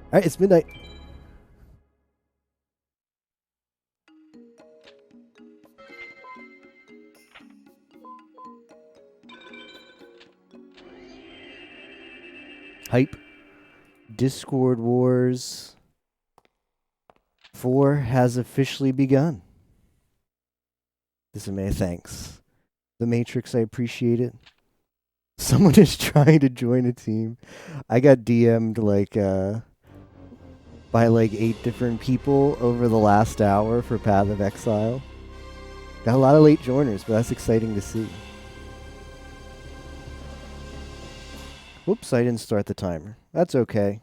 Alright, it's midnight. Hype. Discord Wars 4 has officially begun. This is May, thanks. The Matrix, I appreciate it. Someone is trying to join a team. I got DM'd by 8 different people over the last hour for Path of Exile. Got a lot of late joiners, but that's exciting to see. Whoops, I didn't start the timer. That's okay.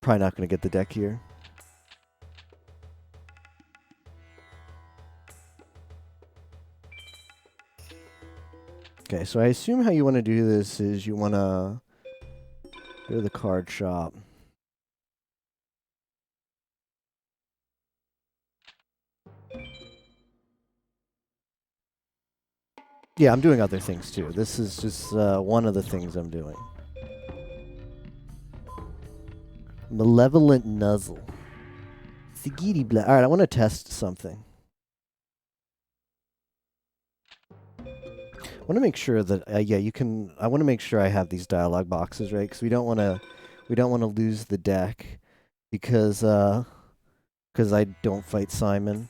Probably not going to get the deck here. Okay, so I assume how you want to do this is you want to go to the card shop. Yeah, I'm doing other things too. This is just one of the things I'm doing. Malevolent Nuzzle. Sigiri Bla. Alright, I want to test something. I want to make sure that yeah, you can. I want to make sure I have these dialogue boxes right because we don't want to lose the deck because I don't fight Simon.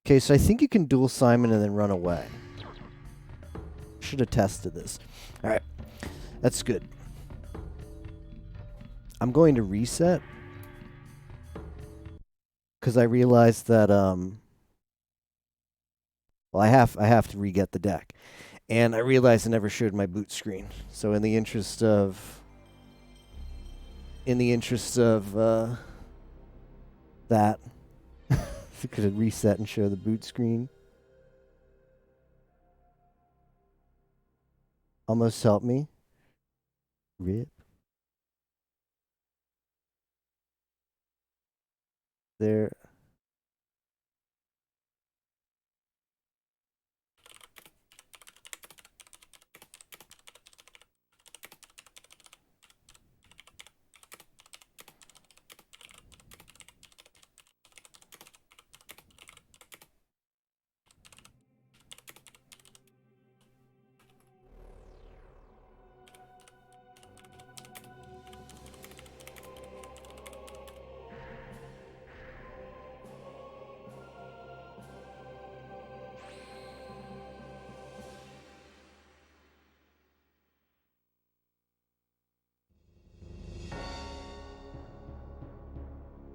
Okay, so I think you can duel Simon and then run away. Should have tested this. All right, that's good. I'm going to reset because I realized that well, I have to re-get the deck, and I realized I never showed my boot screen. So in the interest of that, could reset and show the boot screen. Almost helped me. Rip. There.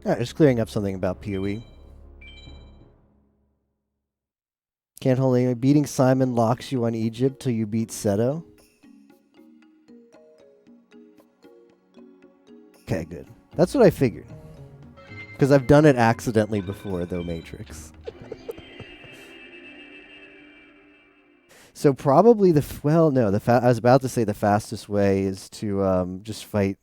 All right, just clearing up something about PoE. Can't hold any. Beating Simon locks you on Egypt till you beat Seto. Okay, good. That's what I figured. Because I've done it accidentally before, though, Matrix. So probably well, no, I was about to say the fastest way is to just fight.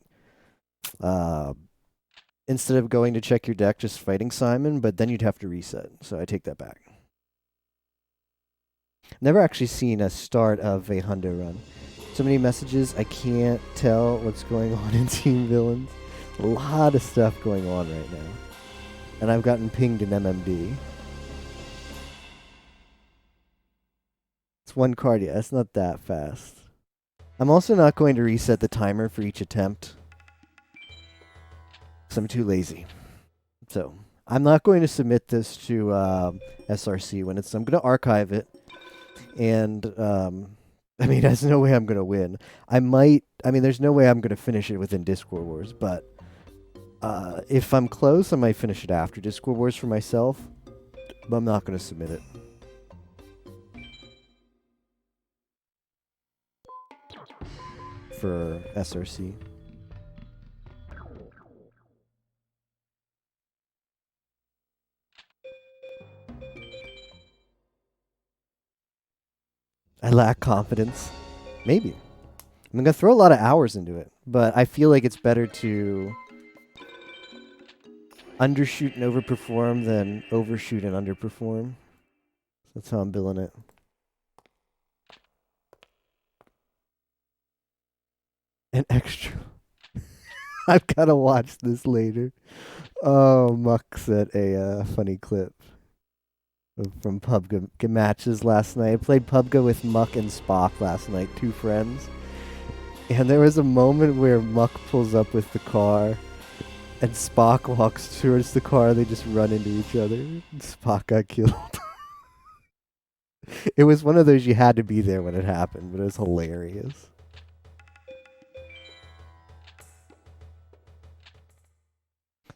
Instead of going to check your deck, just fighting Simon, but then you'd have to reset. So I take that back. Never actually seen a start of a Hundo run. So many messages, I can't tell what's going on in Team Villains. A lot of stuff going on right now. And I've gotten pinged in MMD. It's one card, yeah, it's not that fast. I'm also not going to reset the timer for each attempt. Because I'm too lazy. So, I'm not going to submit this to SRC when it's... I'm going to archive it. And, there's no way I'm going to win. There's no way I'm going to finish it within Discord Wars, but if I'm close, I might finish it after Discord Wars for myself, but I'm not going to submit it. For SRC. I lack confidence. Maybe. I'm going to throw a lot of hours into it, but I feel like it's better to undershoot and overperform than overshoot and underperform. That's how I'm billing it. An extra. I've got to watch this later. Oh, Muck sent a funny clip from PUBG matches last night. I played PUBG with Muck and Spock last night, two friends. And there was a moment where Muck pulls up with the car and Spock walks towards the car. They just run into each other. And Spock got killed. It was one of those you had to be there when it happened, but it was hilarious.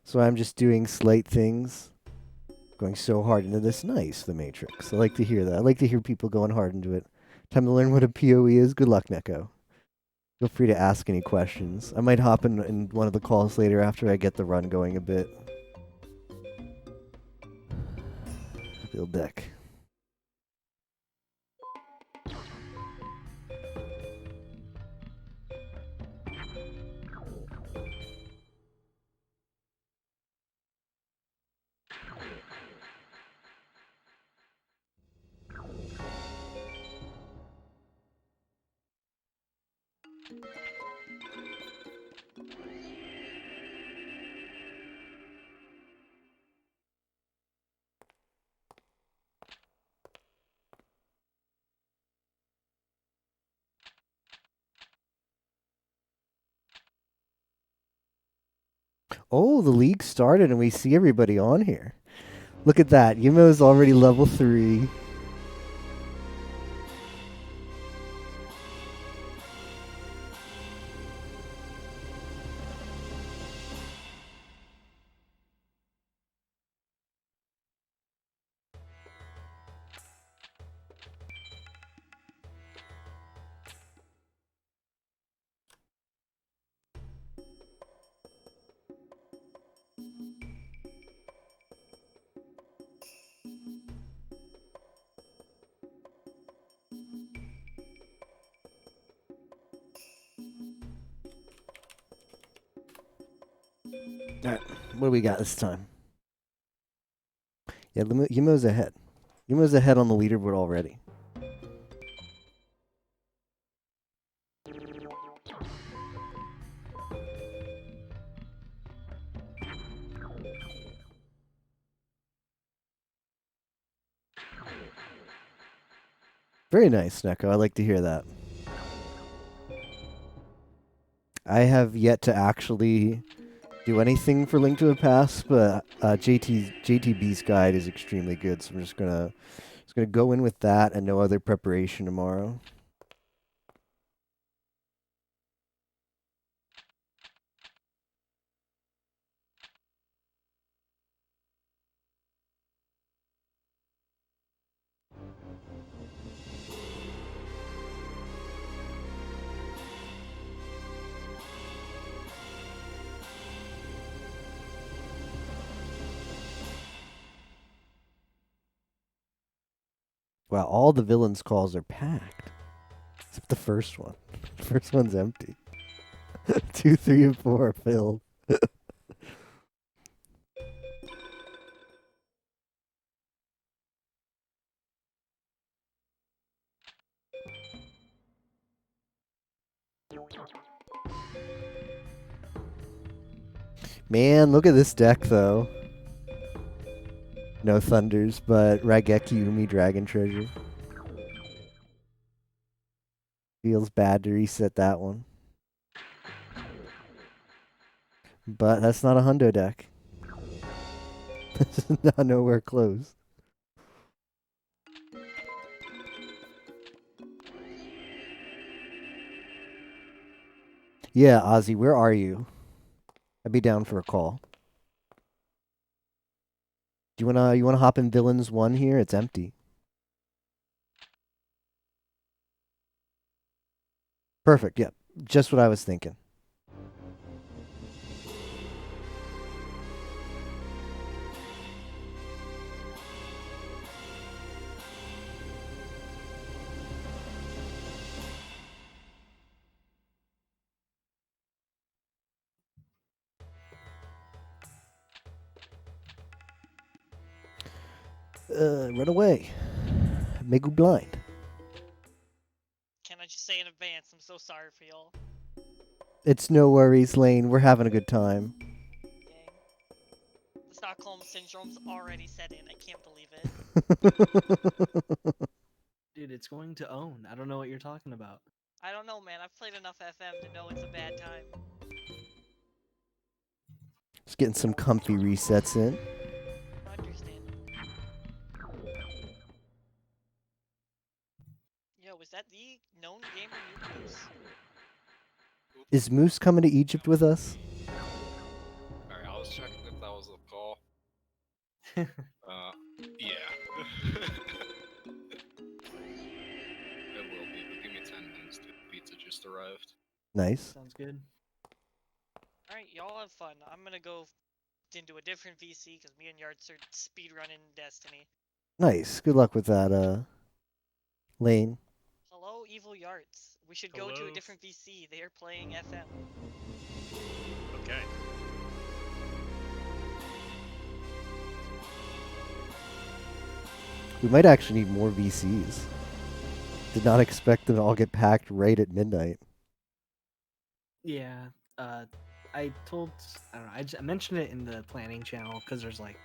So I'm just doing slight things, going so hard into this. Nice, The Matrix. I like to hear that. I like to hear people going hard into it. Time to learn what a PoE is. Good luck, Neko. Feel free to ask any questions. I might hop in one of the calls later after I get the run going a bit. Build deck. Oh, the league started and we see everybody on here. Look at that. Yumo's already level 3. All right, what do we got this time? Yeah, Yumo's ahead. Yumo's ahead on the leaderboard already. Very nice, Neko. I like to hear that. I have yet to actually do anything for Link to the Past, but JTB's guide is extremely good, so I'm just gonna go in with that and no other preparation tomorrow. Wow, all the villains' calls are packed. Except the first one. The first one's empty. 2, 3, and 4 are filled. Man, look at this deck, though. No Thunders, but Raigeki Umi Dragon Treasure. Feels bad to reset that one. But that's not a hundo deck. This is not nowhere close. Yeah, Ozzy, where are you? I'd be down for a call. Do you wanna hop in Villains 1 here? It's empty. Perfect, yep. Just what I was thinking. Run away. Make you blind. Can I just say in advance, I'm so sorry for y'all. It's no worries, Lane. We're having a good time. Dang. The Stockholm Syndrome's already set in. I can't believe it. Dude, it's going to own. I don't know what you're talking about. I don't know, man. I've played enough FM to know it's a bad time. Just getting some comfy resets in. Understandable. Yo, was that the known gamer Noob Moose? Is Moose coming to Egypt with us? Alright, I was checking if that was a call. Yeah. It will be, but give me 10 minutes. The pizza just arrived. Nice. Sounds good. Alright, y'all have fun. I'm gonna go into a different VC because me and Yards are speedrunning Destiny. Nice. Good luck with that, Lane. Hello, Evil Yards. We should go to a Hello. different VC. They are playing FM. Okay. We might actually need more VCs. Did not expect them to all get packed right at midnight. Yeah. I don't know. I mentioned it in the planning channel because there's like,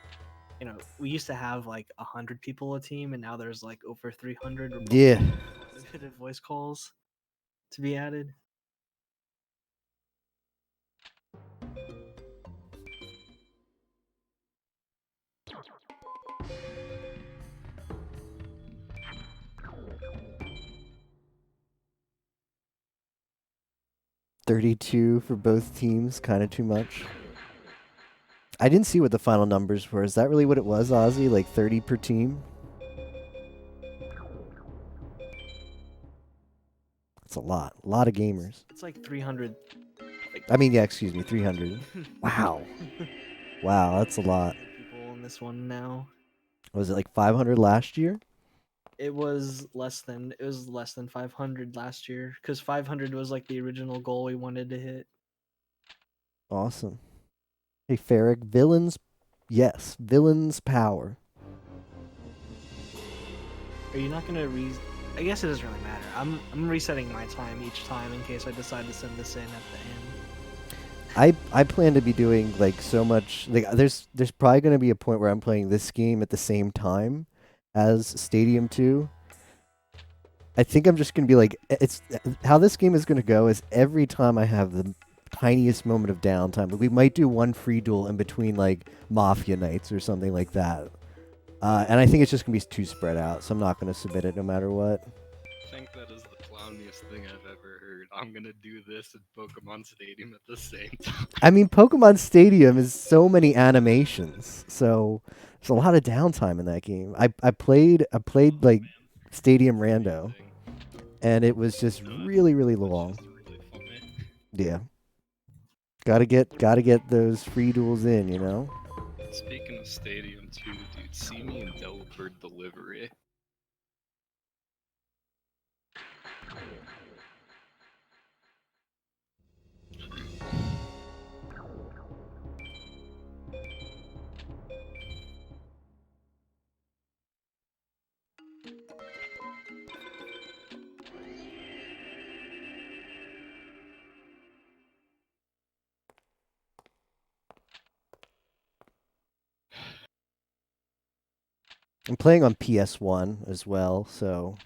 we used to have like 100 people a team, and now there's like over 300 Yeah. limited voice calls to be added. $32 for both teams, kind of too much. I didn't see what the final numbers were. Is that really what it was, Ozzy? Like 30 per team? That's a lot. A lot of gamers. It's like 300. I mean, yeah, excuse me, 300. Wow. Wow, that's a lot. People in this one now. Was it like 500 last year? It was less than 500 last year because 500 was like the original goal we wanted to hit. Awesome. Hey, Farrick, villains, yes, villains power. Are you not gonna I guess it doesn't really matter. I'm resetting my time each time in case I decide to send this in at the end. I plan to be doing like so much. Like, there's probably going to be a point where I'm playing this game at the same time as Stadium 2. I think I'm just going to be like, it's how this game is going to go is every time I have the tiniest moment of downtime, we might do one free duel in between like Mafia nights or something like that. And I think it's just going to be too spread out, so I'm not going to submit it no matter what. I think that is the clowniest thing I've ever heard. I'm gonna do this at Pokemon Stadium at the same time. I mean, Pokemon Stadium is so many animations, so there's a lot of downtime in that game. I played like Stadium Rando, and it was just really long. It's just really funny. Yeah, gotta get those free duels in, you know. Speaking of Stadium 2, dude, see me in Delibird Delivery. I'm playing on PS1 as well, so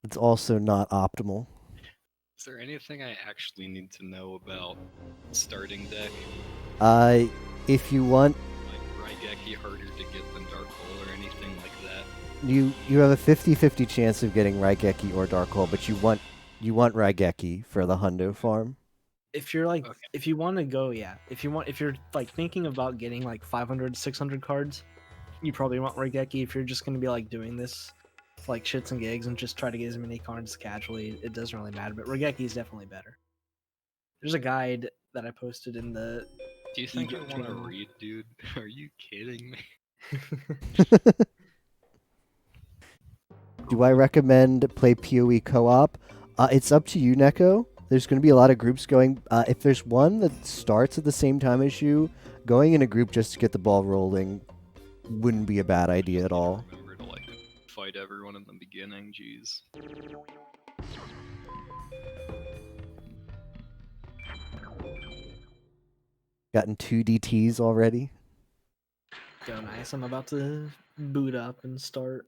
it's also not optimal. Is there anything I actually need to know about starting deck? If you want, Like Raigeki harder to get than Dark Hole or anything like that? you have a 50-50 chance of getting Raigeki or Dark Hole, but you want Raigeki for the Hundo farm. If you're like, Okay. if you want to go, yeah. If you're like thinking about getting like 500, 600 cards, you probably want Raigeki. If you're just gonna be like doing this, like shits and gigs, and just try to get as many cards casually, it doesn't really matter. But Raigeki is definitely better. There's a guide that I posted in the. Do you think I Egypt want to channel. read, dude? Are you kidding me? Do I recommend play PoE co-op? It's up to you, Neko. There's going to be a lot of groups going. If there's one that starts at the same time as you, going in a group just to get the ball rolling wouldn't be a bad idea at all. Remember to like fight everyone in the beginning. Jeez. Gotten 2 DTs already. Go nice. I'm about to boot up and start.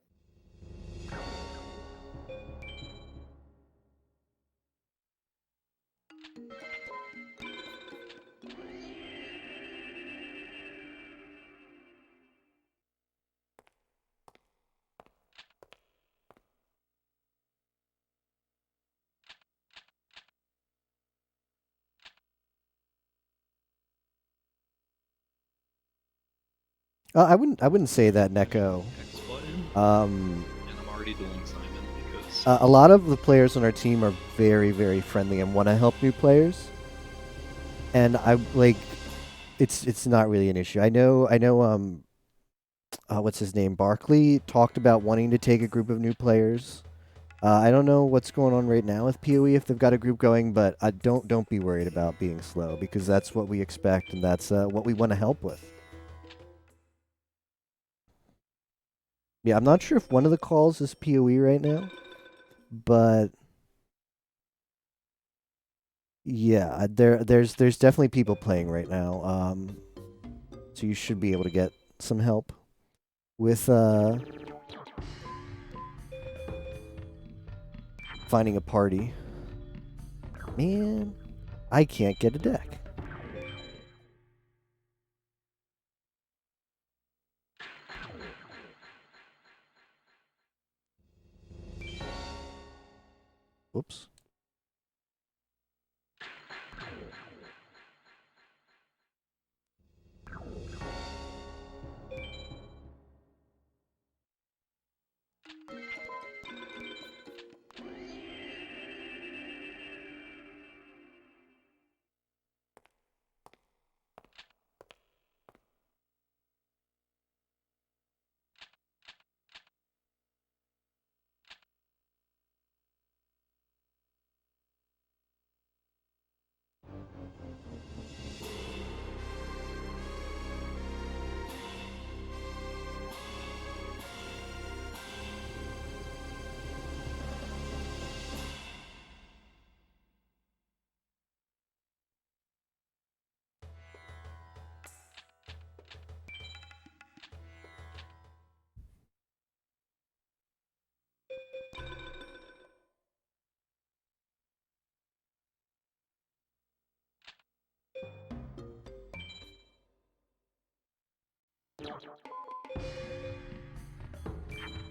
I wouldn't say that, Neko. X button. Um, And I'm already doing Simon because a lot of the players on our team are very, very friendly and want to help new players. And I like, it's not really an issue. I know. What's his name? Barkley talked about wanting to take a group of new players. I don't know what's going on right now with PoE if they've got a group going, but don't be worried about being slow because that's what we expect and that's what we want to help with. Yeah, I'm not sure if one of the calls is PoE right now, but yeah, there's definitely people playing right now. So you should be able to get some help with finding a party. Man, I can't get a deck. Whoops.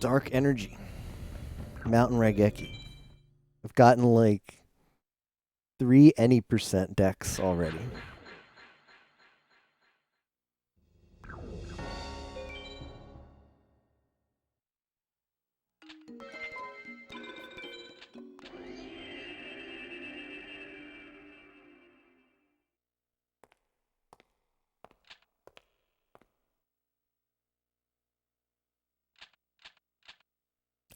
Dark Energy. Mountain Raigeki. I've gotten like 3 any percent decks already.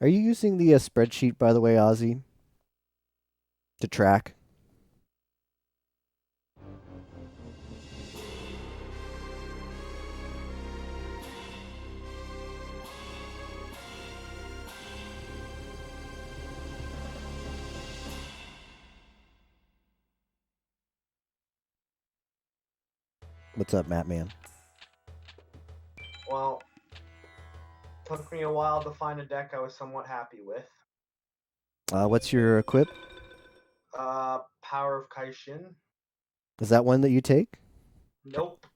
Are you using the spreadsheet, by the way, Ozzy? To track? What's up, Matt Man? Well, took me a while to find a deck I was somewhat happy with. What's your equip? Power of Kaishin. Is that one that you take? Nope.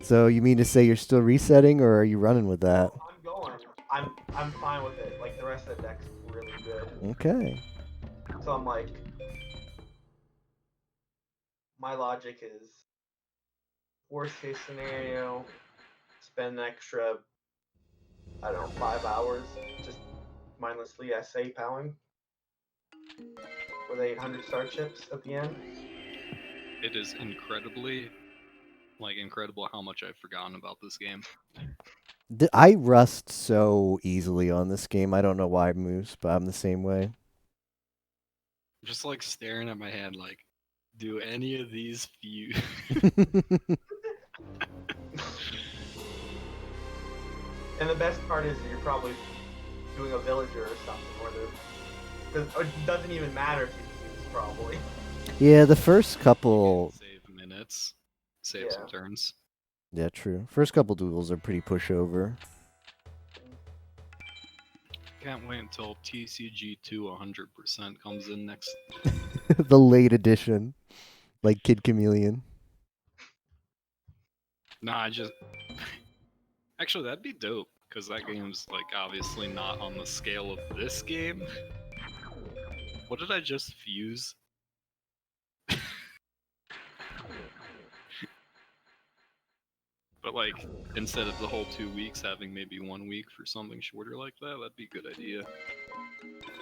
So you mean to say you're still resetting, or are you running with that? I'm going. I'm fine with it. Like the rest of the deck's really good. Okay. So I'm like, my logic is, worst case scenario, spend an extra, I don't know, 5 hours just mindlessly SA powing with 800 star chips at the end. it is incredible how much I've forgotten about this game. I rust so easily on this game. I don't know why, Moose, but I'm the same way. I'm just like staring at my hand like, do any of these few And the best part is you're probably doing a villager or something where it doesn't even matter if you fuse, probably. Yeah, the first couple. Save minutes. Save some Yeah. turns. Yeah, true. First couple duels are pretty pushover. Can't wait until TCG2 100% comes in next. The late edition, like Kid Chameleon. Nah, I just. Actually, that'd be dope, because that game's, like, obviously not on the scale of this game. What did I just fuse? But, like, instead of the whole 2 weeks, having maybe 1 week for something shorter like that, that'd be a good idea.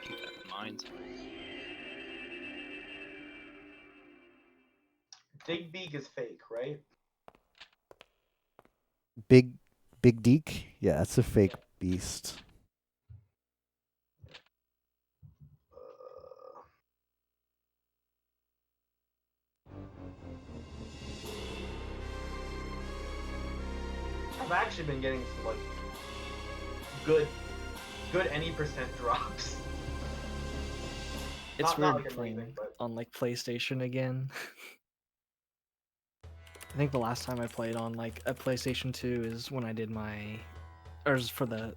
Keep that in mind. Digbeak is fake, right? Big Deke? Yeah, it's a fake beast. Uh, I've actually been getting some like good any percent drops. It's Not weird like playing amazing, but on like PlayStation again. I think the last time I played on like a PlayStation 2 is when I did my, or is for the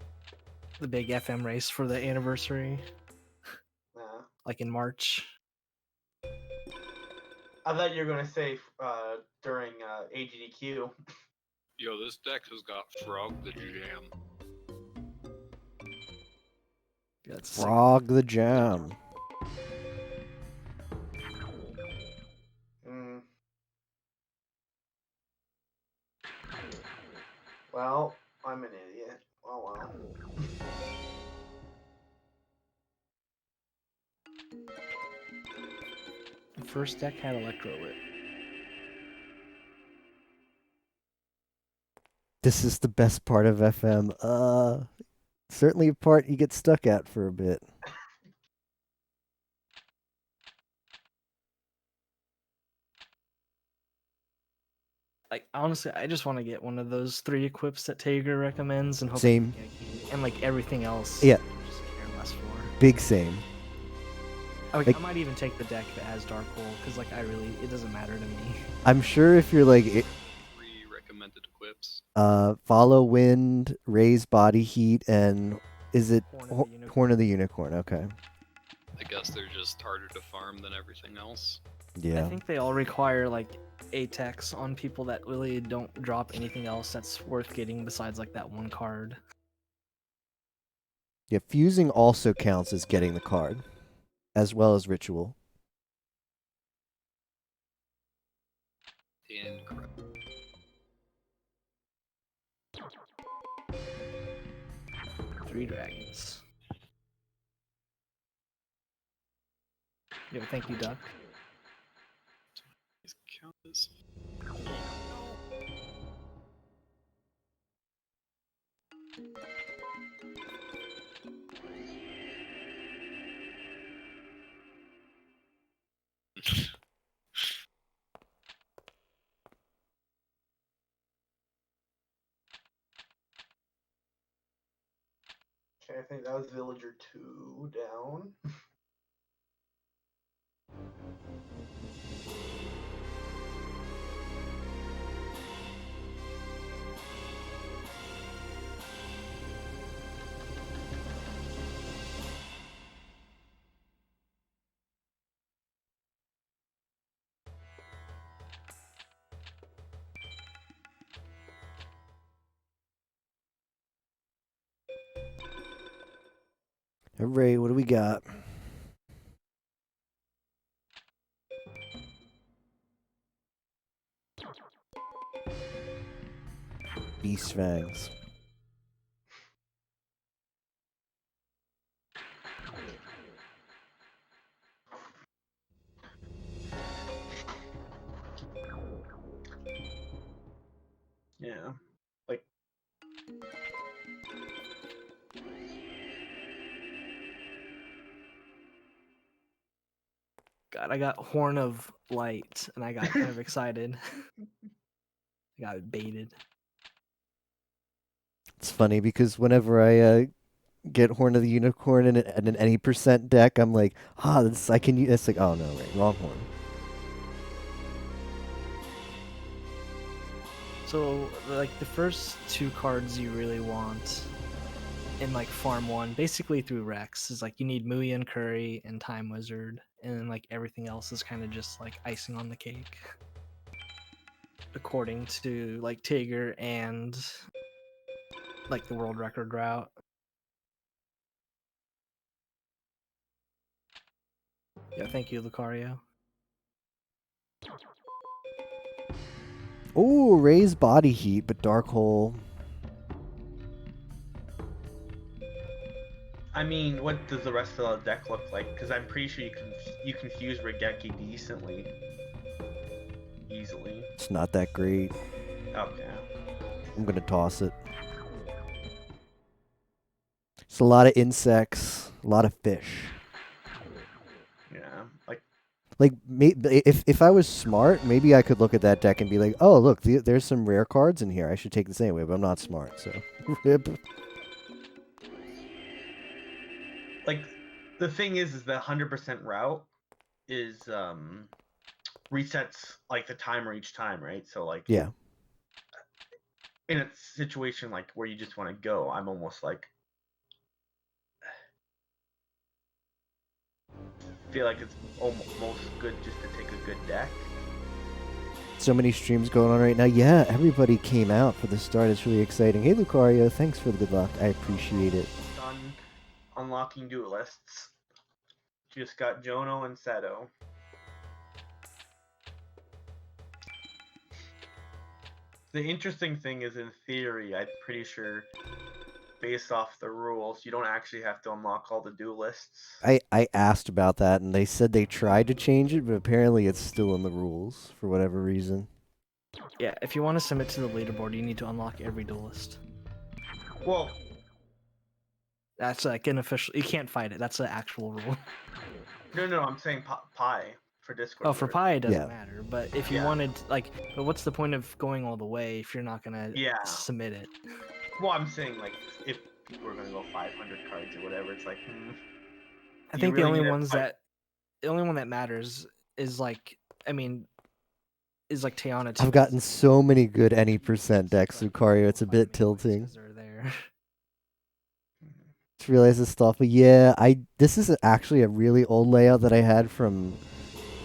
big FM race for the anniversary, nah. like in March. I thought you were gonna say during AGDQ. Yo, this deck has got Frog the Jam. Yeah, it's sick. Frog the Jam. Mm. Well, I'm an idiot. Oh well. The first deck had Electrolyte. This is the best part of FM. Certainly a part you get stuck at for a bit. Like honestly, I just want to get one of those 3 equips that Tager recommends and hope Same. and like everything else. Yeah. I just care less for. Big same. Like, I might even take the deck that has Dark Hole because like it doesn't matter to me. I'm sure if you're like 3 recommended equips. follow wind, raise body heat, and is it Horn of the Unicorn. Horn of the Unicorn? Okay. I guess they're just harder to farm than everything else. Yeah. I think they all require like Atex on people that really don't drop anything else that's worth getting besides like that one card. Yeah, fusing also counts as getting the card, as well as ritual. Incredible. Three dragons. Yo, thank you, Duck. These count as... Okay, I think that was Villager 2 down. Hooray, what do we got? Beast Fangs. Yeah. Like God, I got Horn of Light and I got kind of excited. I got baited. It's funny because whenever I get Horn of the Unicorn in an any percent deck, I'm like, this I can use. It's like, oh no, right, wrong horn. So, like, the first two cards you really want in, like, Farm 1, basically through Rex, is, like, you need Muyan Curry and Time Wizard, and then, like, everything else is kind of just, like, icing on the cake. According to, like, Tigger and, like, the world record route. Yeah, thank you, Lucario. Oh, raise body heat, but Dark Hole. I mean, what does the rest of the deck look like? Because I'm pretty sure you confuse Regeki decently, easily. It's not that great. Okay. I'm gonna toss it. It's a lot of insects, a lot of fish. Yeah, like Like, if I was smart, maybe I could look at that deck and be like, oh, look, there's some rare cards in here. I should take this anyway, but I'm not smart, so rip. like the thing is the 100% route is resets like the timer each time, right? So like Yeah. in a situation like where you just want to go, I'm almost like feel like it's almost good just to take a good deck. So many streams going on right now. Yeah, everybody came out for the start. It's really exciting. Hey, Lucario, thanks for the good luck. I appreciate it. Done unlocking duelists. Just got Jono and Seto. The interesting thing is, in theory, I'm pretty sure, based off the rules, you don't actually have to unlock all the duelists. I asked about that, and they said they tried to change it, but apparently it's still in the rules for whatever reason. Yeah, if you want to submit to the leaderboard, you need to unlock every duelist. Well, That's like an official. You can't fight it. That's an actual rule. no, I'm saying Pi for Discord. Oh, for Pi it doesn't Yeah. matter. But if you Yeah. wanted, like, but what's the point of going all the way if you're not gonna Yeah. submit it? Well, I'm saying like if people are gonna go 500 cards or whatever, it's like, I you think really the need to only fight- one that matters is like, I mean, is like Teana. I've gotten so many good any percent decks, Lucario. It's a bit tilting. There. Just realized this stuff, but yeah, this is actually a really old layout that I had from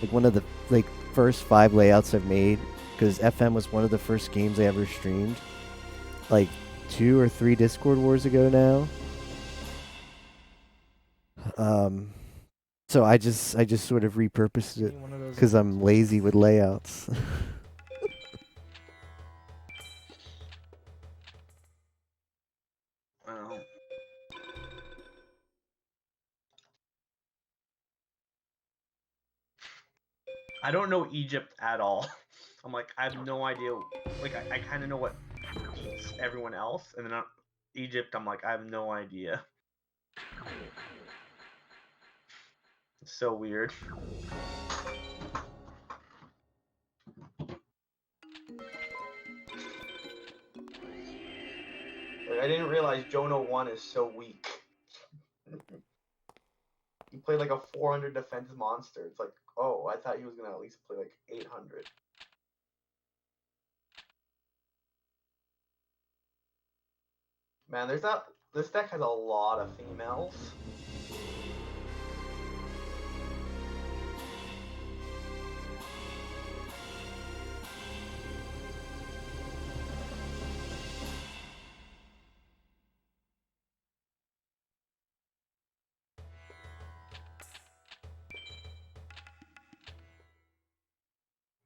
like one of the like first 5 layouts I've made, because FM was one of the first games I ever streamed, like 2 or 3 Discord wars ago now. So I just sort of repurposed it because I'm lazy with layouts. Well, I don't know Egypt at all. I'm like, I have no idea. Like, I kind of know what beats everyone else, and then Egypt, I'm like, I have no idea. It's so weird. Like, I didn't realize Jono 1 is so weak. He played like a 400 defense monster. It's like, oh, I thought he was gonna at least play like 800. Man, this deck has a lot of females.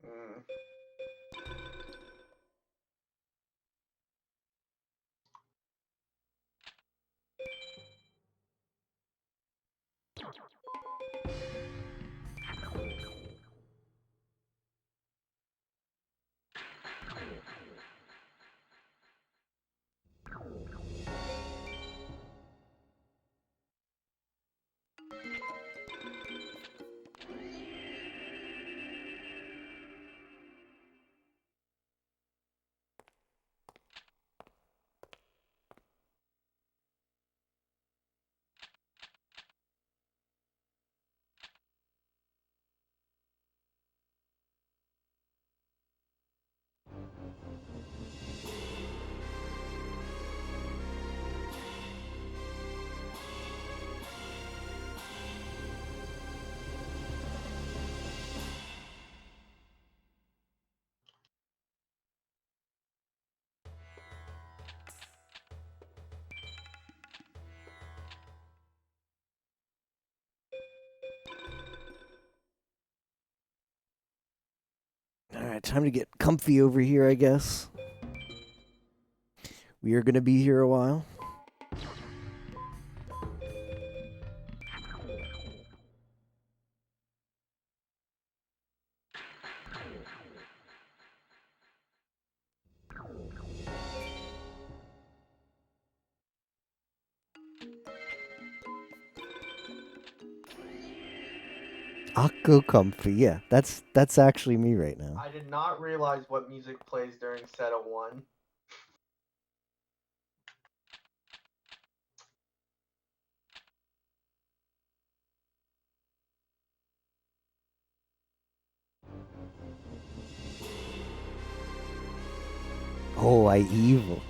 Mm. time to get comfy over here, I guess. We are gonna be here a while. Akko comfy, yeah. That's actually me right now. I did not realize what music plays during set of 1. Oh, I evil.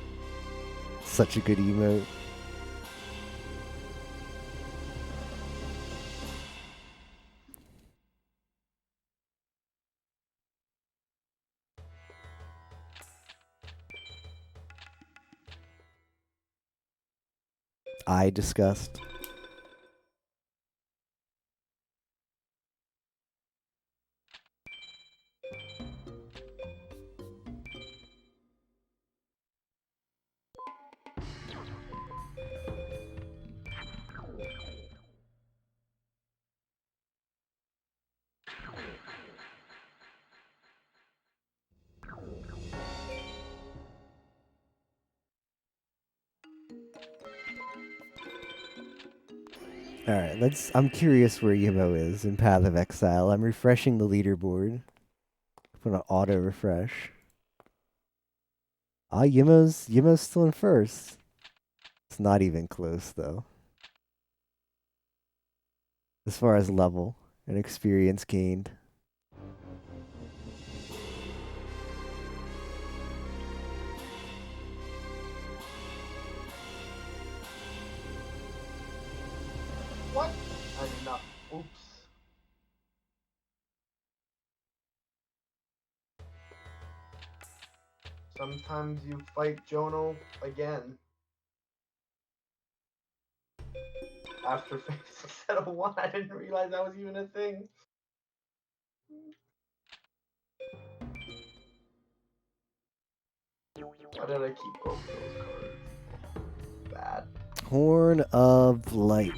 Such a good emote. I disgust. Alright, I'm curious where Yimo is in Path of Exile. I'm refreshing the leaderboard. I'm gonna auto refresh. Ah, Yimo's still in first. It's not even close though. As far as level and experience gained. What? I did not. Oops. Sometimes you fight Jono again. After facing set of 1, I didn't realize that was even a thing. Why did I keep both those cards? Bad. Horn of Light.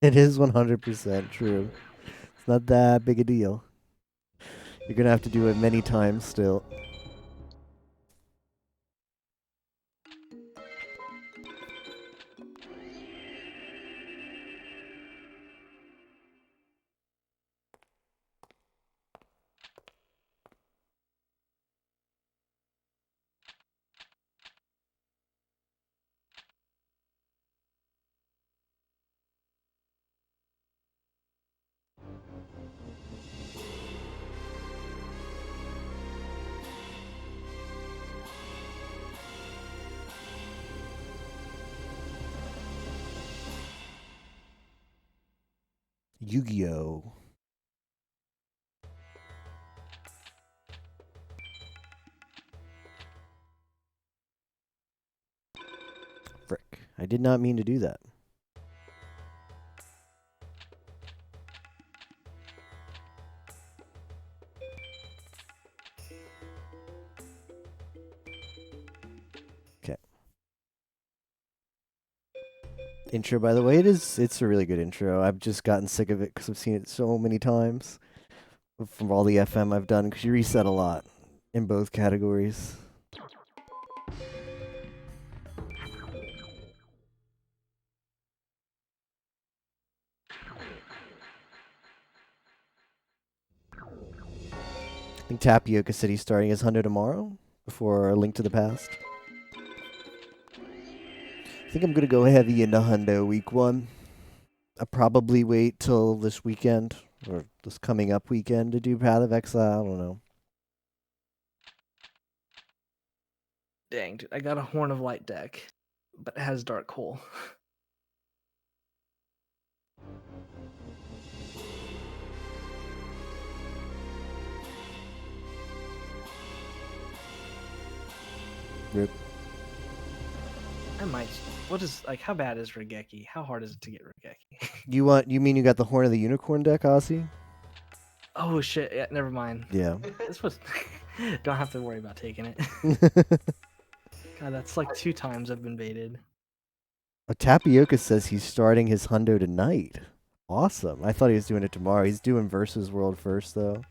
It is 100% true. It's not that big a deal. You're gonna have to do it many times still. Yu-Gi-Oh! Frick. I did not mean to do that. Okay. Intro, by the way, it's a really good intro. I've just gotten sick of it because I've seen it so many times from all the FM I've done, because you reset a lot in both categories. I think Tapioca City starting as Hundo tomorrow before A Link to the Past. I think I'm going to go heavy into Hundo week 1. I'll probably wait till this weekend or this coming up weekend to do Path of Exile. I don't know. Dang, dude, I got a Horn of Light deck, but it has Dark Hole. Rip. I might. What is like? How bad is Regeki? How hard is it to get Regeki? You mean you got the Horn of the Unicorn deck, Aussie? Oh shit! Yeah, never mind. Yeah. This was. Don't have to worry about taking it. God, that's like 2 times I've been baited. Tapioca says he's starting his hundo tonight. Awesome. I thought he was doing it tomorrow. He's doing Versus World first, though.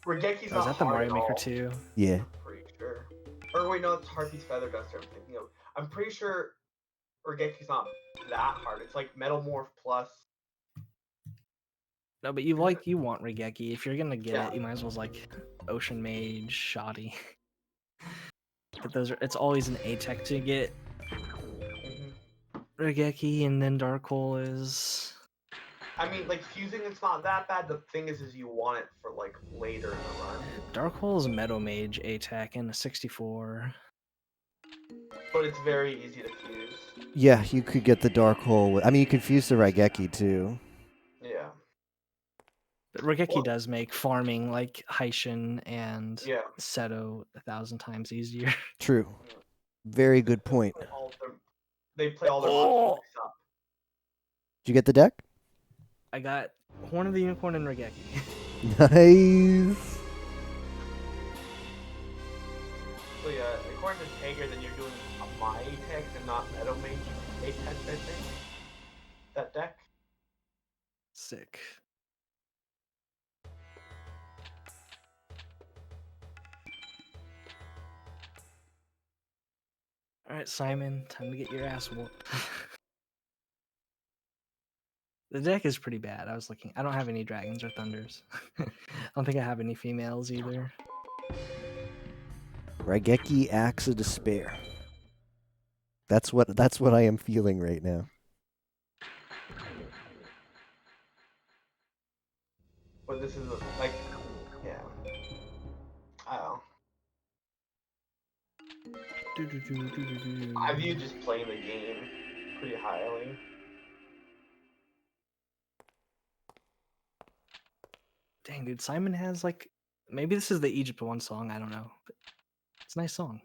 Regeki's Oh, not is that the hard Mario at Maker all. 2? Yeah. I'm pretty sure. Or wait, no, it's Harpy's Feather Duster I'm thinking of. I'm pretty sure Regeki's not that hard. It's like Metal Morph Plus. No, but you want Regeki. If you're gonna get Yeah. it, you might as well like Ocean Mage, Shoddy. But it's always an A-Tech to get Mhm. Regeki, and then Dark Hole is. I mean, like fusing, it's not that bad. The thing is you want it for like later in the run. Dark Hole is Meadow Mage, A-Tech, and a 64. But it's very easy to fuse. Yeah, you could get the Dark Hole. I mean, you could fuse the Raigeki, too. Yeah. But Regeki Well- does make farming like Heishin and Yeah. Seto 1,000 times easier. True. Very good point. They play all their Oh! options up. Did you get the deck? I got Horn of the Unicorn and Regeki. Nice. So yeah, according to Tager, then you're doing a My Apex and not Meadow Mage Apex, I think. That deck. Sick. Alright, Simon, time to get your ass whooped. The deck is pretty bad. I was looking. I don't have any dragons or thunders. I don't think I have any females either. Raigeki Axe of Despair. That's what I am feeling right now. But this is like, yeah. I don't know. I view just playing the game pretty highly. Dang, dude, Simon has like maybe this is the Egypt one song. I don't know. But it's a nice song.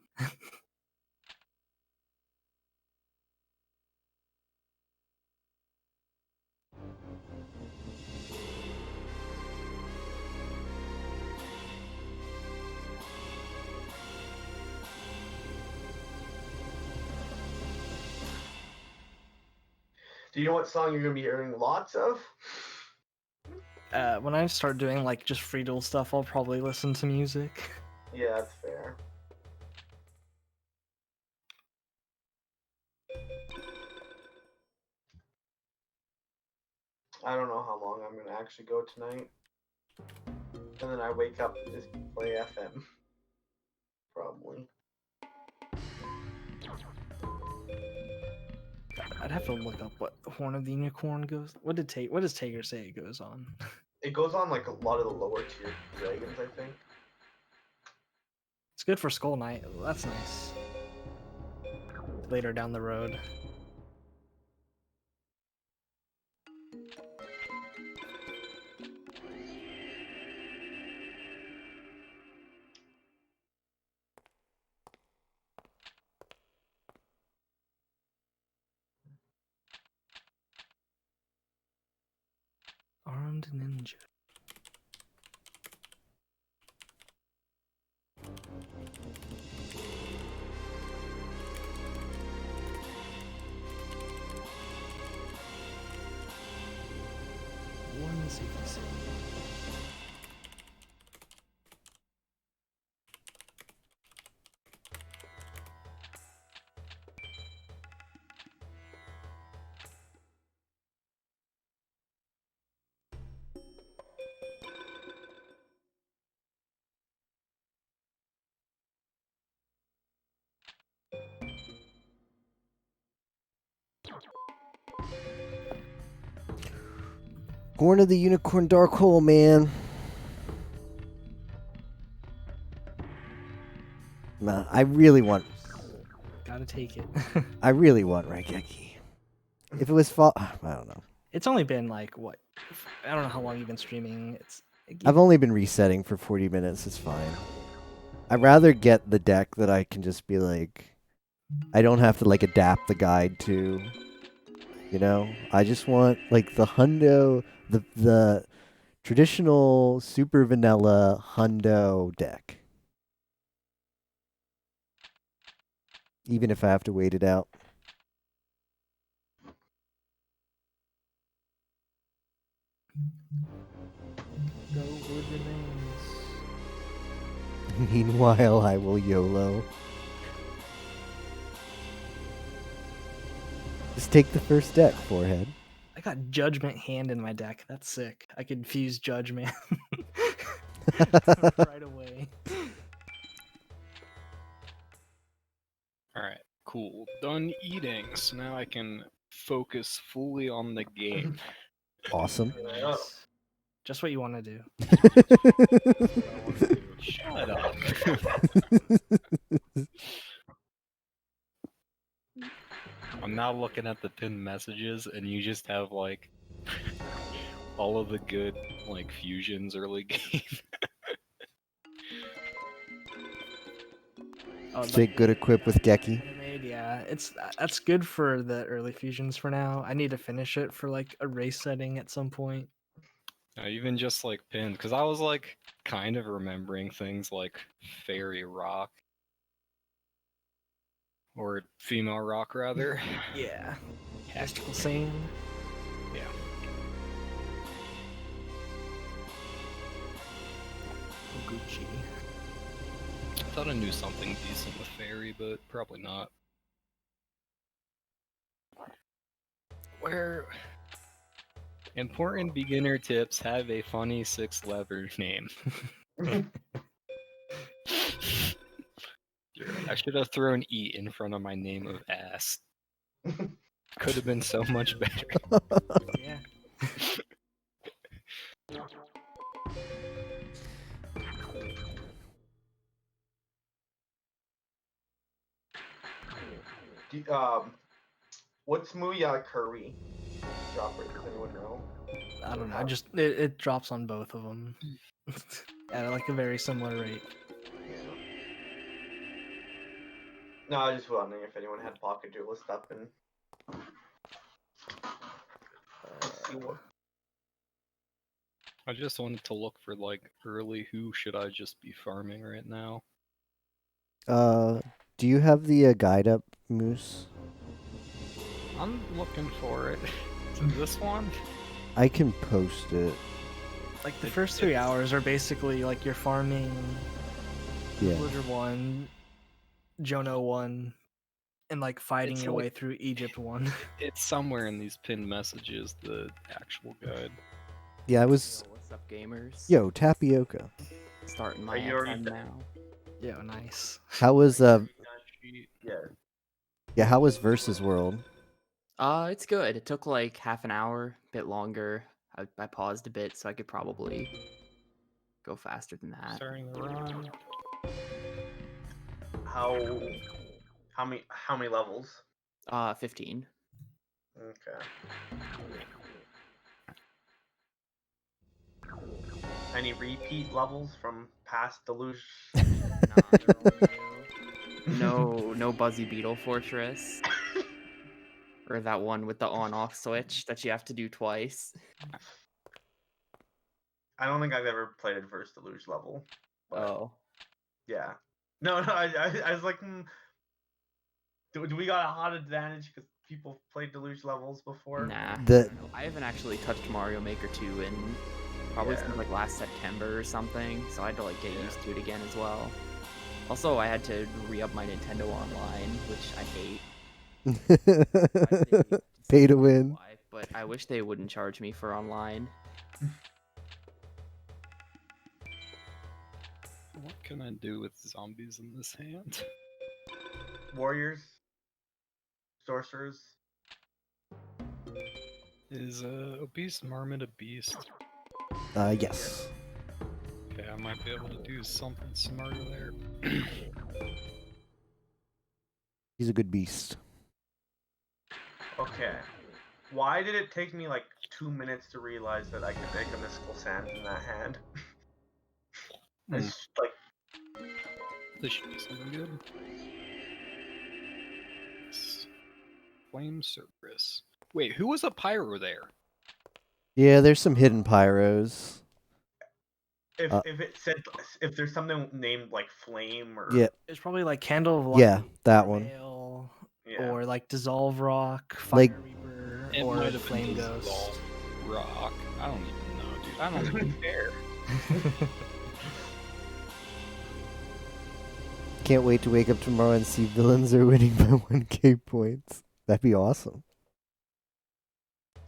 Do you know what song you're gonna be hearing lots of? When I start doing like just free duel stuff, I'll probably listen to music. Yeah, that's fair. I don't know how long I'm gonna actually go tonight. And then I wake up and just play FM. Probably. I'd have to look up what Horn of the Unicorn goes. What does Tager say it goes on? It goes on like a lot of the lower tier dragons, I think. It's good for Skull Knight. That's nice. Later down the road. Armed Ninja. One CPC. Horn of the Unicorn Dark Hole, man. Nah, I really want Gotta take it. Raigeki. If it was I don't know. It's only been like what? I don't know how long you've been streaming. I've only been resetting for 40 minutes. It's fine. I'd rather get the deck that I can just be like, I don't have to like adapt the guide to. You know, I just want like the hundo, the traditional super vanilla hundo deck. Even if I have to wait it out. No wood remains. Meanwhile, I will YOLO. Just take the first deck, forehead. I got Judgment Hand in my deck. That's sick. I could fuse Judgment right away. Alright, cool. Done eating, so now I can focus fully on the game. Awesome. Nice. Just what you want to do. Shut up. I'm now looking at the pinned messages, and you just have like all of the good like fusions early game. Oh, Stay good equipped with Geki. Made, yeah, that's good for the early fusions for now. I need to finish it for like a race setting at some point. Even just like pinned, because I was like kind of remembering things like fairy rock or female rock rather. Yeah. Mystical Sand. Yeah. Gucci. I thought I knew something decent with fairy, but probably not. Where important beginner tips: have a funny 6-letter name. You're right, I should have thrown E in front of my name of ass. Could have been so much better. Yeah. What's Muya Curry? Dropper, does anyone know? I don't know. It drops on both of them at like a very similar rate. No, I was just wondering if anyone had Pocket Duelist up and see what. I just wanted to look for like early who should I just be farming right now. Do you have the guide up, Moose? I'm looking for it. Is this one? I can post it. Like the first 3 hours are basically like you're farming Yeah. Blizzard 1, Jono 1, and like fighting It's your like- way through Egypt 1. It's somewhere in these pinned messages, the actual guide. Yeah, I was. Yo, what's up, gamers? Yo, Tapioca. Starting Are my you already FM done? now. Yeah, nice. How was Yeah. yeah, how was Versus World? It's good. It took like half an hour, a bit longer. I paused a bit so I could probably go faster than that. Starting the run. How many levels? 15. Okay. Any repeat levels from past Deluge? Nah, they're all new. No Buzzy Beetle Fortress. Or that one with the on-off switch that you have to do twice. I don't think I've ever played a first Deluge level. But Oh. yeah. No, I was like, do we got a hot advantage because people played Deluge levels before? Nah. The I haven't actually touched Mario Maker 2 in probably Yeah. since like last September or something, so I had to like get Yeah. used to it again as well. Also, I had to re-up my Nintendo Online, which I hate. Pay to win. Why, but I wish they wouldn't charge me for online. What can I do with zombies in this hand? Warriors, sorcerers. Is Obese Marmot a beast? Yes. Okay, I might be able to do something smarter there. He's a good beast. Okay. Why did it take me like 2 minutes to realize that I could make a mystical sand in that hand? It's like This should be something good. Flame Cerberus. Wait, who was a pyro there? Yeah, there's some hidden pyros. If it said if there's something named like flame or Yeah, There's probably like Candle of Light, yeah, that one. Veil, yeah. or like Dissolve Rock, Fire Like- Reaper, It or might have Flame been Ghost. Dissolve Rock. I don't even know, dude. I don't even care. Can't wait to wake up tomorrow and see villains are winning by 1k points. That'd be awesome.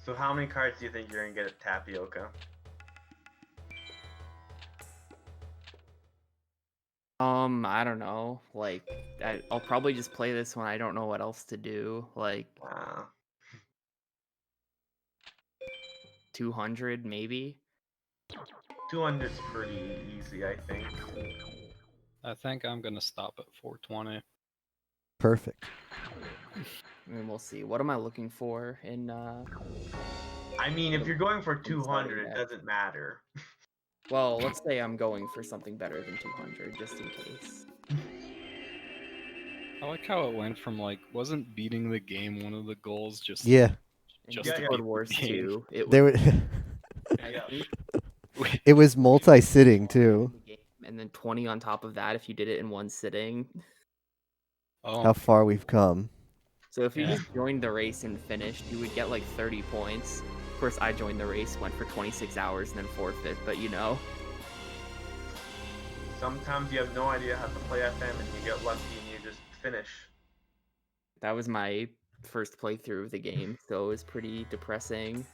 So how many cards do you think you're gonna get at Tapioca? I don't know. Like, I'll probably just play this when I don't know what else to do. Like, 200 maybe. 200's pretty easy, I think. I think I'm gonna stop at 420. Perfect. I mean, we'll see. What am I looking for in I mean, if you're going for starting 200, it that. doesn't matter. Well, let's say I'm going for something better than 200, just in case. I like how it went from like wasn't beating the game one of the goals, just Yeah, In Just to Discord beat the Wars game. 2, it there was, were. I Yeah. think, It was multi-sitting too. the game, and then 20 on top of that if you did it in one sitting. oh, How far we've come. So if you Yeah. just joined the race and finished, you would get like 30 points. Of course, I joined the race, went for 26 hours, and then forfeit, but you know. Sometimes you have no idea how to play FM and you get lucky and you just finish. That was my first playthrough of the game, so it was pretty depressing.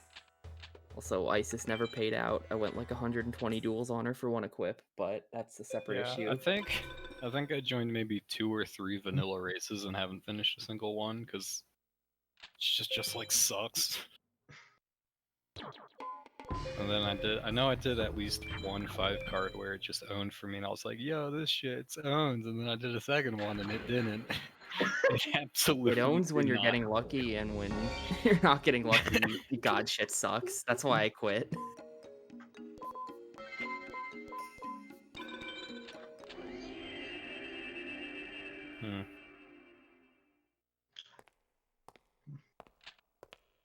Also, ISIS never paid out. I went like 120 duels on her for one equip, but that's a separate yeah. issue. I think I joined maybe 2 or 3 vanilla races and haven't finished a single one because it's just like sucks. And then I know I did at least one 5 card where it just owned for me, and I was like, yo, this shit's owns. And then I did a second one, and it didn't. It absolutely It owns when did you're not. getting lucky, and when you're not getting lucky, god shit sucks. That's why I quit. Hmm.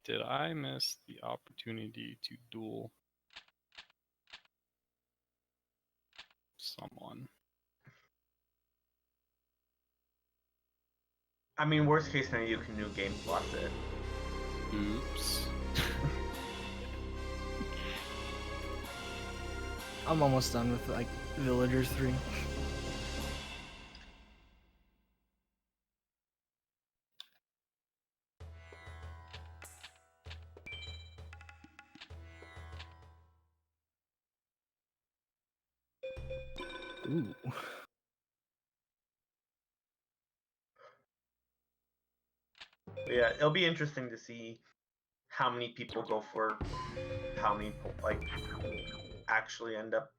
Did I miss the opportunity to duel someone? I mean, worst case scenario, you can new game plus it. Oops. I'm almost done with like Villagers 3. Ooh. But yeah, it'll be interesting to see how many people go for how many like actually end up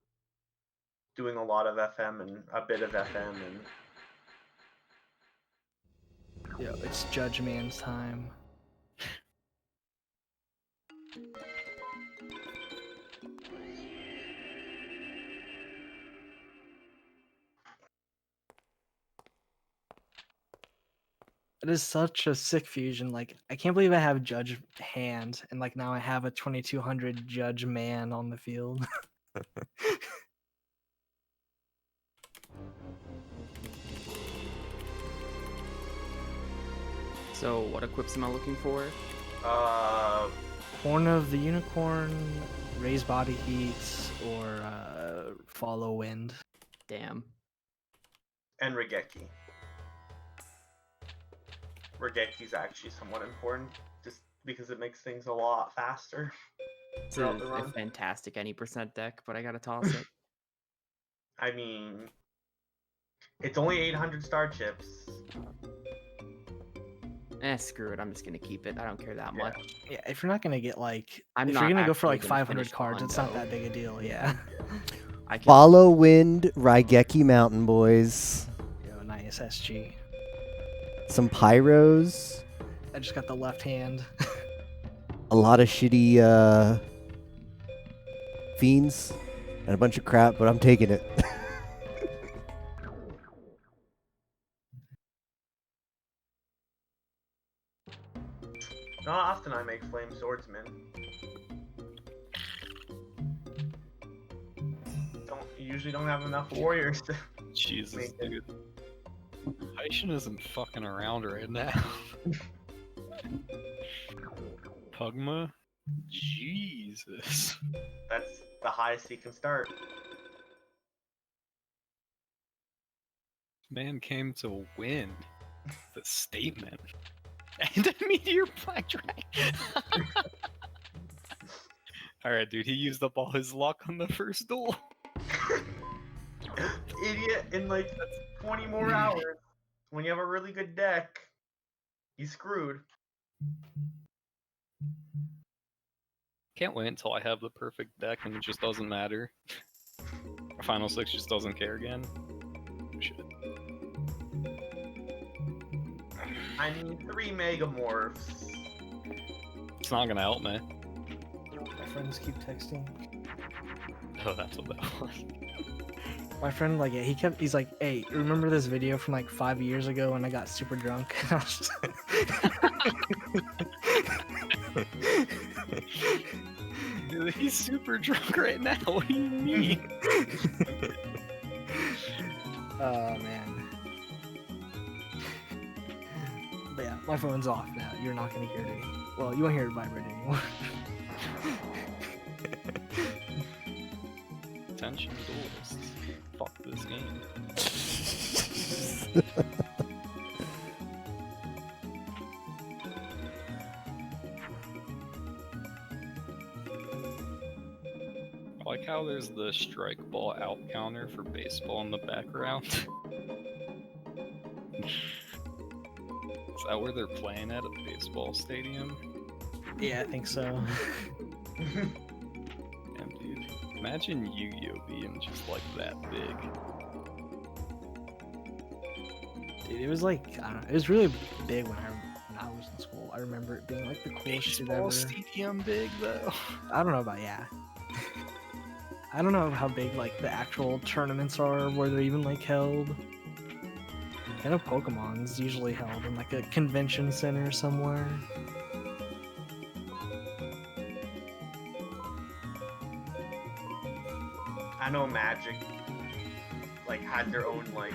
doing a lot of FM and a bit of FM and Yeah, it's Judge Man's time. It is such a sick fusion. Like, I can't believe I have Judge Hand, and like now I have a 2200 Judge Man on the field. So, what equips am I looking for? Horn of the Unicorn, Raise Body Heat, or Follow Wind. Damn. and Regeki. Regeki's actually somewhat important, just because it makes things a lot faster. It's Throughout the a run. fantastic any percent deck, but I gotta toss it. I mean, it's only 800 star chips. Screw it. I'm just gonna keep it. I don't care that Yeah. much. Yeah, if you're not gonna get like, I'm if not you're gonna go for actually like gonna 500 finish cards, it's not Mondo. that big a deal. Yeah. I can. Follow Wind, Raigeki Mountain Boys, Yo, nice SG. some Pyros, I just got the left hand. a lot of shitty Fiends, and a bunch of crap, but I'm taking it. No, off often I make flame swordsman. Usually don't have enough warriors to Jesus, make it. dude. Haishin isn't fucking around right now. Pugma? Jesus. That's the highest he can start. Man came to win. The statement. And a meteor black dragon. Alright, dude, he used up all his luck on the first duel. Idiot, in like 20 more hours, when you have a really good deck, he's screwed. Can't wait until I have the perfect deck and it just doesn't matter. Final Six just doesn't care again. Shit. I need 3 Megamorphs. It's not gonna help me. My friends keep texting. Oh, that's what that was. My friend, like, he's like, hey, remember this video from like 5 years ago when I got super drunk? I was just- Dude, he's super drunk right now. What do you mean? Oh man. But yeah, my phone's off now. You're not gonna hear it anymore. Well, you won't hear it vibrate anymore. Attention duelists. Fuck this game. I like how there's the strike ball out counter for baseball in the background. Is that where they're playing at a baseball stadium? Yeah, I think so. Damn, dude. Imagine Yu-Gi-Oh! Being just like that big. Dude, it was like, I don't know, it was really big when I was in school. I remember it being like the coolest shit Baseball ever. stadium big though. I don't know about, yeah. I don't know how big like the actual tournaments are, where they're even like held. I know Pokemon's usually held in like a convention center somewhere. I know Magic like had their own like,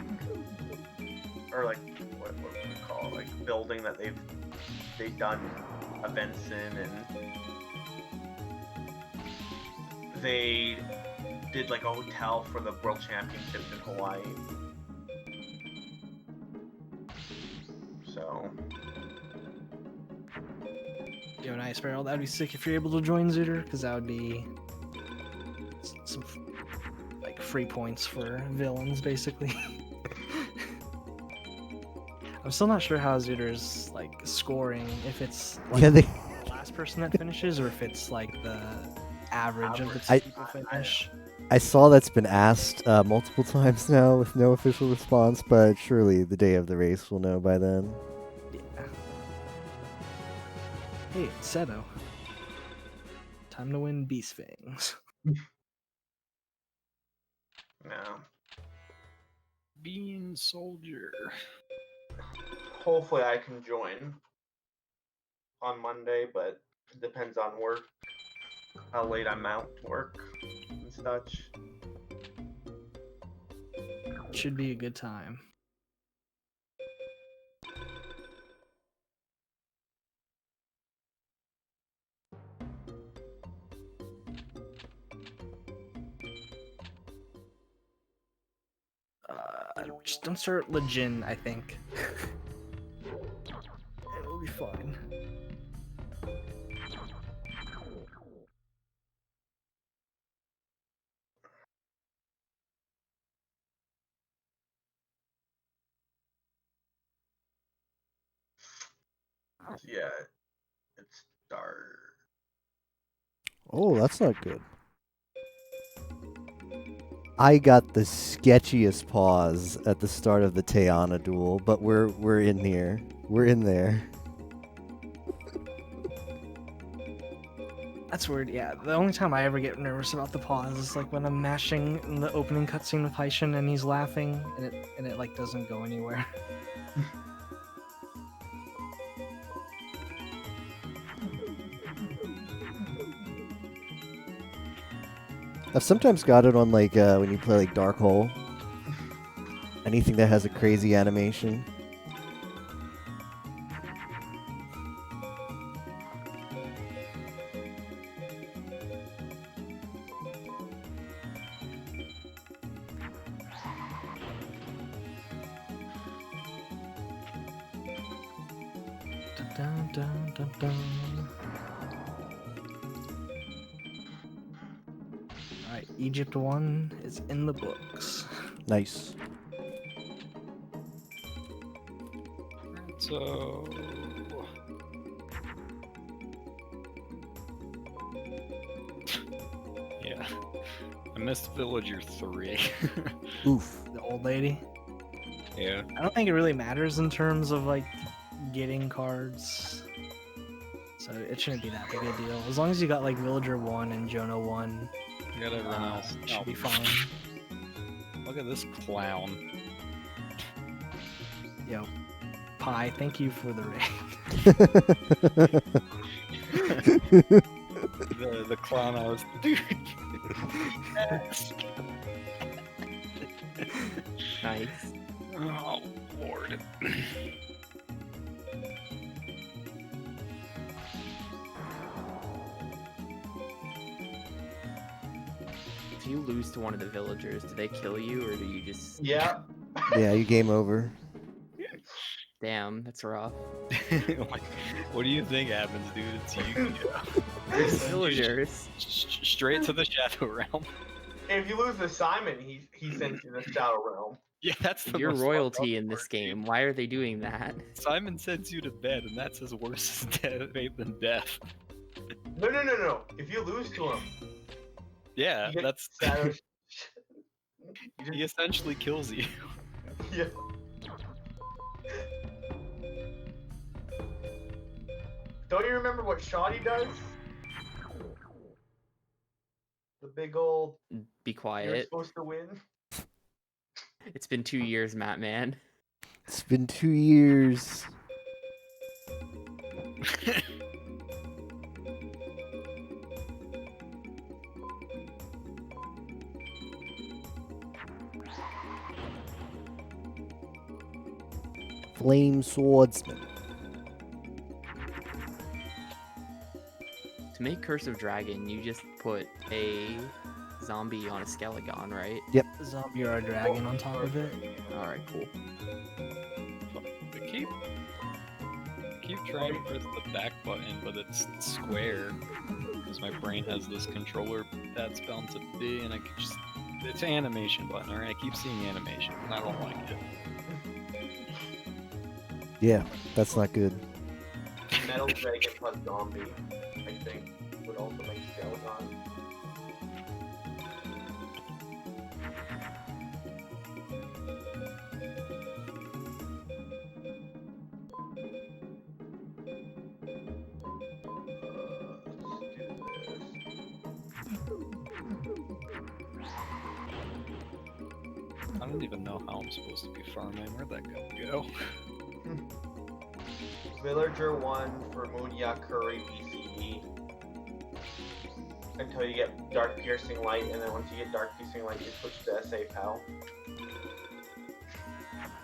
or like what would we call it, like building that they've done events in, and they did like a hotel for the World Championships in Hawaii. So Yo, nice barrel. That'd be sick if you're able to join Zooter, because that would be some like free points for villains, basically. I'm still not sure how Zooter's like scoring. If it's like Yeah, they. the last person that finishes, or if it's like the average of the I- two people finish. I saw that's been asked multiple times now with no official response, but surely the day of the race we'll know by then. Yeah. Hey, it's Seto. Time to win Beast Fangs. no. Bean Soldier. Hopefully I can join on Monday, but it depends on work, how late I'm out to work and such. Should be a good time. Just don't start Legion, I think. It'll be fine. Yeah, it's dark. Oh, that's not good. I got the sketchiest pause at the start of the Teana duel, but we're in here. We're in there. That's weird, yeah. The only time I ever get nervous about the pause is like when I'm mashing in the opening cutscene with Haishin and he's laughing and it like doesn't go anywhere. I've sometimes got it on like when you play like Dark Hole. Anything that has a crazy animation. Dun, dun, dun, dun. Alright, Egypt 1 is in the books. Nice. So. Yeah. I missed Villager 3. Oof. The old lady. Yeah. I don't think it really matters in terms of like getting cards. So it shouldn't be that big a deal. As long as you got like Villager 1 and Jonah 1, You got everyone else. it should Oh, be fine. Look at this clown. Yo, Pi, thank you for the raid. The clown I was. Dude. Yes. Nice. Oh, Lord. If you lose to one of the villagers, do they kill you or do you just? Yeah. Yeah, you game over. Damn, that's rough. Like, what do you think happens, dude? It's you. There's villagers. Straight to the Shadow Realm. If you lose to Simon, he sends you to the Shadow Realm. Yeah, that's the You're most fucked royalty up in this part, dude. game. Why are they doing that? Simon sends you to bed, and that's as worse fate than death. No. If you lose to him, Yeah, you get that's. Shadow. He essentially kills you. Yeah. Don't you remember what Shoddy does? The big old. Be You're quiet. supposed to win. It's been 2 years, Matt man. It's been 2 years. Flame swordsman. To make Curse of Dragon, you just put a zombie on a skeleton, right? Zombie or a dragon on top of it. Alright, cool. I keep trying to press the back button, but it's square. Because my brain has this controller that's bound to be, and I can just. It's an animation button, alright? I keep seeing animation, and I don't like it. Yeah, that's not good. Metal Dragon plus Zombie, I think, would also make Skeleton. I don't even know how I'm supposed to be farming. Where'd that guy go? Villager 1 for Munya Curry BCE. Until you get Dark Piercing Light, and then once you get Dark Piercing Light, you switch to SA Pal.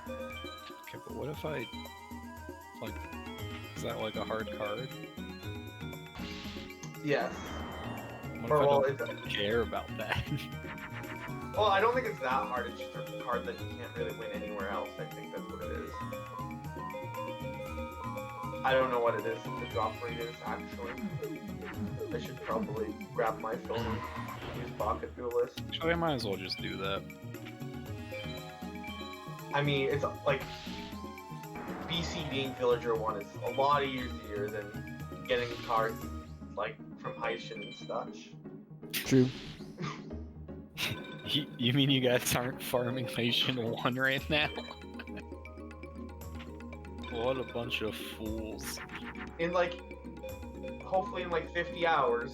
Okay, but what if I. Like. Is that like a hard card? Yes. What Or, if I well, don't care about that? Well, I don't think it's that hard. It's just a card that you can't really win anywhere else. I think that's what it is. I don't know what it is. The drop rate is actually. I should probably grab my phone and use Pocket Duelist. Actually, I might as well just do that. I mean, it's like BC being Villager 1 is a lot easier than getting cards like from Heishin and such. True. You mean you guys aren't farming Nation 1 right now? What a bunch of fools. In like, hopefully in like 50 hours.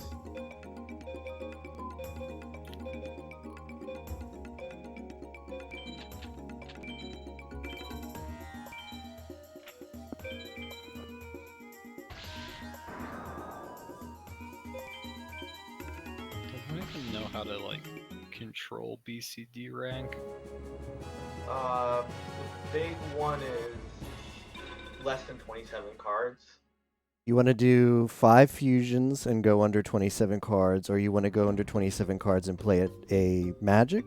I don't even know how to like control BCD rank? The big one is less than 27 cards. You want to do 5 fusions and go under 27 cards, or you want to go under 27 cards and play a magic,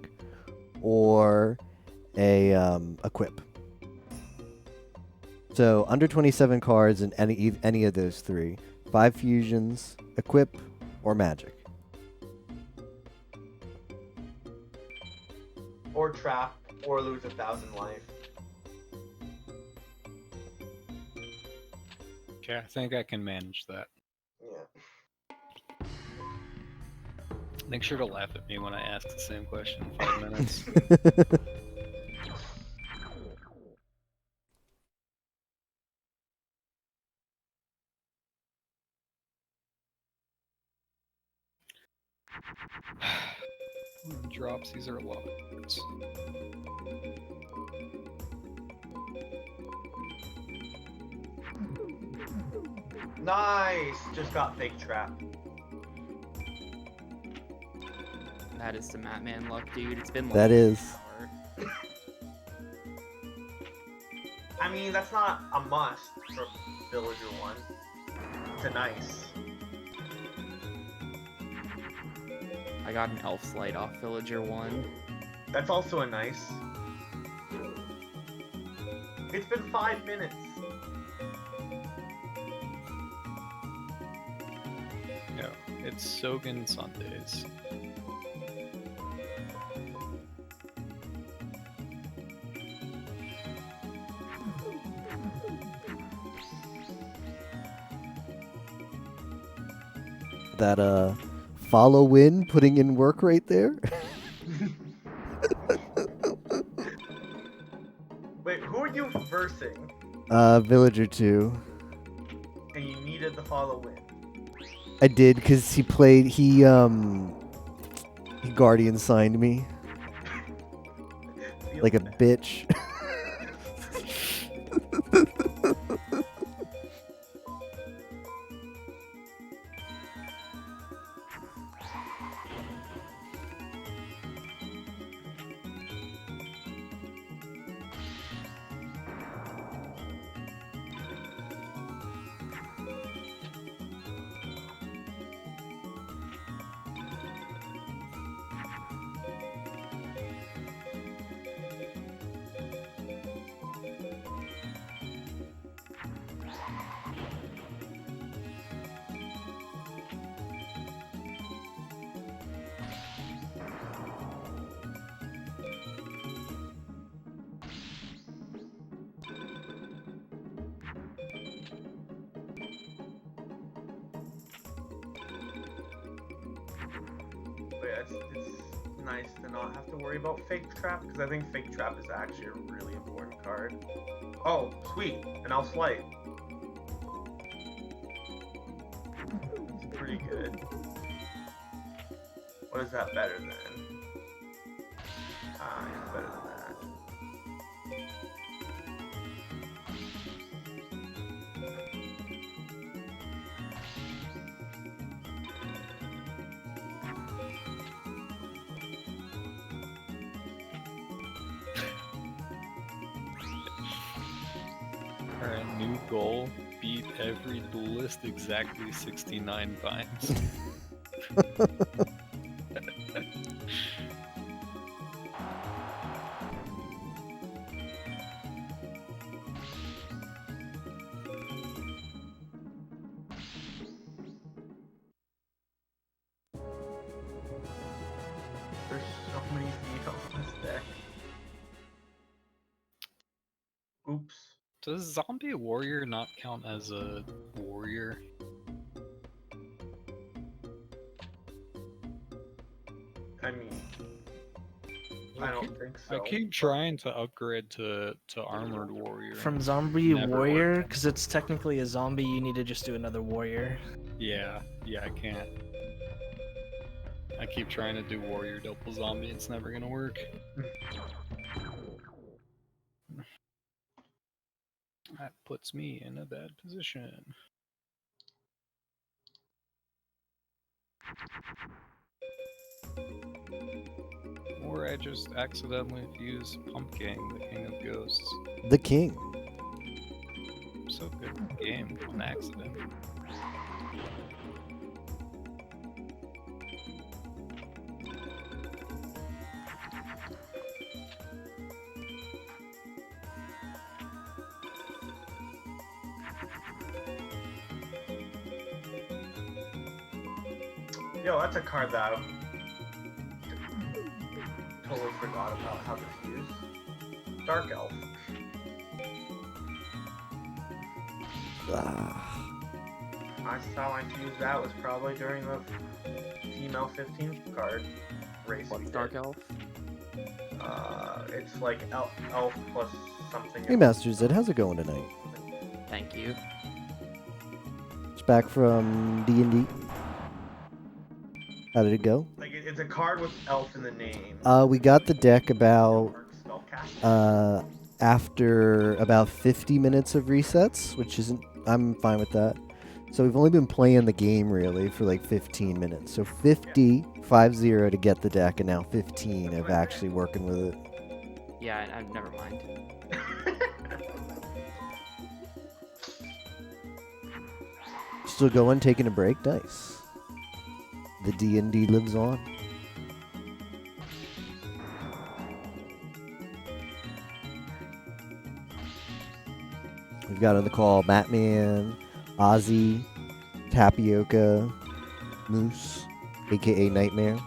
or a equip. So under 27 cards and any of those 3, 5 fusions, equip, or magic. Or trap, or lose 1,000 life. Okay, I think I can manage that. Yeah. Make sure to laugh at me when I ask the same question in 5 minutes. Drops, these are lots. Nice! Just got fake trap. That is some Matman luck, dude. It's been like That is. an hour. I mean, that's not a must for Villager 1. It's a nice. I got an Elf Slight off Villager 1. That's also a nice. It's been 5 minutes. Yeah, it's Sogen Sundays. That follow win, putting in work right there. Wait, who are you versing? Villager 2. And you needed the follow win. I did because he guardian signed me Feels like a bad. bitch. But yeah, it's nice to not have to worry about fake trap, because I think fake trap is actually a really important card. Oh, sweet, an Elf Slight. It's pretty good. What is that better than? Ah, it's better than that. Alright, new goal. Beat every duelist exactly 69 times. There's so many females in this deck. Oops. Does Zombie Warrior not count as a warrior? I mean, I don't think so. I keep trying to upgrade to Armored Warrior. From zombie Never warrior, worked. because it's technically a zombie, you need to just do another warrior. Yeah, I can't. I keep trying to do Warrior double zombie, it's never gonna work. That puts me in a bad position. Or I just accidentally fuse Pumpkin, the King of Ghosts. The king. I'm so good at the game on accident. Yo, that's a card that I totally forgot about how to use. Dark Elf. Ah. Last time I used that was probably during the female 15 card race. we What's did. Dark Elf? It's like elf plus something. Hey, else. Master Zed, how's it going tonight? Thank you. It's back from D&D. How did it go? Like it's a card with elf in the name. We got the deck about Spellcaster. after about 50 minutes of resets, which isn't. I'm fine with that. So we've only been playing the game really for like 15 minutes. So 50 to get the deck, and now 15 of actually working with it. Yeah, I never mind. Still going, taking a break. Nice. The D&D lives on. We've got on the call Batman, Ozzy, Tapioca, Moose, aka Nightmare.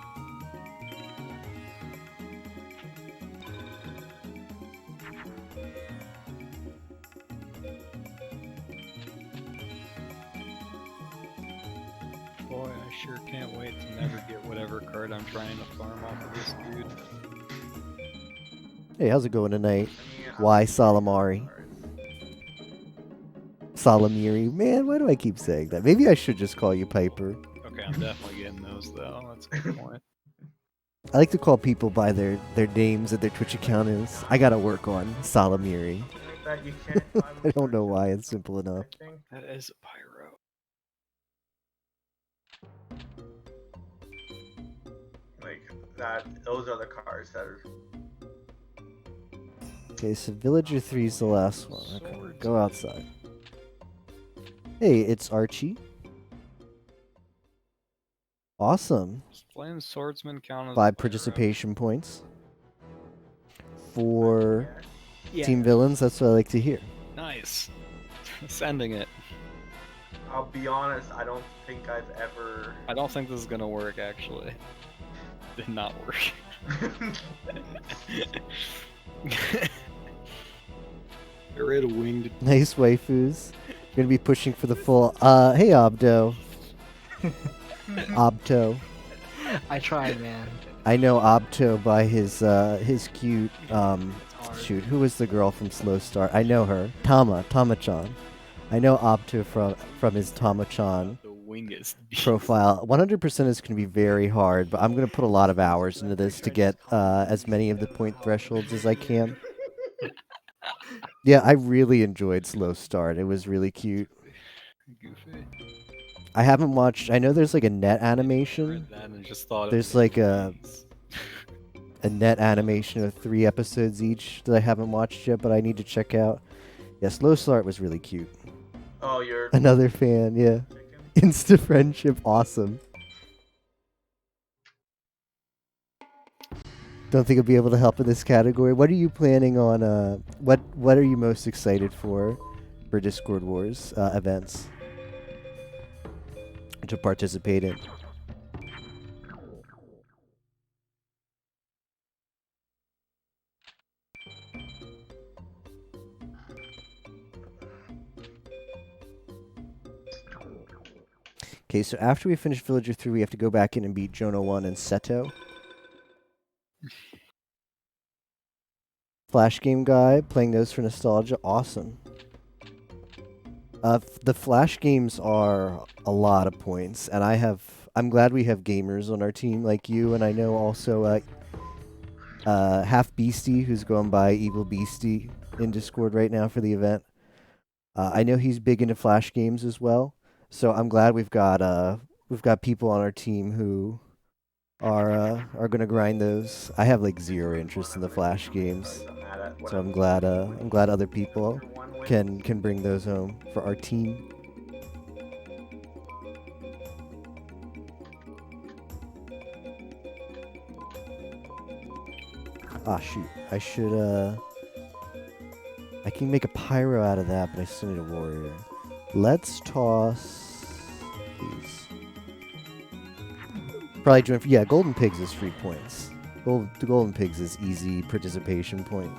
Boy, I sure can't wait to never get whatever card I'm trying to farm off of this dude. Hey, how's it going tonight? Why Salamari? Salamiri. Man, why do I keep saying that? Maybe I should just call you Piper. Okay, I'm definitely getting those though. That's a good point. I like to call people by their names that their Twitch account is. I gotta work on Salamiri. That you can't I don't know why, it's simple enough. I think. That is a pyro. Like that. Those are the cards that are. Okay, so Villager 3 is the last one. Okay, Swords. go outside. Hey, it's Archie. Awesome. Does Flame Swordsman count as a 5 pyro? participation points for Yeah. Team Villains. That's what I like to hear. Nice. Sending it. I'll be honest. I don't think I've ever. I don't think this is gonna work actually. Did not work. Get rid of winged. Nice waifus. Gonna be pushing for the full. Hey, Obdo. Obto. I tried, man. I know Obto by his cute It's hard. shoot. Who was the girl from Slow Start? I know her. Tama-chan. I know Obto from his Tama-chan The wingest beast. profile. 100% is going to be very hard, but I'm going to put a lot of hours into this to get as many of the point thresholds as I can. Yeah, I really enjoyed Slow Start. It was really cute. Goofy. I haven't watched. I know there's like a net animation. Read that and just thought of There's the like a beast. net animation of 3 episodes each that I haven't watched yet, but I need to check out. Yeah, Slow Start was really cute. Oh, you're. Another fan, yeah. Chicken? Insta friendship, awesome. Don't think I'll be able to help in this category. What are you planning on? What are you most excited for Discord Wars events to participate in? Okay, so after we finish Villager 3, we have to go back in and beat Jonah 1 and Seto. Flash game guy, playing those for nostalgia, awesome. The Flash games are a lot of points, and I'm glad we have gamers on our team like you, and I know also Half Beastie, who's going by Evil Beastie in Discord right now for the event. I know he's big into Flash games as well, so I'm glad we've got people on our team who are gonna grind those. I have like zero interest in the Flash games, so I'm glad other people can bring those home for our team. Ah shoot, I should I can make a pyro out of that, but I still need a warrior. Let's toss these. Probably join for, yeah, Golden Pigs is free points. The Golden Pigs is easy participation point.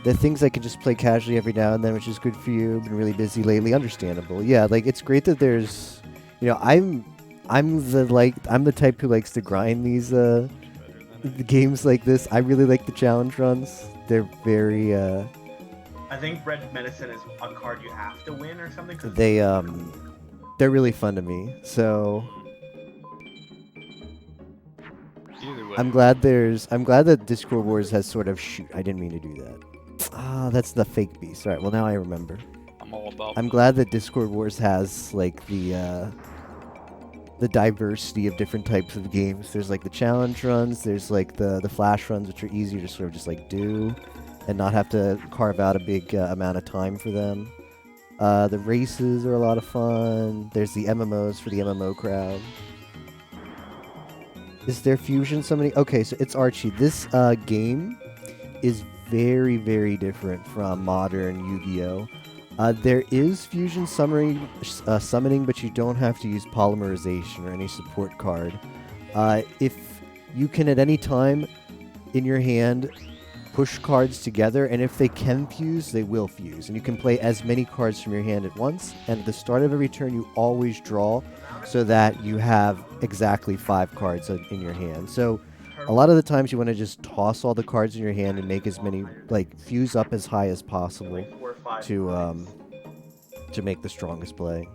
The things I can just play casually every now and then, which is good for you. Been really busy lately, understandable. Yeah, like it's great that there's, you know, I'm the type who likes to grind these the games like this. I really like the challenge runs. They're very I think Red Medicine is a card you have to win or something. 'Cause they're really fun to me. So Either way, I'm glad that Discord Wars has sort of shoot. I didn't mean to do that. Ah, that's the fake beast. All right. Well, now I remember. I'm all about. I'm glad that Discord Wars has like the diversity of different types of games. There's like the challenge runs. There's like the flash runs, which are easier to sort of just like do, and not have to carve out a big amount of time for them. The races are a lot of fun. There's the MMOs for the MMO crowd. Is there fusion summoning? Okay, so it's Archie. This game is very, very different from modern Yu-Gi-Oh! There is fusion summoning, but you don't have to use polymerization or any support card. If you can at any time in your hand push cards together, and if they can fuse, they will fuse. And you can play as many cards from your hand at once, and at the start of every turn you always draw so that you have exactly 5 cards in your hand. So a lot of the times you want to just toss all the cards in your hand and make as many, like, fuse up as high as possible to make the strongest play.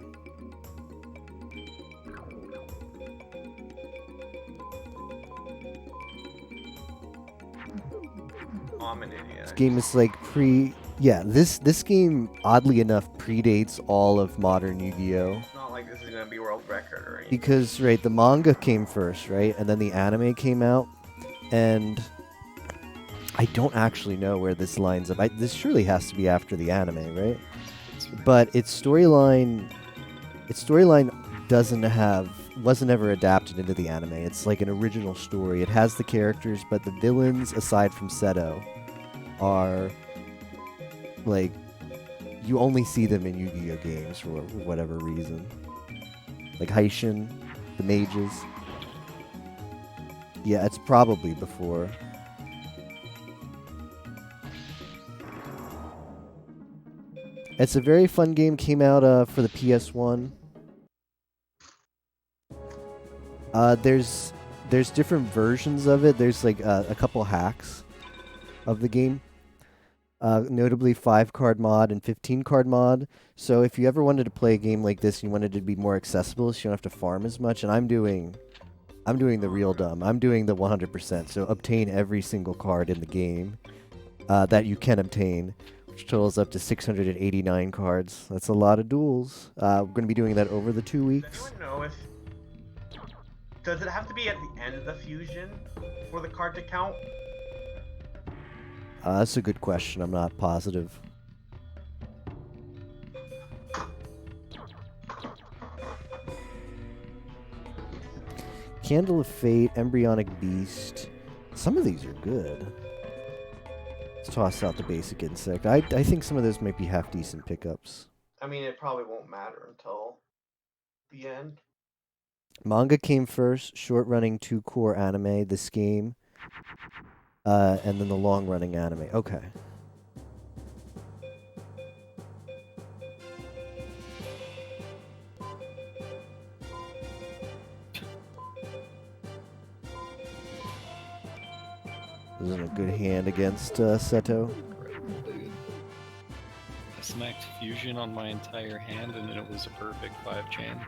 I'm an idiot. This game is like this game oddly enough predates all of modern Yu-Gi-Oh! It's not like this is gonna be world record or anything. Because right, the manga came first, right? And then the anime came out, and I don't actually know where this lines up. This surely has to be after the anime, right? But its storyline wasn't ever adapted into the anime. It's like an original story. It has the characters, but the villains, aside from Seto, are like you only see them in Yu-Gi-Oh games for whatever reason. Like Haishin, the mages. Yeah, it's probably before. It's a very fun game. Came out for the PS1. There's different versions of it. There's like a couple hacks of the game. Notably 5-card mod and 15-card mod. So if you ever wanted to play a game like this and you wanted it to be more accessible, so you don't have to farm as much, and I'm doing the real dumb. I'm doing the 100%. So obtain every single card in the game that you can obtain, which totals up to 689 cards. That's a lot of duels. We're going to be doing that over the 2 weeks. Does anyone know if... Does it have to be at the end of the fusion for the card to count? That's a good question. I'm not positive. Candle of Fate, Embryonic Beast. Some of these are good. Let's toss out the basic insect. I think some of those might be half-decent pickups. I mean, it probably won't matter until the end. Manga came first, short-running 2-core anime, this game, and then the long-running anime. Okay. This isn't a good hand against Seto. I smacked fusion on my entire hand and then it was a perfect 5-chain.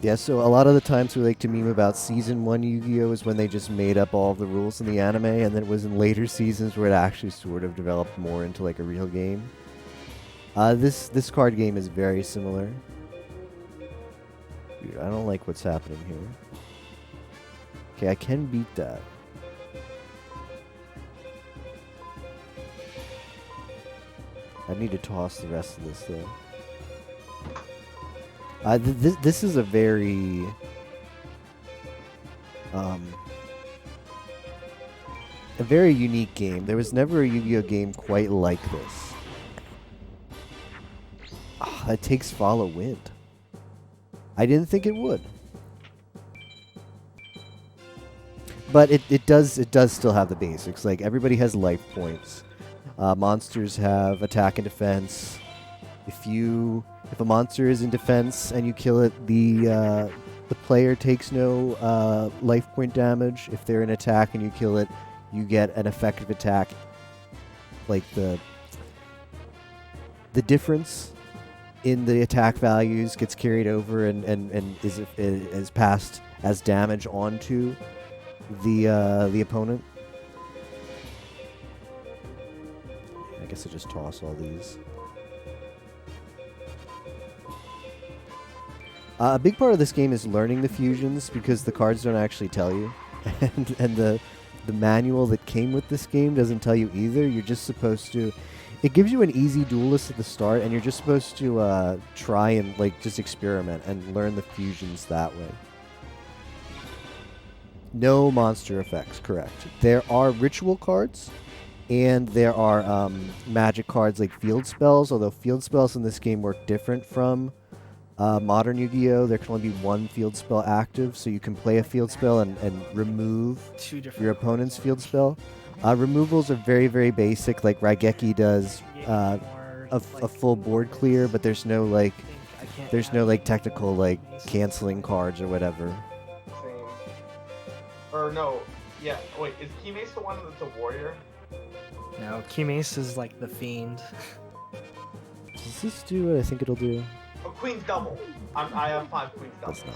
Yeah, so a lot of the times we like to meme about Season 1 Yu-Gi-Oh! Is when they just made up all of the rules in the anime, and then it was in later seasons where it actually sort of developed more into like a real game. This card game is very similar. Dude, I don't like what's happening here. Okay, I can beat that. I need to toss the rest of this though. This is a very unique game. There was never a Yu-Gi-Oh game quite like this. It takes Follow Wind. I didn't think it would. But it does still have the basics. Like everybody has life points. Monsters have attack and defense. If a monster is in defense and you kill it, the player takes no life point damage. If they're in attack and you kill it, you get an effective attack. Like the difference in the attack values gets carried over and is passed as damage onto the opponent. I guess I just toss all these. A big part of this game is learning the fusions because the cards don't actually tell you, and the manual that came with this game doesn't tell you either. You're just supposed to. It gives you an easy duelist at the start, and you're just supposed to try and just experiment and learn the fusions that way. No monster effects, correct. There are ritual cards, and there are magic cards like field spells, although field spells in this game work different from modern Yu-Gi-Oh! There can only be one field spell active, so you can play a field spell and remove your opponent's field spell. Removals are very, very basic, like Raigeki does a full board clear, but there's no technical canceling cards or whatever. Same. Or no, yeah. Wait, is Keymace the one that's a warrior? No, Keymace is like the fiend. Does this do what I think it'll do? Oh, Queen's Double. I have 5 Queen's Double. That's not.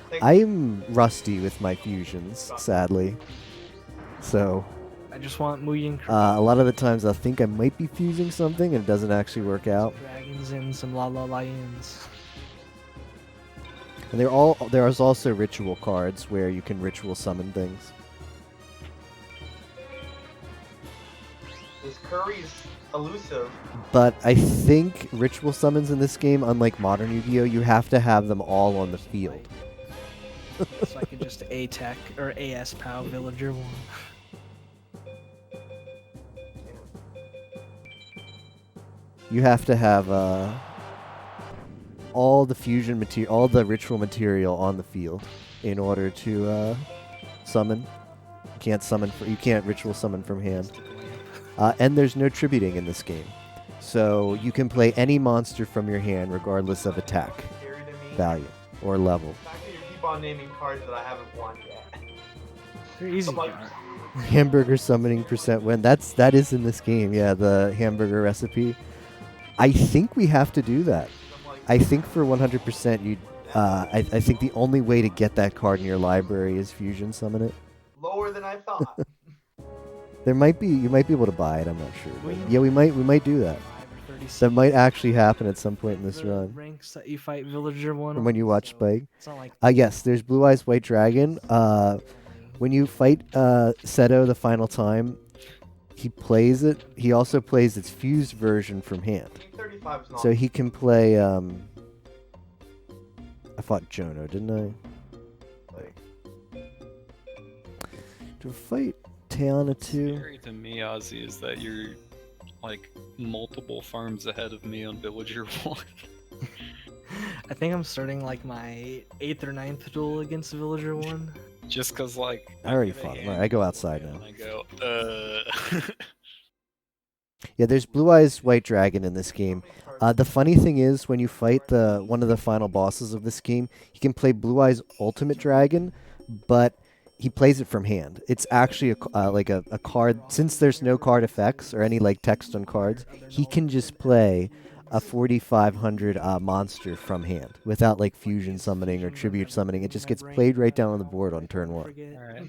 Thank- I'm rusty with my fusions, sadly. So I just want Muyin a lot of the times I think I might be fusing something and it doesn't actually work out. Dragons and some La La Lions. And there is also ritual cards where you can ritual summon things. This Curry's elusive. But I think ritual summons in this game, unlike modern Yu-Gi-Oh, you have to have them all on the field. So I could just A-Tech or AS-POW Villager 1. You have to have all the fusion material, all the ritual material on the field in order to summon. You can't ritual summon from hand. And there's no tributing in this game. So you can play any monster from your hand regardless of attack Scary to me. value or level. The fact that you keep on naming cards that I haven't won yet. They're easy. I'm like- Jar. Hamburger summoning % win. That is in this game. Yeah, the hamburger recipe. I think we have to do that. I'm like, I think for 100% you I think the only way to get that card in your library is fusion summon it. lower than I thought. You might be able to buy it, I'm not sure. But yeah, we might do that. 5 or 36. That might actually happen at some point in this The run. ranks that you fight Villager 1 From when you watch so Spike. It's not like Yes, there's Blue Eyes White Dragon. When you fight Seto the final time, he plays it. He also plays its fused version from hand. Team 35 is not. So he can play I fought Jono, didn't I? To fight Teana too. Scary to me, Ozzy, is that you're like multiple farms ahead of me on Villager 1. I think I'm starting like my 8th or 9th duel against Villager 1. Just cause like I already get a fought him. hand Right, I go outside and now. I go, Yeah, there's Blue Eyes White Dragon in this game. The funny thing is, when you fight one of the final bosses of this game, he can play Blue Eyes Ultimate Dragon, but he plays it from hand. It's actually a card. Since there's no card effects or any text on cards, he can just play a 4500 monster from hand without fusion summoning or tribute summoning. It just gets played right down on the board on turn 1. Alright.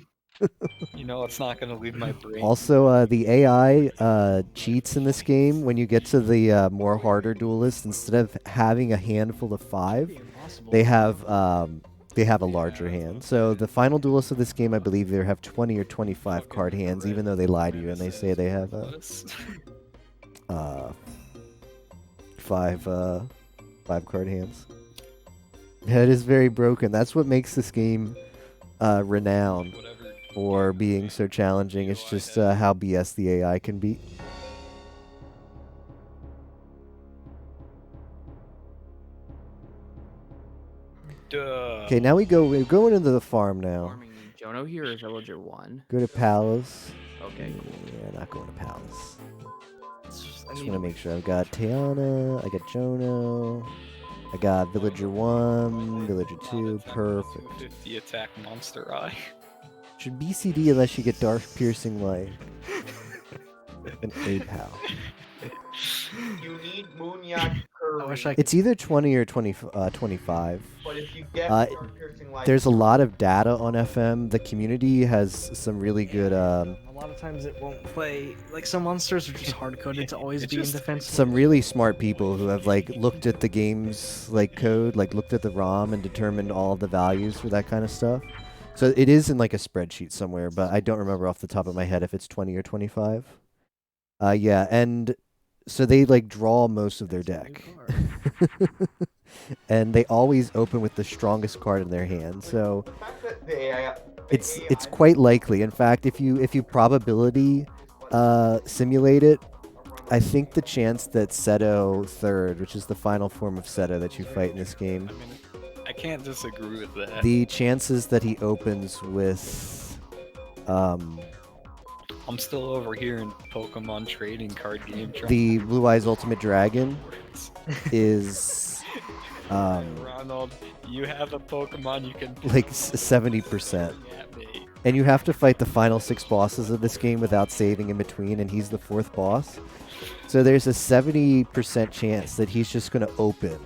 You know, it's not gonna leave my brain. Also, the AI cheats in this game. When you get to the more harder duelists, instead of having a handful of 5, they have a larger hand. So the final duelists of this game, I believe, either have 20 or 25 card hands, even though they lie to you and they say they have 5 card hands. Yeah, it is very broken. That's what makes this game renowned for being so challenging. It's just how BS the AI can be. Duh. Okay, now we're going into the farm now. Farming Jono here or Villager 1? Go to Palace. Okay, cool. Yeah, not going to Palace. Just Just want to make sure I've got Tiana, I got Jono, I got Villager 1, Villager 2, perfect. 50 attack monster eye. Should BCD unless you get Dark Piercing Light. An 8 pal. You need Moonyak Curry. I wish I could. It's either 20 or 25. But if you get Uh, Dark Piercing Light, There's a lot of data on FM. The community has some really good, A lot of times it won't play. Like some monsters are just hard coded to always It be in just- defense. some really smart people who have like looked at the game's like code, like looked at the ROM and determined all the values for that kind of stuff. So it is in like a spreadsheet somewhere, but I don't remember off the top of my head if it's 20 or 25. Yeah, and so they like draw most of their deck. And they always open with the strongest card in their hand. So the fact that the AI, it's quite likely. In fact, if you probability simulate it, I think the chance that Seto third, which is the final form of Seto that you fight in this game, I mean, I can't disagree with that. the chances that he opens with I'm still over here in Pokemon trading card game. trying the to Blue Eyes Ultimate Dragon words. is Ronald, you have a Pokemon you can like 70%. at me. And you have to fight the final 6 bosses of this game without saving in between, and he's the 4th boss. So there's a 70% chance that he's just going to open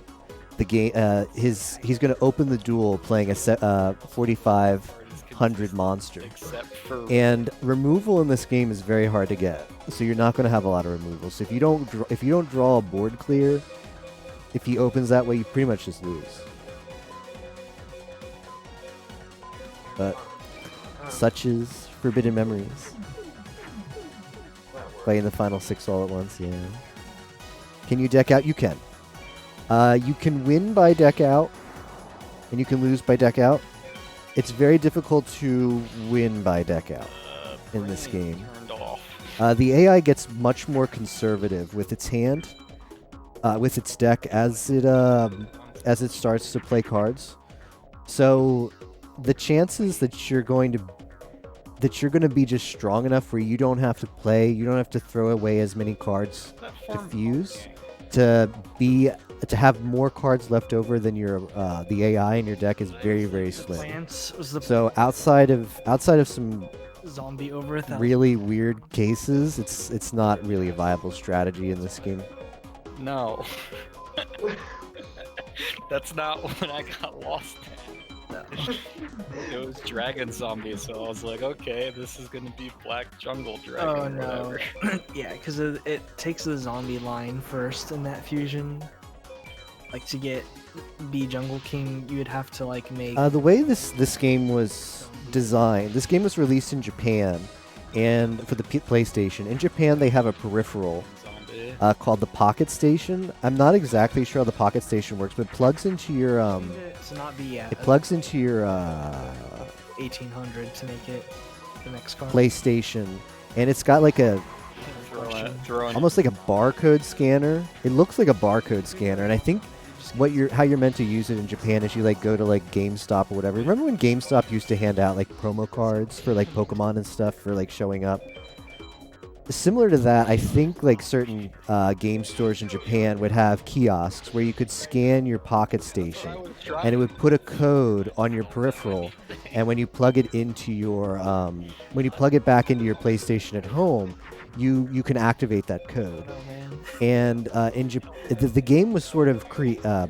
the game. He's going to open the duel playing a 4,500 monster. Except for And removal in this game is very hard to get, so you're not going to have a lot of removal. So if you don't draw a board clear, if he opens that way, you pretty much just lose. But such is Forbidden Memories. Playing the final 6 all at once, yeah. Can you deck out? You can. You can win by deck out, and you can lose by deck out. It's very difficult to win by deck out in this brain game. turned off. The AI gets much more conservative with its hand, with its deck as it starts to play cards. So the chances that you're going to be just strong enough where you don't have to throw away as many cards That to farm- fuse, okay. to have more cards left over than your the AI in your deck is very, very slim. Plants was the So outside of some zombie over 1,000. really weird cases, it's not really a viable strategy in this game. No. That's not what I got lost at. It was dragon zombies, so I was like, okay, this is gonna be black jungle dragon. Oh or no. whatever. Yeah, because it takes the zombie line first in that fusion. Like to get B Jungle King, you would have to like make. The way this game was designed, this game was released in Japan, and for the PlayStation. In Japan, they have a peripheral Zombie. called the Pocket Station. I'm not exactly sure how the Pocket Station works, but it plugs into your to not be it plugs into your 1800 to make it the next card. PlayStation, and it's got like a Throw in almost like a barcode scanner. It looks like a barcode scanner, and I think how you're meant to use it in Japan is you like go to like GameStop or whatever. Remember when GameStop used to hand out like promo cards for like Pokemon and stuff for like showing up? Similar to that, I think like certain game stores in Japan would have kiosks where you could scan your Pocket Station, and it would put a code on your peripheral, and when you plug it into your when you plug it back into your PlayStation at home, you can activate that code. Oh man. And in the game was sort of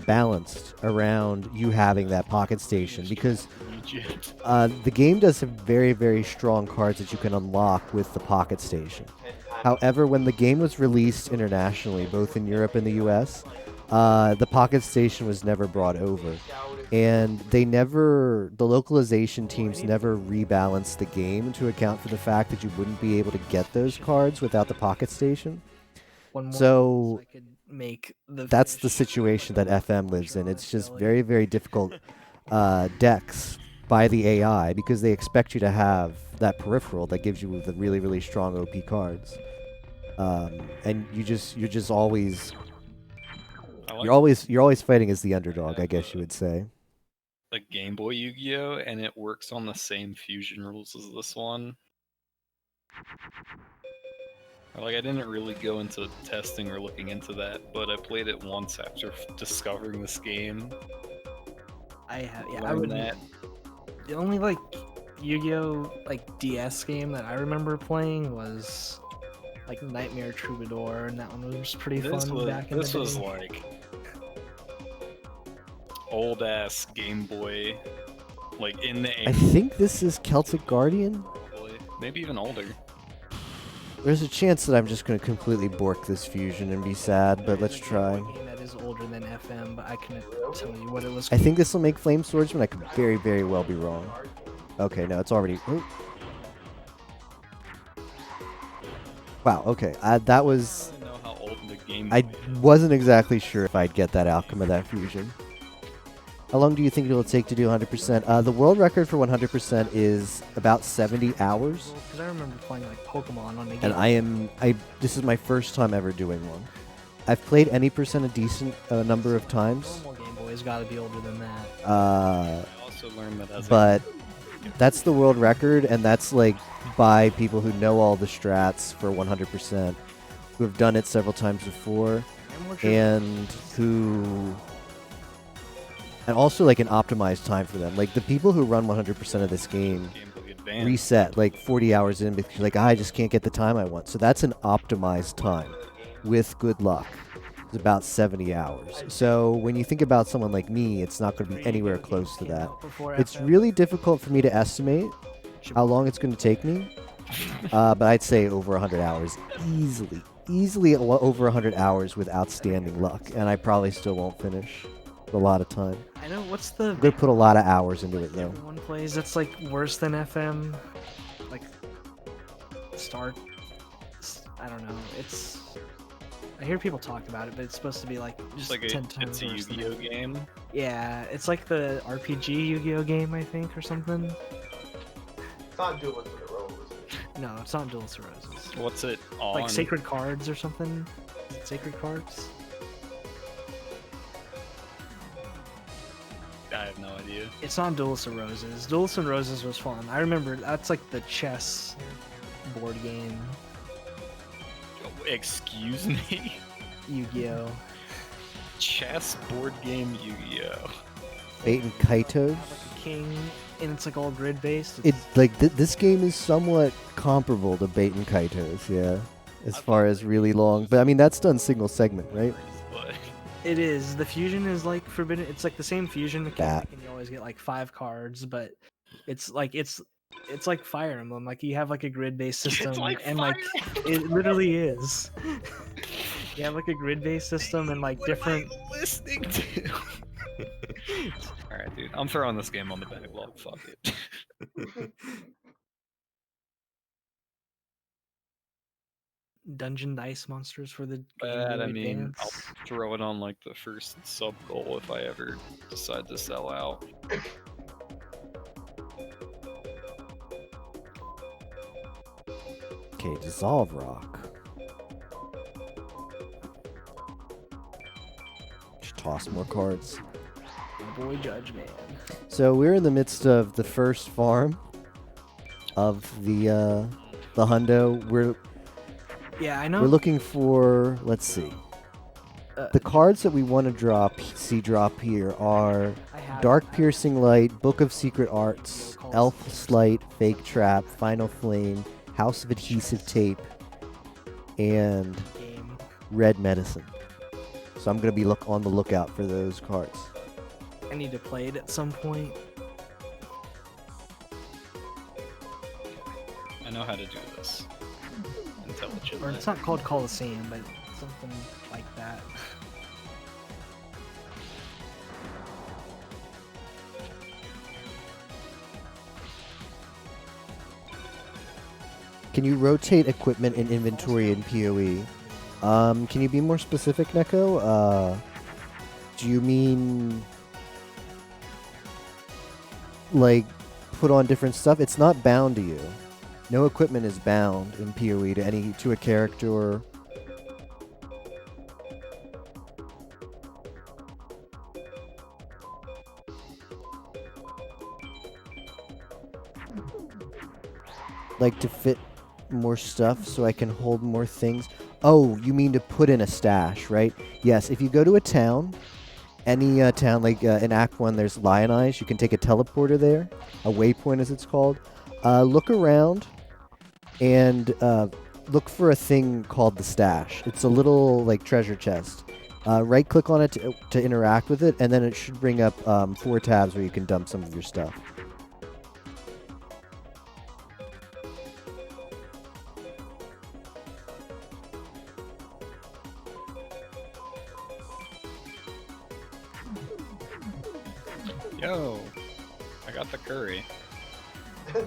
balanced around you having that Pocket Station, because legit. The game does have very, very strong cards that you can unlock with the Pocket Station. 10 times. However, when the game was released internationally, both in Europe and the US, the Pocket Station was never brought over. And the localization teams never rebalanced the game to account for the fact that you wouldn't be able to get those cards without the Pocket Station. One more So, I could make the That's the finish situation that FM lives in. Charlotte It's just Kelly. very, very difficult decks by the AI because they expect you to have that peripheral that gives you the really, really strong OP cards. And you're just always I like you're always fighting as the underdog, I guess you would say. the Game Boy Yu-Gi-Oh, and it works on the same fusion rules as this one. Like, I didn't really go into testing or looking into that, but I played it once after discovering this game. I have, yeah, I Learned would. that. The only like Yu-Gi-Oh like DS game that I remember playing was like Nightmare Troubadour, and that one was pretty This fun was, back in this the was day. like old ass Game Boy, like in the I think this is Celtic Guardian. probably. Maybe even older. There's a chance that I'm just going to completely bork this fusion and be sad, but let's There's a try. Game Boy game that is older than FM, but I couldn't tell you what it was. I think this will make Flame Swordsman. I could very, very well be wrong. Okay, no, it's already... oh. Wow, okay. That was... I don't know how old the Game I Boy is. wasn't exactly sure if I'd get that outcome of that fusion. How long do you think it'll take to do 100%? The world record for 100% is about 70 hours. Because I remember playing like Pokemon on the And game. this is my first time ever doing one. I've played any percent a decent number of times. Normal Game Boy's got to be older than that. Uh, I also learned that as but that's the world record, and that's like by people who know all the strats for 100%, who have done it several times before, and also like an optimized time for them. Like the people who run 100% of this game Game Boy Advance. reset like 40 hours in because like I just can't get the time I want. So that's an optimized time with good luck. It's about 70 hours. So when you think about someone like me, it's not going to be anywhere close to that. It's really difficult for me to estimate how long it's going to take me, but I'd say over 100 hours easily over 100 hours with outstanding luck, and I probably still won't finish a lot of time. I know what's the I'm gonna put a lot of hours into it though. everyone plays that's like worse than FM, like I don't know. It's I hear people talk about it, but it's supposed to be like It's just like 10 times it's a worse than Yu-Gi-Oh FM. game. Yeah, it's like the RPG Yu-Gi-Oh game, I think, or something. It's not Duelist of the Rose. No, it's not Duelist of Roses. What's it on? Like Sacred Cards or something. Is it Sacred Cards? I have no idea. It's not Duelist of Roses. Duelist of Roses was fun. I remember that's like the chess board game. Excuse me? Yu-Gi-Oh. Chess board game Yu-Gi-Oh. Bait and Kaitos. Like a king, and it's like all grid based. It like this game is somewhat comparable to Bait and Kaitos, yeah, as far as really long. But I mean that's done single segment, right? But It is. The fusion is like forbidden. It's like the same fusion mechanic, That. and you always get like 5 cards. But it's like Fire Emblem. Like you have like a grid-based system, it's like and like it literally is. You have like a grid-based system and like what different. am I listening to? Alright, dude. I'm throwing this game on the backlog. Fuck it. Dungeon dice monsters for the Game But Boy I mean, Advance. I'll throw it on like the first sub goal if I ever decide to sell out. Okay, Dissolve Rock. Just toss more cards. My boy Judge Man. So we're in the midst of the first farm of the hundo. Yeah, I know. We're looking for, let's see. The cards that we want to see drop here are I have Dark Piercing Light, Book of Secret Arts, Elf Sleight, Fake Trap, Final Flame, House of Adhesive Tape, and game. Red Medicine. So I'm going to be on the lookout for those cards. I need to play it at some point. know how to do this Or intelligently. it's not called Coliseum, but something like that. Can you rotate equipment and inventory in PoE? Can you be more specific, Neko? Do you mean like put on different stuff? It's not bound to you. No equipment is bound in PoE to a character or like to fit more stuff so I can hold more things. Oh, you mean to put in a stash, right? Yes, if you go to a town, any town, like in Act 1 there's Lion Eyes, you can take a teleporter there, a waypoint as it's called. Look around and look for a thing called the stash. It's a little like treasure chest. Right click on it to interact with it, and then it should bring up 4 tabs where you can dump some of your stuff. Yo, I got the curry. Well,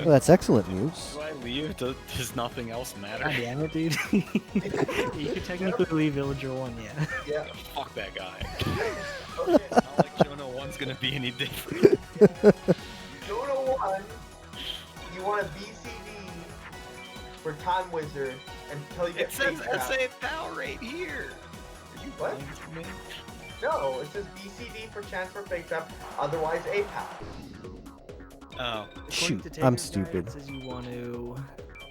that's excellent news. Do I leave? Does nothing else God matter? damn it, dude. You could technically leave Villager 1, yeah. Yeah. Fuck that guy. Okay. Not like Jonah 1's gonna be any different. Jonah 1, you want a BCD for Time Wizard until you get It says phased out. SA PAL right here. Are you What? lying to me? No, it says BCD for chance for fake trap, otherwise APAL. Oh, According Shoot, to I'm Taker's stupid. Guide, it says you want to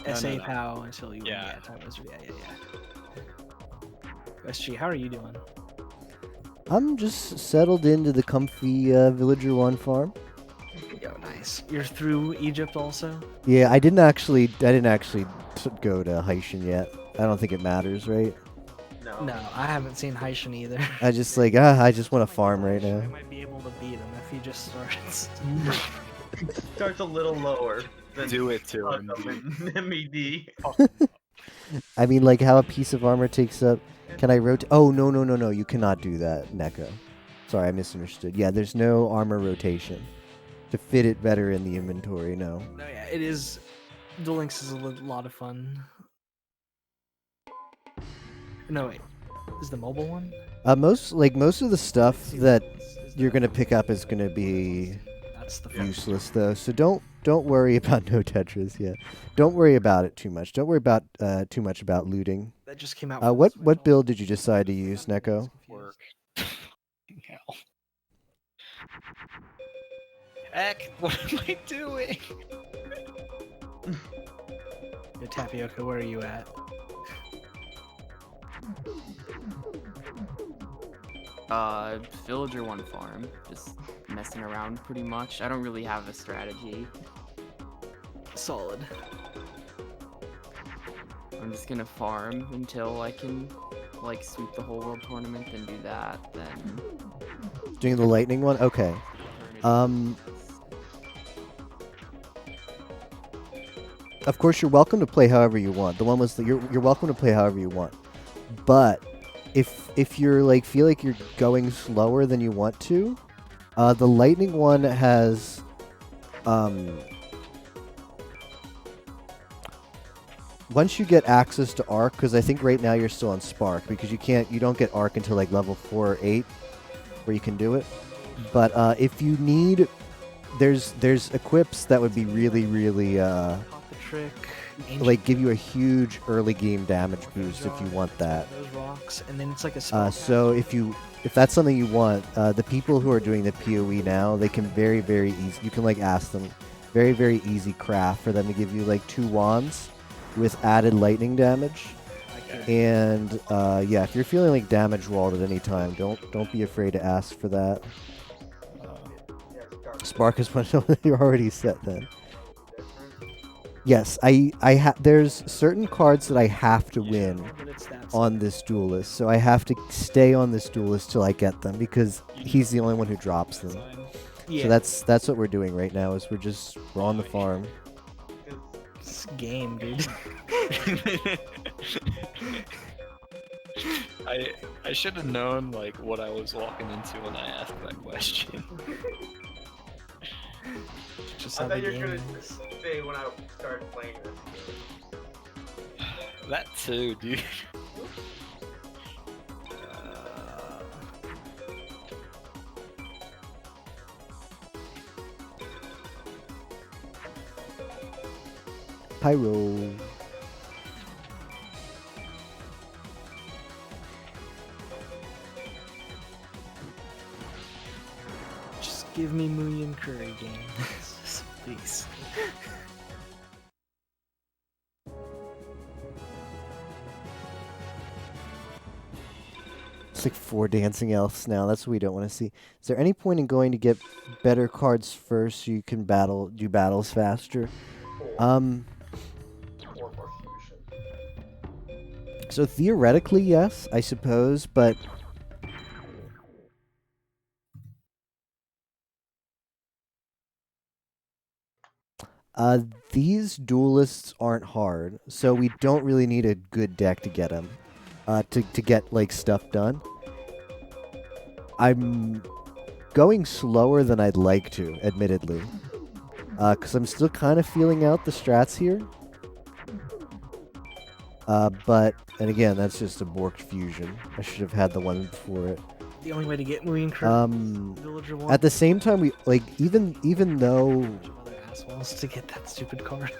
No, SA no, no. POW until you Yeah. Time Wizard. Yeah. SG, how are you doing? I'm just settled into the comfy Villager 1 farm. Yo, nice. You're through Egypt also? Yeah, I didn't actually go to Haitian yet. I don't think it matters, right? No. No, I haven't seen Haitian either. I just like I just want to farm right I now. might be able to beat him if he just starts. Starts a little lower than do it to him. MED. I mean, like how a piece of armor takes up. Can I rotate? Oh no! You cannot do that, Neko. Sorry, I misunderstood. Yeah, there's no armor rotation to fit it better in the inventory. No. No, yeah, it is. Duel Links is a lot of fun. No, wait. Is the mobile one? Most of the stuff that you're gonna pick up is gonna be That's the fun. useless though. So don't worry about no Tetris yet. Don't worry about it too much. Don't worry about too much about looting. That just came out. for the What Switch build also. did you decide to use, Neko? Confused. Work. Hell. Heck, what am I doing? Yo, Tapioca, where are you at? Villager 1 farm. Just messing around pretty much. I don't really have a strategy. Solid. I'm just gonna farm until I can, like, sweep the whole world tournament and do that, then... Doing the lightning one? Okay. Of course, you're welcome to play however you want. The one was you're welcome to play however you want. But if you're like feel like you're going slower than you want to, the lightning one has once you get access to Arc, because I think right now you're still on Spark because you don't get Arc until like level 4 or 8 where you can do it. But if you need, there's equips that would be really Pop the trick. like give you a huge early game damage boost if you want that. Those rocks, and then it's like a spell So if that's something you want, the people who are doing the PoE now, they can very easy. You can like ask them, very easy craft for them to give you like 2 wands with added lightning damage. And yeah, if you're feeling like damage walled at any time, don't be afraid to ask for that. Spark is one you're already set then. Yes, there's certain cards that I have to win on this duelist, so I have to stay on this duelist till I get them because he's the only one who drops them. Yeah. So that's what we're doing right now. Is we're on the farm. this game, dude. I should have known like what I was walking into when I asked that question. Just I how thought the you were game gonna is. say when I started playing this game. That too, dude. Pyro. Just give me Muyan Curry game, please. It's like 4 dancing elves now. That's what we don't want to see. Is there any point in going to get better cards first so you can do battles faster? Or more fusion. So theoretically, yes, I suppose, but these duelists aren't hard, so we don't really need a good deck to get them, to get like stuff done. I'm going slower than I'd like to, admittedly, because I'm still kind of feeling out the strats here. And again, that's just a borked fusion. I should have had the one before it. The only way to get Muyan Curry Villager 1. At the same time, we like even though Other assholes to get that stupid card.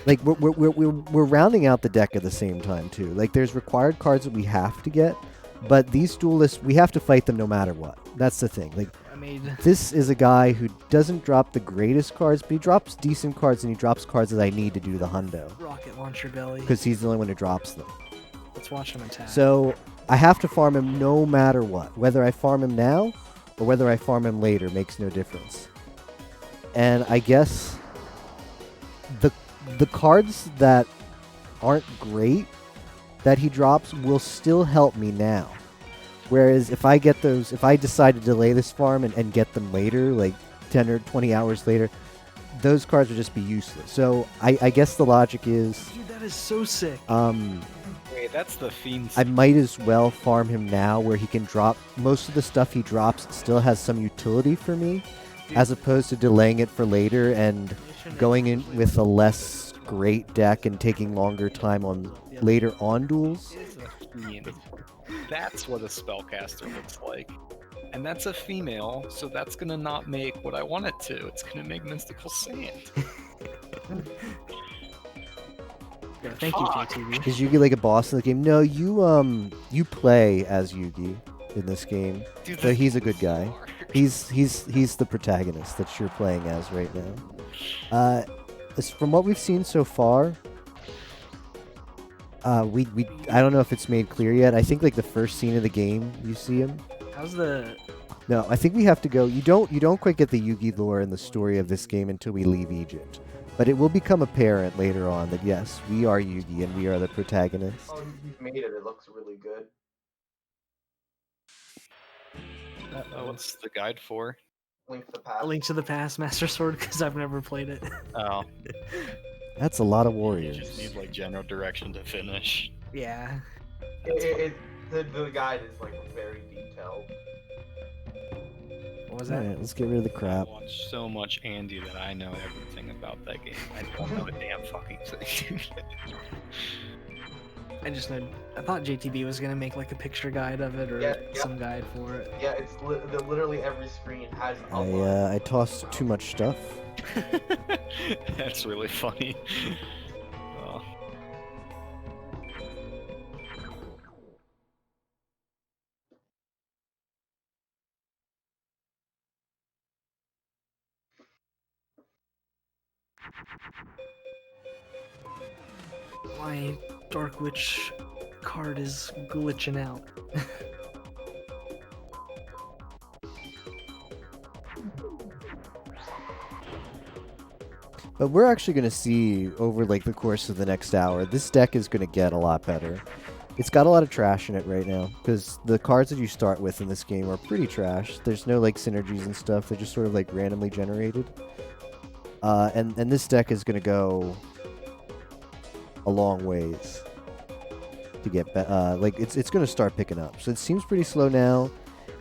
like we're rounding out the deck at the same time too. Like there's required cards that we have to get, but these duelists we have to fight them no matter what. That's the thing. Like I made this is a guy who doesn't drop the greatest cards, but he drops decent cards and he drops cards that I need to do the hundo rocket launcher belly. because he's the only one who drops them. Let's watch him attack. So I have to farm him no matter what. Whether I farm him now or whether I farm him later makes no difference. And I guess the cards that aren't great that he drops will still help me now. Whereas if I get those, if I decide to delay this farm and get them later, like 10 or 20 hours later, those cards would just be useless. So I guess the logic is, Dude, that is so sick. Wait, that's the fiend. I might as well farm him now where he can drop, most of the stuff he drops still has some utility for me, as opposed to delaying it for later and going in with a less great deck and taking longer time on later on duels. Fiend. That's what a spellcaster looks like. And that's a female, so that's gonna not make what I want it to. It's gonna make mystical sand. Yeah, thank you, JTV. Is Yugi like a boss in the game? No, you play as Yugi in this game. Dude, So this he's a is good guy. hard. He's the protagonist that you're playing as right now. From what we've seen so far, we I don't know if it's made clear yet. I think like the first scene of the game, you see him. How's the No, I think we have to go. You don't quite get the Yugi lore and the story of this game until we leave Egypt. But it will become apparent later on that yes, we are Yugi and we are the protagonist. Oh, you've made it. It looks really good. What's the guide for? Link to the past. A Link to the Past Master Sword? Because I've never played it. Oh, That's a lot of you warriors. just need like general direction to finish. Yeah. The guide is like very detailed. What was that? Alright, let's get rid of the crap. I watched so much Andy that I know everything about that game. I don't know a damn fucking thing. I just know. I thought JTB was gonna make like a picture guide of it or Yeah, some guide for it. Yeah, it's literally every screen has a line. I tossed too much stuff. That's really funny. Oh. My Dark Witch card is glitching out. But we're actually going to see over like the course of the next hour, this deck is going to get a lot better. It's got a lot of trash in it right now because the cards that you start with in this game are pretty trash. There's no like synergies and stuff. They're just sort of like randomly generated. And this deck is going to go a long ways to get like it's gonna start picking up. So it seems pretty slow now,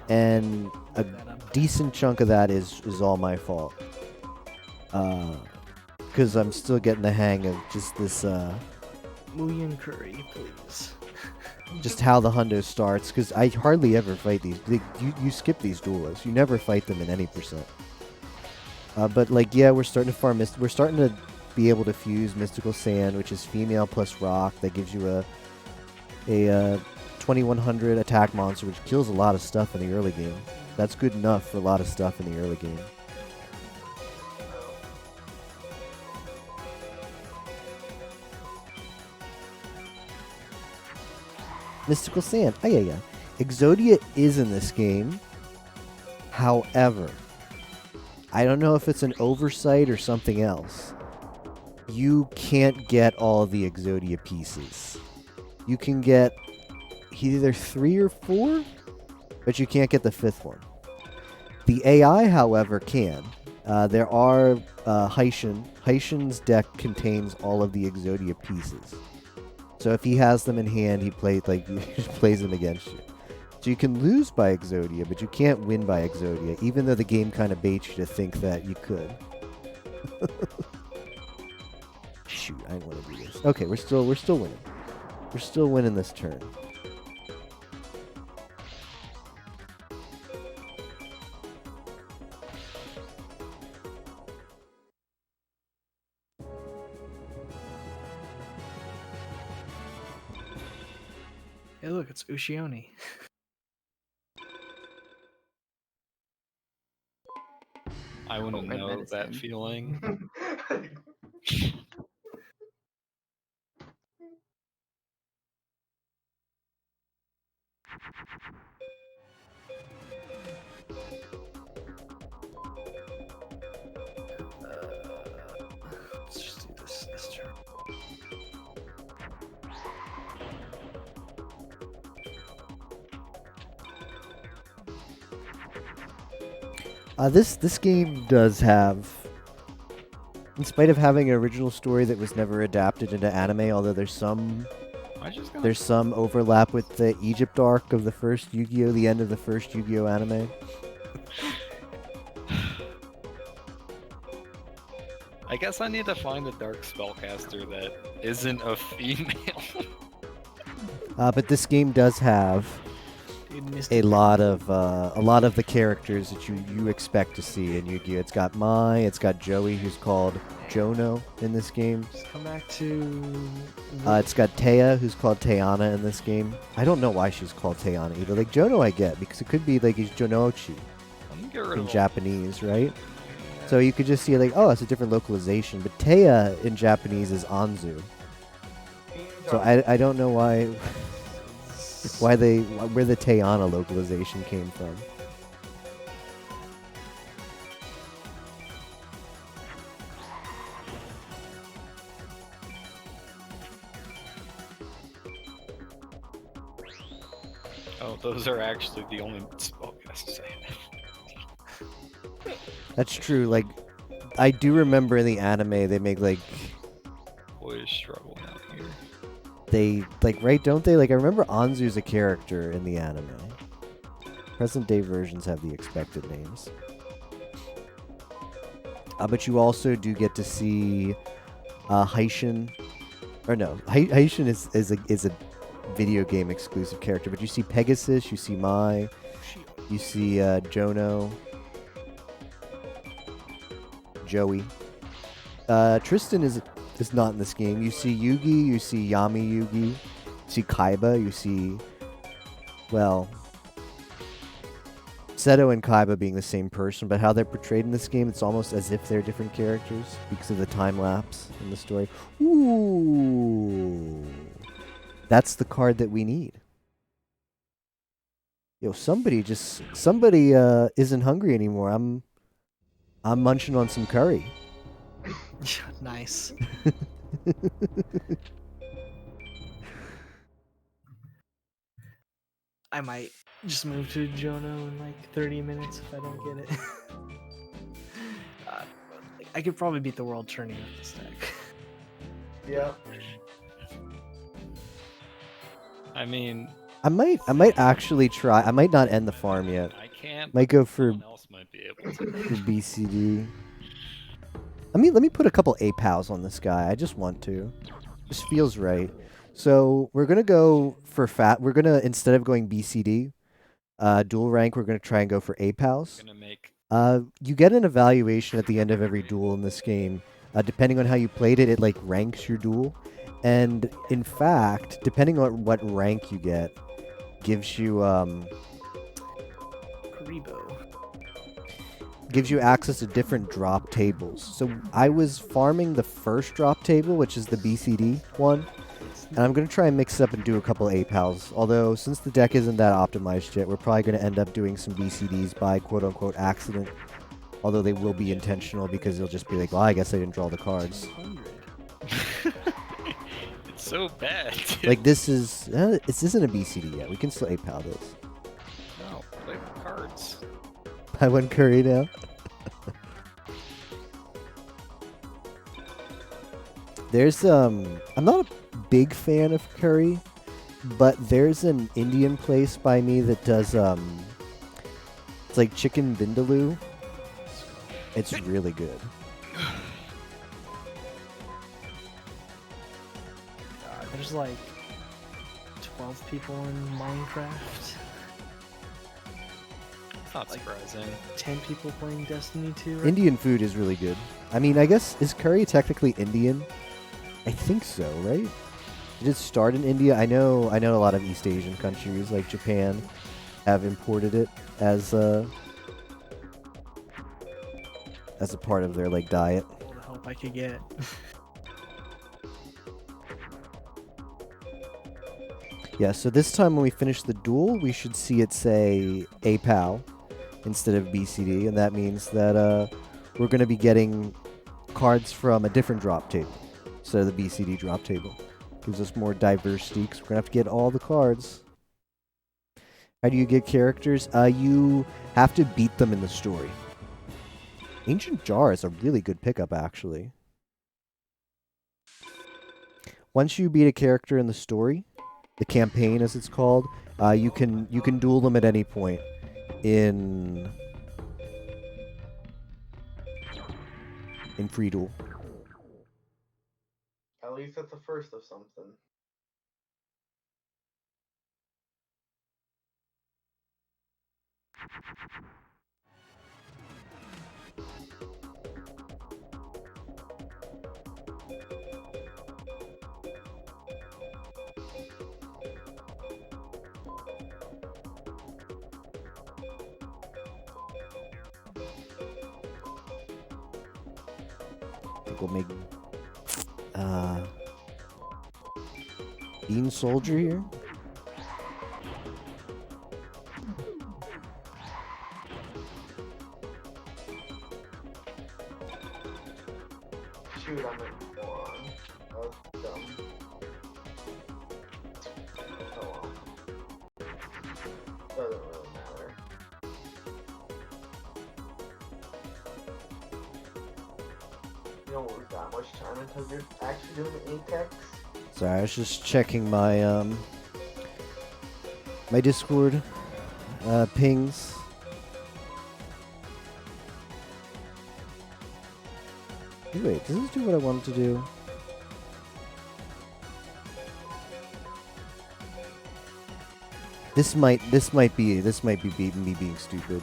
and a decent chunk of that is all my fault. Because I'm still getting the hang of just this Muyan Curry, please. just how the hundo starts. Because I hardly ever fight these. You skip these duelists. You never fight them in any percent. But like yeah, we're starting to farm we're starting to be able to fuse Mystical Sand, which is female plus rock. That gives you a 2100 attack monster, which kills a lot of stuff in the early game. That's good enough for a lot of stuff in the early game. Mystical Sand. Oh, yeah. Exodia is in this game. However, I don't know if it's an oversight or something else. You can't get all of the Exodia pieces. You can get either 3 or 4, but you can't get the 5th one. The AI, however, can. There are Haishin. Haishin's deck contains all of the Exodia pieces. So if he has them in hand, he plays them against you. So you can lose by Exodia, but you can't win by Exodia, even though the game kind of baits you to think that you could. Shoot, I didn't want to do this. Okay, we're still winning. We're still winning this turn. Hey, look, it's Ushioni. I wouldn't Red know medicine. that feeling. Let's just do this turn. This game does have, in spite of having an original story that was never adapted into anime, although there's some overlap with the Egypt arc of the first Yu-Gi-Oh, the end of the first Yu-Gi-Oh anime. I guess I need to find a dark spellcaster that isn't a female. But this game does have a lot of the characters that you expect to see in Yu-Gi-Oh. It's got Mai, it's got Joey, who's called Jono in this game. Just come back to. It's got Taya, who's called Tayana in this game. I don't know why she's called Tayana either. Like Jono, I get because it could be like he's Jonochi I'm gonna get rid in of Japanese, right? So you could just see like, oh, it's a different localization. But Taya in Japanese is Anzu. So I don't know where the Tayana localization came from. Oh, those are actually the only spellcasters I have. That's true. Like, I do remember in the anime they make like Boys struggle out here. they like right, don't they? Like I remember Anzu's a character in the anime. Present day versions have the expected names. But you also do get to see Haishin. Or no, Haishin is a video game exclusive character. But you see Pegasus, you see Mai, you see Jono, Joey. Tristan is not in this game. You see Yugi, you see Yami Yugi, you see Kaiba, you see, well, Seto and Kaiba being the same person, but how they're portrayed in this game, it's almost as if they're different characters because of the time lapse in the story. Ooh, that's the card that we need. Yo, somebody isn't hungry anymore. I'm munching on some curry. Nice. I might just move to Jono in like 30 minutes if I don't get it. I could probably beat the world tourney with this deck. Yeah. I mean, I might actually try. I might not end the farm yet. I can't. Might go for Someone else might be able to. BCD. Let me put a couple A-Pals on this guy. I just want to. Just feels right. So we're gonna go for We're gonna, instead of going BCD, dual rank, we're gonna try and go for A-Pals. Gonna make. You get an evaluation at the end of every duel in this game. Depending on how you played it, it like ranks your duel. And in fact, depending on what rank you get, gives you Karibo. gives you access to different drop tables. So I was farming the first drop table, which is the BCD one, and I'm going to try and mix it up and do a couple A-Pals. Although, since the deck isn't that optimized yet, we're probably going to end up doing some BCDs by quote-unquote accident. Although they will be intentional because they'll just be like, well, I guess I didn't draw the cards. It's so bad. Like, this is... this isn't a BCD yet. We can still A-Pal this. No, play with cards. I went Curry now. There's I'm not a big fan of curry, but there's an Indian place by me that does it's like chicken vindaloo. It's really good. There's like 12 people in Minecraft. It's not surprising. 10 people playing Destiny 2. Right? Indian food is really good. I mean, I guess, is curry technically Indian? I think so, right? Did it start in India? I know a lot of East Asian countries like Japan have imported it as a part of their like diet. All the help I could get. Yeah, so this time when we finish the duel, we should see it say A-Pal instead of BCD, and that means that we're going to be getting cards from a different drop table instead of the BCD drop table. Gives us more diversity, because we're going to have to get all the cards. How do you get characters? You have to beat them in the story. Ancient Jar is a really good pickup, actually. Once you beat a character in the story, the campaign as it's called, you can duel them at any point in free duel. At least it's the first of something. I think we'll make Bean Soldier here. Shoot, I'm in one. That was dumb. Oh well. Doesn't really matter. You don't lose that much time until you're actually doing the Apex. Sorry, I was just checking my my Discord pings. Wait, does this do what I want it to do? This might be me being stupid.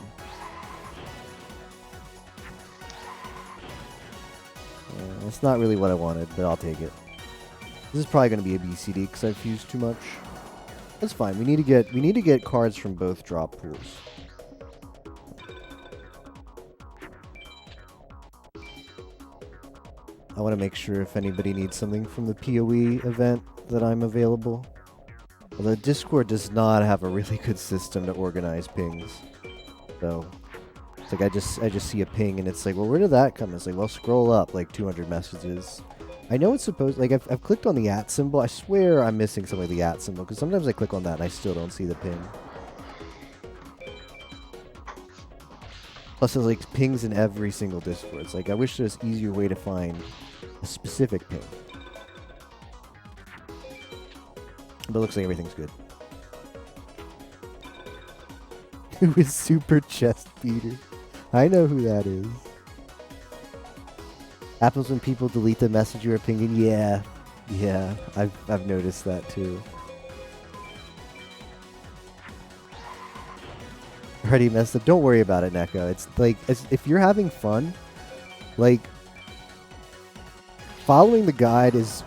It's not really what I wanted, but I'll take it. This is probably going to be a BCD because I've used too much. That's fine. We need to get cards from both drop pools. I want to make sure if anybody needs something from the PoE event that I'm available. Although Discord does not have a really good system to organize pings. So it's like I just see a ping and it's like, well, where did that come? It's like, well, scroll up like 200 messages. I know it's supposed, like I've clicked on the @ symbol. I swear I'm missing something like the @ symbol because sometimes I click on that and I still don't see the ping. Plus there's like pings in every single Discord. It's like I wish there was an easier way to find a specific ping. But it looks like everything's good. Who is Super Chest Beater? I know who that is. Happens when people delete the messenger opinion. Yeah, I've noticed that too. Already messed up. Don't worry about it, Neko. It's like if you're having fun, like following the guide is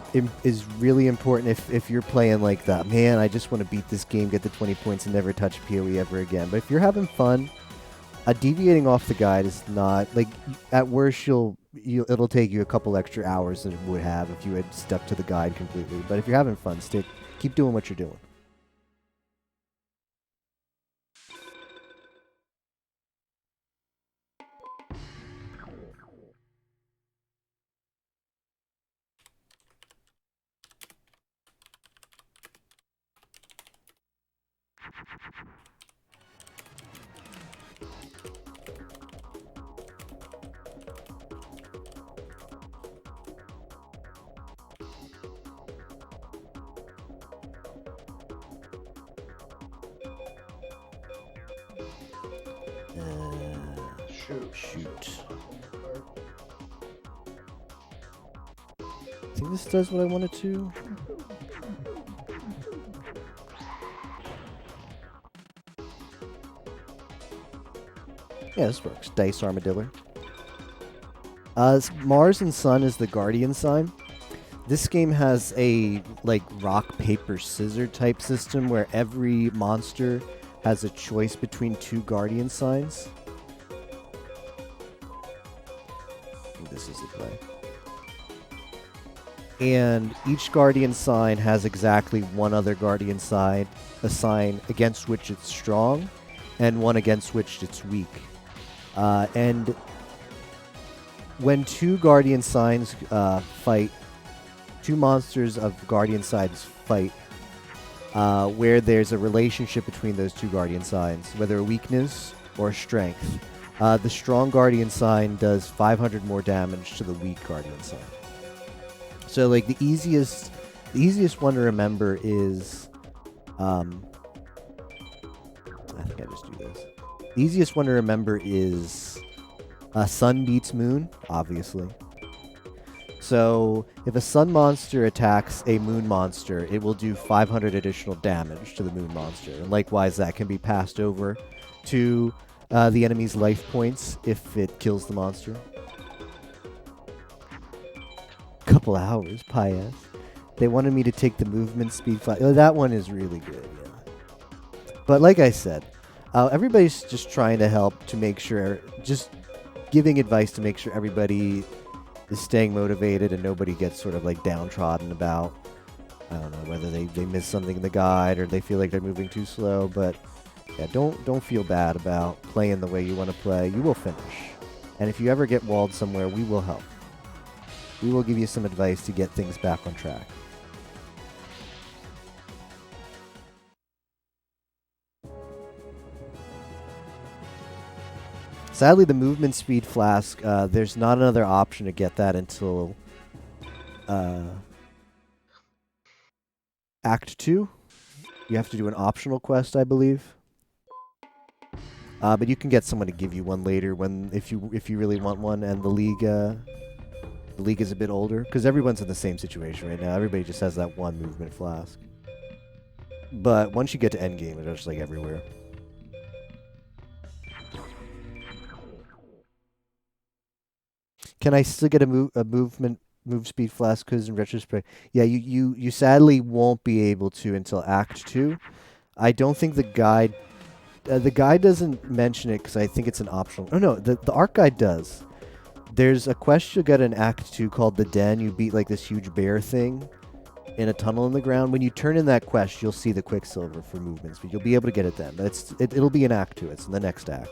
really important. If you're playing like that, man, I just want to beat this game, get the 20 points, and never touch PoE ever again. But if you're having fun, deviating off the guide is not like at worst it'll take you a couple extra hours than it would have if you had stuck to the guide completely. But if you're having fun, keep doing what you're doing. Shoot. I think this does what I wanted to. Yeah, this works. Dice Armadillo. Mars and Sun is the Guardian sign. This game has a like rock, paper, scissor type system where every monster has a choice between two Guardian signs. This is the play. And each Guardian sign has exactly one other Guardian sign, a sign against which it's strong, and one against which it's weak. And when two Guardian signs fight, two monsters of Guardian signs fight, where there's a relationship between those two Guardian signs, whether a weakness or a strength, the strong Guardian sign does 500 more damage to the weak Guardian sign. So, like, the easiest one to remember is, I think I just do this. The easiest one to remember is Sun beats Moon, obviously. So, if a Sun monster attacks a Moon monster, it will do 500 additional damage to the Moon monster. And likewise, that can be passed over to the enemy's life points if it kills the monster. Couple hours, pious. They wanted me to take the movement speed flat. Oh, that one is really good, yeah. But like I said, everybody's just trying to help to make sure, just giving advice to make sure everybody is staying motivated and nobody gets sort of like downtrodden about, I don't know, whether they miss something in the guide or they feel like they're moving too slow. But yeah, don't feel bad about playing the way you want to play. You will finish. And if you ever get walled somewhere, we will help. We will give you some advice to get things back on track. Sadly, the movement speed flask, there's not another option to get that until Act 2. You have to do an optional quest, I believe. But you can get someone to give you one later if you really want one, and the league is a bit older, because everyone's in the same situation right now. Everybody just has that one movement flask. But once you get to endgame, it's just like everywhere. Can I still get a move speed flask because in retrospect? Yeah, you sadly won't be able to until Act 2. I don't think the guide doesn't mention it because I think it's an optional. Oh no, the art guide does. There's a quest you get in Act 2 called The Den. You beat like this huge bear thing in a tunnel in the ground. When you turn in that quest, you'll see the Quicksilver for movements, but you'll be able to get it then. But it'll be in Act 2. It's in the next act.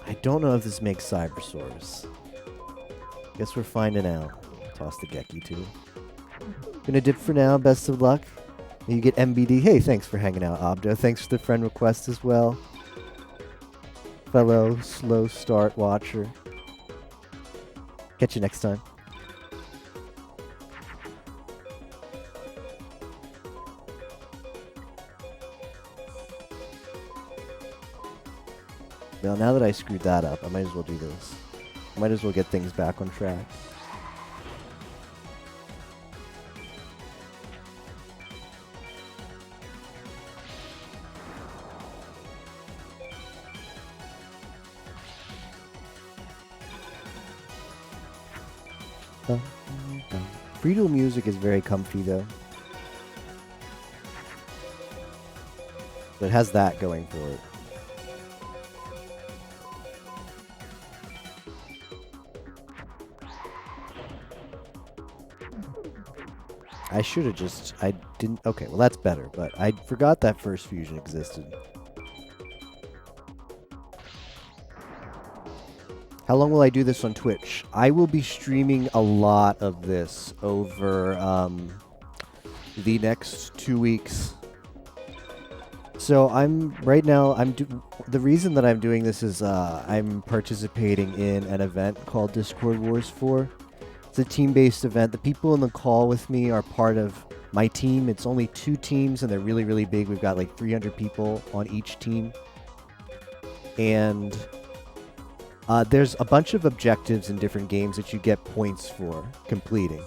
I don't know if this makes Cybersaurs. Guess we're finding out. Toss the Geki too. Gonna dip for now. Best of luck. You get MBD. Hey, thanks for hanging out, Obdo. Thanks for the friend request as well. Fellow slow start watcher. Catch you next time. Well, now that I screwed that up, I might as well do this. I might as well get things back on track. Free Duel music is very comfy though. But it has that going for it. I should have just, I didn't, okay, well that's better, but I forgot that First Fusion existed. How long will I do this on Twitch? I will be streaming a lot of this over the next 2 weeks. So right now, the reason that I'm doing this is I'm participating in an event called Discord Wars 4. It's a team-based event. The people in the call with me are part of my team. It's only 2 teams, and they're really, really big. We've got like 300 people on each team. And there's a bunch of objectives in different games that you get points for completing.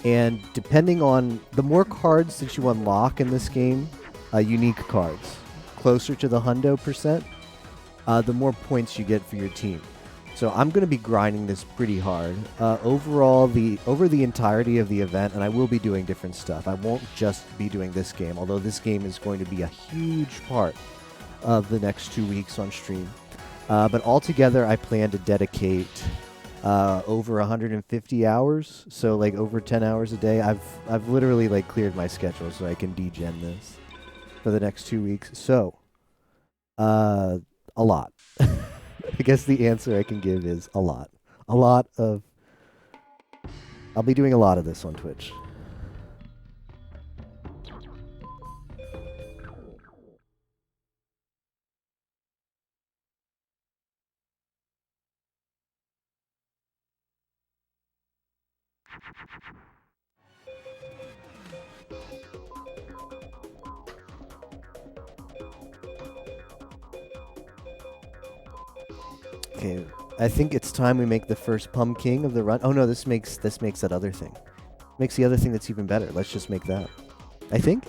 And depending on the more cards that you unlock in this game, unique cards, closer to the hundo percent, the more points you get for your team. So I'm going to be grinding this pretty hard. Overall, over the entirety of the event, and I will be doing different stuff. I won't just be doing this game, although this game is going to be a huge part of the next 2 weeks on stream. But altogether, I plan to dedicate over 150 hours, so like over 10 hours a day. I've literally like cleared my schedule so I can degen this for the next 2 weeks. So, a lot. I guess the answer I can give is a lot. A lot of... I'll be doing a lot of this on Twitch. Okay, I think it's time we make the first pumpkin of the run. Oh no, this makes that other thing. Makes the other thing that's even better. Let's just make that. I think?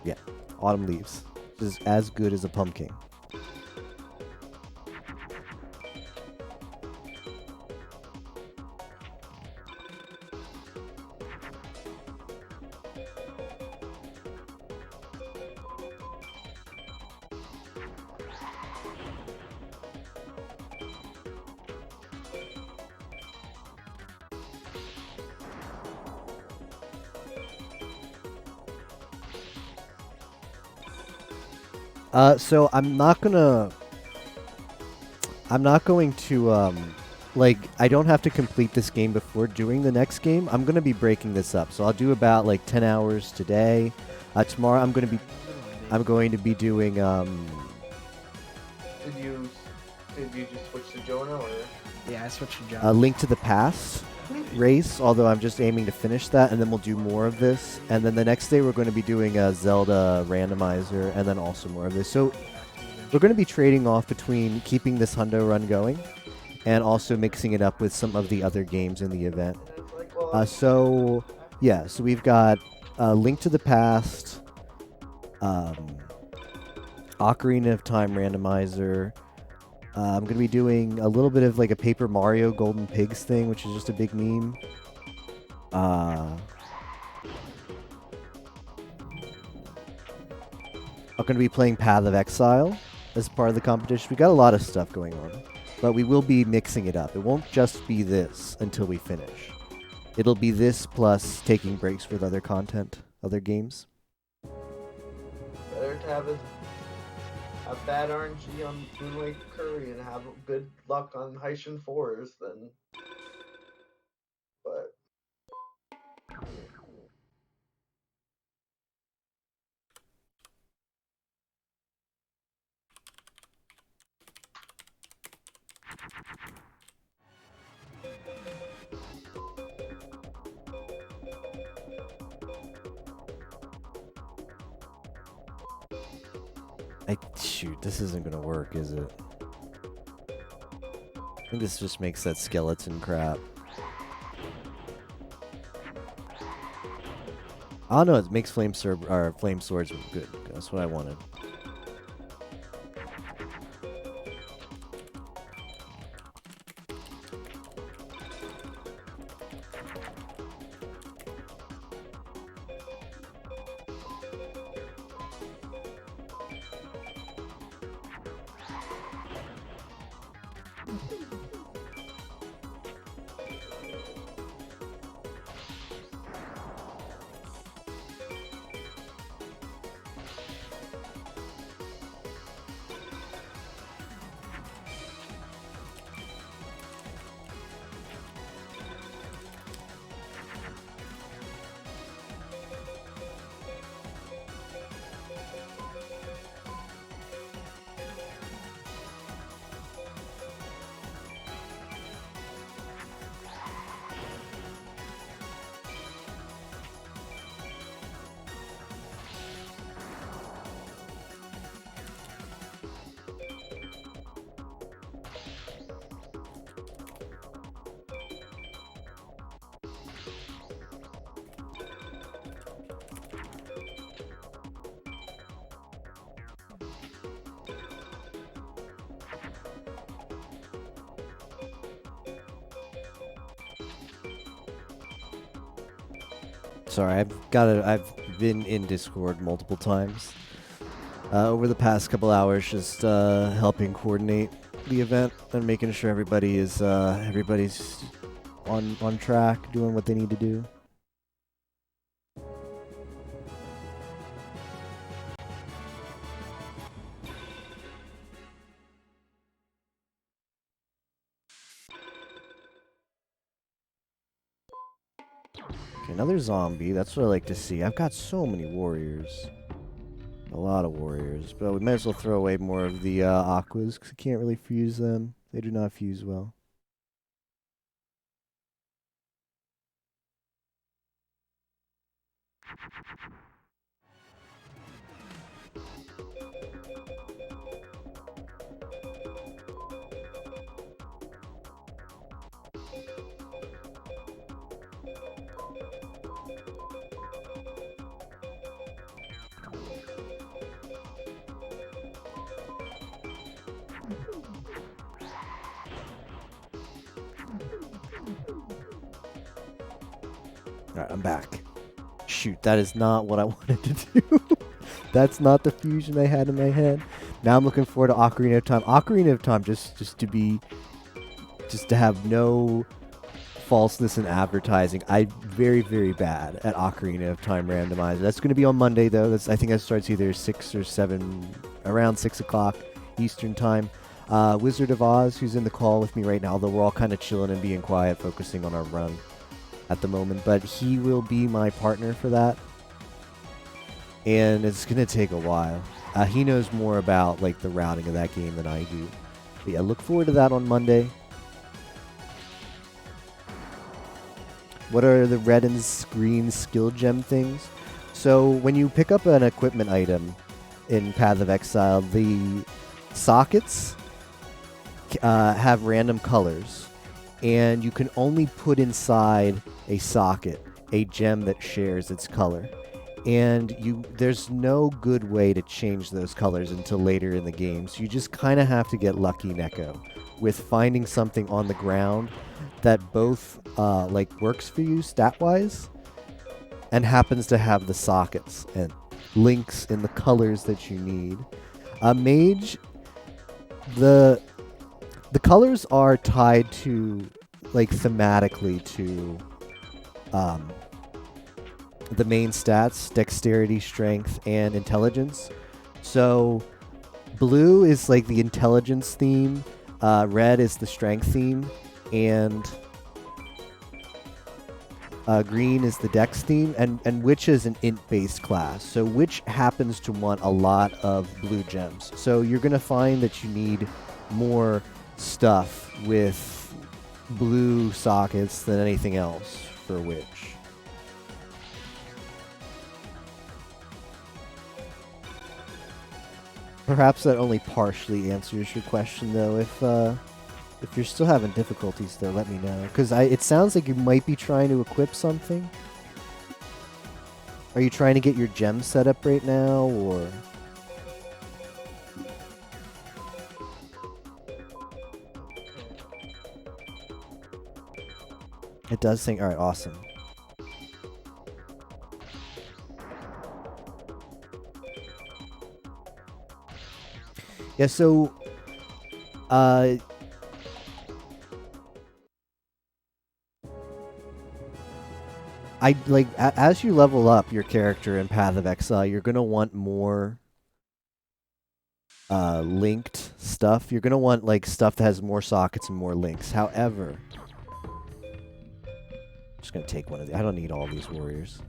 Yeah, autumn leaves. This is as good as a pumpkin. So I'm not going to, like, I don't have to complete this game before doing the next game. I'm going to be breaking this up. So I'll do about, like, 10 hours today. Tomorrow I'm going to be doing, Did you just switch to Jonah, or? Yeah, I switched to A John. Link to the Past race, although I'm just aiming to finish that, and then we'll do more of this. And then the next day we're going to be doing a Zelda randomizer, and then also more of this. So we're going to be trading off between keeping this hundo run going and also mixing it up with some of the other games in the event. So we've got Link to the Past, Ocarina of Time randomizer. I'm going to be doing a little bit of like a Paper Mario Golden Pigs thing, which is just a big meme. I'm going to be playing Path of Exile as part of the competition. We got a lot of stuff going on, but we will be mixing it up. It won't just be this until we finish. It'll be this plus taking breaks with other content, other games. Better to have bad RNG on Moon Lake Curry and have good luck on Heishin 4s than. But. Shoot, this isn't gonna work, is it? I think this just makes that skeleton crap. Oh no, it makes flame swords good. That's what I wanted. Sorry, I've been in Discord multiple times over the past couple hours, just helping coordinate the event and making sure everybody's on track, doing what they need to do. Okay, another zombie. That's what I like to see. I've got so many warriors. A lot of warriors. But we might as well throw away more of the aquas, because I can't really fuse them. They do not fuse well. Alright, I'm back. Shoot, that is not what I wanted to do. That's not the fusion I had in my head. Now I'm looking forward to Ocarina of Time. Ocarina of Time, just to have no falseness in advertising. I'm very, very bad at Ocarina of Time randomizer. That's going to be on Monday, though. I think that starts either 6 or 7, around 6 o'clock Eastern Time. Wizard of Oz, who's in the call with me right now, although we're all kind of chilling and being quiet, focusing on our run at the moment, but he will be my partner for that, and it's gonna take a while. He knows more about like the routing of that game than I do, but yeah, look forward to that on Monday. What are the red and green skill gem things? So when you pick up an equipment item in Path of Exile, the sockets have random colors, and you can only put inside a socket a gem that shares its color. And there's no good way to change those colors until later in the game. So you just kind of have to get lucky, Neko, with finding something on the ground that both like works for you stat-wise and happens to have the sockets and links in the colors that you need. Mage, the colors are tied to, like, thematically to the main stats: dexterity, strength, and intelligence. So blue is like the intelligence theme, red is the strength theme, and green is the dex theme, and witch is an int-based class. So witch happens to want a lot of blue gems. So you're going to find that you need more stuff with blue sockets than anything else for witch. Perhaps that only partially answers your question, though. If you're still having difficulties, though, let me know. Because it sounds like you might be trying to equip something. Are you trying to get your gem set up right now, or? It does think. All right, awesome. Yeah. So, I like as you level up your character in Path of Exile, you're gonna want more linked stuff. You're gonna want like stuff that has more sockets and more links. However, I'm just gonna take one of these. I don't need all these warriors.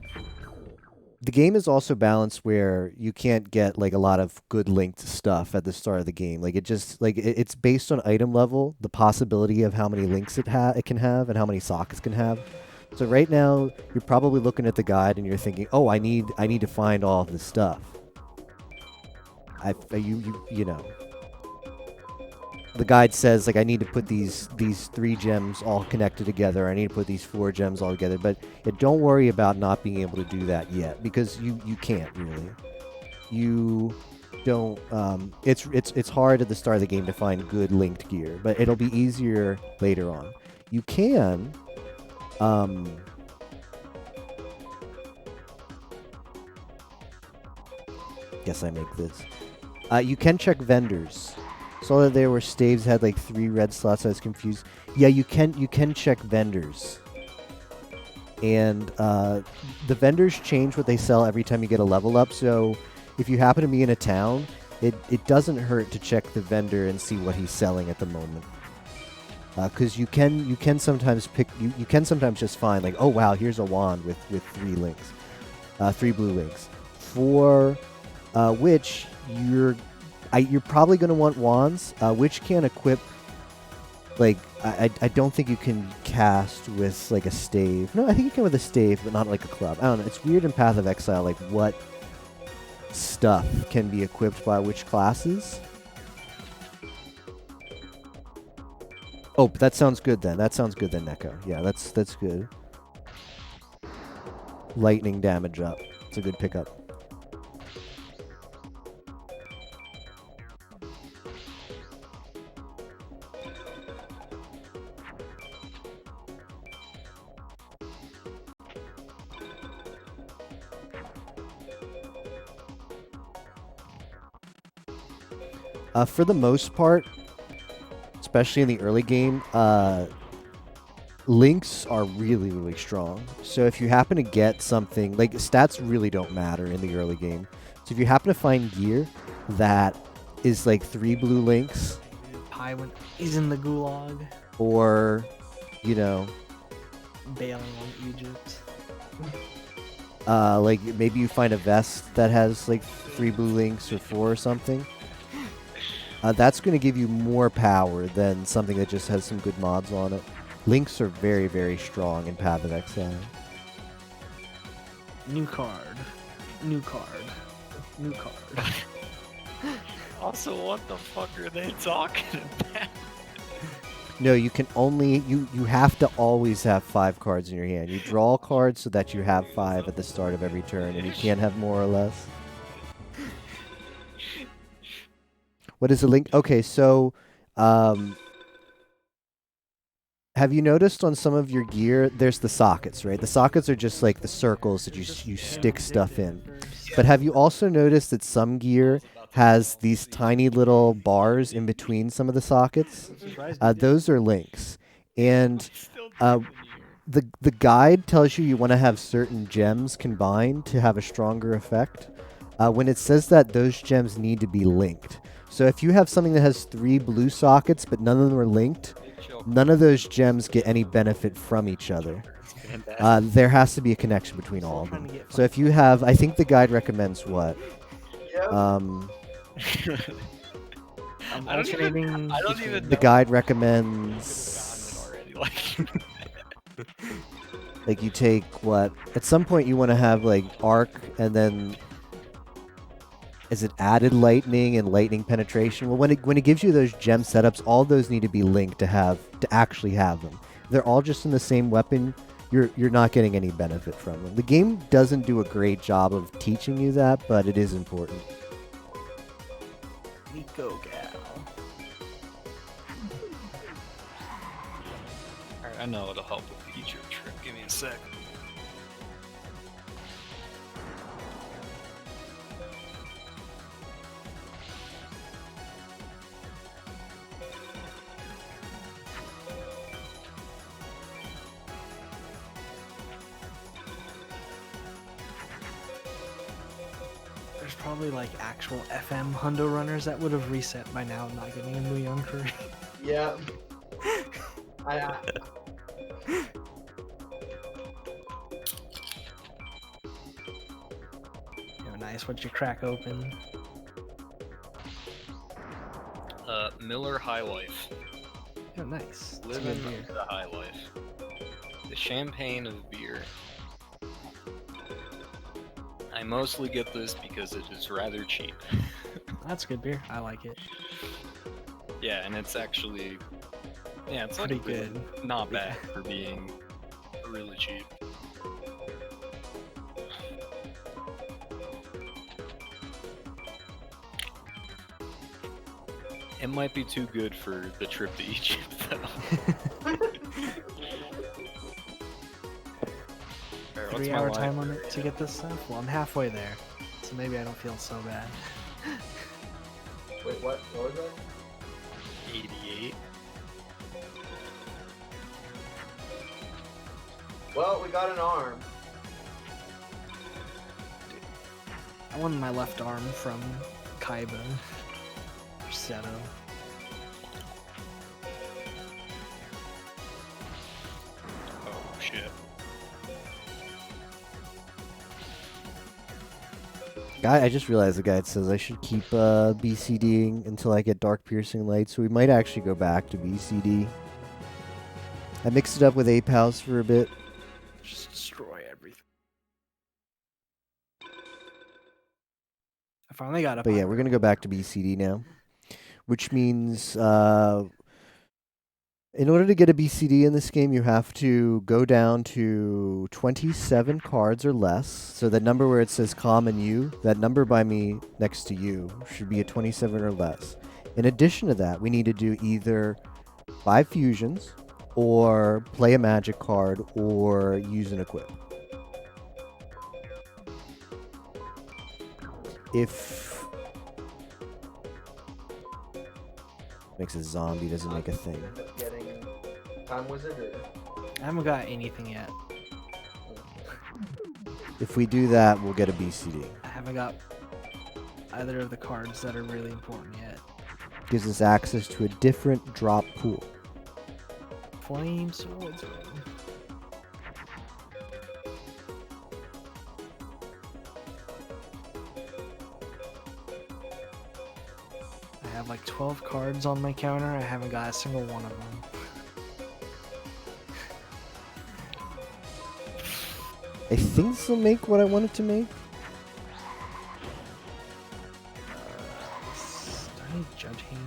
The game is also balanced where you can't get like a lot of good linked stuff at the start of the game. Like it's based on item level, the possibility of how many links it can have and how many sockets can have. So right now you're probably looking at the guide and you're thinking, "Oh, I need to find all of this stuff." You know. The guide says like I need to put these 3 gems all connected together. I need to put these 4 gems all together. But don't worry about not being able to do that yet, because you can't really. You don't. It's hard at the start of the game to find good linked gear, but it'll be easier later on. You can. Guess I make this. You can check vendors. Saw that there were staves had like 3 red slots. I was confused. Yeah, you can check vendors. And the vendors change what they sell every time you get a level up. So if you happen to be in a town, it doesn't hurt to check the vendor and see what he's selling at the moment. Because you can sometimes you can sometimes just find like, oh wow, here's a wand with 3 links, 3 blue links, for which you're probably going to want wands, which can equip. Like I don't think you can cast with like a stave. No, I think you can with a stave, but not like a club. I don't know. It's weird in Path of Exile, like what stuff can be equipped by which classes. Oh, but that sounds good then. That sounds good then, Neko. Yeah, that's good. Lightning damage up. It's a good pickup. For the most part, especially in the early game, links are really, really strong. So if you happen to get something, like stats really don't matter in the early game. So if you happen to find gear that is like 3 blue links, Pywin is in the gulag, or, you know, bailing on Egypt. Like maybe you find a vest that has like 3 blue links or 4 or something. That's going to give you more power than something that just has some good mods on it. Links are very, very strong in Path of Exile. New card. New card. New card. Also, what the fuck are they talking about? No, you can only you have to always have 5 cards in your hand. You draw cards so that you have 5 at the start of every turn, and you can't have more or less. What is a link? Okay, so have you noticed on some of your gear there's the sockets, right? The sockets are just like the circles that you stick stuff in. But have you also noticed that some gear has these tiny little bars in between some of the sockets? Those are links. And the guide tells you want to have certain gems combined to have a stronger effect. When it says that, those gems need to be linked. So if you have something that has 3 blue sockets but none of them are linked, none of those gems get any benefit from each other. There has to be a connection between all of them. So if you have, I think the guide recommends what? Yep. I'm I don't even The guide recommends like you take what? At some point you want to have like arc and then Is it added lightning and lightning penetration? Well, when it gives you those gem setups, all those need to be linked to actually have them. If they're all just in the same weapon, you're not getting any benefit from them. The game doesn't do a great job of teaching you that, but it is important. Nico Gal. Alright, I know it'll help with the future trip. Give me a sec. There's probably like actual FM Hundo runners that would have reset by now, not getting a Muyon Curry. Yeah. Nice. What'd you crack open? Miller High Life. Oh, nice. That's a Living good beer. the high life. The champagne of beer. I mostly get this because it is rather cheap. That's good beer. I like it. Yeah, and it's actually, yeah, it's Pretty like really good. not bad for being really cheap. It might be too good for the trip to Egypt, though. Alright, what's my 3-hour line? time limit to get this stuff? Well, I'm halfway there, so maybe I don't feel so bad. Wait, what? What was that? 88. Well, we got an arm. I won my left arm from Kaiba. Or Seto. Oh shit. I just realized the guide says I should keep BCDing until I get Dark Piercing Light, so we might actually go back to BCD. I mixed it up with Ape House for a bit. Just destroy everything. I finally got a But yeah, pirate. we're going to go back to BCD now, which means in order to get a BCD in this game, you have to go down to 27 cards or less. So that number where it says common U, that number by me next to you should be a 27 or less. In addition to that, we need to do either 5 fusions or play a magic card or use an equip. If makes a zombie doesn't make a thing. End up getting Time Wizard or... I haven't got anything yet. If we do that, we'll get a BCD. I haven't got either of the cards that are really important yet. Gives us access to a different drop pool. Flame Swordsman. I have like 12 cards on my counter. I haven't got a single one of them. I think this will make what I want it to make. Do I need Judge Hand?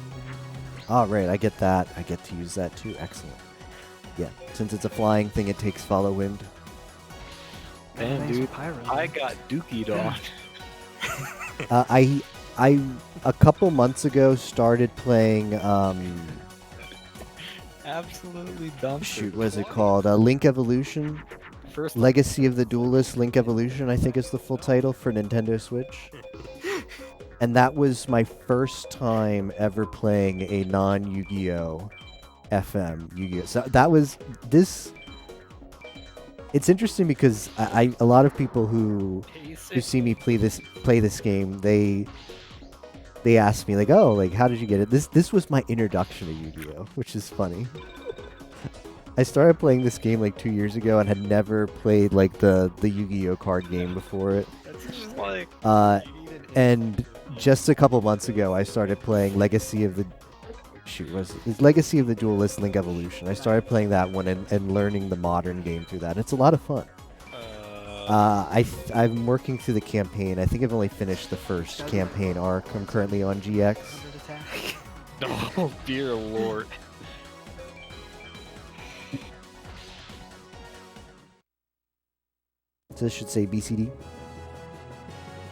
Oh, right, I get that. I get to use that too. Excellent. Yeah, since it's a flying thing, it takes Follow Wind. Damn, Thanks for dude. Pyro. I got dookied on. I a couple months ago started playing Absolutely dumb. shoot, what is it called? Link Evolution. First, Legacy of the Duelist, Link Evolution, I think is the full title for Nintendo Switch. And that was my first time ever playing a non-Yu-Gi-Oh! FM Yu-Gi-Oh! So that was this. It's interesting because a lot of people who see me play this game, they ask me like, oh, like how did you get it? This was my introduction to Yu-Gi-Oh!, which is funny. I started playing this game like 2 years ago and had never played like the Yu-Gi-Oh! Card game before it. It's just like, And just a couple months ago, I started playing Legacy of the it's Legacy of the Duelist Link Evolution. I started playing that one and learning the modern game through that. It's a lot of fun. I'm working through the campaign. I think I've only finished the first campaign arc. I'm currently on GX. 100 attack. Oh dear lord. So this should say BCD.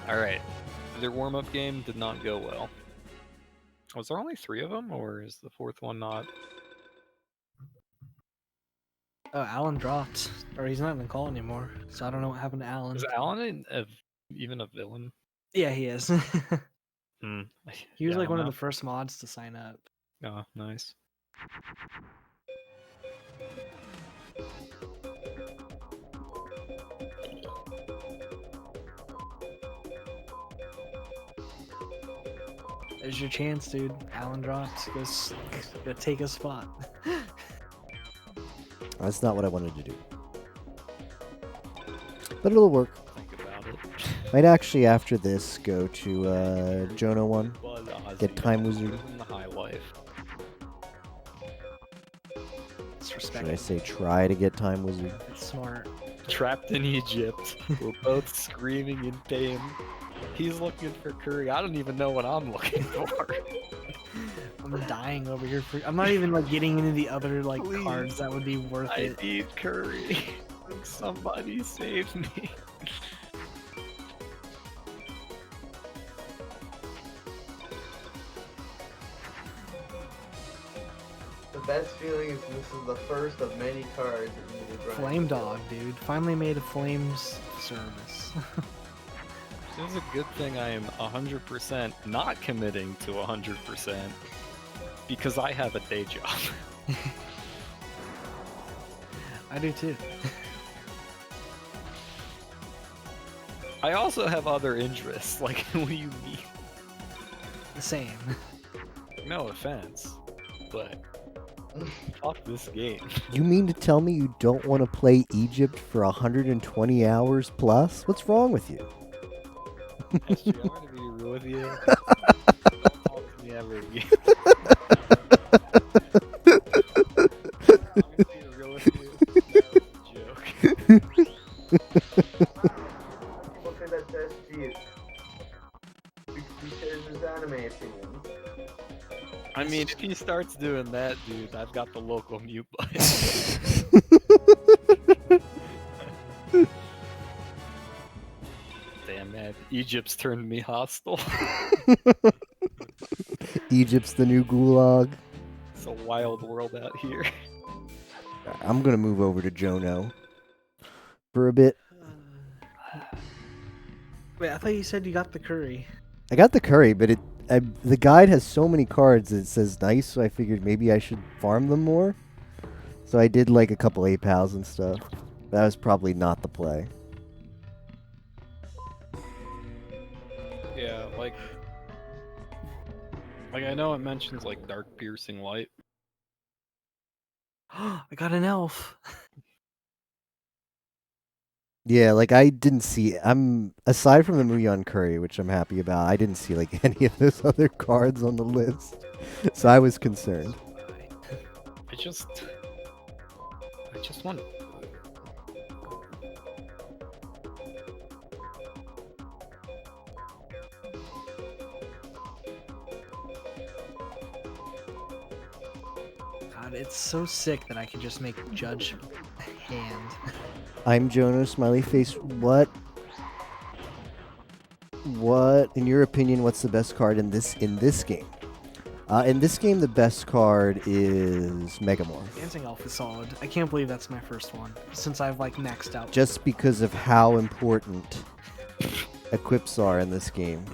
Alright. Their warm-up game did not go well. Was there only 3 of them, or is the 4th one not? Oh, Alan dropped. Or he's not in the call anymore. So I don't know what happened to Alan. Is Alan even a villain? Yeah, he is. Hmm. He was Yeah, like one of no. the first mods to sign up. Oh, nice. There's your chance, dude. Alan dropped. Go take a spot. That's not what I wanted to do. But it'll work. Think about it. Might actually, after this, go to Jono 1. Buzz Ozzy, Get Time Wizard. living the high life. It's Should I respected. say try to get Time Wizard? It's smart. Trapped in Egypt. We're both screaming in pain. He's looking for curry. I don't even know what I'm looking for. I'm dying over here. I'm not even like getting into the other like Please. cards that would be worth I it. need curry. Somebody save me. The best feeling is this is the first of many cards that you need to grind. Flame Dog, dude. Finally made a Flames service. This is a good thing I am 100% not committing to 100% because I have a day job. I do too. I also have other interests. Like, what do you mean? The same. No offense, but fuck this game. You mean to tell me you don't want to play Egypt for 120 hours plus? What's wrong with you? SG, I'm gonna be real with you. Don't talk to me ever again. I'm gonna be real with you. That was a joke. People say that's SG because his anime opinion. I mean, if he starts doing that, dude, I've got the local mute button. Damn man, Egypt's turned me hostile. Egypt's the new gulag. It's a wild world out here. I'm gonna move over to Jono for a bit. Wait, I thought you said you got the curry. I got the curry, but the guide has so many cards that it says nice, so I figured maybe I should farm them more. So I did like a couple 8-pals and stuff. That was probably not the play. Yeah, like I know it mentions like dark piercing light. I got an elf. Yeah, like I didn't see. Aside from the Muyon Curry, which I'm happy about. I didn't see like any of those other cards on the list, so I was concerned. I just want. God, it's so sick that I can just make Judge hand. I'm Jono, smiley face. What? In your opinion, what's the best card in this game? In this game, the best card is Megamorph. Dancing Elf is solid. I can't believe that's my first one since I've like maxed out. Just because of how important equips are in this game.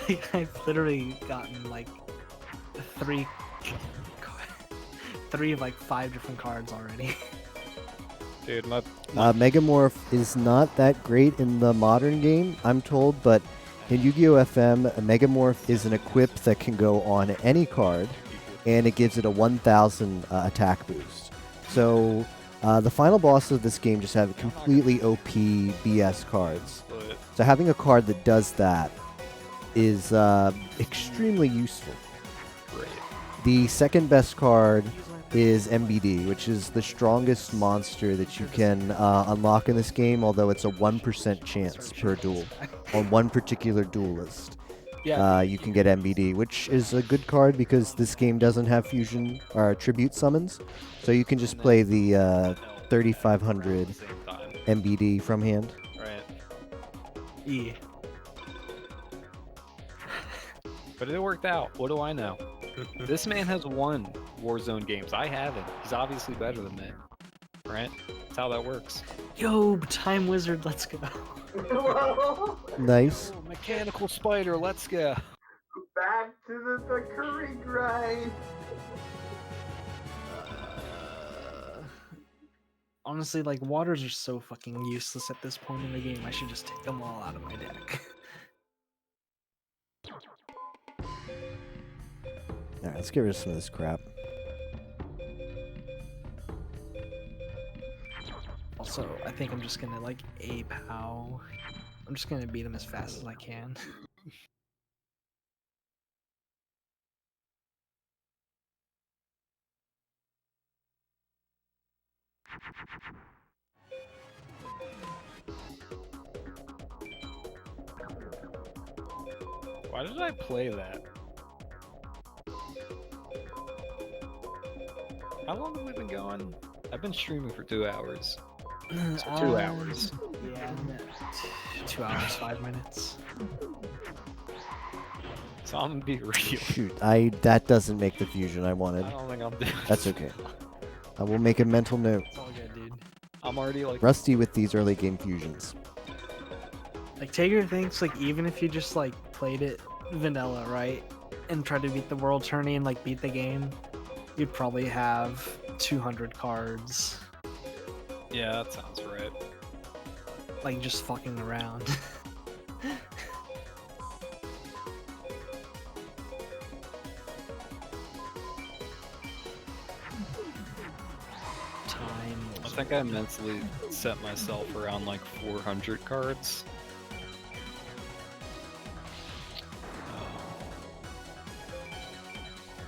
Like, I've literally gotten like three of like 5 different cards already. Dude, my Megamorph is not that great in the modern game, I'm told, but in Yu-Gi-Oh! FM, a Megamorph is an equip that can go on any card, and it gives it a 1,000 attack boost. So the final boss of this game just have completely OP BS cards. but So having a card that does that is extremely useful. great. The second best card is MBD, which is the strongest monster that you can unlock in this game, although it's a 1% chance per duel. On one particular duel list, Yeah. you can get MBD, which is a good card because this game doesn't have fusion or tribute summons, so you can just And then play the hell 3500 at the same time. MBD from hand. Right. Yeah. But it worked out. What do I know? This man has won Warzone games. I haven't. He's obviously better than me. Right? That's how that works. Yo, Time Wizard, let's go. Nice. Oh, mechanical spider, let's go. Back to the curry grind. Honestly, like, waters are so fucking useless at this point in the game. I should just take them all out of my deck. Alright, let's get rid of some of this crap. Also, I think I'm just gonna, like, ape how. I'm just gonna beat him as fast as I can. Why did I play that? How long have we been going? I've been streaming for 2 hours. So 2 hours. Yeah, 2 hours, 5 minutes. So I'm gonna be real. Shoot, that doesn't make the fusion I wanted. I don't think I'm doing That's okay. I will make a mental note. It's all good, dude. I'm already like Rusty with these early game fusions. Like, Tager thinks, like, even if you just, like, played it vanilla, right? And tried to beat the world tourney and, like, beat the game, you'd probably have 200 cards. Yeah, that sounds right. Like, just fucking around. Time. I think I mentally set myself around like 400 cards.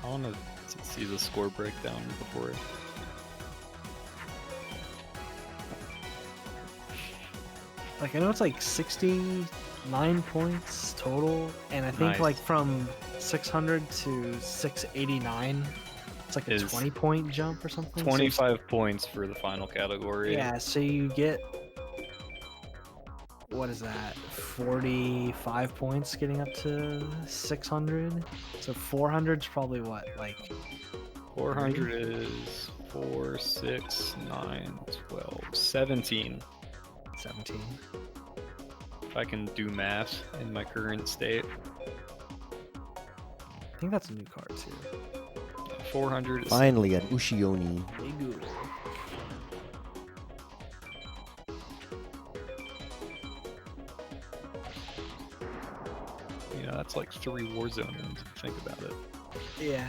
I want to see the score breakdown before. Like, I know it's like 69 points total, and I think Nice. like from 600 to 689, it's like a Is 20-point jump or something. So 25 points for the final category. yeah, so you get, what is that, 45 points getting up to 600? So 400's probably what, like 400 is 4, 6, 9, 12, 17. 17? If I can do math in my current state. I think that's a new card too. 400 is Finally, an Ushioni. Big Google. you know, that's like 3 Warzone runs if you think about it. Yeah.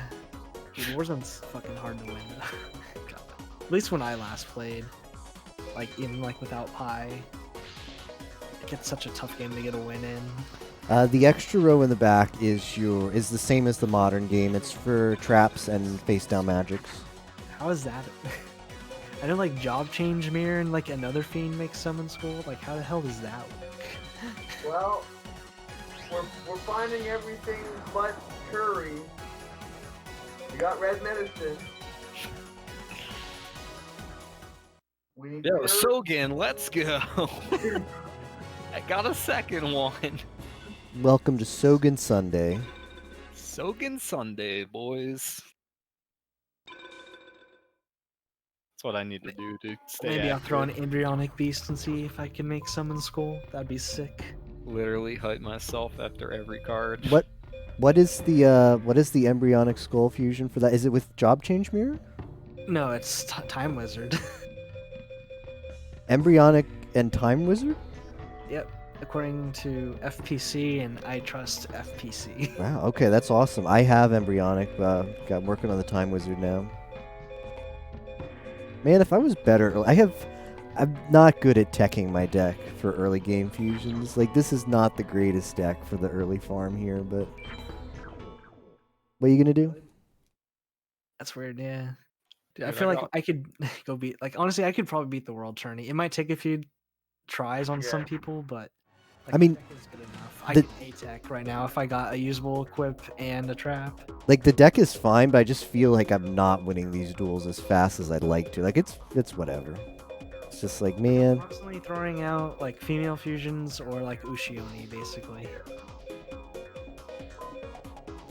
Dude, Warzone's fucking hard to win though. God. At least when I last played. Like, even like without Pi. It's such a tough game to get a win in. The extra row in the back is the same as the modern game. It's for traps and face down magics. How is that? I know like Job Change Mirror and like another fiend makes summon school. Like, how the hell does that work? Well, we're finding everything but curry. We got red medicine. We need Yo, curry. Sogan, let's go! I got a second one. Welcome to Sogan Sunday. Sogan Sunday, boys. That's what I need to do to stay Maybe I'll throw an active. Embryonic Beast and see if I can make summon school. That'd be sick. Literally hype myself after every card. What is the embryonic skull fusion for that? Is it with Job Change Mirror? No, it's Time Wizard. Embryonic and Time Wizard? Yep. According to FPC, and I trust FPC. Wow, okay, that's awesome. I have embryonic, I'm working on the Time Wizard now. Man, if I was better, I'm not good at teching my deck for early game fusions. Like, this is not the greatest deck for the early farm here, but what are you gonna do? That's weird, yeah. Dude, I Dude, feel I like got- I could go beat. Like honestly, I could probably beat the world tourney. It might take a few tries on some Yeah. people, but I mean, deck is good enough. I the- could A-tech right now if I got a usable equip and a trap. Like the deck is fine, but I just feel like I'm not winning these duels as fast as I'd like to. Like it's whatever. It's just like, man, Constantly throwing out like female fusions or like Ushioni, basically.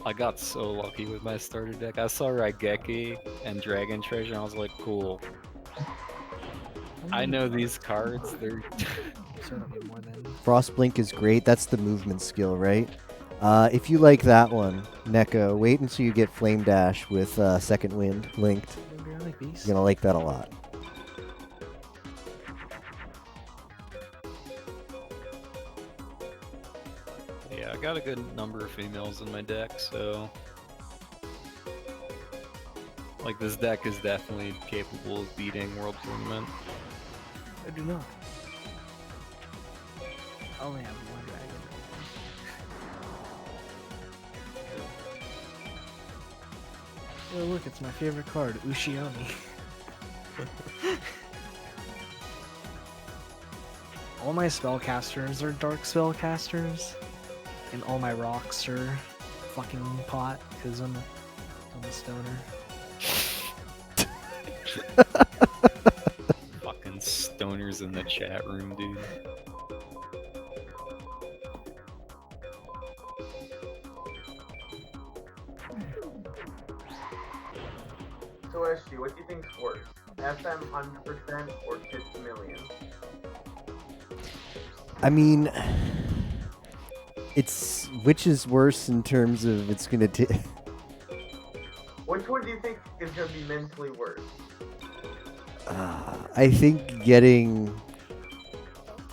I got so lucky with my starter deck. I saw Raigeki and Dragon Treasure, and I was like, cool. I know these cards. They're So I don't need more than. Frostblink is great. That's the movement skill, right? If you like that one, Neko, wait until you get Flame Dash with Second Wind linked. Embryonic Beast. You're gonna like that a lot. yeah. I got a good number of females in my deck, so like this deck is definitely capable of beating World Tournament. I do not. I only have one dragon. Oh look, it's my favorite card, Ushioni. All my spellcasters are dark spellcasters, and all my rocks are fucking pot because I'm a stoner. Fucking stoners in the chat room, dude. So SG, what do you think's worse? FM 100% or Kid Chameleon? I mean, it's which is worse in terms of it's gonna take. Which one do you think is gonna be mentally worse? I think getting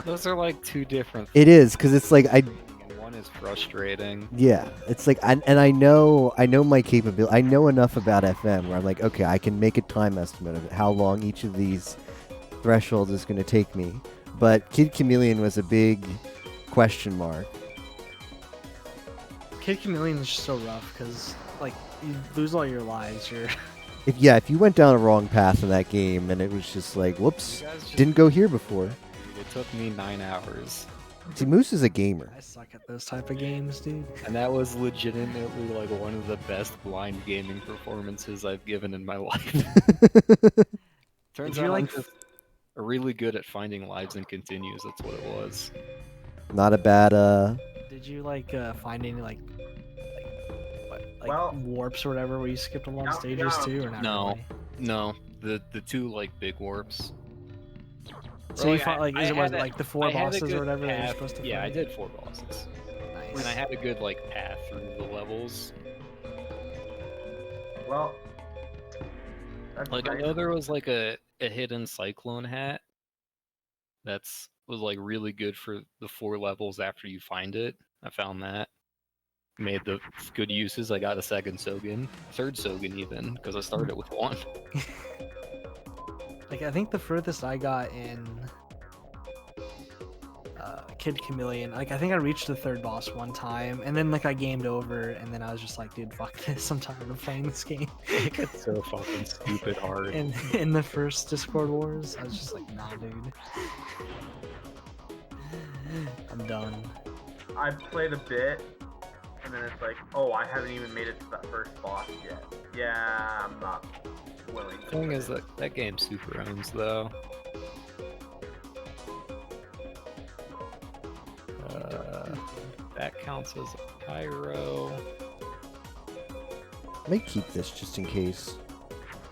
Those are like two different it is because it's like I things, and one is frustrating. yeah it's like and I know my capability. I know enough about FM where I'm like, okay, I can make a time estimate of how long each of these thresholds is gonna take me. But Kid Chameleon was a big question mark. Kid Chameleon is just so rough because like you lose all your lives. You're If you went down a wrong path in that game and it was just like, whoops, You guys just didn't go here before. It took me 9 hours. See, Moose is a gamer. I suck at those type of games, dude. And that was legitimately like one of the best blind gaming performances I've given in my life. Turns Did you out I'm like just really good at finding lives and continues. That's what it was. Not a bad Did you like find any like Well- warps or whatever where you skipped a lot of No, stages no. too, or not? No. Really? No, the two like big warps. So you fought like I is it was had a- like the four I had a bosses or good whatever that you're path- supposed to fight? Yeah, I did 4 bosses. Nice. And I had a good like path through the levels. Well, that's Like I nice. know there was like a hidden cyclone hat was like really good for the 4 levels after you find it. I found that. Made the good uses. I got a second Sogen, third Sogen even, because I started with 1. Like I think the furthest I got in Kid Chameleon, like I think I reached the 3rd boss one time, and then like I gamed over, and then I was just like, dude, fuck this, I'm tired of playing this game. It's so fucking stupid hard. And in the first Discord Wars, I was just like, nah, dude. I'm done. I played a bit, and then it's like, oh, I haven't even made it to that first boss yet. Yeah, I'm not willing. The thing is that game super owns though. That counts as a pyro. I may keep this just in case.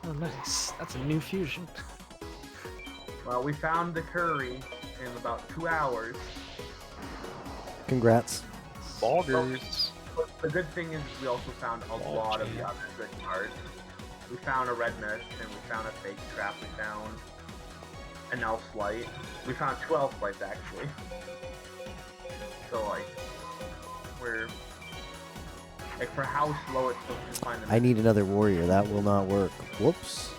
Oh, nice. That's a new fusion. Well, we found the curry in about 2 hours. Congrats. Boggers. But the good thing is we also found a lot of the other good cards. We found a red mist, and we found a fake trap. We found an elf light. We found 2 elf lights actually. So like, we're like for how slow it took to find them. I need another warrior. That will not work. Whoops.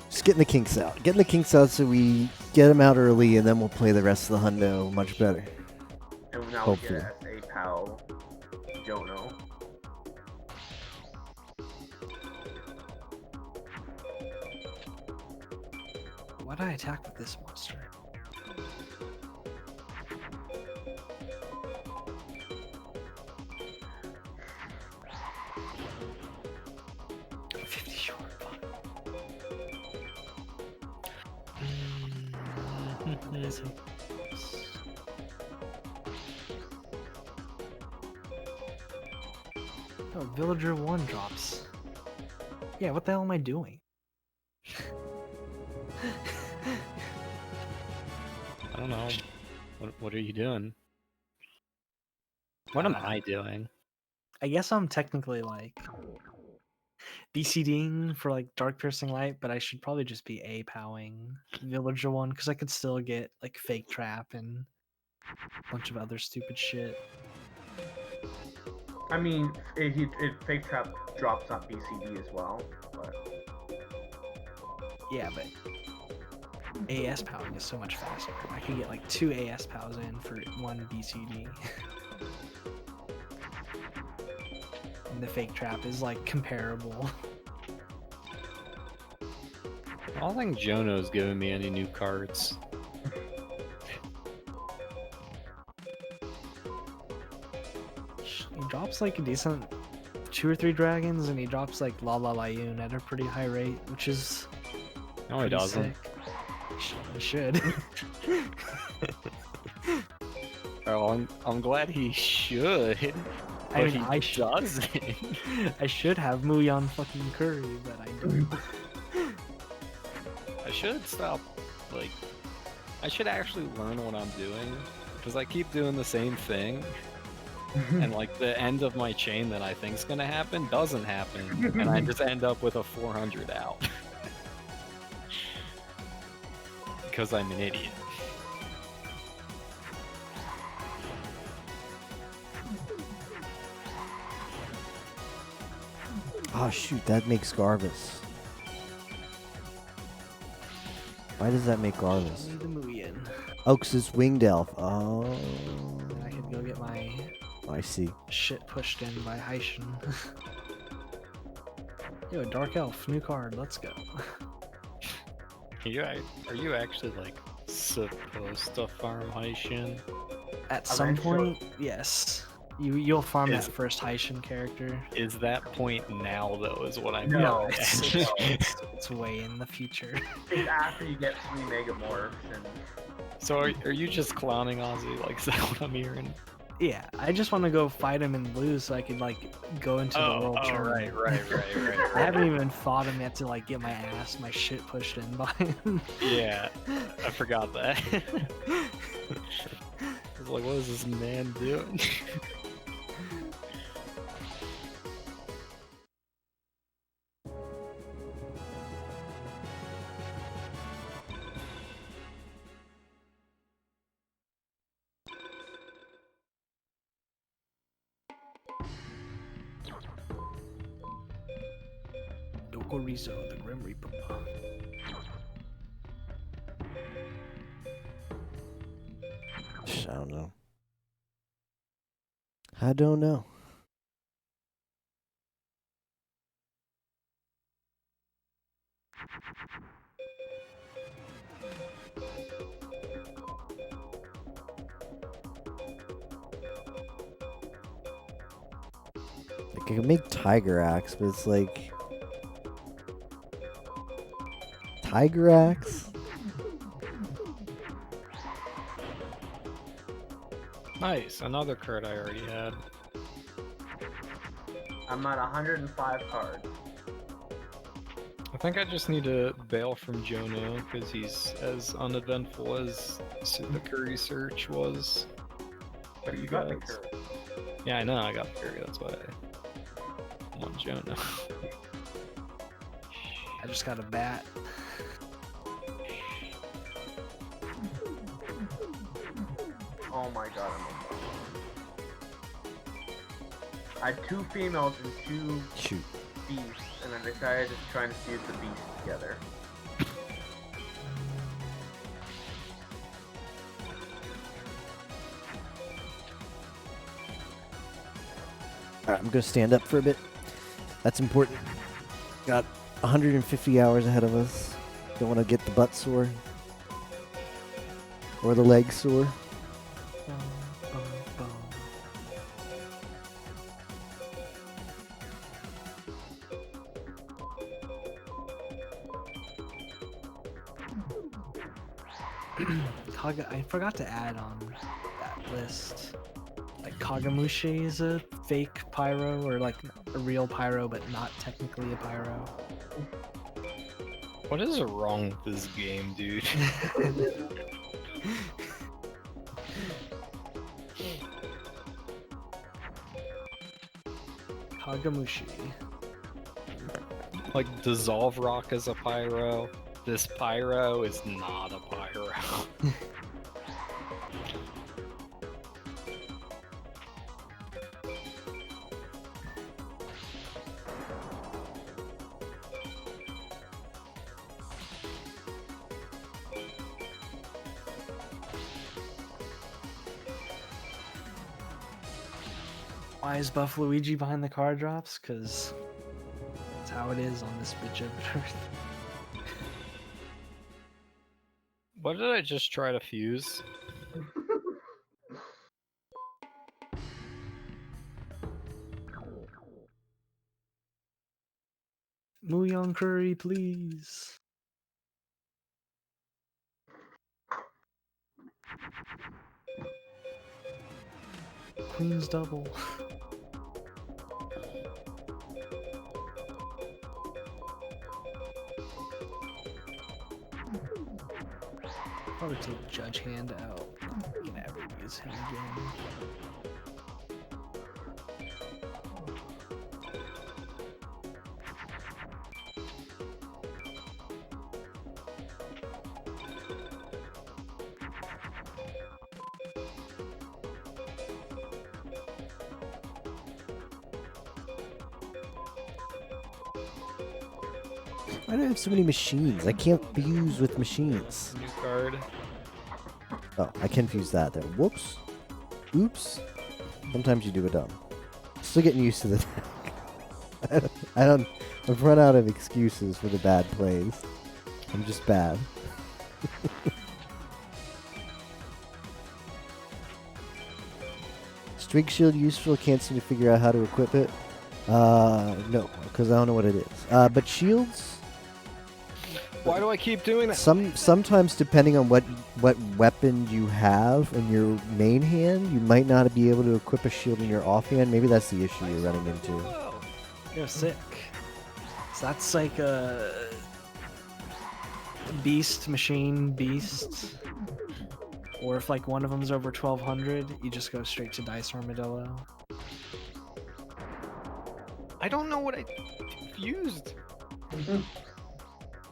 Just getting the kinks out. Getting the kinks out so we get them out early, and then we'll play the rest of the hundo much better. And now Hopefully. we get SA Pal. Don't know. why did I attack with this monster? $50 short. Oh, Villager 1 drops. Yeah, what the hell am I doing? I don't know. What are you doing? What am I doing? I guess I'm technically like BCDing for like Dark Piercing Light, but I should probably just be A-powing Villager 1 because I could still get like Fake Trap and a bunch of other stupid shit. I mean, Fake Trap drops on BCD as well, but Yeah, but AS powing is so much faster. I could get like 2 AS pows in for 1 BCD. And the Fake Trap is like comparable. I don't think Jono's giving me any new cards. He drops like a decent 2 or 3 dragons, and he drops like La Layun at a pretty high rate, which is No, he pretty doesn't. sick. He should. Oh, I'm glad he should. I But mean, he I should. doesn't. I should have Muyon fucking Curry, but I don't. I should stop, like, I should actually learn what I'm doing, because I keep doing the same thing, and like the end of my chain that I think's gonna happen doesn't happen, and I just end up with a 400 out. Because I'm an idiot. Oh shoot, that makes Garvis. Why does that make I Garvis? need the Muyon. Oh, 'cause it's Winged Elf. Oh, And I can go get my I see. shit pushed in by Heishin. Yo, Dark Elf, new card, let's go. Are you actually like supposed to farm Heishin? At some Eventually. point, yes. You'll farm Is- that first Heishin character. Is that point now though? Is what I'm No, getting at. It's way in the future. it's after you get 3 Megamorphs and So are you just clowning Ozzy? Like, is that what I'm hearing? Yeah, I just want to go fight him and lose so I can like go into the world tournament. right. I haven't even fought him yet to like get my shit pushed in by him. Yeah, I forgot that. I was like, what is this man doing? Dokorizo, the Grim Reaper. I don't know. I don't know. Like, I can make Tiger Axe, but it's like... Tiger Axe? Nice, another card I already had. I'm at 105 cards. I think I just need to bail from Jono because he's as uneventful as the Curry search was. But for you got the guys. curve. Yeah, I know, I got the Curry, that's why I want Jono. I just got a bat. Oh my god, I had 2 females and 2 Shoot. beasts, and I decided to try and fuse the beasts together. Alright, I'm gonna stand up for a bit. That's important. Got 150 hours ahead of us. Don't want to get the butt sore or the leg sore. Bum, bum, bum. I forgot to add on that list. Like Kagamushi is a fake pyro, or like a real pyro, but not technically a pyro. What is wrong with this game, dude? Kagamushi. Like, Dissolve Rock is a pyro. This pyro is not a pyro. Why is Buff Luigi behind the card drops? Because that's how it is on this bitch of Earth. What did I just try to fuse? Muyong curry, please. Queen's double. Probably take Judge Hand out. You can never use him again. Why do I have so many machines? I can't fuse with machines. New card. Oh, I can fuse that there. Whoops. Oops. Sometimes you do it dumb. Still getting used to the deck. I've run out of excuses for the bad plays. I'm just bad. Strig Shield useful, can't seem to figure out how to equip it. No, because I don't know what it is. But shields, Why do I keep doing that? sometimes depending on what weapon you have in your main hand, you might not be able to equip a shield in your offhand. Maybe that's the issue you're running into. Oh, You're sick. So that's like a beast, machine, beast. Or if like one of them's over 1200, you just go straight to Dice Armadillo. I don't know what I fused.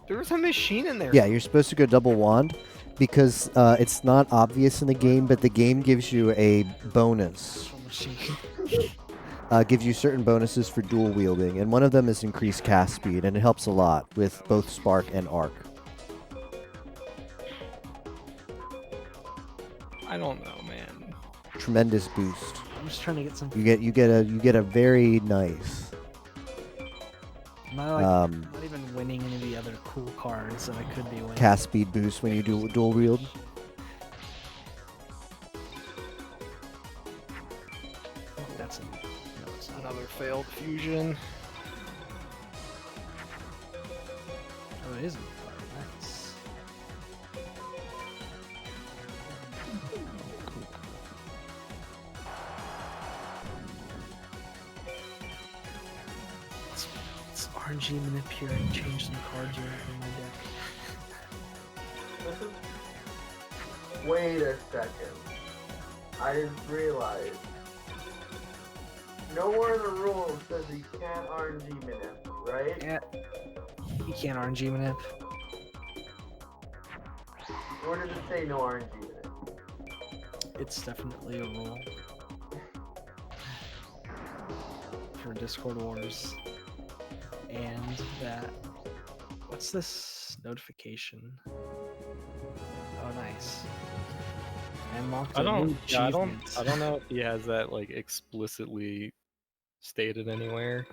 There was a machine in there. Yeah, you're supposed to go double wand because it's not obvious in the game, but the game gives you a bonus. Machine. Gives you certain bonuses for dual wielding, and one of them is increased cast speed, and it helps a lot with both Spark and Arc. I don't know, man. Tremendous boost. I'm just trying to get some. You get a very nice. Am I like not even winning any of the other cool cards that I could be winning? Cast speed boost when you do dual wield. That's no, it's not. Another failed fusion. Oh, it is a new card. Nice. Let's RNG manipulate and change some cards around in my deck. Wait a second. I just realized. Nowhere in the rules says you can't RNG minute, right? Yeah. You can't RNG manip. Where does it say no RNG minute? It's definitely a rule. For Discord Wars. And that. What's this notification? Oh, nice. And locked I a don't. new Yeah, achievement. I don't know if he has that like explicitly stated anywhere,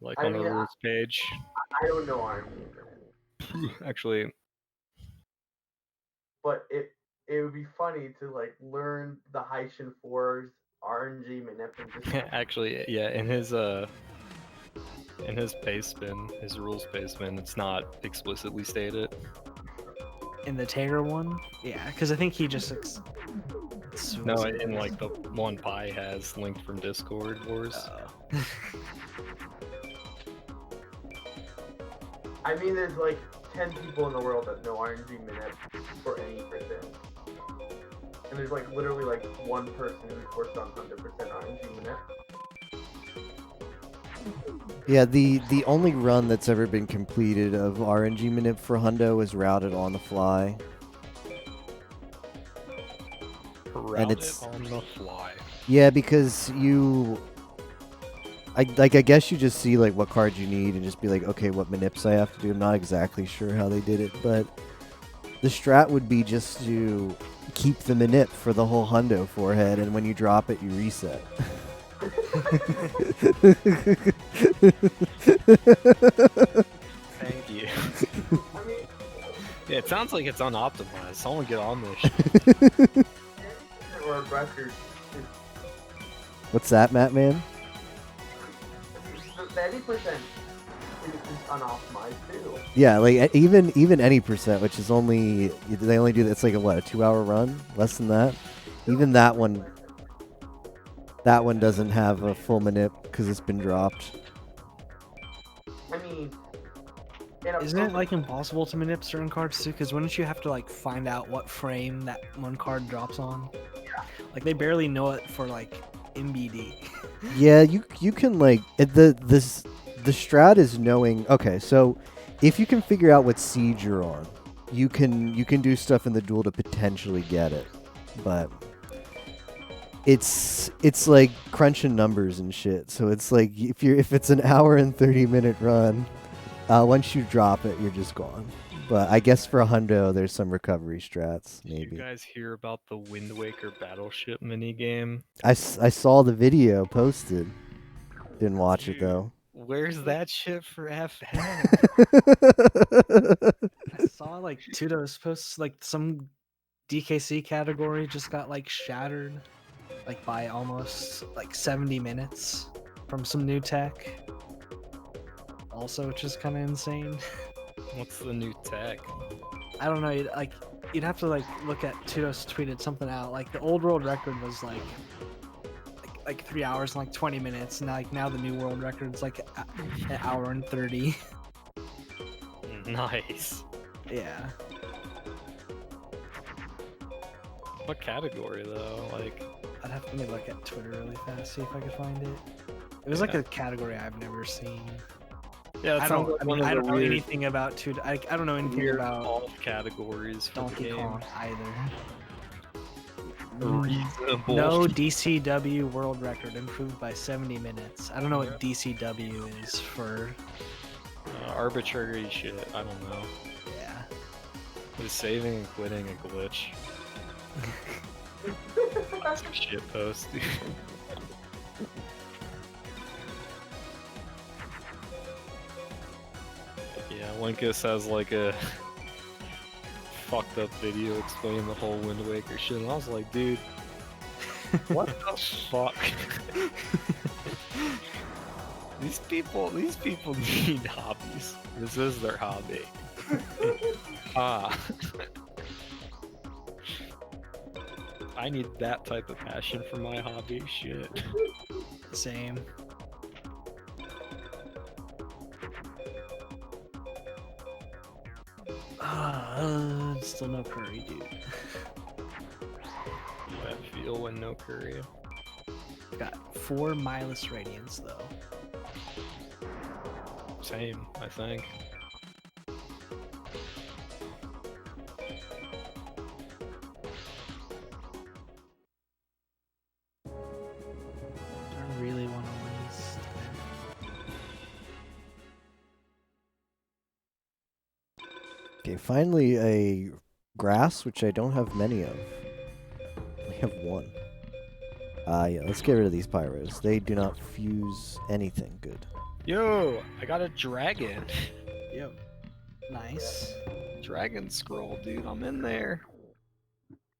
like I on the mean, rules page. I don't know RNG minute. Actually, But it would be funny to like learn the Heishin 4's RNG manip and just actually, yeah. In his pace spin, his rules pace spin, it's not explicitly stated. In the Tager one, yeah, because I think he just No, in like the one Pi has linked from Discord Wars. I mean, there's like 10 people in the world that know RNG manip for any percent. And there's like literally like one person who's worked on 100% RNG manip. Yeah, the only run that's ever been completed of RNG manip for Hundo is routed on the fly. Route it's- it on the fly. Yeah, because I guess you just see like what cards you need and just be like, okay, what manips I have to do. I'm not exactly sure how they did it, but the strat would be just to keep the manip for the whole Hundo forehead, and when you drop it, you reset. Thank you. I mean, Yeah, it sounds like it's unoptimized. Someone get on this shit. or record is What's that, Matt Man? the 80% is unoptimized too. Yeah, like even any percent, which is only they only do it's like a 2-hour run, less than that. Even that one doesn't have a full manip because it's been dropped. I mean, in a Isn't it perfect- like impossible to manip certain cards too? Because wouldn't you have to like find out what frame that one card drops on? Like they barely know it for like MBD. Yeah, you can like the strat is knowing. Okay, so if you can figure out what siege you're on, you can do stuff in the duel to potentially get it, but it's like crunching numbers and shit. So it's like if it's an hour and 30-minute run, once you drop it, you're just gone. But I guess for a hundo, there's some recovery strats, Did maybe. you guys hear about the Wind Waker Battleship minigame? I saw the video posted. Didn't watch it Dude, though. Where's that shit for FN? I saw like Tudos posts like some DKC category just got like shattered, like by almost like 70 minutes from some new tech. Also, which is kind of insane. What's the new tech? I don't know. You'd have to like look at Tudos tweeted something out. Like the old world record was like 3 hours and like 20 minutes, and like now the new world record's like an hour and 30. Nice. Yeah. What category though? Like, I'd have to look at Twitter really fast, see if I could find it. It was like Yeah. a category I've never seen. yeah, I don't know anything about I don't know anything weird about alt categories for Donkey the game. Kong either. Reasonable. No DCW world record improved by 70 minutes. I don't know what DCW is for. Arbitrary shit. I don't know. Yeah. Is saving and quitting a glitch? Some shit post, dude. Yeah, Linkus has like a fucked up video explaining the whole Wind Waker shit, and I was like, dude, what the fuck? These people need hobbies. This is their hobby. Ah. I need that type of passion for my hobby. Shit. Same. Still no curry, dude. I feel when no curry. Got 4 Milus Radiance though. Same, I think. I really want to waste. Okay, finally a grass, which I don't have many of. I only have one. Yeah, let's get rid of these pyros. They do not fuse anything good. Yo, I got a dragon. Yep. Nice. Dragon Scroll, dude. I'm in there.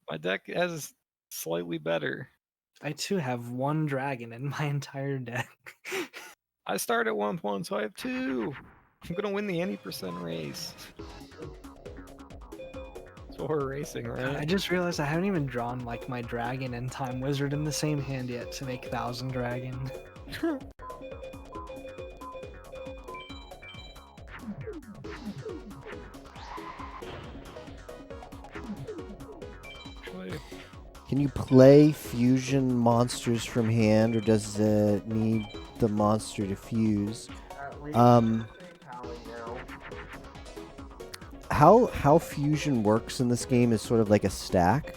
My deck has slightly better. I too have one dragon in my entire deck. I started with one, so I have two. I'm gonna win the any % race. That's what we're racing, I right? just realized I haven't even drawn like my dragon and time wizard in the same hand yet to make 1000 dragon. Actually, Can you play fusion monsters from hand, or does it need the monster to fuse? At least Um, Palling now. How fusion works in this game is sort of like a stack.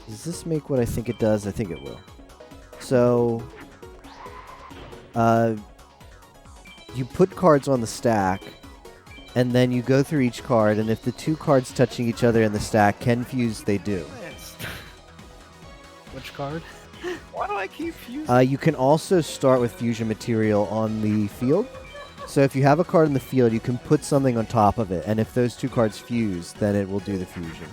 Does this make what I think it does? I think it will. So, you put cards on the stack, and then you go through each card, and if the two cards touching each other in the stack can fuse, they do. Which card? why do I keep fusing? You can also start with fusion material on the field. So if you have a card in the field, you can put something on top of it, and if those two cards fuse, then it will do the fusion.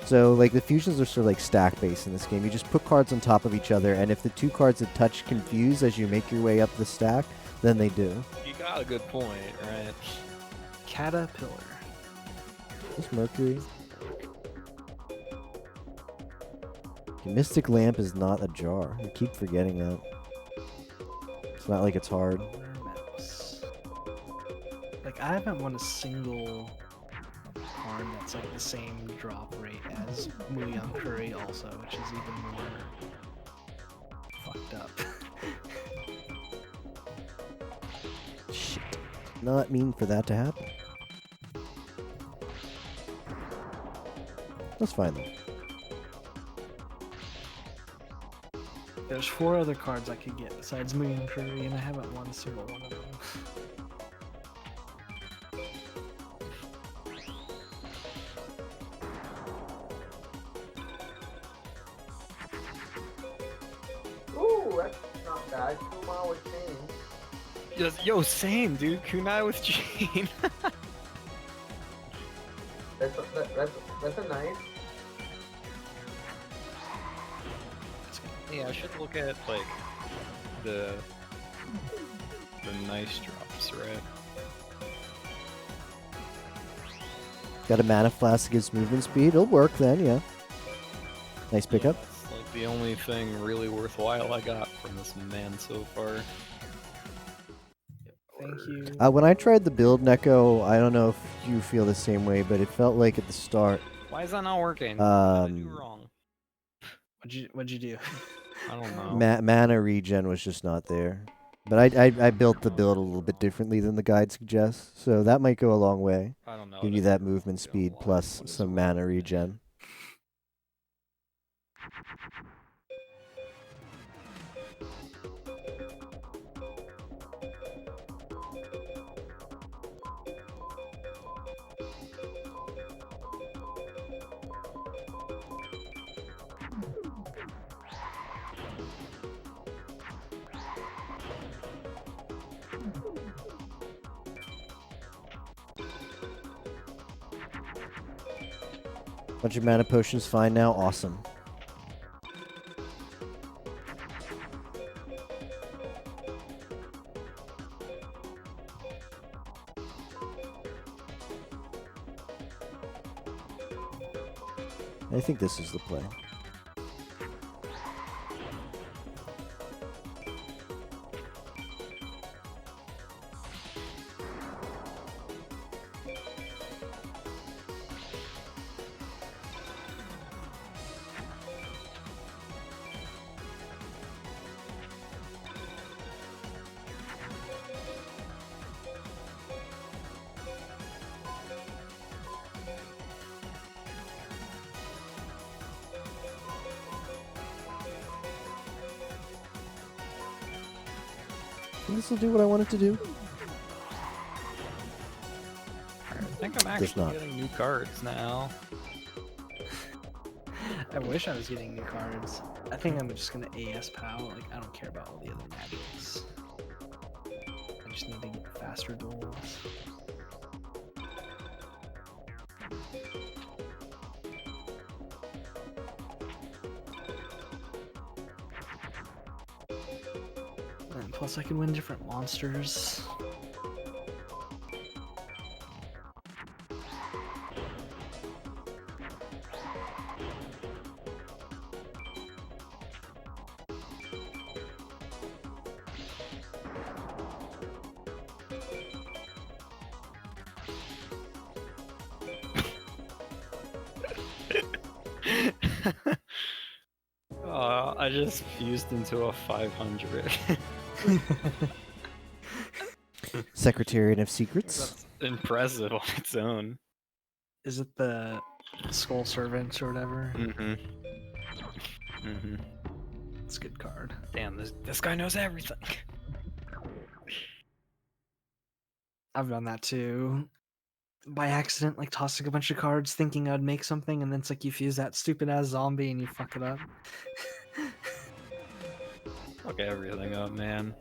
So like the fusions are sort of like stack based in this game. You just put cards on top of each other, and if the two cards that touch can fuse as you make your way up the stack, then they do. You got a good point, right? Caterpillar. This Mercury. Mystic Lamp is not a jar. I keep forgetting that. It's not like it's hard. Mouse. Like I haven't won a single card that's like the same drop rate as Muyoung Curry also, which is even more fucked up. Shit. Did not mean for that to happen. That's fine though. There's 4 other cards I could get besides Muyoung Curry, and I haven't won a single one of them. Ooh, that's not bad. 2 mile with chain. Yes, yo, same, dude. Kunai with Jane. That's a nice. Yeah, I should look at like the nice drops, right? Got a mana flask against movement speed. It'll work then, yeah. Nice pickup. Yeah, that's like the only thing really worthwhile I got from this man so far. Thank you. When I tried the build, Neko, I don't know if you feel the same way, but it felt like at the start, Why is that not working? What did I do Um, wrong? What'd you do? I don't know. mana regen was just not there. But I built the build a little bit differently than the guide suggests, so that might go a long way. I don't know. Give It you that doesn't movement go a speed lot. plus What is some it? mana regen. Bunch of mana potions fine now. Awesome. I think this is the play. This will do what I want it to do. I think I'm Does actually not. getting new cards now. I wish I was getting new cards. I think I'm just gonna AS POW. Like, I don't care about all the other magics. I just need to get faster duels. And plus, I can win different monsters. I just fused into a 500. Secretariat of Secrets. That's impressive on its own. Is it the Skull Servants or whatever? It's a good card. Damn, this guy knows everything. I've done that too. By accident, like tossing a bunch of cards thinking I'd make something, and then it's like you fuse that stupid ass zombie and you fuck it up. Fuck everything up, man.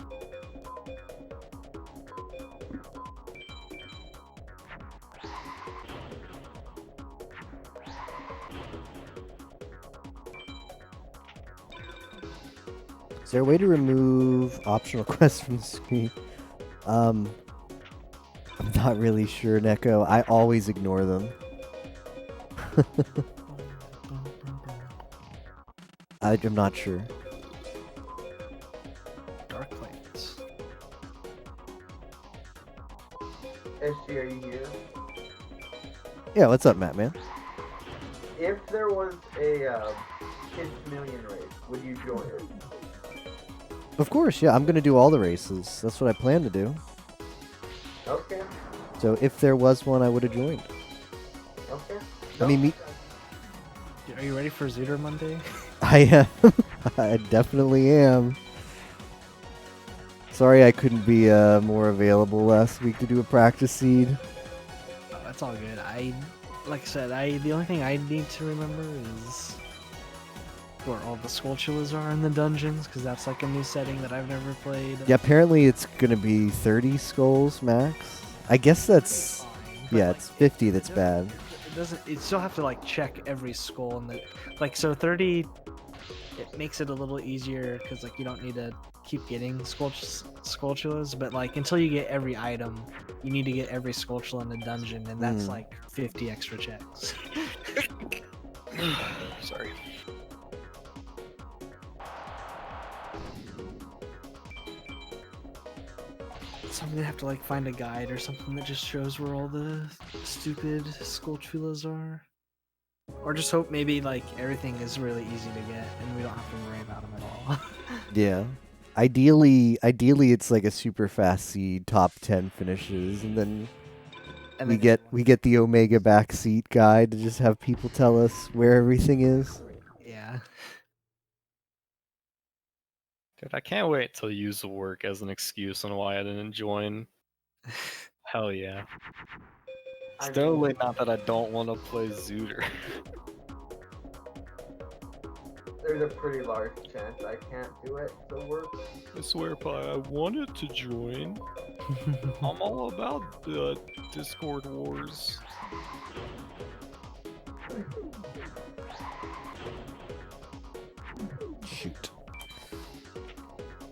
Is there a way to remove optional quests from the screen? I'm not really sure, Neko. I always ignore them. I'm not sure. Dark Plains. SG, are you here? Yeah, what's up, Matt, man? If there was a Kids Million race, would you join it? Of course, yeah. I'm gonna do all the races. That's what I plan to do. Okay. So if there was one, I would have joined. Okay. I mean, me. Are you ready for Zooter Monday? I am. I definitely am. Sorry I couldn't be more available last week to do a practice seed. Oh, that's all good. Like I said, the only thing I need to remember is where all the Skulltulas are in the dungeons, because that's like a new setting that I've never played. Yeah, apparently it's gonna be 30 skulls max. I guess that's Fine, yeah, but, it's like, 50 that's it bad. It doesn't. You still have to like check every skull, and like so 30. It makes it a little easier because like you don't need to keep getting Skulltulas, but like until you get every item, you need to get every Skulltula in the dungeon, and that's like 50 extra checks. Sorry. So I'm gonna have to like find a guide or something that just shows where all the stupid Skulltulas are. Or just hope maybe like everything is really easy to get and we don't have to worry about them at all. Yeah. Ideally it's like a super fast seed, top 10 finishes, and then And we then get the Omega backseat guide to just have people tell us where everything is. yeah. Dude, I can't wait till you use work as an excuse on why I didn't join. Hell yeah. It's I totally mean, not that I don't want to play Zooter. there's a pretty large chance I can't do it to work. I swear, Pie, I wanted to join. I'm all about the Discord wars. Shoot.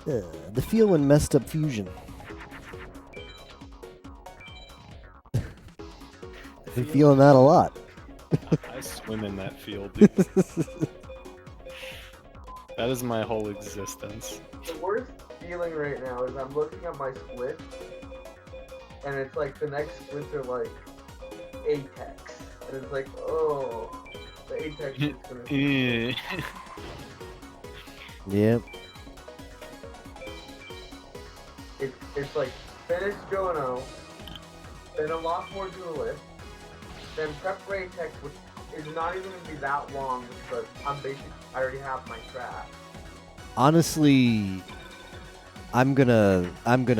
The feel when messed up fusion. Been feeling that a lot. I swim in that field, dude. That is my whole existence. The worst feeling right now is I'm looking at my splits, and it's like the next splits are like Apex, and it's like, oh, the Apex is gonna be. Yep. It's like finish Jono, then unlock more duelists, then prep for Apex, which is not even gonna be that long because I already have my trap. Honestly, I'm gonna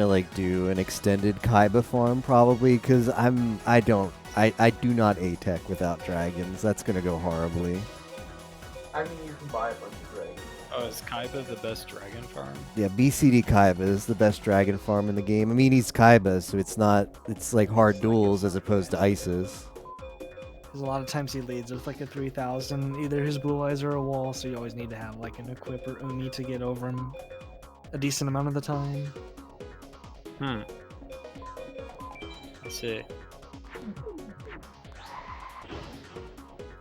like do an extended Kaiba farm probably because I do not A-Tech without dragons. That's gonna go horribly. I mean, you can buy a bunch of dragons. Oh, is Kaiba the best dragon farm? Yeah, BCD Kaiba is the best dragon farm in the game. I mean, he's Kaiba, so it's like hard duels as opposed to Isis. Because a lot of times he leads with like a 3000, either his blue eyes or a wall, so you always need to have like an equip or umi to get over him a decent amount of the time. Let's see.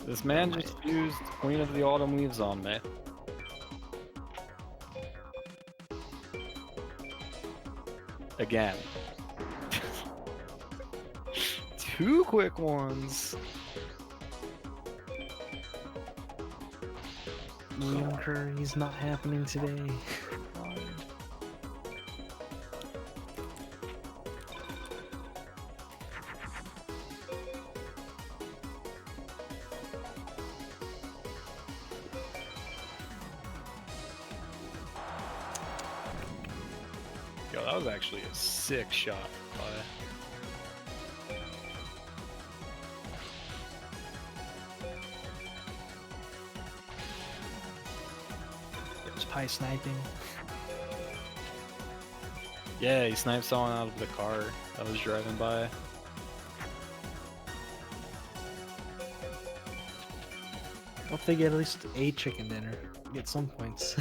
This man just used Queen of the Autumn Leaves on me. Again. 2 quick ones. Yunker, he's not happening today. Yo, that was actually a sick shot by. There's Pi sniping. Yeah, he sniped someone out of the car that was driving by. Hope they get at least a chicken dinner. Get some points.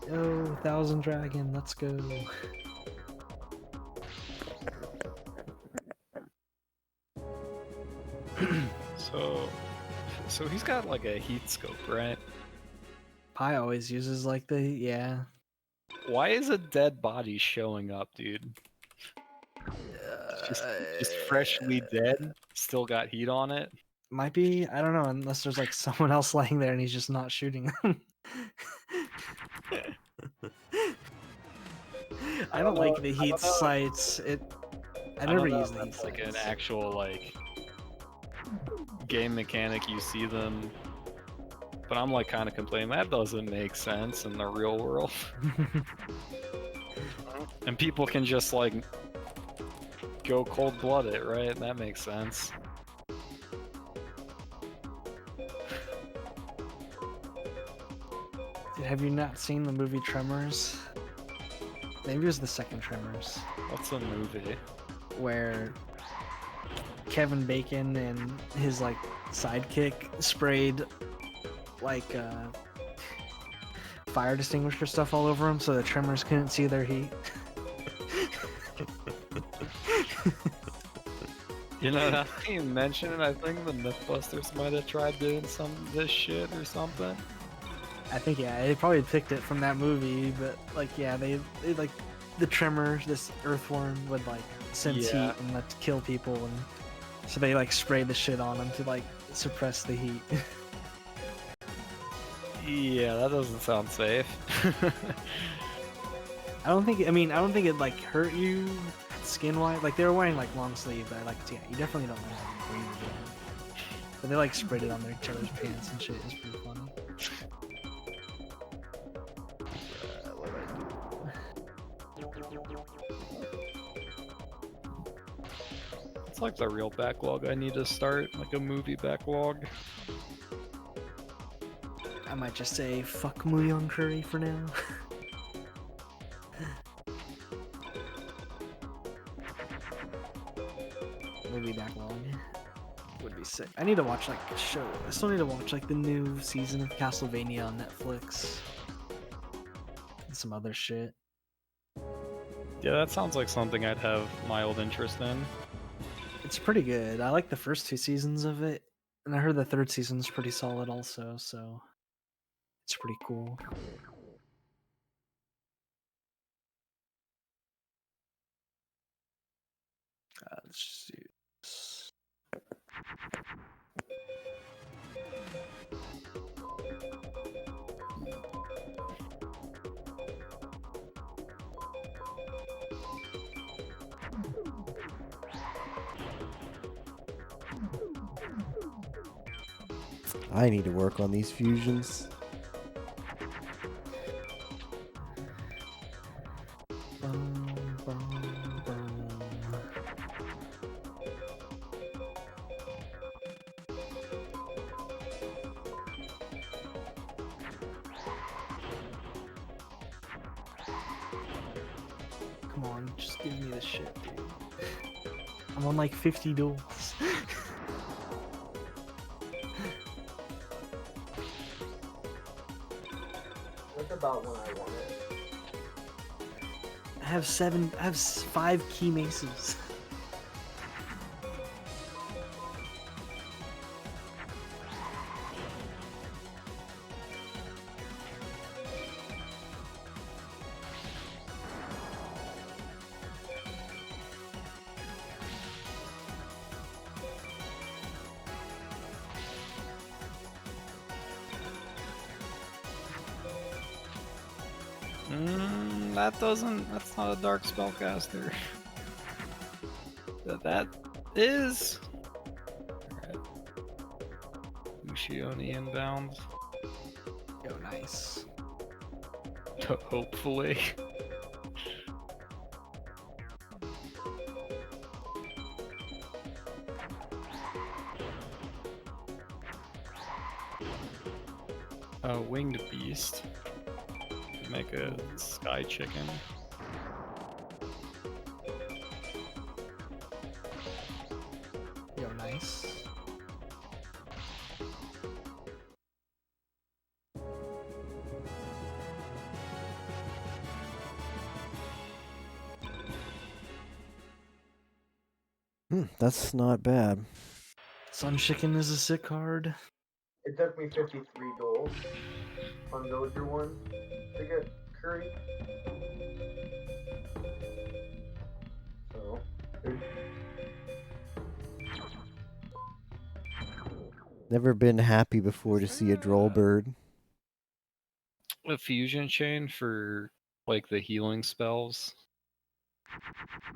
Yo, 1000 dragon, let's go. So he's got like a heat scope, right? Pi always uses like the, yeah. Why is a dead body showing up, dude? Just freshly dead, still got heat on it. Might be, I don't know, unless there's like someone else laying there and he's just not shooting them. I don't like the heat sights. I never use the heat sights. Like an actual like game mechanic, you see them, but I'm like kind of complaining that doesn't make sense in the real world. And people can just like go cold-blooded, right? That makes sense. Have you not seen the movie Tremors? Maybe it was the second Tremors, What's a movie? where Kevin Bacon and his like sidekick sprayed like fire extinguisher stuff all over him so the Tremors couldn't see their heat. You know, now that you mention it, I think the Mythbusters might have tried doing some of this shit or something. I think, yeah, they probably picked it from that movie, but like, yeah, they like the Tremor, this earthworm would like sense Yeah. heat and let's kill people, and so they like sprayed the shit on them to like suppress the heat. Yeah, that doesn't sound safe. I don't think it like hurt you skin wise. Like they were wearing like long sleeve, but like, yeah, you definitely don't know how to breathe again. But they like sprayed it on their other's pants and shit. It's pretty funny. It's like the real backlog I need to start, like a movie backlog. I might just say fuck Muyoung Curry for now. Movie backlog would be sick. I need to watch like a show. I still need to watch like the new season of Castlevania on Netflix. And some other shit. Yeah, that sounds like something I'd have mild interest in. It's pretty good. I like the first 2 seasons of it. And I heard the 3rd season's pretty solid also, so it's pretty cool. Let's see. I need to work on these fusions. Come on, just give me this shit, dude. I'm on like 50 duels. That's about when I want it. I have 5 key maces. That's not a dark spellcaster. That is. Alright. Ushioni inbound. Yo, nice. Hopefully. Winged beast. Could make a sky chicken. Yo, nice. That's not bad. Sun Chicken is a sick card. It took me 53 duels on Villager 1 to get Curry. So, Never been happy before to see a droll bird. A fusion chain for like the healing spells.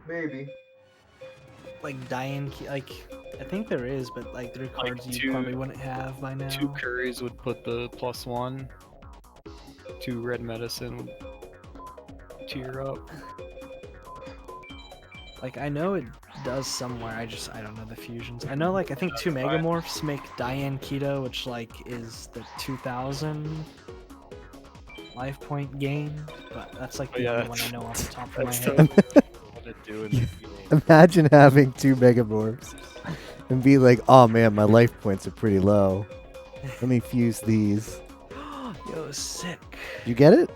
maybe. Like Diane, like I think there is, but like there are cards you probably wouldn't have by now. 2 curries would put the +1. 2 red medicine would tear up. Like I know it does somewhere. I don't know the fusions. I know like I think 2 Megamorphs make Diane Keto, which like is the 2000 life point gain, but that's like the only one I know off the top of my head. What to do in the game. Imagine having 2 Megamorphs and be like, oh man, my life points are pretty low. Let me fuse these. Yo, sick. You get it?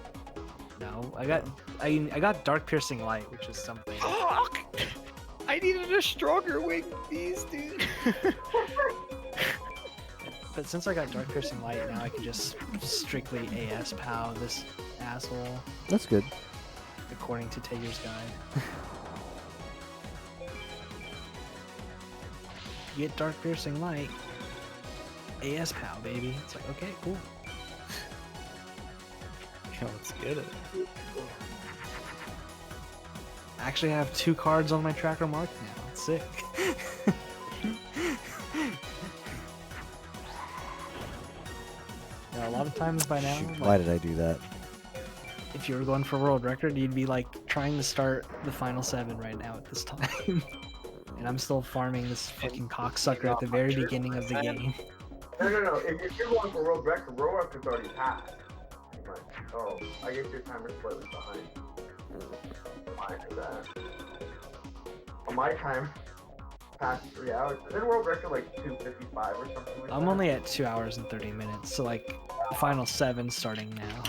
No, I got Dark Piercing Light, which is something. Fuck! I needed a stronger winged beast, dude. But since I got Dark Piercing Light, now I can just strictly AS POW this asshole, That's good. according to Tager's guide. Get Dark Piercing Light, AS POW, baby. It's like, okay, cool. Yeah, let's get it. I actually have 2 cards on my tracker marked now. It's sick. Now, a lot of times by now, Shoot, like, why did I do that? if you were going for world record, you'd be like trying to start the final 7 right now at this time. And I'm still farming this fucking cocksucker at the very beginning of the game. No. If you're going for world record's already passed. Pretty much. Oh, I guess your timer's slightly behind. Fine for that. On my time, past 3 hours. Isn't world record like 2:55 or something like that? I'm only at 2 hours and 30 minutes, so like the final 7 starting now.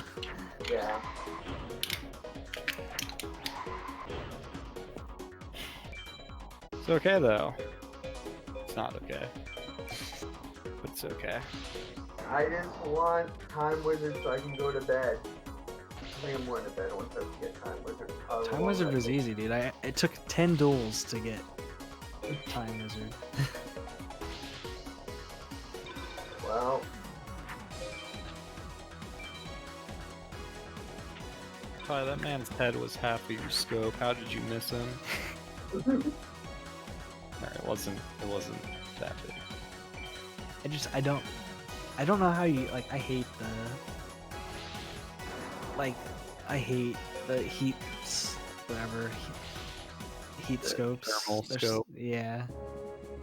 Yeah. It's okay though. It's not okay. But it's okay. I just want Time Wizard so I can go to bed. I think I'm going to bed once I get Time Wizard. Time Wizard was easy, dude. It took 10 duels to get Time Wizard. Well, Ty, that man's head was half of your scope. How did you miss him? Alright, it wasn't that big. I don't know how you, like, I hate the heats, whatever, heat scopes. Thermal scope. Yeah.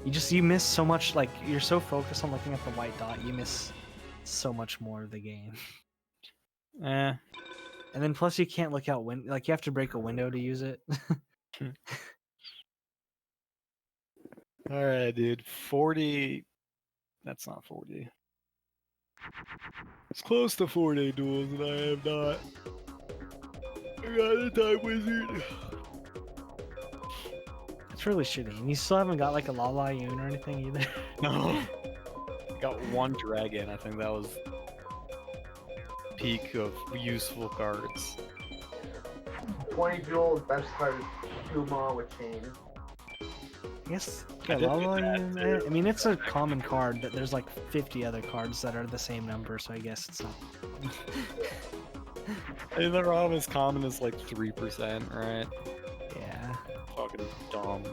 You miss so much, like, you're so focused on looking at the white dot, you miss so much more of the game. Eh. And then plus you can't look out like you have to break a window to use it. All right, dude. 40. That's not 40. It's close to 40 duels, and I have not. I got the time wizard. It's really shitty. And you still haven't got like a Lala Yoon or anything either. No. I got one dragon. I think that was peak of useful cards. 20 duels, best card is Kuma with chain. I guess I yeah, did Lala get that, Yoon. too. I mean, it's a common card that there's like 50 other cards that are the same number, so I guess it's not. I think the ROM is common is like 3%, right? Yeah. Fucking dumb.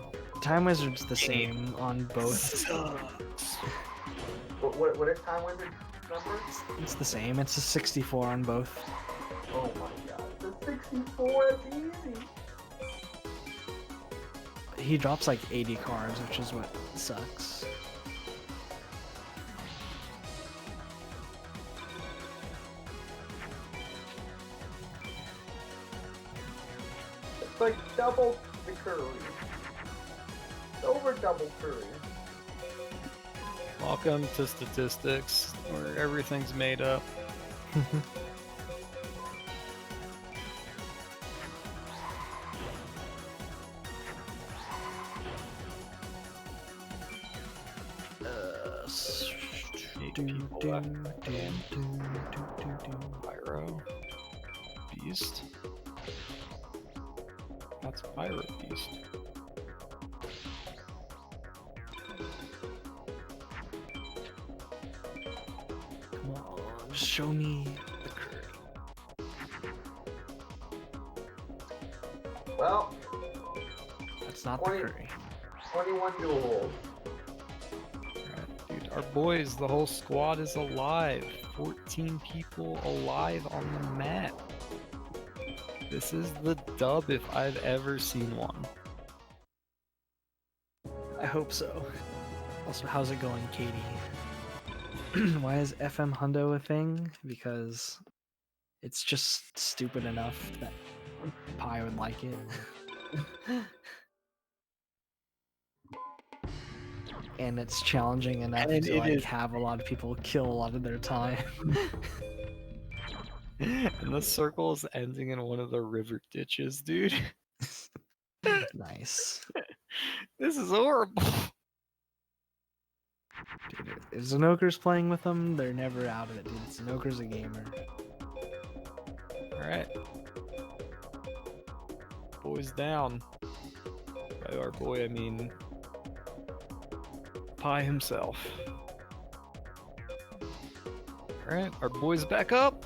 Time Wizard's the same on both. Sucks. What is Time Wizard number? It's the same. It's a 64 on both. Oh my god. The 64 is easy. He drops like 80 cards, which is what sucks. It's like double the curry. It's over double curry. Welcome to statistics, where everything's made up. Eight people left. Pyro. Beast. That's Pyro Beast. Come on, show me the curry. Well, That's not the 20. curry. 21 duels. Alright, dude, our boys, the whole squad is alive. 14 people alive on the map. This is the dub if I've ever seen one. I hope so. Also, how's it going, Katie? Why is FM Hundo a thing? Because it's just stupid enough that Pi would like it. And it's challenging enough And to it like is- have a lot of people kill a lot of their time. And the circle is ending in one of the river ditches, dude. Nice. This is horrible. Dude, if Zenoker's playing with them, they're never out of it, dude. Zenoker's a gamer. Alright. Boys down. By our boy, I mean Pi himself. Alright, our boy's back up.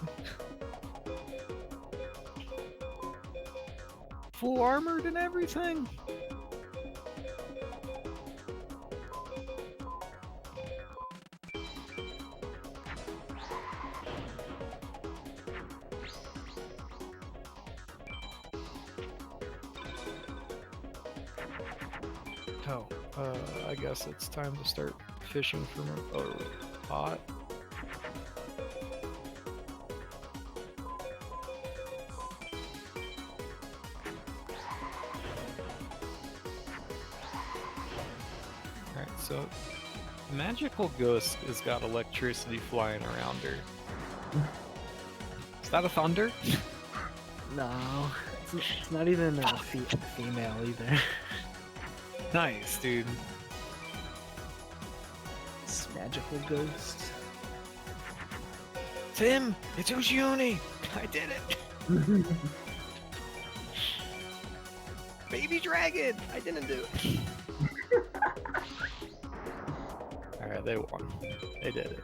Full armored and everything. Oh, I guess it's time to start fishing from a pot. Alright, so Magical Ghost has got electricity flying around her. Is that a thunder? No, it's not even a female either. Nice, dude. It's magical ghost. Tim, it's Ushioni! I did it! Baby dragon! I didn't do it. Alright, they won. They did it.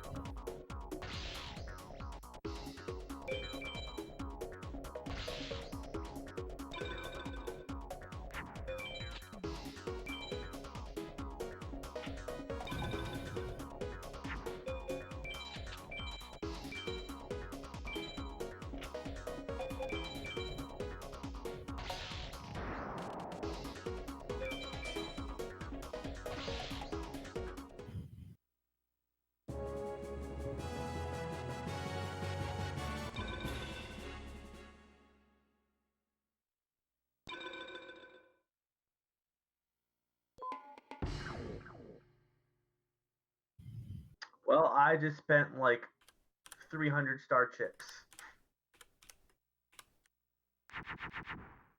Well, I just spent like 300 star chips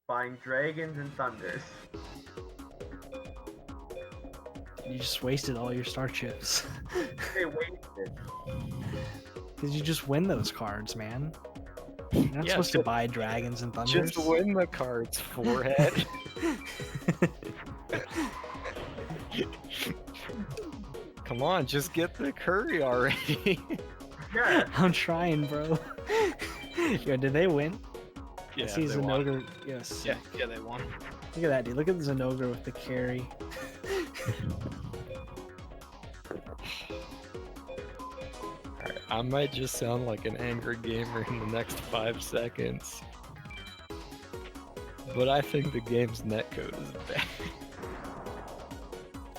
buying dragons and thunders. You just wasted all your star chips. They wasted. Because you just win those cards, man. You're not Yeah, supposed to just- buy dragons and thunders. Just win the cards, forehead. Come on, just get the curry already. Yeah. I'm trying, bro. Yo, did they win? Yeah, I see they won. Zenogre. Yes. Yeah, they won. Look at that, dude. Look at Zenogre with the carry. Alright, I might just sound like an angry gamer in the next 5 seconds. But I think the game's netcode is bad.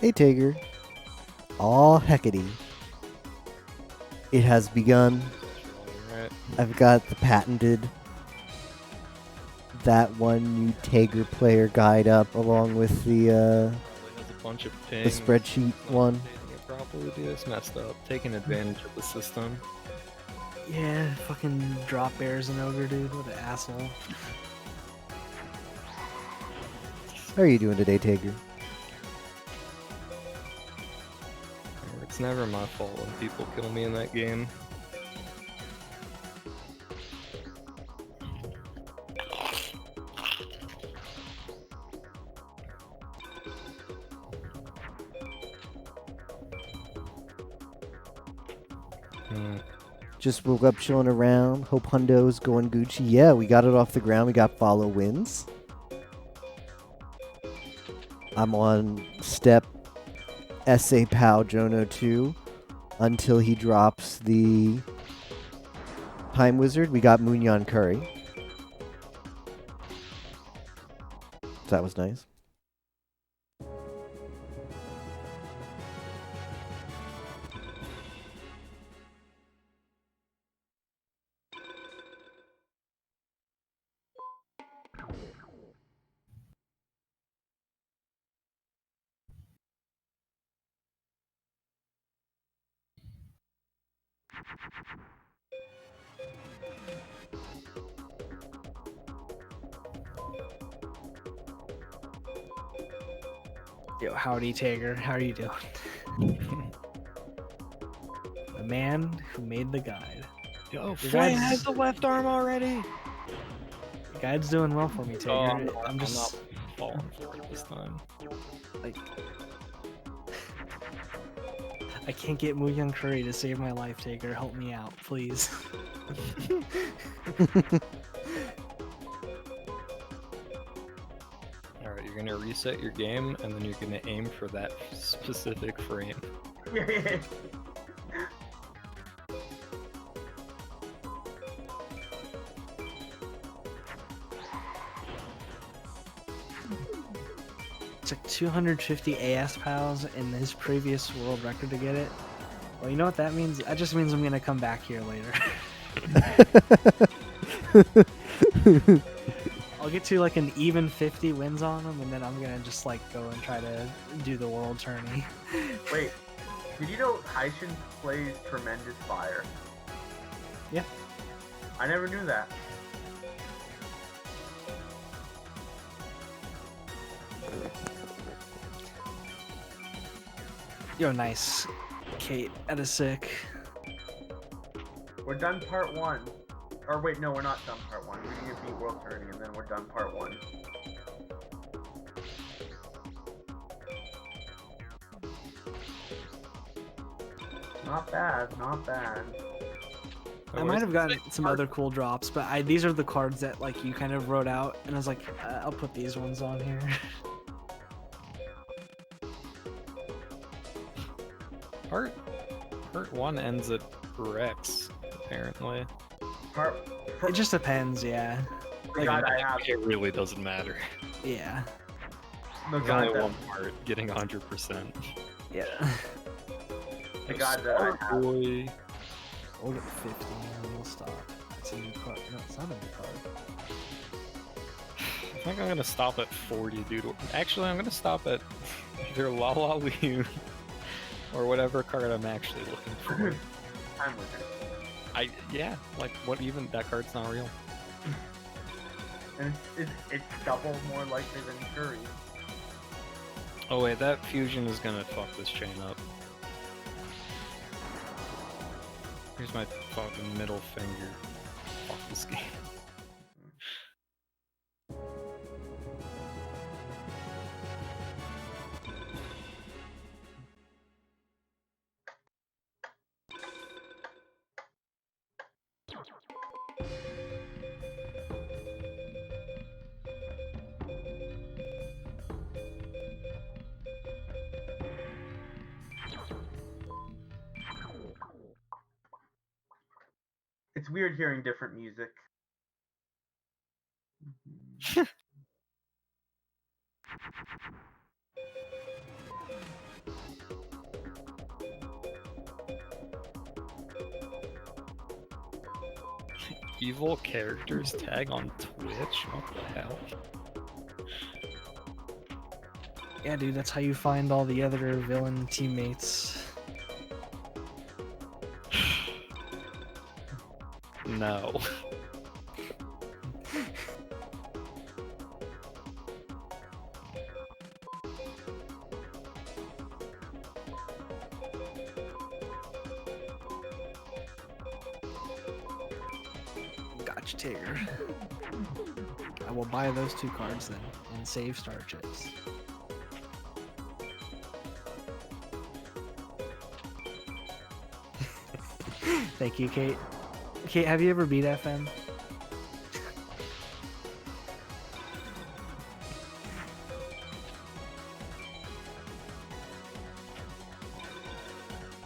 Hey, Tager. Aw, heckity. It has begun. Right? I've got the patented that one new Tager player guide up along with the Probably has a bunch of pings. spreadsheet one. Updating it properly, dude. It's messed up. Taking advantage of the system. Yeah, fucking drop bear Zenogre, dude. What an asshole. How are you doing today, Tager? It's never my fault when people kill me in that game. Just woke up chilling around. Hope Hundo's going Gucci. Yeah, we got it off the ground. We got follow wins. I'm on step SA Pal Jono 2 until he drops the Time Wizard. We got Moonyon Curry. That was nice. Yo, howdy, Tager. How are you doing? The man who made the guide. Yo, Your Flame guys- has the left arm already! The guide's doing well for me, Oh, Tager. I'm I'm just not falling for it this time. like, I can't get Moonyon Curry to save my life, Tager. Help me out, please. Alright, you're gonna reset your game, and then you're gonna aim for that specific frame. It's like 250 AS pals in his previous world record to get it. Well, you know what that means? That just means I'm gonna come back here later. I'll get to like an even 50 wins on him, and then I'm gonna just like go and try to do the world tourney. Wait, did you know Haishin plays Tremendous Fire? Yeah. I never knew that. Yo, nice. Kate, that is sick. We're done part 1. Or wait, no, we're not done part 1. We're gonna beat World Tourney and then we're done part 1. Not bad, not bad. I might have gotten some other cool drops, but these are the cards that like you kind of wrote out, and I was like, I'll put these ones on here. Part 1 ends at Rex, apparently. It just depends, yeah. The guy I have, It really doesn't matter. Yeah. the There's guy only that, one part, getting 100%. Yeah. the guy that I have. Boy. We'll get 50 and we'll stop. It's a new card. No, it's not a new card. I think I'm gonna stop at 40, dude. Actually, I'm gonna stop at either Lala Liu or whatever card I'm actually looking for. Time Wizard. Yeah, like what even that card's not real. And it's double more likely than Curry. Oh wait, that fusion is gonna fuck this chain up. Here's my fucking middle finger. Fuck this game. It's weird hearing different music. Evil characters tag on Twitch? What the hell? Yeah, dude, that's how you find all the other villain teammates. No. Gotcha, Tigger. I will buy those 2 cards then and save star chips. Thank you, Kate. Kate, have you ever beat FM?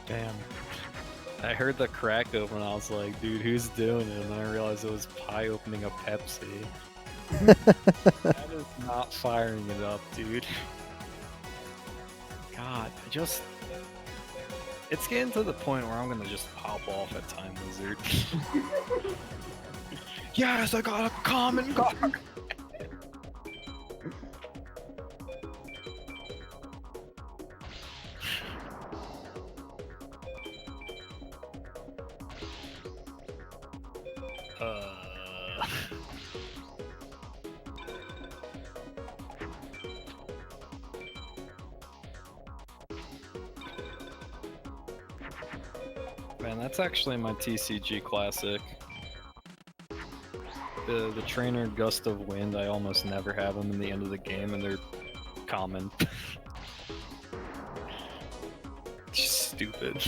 Damn. I heard the crack open, I was like, dude, who's doing it? And then I realized it was Pi opening a Pepsi. That is not firing it up, dude. God, it's getting to the point where I'm gonna just pop off at Time Wizard. Yes, I got a common card! Man, that's actually my TCG classic. The trainer Gust of Wind, I almost never have them in the end of the game, and they're common. Just stupid.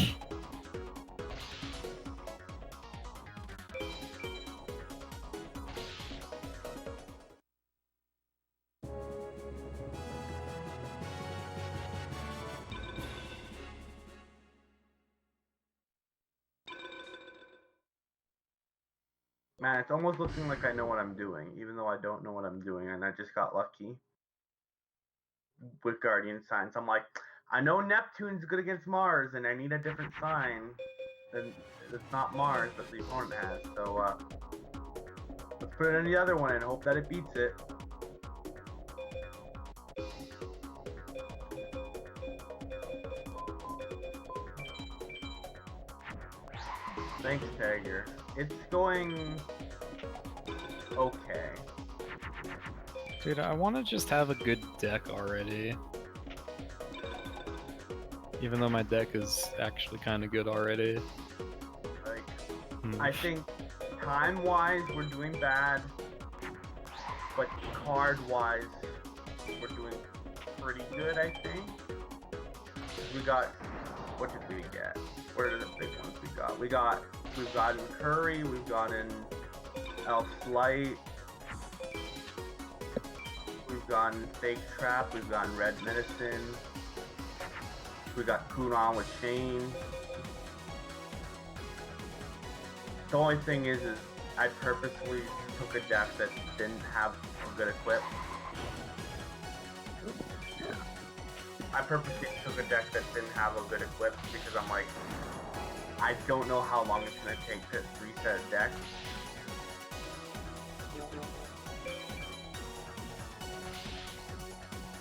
Man, it's almost looking like I know what I'm doing, even though I don't know what I'm doing, and I just got lucky with Guardian Signs. I'm like, I know Neptune's good against Mars, and I need a different sign than it's not Mars, but the opponent has. So let's put it in the other one and hope that it beats it. Thanks, Tiger. It's going okay. Dude, I want to just have a good deck already. Even though my deck is actually kind of good already. Like, I think time-wise we're doing bad, but card-wise we're doing pretty good, I think. We got, what did we get? What are the big ones we got? We've gotten Curry, we've gotten Elf Light, we've gotten Fake Trap, we've gotten Red Medicine, we got Kunan with Shane. The only thing is I purposely took a deck that didn't have a good equip. I purposely took a deck that didn't have a good equip because I'm like, I don't know how long it's going to take to reset a deck.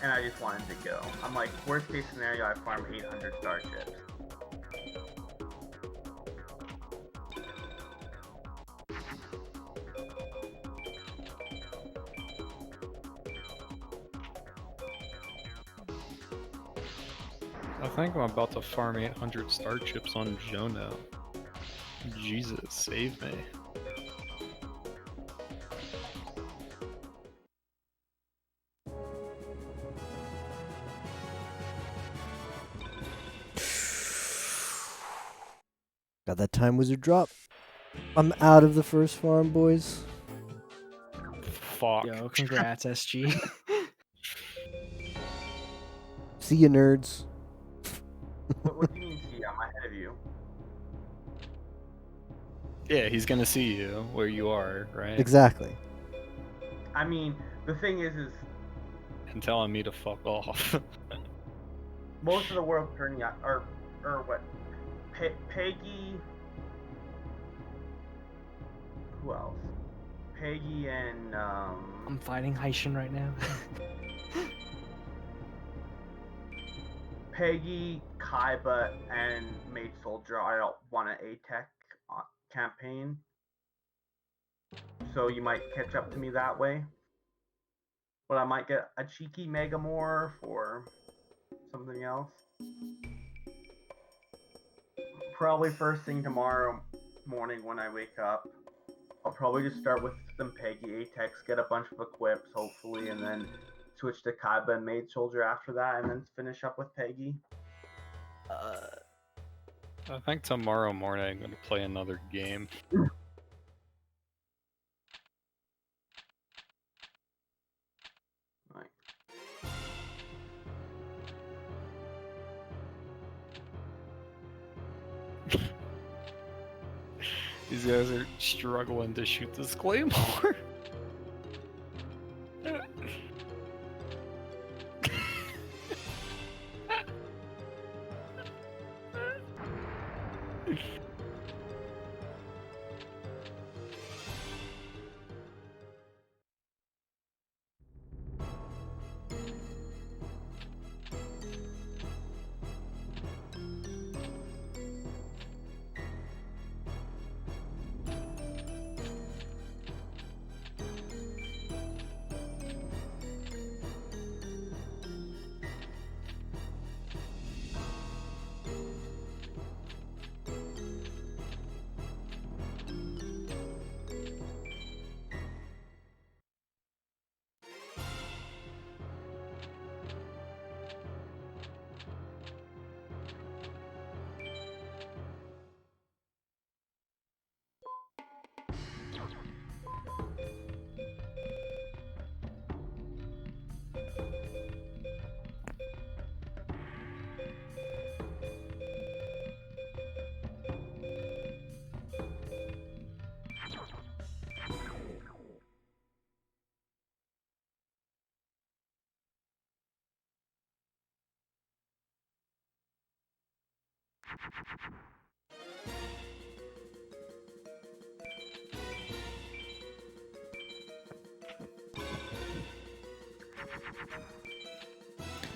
and I just wanted to go. I'm like, worst case scenario, I farm 800 starships. I think I'm about to farm 800 star chips on Jonah. Jesus, save me. Got that time wizard drop. I'm out of the first farm, boys. Fuck. Yo, congrats, SG. See you, nerds. What do you mean, see? I'm ahead of you. Yeah, he's gonna see you where you are, right? Exactly. I mean, the thing is And telling me to fuck off. most of the world turning out, or what? Peggy. Who else? Peggy and I'm fighting Heishin right now. Peggy, Kaiba, and Maid Soldier. I don't want an A-Tech campaign, so you might catch up to me that way. But I might get a cheeky Megamorph or something else. Probably first thing tomorrow morning when I wake up. I'll probably just start with some Peggy A-Techs, get a bunch of equips, hopefully, and then switch to Kaiba and Maid Soldier after that, and then finish up with Peggy. I think tomorrow morning I'm gonna play another game. Right. These guys are struggling to shoot this claymore.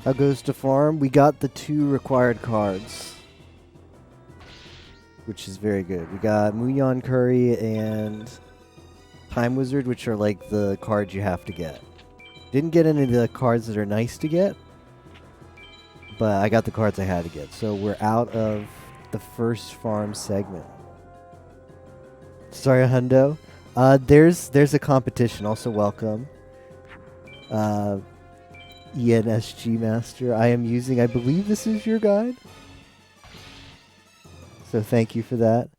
How goes to farm? We got the 2 required cards, which is very good. We got Muyon Curry and Time Wizard, which are like the cards you have to get. Didn't get any of the cards that are nice to get, but I got the cards I had to get. So we're out of the first farm segment. Sorry, Hundo. There's a competition. Also welcome. ENSG Master. I am using, I believe this is your guide. So thank you for that.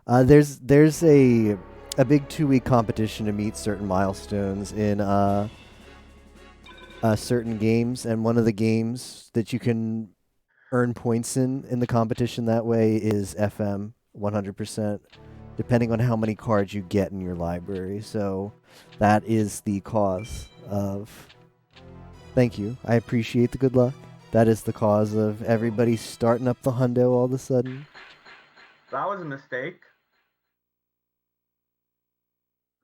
There's a big 2-week competition to meet certain milestones in certain games, and one of the games that you can earn points in the competition that way is FM 100%, depending on how many cards you get in your library. So that is the cause of... Thank you. I appreciate the good luck. That is the cause of everybody starting up the hundo all of a sudden. That was a mistake.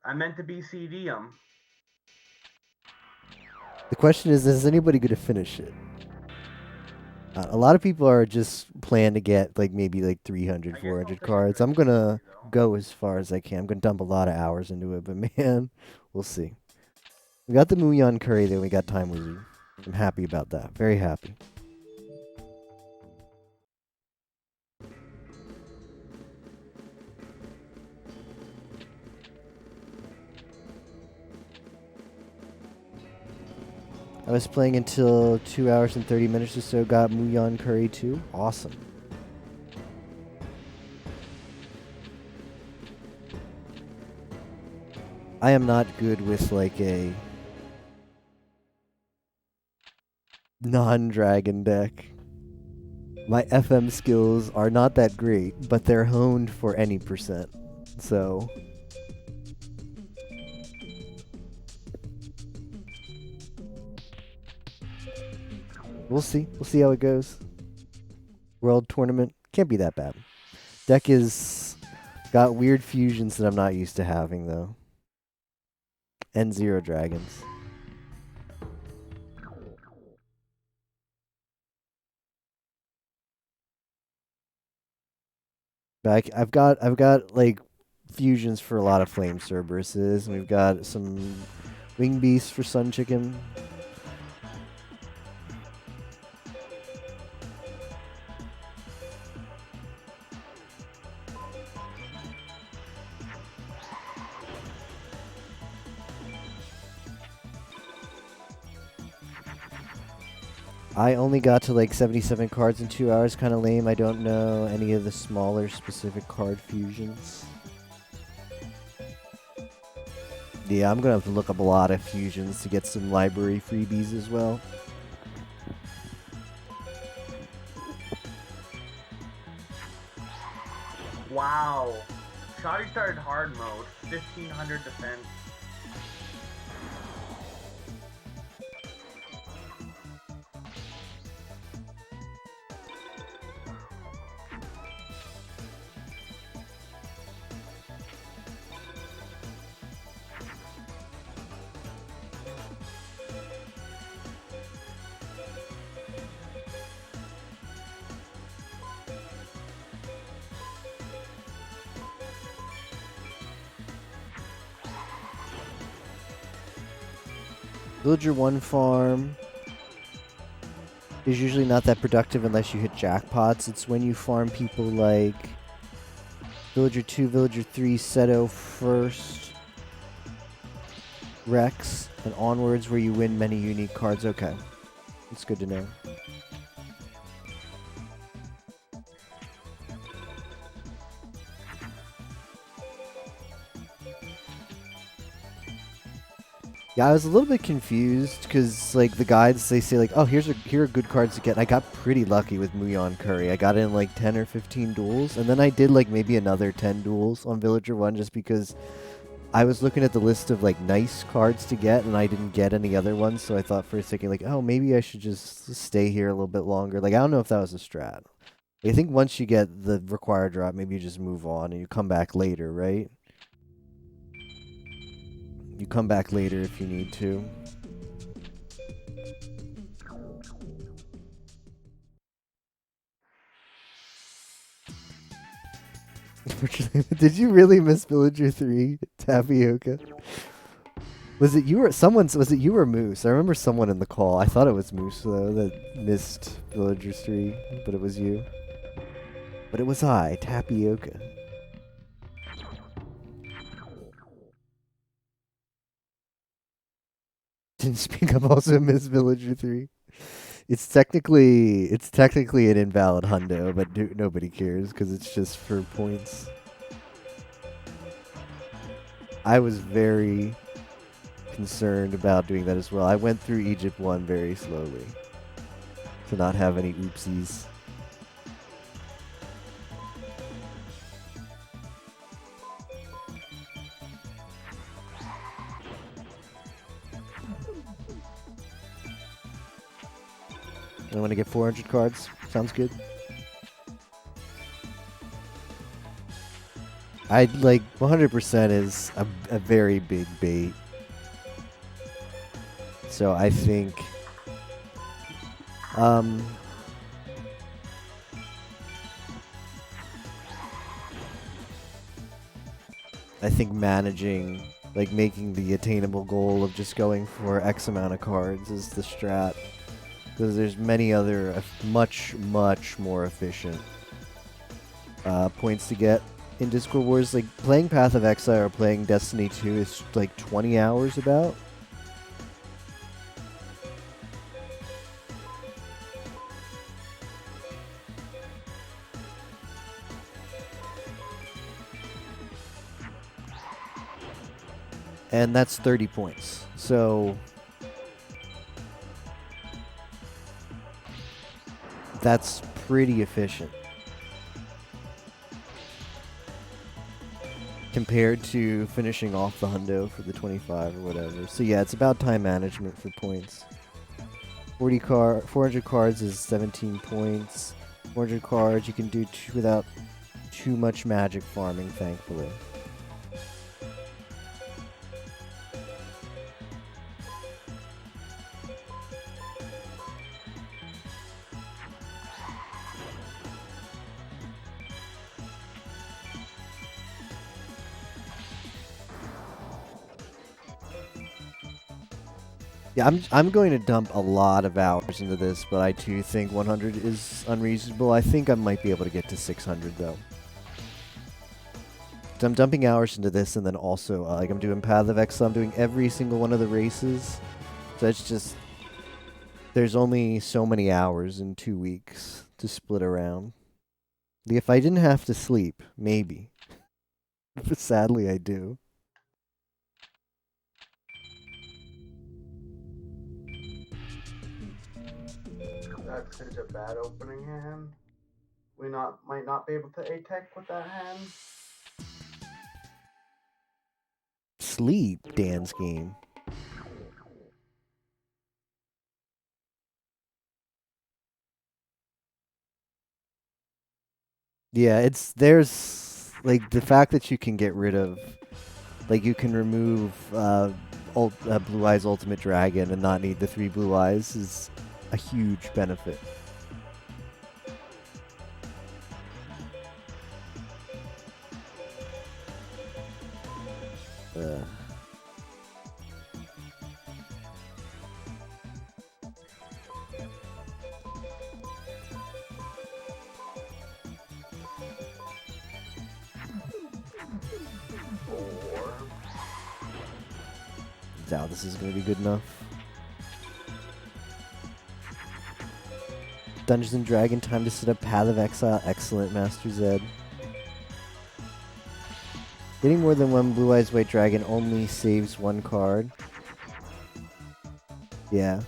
I meant to be CDM. The question is anybody going to finish it? A lot of people are just planning to get like maybe like 300, 400 cards. I'm going to go as far as I can. I'm going to dump a lot of hours into it, but man, we'll see. We got the Muyan Curry, then we got Time Wizard. I'm happy about that. Very happy. I was playing until 2 hours and 30 minutes or so, got Muyan Curry 2. Awesome. I am not good with like a non-dragon deck. My FM skills are not that great, but they're honed for any percent. So we'll see. We'll see how it goes. World tournament can't be that bad. Deck is got weird fusions that I'm not used to having though. And 0 dragons. But I've got like fusions for a lot of Flame Cerberuses, and we've got some Wing Beasts for Sun Chicken. I only got to like 77 cards in 2 hours, kind of lame. I don't know any of the smaller specific card fusions. Yeah, I'm gonna have to look up a lot of fusions to get some library freebies as well. Wow. Shotty started hard mode, 1500 defense. Villager 1 farm is usually not that productive unless you hit jackpots. It's when you farm people like Villager 2, Villager 3, Seto first, Rex, and onwards where you win many unique cards. Okay. It's good to know. Yeah, I was a little bit confused because like the guides, they say like, oh, here are good cards to get. And I got pretty lucky with Muyan Curry. I got in like 10 or 15 duels, and then I did like maybe another 10 duels on Villager 1 just because I was looking at the list of like nice cards to get, and I didn't get any other ones. So I thought for a second like, oh, maybe I should just stay here a little bit longer. Like I don't know if that was a strat. I think once you get the required drop, maybe you just move on and you come back later, right? You come back later if you need to. Did you really miss Villager 3, Tapioca? Was it you or Moose? I remember someone in the call. I thought it was Moose though that missed Villager 3, but it was you. But it was I, Tapioca. Didn't speak up also miss Villager 3. It's technically an invalid hundo, but nobody cares because it's just for points. I was very concerned about doing that as well. I went through Egypt 1 very slowly to not have any oopsies. I want to get 400 cards. Sounds good. I'd like 100% is a very big bait. So I think managing, like making the attainable goal of just going for X amount of cards is the strat. Because there's many other much more efficient points to get in Discord Wars. Like playing Path of Exile or playing Destiny 2 is like 20 hours about. And that's 30 points. So that's pretty efficient compared to finishing off the hundo for the 25 or whatever. So yeah, it's about time management for points. 400 cards is 17 points. 400 cards you can do without too much magic farming, thankfully. Yeah, I'm going to dump a lot of hours into this, but I too think 100 is unreasonable. I think I might be able to get to 600 though. So I'm dumping hours into this, and then also like I'm doing Path of Exile. I'm doing every single one of the races. So it's just there's only so many hours in 2 weeks to split around. Like, if I didn't have to sleep, maybe. But sadly, I do. That's such a bad opening hand. We might not be able to A-Tech with that hand. Sleep, Dan's game. Yeah, there's like the fact that you can get rid of, like you can remove Blue Eyes Ultimate Dragon and not need the 3 Blue Eyes is a huge benefit. Doubt this is going to be good enough. Dungeons and Dragon, time to set up Path of Exile. Excellent, Master Zed. Getting more than 1 Blue Eyes White Dragon only saves 1 card. Yeah.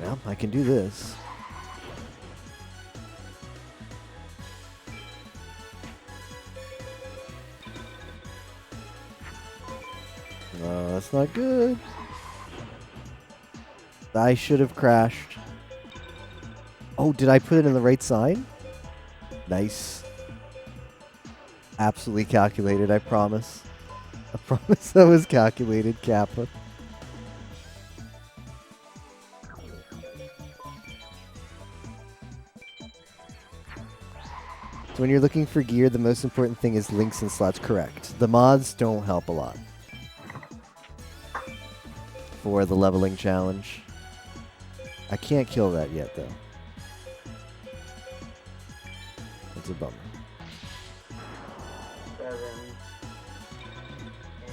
Well, I can do this. No, that's not good. I should have crashed. Oh, did I put it in the right side? Nice. Absolutely calculated, I promise. I promise that was calculated, Kappa. So when you're looking for gear, the most important thing is links and slots. Correct. The mods don't help a lot for the leveling challenge. I can't kill that yet, though. That's a bummer. 7, 8,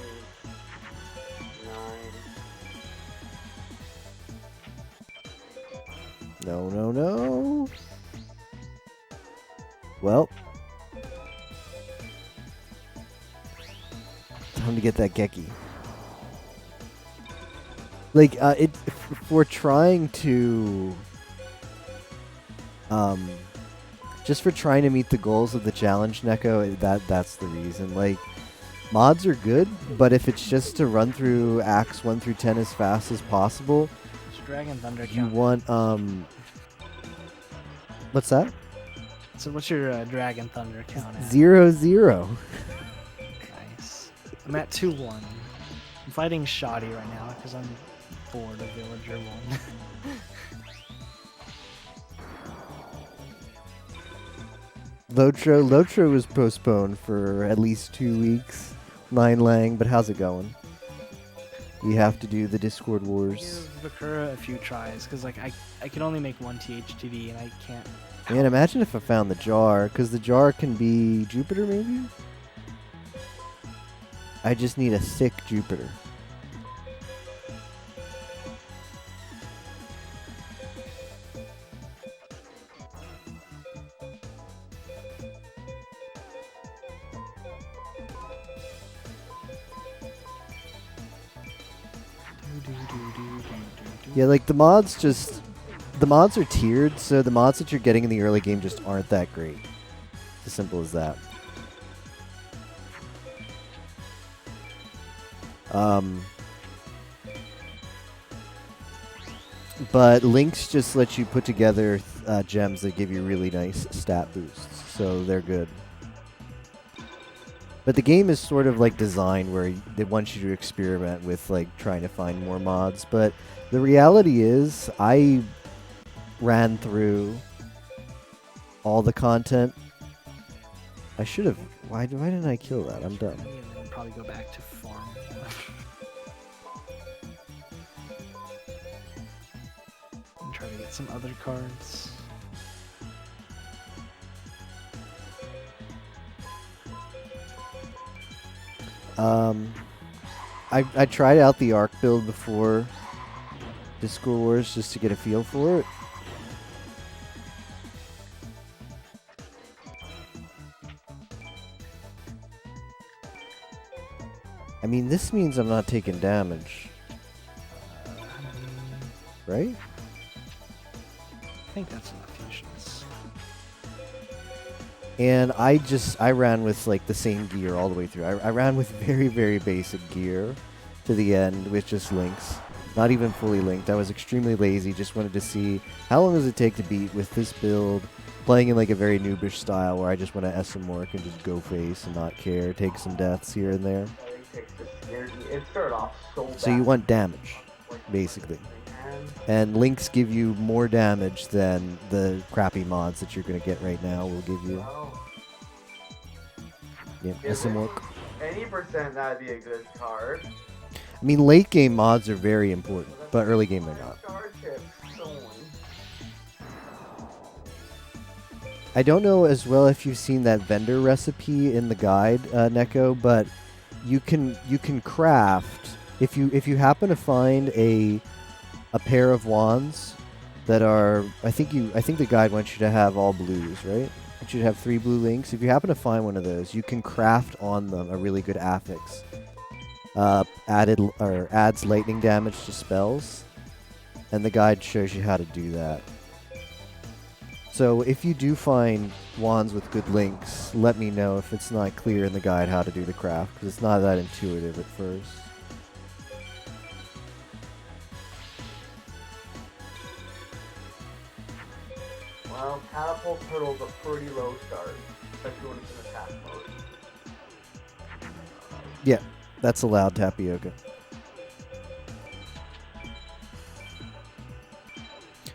9. No, no, no. Well. Time to get that Geki. Like, if we're trying to, just for trying to meet the goals of the challenge, Neko, that's the reason. Like, mods are good, but if it's just to run through acts 1 through 10 as fast as possible, Dragon Thunder You count? want what's that? So what's your Dragon Thunder count at? 0-0. Nice. I'm at 2-1. I'm fighting Shoddy right now because I'm bored of Villager 1. Lotro was postponed for at least 2 weeks. Nine Lang, but how's it going? You have to do the Discord Wars. Give Bakura a few tries because like I can only make one THTV and I can't. Man, imagine if I found the jar, because the jar can be Jupiter, maybe? I just need a thick Jupiter. Yeah, like the mods are tiered, so the mods that you're getting in the early game just aren't that great. It's as simple as that. But links just let you put together gems that give you really nice stat boosts, so they're good. But the game is sort of like designed where they want you to experiment with like trying to find more mods. But the reality is, I ran through all the content. I should have. Why didn't I kill that? I'm dumb. And then probably go back to farm. And try to get some other cards. I tried out the Arc build before Discord Wars just to get a feel for it. I mean, this means I'm not taking damage, right? I think that's enough fusions. And I ran with like the same gear all the way through. I ran with very, very basic gear to the end with just links. Not even fully linked. I was extremely lazy. Just wanted to see how long does it take to beat with this build. Playing in like a very noobish style where I just want to SM work and just go face and not care. Take some deaths here and there. It started off so bad. So you want damage, basically. And links give you more damage than the crappy mods that you're going to get right now will give you. Yep, If SM work. Any percent, that'd be a good card. I mean, late game mods are very important, but early game they're not. Card chips, someone. I don't know as well if you've seen that vendor recipe in the guide, Neko, but you can craft if you happen to find a pair of wands that are I think the guide wants you to have all blues, right? You should have 3 blue links. If you happen to find one of those, you can craft on them a really good affix. Adds lightning damage to spells, and the guide shows you how to do that. So if you do find wands with good links, let me know if it's not clear in the guide how to do the craft, because it's not that intuitive at first. Well, Catapult Turtle's a pretty low start, especially when it's in attack mode. Yeah, that's allowed, Tapioca.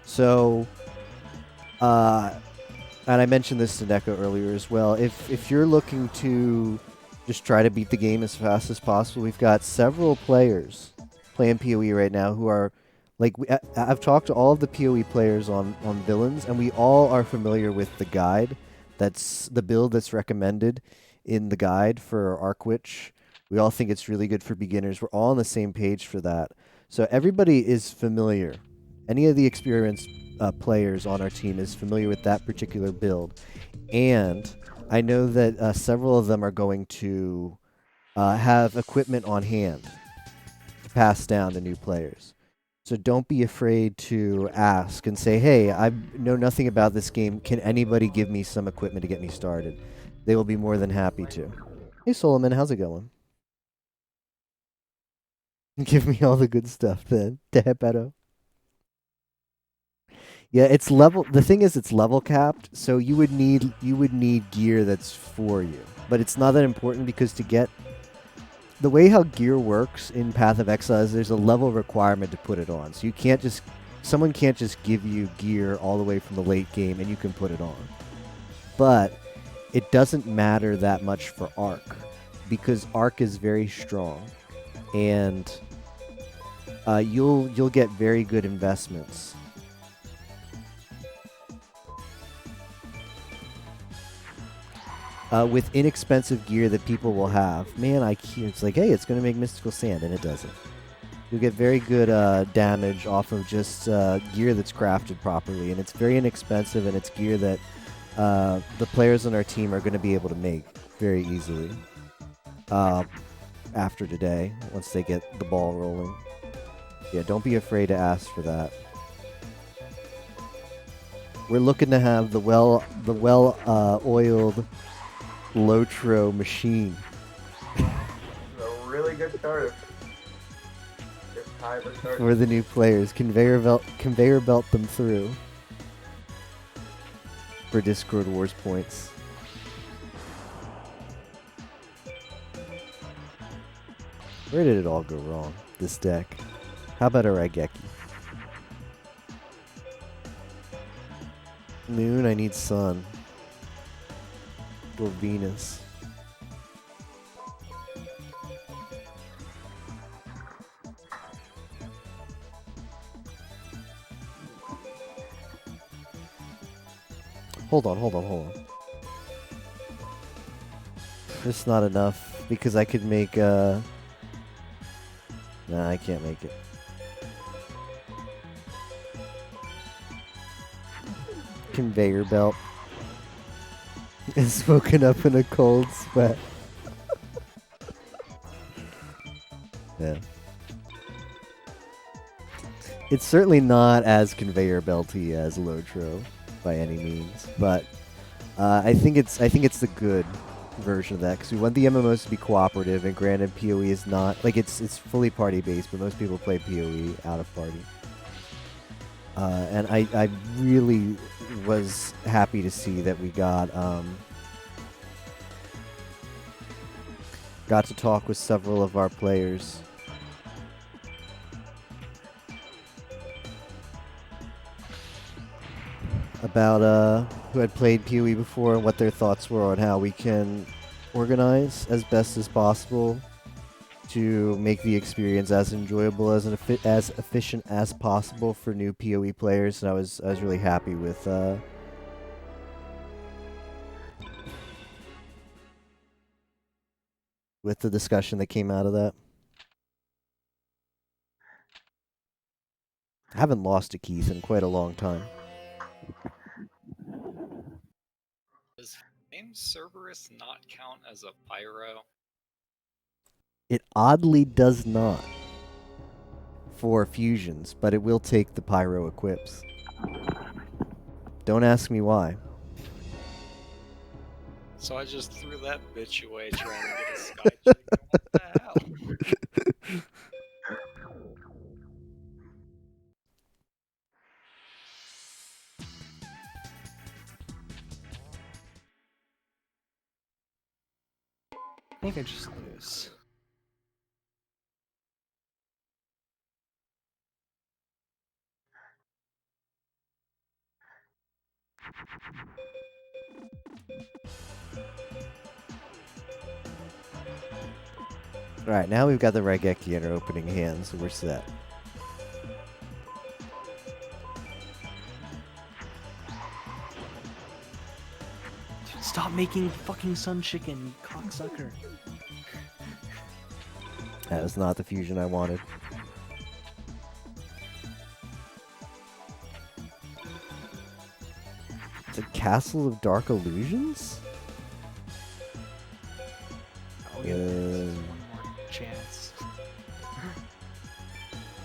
So, and I mentioned this to Neko earlier as well. If you're looking to just try to beat the game as fast as possible, we've got several players playing PoE right now who are like I've talked to all of the PoE players on Villains, and we all are familiar with the guide. That's the build that's recommended in the guide for Arc Witch. We all think it's really good for beginners. We're all on the same page for that. So everybody is familiar. Any of the experienced players on our team is familiar with that particular build. And I know that several of them are going to have equipment on hand to pass down to new players. So don't be afraid to ask and say, hey, I know nothing about this game. Can anybody give me some equipment to get me started? They will be more than happy to. Hey, Solomon, how's it going? Give me all the good stuff then. Te Pero. Yeah, it's level. The thing is, it's level capped, so you would need gear that's for you. But it's not that important because to get the way how gear works in Path of Exile is there's a level requirement to put it on. So you can't just someone can't just give you gear all the way from the late game and you can put it on. But it doesn't matter that much for Arc because Arc is very strong, and you'll get very good investments. With inexpensive gear that people will have. Man, it's like, hey, it's going to make Mystical Sand, and it doesn't. You'll get very good damage off of just gear that's crafted properly, and it's very inexpensive, and it's gear that the players on our team are going to be able to make very easily after today, once they get the ball rolling. Yeah, don't be afraid to ask for that. We're looking to have the well-oiled Lotro machine. A really good starter. Good time to start. For the new players, conveyor belt them through for Discord Wars points. Where did it all go wrong? This deck. How about a Raigeki? Moon, I need Sun. Or Venus. Hold on. It's not enough because I could make Nah, I can't make it. Conveyor belt. Is woken up in a cold sweat. Yeah. It's certainly not as conveyor belty as Lotro by any means, but I think it's the good version of that because we want the MMOs to be cooperative, and granted, PoE is not like it's fully party based, but most people play PoE out of party. And I really was happy to see that we got to talk with several of our players. About who had played PoE before and what their thoughts were on how we can organize as best as possible to make the experience as enjoyable as efficient as possible for new PoE players, and I was really happy with the discussion that came out of that. I haven't lost to Keith in quite a long time. Does Flame Cerberus not count as a pyro? It oddly does not for fusions, but it will take the pyro equips. Don't ask me why. So I just threw that bitch away trying to get a sky chicken. What the hell? I think I just lose. Alright, now we've got the Raigeki in our opening hand, so we're set. Dude, stop making fucking sun chicken, you cocksucker. That was not the fusion I wanted. The Castle of Dark Illusions? I'll give this one more chance.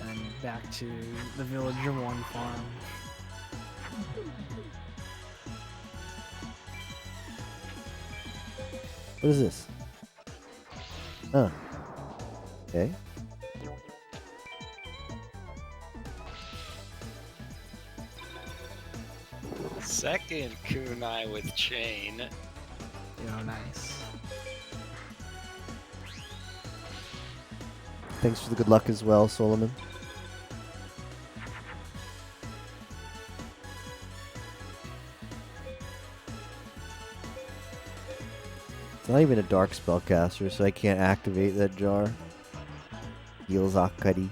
And back to the Villager 1 farm. What is this? Oh. Okay. second kunai with chain. Nice. Thanks for the good luck as well, Solomon. It's not even a dark spellcaster, so I can't activate that jar. Heals Akari.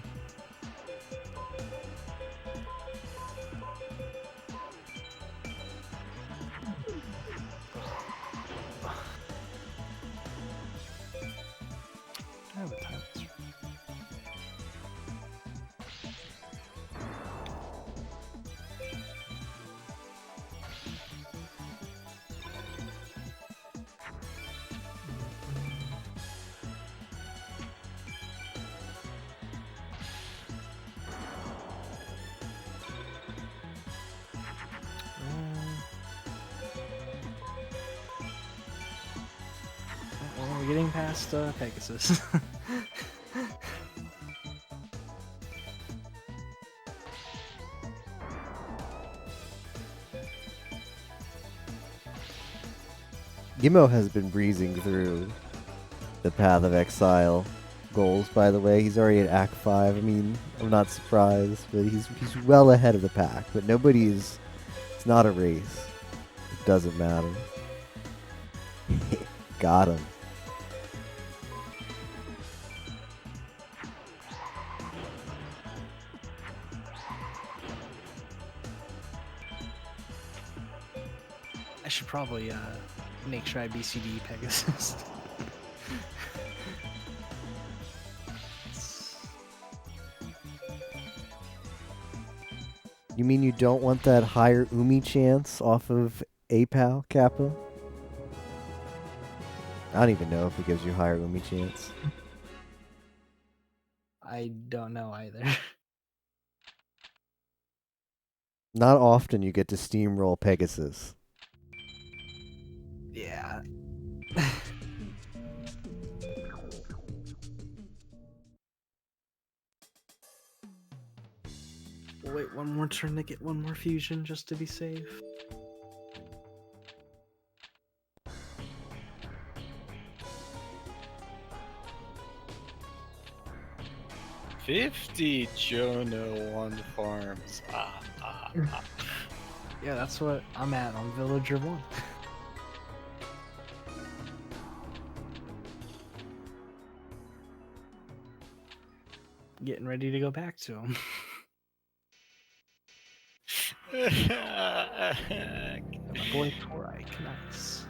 I have a time. Well, we're getting past Pegasus. Gimmo has been breezing through the Path of Exile goals, by the way. He's already at Act 5. I mean, I'm not surprised, but he's well ahead of the pack. But nobody's... It's not a race. It doesn't matter. Got him. I should probably make sure I BCD Pegasus. You mean you don't want that higher Umi chance off of APAL, Kappa? I don't even know if it gives you higher Umi chance. I don't know either. Not often you get to steamroll Pegasus. Yeah. We'll wait one more turn to get one more fusion just to be safe. $50 Jono 1 farms. Yeah, that's what I'm at on Villager 1. Getting ready to go back to him. My boy Torike, nice.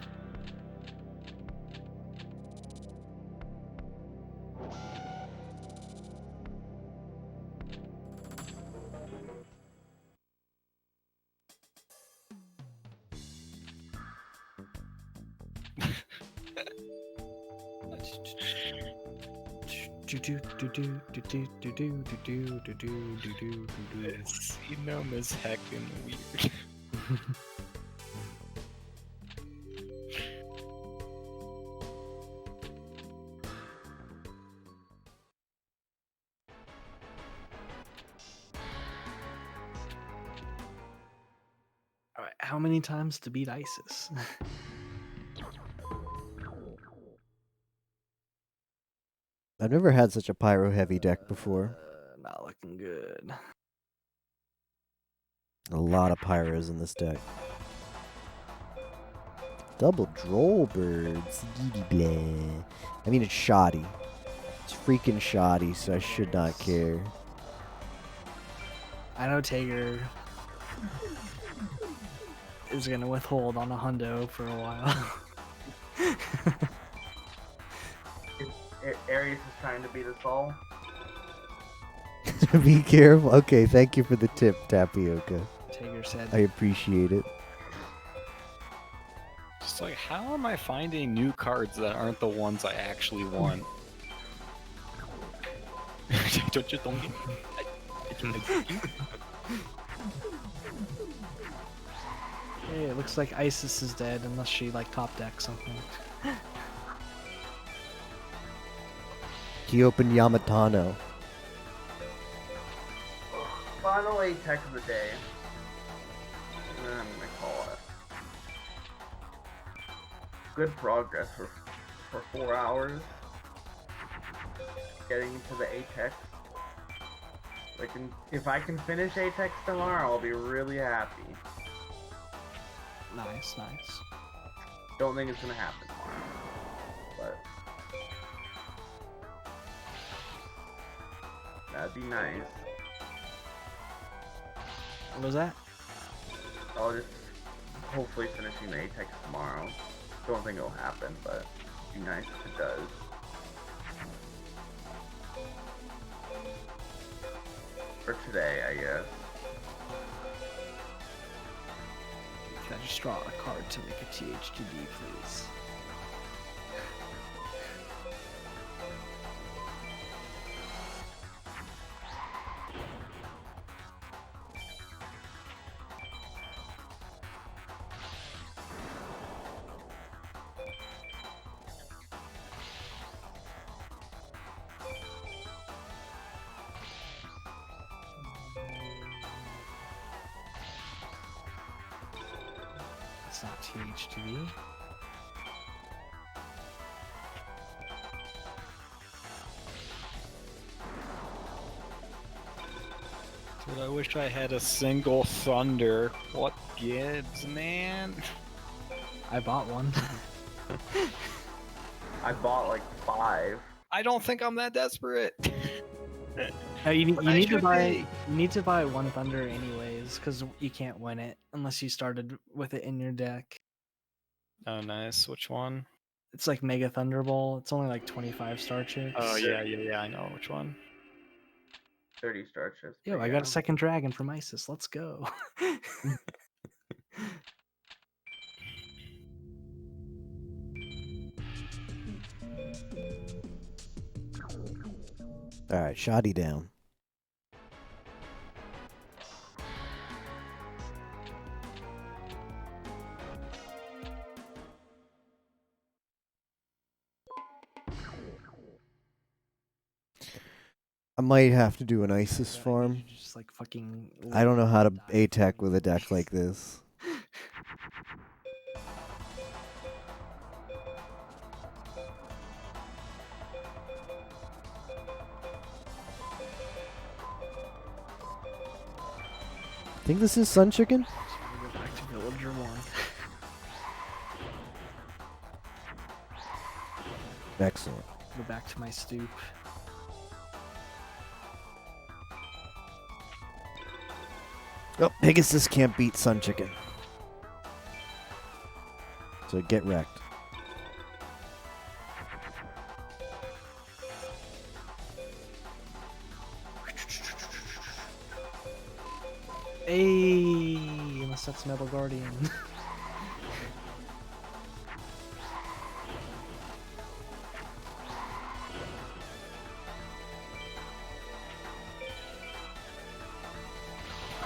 Xenome is heckin' weird. Alright, how many times to beat Isis? I've never had such a pyro heavy deck before. Not looking good. A lot of pyros in this deck. Double droll birds. Blah. I mean, it's shoddy. It's freaking shoddy, so I should not care. I know Tager is gonna withhold on a hundo for a while. Aries is trying to beat us all. Be careful. Okay, thank you for the tip, Tapioca. Tager said, I appreciate it. Just like, how am I finding new cards that aren't the ones I actually want? Don't you think? hey, it looks like Isis is dead unless she like top deck something. He opened Yamatano. Finally, tech of the day. I'm gonna call it good progress for 4 hours. Getting to the Apex. If I can finish Apex tomorrow, I'll be really happy. Nice, nice. Don't think it's gonna happen tomorrow, but that'd be nice. What was that? I'll just hopefully finishing the Apex tomorrow. Don't think it'll happen, but it'd be nice if it does. For today, I guess. Can I just draw a card to make a THTD, please? It's not THTV. Dude, I wish I had a single Thunder. What gives, man? I bought one. I bought like 5. I don't think I'm that desperate. You I need to should buy be. you need to buy one Thunder anyways, because you can't win it unless you started with it in your deck. Oh, nice. Which one? It's like Mega Thunderball. It's only like 25 star chips. Oh, yeah, I know which one. 30 star chips. Yo, but I got yeah. a second dragon from Isis. Let's go. All right, shoddy down. I might have to do an ISIS farm. Just like fucking. I don't know how to A-tech with a deck like this. Think this is Sun Chicken? Go back to Villager 1. Excellent. Go back to my stoop. Oh, Pegasus can't beat Sun Chicken. So get wrecked. Hey, unless that's Metal Guardian.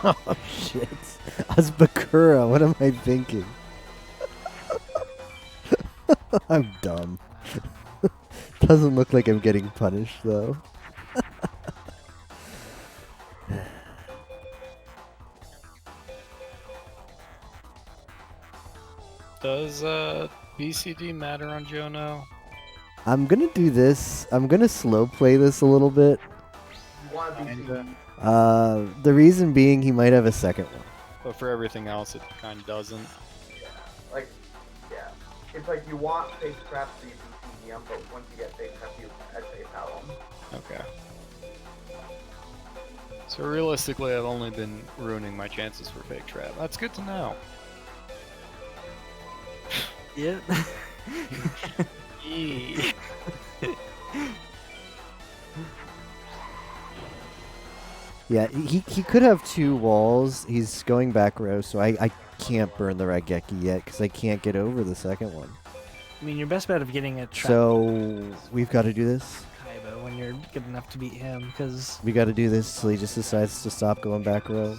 Oh shit. Azbakura, what am I thinking? I'm dumb. Doesn't look like I'm getting punished though. Does BCD matter on Jono? I'm gonna do this. I'm gonna slow play this a little bit. You want to be Kinda. The reason being he might have a second one. But for everything else, it kind of doesn't. yeah. It's like you want fake traps to be BCDM, but once you get fake traps, you I'd say power them. Okay. So realistically, I've only been ruining my chances for fake trap. That's good to know. Yeah. Yee. Yeah, he could have 2 walls. He's going back row, so I can't burn the Raigeki yet because I can't get over the second one. I mean, your best bet of getting a trap So we've got to do this. Kaiba when you're good enough to beat him, because We got to do this so he just decides to stop going back row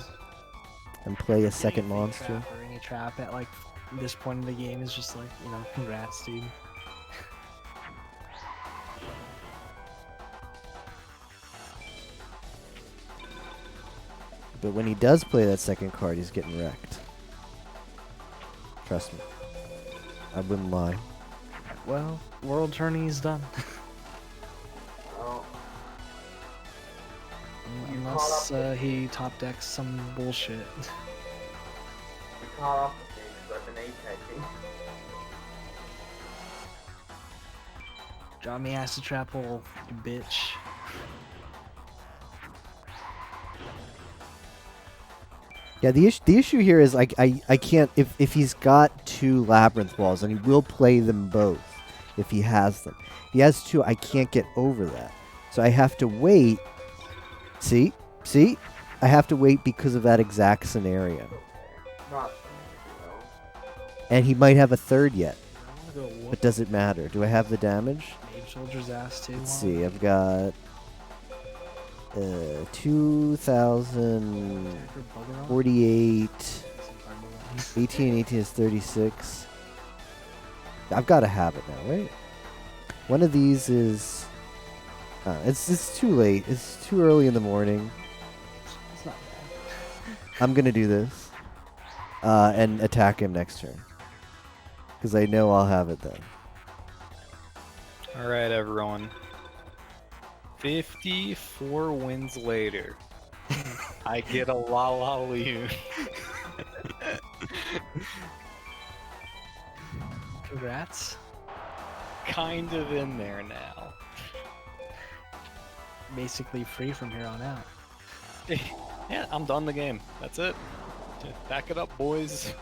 and play a second monster. or any trap at like this point in the game is just like, you know, congrats, dude. But when he does play that second card, he's getting wrecked. Trust me. I wouldn't lie. Well, world tourney's done. Oh, You Unless caught up he top decks some bullshit. we caught up with me because I've been apexing. Drop me acid trap hole, you bitch. Yeah, the issue here is I can't if he's got 2 labyrinth walls, and he will play them both if he has them. If he has 2, I can't get over that. So I have to wait. See? I have to wait because of that exact scenario. Not though. And he might have a 3rd yet. I wanna go But whoop does it matter? Do I have the damage? Mage Soldier's ass too. Let's huh? see. I've got 2,048. Attacker bugger off. 18 is 36. I've got to have it now, right? One of these is... it's too late. It's too early in the morning. It's not bad. I'm going to do this. And attack him next turn. Because I know I'll have it then. Alright, everyone. 54 wins later. I get a La La Loon. Congrats. Kind of in there now. Basically free from here on out. Yeah, I'm done the game. That's it. Back it up, boys.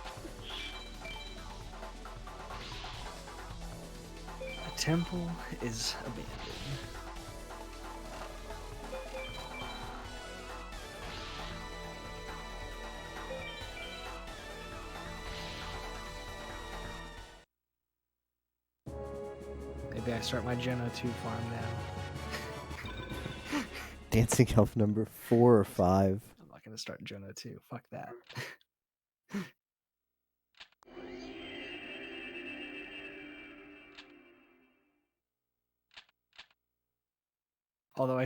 The temple is abandoned. Maybe I start my Geno 2 farm now. Dancing Elf number 4 or 5. I'm not gonna start Geno 2. Fuck that. Although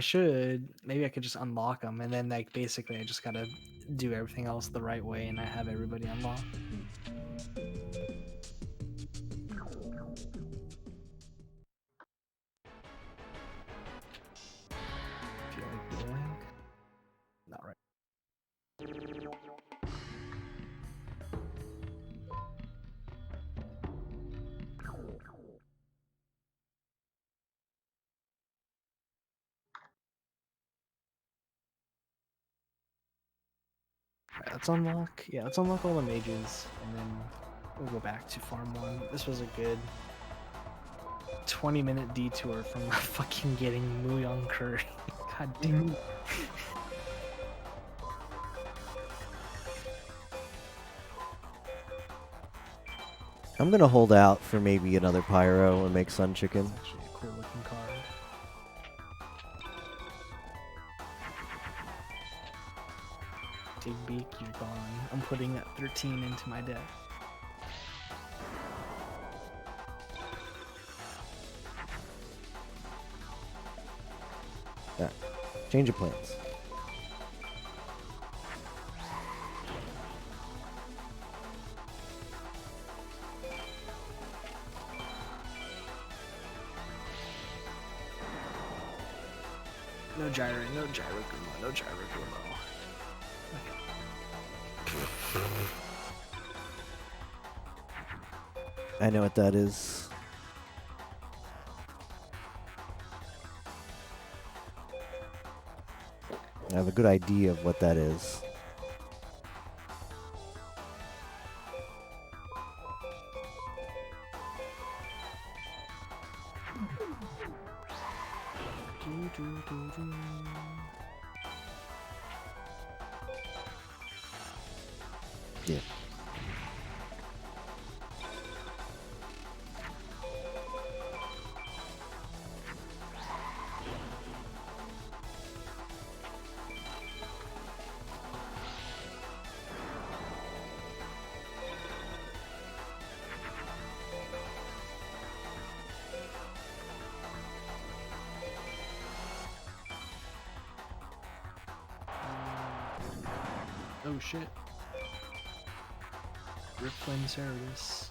maybe I could just unlock them, and then like basically I just gotta do everything else the right way, and I have everybody unlocked. Feel like dueling? Not right. Alright, let's unlock. Yeah, let's unlock all the mages, and then we'll go back to farm 1. This was a good 20-minute detour from fucking getting Muyong Curry. God damn it. I'm going to hold out for maybe another Pyro and make Sun Chicken. It's actually a cool looking card. Dig Beak, you're gone. I'm putting that 13 into my deck. Change of plans. No Gyro, no Gyrogumo, no Gyrogumo. I know what that is. I have a good idea of what that is. Yeah. Oh shit. Rip Flame Cerberus.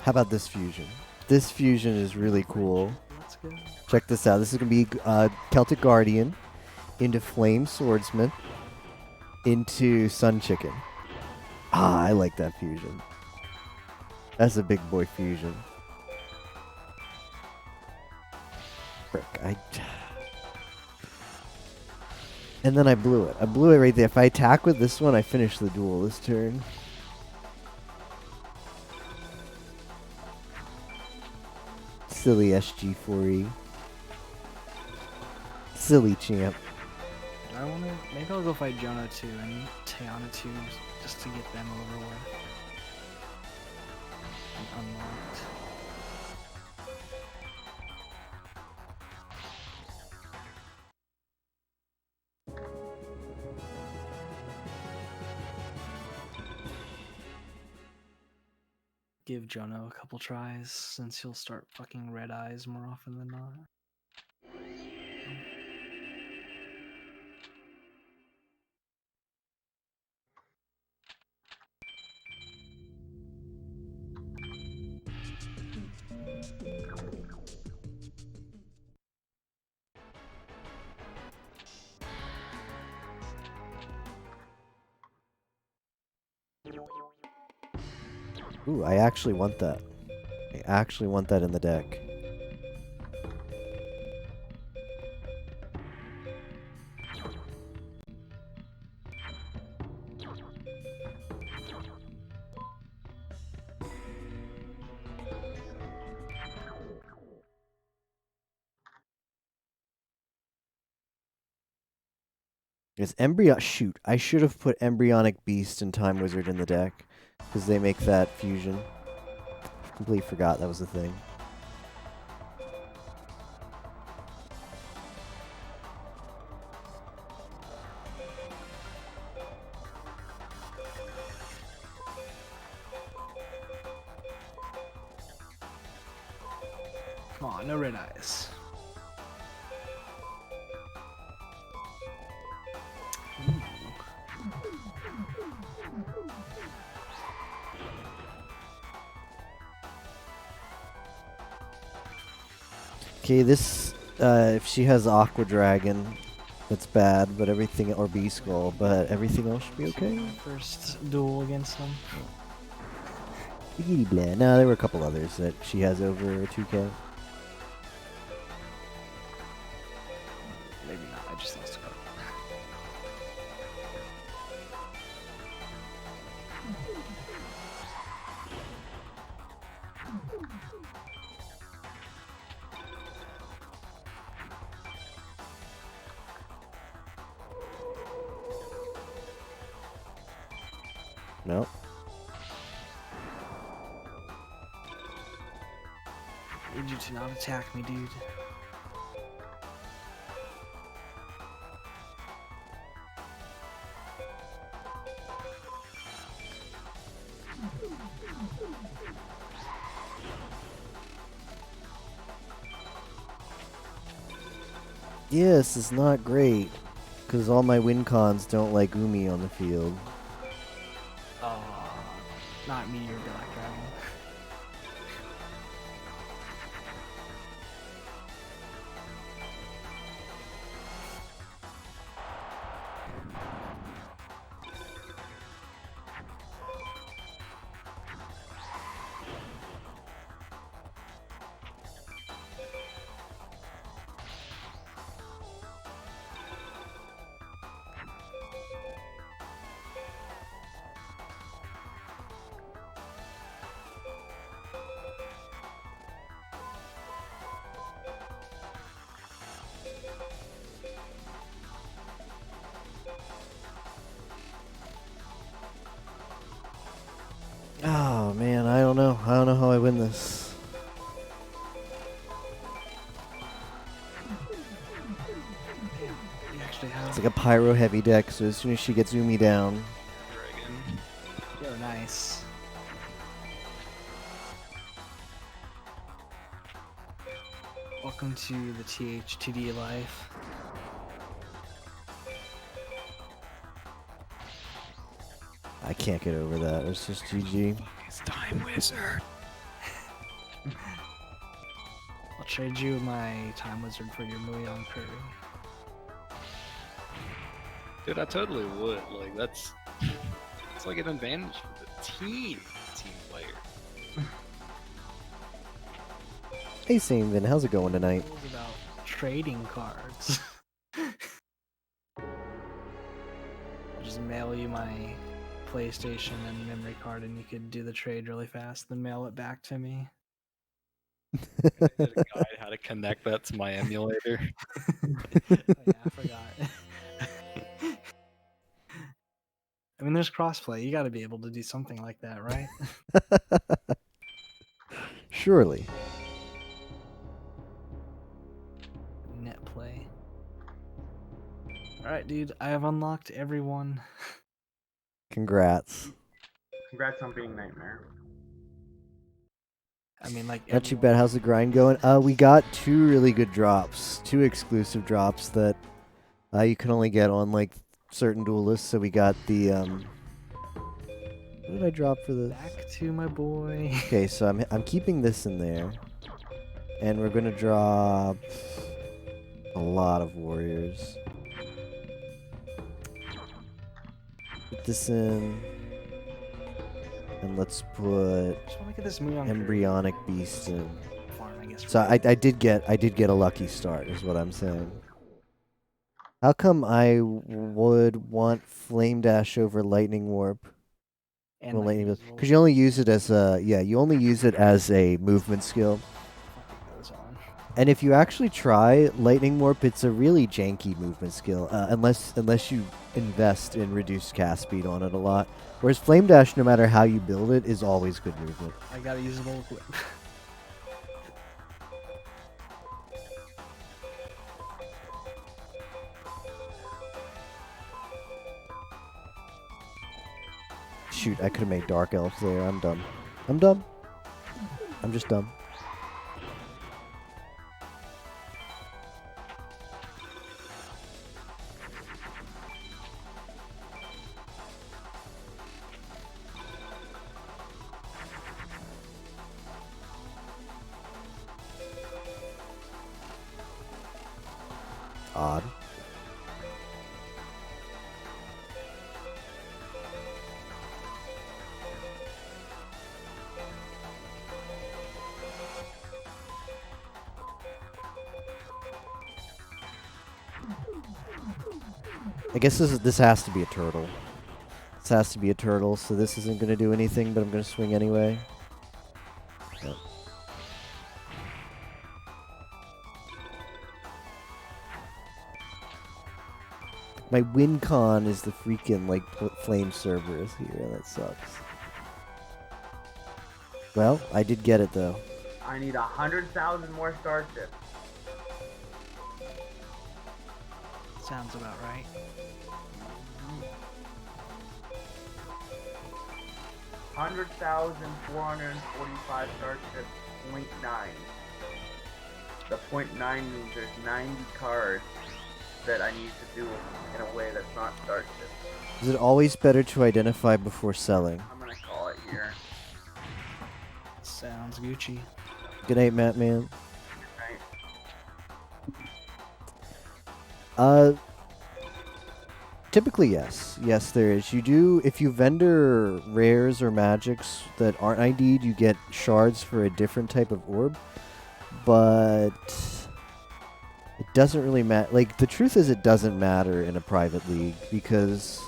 How about this fusion? This fusion is really cool. Let's go. Check this out. This is going to be Celtic Guardian into Flame Swordsman into Sun Chicken. Ah, I like that fusion. That's a big boy fusion. Frick, And then I blew it. I blew it right there. If I attack with this one, I finish the duel this turn. Silly SG4E. Silly champ. I wanna. Maybe I'll go fight Jonah 2 and Tiana 2 just to get them over with. And unlocked. Give Jonah a couple tries since he'll start fucking red eyes more often than not. Ooh, I actually want that. I actually want that in the deck. It's shoot, I should have put Embryonic Beast and Time Wizard in the deck. Because they make that fusion. Completely forgot that was a thing. Come on, no red eyes. Okay, this, if she has Aqua Dragon, that's bad, but everything, or B-Skull, but everything else should be okay. First duel against them. Biggity blah. No, there were a couple others that she has over 2K. Maybe not, I just lost a card. No. Need you to not attack me, dude. Yes, it's not great. Because all my win cons don't like Umi on the field. Not Meteor Black Dragon. this. We actually It's have. like a pyro heavy deck, so as soon as she gets Umi down, Dragon. You're nice. Welcome to the THTD life. I can't get over that. It's just GG. It's Time Wizard. I'll trade you my Time Wizard for your Muyon Curry. Dude, I totally would. Like, it's like an advantage for the team player. Hey, Sainvin, how's it going tonight? Rules about trading cards. I'll just mail you my PlayStation and memory card, and you could do the trade really fast, then mail it back to me. There's a guide how to connect that to my emulator. Oh, yeah, I forgot. I mean, there's crossplay. You got to be able to do something like that, right? Surely. Net play. All right, dude. I have unlocked everyone. Congrats. Congrats on being Nightmare. I mean, like. Not too everyone. bad. How's the grind going? We got 2 really good drops, 2 exclusive drops that you can only get on like certain duelists. So we got the what did I drop for this? Back to my boy. Okay, so I'm keeping this in there, and we're gonna drop a lot of warriors. Put this in, and let's put Just want to get this Muyon Curry embryonic beast in. farm, I guess. So I did get a lucky start, is what I'm saying. How come I would want flame dash over lightning warp? And Well, lightning invisible because you only use it as a you only use it as a movement skill. fucking goes on. And if you actually try lightning warp, it's a really janky movement skill, unless you invest in reduced cast speed on it a lot. Whereas flame dash, no matter how you build it, is always good movement. I got a usable whip. Shoot, I could have made dark elf there. I'm dumb. I'm dumb. I'm just dumb. Odd. I guess this has to be a turtle. This has to be a turtle, so this isn't going to do anything, but I'm going to swing anyway. Yep. My win con is the freaking, like, flame Cerberus here. That sucks. Well, I did get it, though. I need 100,000 more starships. Sounds about right. 100,445 starships, 0.9. The 0.9 means there's 90 cards that I need to do in a way that's not starships. Is it always better to identify before selling? I'm gonna call it here. Sounds Gucci. Good night, Matt Man. Right? Typically, yes. Yes, there is. You do, if you vendor rares or magics that aren't ID'd, you get shards for a different type of orb. But it doesn't really matter. Like, the truth is it doesn't matter in a private league because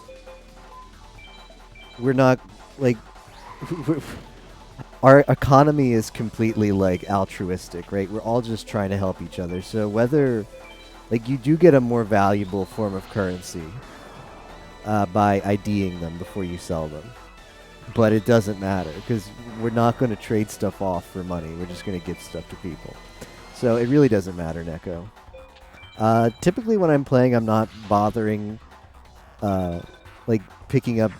we're not, like, our economy is completely, like, altruistic, right? We're all just trying to help each other. So whether, like, you do get a more valuable form of currency by IDing them before you sell them. but it doesn't matter because we're not going to trade stuff off for money. We're just going to give stuff to people. So it really doesn't matter, Neko. Typically when I'm playing, I'm not bothering like picking up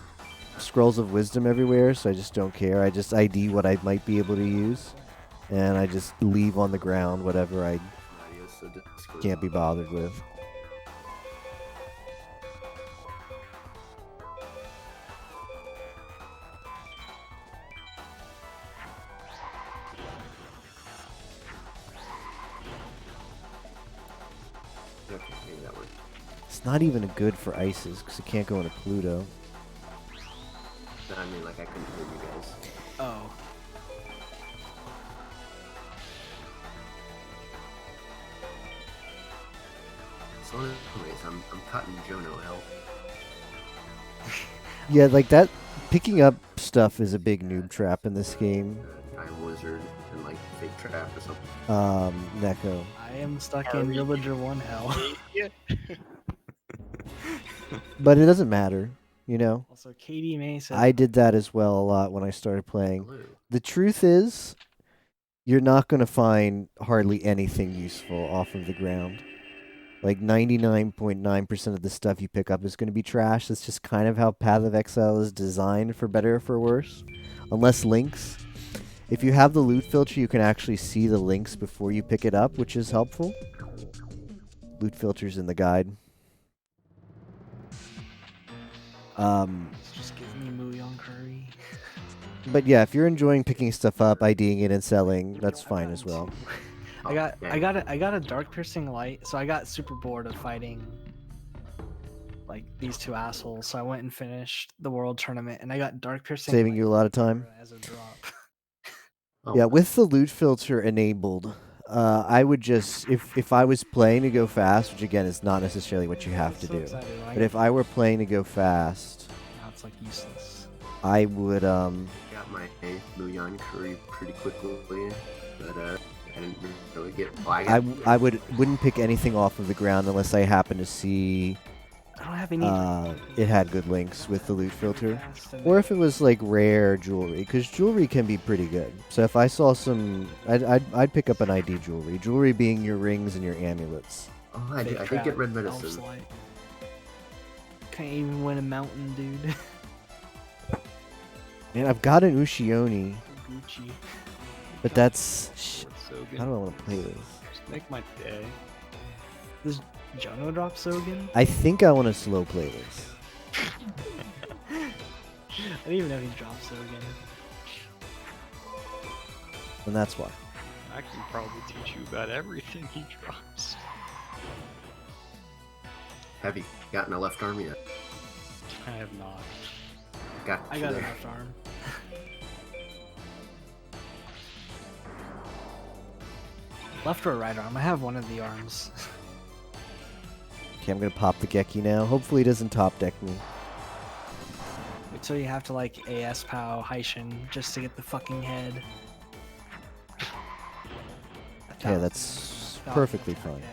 scrolls of wisdom everywhere, so I just don't care. I just ID what I might be able to use, and I just leave on the ground whatever I can't be bothered with. Okay, maybe that worked. It's not even good for ices because it can't go into Pluto. No, I mean, like, I couldn't hear you guys. Oh. So, anyways, I'm cutting Jono out. Yeah, like that. Picking up stuff is a big noob trap in this game. Time Wizard and, like, Fake Trap or something. Neko. I am stuck in Villager 1 hell. But it doesn't matter, you know? Also, Katie May said I did that as well a lot when I started playing. Hello. The truth is, you're not going to find hardly anything useful off of the ground. Like 99.9% of the stuff you pick up is going to be trash. That's just kind of how Path of Exile is designed, for better or for worse. Unless links. If you have the loot filter, you can actually see the links before you pick it up, which is helpful. Loot filters in the guide. It's just giving me Muyon Curry. But yeah, if you're enjoying picking stuff up, IDing it, and selling, that's fine as well. I got a dark piercing light, so I got super bored of fighting like these two assholes. So I went and finished the world tournament, and I got dark piercing. Saving light you a lot of time. as a drop. Oh, Yeah, with the loot filter enabled, I would just, if I was playing to go fast, which again is not necessarily what you have to So do, excited, right? but if I were playing to go fast, Now it's like useless. I would got my Muyon Curry pretty quickly, but I didn't really get. Well, I wouldn't pick anything off of the ground unless I happen to see I don't have any. it had good links with the loot filter, or if it was like rare jewelry, because jewelry can be pretty good. So if I saw some, I'd pick up an ID jewelry. Jewelry being your rings and your amulets. Oh, I did Fake get red trap, elf's medicine. light. Can't even win a mountain, dude. Man, I've got an Ushioni, Gucci. but that's So good. I don't want to play this. Just make my day. Does Jono drop Sogan? I think I want to slow play this. I didn't even know he dropped Sogan. And that's why. I can probably teach you about everything he drops. Have you gotten a left arm yet? I have not. Got I you got a there. left arm. Left or right arm? I have one of the arms. Okay, I'm gonna pop the Geki now. Hopefully he doesn't top deck me. Wait till you have to like AS POW Heishin just to get the fucking head. Yeah, that's perfectly fine.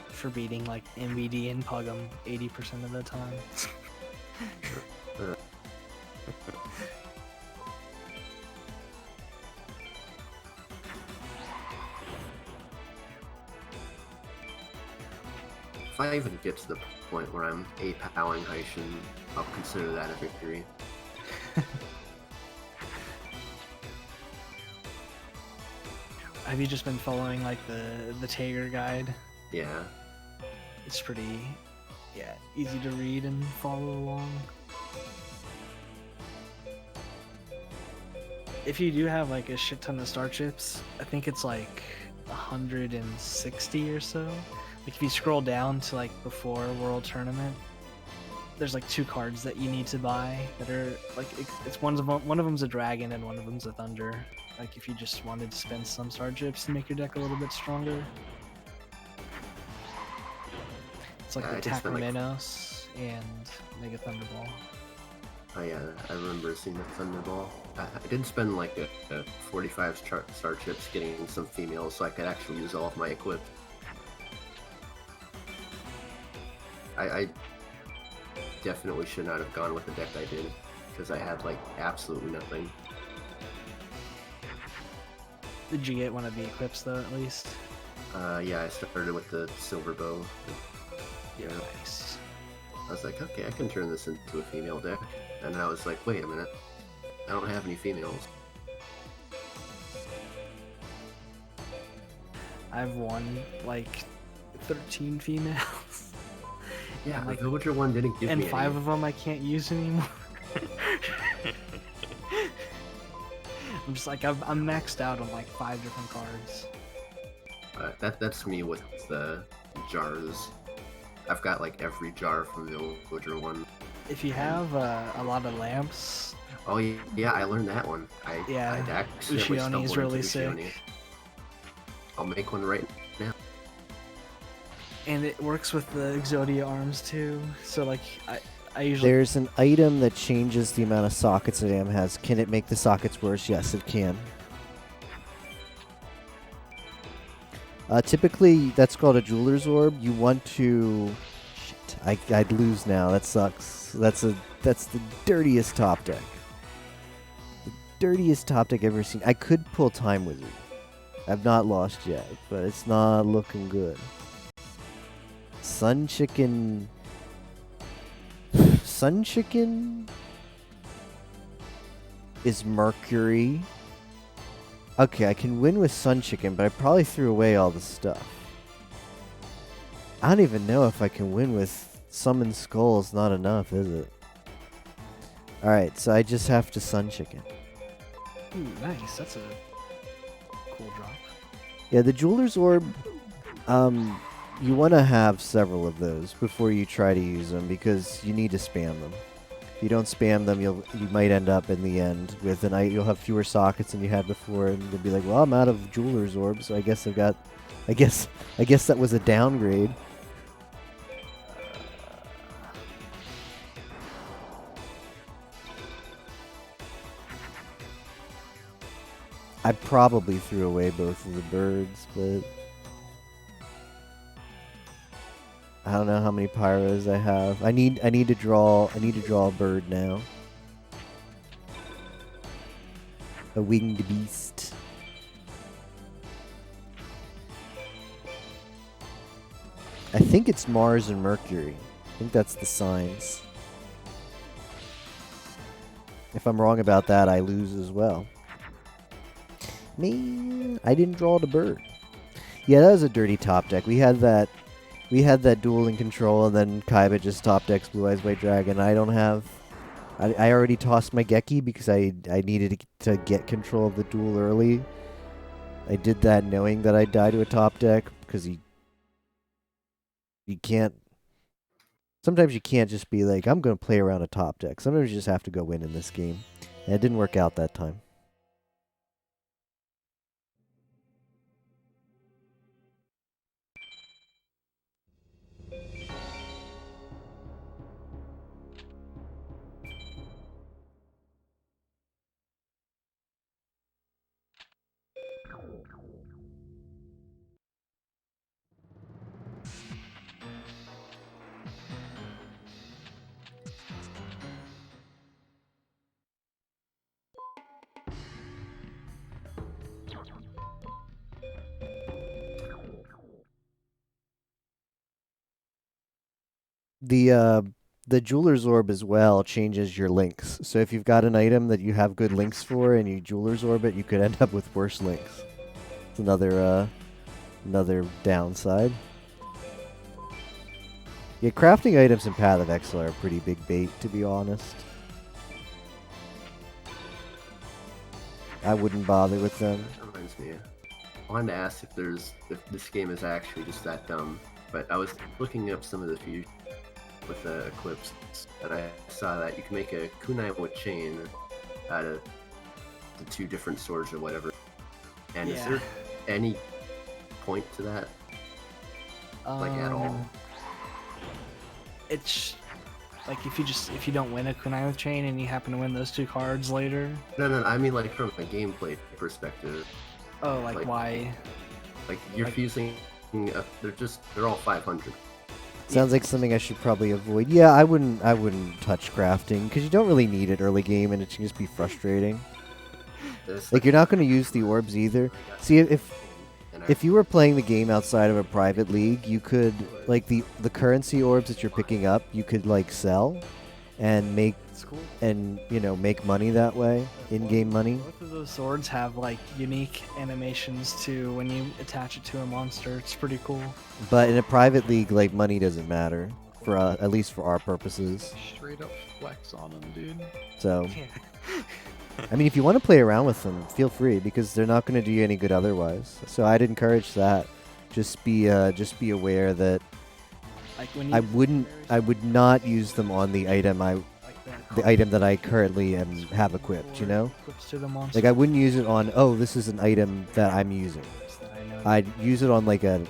For beating like MVD and Pugum 80% of the time. If I even get to the point where I'm A-powing Heishin, I'll consider that a victory. Have you just been following like the Tager guide? Yeah. It's pretty, yeah, easy to read and follow along. If you do have like a shit ton of star chips, I think it's like 160 or so. Like if you scroll down to like before World Tournament, there's like 2 cards that you need to buy that are like it's one of them's a dragon and one of them's a thunder. Like if you just wanted to spend some star chips to make your deck a little bit stronger. It's like I the just spent, like, Takramenos and Mega Thunderball. Oh yeah, I remember seeing the Thunderball. I did spend like a 45 star chips getting some females so I could actually use all of my equip. definitely should not have gone with the deck I did, because I had like absolutely nothing. Did you get one of the equips though, at least? Yeah, I started with the silver bow. Yeah, Nice. I was like, okay, I can turn this into a female deck. And then I was like, wait a minute, I don't have any females. I've won like 13 females. Yeah, And, the like, villager one didn't give and me 5 any. of them I can't use anymore. I'm just like, I'm maxed out on like 5 different cards. That's me with the jars. I've got like every jar from the villager one. If you have a lot of lamps, Oh yeah, I learned that one. Yeah, I accidentally Ushioni stumbled is into really Ushioni. sick. I'll make one right now. and it works with the Exodia arms too. So like, I usually There's an item that changes the amount of sockets that AM has. Can it make the sockets worse? Yes, it can. Typically, that's called a jeweler's orb. You want to... Shit, I'd lose now. That sucks. That's the dirtiest top deck. The dirtiest top deck I've ever seen. I could pull Time Wizard. I've not lost yet, but it's not looking good. Sun Chicken... Sun Chicken is Mercury. Okay, I can win with Sun Chicken, but I probably threw away all the stuff. I don't even know if I can win with Summon Skull's not enough, is it? Alright, so I just have to Sun Chicken. Ooh, nice. That's a cool drop. Yeah, the Jeweler's Orb, you want to have several of those before you try to use them because you need to spam them. If you don't spam them, you might end up in the end with you'll have fewer sockets than you had before, and you'll be like, well, I'm out of Jeweler's Orb, so I guess I guess that was a downgrade. I probably threw away both of the birds, but I don't know how many pyros I have. I need to draw a bird now. A winged beast. I think it's Mars and Mercury. I think that's the signs. If I'm wrong about that, I lose as well. Man, I didn't draw the bird. Yeah, that was a dirty top deck. We had that dueling control, and then Kaiba just top decks Blue Eyes White Dragon. I don't have... I already tossed my Geki because I needed to get control of the duel early. I did that knowing that I'd die to a top deck, because you can't... Sometimes you can't just be like, I'm going to play around a top deck. Sometimes you just have to go win in this game. And it didn't work out that time. The Jeweler's Orb as well changes your links. So if you've got an item that you have good links for and you Jeweler's Orb it, you could end up with worse links. It's another downside. Yeah, crafting items in Path of Exile are a pretty big bait, to be honest. I wouldn't bother with them. That reminds me. I wanted to ask if this game is actually just that dumb, but I was looking up some of the fusion with the Eclipse, and I saw that you can make a kunai with chain out of the 2 different swords or whatever. And is there any point to that? Like at all? It's like if you don't win a kunai with chain and you happen to win those 2 cards later. No, I mean like from a gameplay perspective. Oh, like why? Like you're fusing. They're all 500. Sounds like something I should probably avoid. Yeah, I wouldn't touch crafting because you don't really need it early game, and it can just be frustrating. Like you're not going to use the orbs either. See, if you were playing the game outside of a private league, you could like the currency orbs that you're picking up, you could like sell and make make money that way, in-game money. Both of those swords have like unique animations too when you attach it to a monster. It's pretty cool. But in a private league, like money doesn't matter for at least for our purposes. Straight up flex on them, dude. So, I mean, if you want to play around with them, feel free because they're not going to do you any good otherwise. So I'd encourage that. Just be aware that Like when you I would not use them on the item the item that I currently have equipped. You know, equips to the monster. like I wouldn't use it on. Oh, this is an item that I'm using. I'd use it on like a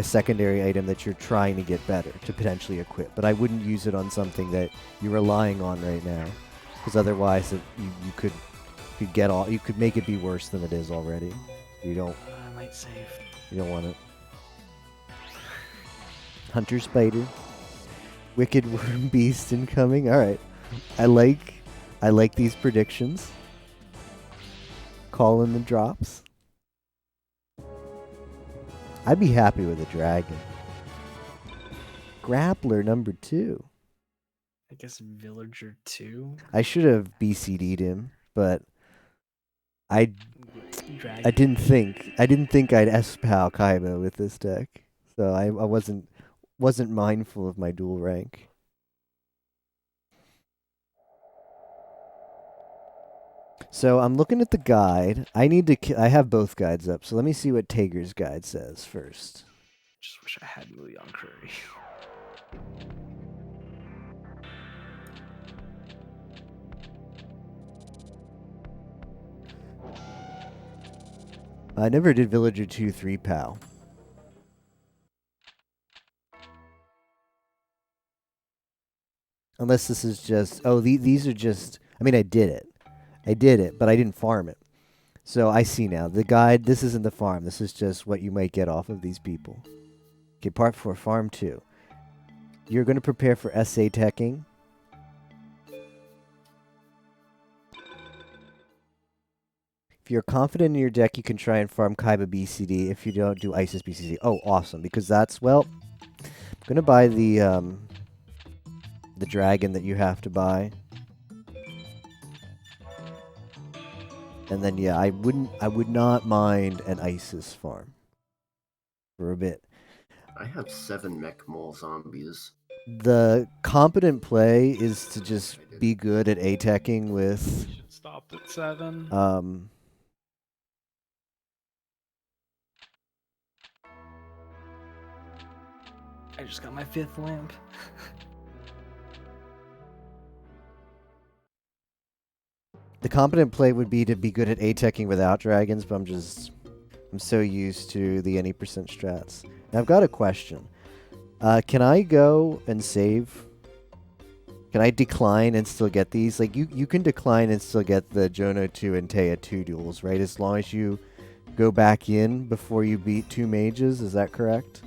secondary item that you're trying to get better to potentially equip. But I wouldn't use it on something that you're relying on right now, because otherwise you could make it be worse than it is already. You don't. I might save. You don't want it. Hunter Spider. Wicked Worm Beast incoming. Alright. I like these predictions. Calling the drops. I'd be happy with a dragon. Grappler number 2. I guess Villager 2. I should have BCD'd him, but I Dragon. didn't think I'd S-PAL Kaiba with this deck. So I wasn't mindful of my dual rank. So I'm looking at the guide. I have both guides up. So let me see what Tager's guide says first. Just wish I had Mulian Curry. I never did Villager 2 3-PAL. Unless this is just... Oh, these are just... I mean, I did it, but I didn't farm it. So I see now. The guide, this isn't the farm. This is just what you might get off of these people. Okay, part 4, farm 2. You're going to prepare for SA teching. If you're confident in your deck, you can try and farm Kaiba BCD. If you don't, do Isis BCD. Oh, awesome. Because that's, well... I'm going to buy the dragon that you have to buy. And then yeah, I would not mind an Isis farm for a bit. I have 7 mech mole zombies. The competent play is to just be good at A-teching with Should stop at 7. I just got my 5th lamp. The competent play would be to be good at A-teching without dragons, but I'm so used to the any percent strats. Now I've got a question. Can I go and save? Can I decline and still get these? Like you can decline and still get the Jono 2 and Taya 2 duels, right? As long as you go back in before you beat 2 mages, is that correct?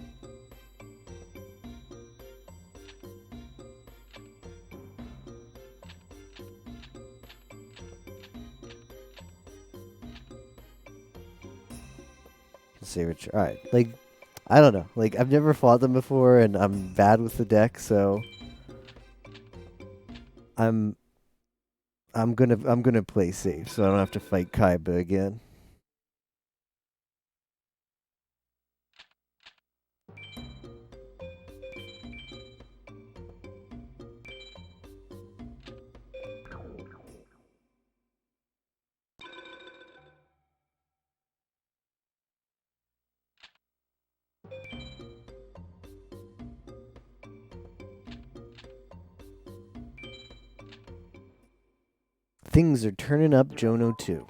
Alright, like, I don't know. Like, I've never fought them before, and I'm bad with the deck, so I'm gonna play safe, so I don't have to fight Kaiba again. Things are turning up Jono 2.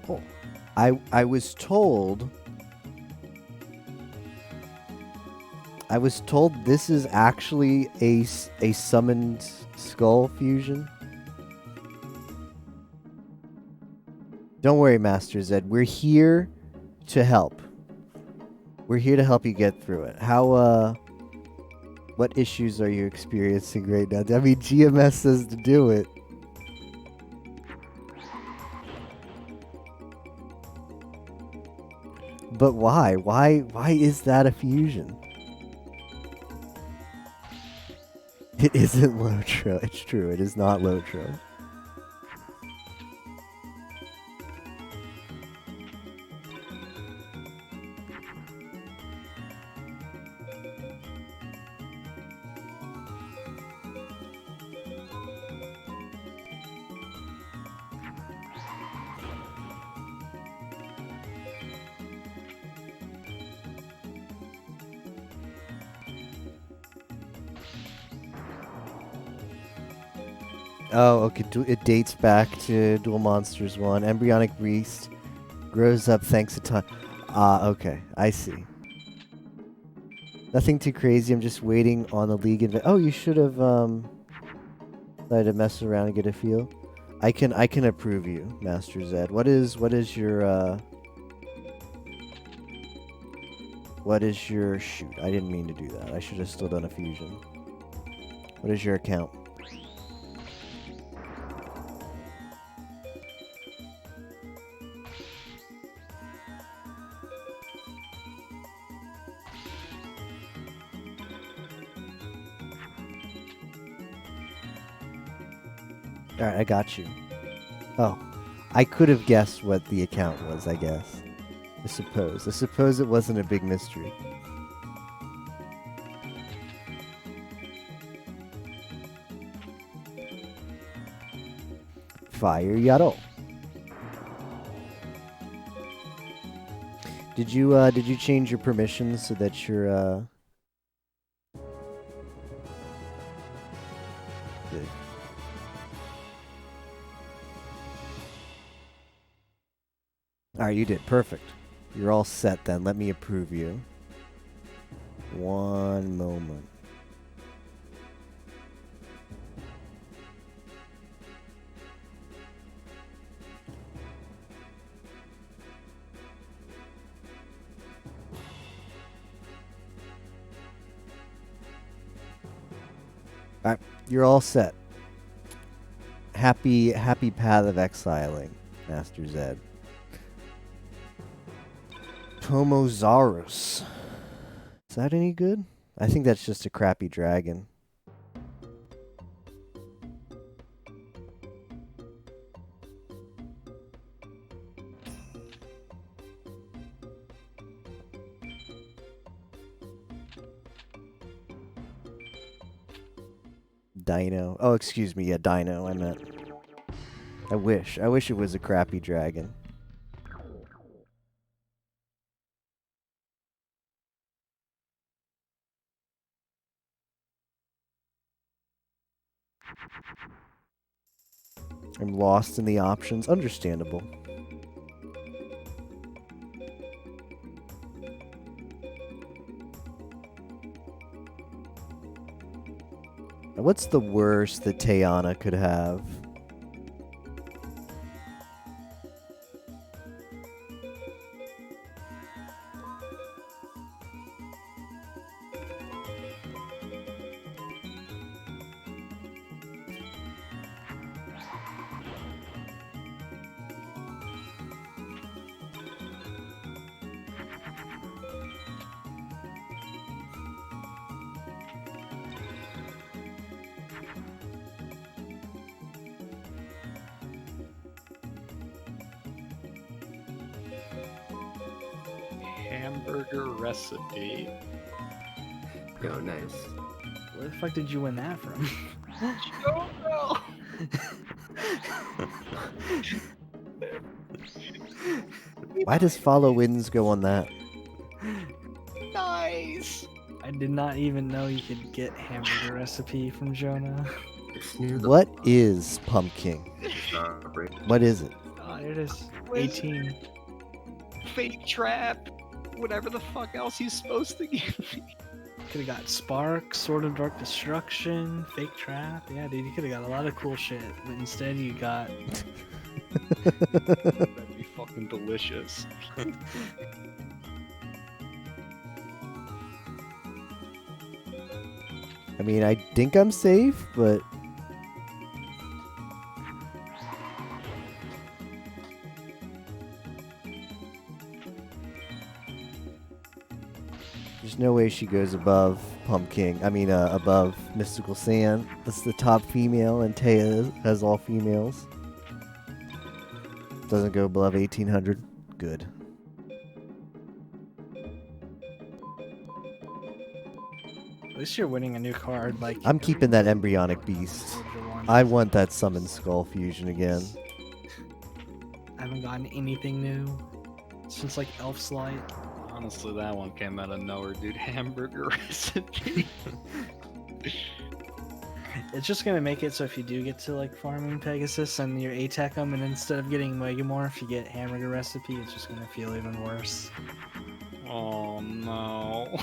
Oh, I was told. I was told this is actually a summoned skull fusion. Don't worry, Master Zed. We're here to help. We're here to help you get through it. How, what issues are you experiencing right now? I mean, GMS says to do it. But why? Why is that a fusion? It isn't Lotro. It's true. It is not Lotro. Oh, okay. It dates back to Duel Monsters 1. Embryonic Beast grows up thanks to time. Ah, okay. I see. Nothing too crazy. I'm just waiting on the league. Oh, you should have tried to mess around and get a feel. I can approve you, Master Zed. What is your shoot? I didn't mean to do that. I should have still done a fusion. What is your account? Alright, I got you. Oh. I could have guessed what the account was, I guess. I suppose it wasn't a big mystery. Fire Yaro. Did you change your permissions so that you're good. Alright, you did. Perfect. You're all set then. Let me approve you. One moment. Alright, you're all set. Happy path of exiling, Master Zed. Tomozaurus. Is that any good? I think that's just a crappy dragon. Dino. Oh, excuse me. Yeah, Dino. I meant. I wish it was a crappy dragon. I'm lost in the options. Understandable. What's the worst that Tayana could have? Hamburger recipe. Oh, nice. Where the fuck did you win that from? Oh no! Why does follow winds go on that? Nice! I did not even know you could get hamburger recipe from Jonah. It's near the What is pumpkin? break. What is it? Oh, it is. Where's- 18. Fate trap. Whatever the fuck else he's supposed to give me. Could have got Spark, Sword of Dark Destruction, Fake Trap. Yeah, dude, you could have got a lot of cool shit. But instead, you got. That'd be fucking delicious. I mean, I think I'm safe, but there's no way she goes above Pumpkin. I mean, above Mystical Sand. That's the top female, and Taya has all females. Doesn't go above 1800. Good. At least you're winning a new card. Like I'm keeping that Embryonic Beast. I want that Summon Skull Fusion again. I haven't gotten anything new since like Elf's Light. Honestly, that one came out of nowhere, dude. Hamburger recipe. It's just gonna make it so if you do get to like farming Pegasus and you attack them, and instead of getting Megamorph, you get Hamburger Recipe, it's just gonna feel even worse. Oh no.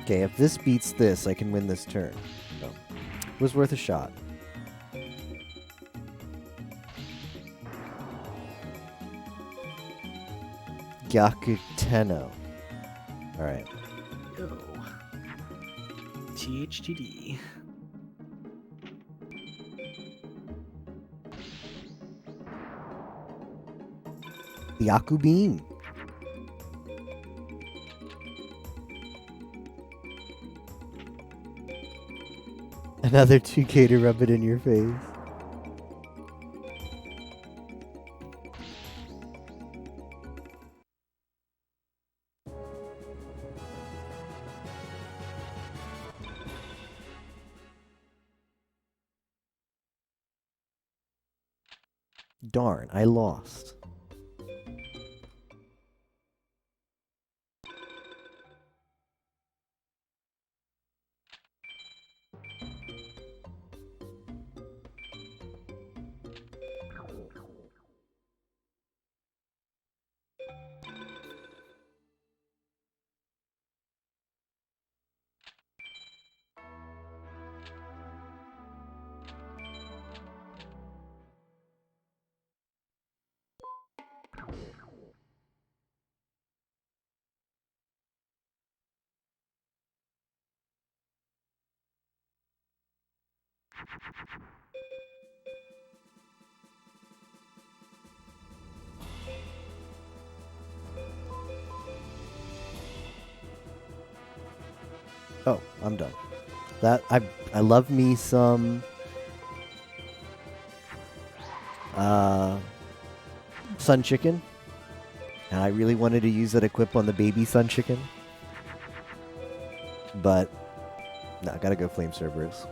Okay, if this beats this, I can win this turn. So, it was worth a shot. Gyakuteno. Alright. Yo. THTD. Yakubeam. Another 2K to rub it in your face. Darn, I lost. Oh, I'm done. That I love me some Sun Chicken. And I really wanted to use that equip on the baby Sun Chicken. But no, I gotta go Flame Cerberus.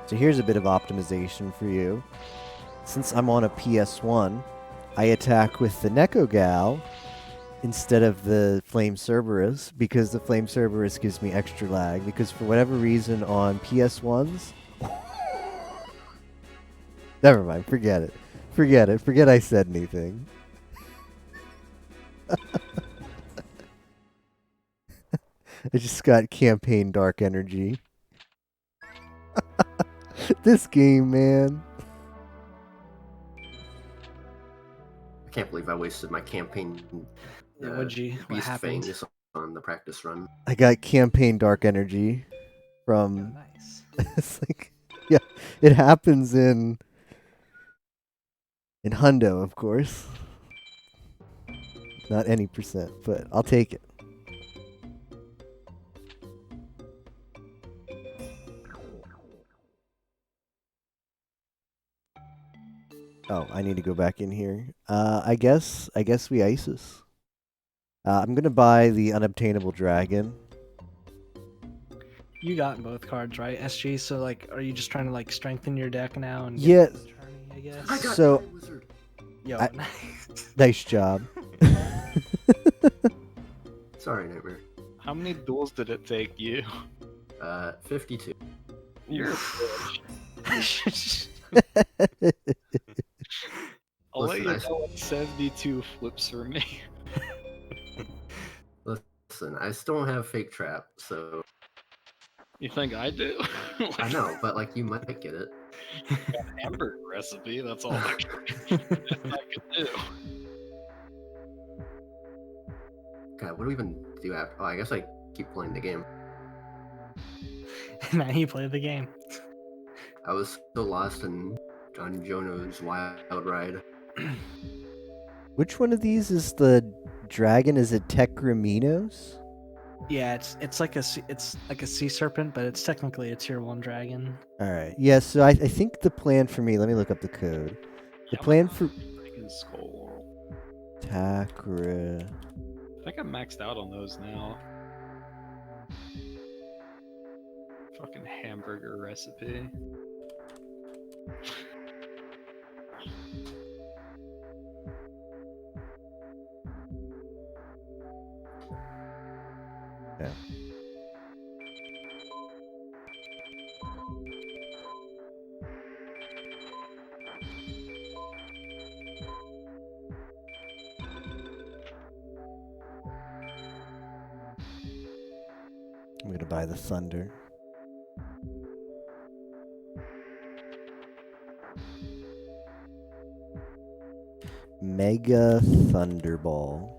So here's a bit of optimization for you. Since I'm on a PS1, I attack with the Neko Gal instead of the Flame Cerberus because the Flame Cerberus gives me extra lag because for whatever reason on PS1s. Never mind, forget it. Forget I said anything. I just got campaign dark energy. This game, man. I can't believe I wasted my campaign. Yeah, what Beast happened? Fang on the practice run. I got campaign dark energy from. Nice. It's like, yeah, it happens in Hundo, of course. Not any percent, but I'll take it. Oh, I need to go back in here. I guess we ISIS. I'm gonna buy the unobtainable dragon. You got both cards, right, SG? So like, are you just trying to like strengthen your deck now and Yeah. get this tourney, I guess? I got So- Iron Wizard. Yo, I- nice. Nice job. Sorry, Nightmare. How many duels did it take you? 52. You're a bitch. I'll let Listen, you I- know what 72 flips for me. Listen, I still don't have Fake Trap, so You think I do? I know, but like you might get it. Hamburger recipe, that's all I can do. God, what do we even do after? Oh, I guess I keep playing the game. Now you play the game. I was so lost in John Jono's wild ride. Which one of these is the dragon? Is it Tekraminos? Yeah, it's like a sea serpent, but it's technically a tier 1 dragon. All right. Yeah. So I think the plan for me. Let me look up the code. The plan for Dragon Skull. Takra. I think I'm maxed out on those now. Fucking hamburger recipe. Yeah. I'm gonna buy the thunder. Mega Thunderball.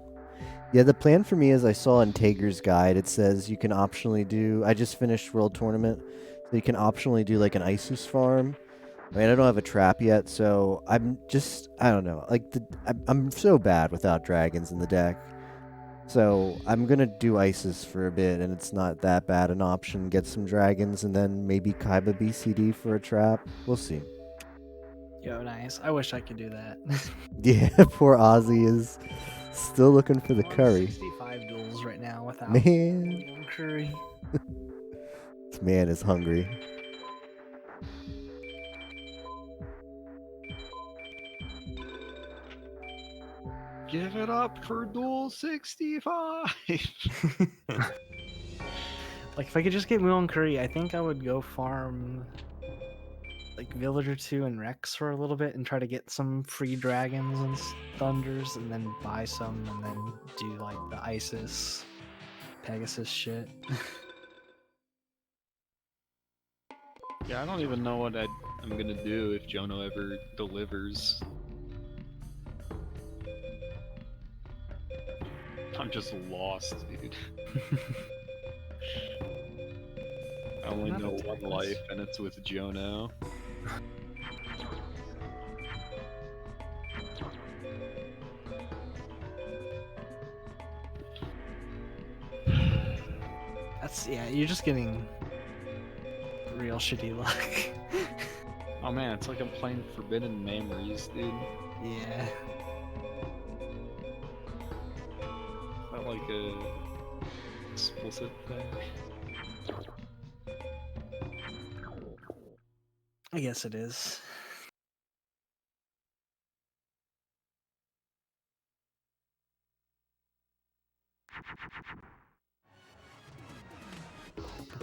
Yeah, the plan for me is I saw in Tager's guide, it says you can optionally do, I just finished World Tournament, so you can optionally do like an Isis farm. I mean, I don't have a trap yet, so I'm just, I don't know, like, I'm so bad without dragons in the deck. So I'm gonna do Isis for a bit, and it's not that bad an option. Get some dragons, and then maybe Kaiba BCD for a trap. We'll see. Yo, nice. I wish I could do that. Yeah, poor Ozzy is still looking for the I'm on curry. 65 duels right now without Man, William Curry. this man is hungry. Give it up for Duel 65! Like, if I could just get William Curry, I think I would go farm like Villager 2 and Rex for a little bit and try to get some free dragons and thunders and then buy some and then do like the Isis Pegasus shit. Yeah, I don't even know what I'm gonna do if Jono ever delivers. I'm just lost, dude. I only Not know a one Texas. life, and it's with Jono. That's, yeah, you're just getting real shitty luck. Oh man, it's like I'm playing Forbidden Memories, dude. Yeah. Is that like a explicit thing? I guess it is.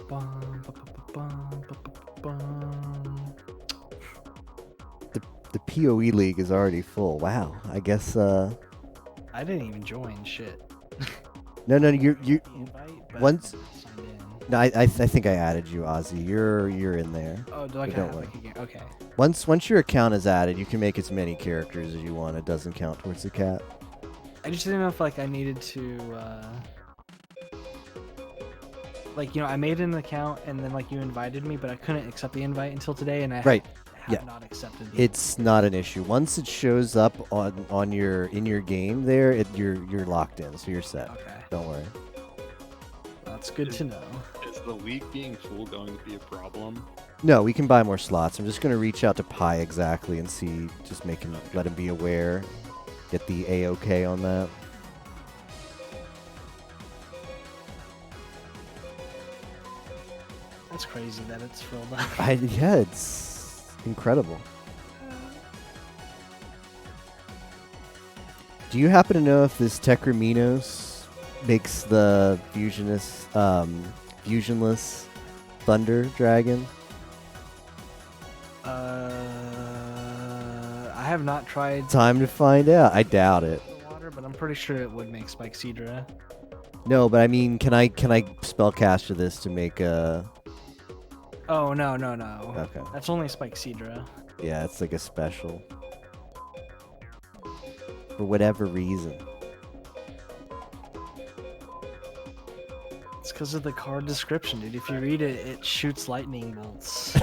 Bum, ba, ba, ba, bum, ba, ba, ba, bum. The PoE league is already full. Wow. I guess. I didn't even join. Shit. No, you. The invite, but Once- I signed in. No, I think I added you, Ozzy. You're in there. Oh, do I But have don't like a game? Okay. Once your account is added, you can make as many characters as you want. It doesn't count towards the cap. I just didn't know if like I needed to like, you know, I made an account and then like you invited me, but I couldn't accept the invite until today, and I Right. have Yeah. not accepted the It's not an issue. Once it shows up on your in your game there, you're locked in, so you're set. Okay. Don't worry. That's good to know. Is the league being full going to be a problem? No, we can buy more slots. I'm just gonna reach out to Pi exactly and see, just let him be aware, get the A-OK on that. That's crazy that it's filled up. Yeah, it's incredible. Do you happen to know if this Tekraminos makes the fusionless Thunder Dragon? I have not tried Time to find out. I doubt it. the water, but I'm pretty sure it would make Spike Seadra. No, but I mean, can I spellcaster this to make a? Oh no. Okay. That's only Spike Seadra. Yeah, it's like a special. For whatever reason. It's because of the card description, dude. If you read it, it shoots lightning bolts.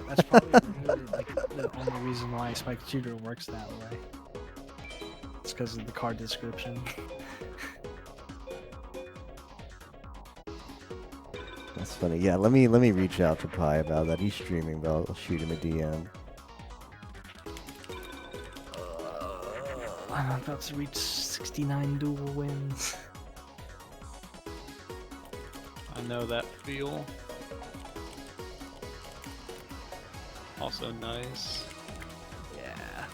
That's probably like the only reason why Spike Shooter works that way. It's because of the card description. That's funny. Yeah, let me reach out to Pi about that. He's streaming, but I'll shoot him a DM. I'm about to reach 69 dual wins. I know that feel. Also nice. Yeah.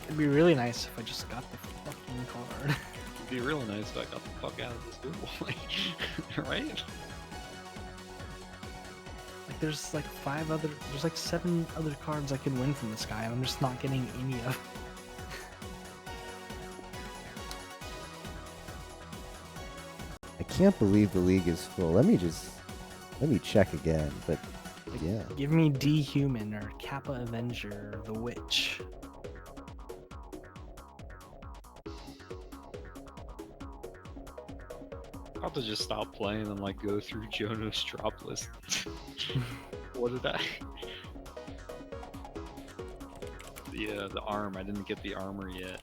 It'd be really nice if I just got the fucking card. It'd be really nice if I got the fuck out of this duel. Right? Like there's like 7 other cards I can win from this guy, and I'm just not getting any of. I can't believe the league is full. Let me check again. But yeah, Give me D-Human or Kappa Avenger or the Witch. I'll have to just stop playing and like go through Jonas drop list. What did I? The arm. I didn't get the armor yet.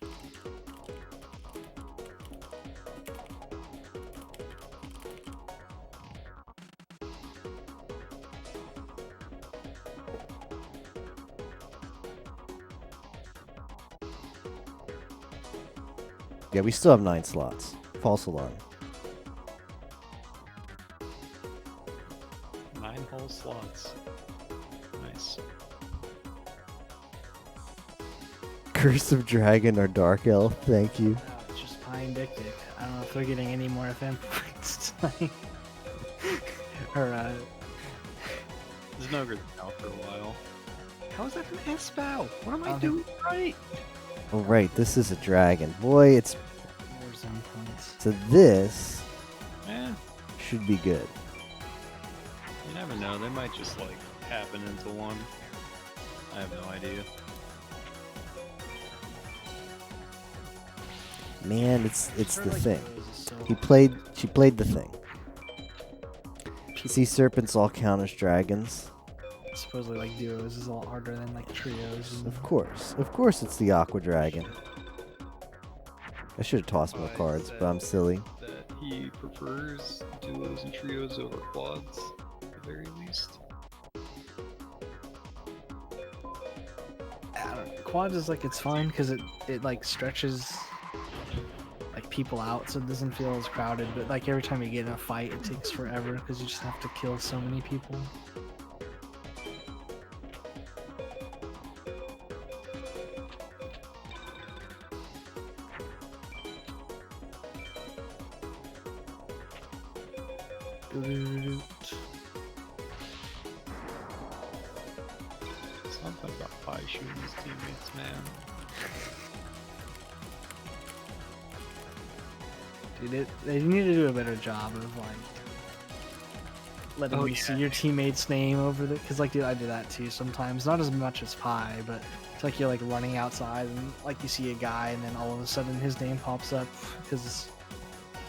yeah, we still have 9 slots. False alarm. 9 whole slots. Nice. Curse of Dragon or Dark Elf. Thank you. It's just Pine Dictic. I don't know if they're getting any more FM points tonight. Or, There's no good now for a while. How is that an S-bow? What am I Um, doing right? Oh right, this is a dragon. Boy, it's Warzone points. so this Eh, should be good. you never know. They might just like happen into one. I have no idea. Man, it's Sure, the like, thing. Rose is so She played the thing. Sea serpents all count as dragons. supposedly like duos is a lot harder than like trios. And Of course it's the Aqua Dragon. I should have tossed more Why cards, is but I'm silly. That he prefers duos and trios over quads, at the very least. I don't know. Quad is like it's fine because it like stretches like people out, so it doesn't feel as crowded. But like every time you get in a fight, it takes forever because you just have to kill so many people. Something about Pi shooting his teammates, man. Dude, they need to do a better job of like letting you see your teammate's name over the. Cause like, dude, I do that too sometimes. Not as much as Pi, but it's like you're like running outside and like you see a guy and then all of a sudden his name pops up because it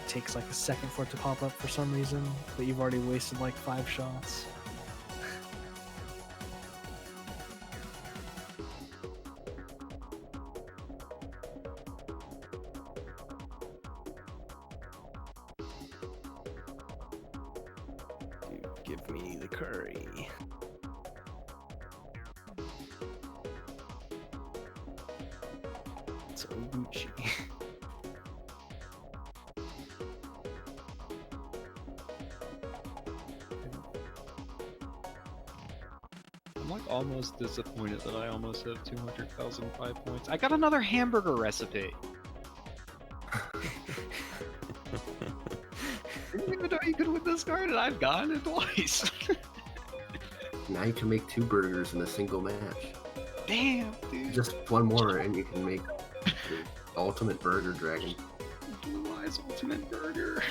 takes like a second for it to pop up for some reason, but you've already wasted like 5 shots. Give me the curry. It's Gucci. I'm like almost disappointed that I almost have 200,005 points. I got another hamburger recipe. Didn't even know you could win this card, and I've gotten it twice. Now you can make 2 burgers in a single match. Damn, dude. Just one more, and you can make the ultimate burger dragon. Blue Eyes Ultimate Burger.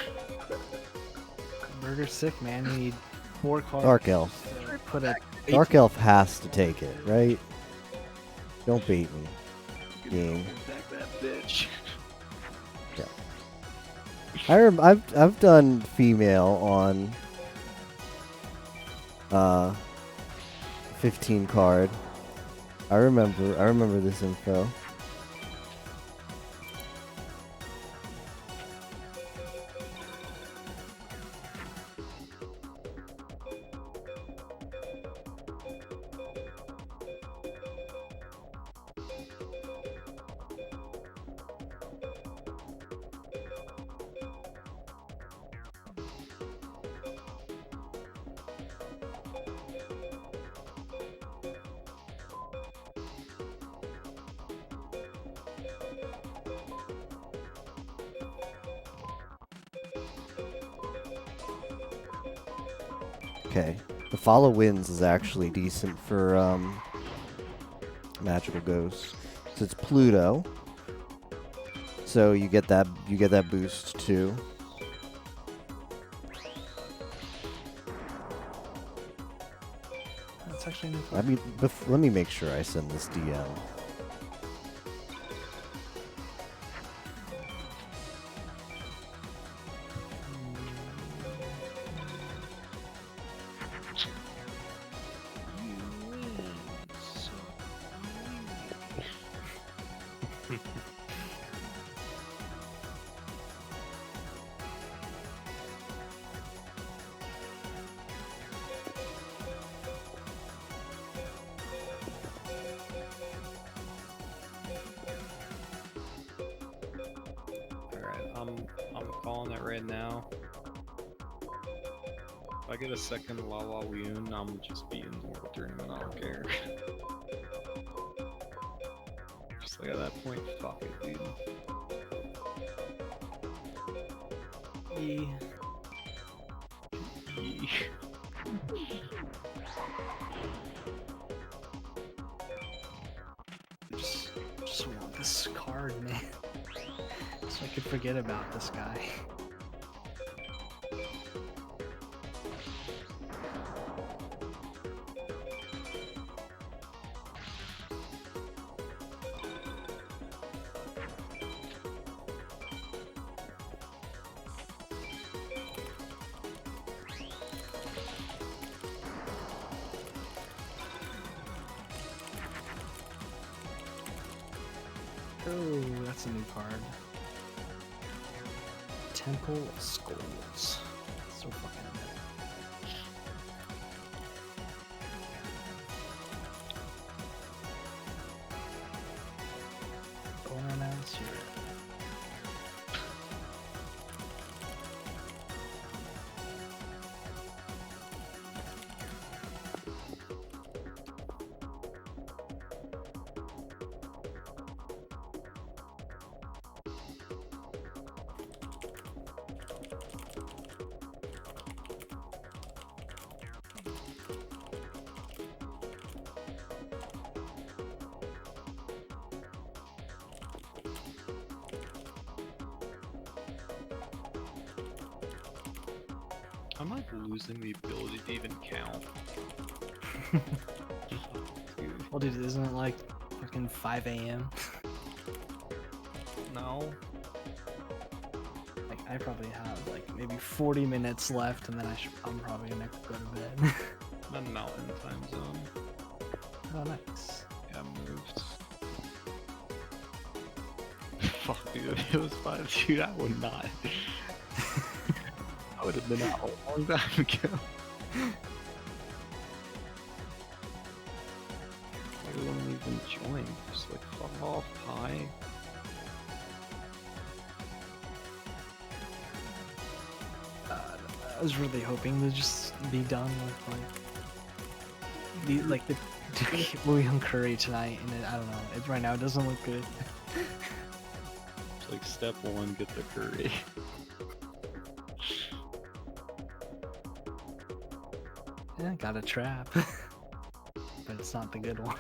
Burger's sick, man. You need 4 cards. Dark Elf. to Put a Dark Elf has to take it, right? Don't bait me. Game. Attack that bitch. I've done female on 15 card. I remember this info. Okay. The Follow Winds is actually decent for Magical Ghosts. So it's Pluto. So you get that boost too. That's actually a new card. I mean, let me make sure I send this DM. I'm calling it right now. If I get a second Lala Leon, I'm just beating the World Tournament, I don't care. Just like at that point, fuck it, dude. E. Just want this card, man. So I could forget about this guy. Oh, that's a new card. Temple of Skulls. So fucking bad. Bornanas here. I'm like losing the ability to even count. Dude, Well, dude, isn't it like fucking 5 a.m.? no. Like, I probably have like maybe 40 minutes left, and then I'm probably gonna go to bed. I'm in Mountain Time Zone. Oh, nice. Yeah, I moved. Fuck, dude, if it was 5, dude, I would not. I would have been out a long time ago. I wouldn't even join. Just like, fuck off, hi. I was really hoping to just be done with the William Curry tonight, and I don't know. Right now it doesn't look good. It's like step 1, get the curry. Yeah, got a trap, but it's not the good one.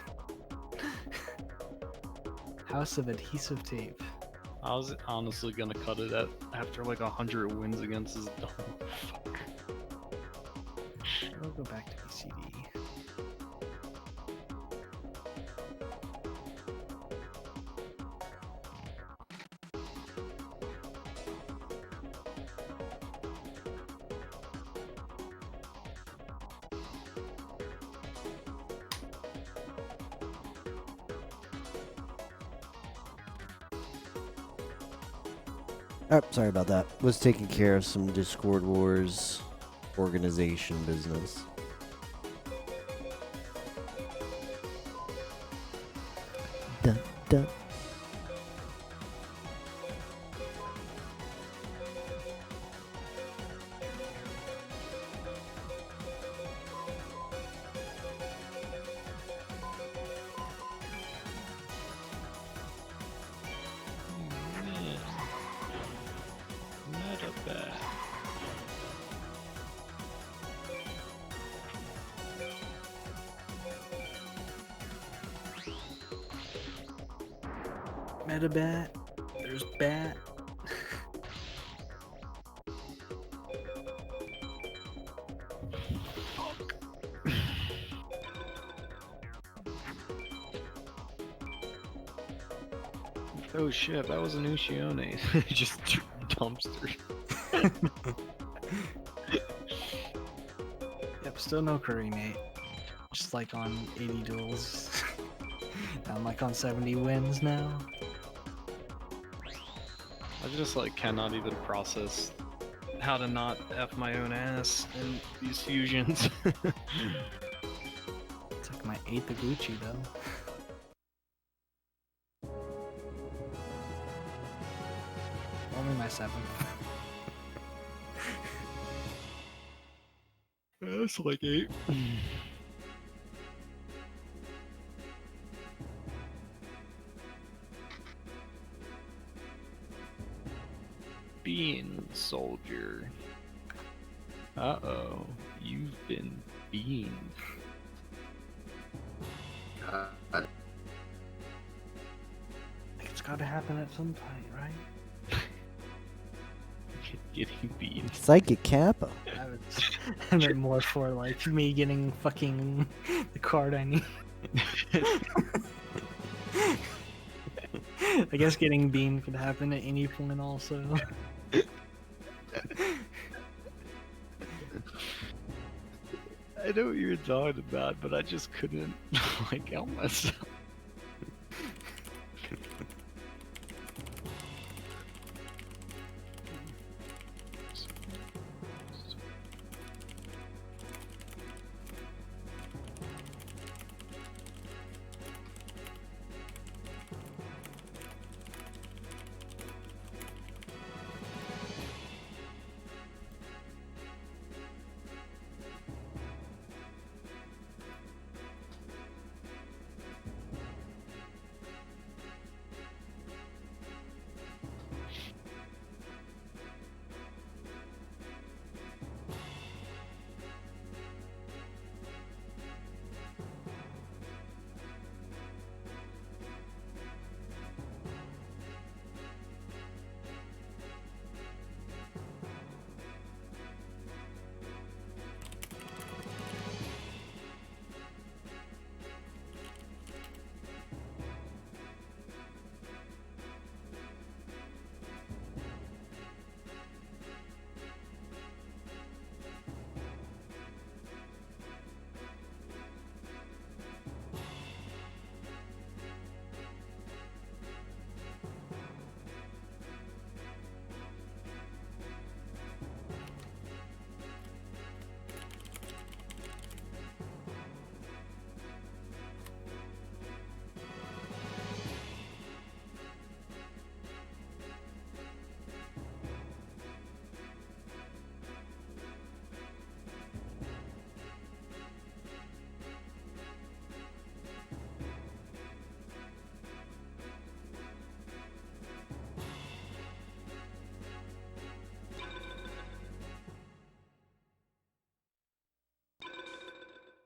House of Adhesive Tape. I was honestly gonna cut it after like 100 wins against his dog. Fuck. I'll go back to BCD. Oh, sorry about that. Was taking care of some Discord Wars organization business. Dun, dun. Metabat. Metabat. There's Bat. Oh shit, that was an Ushione. Just dumpster. Yep, still no Curry, Nate. Just like on 80 duels. I'm like on 70 wins now. I just like cannot even process how to not F my own ass in these fusions. It's like my 8th Aguchi though. Only my 7th. That's like 8. Bean soldier. Uh-oh, you've been beaned. Like it's gotta happen at some point, right? Getting beaned. Psychic Kappa. I meant more for like me getting fucking the card I need. I guess getting beamed could happen at any point also. I know what you're talking about, but I just couldn't like help myself.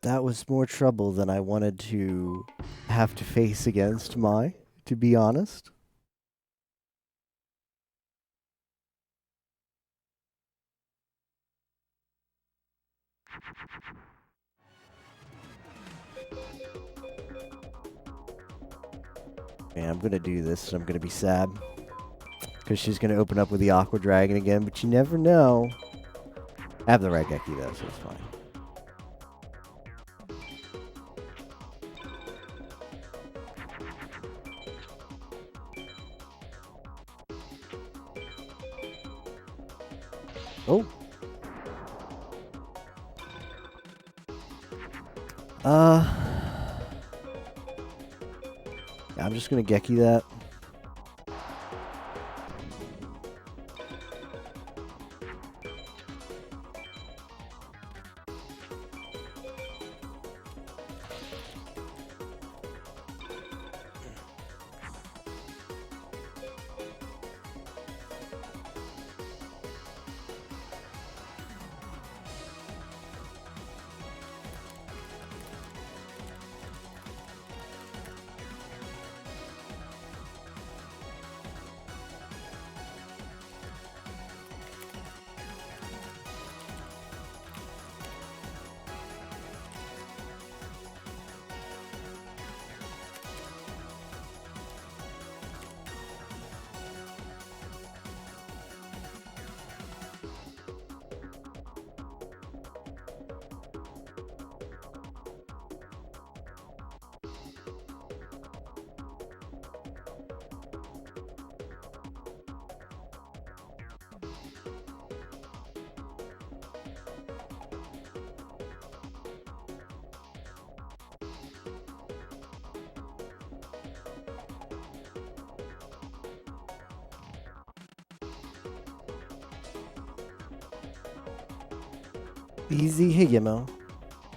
That was more trouble than I wanted to have to face against Mai, to be honest. Man, I'm gonna do this and I'm gonna be sad. Because she's gonna open up with the Aqua Dragon again, but you never know. I have the Raigeki though, so it's fine. Oh. Yeah, I'm just gonna Geki that. Easy Higemo.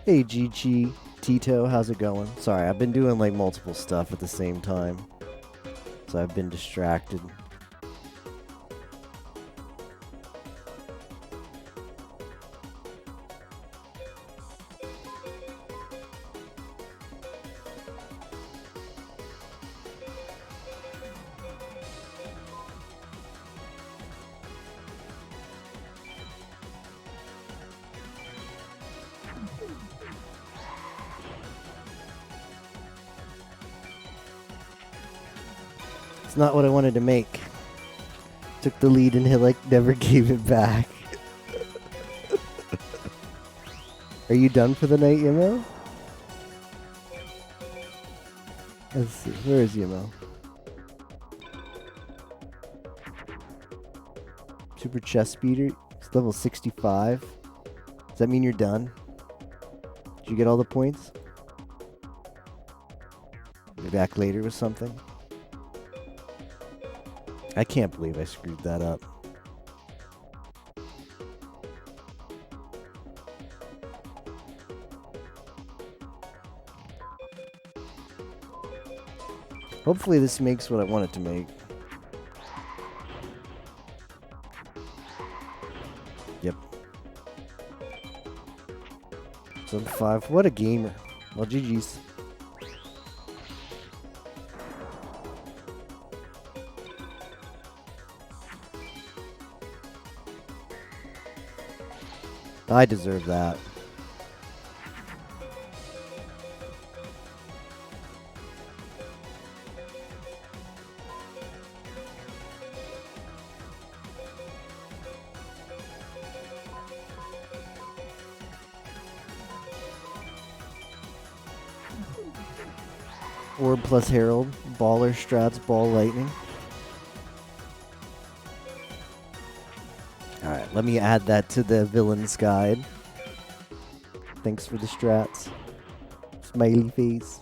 Hey GG, Tito, how's it going? Sorry, I've been doing like multiple stuff at the same time. So I've been distracted. It's not what I wanted to make. Took the lead and he like never gave it back. Are you done for the night, Yemo? Let's see, where is Yemo? Super chest speeder, it's level 65. Does that mean you're done? Did you get all the points? Be back later with something? I can't believe I screwed that up. Hopefully this makes what I want it to make. Yep. 7-5. What a gamer. Well, GG's. I deserve that. Orb plus Herald, Baller, Strats, Ball, Lightning. Alright, let me add that to the villain's guide. Thanks for the strats. Smiley face.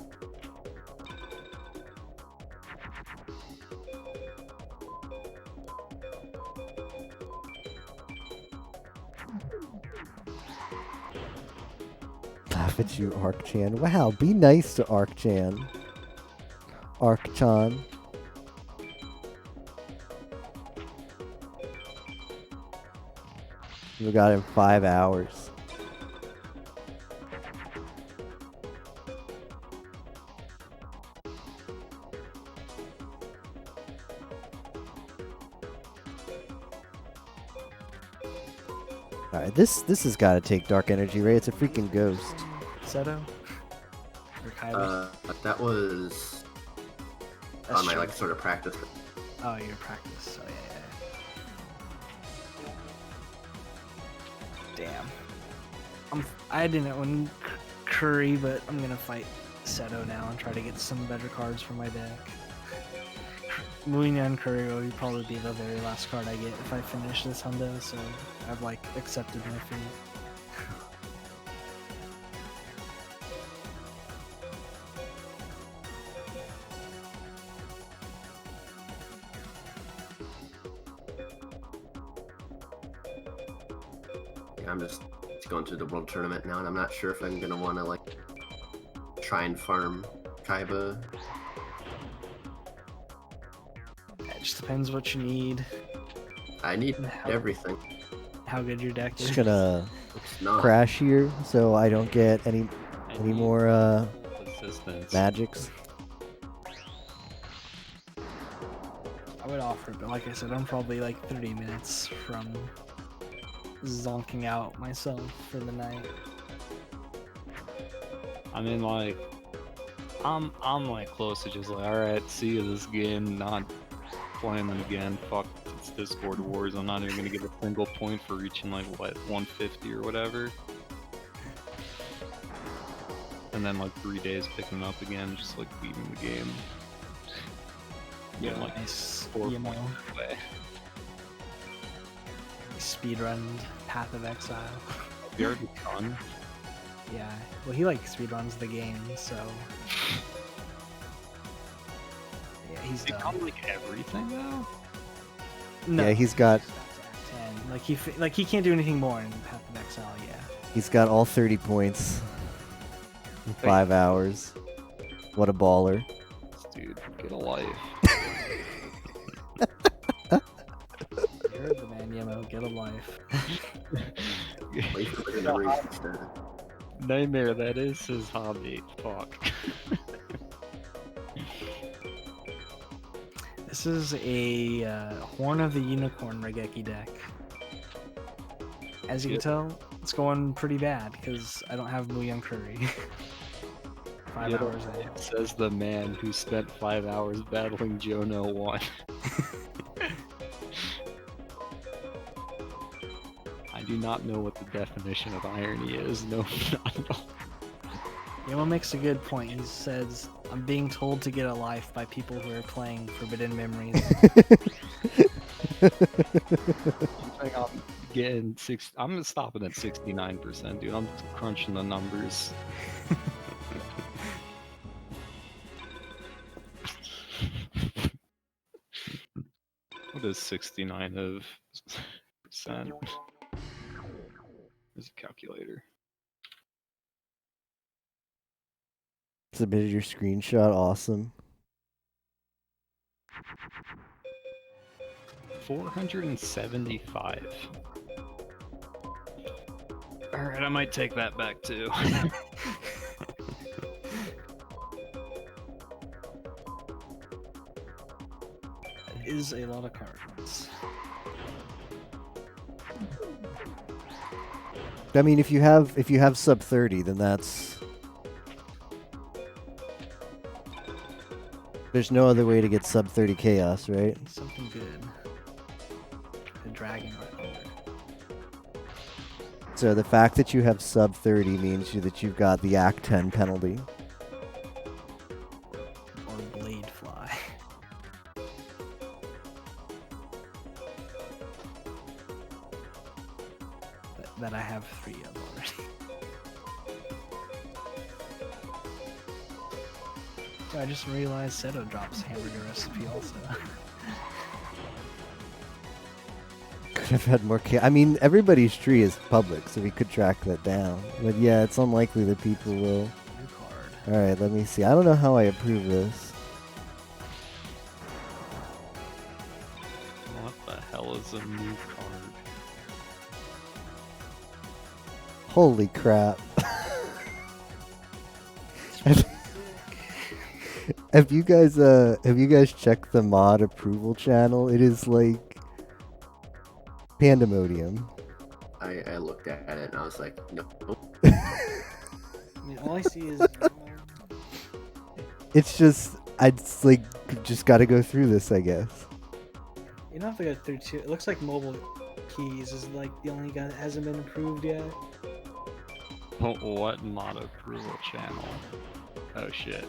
Laugh at you, Arc-chan. Wow, be nice to Arc-chan. Arc-chan. We got him 5 hours. Alright, this has got to take dark energy, right? It's a freaking ghost. Seto? Or Kaiba? That was That's on my true. like sort of practice. Oh, your practice. Oh, yeah. Damn. I didn't win Curry, but I'm gonna fight Seto now and try to get some better cards for my deck. Muinyan Curry will probably be the very last card I get if I finish this hundo, so I've like accepted my fate. I'm just going through the world tournament now, and I'm not sure if I'm gonna want to like try and farm Kaiba. It just depends what you need, I need How- everything. how good your deck is. Just gonna It's not. crash here so I don't get any need more assistance. magics. I would offer it, but like I said, I'm probably like 30 minutes from zonking out myself for the night. I mean, like, I'm like close to just like, all right, see you this game, not playing them again. Fuck, it's Discord wars. I'm not even gonna get a single point for reaching like what 150 or whatever. And then like 3 days picking up again, just like beating the game. Yeah, like Nice, 4 you points know, away. speedrun Path of Exile. You already done? Yeah, well, he like speedruns the game, so yeah, he's You done. done like everything now? No, Yeah, he's got Act 10. Like he can't do anything more in Path of Exile. Yeah. all 30 points in 5 hours. What a baller. Dude, get a life. You heard the man, Yemo. Get a life. Wait for it to reach the- Nightmare, that is his hobby. Fuck. This is a Horn of the Unicorn Regeki deck. As you can Good. tell, it's going pretty bad because I don't have Muyoung Curry. 5 Get a hours in. life, says the man who spent 5 hours battling Jono 1. I do not know what the definition of irony is. No, not at all. Yemo makes a good point. He says, I'm being told to get a life by people who are playing Forbidden Memories. I'm getting I'm stopping at 69%, dude. I'm crunching the numbers. What is 69 of percent? There's a calculator. Submitted your screenshot. Awesome. 475. Alright, I might take that back too. That is a lot of cards. I mean, if you have sub 30, then that's there's no other way to get sub 30 chaos, right? Something good. A dragon right under. So the fact that you have sub 30 means that you've got the Act 10 penalty. Or Blade Fly. that I have 3 of already. I just realized Seto drops hamburger recipe also. Could have had more I mean, everybody's tree is public, so we could track that down. But yeah, it's unlikely that people will. New card. Alright, let me see. I don't know how I approve this. What the hell is a new card? Holy crap. Have you guys checked the mod approval channel? It is like pandemonium. I looked at it and I was like, no. I mean, all I see is It's just I'd like just got to go through this, I guess. you don't have to go through two. It looks like mobile keys is like the only guy that hasn't been approved yet. What mod approval channel? Oh shit.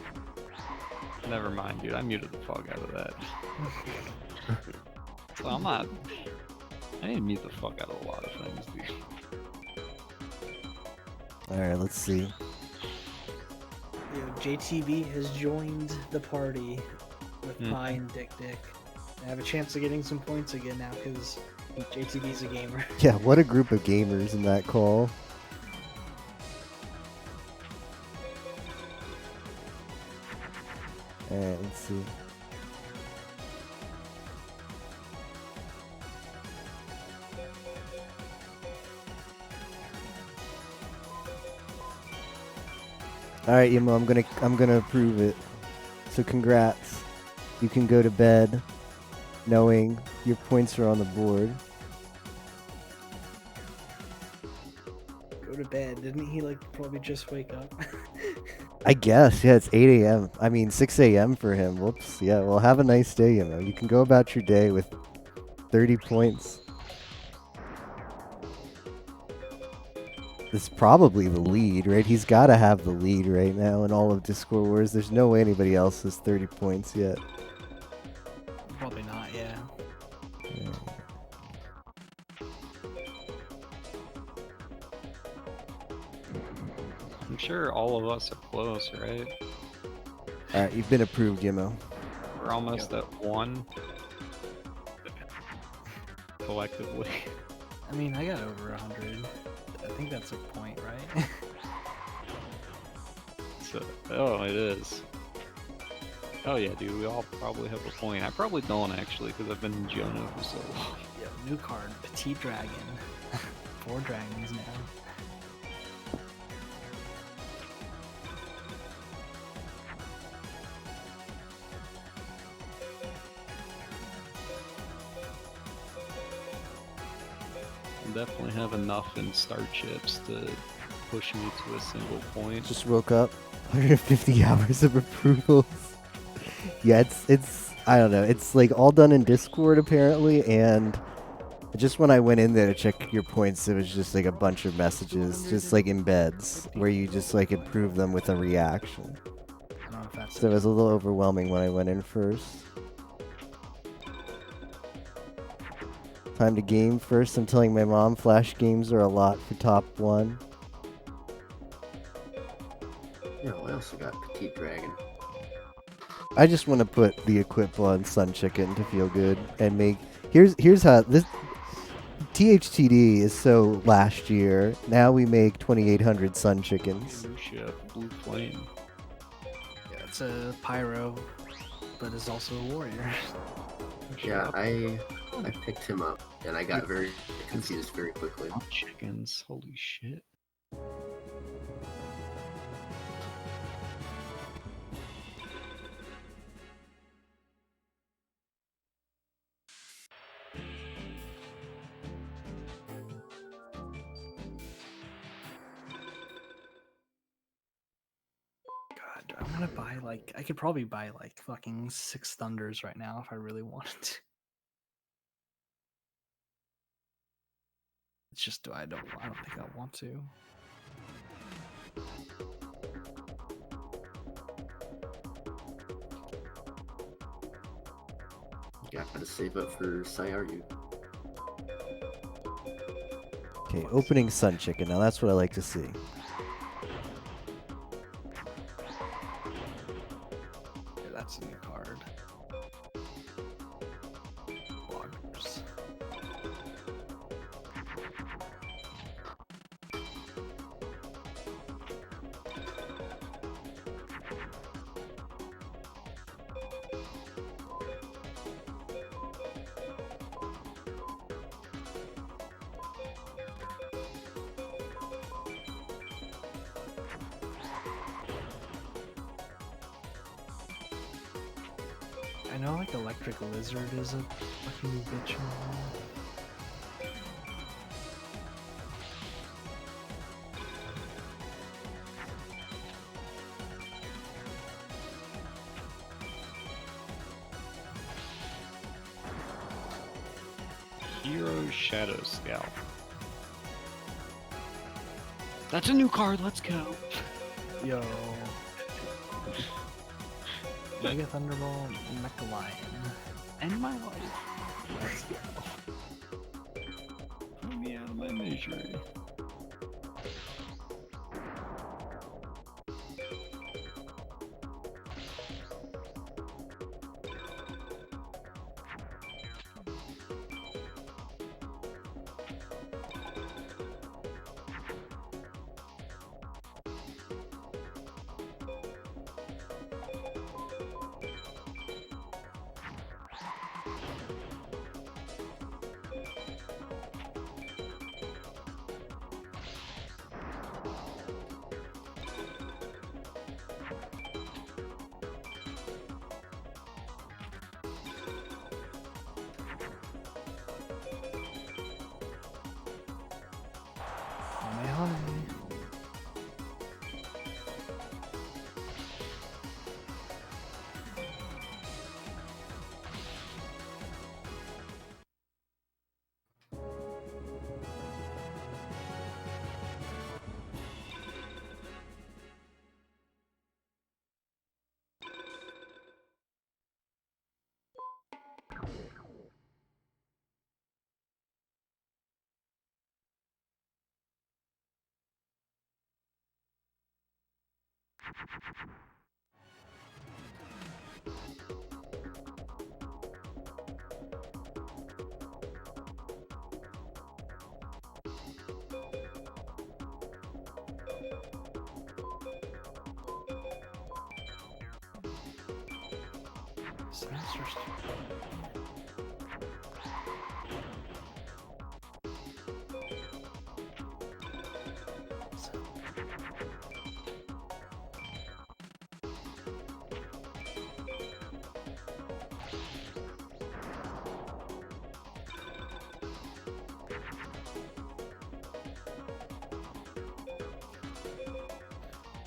Never mind, dude. I muted the fuck out of that. So I'm not. I need to mute the fuck out of a lot of things, dude. All right, let's see. JTV has joined the party with Pie and Dick Dick. I have a chance of getting some points again now because JTV's a gamer. Yeah, what a group of gamers in that call. All right, let's see. All right, Yimo, I'm gonna approve it. So congrats. You can go to bed knowing your points are on the board. Go to bed. Didn't he like probably just wake up? I guess, yeah, it's 8 a.m. I mean, 6 a.m. for him. Whoops. Yeah, well, have a nice day, Yimo. You can go about your day with 30 points. It's probably the lead, right? He's got to have the lead right now in all of Discord Wars. There's no way anybody else has 30 points yet. Probably not, yeah. I'm sure all of us are close, right? Alright, you've been approved, Yimo. We're almost at 1. Collectively. I mean, I got over 100. I think that's a point, right? So, oh, it is. Oh yeah, dude, we all probably have a point. I probably don't actually, because I've been in Jonah for so long. Yeah, new card, Petite Dragon. 4 dragons now. Definitely have enough in star chips to push me to a single point. Just woke up. 150 hours of approvals. Yeah, it's I don't know. It's like all done in Discord apparently, and just when I went in there to check your points, it was just like a bunch of messages, just like embeds, where you just like improve them with a reaction. I don't know if that's So it was a little overwhelming when I went in first. Time to game first. I'm telling my mom flash games are a lot for top 1. Yeah, well, I also got Petite Dragon. I just want to put the equip on Sun Chicken to feel good and make. Here's how this THTD is so last year. Now we make 2,800 Sun Chickens. Lucia, Blue Flame. Yeah, it's a pyro, but is also a warrior. Yeah, I picked him up and I got very confused very quickly. Chickens, holy shit. God, I want to buy like I could probably buy like fucking 6 Thunders right now if I really wanted to. It's just I don't think I want to. Yeah, gotta save up for Sayaru. Okay, opening Sun Chicken. Now that's what I like to see. Yeah, that's a new card. Bloggers. I know like Electric Lizard is a fucking bitch. Hero Shadow Scalp. That's a new card. Let's go. Yo. Mega Thunderball, Mecha Lion. End my life. Let's go. Put me out of my misery.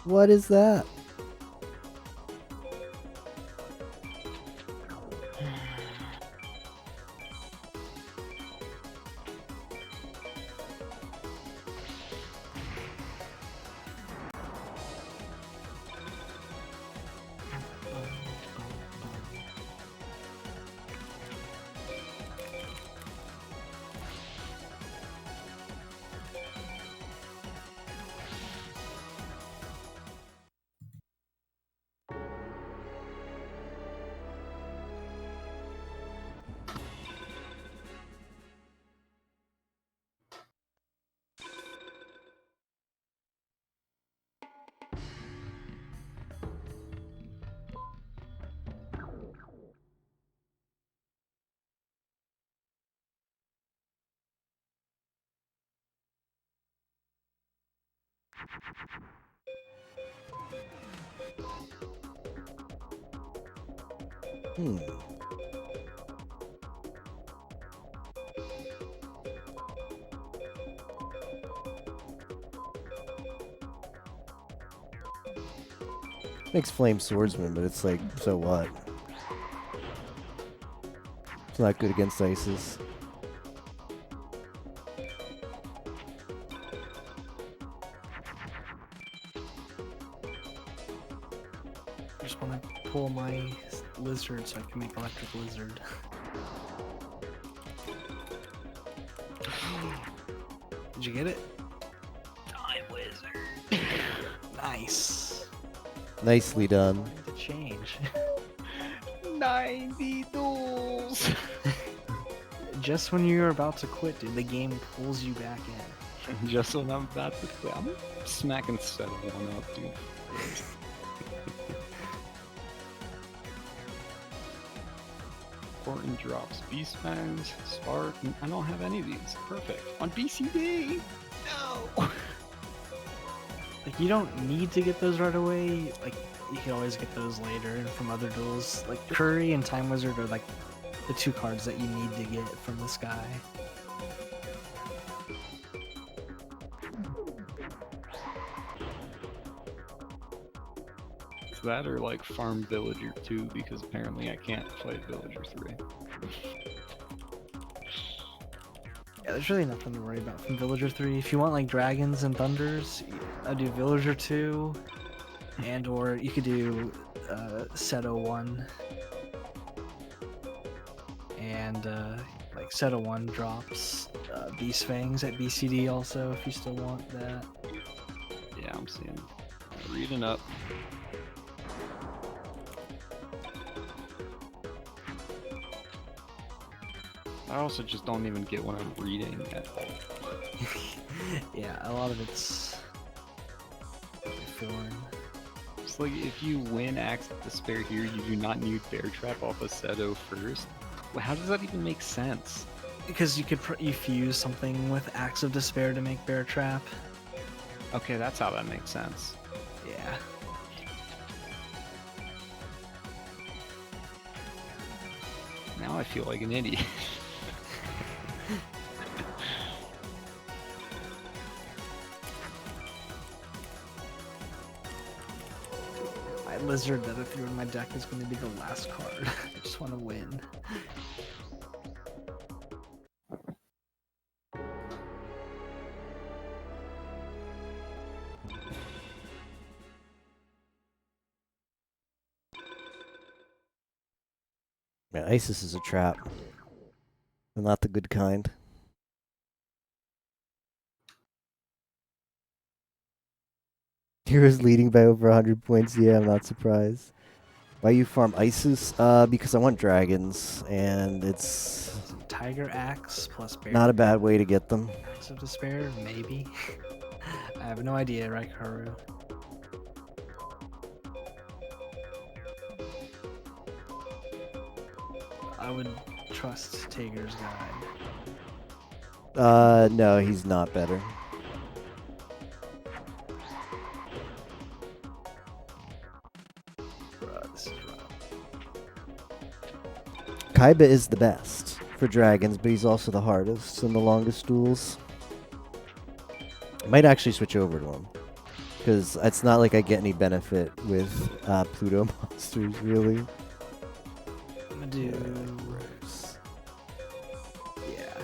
What is that? Hmm. Makes Flame Swordsman, but it's like, so what? It's not good against Isis. I just want to pull my lizard so I can make electric lizard. Did you get it? Time wizard. Nice. Nicely done. To change. 90 duels. Just when you're about to quit, dude, the game pulls you back in. Just when I'm about to quit, I'm smacking 7-1 up, dude. Important drops Beast Fangs, Spark. I don't have any of these. Perfect. On BCD! No! Like, you don't need to get those right away. Like, you can always get those later from other duels. Like, Curry and Time Wizard are like the two cards that you need to get from this guy. It's that or like farm Villager 2 because apparently I can't fight Villager 3. Yeah, there's really nothing to worry about from Villager 3. If you want like dragons and thunders, I'd do Villager 2, and or you could do Seto 1. And like Seto 1 drops Beast Fangs at BCD also if you still want that. Yeah, I'm seeing. Reading up. I also just don't even get what I'm reading at all. Yeah, a lot of it's foreign. It's like if you win Axe of Despair here, you do not need Bear Trap off of Seto first. Well, how does that even make sense? Because you could you fuse something with Axe of Despair to make Bear Trap. Okay, that's how that makes sense. Yeah. Now I feel like an idiot. My lizard that I threw in my deck is going to be the last card. I just want to win. Man, Isis is a trap. And not the good kind. Heroes leading by over 100 points. Yeah, I'm not surprised. Why you farm Isis? Because I want dragons, and it's Tiger Axe plus Bear. not a bad way to get them. Axe of Despair, maybe. I have no idea, Raikaru. I would trust Tiger's guide. No, he's not better. Bruh, this is rough. Kaiba is the best for dragons, but he's also the hardest and the longest duels. I might actually switch over to him. Because it's not like I get any benefit with Pluto monsters, really. I'm gonna do. Yeah.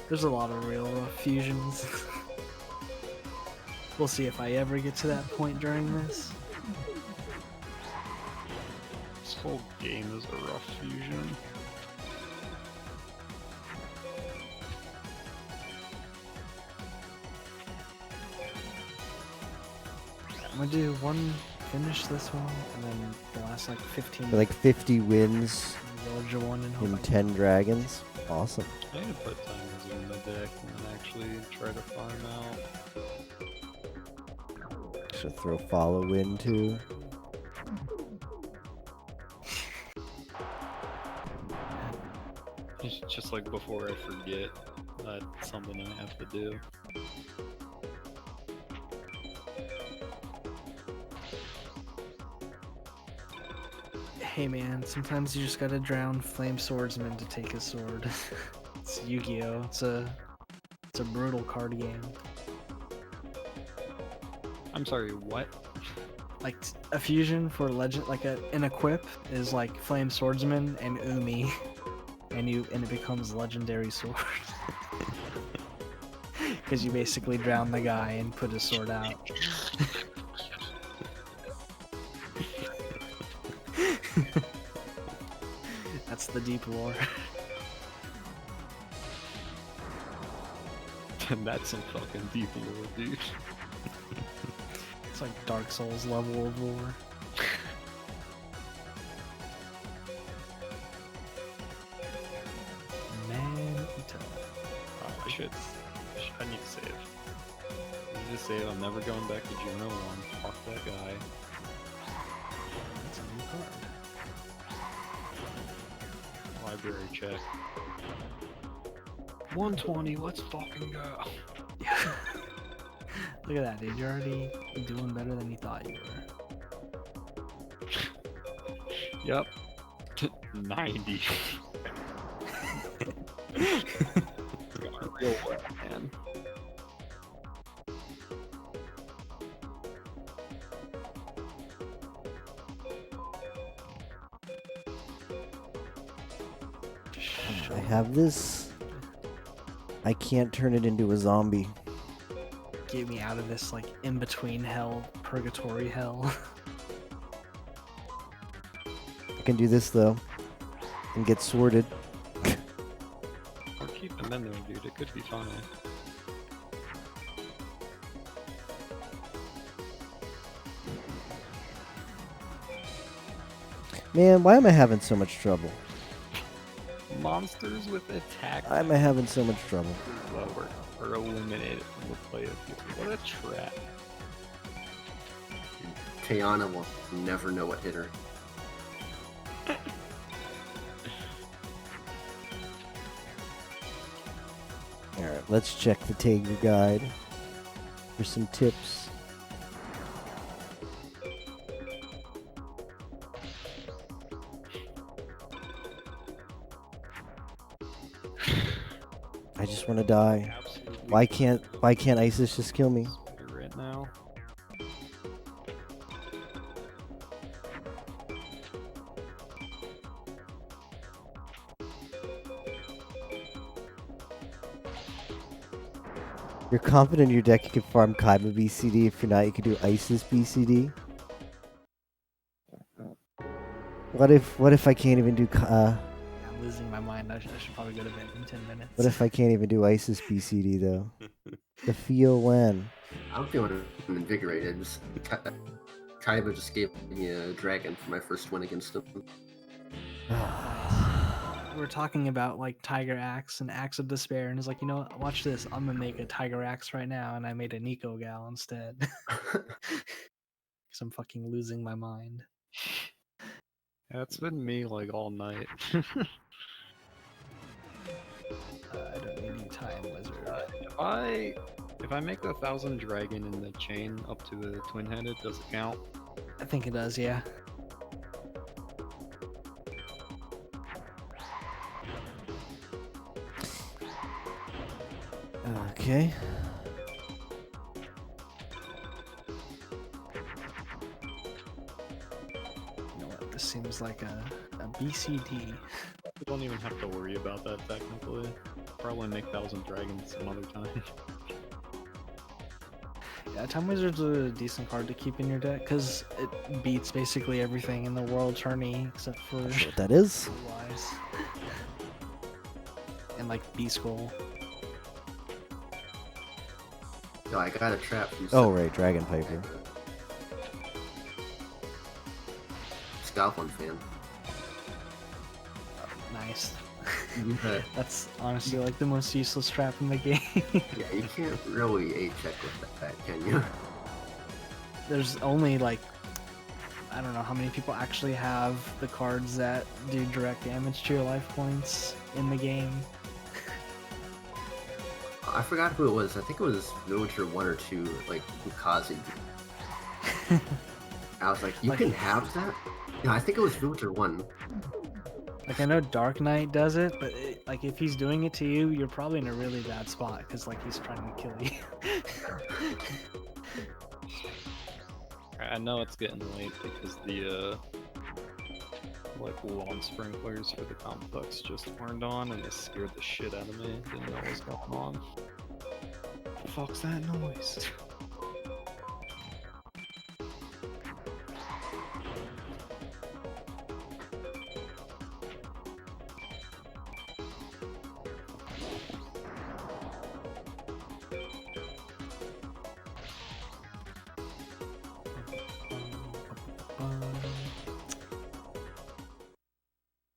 There's a lot of real rough fusions. We'll see if I ever get to that point during this. This whole game is a rough fusion. I'm gonna do finish this one, and then the last like 15 Like 50 wins Villager one and hope in I 10 dragons. Awesome. I need to put timers in the deck and then actually try to farm out. Should throw follow in too. Just like before I forget, that's something I have to do. Hey man, sometimes you just gotta drown Flame Swordsman to take his sword. It's Yu-Gi-Oh! It's a brutal card game. I'm sorry, what? Like a fusion for legend, like an equip is like Flame Swordsman and Umi, and it becomes legendary sword. Because you basically drown the guy and put his sword out. That's the deep lore. That's some fucking deep lore, dude. It's like Dark Souls level of lore. Man, Oh, I need to save. I need to save. I'm never going back to Juno 1. Fuck that guy. that's a new card. Library check. 120, let's fucking go. Look at that, dude. You're already doing better than you thought you were. Yep. 90. Real wet, man. I have this I can't turn it into a zombie. Get me out of this like in between hell, purgatory hell. I can do this though, and get sorted. Or keep them in there, dude. It could be funny. Man, why am I having so much trouble? Monsters with attack. Why am I having so much trouble? Lower or eliminated from the play of people. What a trap. Tayana will never know what hit her. Alright, let's check the Tegu guide for some tips. I just want to die. Absolutely Why can't Isis just kill me? right now. You're confident in your deck you can farm Kaiba BCD. If you're not, you can do Isis BCD. What if I can't even do I'm losing my mind. I should probably go to bed in 10 minutes. what if I can't even do Isis BCD though? The feel when? I'm feeling invigorated. Kaiba just gave me a dragon for my first win against him. We're talking about like Tiger Axe and Axe of Despair, and it's like, you know what? Watch this. I'm gonna make a Tiger Axe right now, and I made a Nico Gal instead. Because I'm fucking losing my mind. Yeah, it's been me like all night. I don't need any time, lizard. If I make 1,000 dragon in the chain up to the twin-headed, does it count? I think it does, yeah. Okay. You know what? This seems like a BCD. We don't even have to worry about that technically. Probably make 1,000 dragons some other time. Yeah, Time Wizard's a decent card to keep in your deck because it beats basically everything in the world tourney except for Not sure what that is. Blue-Eyes. And like B-Skull. No, I got a trap from Oh right, Dragon Piper. Scotland fan. Nice. Yeah, That's honestly like the most useless trap in the game. you can't really A-check with that, can you? There's only like, I don't know how many people actually have the cards that do direct damage to your life points in the game. I forgot who it was. I think it was Villager 1 or 2, like Ukazi. I was like, you Like- can have that? No, I think it was Villager 1. Like I know Dark Knight does it, but like if he's doing it to you, you're probably in a really bad spot because like he's trying to kill you. I know it's getting late because the like lawn sprinklers for the complex just turned on and they scared the shit out of me. Didn't know what was going on. What the fuck's that noise?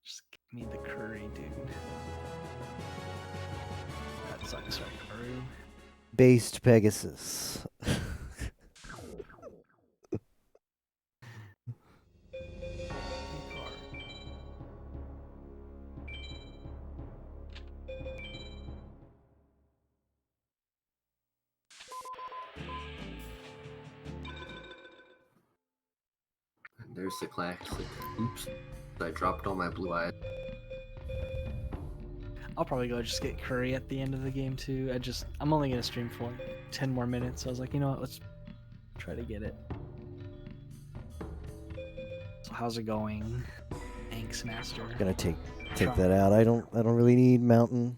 Just give me the curry, dude. That sucks, right, Karu? Based Pegasus. There's the classic. Oops. I dropped all my blue eyes. I'll probably go just get curry at the end of the game too. I'm only gonna stream for like 10 more minutes. So I was like, you know what, let's try to get it. So how's it going, Anks Master? Gonna take that out. I don't really need mountain.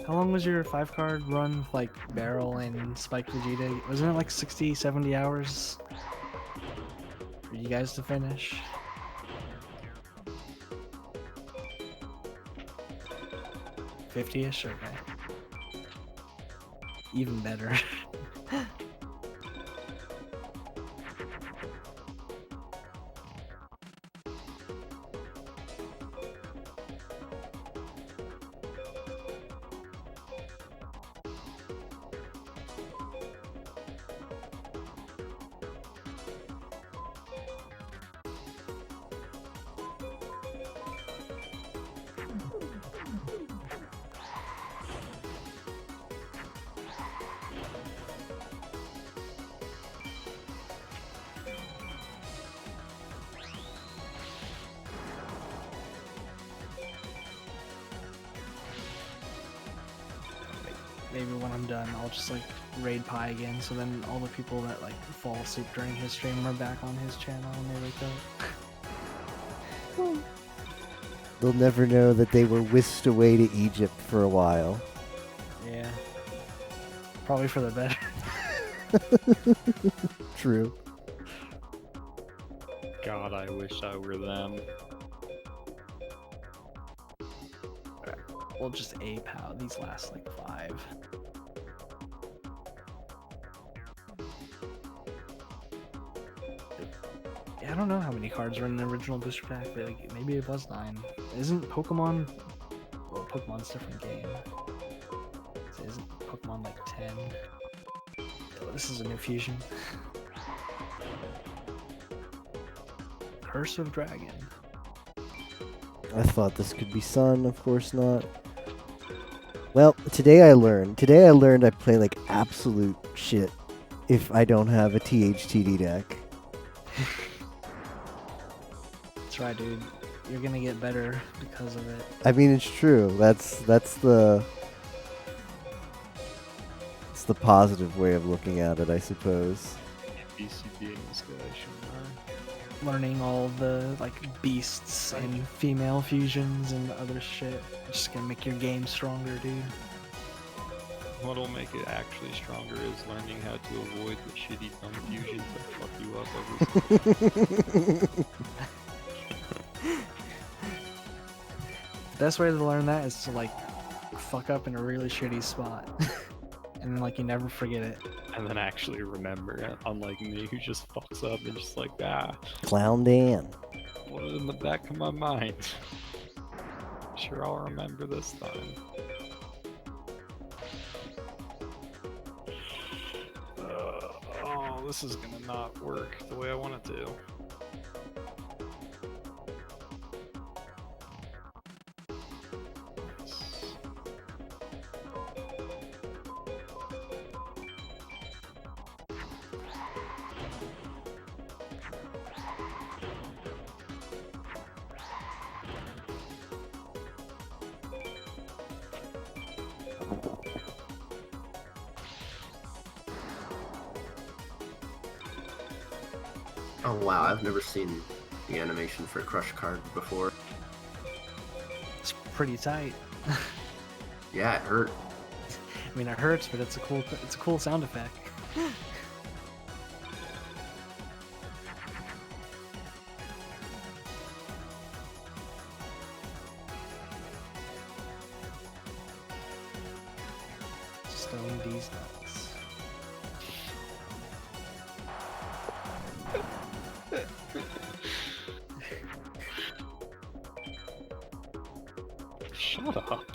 How long was your 5-card run with like Barrel and Spike Vegeta? Wasn't it like 60, 70 hours for you guys to finish? $50-ish? Okay. Even better. Maybe when I'm done, I'll just like raid Pi again, so then all the people that like fall asleep during his stream are back on his channel and they wake up. They'll never know that they were whisked away to Egypt for a while. Yeah. Probably for the better. True. God, I wish I were them. We'll just ape out these last like 5. Yeah, I don't know how many cards are in the original booster pack, but like, maybe it was 9. Isn't Pokemon... Well, Pokemon's a different game. So isn't Pokemon like 10? Oh, this is a new fusion. Curse of Dragon. I thought this could be Sun, of course not. Well, today I learned I play like absolute shit if I don't have a THTD deck. That's right, dude. You're gonna get better because of it. I mean, it's true. It's the positive way of looking at it, I suppose. BCB escalation. Learning all the like beasts and female fusions and other shit. Just gonna make your game stronger, dude. What'll make it actually stronger is learning how to avoid the shitty dumb fusions that fuck you up every The best way to learn that is to like fuck up in a really shitty spot. And then like you never forget it. and then actually remember it, unlike me who just fucks up and just like, Clown Dan. what is in the back of my mind? Sure, I'll remember this time. Oh, this is gonna not work the way I want it to. Oh wow, I've never seen the animation for Crush Card before. It's pretty tight. Yeah, it hurt. I mean, it hurts, but it's a cool sound effect. Stone D's nuts. Shut up.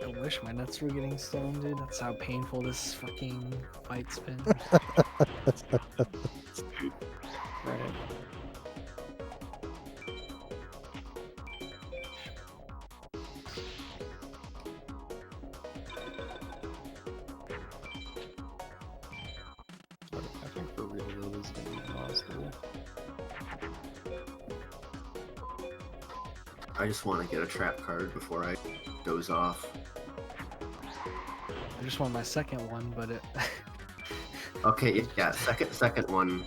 I wish my nuts were getting stoned, dude. That's how painful this fucking fight's been. Right. I think for real though, this is gonna be impossible. I just want to get a trap card before I doze off. I just want my second one, but it. Okay, yeah, second one.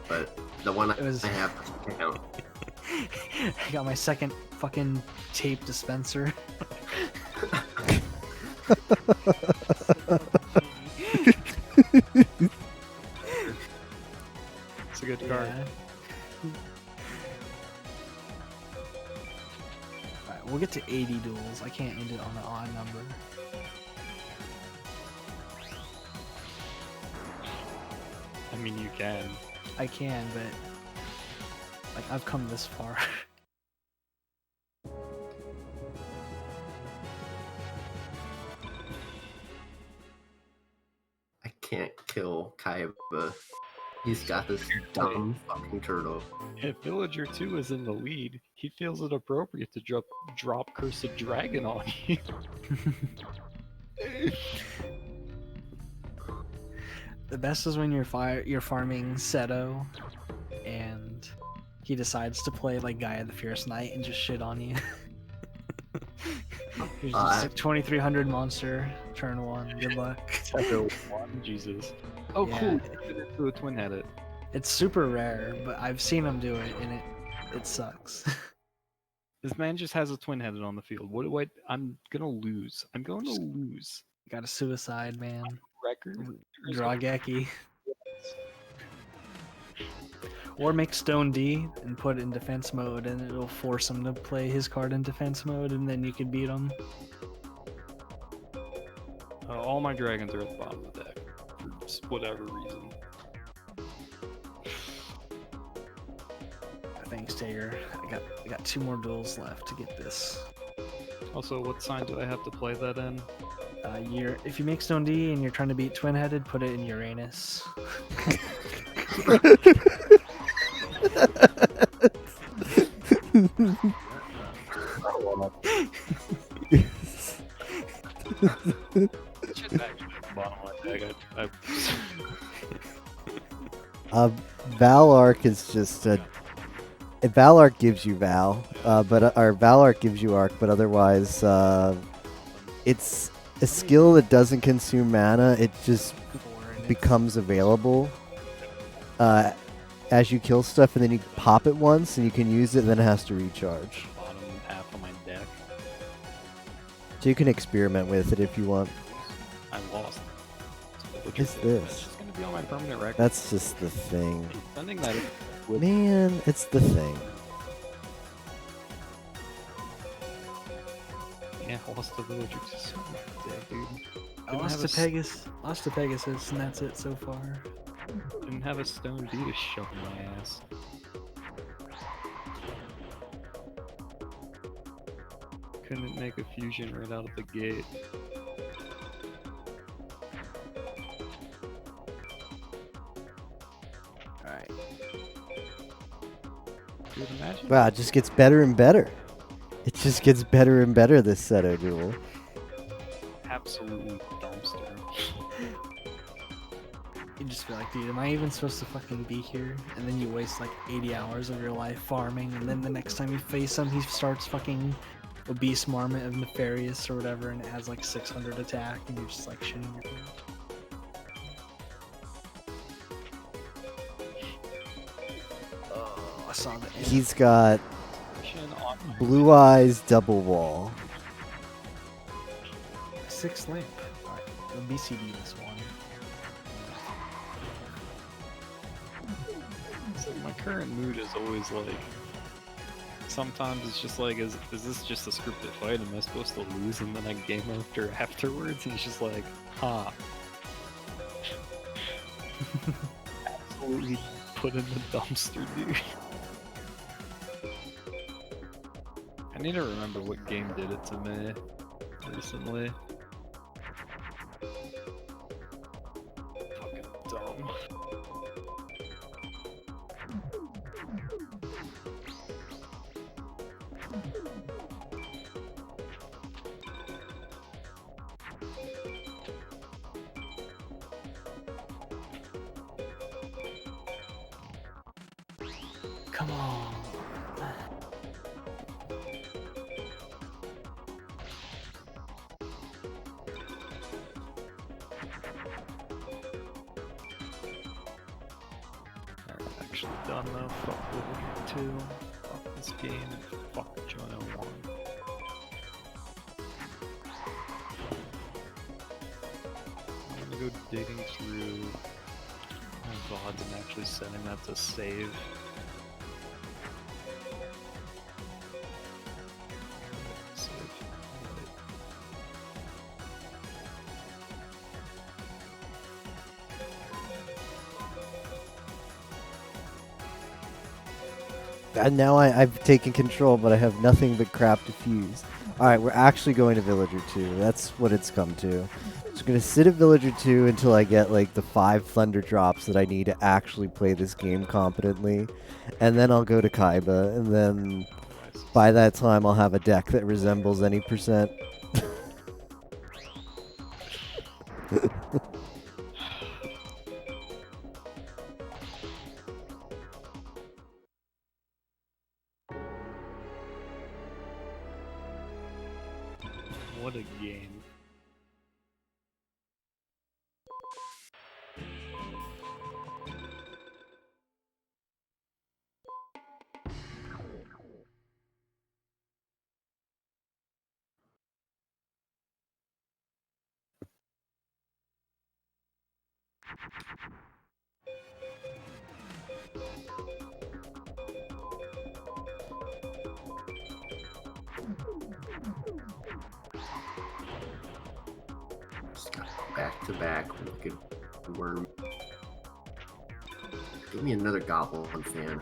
but the one It was- I have doesn't count. I got my second fucking tape dispenser. It's a good card. Yeah. Alright, we'll get to 80 duels. I can't end it on an odd number. I mean, you can. I can, but like I've come this far. I can't kill Kaiba. He's got this dumb fucking turtle. If Villager 2 is in the lead, he feels it appropriate to drop Cursed Dragon on you. The best is when you're farming Seto, and he decides to play like Gaia the Fierce Knight and just shit on you. He's just like 2300 monster, turn 1, good luck. Jesus. Oh, Yeah. cool. To a twin-headed. It's super rare, but I've seen him do it, and it sucks. This man just has a twin-headed on the field. What do I'm gonna lose. I'm going to lose. Got a suicide, man. Record? Drageki. Or make Stone D and put it in defense mode, and it'll force him to play his card in defense mode, and then you can beat him. All my dragons are at the bottom of the deck. For just whatever reason. Thanks, Tager. I got 2 more duels left to get this. Also, what sign do I have to play that in? If you make Stone D and you're trying to beat Twin-Headed, put it in Uranus. Should actually at the bottom of my deck. Valark is just a. Valark gives you Val, or Valark gives you Arc, but otherwise, it's a skill that doesn't consume mana. It just becomes available as you kill stuff, and then you pop it once, and you can use it, and then it has to recharge. Bottom half of my deck. So you can experiment with it if you want. I lost. What is this? It's just gonna be on my permanent record. That's just the thing. I'm sending that with Man, it's the thing. yeah, I lost the Villager to so deck, dude. I Didn't lost have to a s- Pegasus, and that's it so far. Didn't have a Stone D to shove in my ass. Couldn't make a fusion right out of the gate. Alright. Dude, imagine. Wow, it just gets better and better. It just gets better and better, this Seto duel. Absolutely dumpster. You just feel like, dude, am I even supposed to fucking be here? And then you waste like 80 hours of your life farming, and then the next time you face him, he starts fucking Obese Marmot of Nefarious or whatever, and it has like 600 attack, and you're just like shitting your pants. Oh, I saw that. He's got Fusion on Blue Eyes Double Wall. 6 lamp. Alright, we'll BCD this one. So my current mood is always like. Sometimes it's just like, is this just a scripted fight? Am I supposed to lose? And then I game over afterwards, and it's just like, ha. Absolutely put in the dumpster, dude. I need to remember what game did it to me recently. Fucking dumb. Come on. actually done though. Fuck Villager 2. Fuck this game. And fuck Jonah 1. I'm gonna go digging through my VODs and actually setting that to save. Save. Right. And now I've taken control, but I have nothing but crap to fuse. Alright, we're actually going to Villager 2. That's what it's come to. So I'm going to sit at Villager 2 until I get like the 5 Thunder Drops that I need to actually play this game competently. And then I'll go to Kaiba, and then by that time I'll have a deck that resembles any percent. What a game. Back to back, wicked worm. Give me another Goblin fan.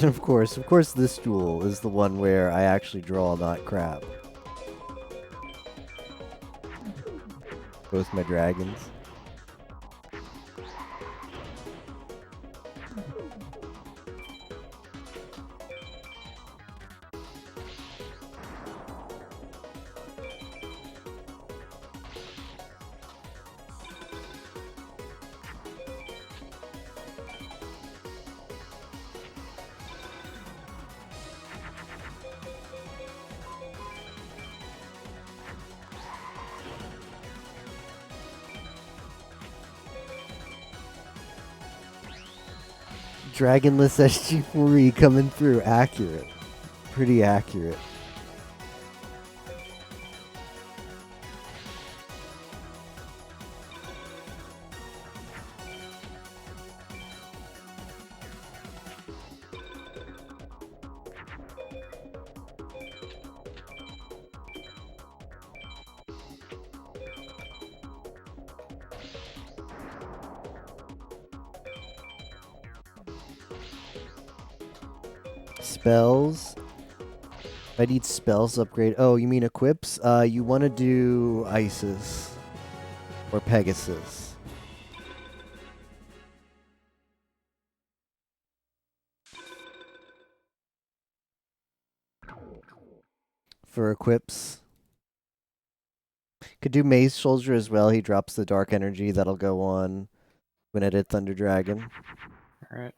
Of course this duel is the one where I actually draw, not crap. Both my dragons. Dragonless SG4E coming through. Accurate. Pretty accurate. Spells. I need spells upgrade. Oh, you mean equips? You want to do Isis or Pegasus. For equips. Could do Maze Soldier as well. He drops the dark energy that'll go on when I did Thunder Dragon. Alright.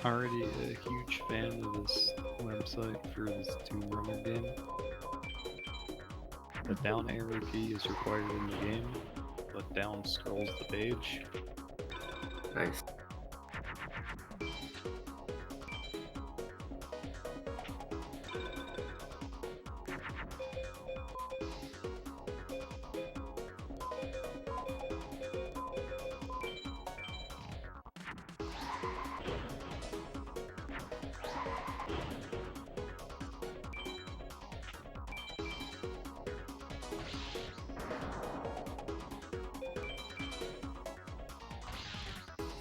Already a huge fan of this website for this Tomb Runner game. The down arrow key is required in the game, but down scrolls the page. Nice.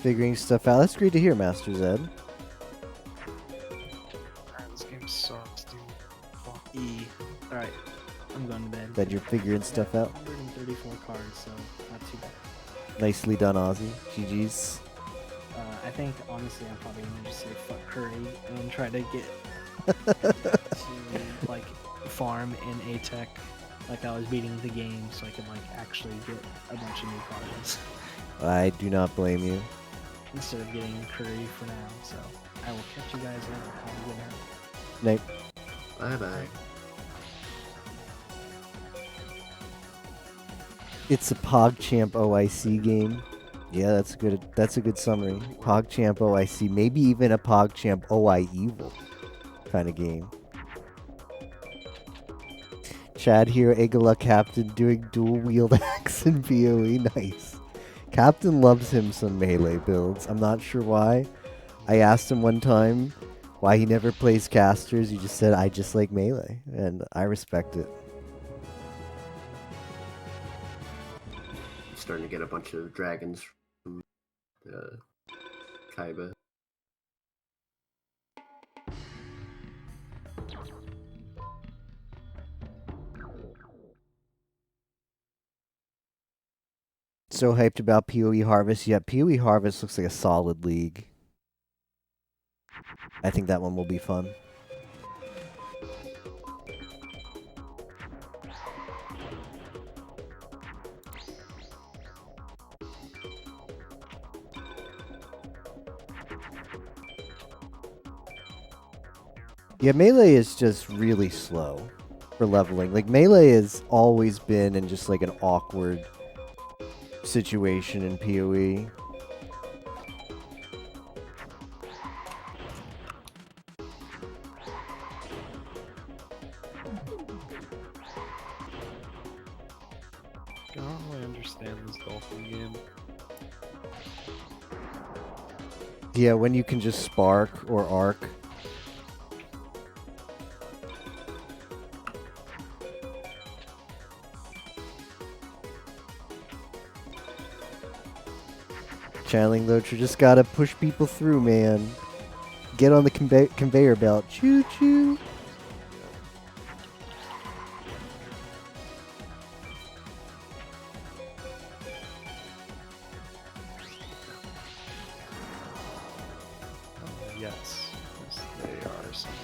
Figuring stuff out. That's great to hear, Master Zed. Alright, this game sucks, dude. Fuck. E. Alright, I'm going to bed. That you're figuring stuff out. 134 cards, so not too bad. Nicely done, Ozzy. GG's. I think, honestly, I'm probably going to just say fuck Curry and try to get to, like, farm in A-Tech like I was beating the game so I could, like, actually get a bunch of new cards. I do not blame you. Instead of getting Curry for now, so I will catch you guys later. Have a good night. Night. Bye bye. It's a PogChamp OIC game. Yeah, that's a good summary. PogChamp OIC, maybe even a PogChamp OI Evil kind of game. Chad here, Igala Captain doing dual wield axe in PoE. Nice. Captain loves him some melee builds. I'm not sure why. I asked him one time why he never plays casters. He just said, I just like melee. And I respect it. Starting to get a bunch of dragons from Kaiba. So hyped about PoE Harvest. Yeah, PoE Harvest looks like a solid league. I think that one will be fun. Yeah, Melee is just really slow for leveling. Like, Melee has always been in just like an awkward situation in PoE. I don't really understand this Dolphin game. Yeah, when you can just spark or arc. Channeling Locher just gotta push people through, man. Get on the conveyor belt. Choo choo. Yes, they are somewhere.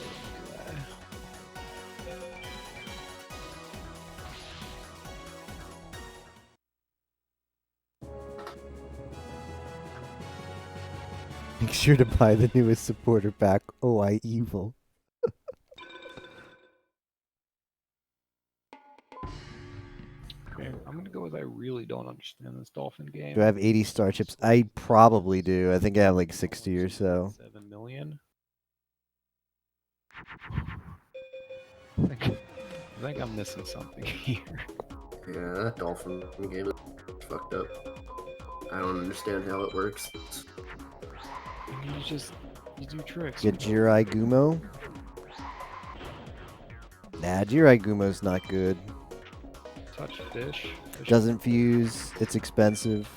Make sure to buy the newest supporter pack, OI Evil. Okay, I'm gonna go with I really don't understand this Dolphin game. Do I have 80 star chips? I probably do. I think I have like 60 or so. 7 million. I think I'm missing something here. Yeah, that Dolphin game is fucked up. I don't understand how it works. You do tricks. Get Jirai Gumo. Nah, Jirai Gumo's not good. Touch fish. Doesn't fuse. It's expensive.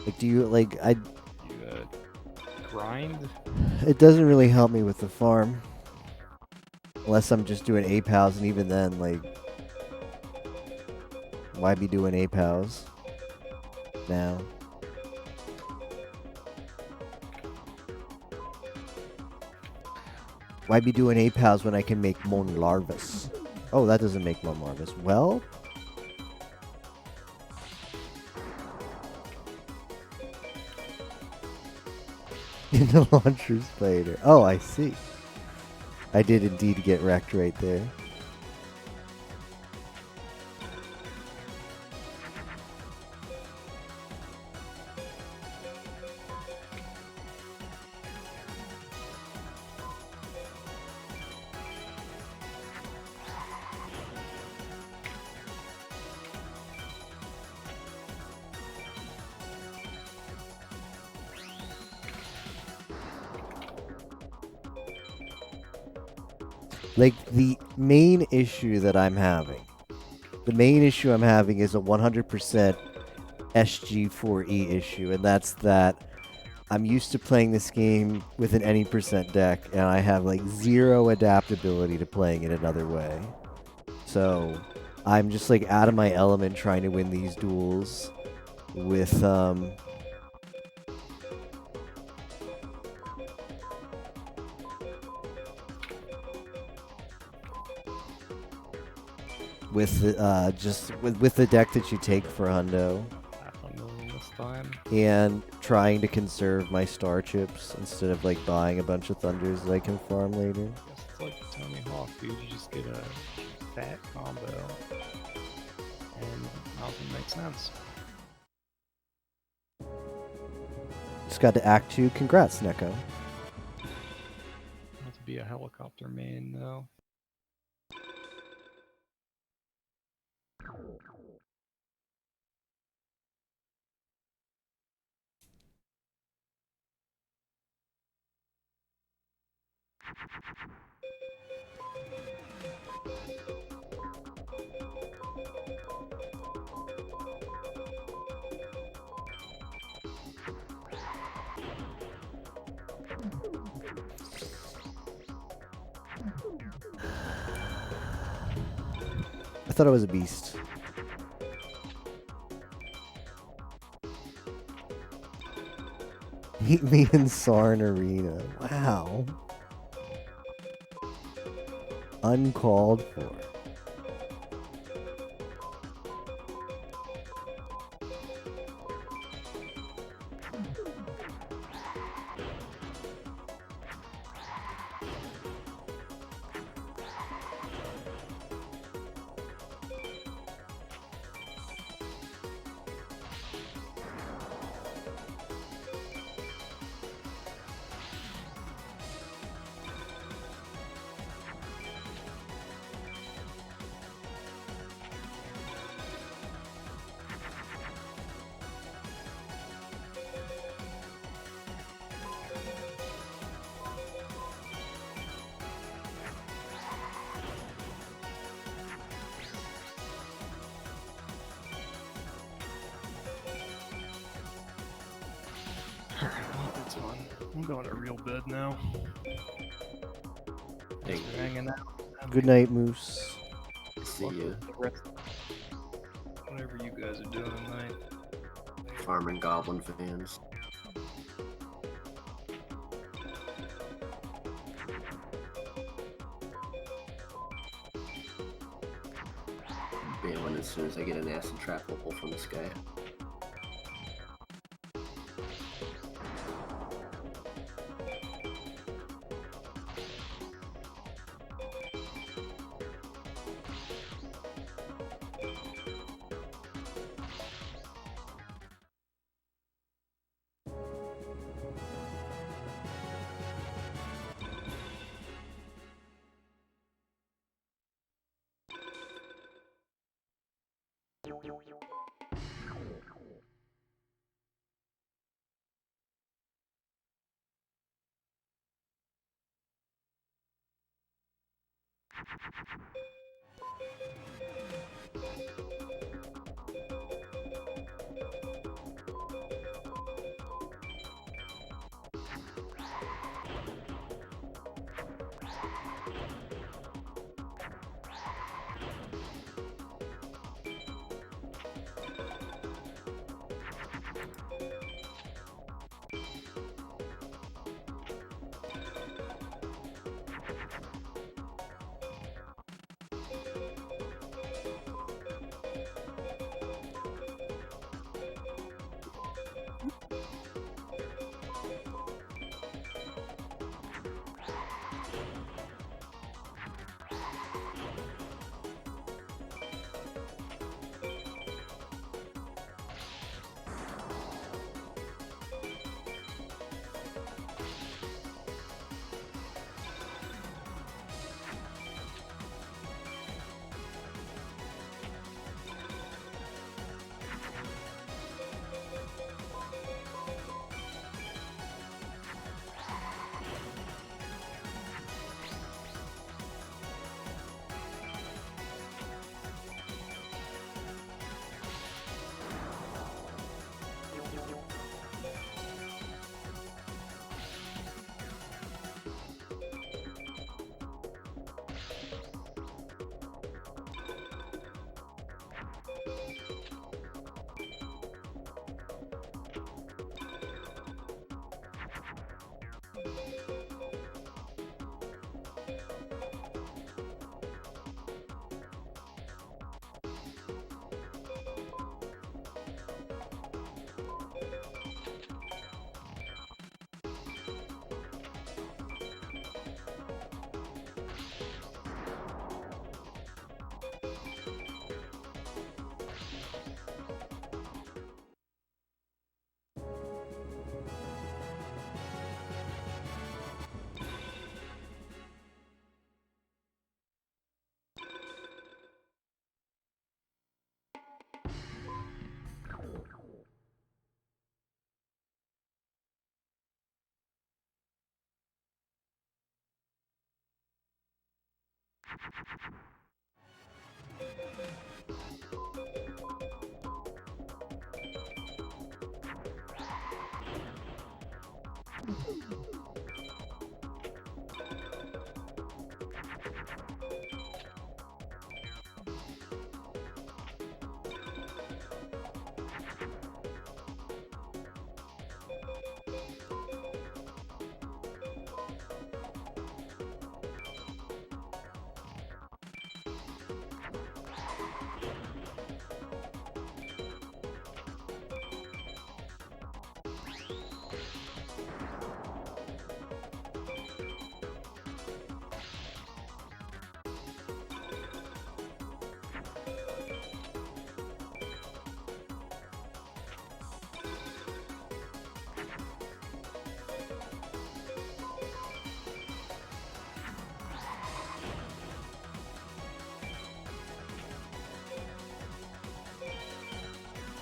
Like, do you like? You grind. It doesn't really help me with the farm, unless I'm just doing APOWs, and even then, like, why be doing APOWs now? Why be doing APOWs when I can make Mon Larvas? Oh, that doesn't make Mon Larvas. Well. In the launcher spider. Oh, I see. I did indeed get wrecked right there. Like, the main issue I'm having is a 100% SG4E issue, and that's that I'm used to playing this game with an any percent deck, and I have, like, zero adaptability to playing it another way. So, I'm just, like, out of my element trying to win these duels with, with the deck that you take for Hundo, $500,000 this time. and trying to conserve my star chips instead of like buying a bunch of thunders that I can farm later. I guess it's like Tony Hawk, dude. You just get a fat combo, and Danhausen makes sense. Just got to Act 2. Congrats, Neko. Not to be a helicopter main though. I thought I was a beast. Meet me in Sarn Arena. Wow. Uncalled for. That's fun. I'm going to real bed now. Hey, Thanks for hanging out. Good night, Moose. see you. Whatever you guys are doing tonight. Farming Goblin fans. Bailing as soon as I get an acid trap hole from the sky.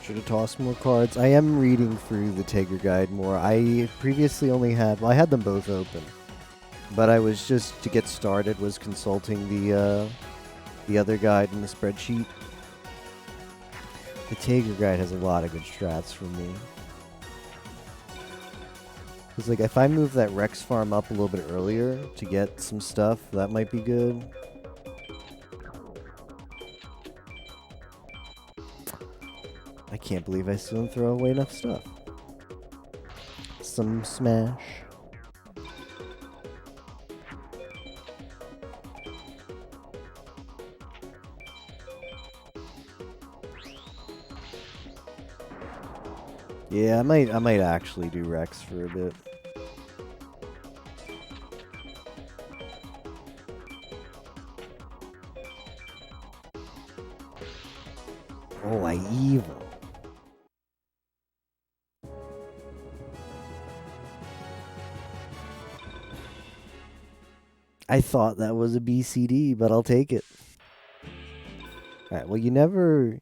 Should have tossed more cards. I am reading through the Tigger guide more. I previously only had, well, I had them both open, but I was just, to get started, was consulting the other guide in the spreadsheet. The Tigger guide has a lot of good strats for me. It's like, if I move that Rex farm up a little bit earlier to get some stuff, that might be good. I can't believe I still didn't throw away enough stuff. Some smash. Yeah, I might actually do Rex for a bit. Oh, I evil. I thought that was a BCD, but I'll take it. Alright, well you never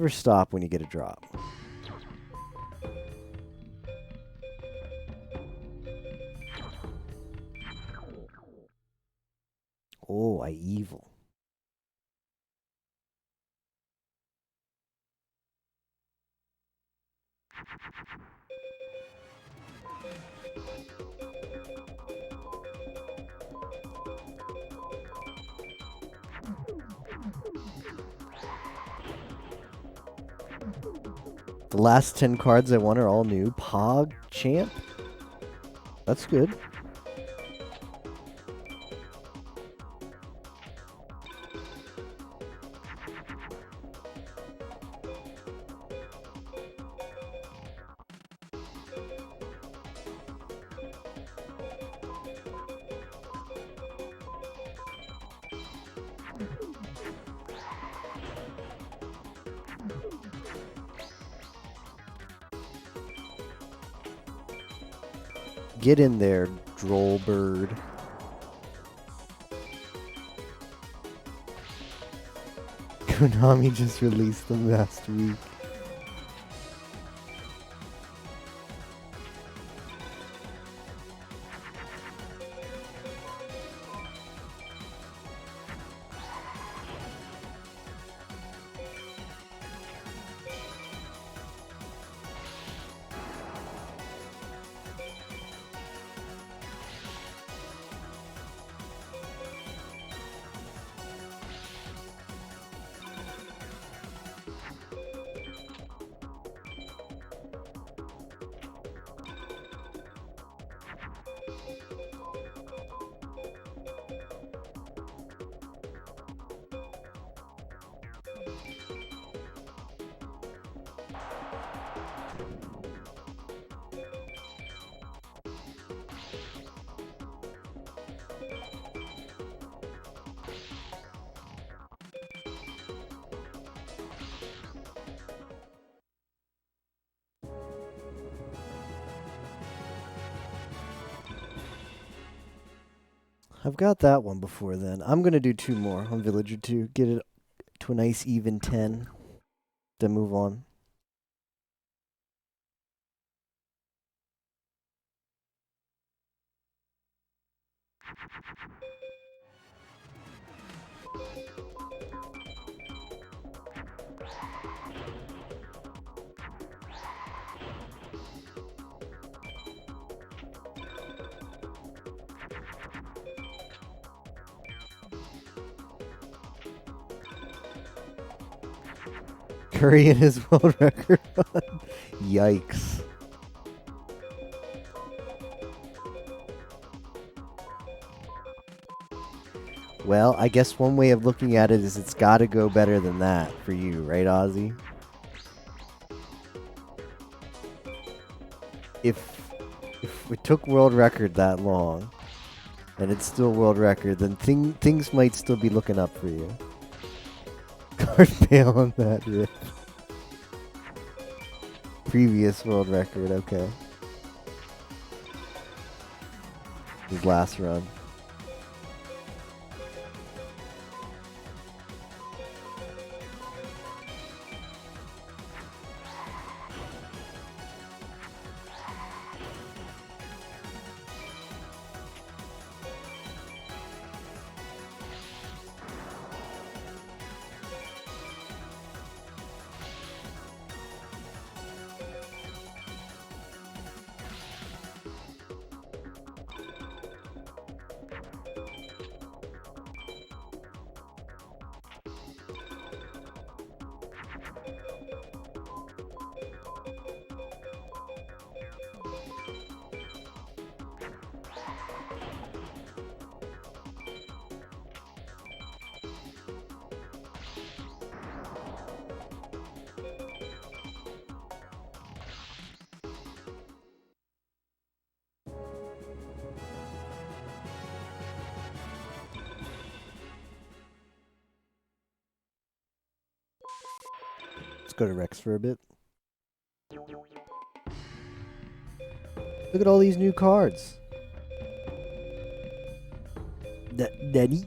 stop when you get a drop. Oh, I evil. The last 10 cards I won are all new. Pog Champ? That's good. Get in there, droll bird. Konami just released them last week. I've got that one before then. I'm going to do 2 more on Villager 2. Get it to a nice even 10. Then move on. Curry and his world record. Yikes. Well, I guess one way of looking at it is it's got to go better than that for you, right, Ozzy? If it took world record that long, and it's still world record, then things might still be looking up for you. Card fail on that riff. Previous world record, okay. His last run. Let's go to Rex for a bit. Look at all these new cards. Daddy.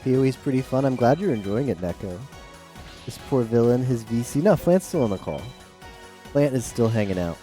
PoE's pretty fun. I'm glad you're enjoying it, Neko. This poor villain, his VC. No, Flant's still on the call. Flant is still hanging out.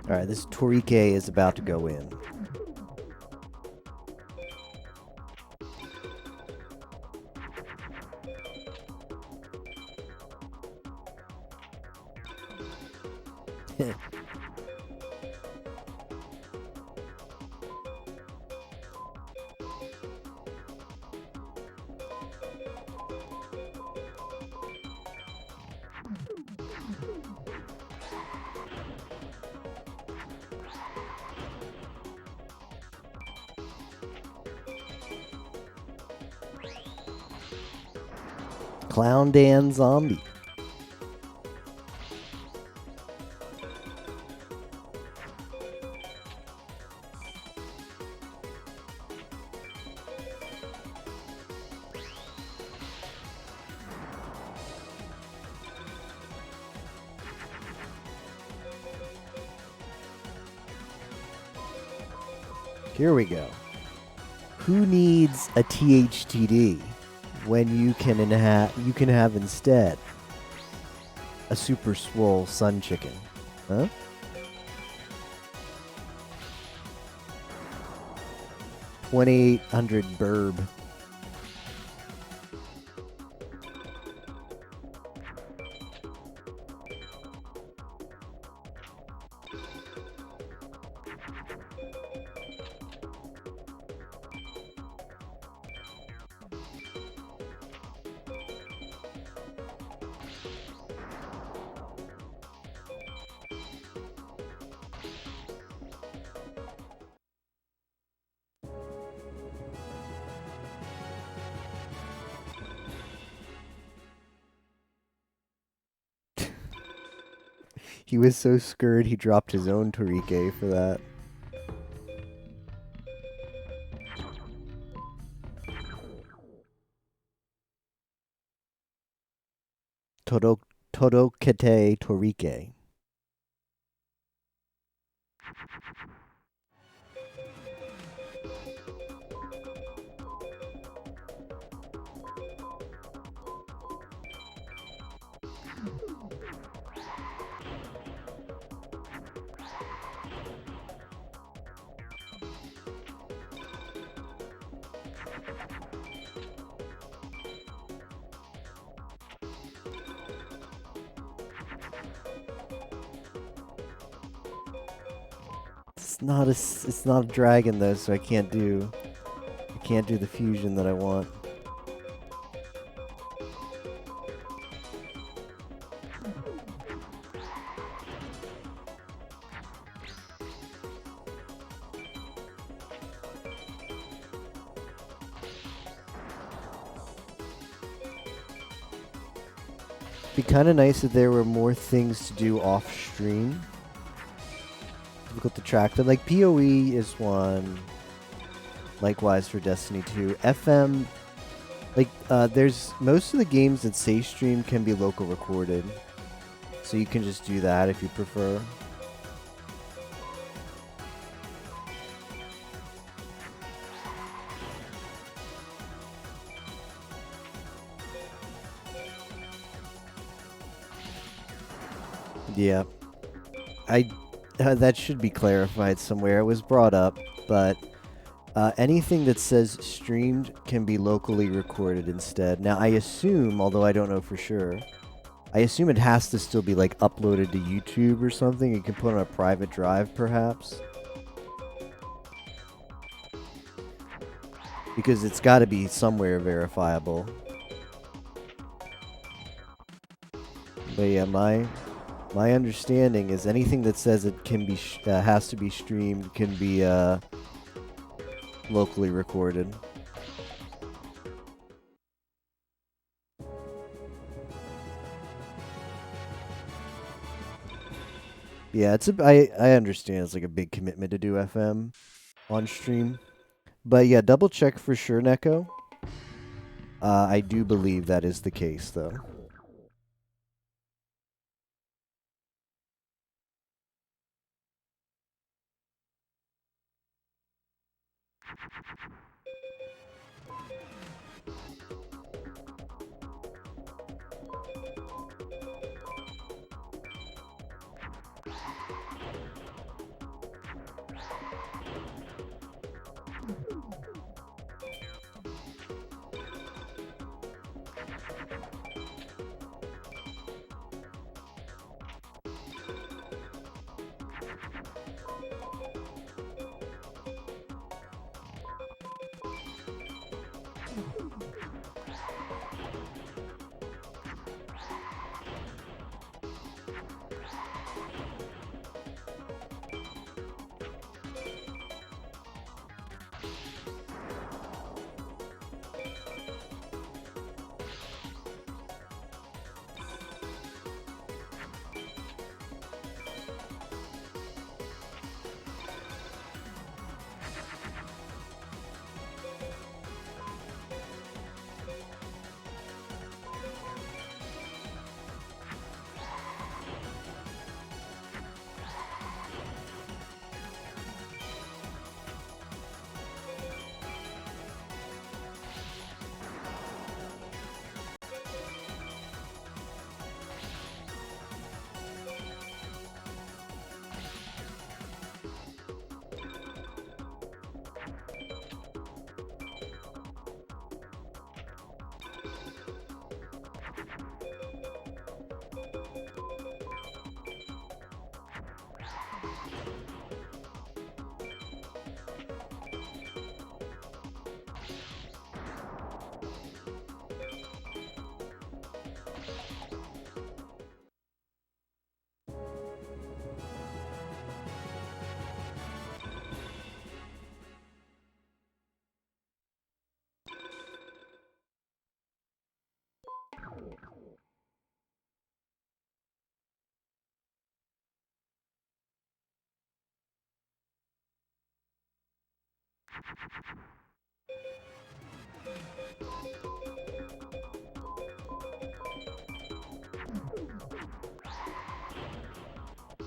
Alright, this Torike is about to go in. Clown Dan Zombie. Here we go. Who needs a THTD when you can have instead a super swole sun chicken? Huh? $2,800 burb. He was so scared he dropped his own Torike for that. Todokete Torike. It's not a dragon though, so I can't do the fusion that I want. Be kind of nice if there were more things to do off stream. Difficult to track them. Like PoE is one. Likewise for Destiny 2. FM, like there's most of the games that say stream can be local recorded, so you can just do that if you prefer. Yeah, that should be clarified somewhere. It was brought up, but Anything that says streamed can be locally recorded instead. Now, I assume, although I don't know for sure, I assume it has to still be like uploaded to YouTube or something. You can put on a private drive, perhaps. Because it's got to be somewhere verifiable. But yeah, my understanding is anything that says it can be has to be streamed can be locally recorded. Yeah, I understand it's like a big commitment to do FM on stream. But yeah, double check for sure, Neko. I do believe that is the case, though.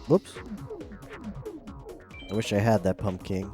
Whoops. I wish I had that pumpkin.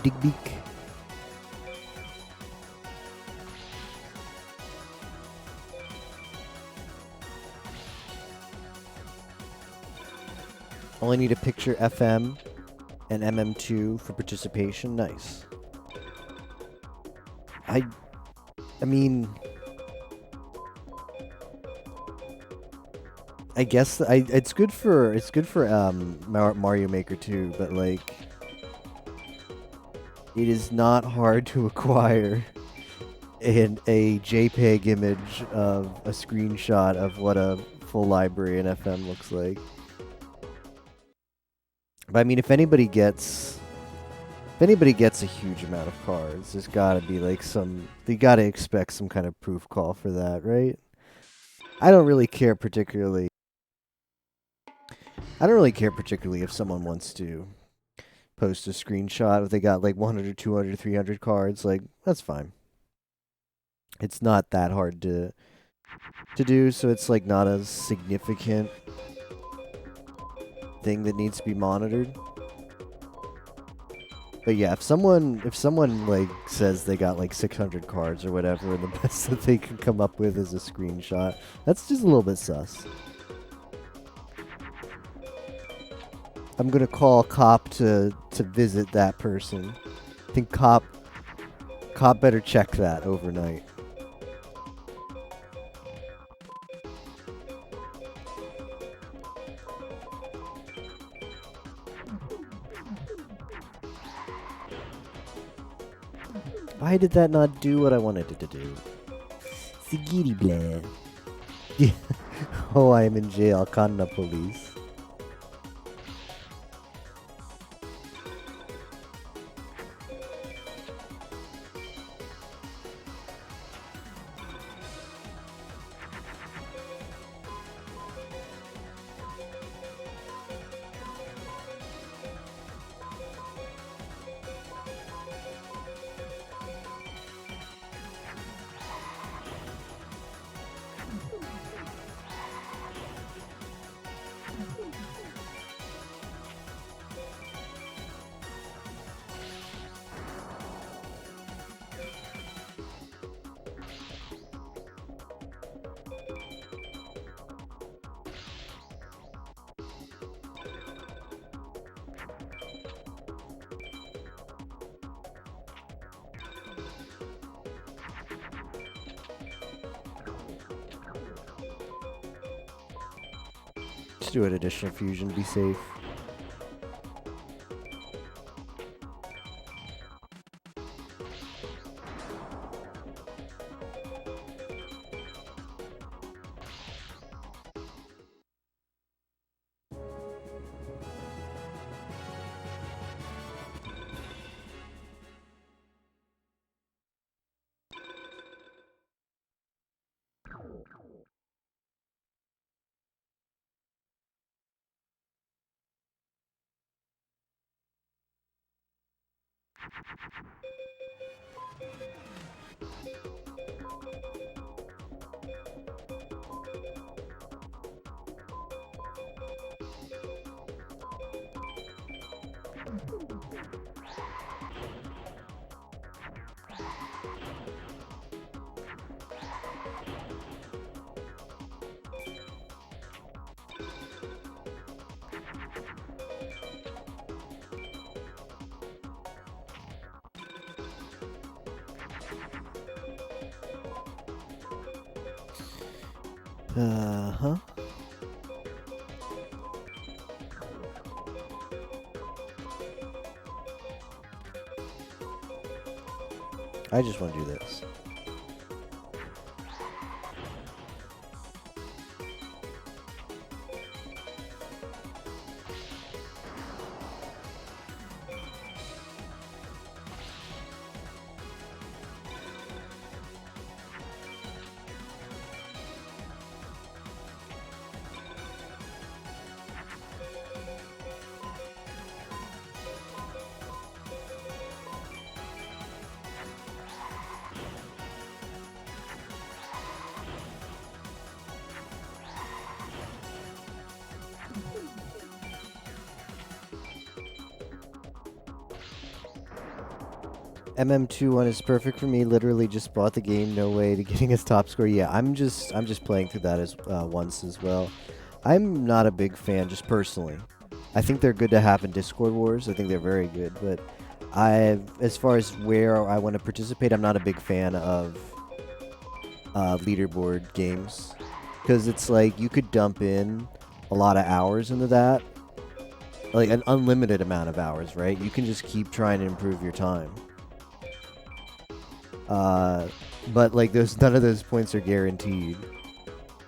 Dig beak. Only need a picture FM and MM2 for participation. Nice. I mean, I guess it's good for Mario Maker too, but like it is not hard to acquire a JPEG image of a screenshot of what a full library in FM looks like. But I mean, if anybody gets a huge amount of cards, there's got to be like they got to expect some kind of proof call for that, right? I don't really care particularly if someone wants to post a screenshot if they got like 100, 200, 300 cards. Like, that's fine. It's not that hard to do, so it's like not a significant thing that needs to be monitored. But yeah, if someone like says they got like 600 cards or whatever, and the best that they can come up with is a screenshot, that's just a little bit sus. I'm gonna call cop to visit that person. I think cop better check that overnight. Why did that not do what I wanted it to do? Sigiri blah. Oh, I am in jail. Kanna police. Just do an additional fusion, be safe. Uh-huh. I just want to do this. MM21 is perfect for me. Literally just bought the game. No way to getting his top score. Yeah, I'm just playing through that as once as well. I'm not a big fan, just personally. I think they're good to have in Discord Wars. I think they're very good, but as far as where I want to participate, I'm not a big fan of leaderboard games, because it's like you could dump in a lot of hours into that, like an unlimited amount of hours, right? You can just keep trying to improve your time. But like none of those points are guaranteed,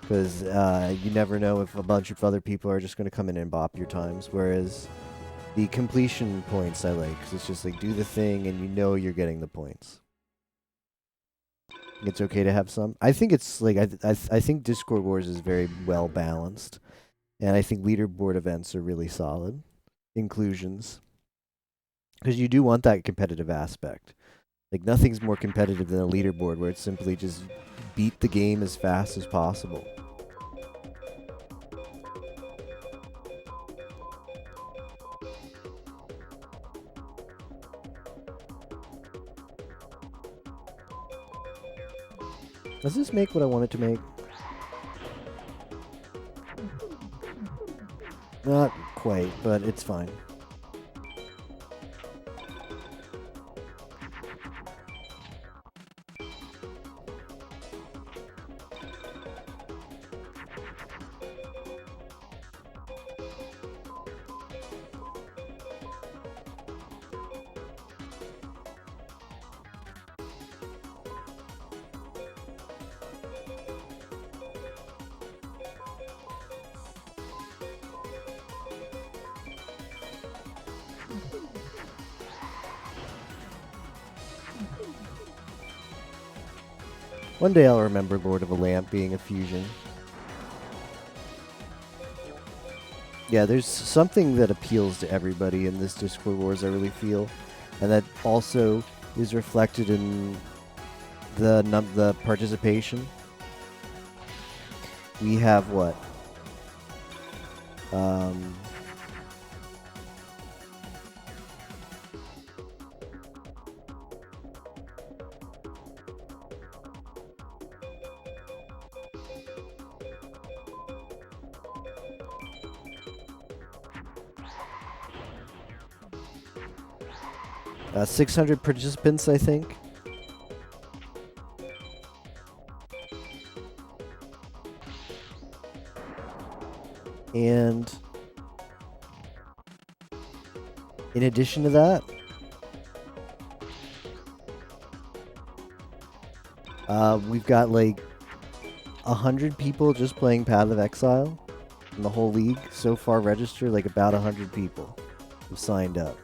because you never know if a bunch of other people are just going to come in and bop your times. Whereas the completion points I like, because it's just like do the thing and you know you're getting the points. It's okay to have some. I think it's like I think Discord Wars is very well balanced, and I think leaderboard events are really solid inclusions, because you do want that competitive aspect. Like nothing's more competitive than a leaderboard where it's simply just beat the game as fast as possible. Does this make what I want it to make? Not quite, but it's fine. One day I'll remember Lord of a Lamp being a fusion. Yeah, there's something that appeals to everybody in this Discord Wars, I really feel. And that also is reflected in the participation. We have what? 600 participants, I think. And in addition to that, we've got like 100 people just playing Path of Exile in the whole league so far registered. Like about 100 people have signed up.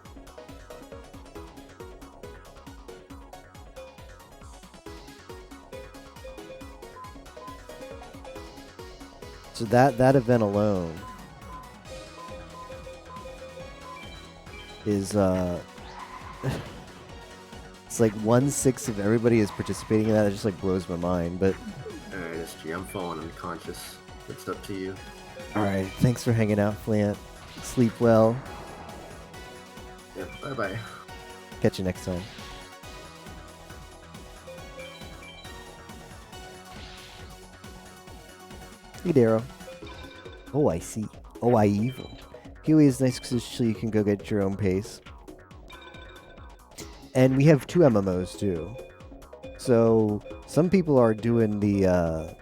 So that event alone is it's like 1/6 of everybody is participating in that. It just like blows my mind. But Alright, SG, I'm falling unconscious. It's up to you. alright, thanks for hanging out, Flant. Sleep well. Yeah, bye bye. Catch you next time. Hey, Darrow. Oh, I see. Oh, I evil. Huey is nice because you can go get your own pace. And we have 2 MMOs, too. So, some people are doing the,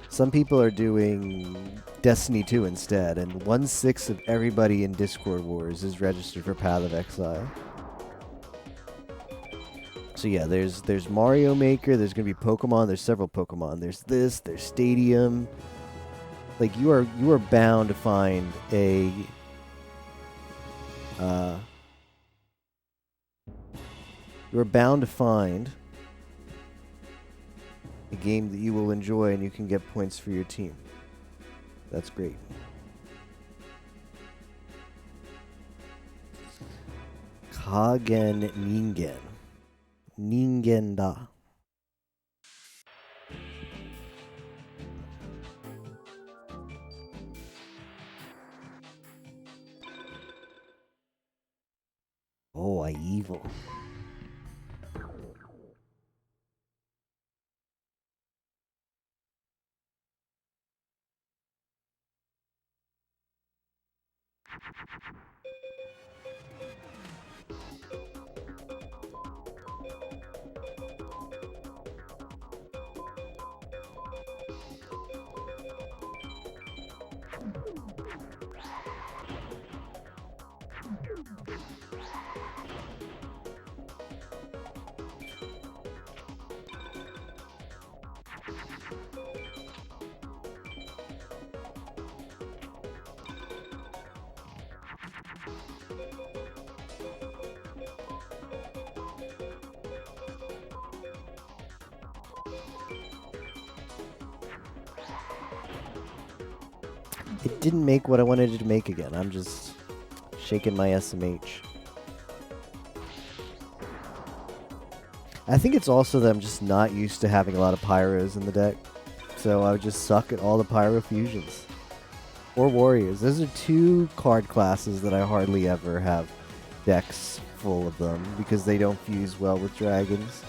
some people are doing Destiny 2 instead, and 1/6 of everybody in Discord Wars is registered for Path of Exile. So yeah, there's Mario Maker, there's gonna be Pokemon, there's several Pokemon, there's Stadium. Like you are bound to find a you are bound to find a game that you will enjoy and you can get points for your team. That's great. Kagen Ningen. Ningenda. Oh, I evil. It didn't make what I wanted it to make again. I'm just shaking my SMH. I think it's also that I'm just not used to having a lot of pyros in the deck. So I would just suck at all the pyro fusions. Or warriors. Those are two card classes that I hardly ever have decks full of them because they don't fuse well with dragons.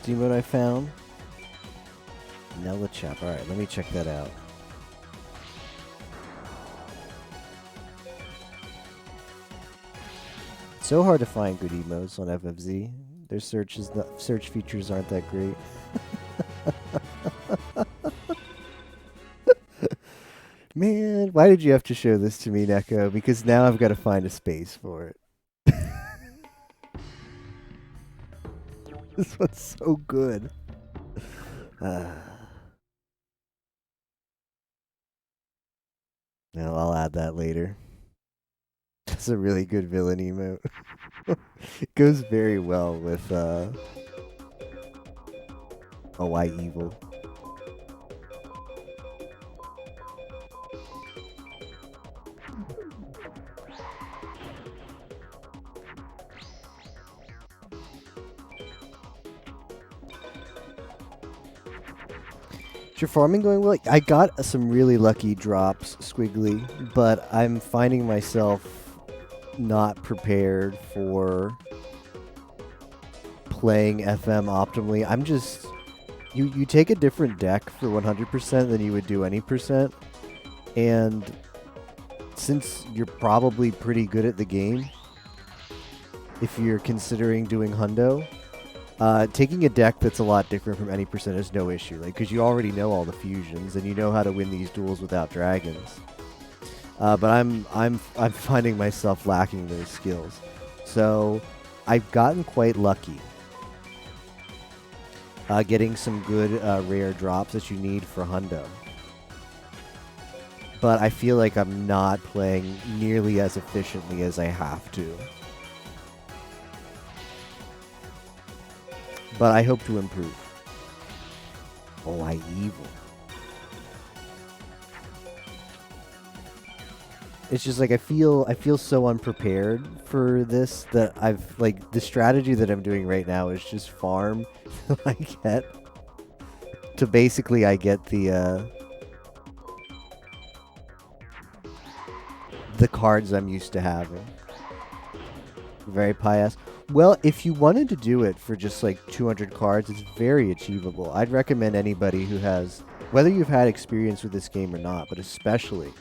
See what I found? Nellachap. Alright, let me check that out. So hard to find good emotes on FFZ. Their search features aren't that great. Man, why did you have to show this to me, Neko? Because now I've got to find a space for it. This one's so good. Now I'll add that later. That's a really good villain emote. It goes very well with Oh, I Evil. Is your farming going well? I got some really lucky drops, Squiggly, but I'm finding myself not prepared for playing FM optimally. I'm just... You take a different deck for 100% than you would do any percent, and since you're probably pretty good at the game, if you're considering doing hundo, taking a deck that's a lot different from any percent is no issue, like, because you already know all the fusions and you know how to win these duels without dragons. But I'm finding myself lacking those skills, so I've gotten quite lucky, getting some good rare drops that you need for hundo. But I feel like I'm not playing nearly as efficiently as I have to. But I hope to improve. Oh, I Evil. It's just like I feel so unprepared for this that I've like the strategy that I'm doing right now is just farm till I get to basically I get the cards I'm used to having. Very pious. Well, if you wanted to do it for just like 200 cards, it's very achievable. I'd recommend anybody who has, whether you've had experience with this game or not, but especially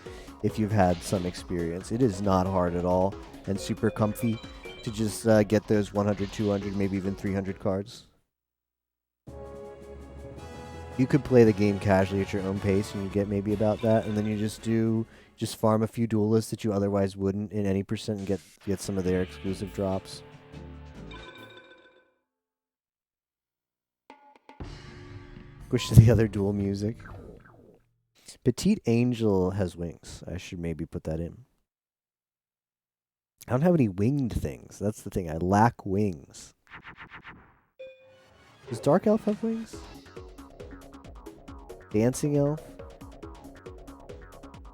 if you've had some experience, it is not hard at all and super comfy to just get those 100, 200, maybe even 300 cards. You could play the game casually at your own pace, and you get maybe about that, and then you just farm a few duelists that you otherwise wouldn't in any percent and get some of their exclusive drops. Push to the other duel music. Petite Angel has wings. I should maybe put that in. I don't have any winged things. That's the thing. I lack wings. Does Dark Elf have wings? Dancing Elf?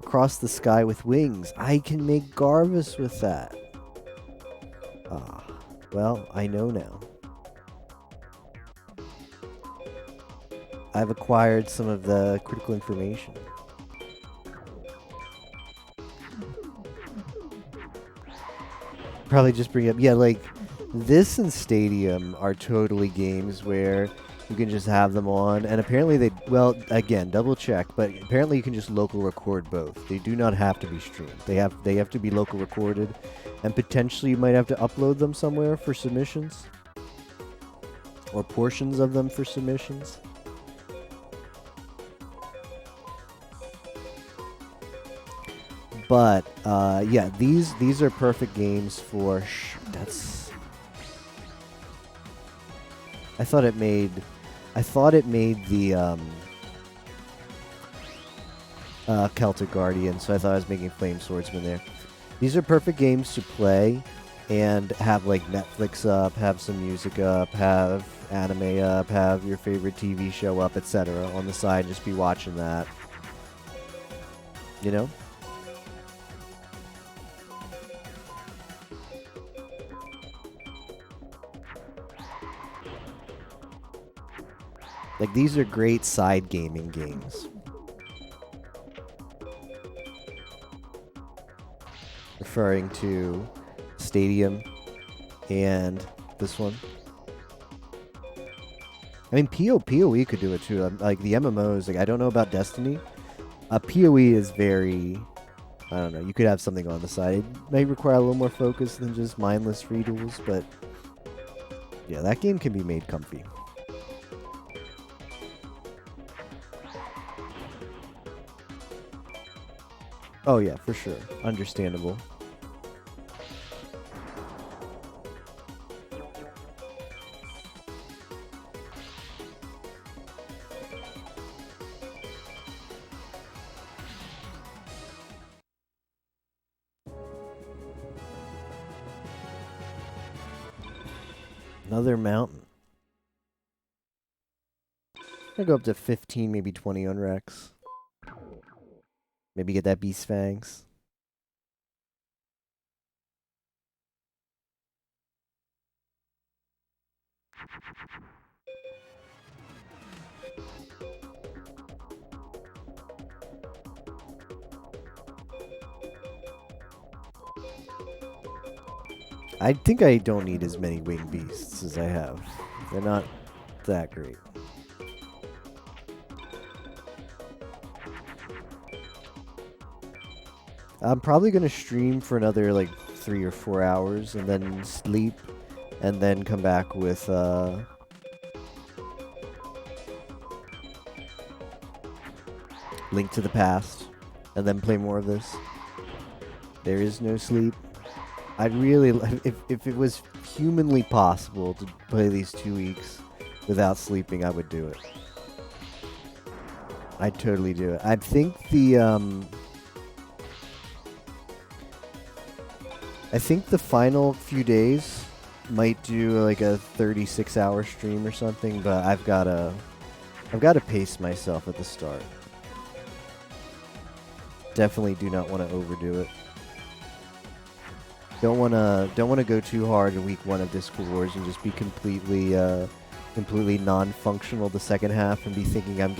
Across the sky with wings. I can make Garvus with that. Ah, well, I know now. I've acquired some of the critical information. Probably just bring up, yeah, like, this and Stadium are totally games where you can just have them on, and apparently they, well, again, double check, but apparently you can just local record both. They do not have to be streamed. They have to be local recorded, and potentially you might have to upload them somewhere for submissions, or portions of them for submissions. But yeah, these are perfect games for. That's. I thought it made the Celtic Guardian, so I thought I was making Flame Swordsman there. These are perfect games to play and have like Netflix up, have some music up, have anime up, have your favorite TV show up, etc. on the side. Just be watching that. You know. Like, these are great side gaming games. Referring to Stadium and this one. I mean, PoE could do it too. Like, the MMOs, like, I don't know about Destiny. PoE is very, I don't know, you could have something on the side. It may require a little more focus than just mindless free duels, but yeah, that game can be made comfy. Oh yeah, for sure. Understandable. Another mountain. I go up to 15, maybe 20 on Rex. Maybe get that Beast Fangs. I think I don't need as many winged beasts as I have. They're not that great. I'm probably going to stream for another like 3 or 4 hours and then sleep and then come back with Link to the Past and then play more of this. There is no sleep. I'd really, if it was humanly possible to play these 2 weeks without sleeping, I would do it. I'd totally do it. I think the final few days might do like a 36-hour stream or something, but I've got to pace myself at the start. Definitely do not want to overdo it. Don't want to go too hard in week 1 of Discord Wars and just be completely non-functional the second half and be thinking I'm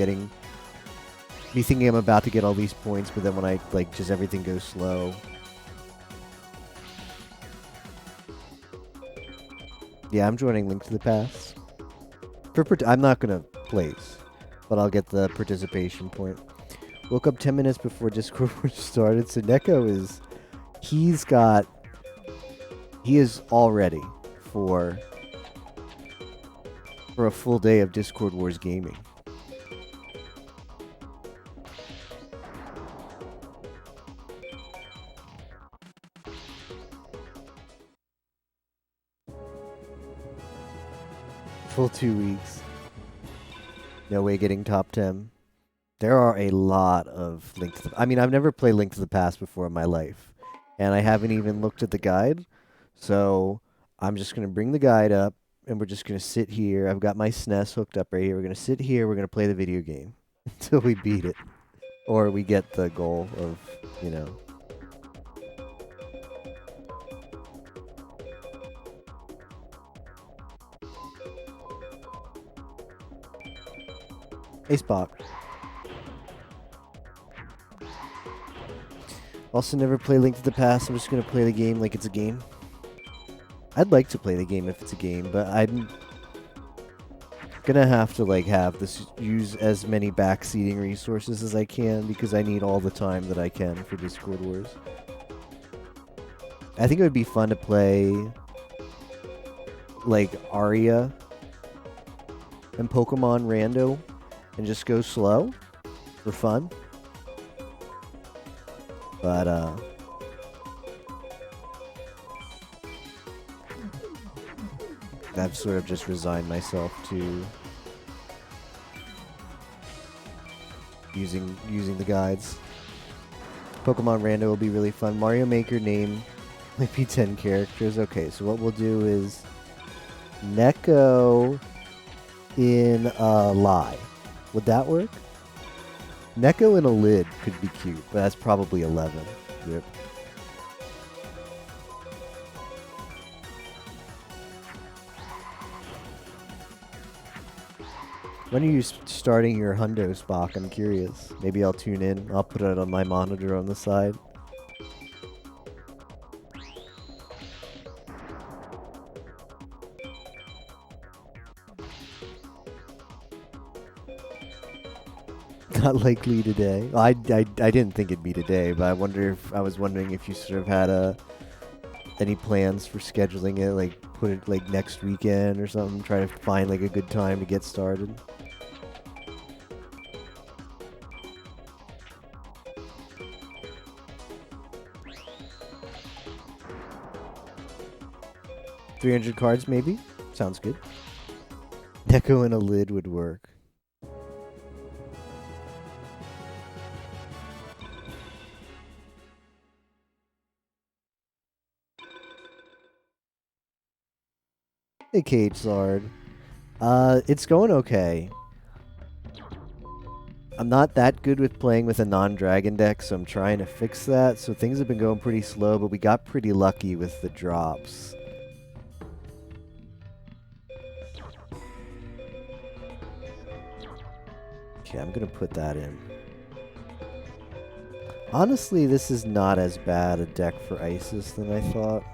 about to get all these points, but then when I just everything goes slow. Yeah, I'm joining Link to the Past. I'm not gonna place, but I'll get the participation point. Woke up 10 minutes before Discord Wars started, so Neko he is all ready for a full day of Discord Wars gaming. full 2 weeks. No way getting top 10. There are a lot of Link to the... I mean, I've never played Link to the Past before in my life. And I haven't even looked at the guide. So I'm just going to bring the guide up. And we're just going to sit here. I've got my SNES hooked up right here. We're going to sit here. We're going to play the video game. Until we beat it. Or we get the goal of, you know... Hey, Spock. Also never play Link to the Past. I'm just going to play the game like it's a game. I'd like to play the game if it's a game, but I'm gonna have to like have this use as many backseating resources as I can because I need all the time that I can for Discord Wars. I think it would be fun to play like Aria and Pokemon Rando and just go slow for fun. But I've sort of just resigned myself to using the guides. Pokemon Rando will be really fun. Mario Maker name might be 10 characters. Okay, so what we'll do is Neko in a lie. Would that work? Neko in a lid could be cute, but that's probably 11. Yep. When are you starting your Hundo, Spock? I'm curious. Maybe I'll tune in. I'll put it on my monitor on the side. Not likely today. I didn't think it'd be today, but I was wondering if you sort of had any plans for scheduling it, like put it like next weekend or something. Try to find like a good time to get started. $300 cards, maybe? Sounds good. Neko in a lid would work. Hey, Cage Zard. It's going okay. I'm not that good with playing with a non-dragon deck, so I'm trying to fix that. So things have been going pretty slow, but we got pretty lucky with the drops. Okay, I'm gonna put that in. Honestly, this is not as bad a deck for Isis than I thought.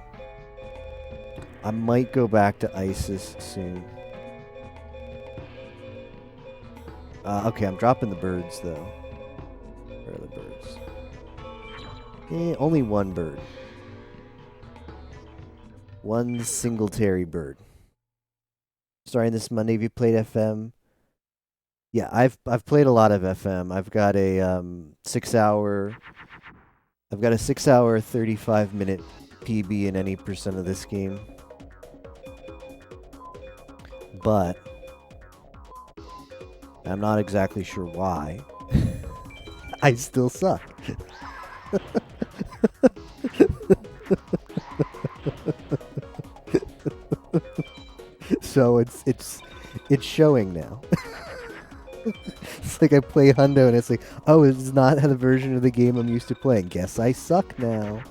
I might go back to Isis soon. Okay, I'm dropping the birds, though. Where are the birds? Only one bird. One Singletary bird. Starting this Monday, have you played FM? Yeah, I've played a lot of FM. I've got a 6 hour, 35-minute PB in any percent of this game. But I'm not exactly sure why. I still suck. So it's showing now. It's like I play Hundo and it's like, oh, it's not the version of the game I'm used to playing. Guess I suck now.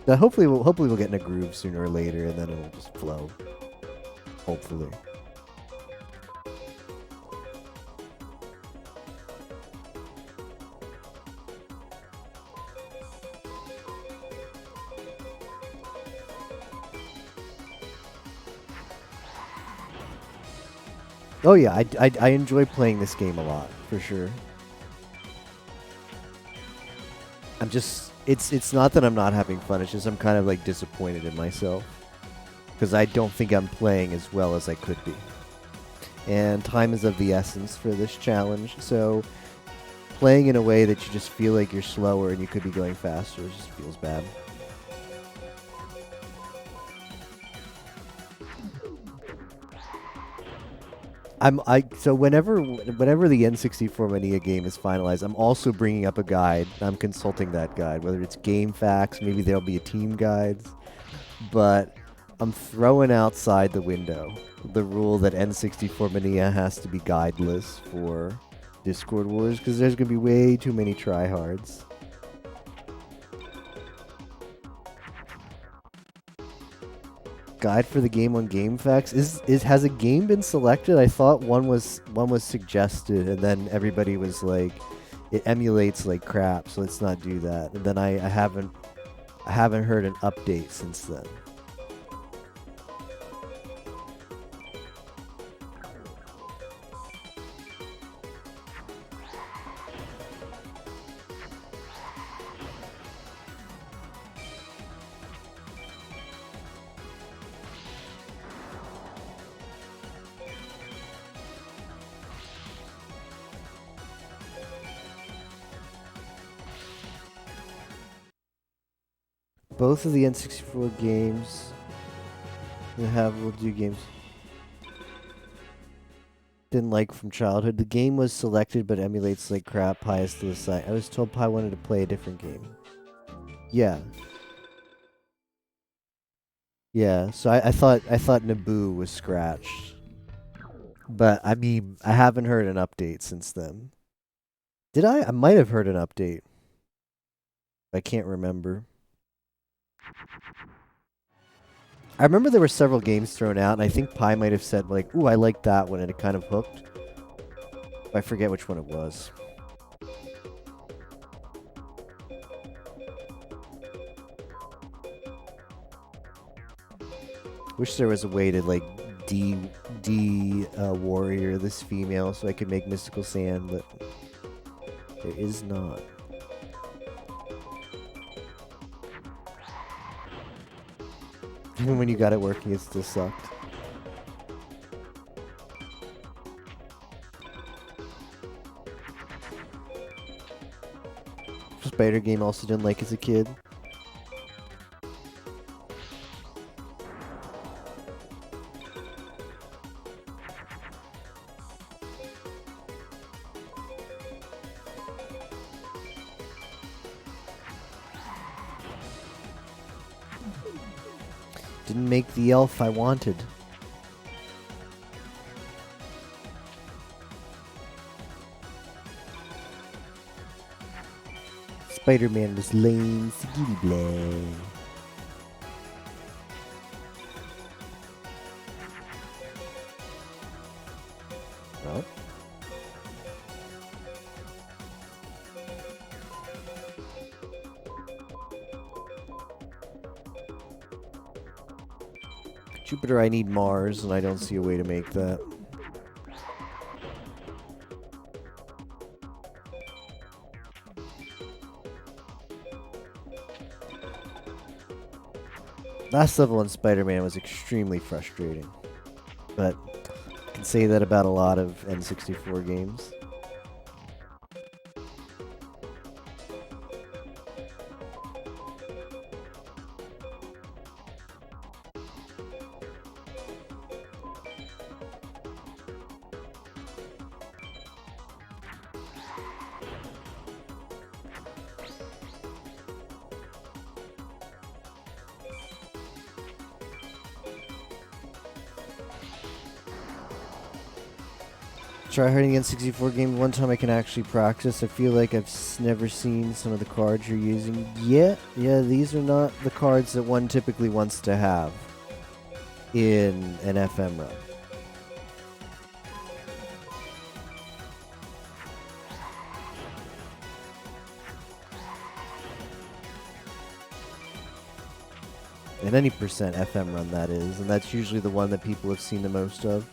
But hopefully we'll get in a groove sooner or later, and then it'll just flow. Hopefully. Oh yeah, I enjoy playing this game a lot, for sure. I'm just... It's not that I'm not having fun, it's just I'm kind of like disappointed in myself. Because I don't think I'm playing as well as I could be. And time is of the essence for this challenge, so playing in a way that you just feel like you're slower and you could be going faster just feels bad. So whenever the N64 Mania game is finalized, I'm also bringing up a guide. I'm consulting that guide, whether it's Game Facts, maybe there'll be a team guides, but I'm throwing outside the window the rule that N64 Mania has to be guideless for Discord Wars, because there's gonna be way too many tryhards. Guide for the game on GameFAQs. Has a game been selected? I thought one was suggested, and then everybody was like, it emulates like crap, so let's not do that. And then I haven't heard an update since then. Both of the N64 games will do games didn't like from childhood. The game was selected but emulates like crap. Pi is still assigned. I was told Pi wanted to play a different game. Yeah. Yeah, so I thought Naboo was scratched. But I mean, I haven't heard an update since then. Did I? I might have heard an update. I can't remember. I remember there were several games thrown out, and I think Pi might have said, like, ooh, I like that one, and it kind of hooked. I forget which one it was. Wish there was a way to, like, warrior this female so I could make Mystical Sand, but there is not. Even when you got it working, it still sucked. Spider game also didn't like as a kid. Didn't make the elf I wanted. Spider-Man was lame, skitty blah. Well. Jupiter, I need Mars, and I don't see a way to make that. Last level in Spider-Man was extremely frustrating, but I can say that about a lot of N64 games. Try harding N64 game one time I can actually practice. I feel like I've never seen some of the cards you're using. Yeah, these are not the cards that one typically wants to have in an FM run. And any percent FM run that is, and that's usually the one that people have seen the most of.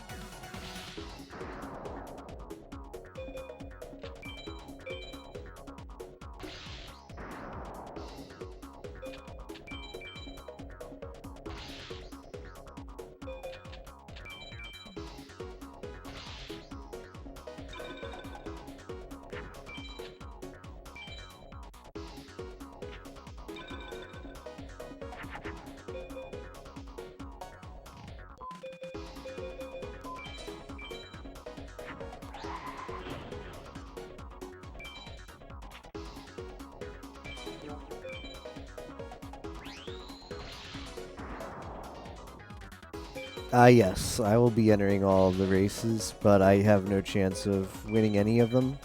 Yes, I will be entering all of the races, but I have no chance of winning any of them.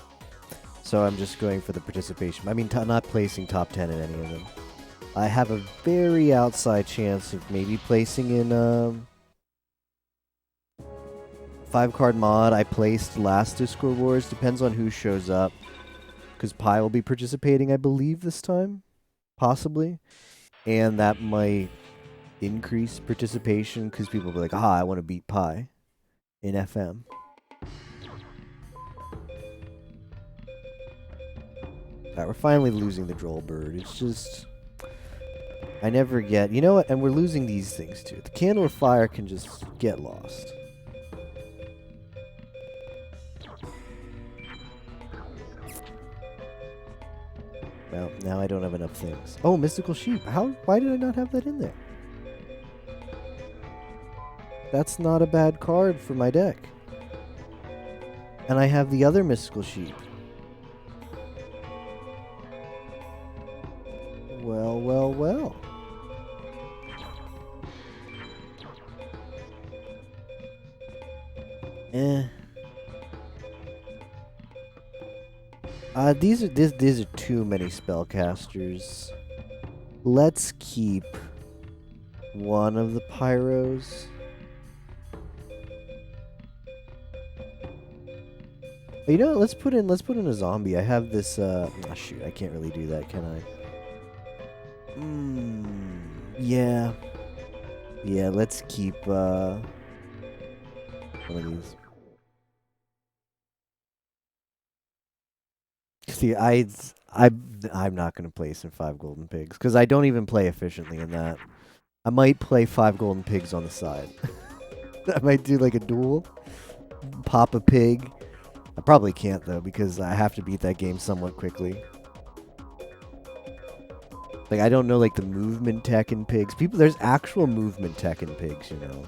So I'm just going for the participation. I mean, not placing top 10 in any of them. I have a very outside chance of maybe placing in 5-card mod. I placed last Discord Wars. Depends on who shows up. Because Pi will be participating, I believe, this time. Possibly. And that might increase participation because people will be like, I want to beat Pi in FM. We're finally losing the Droll Bird. It's just... I never get... You know what? And we're losing these things too. The Candle of Fire can just get lost. Well, now I don't have enough things. Oh, Mystical Sheep. Why did I not have that in there? That's not a bad card for my deck. And I have the other Mystical Sheep. Well, well, well. These are too many spellcasters. Let's keep one of the pyros. You know what? Let's put in a zombie. I have this shoot, I can't really do that, can I? Yeah. Yeah, let's keep one of these. See, I'm not gonna place in 5 golden pigs because I don't even play efficiently in that. I might play 5 golden pigs on the side. I might do like a duel, pop a pig. I probably can't though because I have to beat that game somewhat quickly. Like I don't know like the movement tech in pigs. There's actual movement tech in pigs, you know.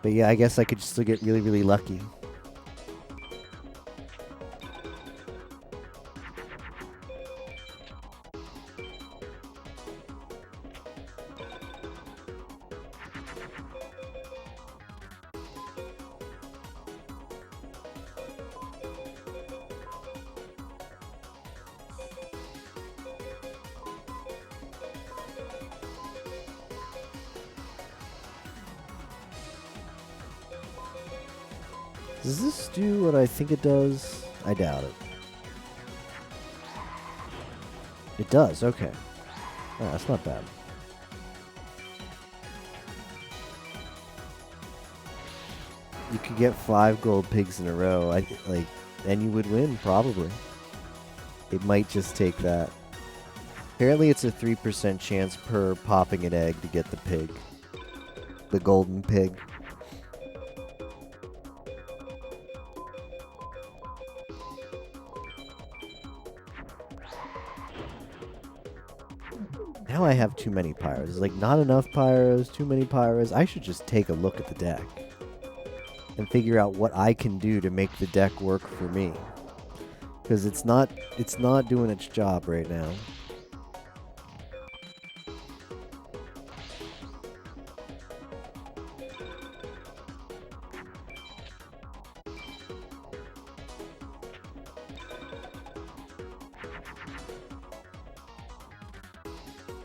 But yeah, I guess I could still get really, really lucky. Does this do what I think it does? I doubt it. It does, okay. Oh, that's not bad. You could get 5 gold pigs in a row, and you would win, probably. It might just take that. Apparently it's a 3% chance per popping an egg to get the pig. The golden pig. Now I have too many pyros. Like, not enough pyros, too many pyros. I should just take a look at the deck and figure out what I can do to make the deck work for me. Because it's not doing its job right now.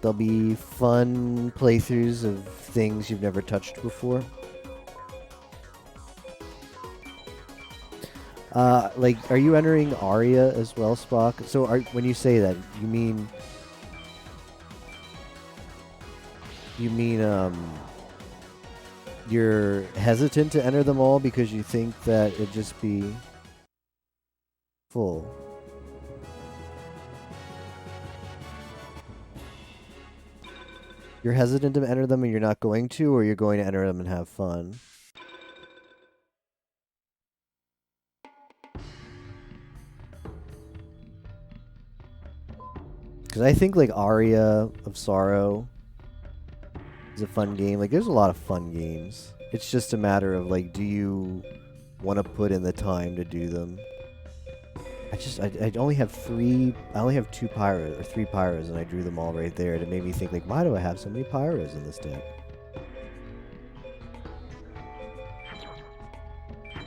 There'll be fun playthroughs of things you've never touched before. Like, are you entering Aria as well, Spock? So, when you say that, you mean you're hesitant to enter them all because you think that it'd just be full? You're hesitant to enter them and you're not going to, or you're going to enter them and have fun? Because I think, like, Aria of Sorrow is a fun game. Like, there's a lot of fun games. It's just a matter of, like, do you want to put in the time to do them? I only have three. I only have 2 pyros or 3 pyros, and I drew them all right there. And it made me think, like, why do I have so many pyros in this deck?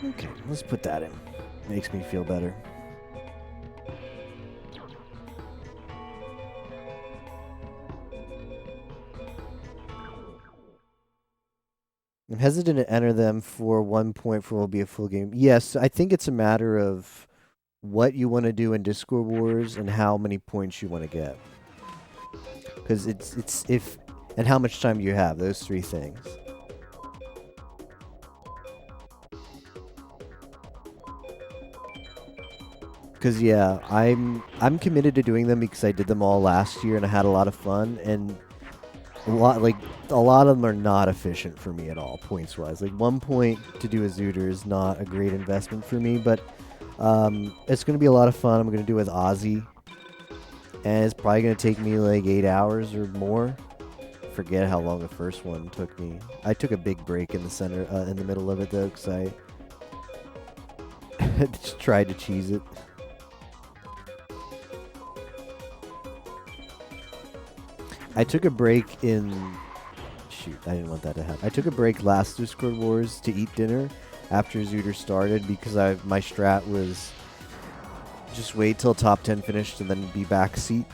Okay, let's put that in. Makes me feel better. I'm hesitant to enter them for 1 point for what will be a full game. Yes, I think it's a matter of what you want to do in Discord Wars and how many points you want to get. Because it's if and how much time you have, those 3 things. Because yeah, I'm committed to doing them because I did them all last year and I had a lot of fun, and a lot of them are not efficient for me at all, points wise. Like 1 point to do a Zooter is not a great investment for me, but it's gonna be a lot of fun. I'm gonna do it with Ozzy, and it's probably gonna take me like 8 hours or more. Forget how long the first one took me. I took a big break in the center, in the middle of it though, because I just tried to cheese it. I took a break in... Shoot, I didn't want that to happen. I took a break last Discord Wars to eat dinner after Zooter started because my strat was just wait till top 10 finished and then be back seat.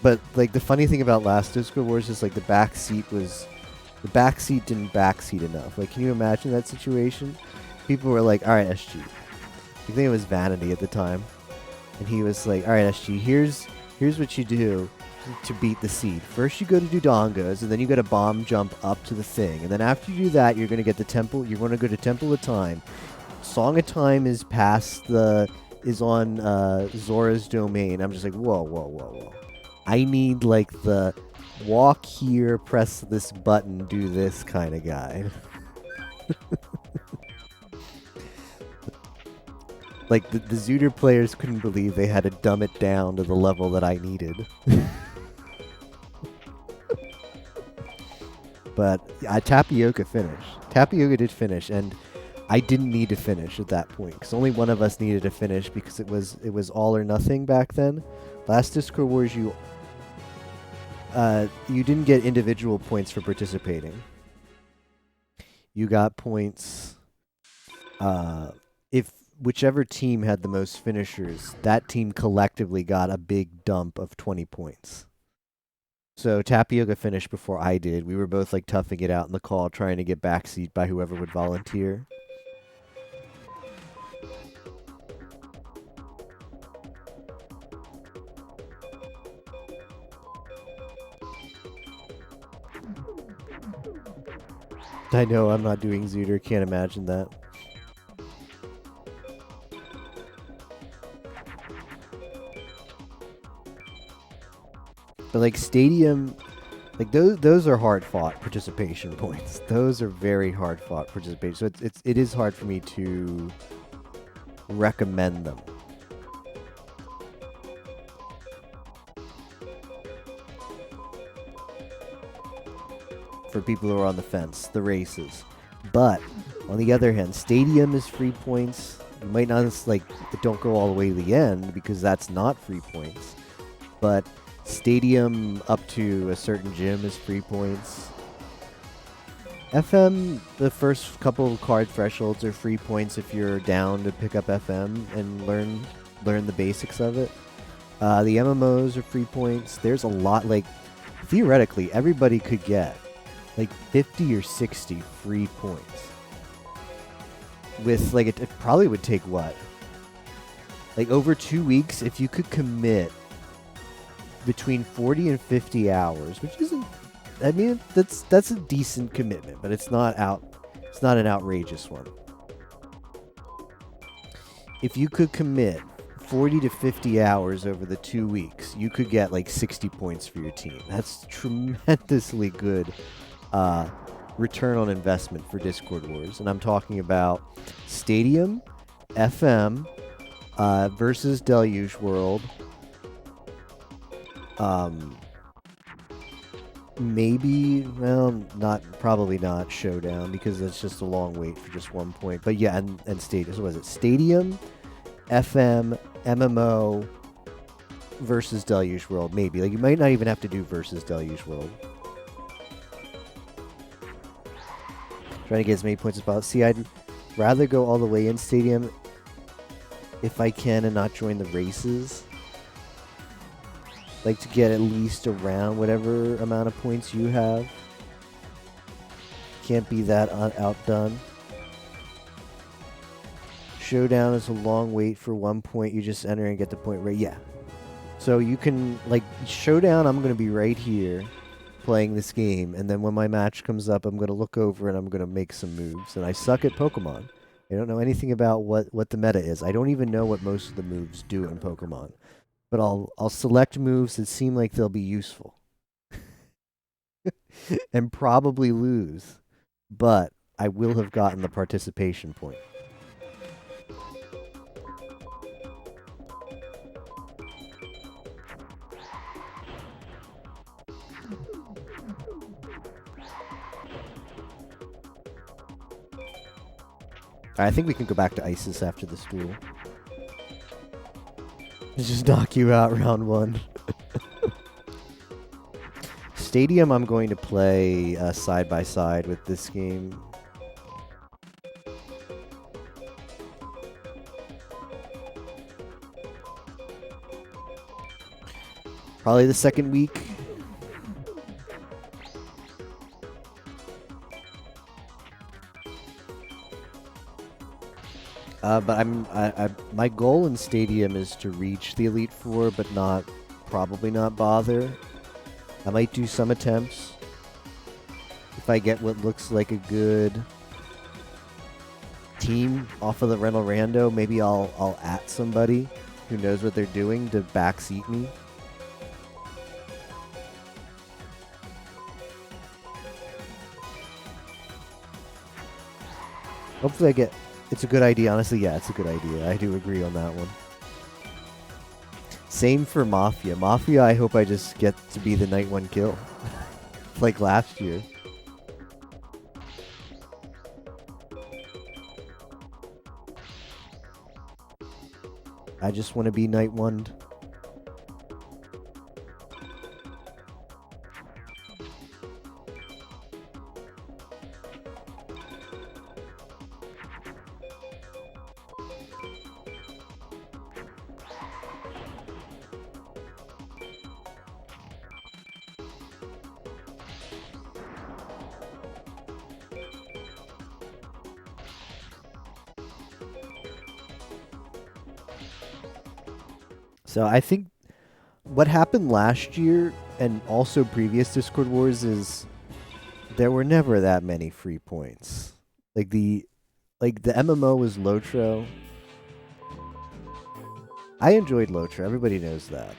But like the funny thing about last Discord Wars is like the back seat didn't backseat enough. Like, can you imagine that situation? People were like, alright, SG. I think it was Vanity at the time. And he was like, alright, SG, here's what you do to beat the seed. First you go to Dodongos, and then you got to bomb jump up to the thing. And then after you do that, you're going to get the temple. You're going to go to Temple of Time. Song of Time is on Zora's domain. I'm just like, whoa. I need like the walk here, press this button, do this kind of guy. Like the Zooter players couldn't believe they had to dumb it down to the level that I needed. But Tapioca finished. Tapioca did finish, and I didn't need to finish at that point because only one of us needed to finish because it was all or nothing back then. Last Discord Wars, you didn't get individual points for participating. You got points if whichever team had the most finishers, that team collectively got a big dump of 20 points. So Tapioca finished before I did. We were both like toughing it out in the call, trying to get backseat by whoever would volunteer. I know I'm not doing Zooter, can't imagine that. But like Stadium, like those are hard fought participation points. Those are very hard fought participation. So it is hard for me to recommend them. For people who are on the fence, the races. But on the other hand, Stadium is free points. You might not like don't go all the way to the end because that's not free points. But Stadium up to a certain gym is free points. FM, the first couple of card thresholds are free points if you're down to pick up FM and learn the basics of it. The MMOs are free points. There's a lot, like, theoretically, everybody could get like 50 or 60 free points. With, like, it probably would take what? Like, over 2 weeks, if you could commit between 40 and 50 hours, which isn't, I mean, that's a decent commitment, but it's not an outrageous one. If you could commit 40 to 50 hours over the 2 weeks, you could get like 60 points for your team. That's tremendously good return on investment for Discord Wars. And I'm talking about Stadium, FM, versus Deluge World, maybe, well, probably not Showdown because it's just a long wait for just 1 point. But yeah, and Stadium. So was it Stadium, FM, MMO versus Deluge World, maybe. Like, you might not even have to do versus Deluge World. Trying to get as many points as possible. See, I'd rather go all the way in Stadium if I can and not join the races. Like, to get at least around whatever amount of points you have. Can't be that outdone. Showdown is a long wait for 1 point. You just enter and get the point right. Yeah. So you can, like, Showdown, I'm going to be right here playing this game. And then when my match comes up, I'm going to look over and I'm going to make some moves. And I suck at Pokemon. I don't know anything about what the meta is. I don't even know what most of the moves do in Pokemon. But I'll select moves that seem like they'll be useful. And probably lose. But I will have gotten the participation point. I think we can go back to Isis after this duel. Just knock you out round 1. Stadium I'm going to play side by side with this game. Probably the second week. But my goal in Stadium is to reach the Elite Four, but probably not bother. I might do some attempts. If I get what looks like a good team off of the Rental Rando, maybe I'll at somebody who knows what they're doing to backseat me. Hopefully I get... It's a good idea. Honestly, yeah, it's a good idea. I do agree on that one. Same for Mafia. Mafia, I hope I just get to be the night 1 kill. Like last year. I just want to be night 1'd. So I think what happened last year and also previous Discord Wars is there were never that many free points. Like the MMO was Lotro. I enjoyed Lotro. Everybody knows that.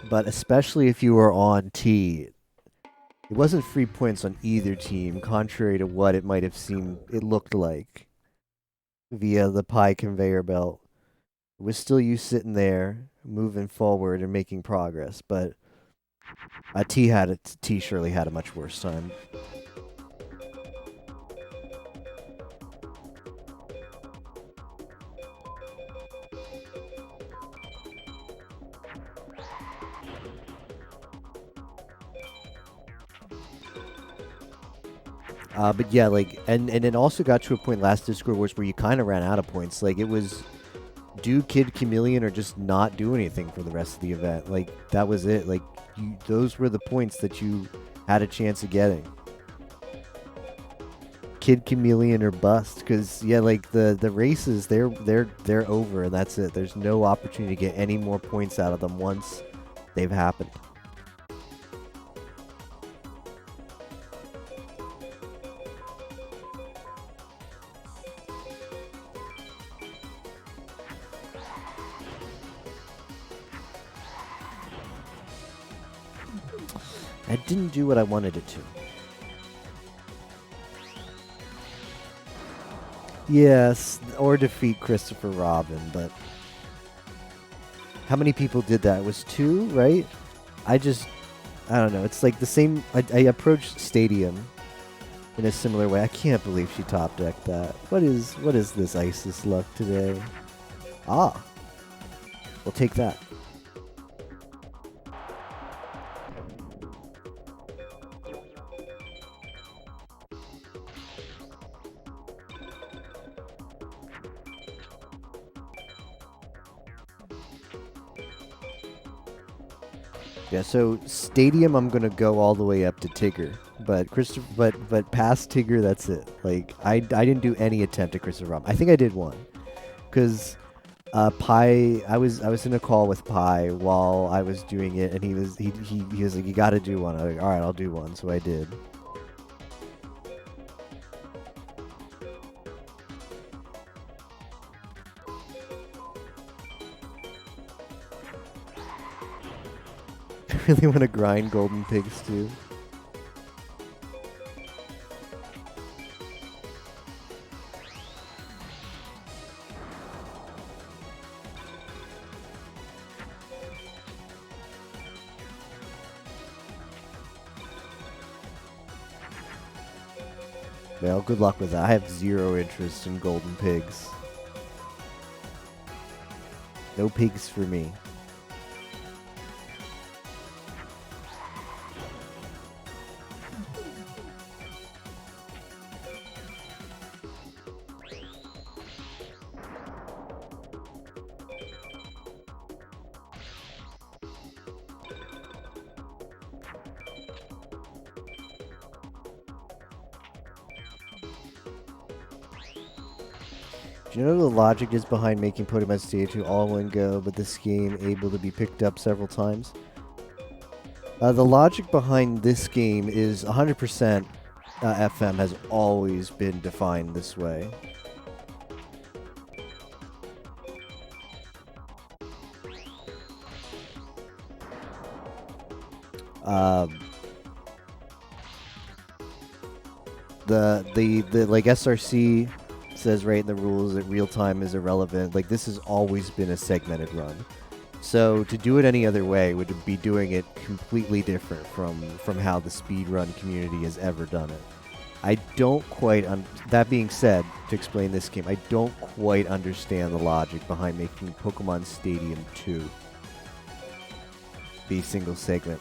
But especially if you were on T, it wasn't free points on either team, contrary to what it might have seemed it looked like via the pie conveyor belt. It was still you sitting there, moving forward and making progress, but T surely had a much worse time. But yeah, like, and it also got to a point last Discord Wars where you kind of ran out of points. Like, it was do Kid Chameleon or just not do anything for the rest of the event. Like, that was it. Like, those were the points that you had a chance of getting. Kid Chameleon or bust, because yeah, like the races, they're over and that's it. There's no opportunity to get any more points out of them once they've happened. I didn't do what I wanted it to. Yes, or defeat Christopher Robin, but how many people did that? It was 2, right? I don't know. It's like the same. I approached Stadium in a similar way. I can't believe she top decked that. What is this Isis luck today? Ah, we'll take that. Yeah, so Stadium I'm gonna go all the way up to Tigger, but but past Tigger that's it. Like I didn't do any attempt at Christopher Robin. I think I did one, cause Pi I was in a call with Pi while I was doing it, and he was like, you got to do one. I was like, all right, I'll do one. So I did. I really want to grind Golden Pigs too. Well, good luck with that. I have zero interest in Golden Pigs. No pigs for me. Do you know the logic is behind making Pokemon Stadium 2 all in one go, but this game able to be picked up several times? The logic behind this game is 100% FM has always been defined this way. The like SRC says right in the rules that real time is irrelevant. Like this has always been a segmented run. So to do it any other way would be doing it completely different from how the speedrun community has ever done it. I don't quite that being said, to explain this game, I don't quite understand the logic behind making Pokemon Stadium 2 be single segment.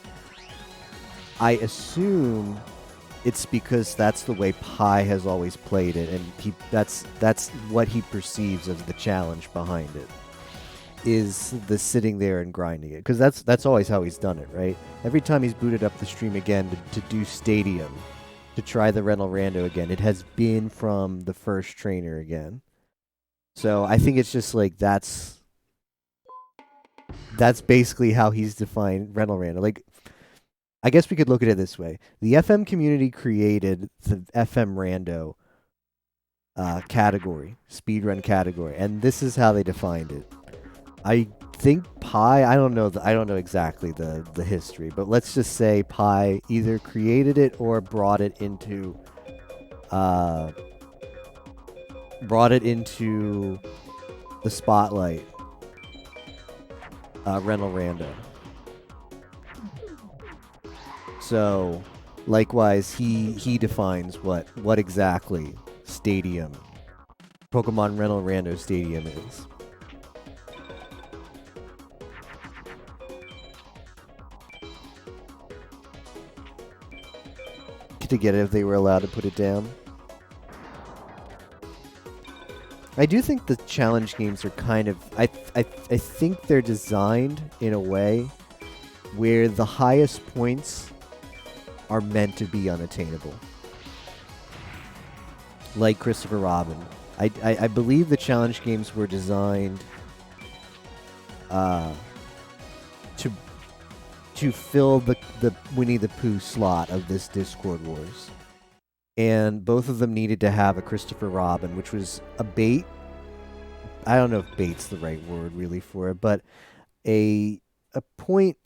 I assume it's because that's the way Pi has always played it, and that's what he perceives as the challenge behind it, is the sitting there and grinding it. Because that's always how he's done it, right? Every time he's booted up the stream again to do Stadium, to try the Rental Rando again, it has been from the first trainer again. So I think it's just like that's basically how he's defined Rental Rando. Like, I guess we could look at it this way. The FM community created the FM Rando category, speedrun category, and this is how they defined it. I think Pi, I don't know exactly the history, but let's just say Pi either created it or brought it into the spotlight. Rental Rando. So, likewise, he defines what exactly Stadium, Pokemon Rental Rando Stadium is. To get it if they were allowed to put it down. I do think the challenge games are kind of I think they're designed in a way where the highest points are meant to be unattainable. Like Christopher Robin. I believe the challenge games were designed to fill the Winnie the Pooh slot of this Discord Wars. And both of them needed to have a Christopher Robin, which was a bait. I don't know if bait's the right word really for it, but a point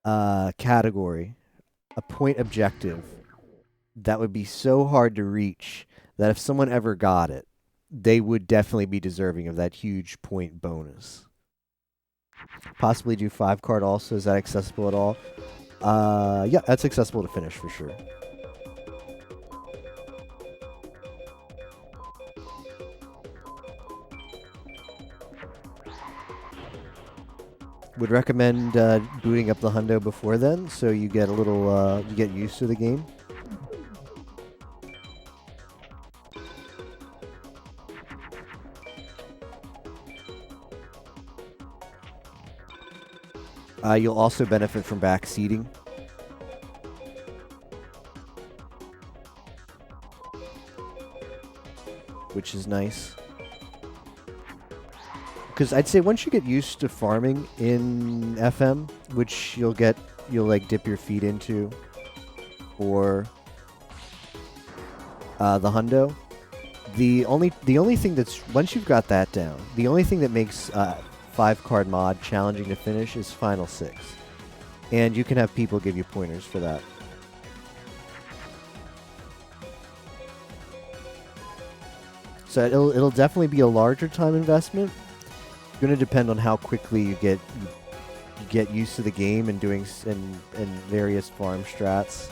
category, a point objective that would be so hard to reach that if someone ever got it, they would definitely be deserving of that huge point bonus. Possibly do 5-card also. Is that accessible at all? Yeah, that's accessible to finish for sure. Would recommend booting up the hundo before then, so you get a little you get used to the game. You'll also benefit from backseating. Which is nice. Because I'd say once you get used to farming in FM, which you'll like dip your feet into for the hundo, the only thing that's, once you've got that down, the only thing that makes 5-card mod challenging to finish is Final 6. And you can have people give you pointers for that. So it'll definitely be a larger time investment. It's going to depend on how quickly you get used to the game and doing and various farm strats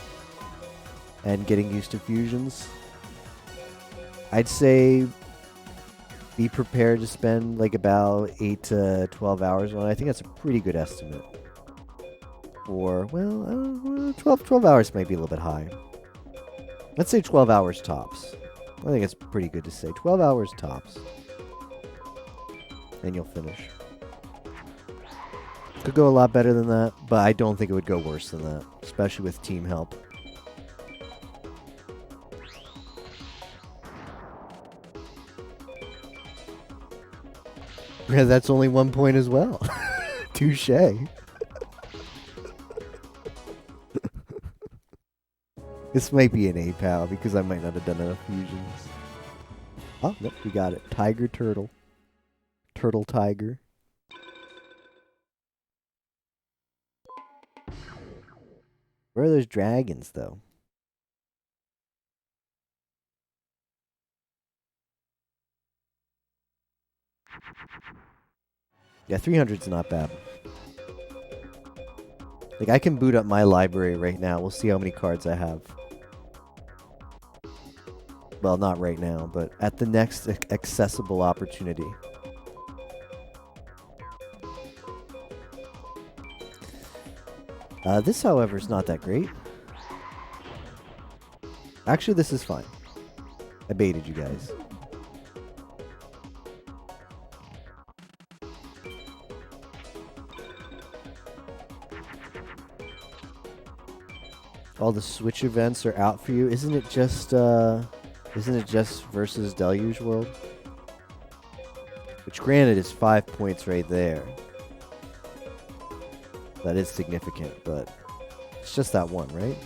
and getting used to fusions. I'd say be prepared to spend like about 8 to 12 hours on it. I think that's a pretty good estimate. For, well, 12 hours might be a little bit high. Let's say 12 hours tops. I think it's pretty good to say. 12 hours tops. And you'll finish. Could go a lot better than that, but I don't think it would go worse than that, especially with team help. Yeah, that's only 1 point as well. Touche. This might be an A-Pal because I might not have done enough fusions. Oh, nope, we got it. Tiger Turtle. Turtle Tiger. Where are those dragons, though? Yeah, 300's not bad. Like, I can boot up my library right now. We'll see how many cards I have. Well, not right now, but at the next accessible opportunity. This, however, is not that great. Actually, this is fine. I baited you guys. All the Switch events are out for you. Isn't it just versus Deluge World? Which, granted, is 5 points right there. That is significant, but it's just that one, right?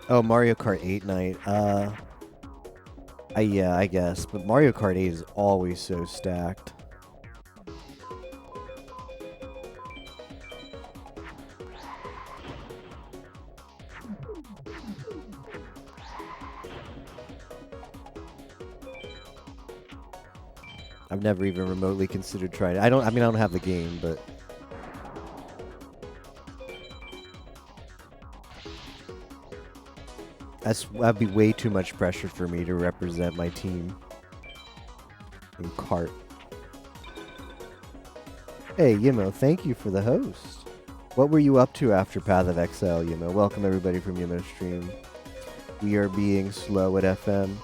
Oh, Mario Kart 8 night. Yeah, I guess. But Mario Kart 8 is always so stacked. I've never even remotely considered trying it. I don't have the game, but that'd be way too much pressure for me to represent my team in kart. Hey, Yimo, thank you for the host. What were you up to after Path of Exile, Yimo? Welcome everybody from Yimo's stream. We are being slow at FM.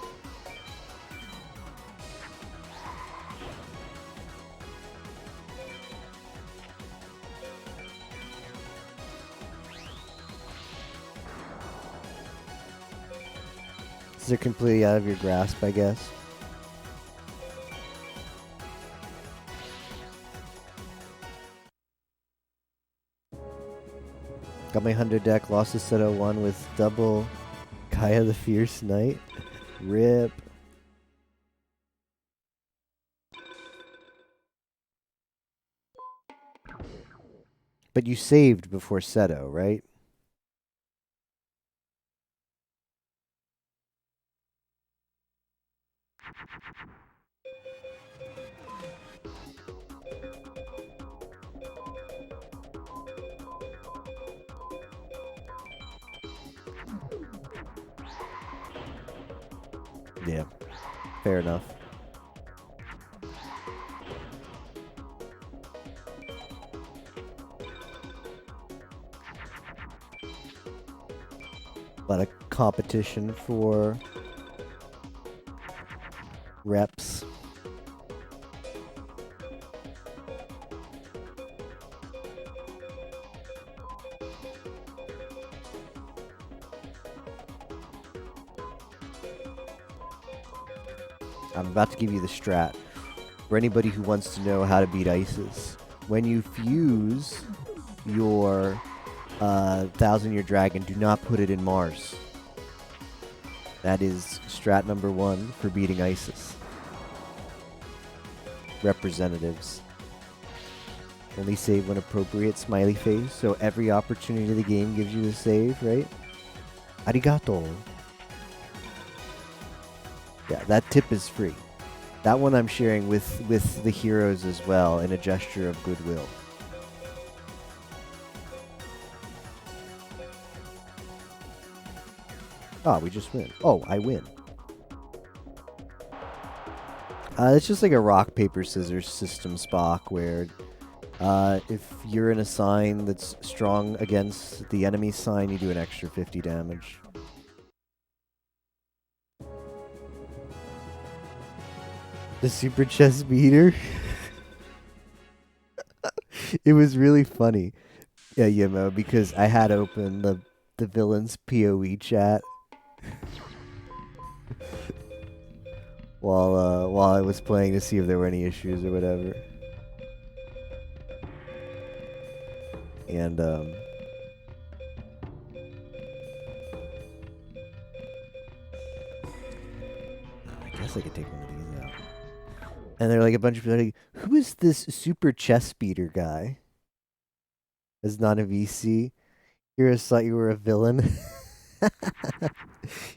They're completely out of your grasp, I guess. Got my 100 deck, lost to Seto 1 with double Kaya the Fierce Knight. Rip. But you saved before Seto, right? Yeah, fair enough. A lot of competition for reps. I'm about to give you the strat for anybody who wants to know how to beat ISIS. When you fuse your 1,000-year dragon, do not put it in Mars. That is strat number 1 for beating ISIS. Representatives. Only save when appropriate, smiley face. So every opportunity of the game gives you a save, right? Arigato. Yeah, that tip is free. That one I'm sharing with the heroes as well in a gesture of goodwill. Oh, we just win. Oh, I win. It's just like a rock, paper, scissors system, Spock, where if you're in a sign that's strong against the enemy sign, you do an extra 50 damage. The super chest beater? It was really funny. Yeah, Yemo, because I had open the villain's PoE chat while I was playing to see if there were any issues or whatever. And I guess I could take one of these out. And they're like a bunch of people like, who is this super chest beater guy? As not a VC. Heroes thought you were a villain.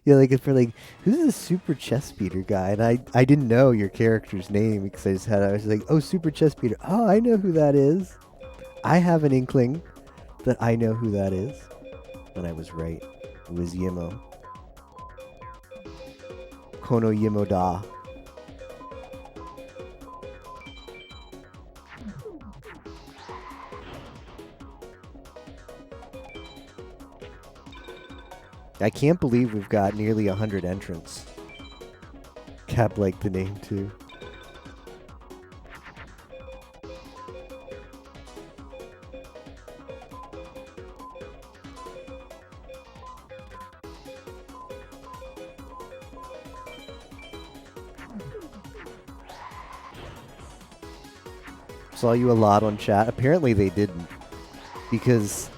Yeah, like if we're like, who's this super chest beater guy? And I didn't know your character's name because I was like, oh, super chest beater. Oh, I know who that is. I have an inkling that I know who that is. And I was right. It was Yemo. Kono Yemo da. I can't believe we've got nearly 100 entrants. Cap liked the name too. Saw you a lot on chat. Apparently they didn't. Because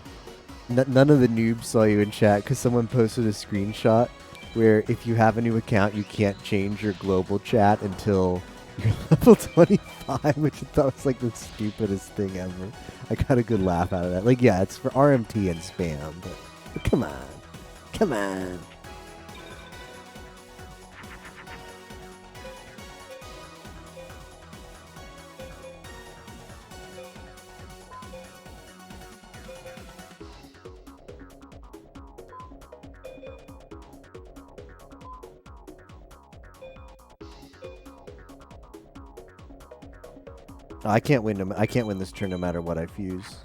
none of the noobs saw you in chat because someone posted a screenshot where if you have a new account, you can't change your global chat until you're level 25, which I thought was like the stupidest thing ever. I got a good laugh out of that. Like, yeah, it's for RMT and spam, but come on. Come on. I can't win. I can't win this turn no matter what I fuse.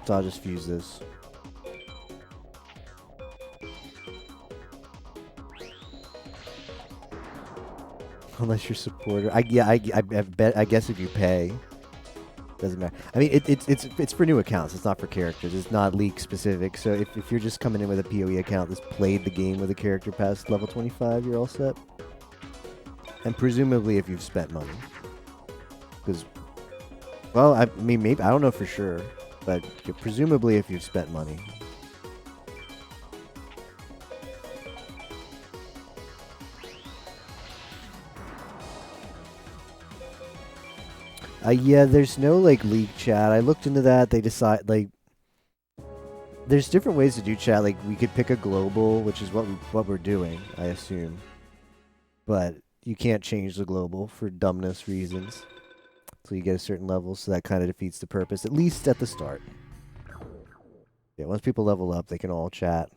So I'll just fuse this. Unless you're supporter, I bet. I guess if you pay, doesn't matter. I mean, it's for new accounts. It's not for characters. It's not league specific. So if you're just coming in with a PoE account that's played the game with a character past level 25, you're all set. And presumably if you've spent money. Because Well, I mean, maybe I don't know for sure, but presumably if you've spent money. Yeah, there's no like league chat. I looked into that. They decide like there's different ways to do chat. Like we could pick a global, which is what we're doing, I assume. But you can't change the global for dumbness reasons. So you get a certain level, so that kind of defeats the purpose, at least at the start. Yeah, once people level up, they can all chat.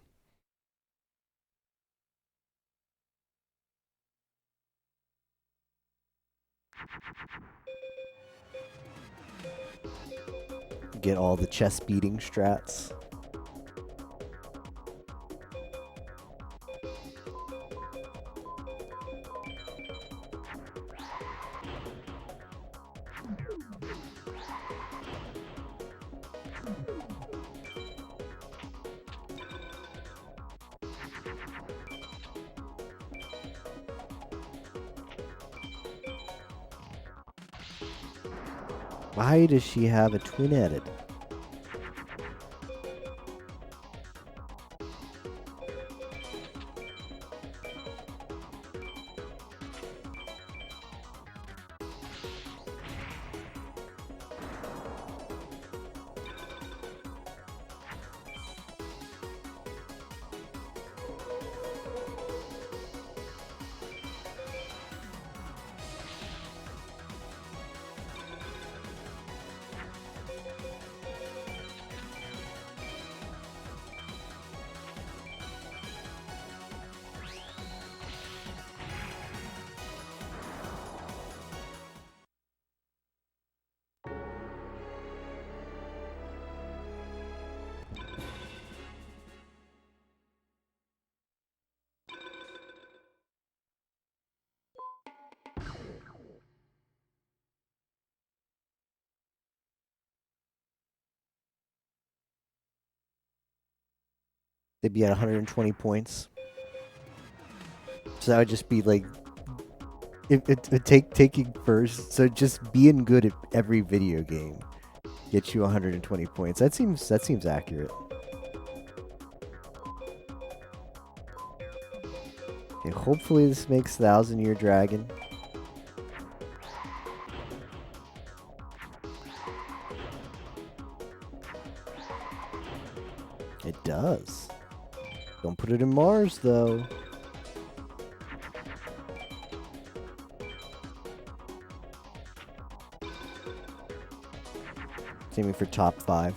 Get all the chest beating strats. Why does she have a twin-headed? They'd be at 120 points. So that would just be like taking first. So just being good at every video game gets you 120 points. That seems accurate. Okay, hopefully this makes 1,000-Year Dragon. It does. Don't put it in Mars, though. Aiming for top 5.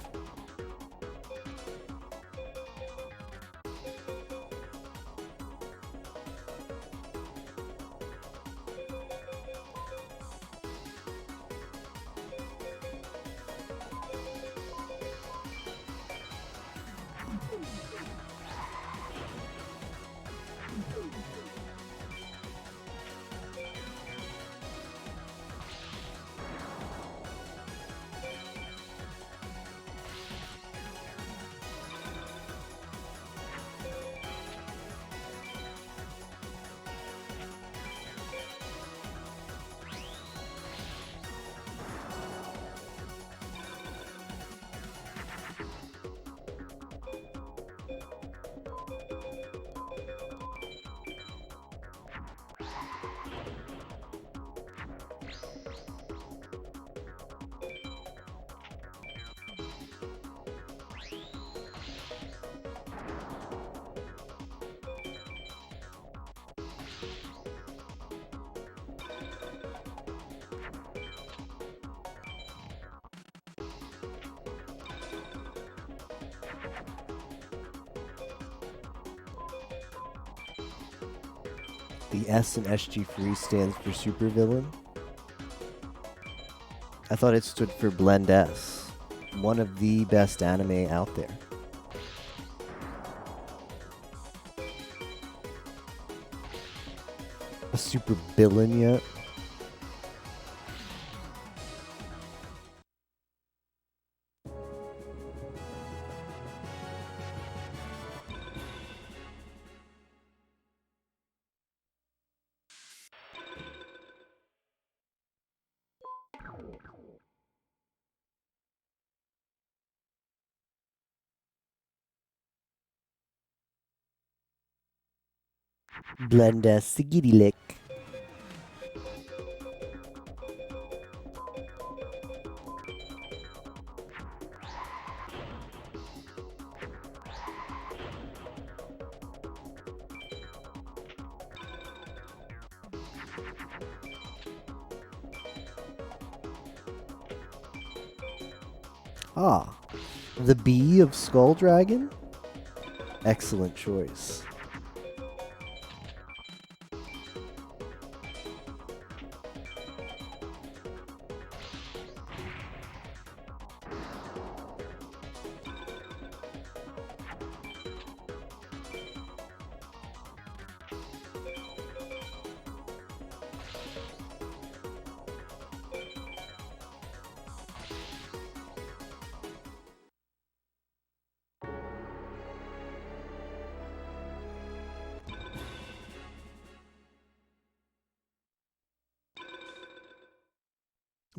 The S in SG Free stands for supervillain. I thought it stood for Blend S, one of the best anime out there. A super villain yet? Blenda Sigiri Lick. Ah, the bee of Skull Dragon? Excellent choice.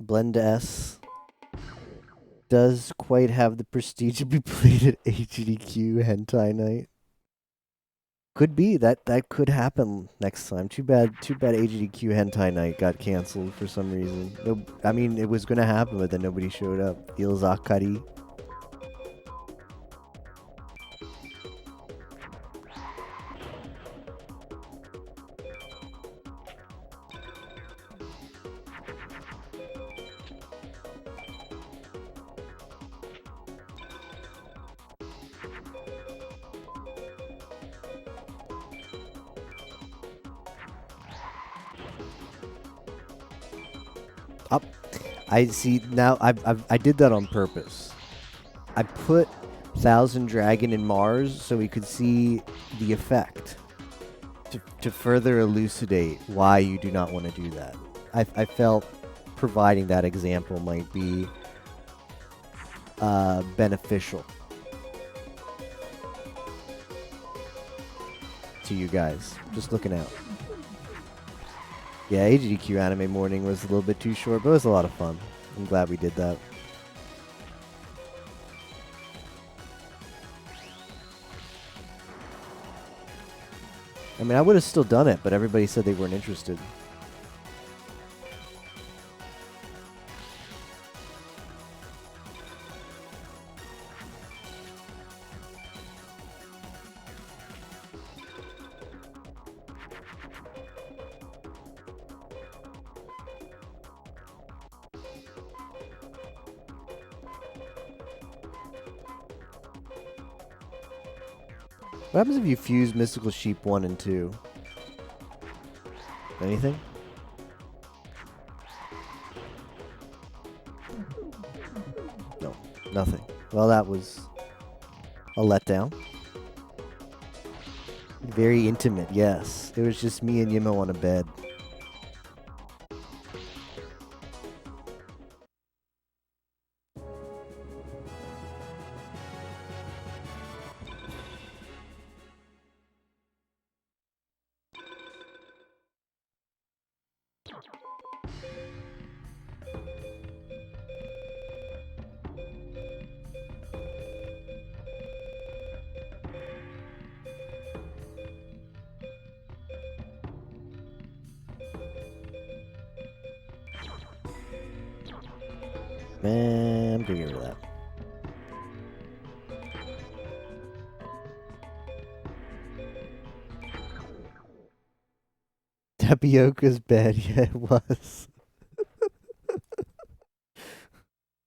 Blend S does quite have the prestige to be played at HDQ Hentai Night. Could be that could happen next time. Too bad HDQ Hentai Night got canceled for some reason. No, I mean it was gonna happen, but then nobody showed up. Ilzakari. Up. I see now. I did that on purpose. I put Thousand Dragon in Mars so we could see the effect to further elucidate why you do not want to do that. I felt providing that example might be beneficial to you guys. Just looking out. Yeah, HDQ Anime Morning was a little bit too short, but it was a lot of fun. I'm glad we did that. I mean, I would have still done it, but everybody said they weren't interested. What happens if you fuse Mystical Sheep 1 and 2? Anything? No, nothing. Well, that was a letdown. Very intimate, yes. It was just me and Yimo on a bed. Man, I'm getting rid of that. Tapioca's bed, yeah, it was.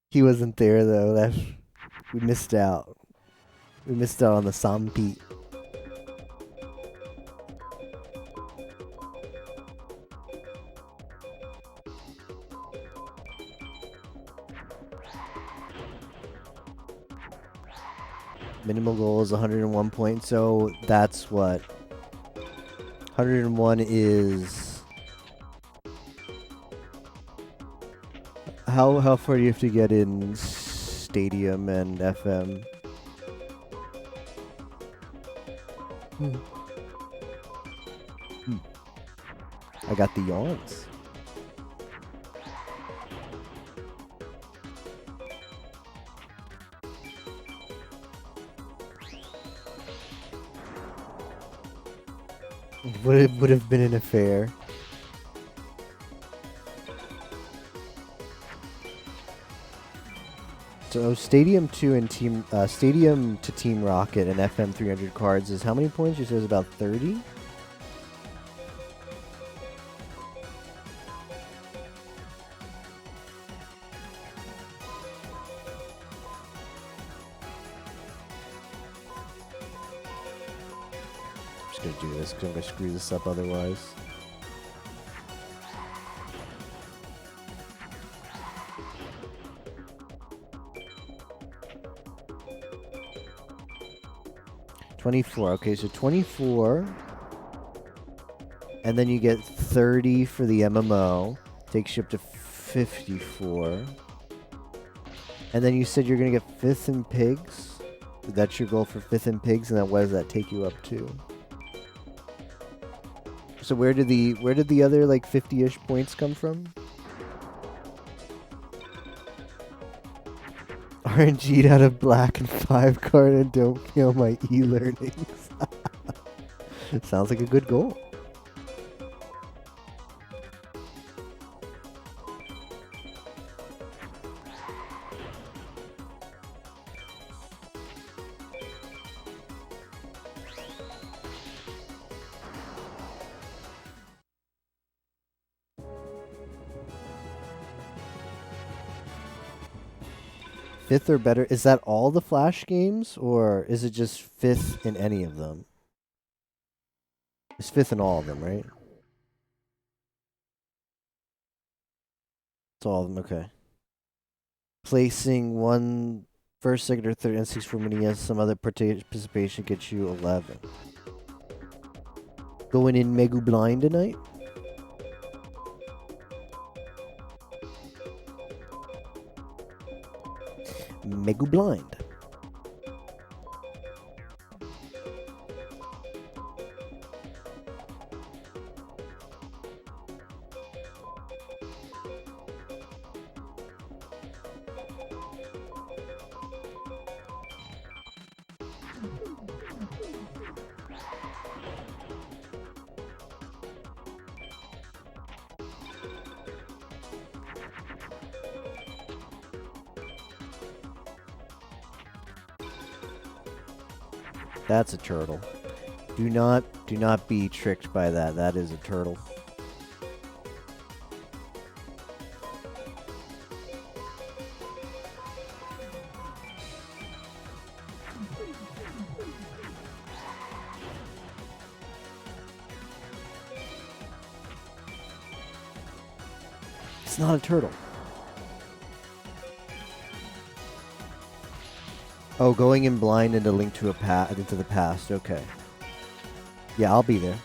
He wasn't there though. We missed out. We missed out on the Sampi. Minimal goal is 101 points, so that's what 101 is. How far do you have to get in Stadium and FM? I got the yawns. Would have been an affair. So Stadium 2 and Stadium to Team Rocket and FM 300 cards is how many points? You said it's about 30? I'm just gonna do this because I'm gonna screw this up otherwise. $24. Okay, so 24. And then you get 30 for the MMO. Takes you up to 54. And then you said you're going to get 5th in Pigs. That's your goal for 5th in Pigs, and then what does that take you up to? So where did the other like 50-ish points come from? RNG'd out of black and 5 card and don't kill my e-learnings. Sounds like a good goal. Fifth or better, is that all the Flash games, or is it just 5th in any of them? It's 5th in all of them, right? It's all of them, okay. Placing 1, 1st, 2nd, or 3rd, and 6 for many as some other participation gets you 11. Going in Megu Blind tonight? Megu Blind. That's a turtle. Do not be tricked by that. That is a turtle. It's not a turtle. Oh, going in blind into Link to into the past. Okay. Yeah, I'll be there.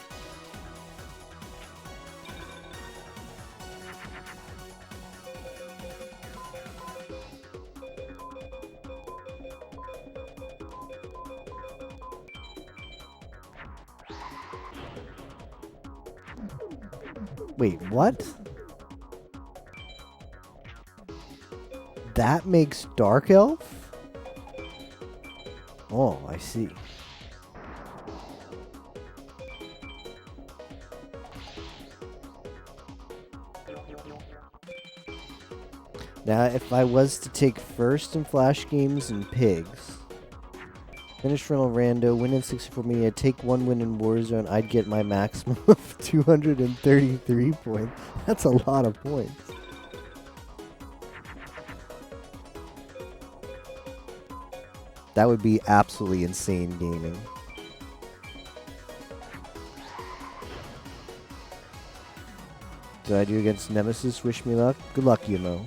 Wait, what? That makes Dark Elf? Oh, I see. Now, if I was to take 1st in Flash games and Pigs, finish Rental Rando, win in 64 Media, take 1 win in Warzone, I'd get my maximum of 233 points. That's a lot of points. That would be absolutely insane gaming. Did I do against Nemesis? Wish me luck. Good luck, Yumo.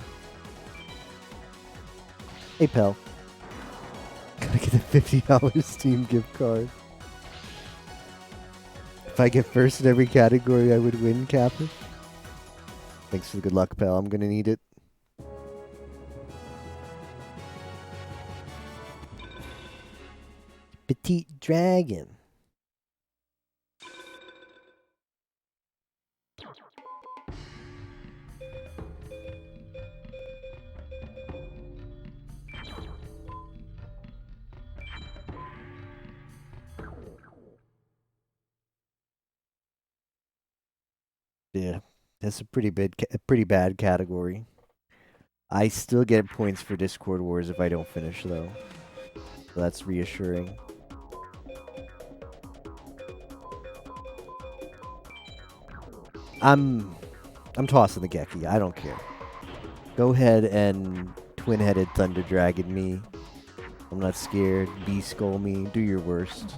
Hey, Pell. Gotta get a $50 Steam gift card. If I get 1st in every category, I would win, Captain. Thanks for the good luck, Pell. I'm gonna need it. Petite Dragon. Yeah, that's a pretty bad category. I still get points for Discord Wars if I don't finish though. So that's reassuring. I'm tossing the Geki. I don't care. Go ahead and twin-headed Thunder Dragon me. I'm not scared. Beast Skull me. Do your worst.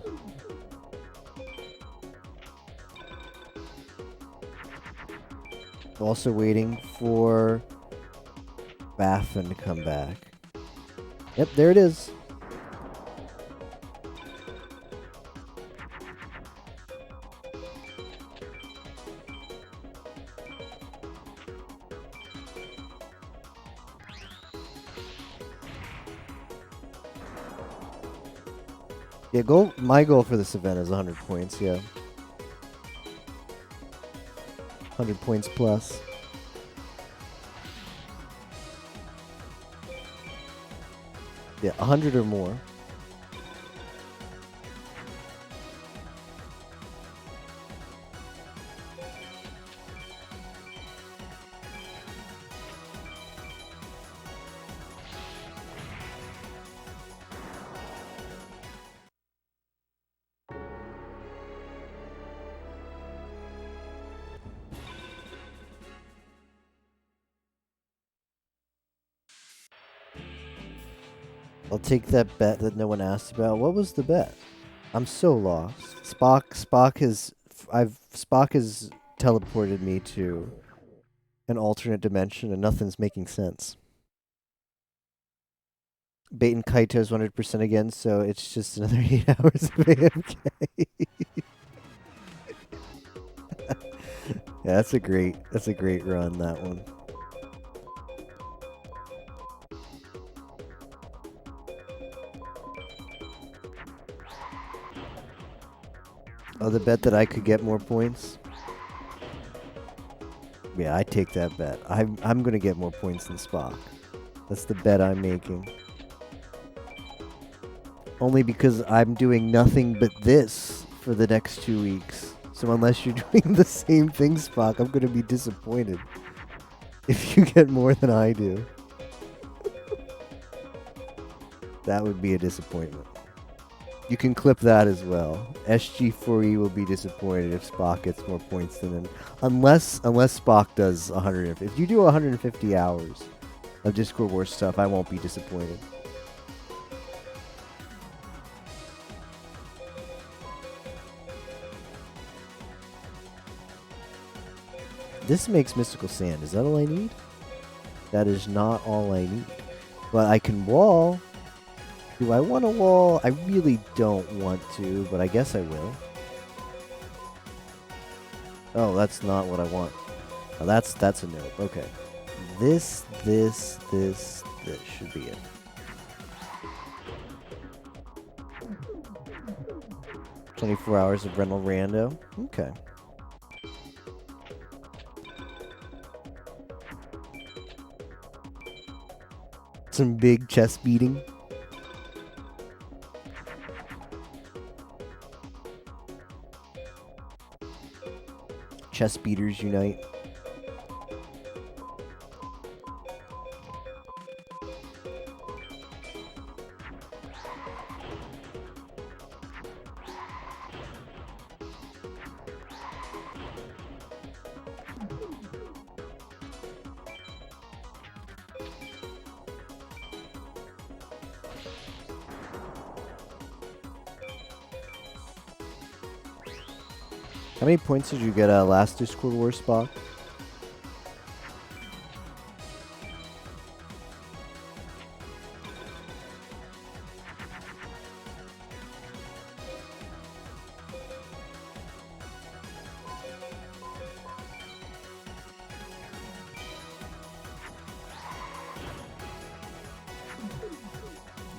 Also waiting for Baffin to come back. Yep, there it is. Yeah, my goal for this event is 100 points, yeah. 100 points plus. Yeah, 100 or more. I'll take that bet that no one asked about. What was the bet? I'm so lost. Spock has teleported me to an alternate dimension and nothing's making sense. Bait and Kaito's 100% again, so it's just another 8 hours of AFK. Yeah, that's a great run, that one. Oh, the bet that I could get more points? Yeah, I take that bet. I'm gonna get more points than Spock. That's the bet I'm making. Only because I'm doing nothing but this for the next 2 weeks. So unless you're doing the same thing, Spock, I'm gonna be disappointed if you get more than I do. That would be a disappointment. You can clip that as well. SG4E will be disappointed if Spock gets more points than him. Unless Spock does 150. If you do 150 hours of Discord Wars stuff, I won't be disappointed. This makes Mystical Sand. Is that all I need? That is not all I need. But I can wall. Do I want to wall? I really don't want to, but I guess I will. Oh, that's not what I want. Oh, that's a no. Okay. This should be it. "24 hours of rental rando." Okay. Some big chest beating. Chest beaters unite. How many points did you get last Discord War, Spock?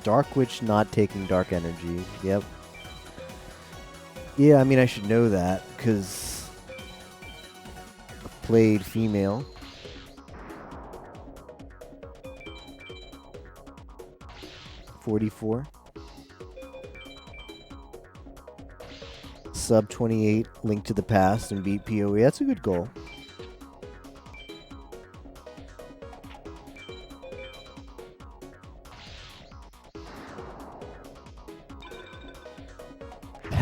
Dark Witch not taking dark energy. Yep. Yeah, I mean, I should know that, because I've played female. $44. Sub 28, Link to the Past, and beat PoE. That's a good goal.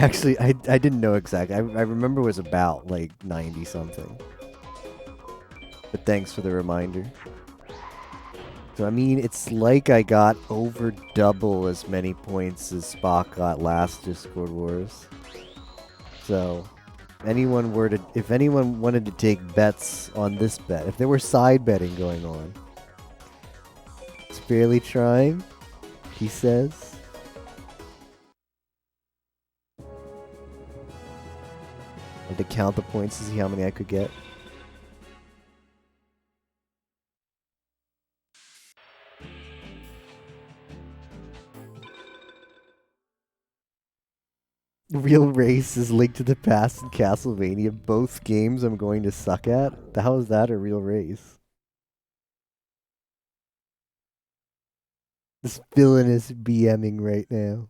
Actually, I didn't know exactly. I remember it was about like 90 something. But thanks for the reminder. So I mean, it's like I got over double as many points as Spock got last Discord Wars. So, if anyone wanted to take bets on this bet, if there were side betting going on, it's barely trying, he says. I had to count the points to see how many I could get. Real Race is linked to the past in Castlevania. Both games I'm going to suck at? How is that a real race? This villainous BMing right now.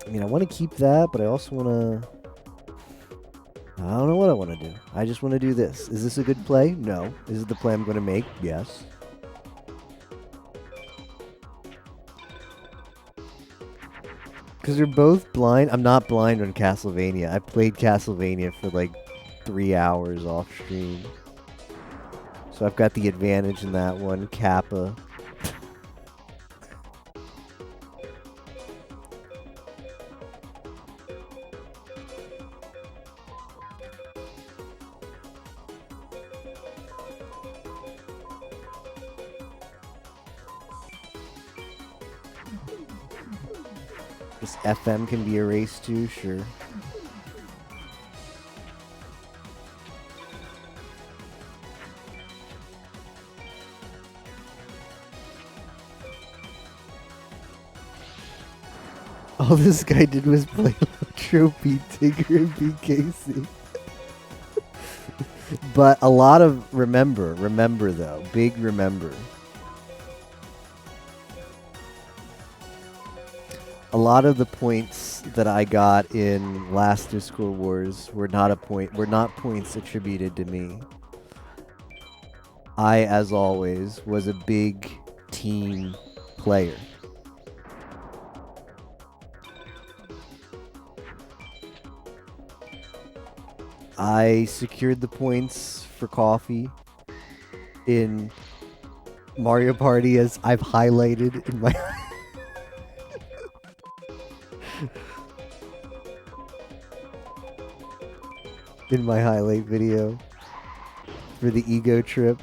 I mean, I want to keep that, but I also want to... I don't know what I want to do. I just want to do this. Is this a good play? No. Is it the play I'm going to make? Yes. Because they're both blind. I'm not blind on Castlevania. I played Castlevania for like 3 hours off stream. So I've got the advantage in that one. Kappa. This FM can be erased too, sure. All this guy did was play Trophy, Tigger, and BKC. But a lot of remember though, big remember. A lot of the points that I got in last Discord Wars were not points attributed to me. I, as always, was a big team player. I secured the points for coffee in Mario Party, as I've highlighted in my in my highlight video for the ego trip.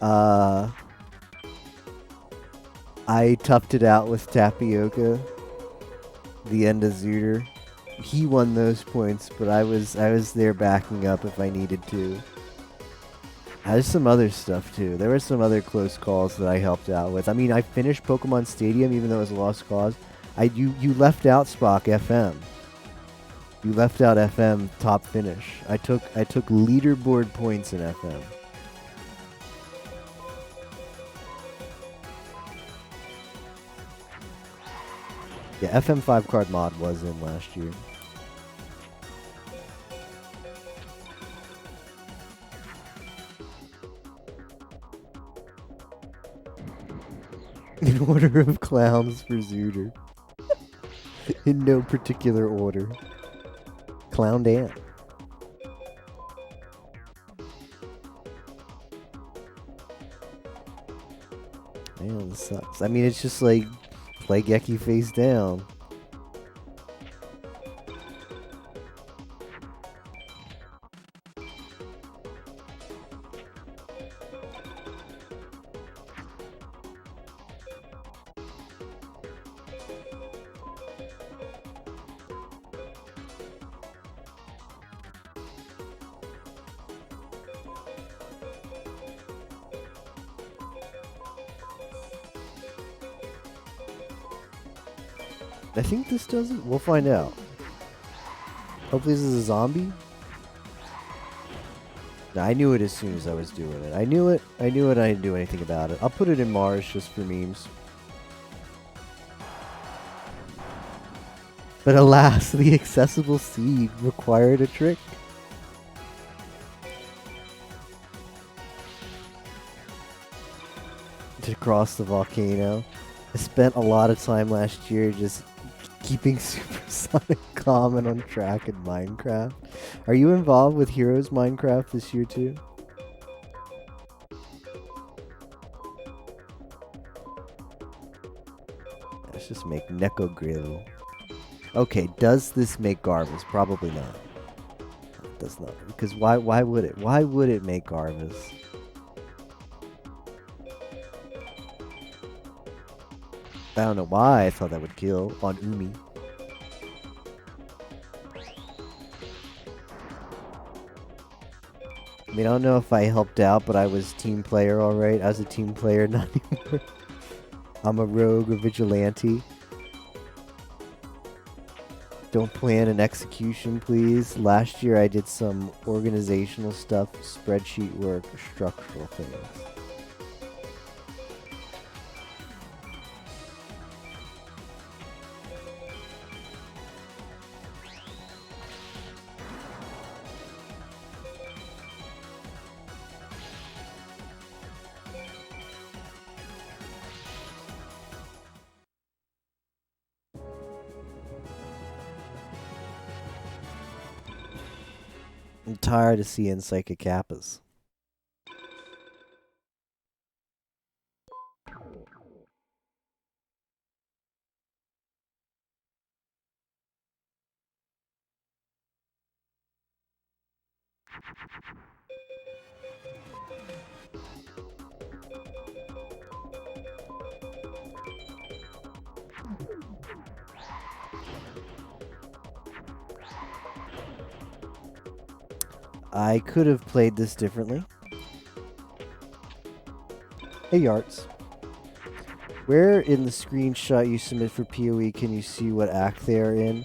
I toughed it out with Tapioca, the end of Zooter. He won those points, but I was there backing up if I needed to. There's some other stuff too. There were some other close calls that I helped out with. I mean, I finished Pokemon Stadium even though it was a lost cause. You left out Spock FM. You left out FM top finish. I took leaderboard points in FM. Yeah, FM 5 card mod was in last year. In order of clowns for Zooter. In no particular order. Clown Dan. Man, this sucks. I mean, it's just like play Geki face down. I think this does it. We'll find out. Hopefully this is a zombie. No, I knew it as soon as I was doing it. I knew it. I didn't do anything about it. I'll put it in Mars just for memes. But alas, the accessible seed required a trick. To cross the volcano. I spent a lot of time last year just keeping supersonic calm and on track in Minecraft. Are you involved with Heroes Minecraft this year too? Let's just make Neko Grill. Okay, does this make Garvas? Probably not. It does not. Because why would it? Why would it make Garvas? I don't know why I thought that would kill on Umi. I mean, I don't know if I helped out, but I was team player alright. I was a team player, not anymore. I'm a rogue or vigilante. Don't plan an execution, please. Last year I did some organizational stuff, spreadsheet work, structural things. I'm tired of seeing Psychic Kappas. I could have played this differently. Hey Yarts. Where in the screenshot you submit for PoE can you see what act they are in?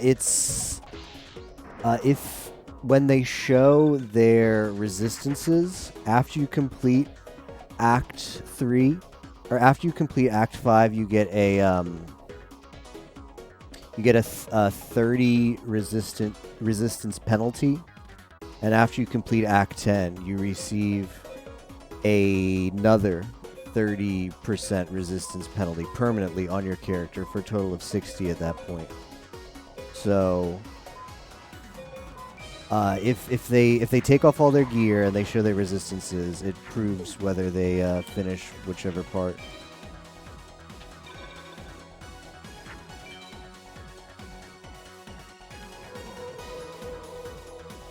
It's if when they show their resistances after you complete Act 3 or after you complete Act 5, you get a 30 resistance penalty. And after you complete Act 10, you receive another 30% resistance penalty permanently on your character for a total of 60 at that point. So, if they take off all their gear and they show their resistances, it proves whether they finish whichever part.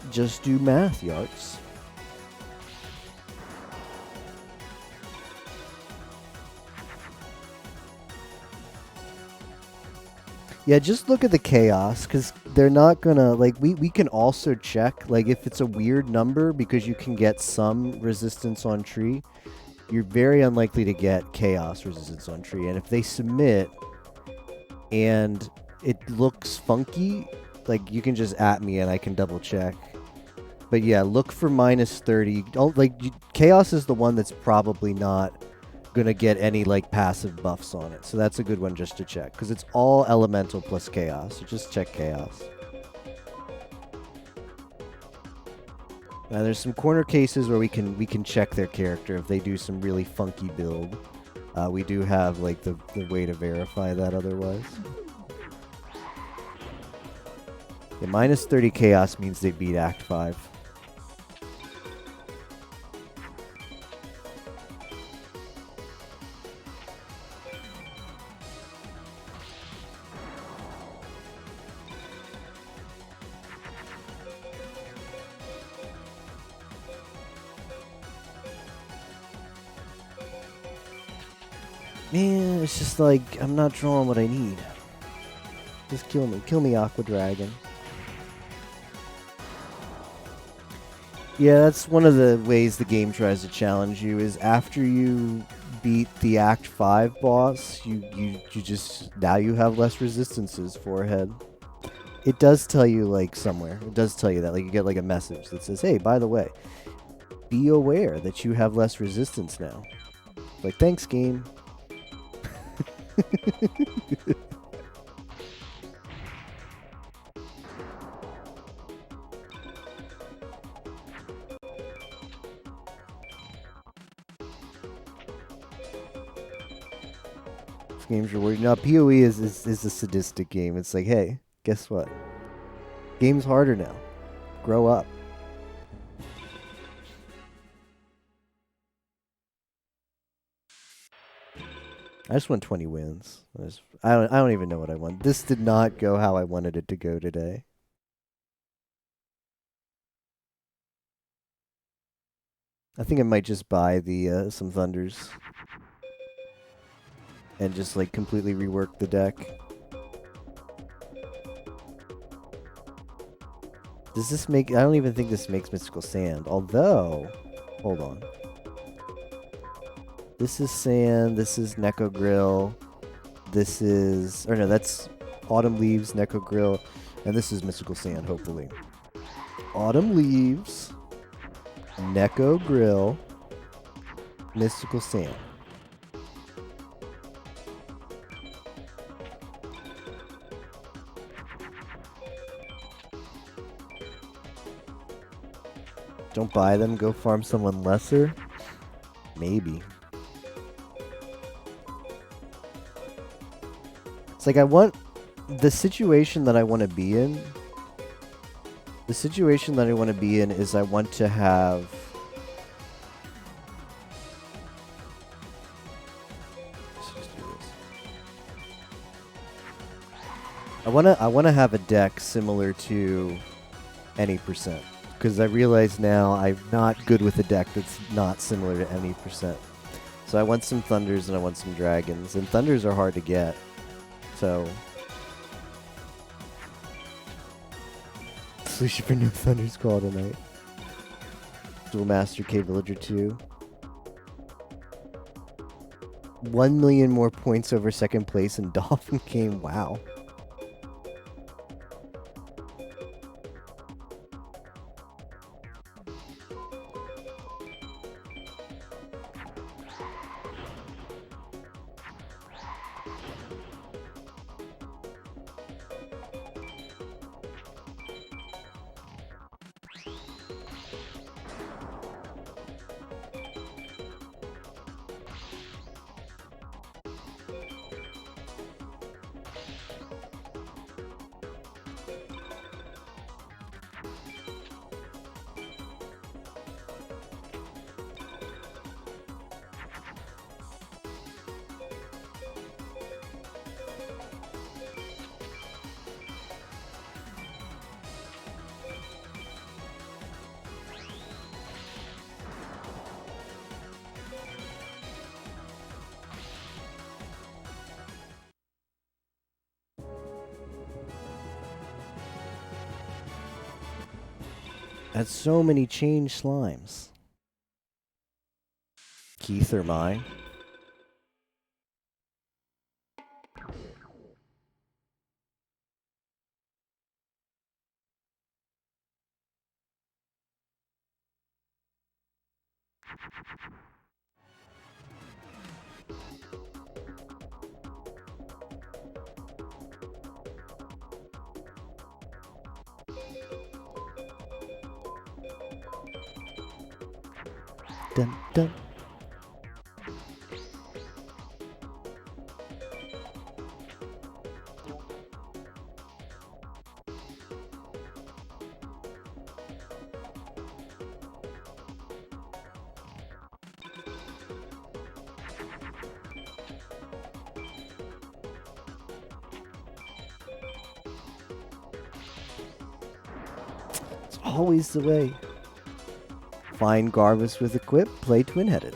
Just do math, Yarts. Yeah, just look at the chaos, because they're not gonna, like, we can also check, like, if it's a weird number, because you can get some resistance on tree, you're very unlikely to get chaos resistance on tree. And if they submit, and it looks funky, like, you can just at me and I can double check. But yeah, look for minus 30. Chaos is the one that's probably not gonna get any like passive buffs on it. So that's a good one just to check, because it's all elemental plus chaos. So just check chaos. Now there's some corner cases where we can check their character if they do some really funky build. We do have like the way to verify that otherwise. Yeah, minus 30 chaos means they beat Act 5. Man, it's just like, I'm not drawing what I need. Just kill me. Kill me, Aqua Dragon. Yeah, that's one of the ways the game tries to challenge you, is after you beat the Act 5 boss, you just, now you have less resistances forehead. It does tell you, like, somewhere. It does tell you that. Like, you get, like, a message that says, hey, by the way, be aware that you have less resistance now. Like, thanks, game. game's rewarding. No, PoE is a sadistic game. It's like, hey, guess what? Game's harder now. Grow up. I just won 20 wins. I don't even know what I won. This did not go how I wanted it to go today. I think I might just buy the some Thunders and just like completely rework the deck. Does this make... I don't even think this makes Mystical Sand. Although... Hold on. This is Sand. This is Neko Grill. This is... Or no, that's Autumn Leaves, Neko Grill. And this is Mystical Sand, hopefully. Autumn Leaves, Neko Grill, Mystical Sand. Don't buy them, go farm someone lesser? Maybe. It's like I want the situation that I want to be in. The situation that I want to be in is I want to have... Let's just do this. I want to have a deck similar to any percent. Because I realize now I'm not good with a deck that's not similar to any percent. So I want some Thunders and I want some Dragons. And Thunders are hard to get. So... Solution for no Thunder's Call tonight. Dual Master K Villager 2. 1 million more points over second place in Dolphin Game. Wow. That's so many changed slimes. Keith or mine? Dun, dun. It's always the way. Find Garvus with Equip, play Twin-Headed.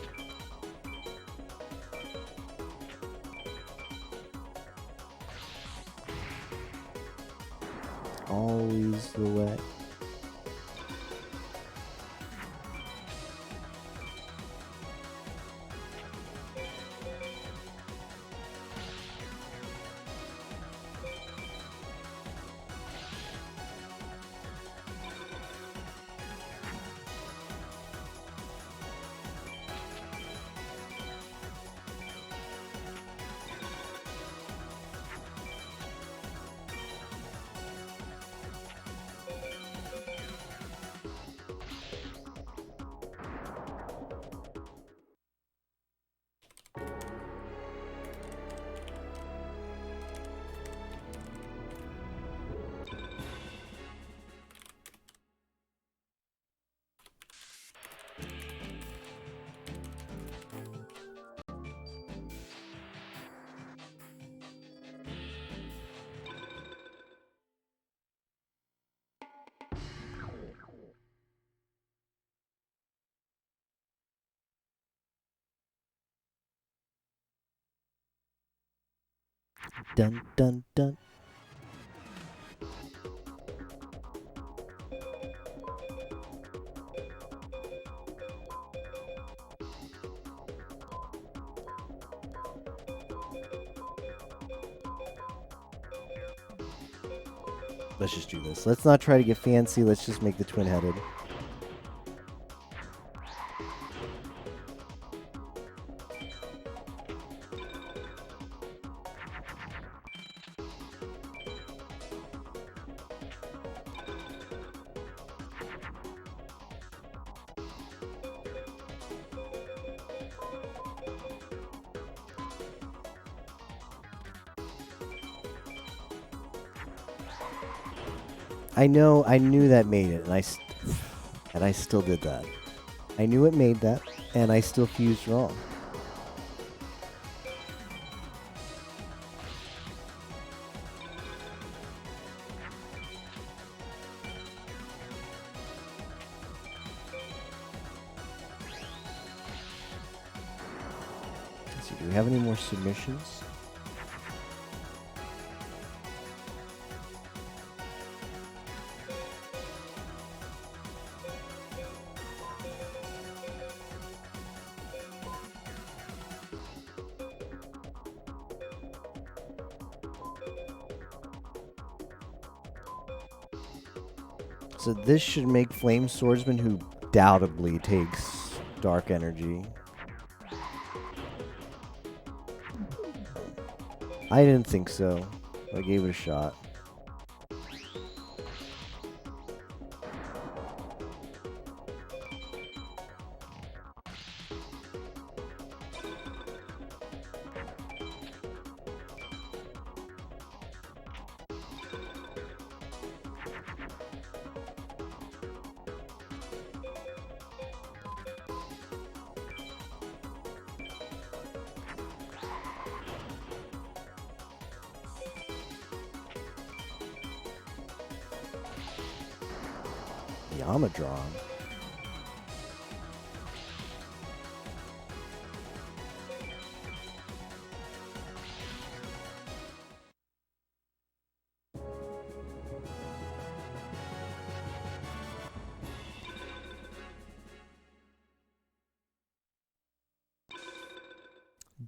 Always the way. Dun dun dun. Let's just do this. Let's not try to get fancy. Let's just make the twin-headed. I knew that made it, and I still did that. I knew it made that, and I still fused wrong. Let's see, do we have any more submissions? So this should make Flame Swordsman, who doubtably takes dark energy. I didn't think so. I gave it a shot. Yamadron.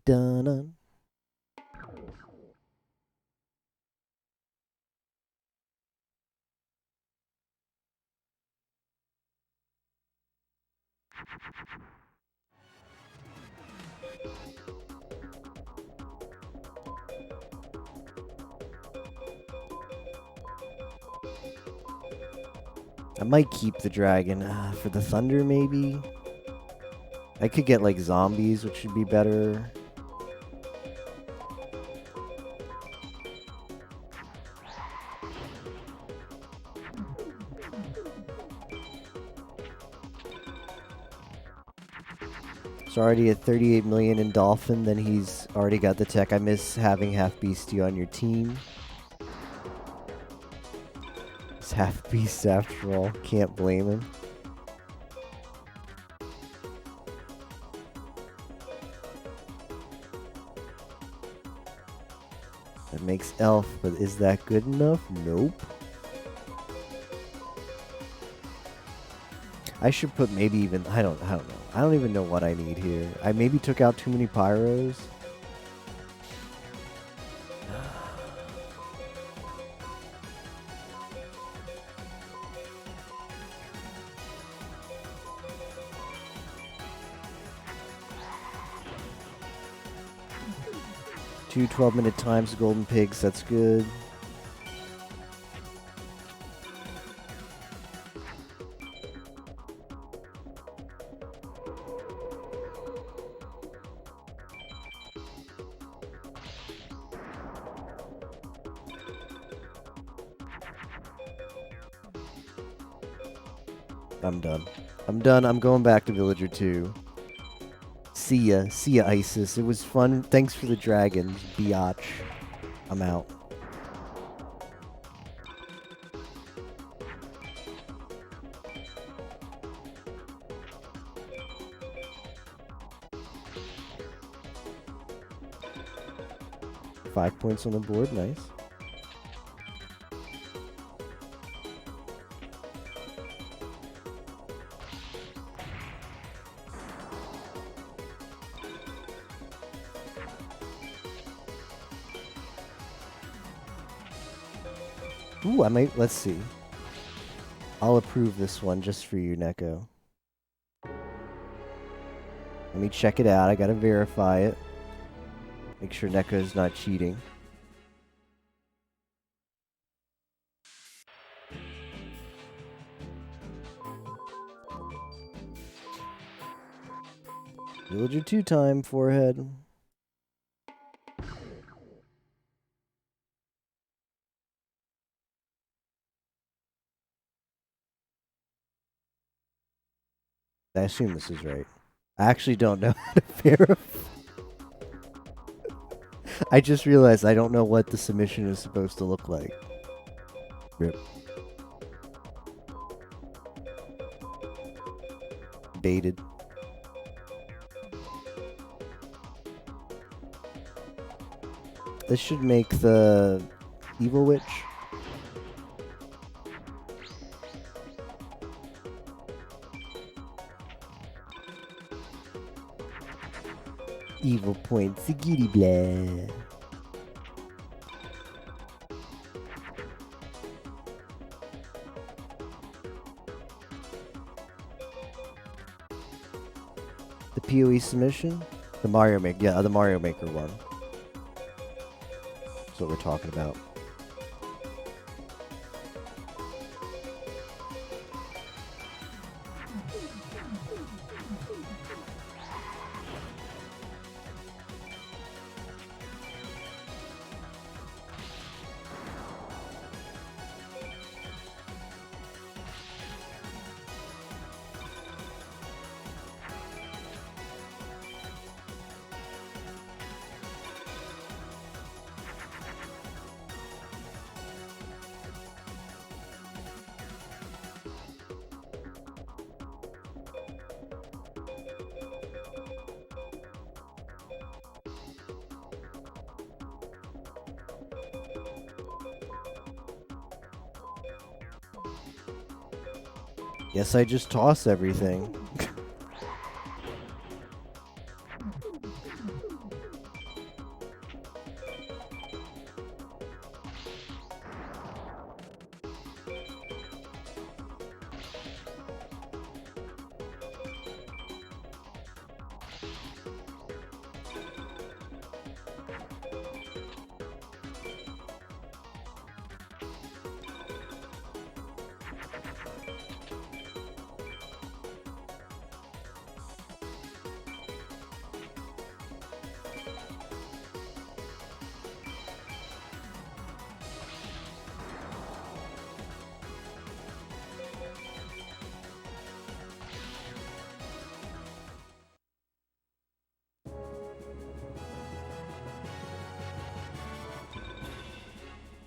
Dun. I might keep the dragon for the thunder, maybe. I could get like zombies, which would be better. It's already at 38 million in Dolphin, then he's already got the tech. I miss having Half Beastie on your team. It's Half Beast after all, can't blame him. That makes Elf, but is that good enough? Nope. I should put maybe even, I don't know. I don't even know what I need here. I maybe took out too many pyros. Two 12-minute times, golden pigs, that's good. I'm done. I'm done. I'm going back to Villager 2. See ya. See ya, Isis. It was fun. Thanks for the dragons, biatch. I'm out. 5 points on the board. Nice. Ooh, I might. Let's see. I'll approve this one just for you, Neko. Let me check it out. I gotta verify it. Make sure Neko's not cheating. Villager 2 time, forehead. I assume this is right. I actually don't know how to verify. I just realized I don't know what the submission is supposed to look like. Rip. Baited. This should make the Evil Witch. Evil point, Sigiri blah. The PoE submission? The Mario Maker, yeah, the Mario Maker one. That's what we're talking about. Guess I just toss everything.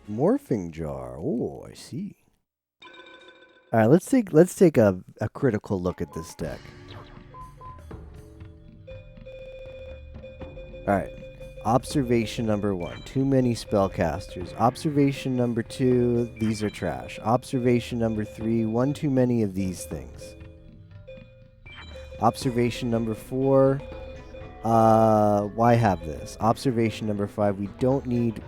Morphing jar. Oh, I see. All right, let's take a critical look at this deck. All right. Observation number 1, too many spellcasters. Observation number 2, these are trash. Observation number 3, one too many of these things. Observation number 4, why have this? Observation number 5, we don't need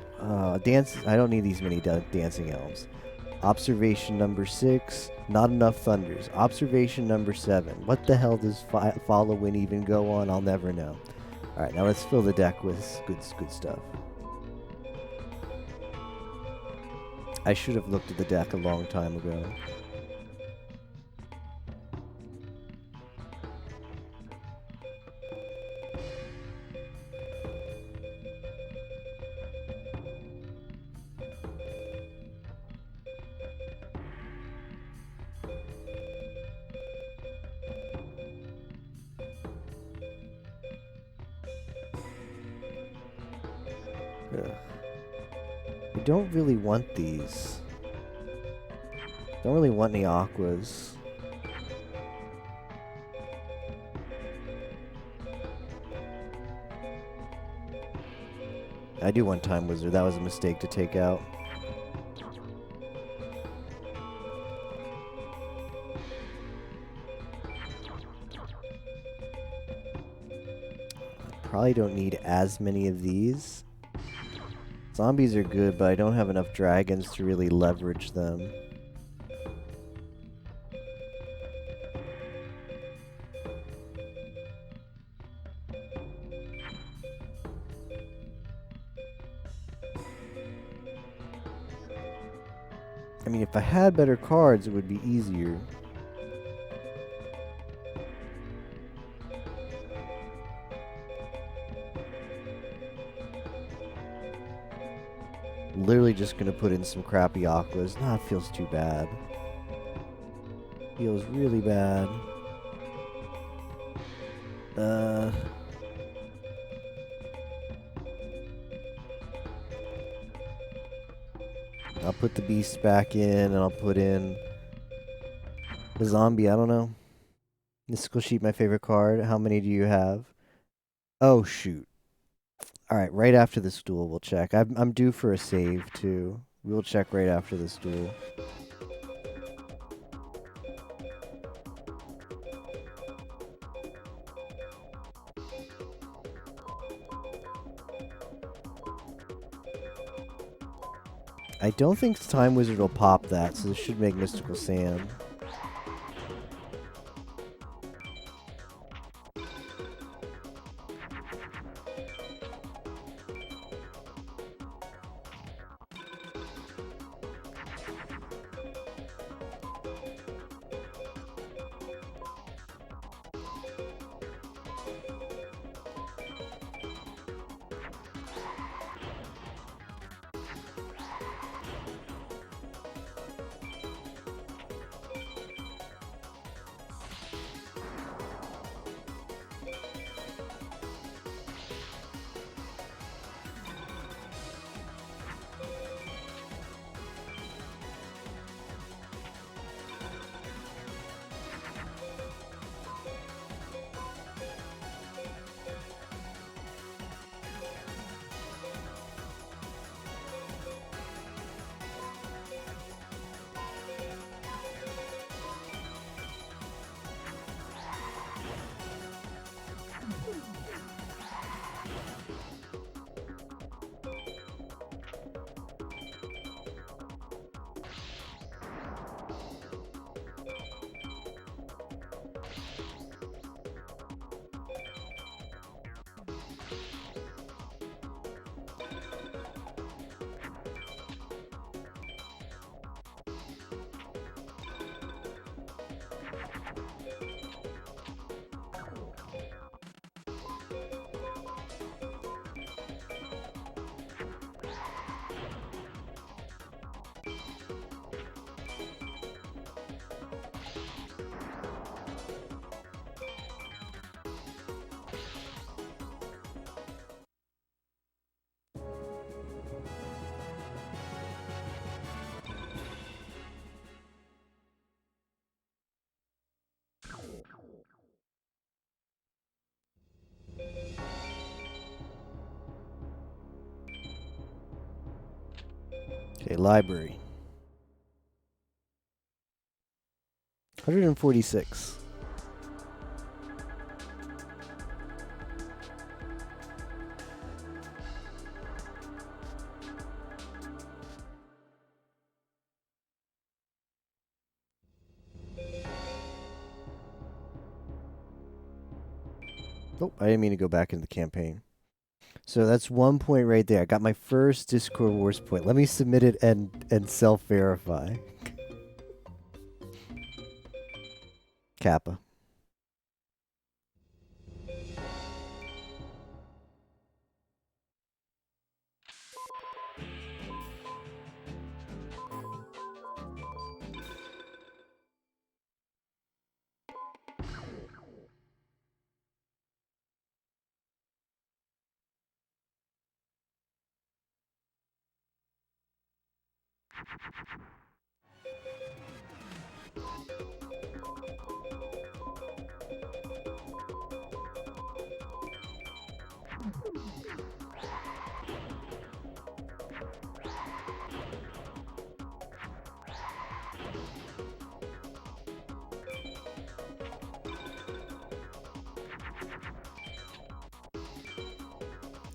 dance. I don't need these many dancing elves. Observation number 6, not enough thunders. Observation number 7, what the hell does follow win even go on? I'll never know. All right, now let's fill the deck with good stuff. I should have looked at the deck a long time ago. I don't really want these. Don't really want any aquas. I do want Time Wizard. That was a mistake to take out. Probably don't need as many of these. Zombies are good, but I don't have enough dragons to really leverage them. I mean, if I had better cards, it would be easier. Literally just gonna put in some crappy aquas. Nah, it feels too bad. Feels really bad. I'll put the beast back in, and I'll put in the zombie. I don't know. Mystical Sheep, my favorite card. How many do you have? Oh, shoot. Alright, right after this duel, we'll check. I'm due for a save, too. We'll check right after this duel. I don't think Time Wizard will pop that, so this should make Mystical Sand. Okay, library. 146. Oh, I didn't mean to go back into the campaign. So that's 1 point right there. I got my first Discord Wars point. Let me submit it and self-verify. Kappa.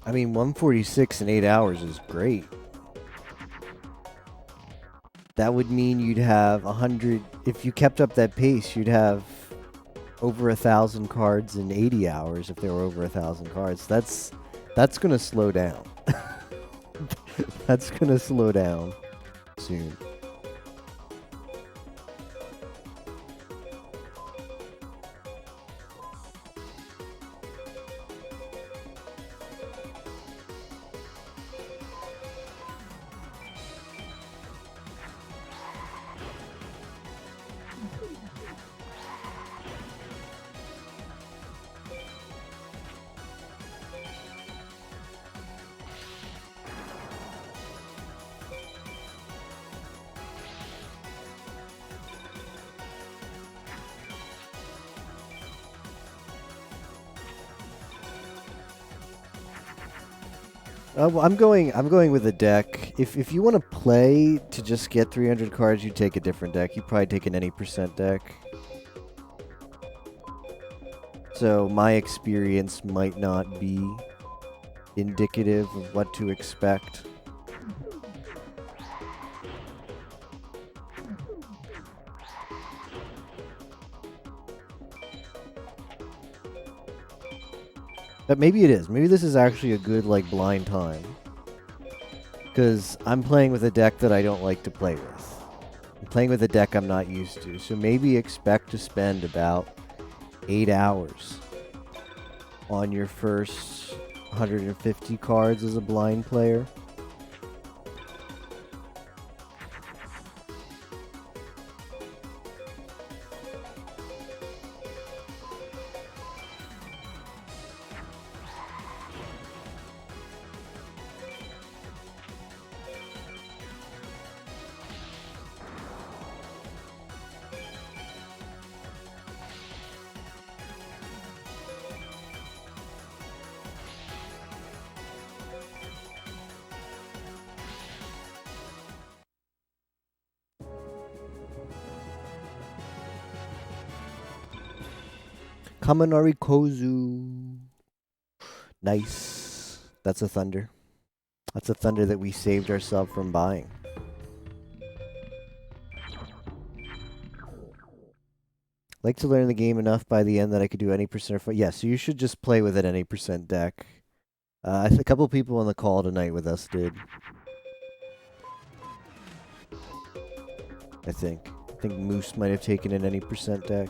I mean, 146 in 8 hours is great. That would mean you'd have 100. If you kept up that pace, you'd have over 1,000 cards in 80 hours. If there were over 1,000 cards, that's gonna slow down. That's gonna slow down soon. Well, I'm going with a deck. If you want to play to just get 300 cards, you take a different deck. You probably take an any percent deck. So my experience might not be indicative of what to expect. But maybe it is. Maybe this is actually a good, like, blind time. Because I'm playing with a deck that I don't like to play with. I'm playing with a deck I'm not used to. So maybe expect to spend about 8 hours on your first 150 cards as a blind player. Kaminari Kozu. Nice. That's a thunder. That's a thunder that we saved ourselves from buying. Like to learn the game enough by the end that I could do any percent. Yeah, so you should just play with an any percent deck. A couple people on the call tonight with us did. I think Moose might have taken an any percent deck.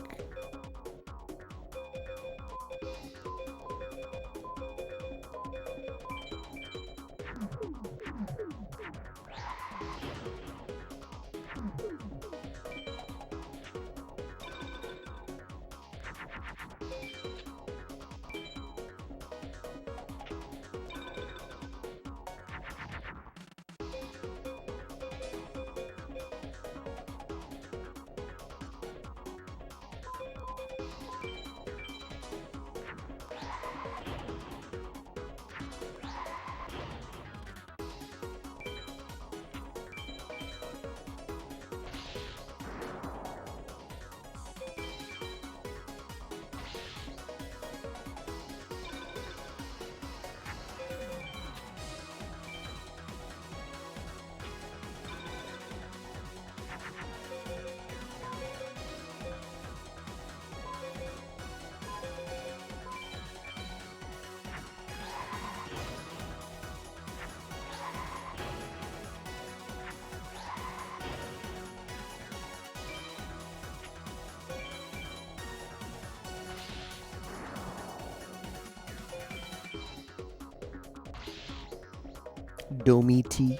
Domiti.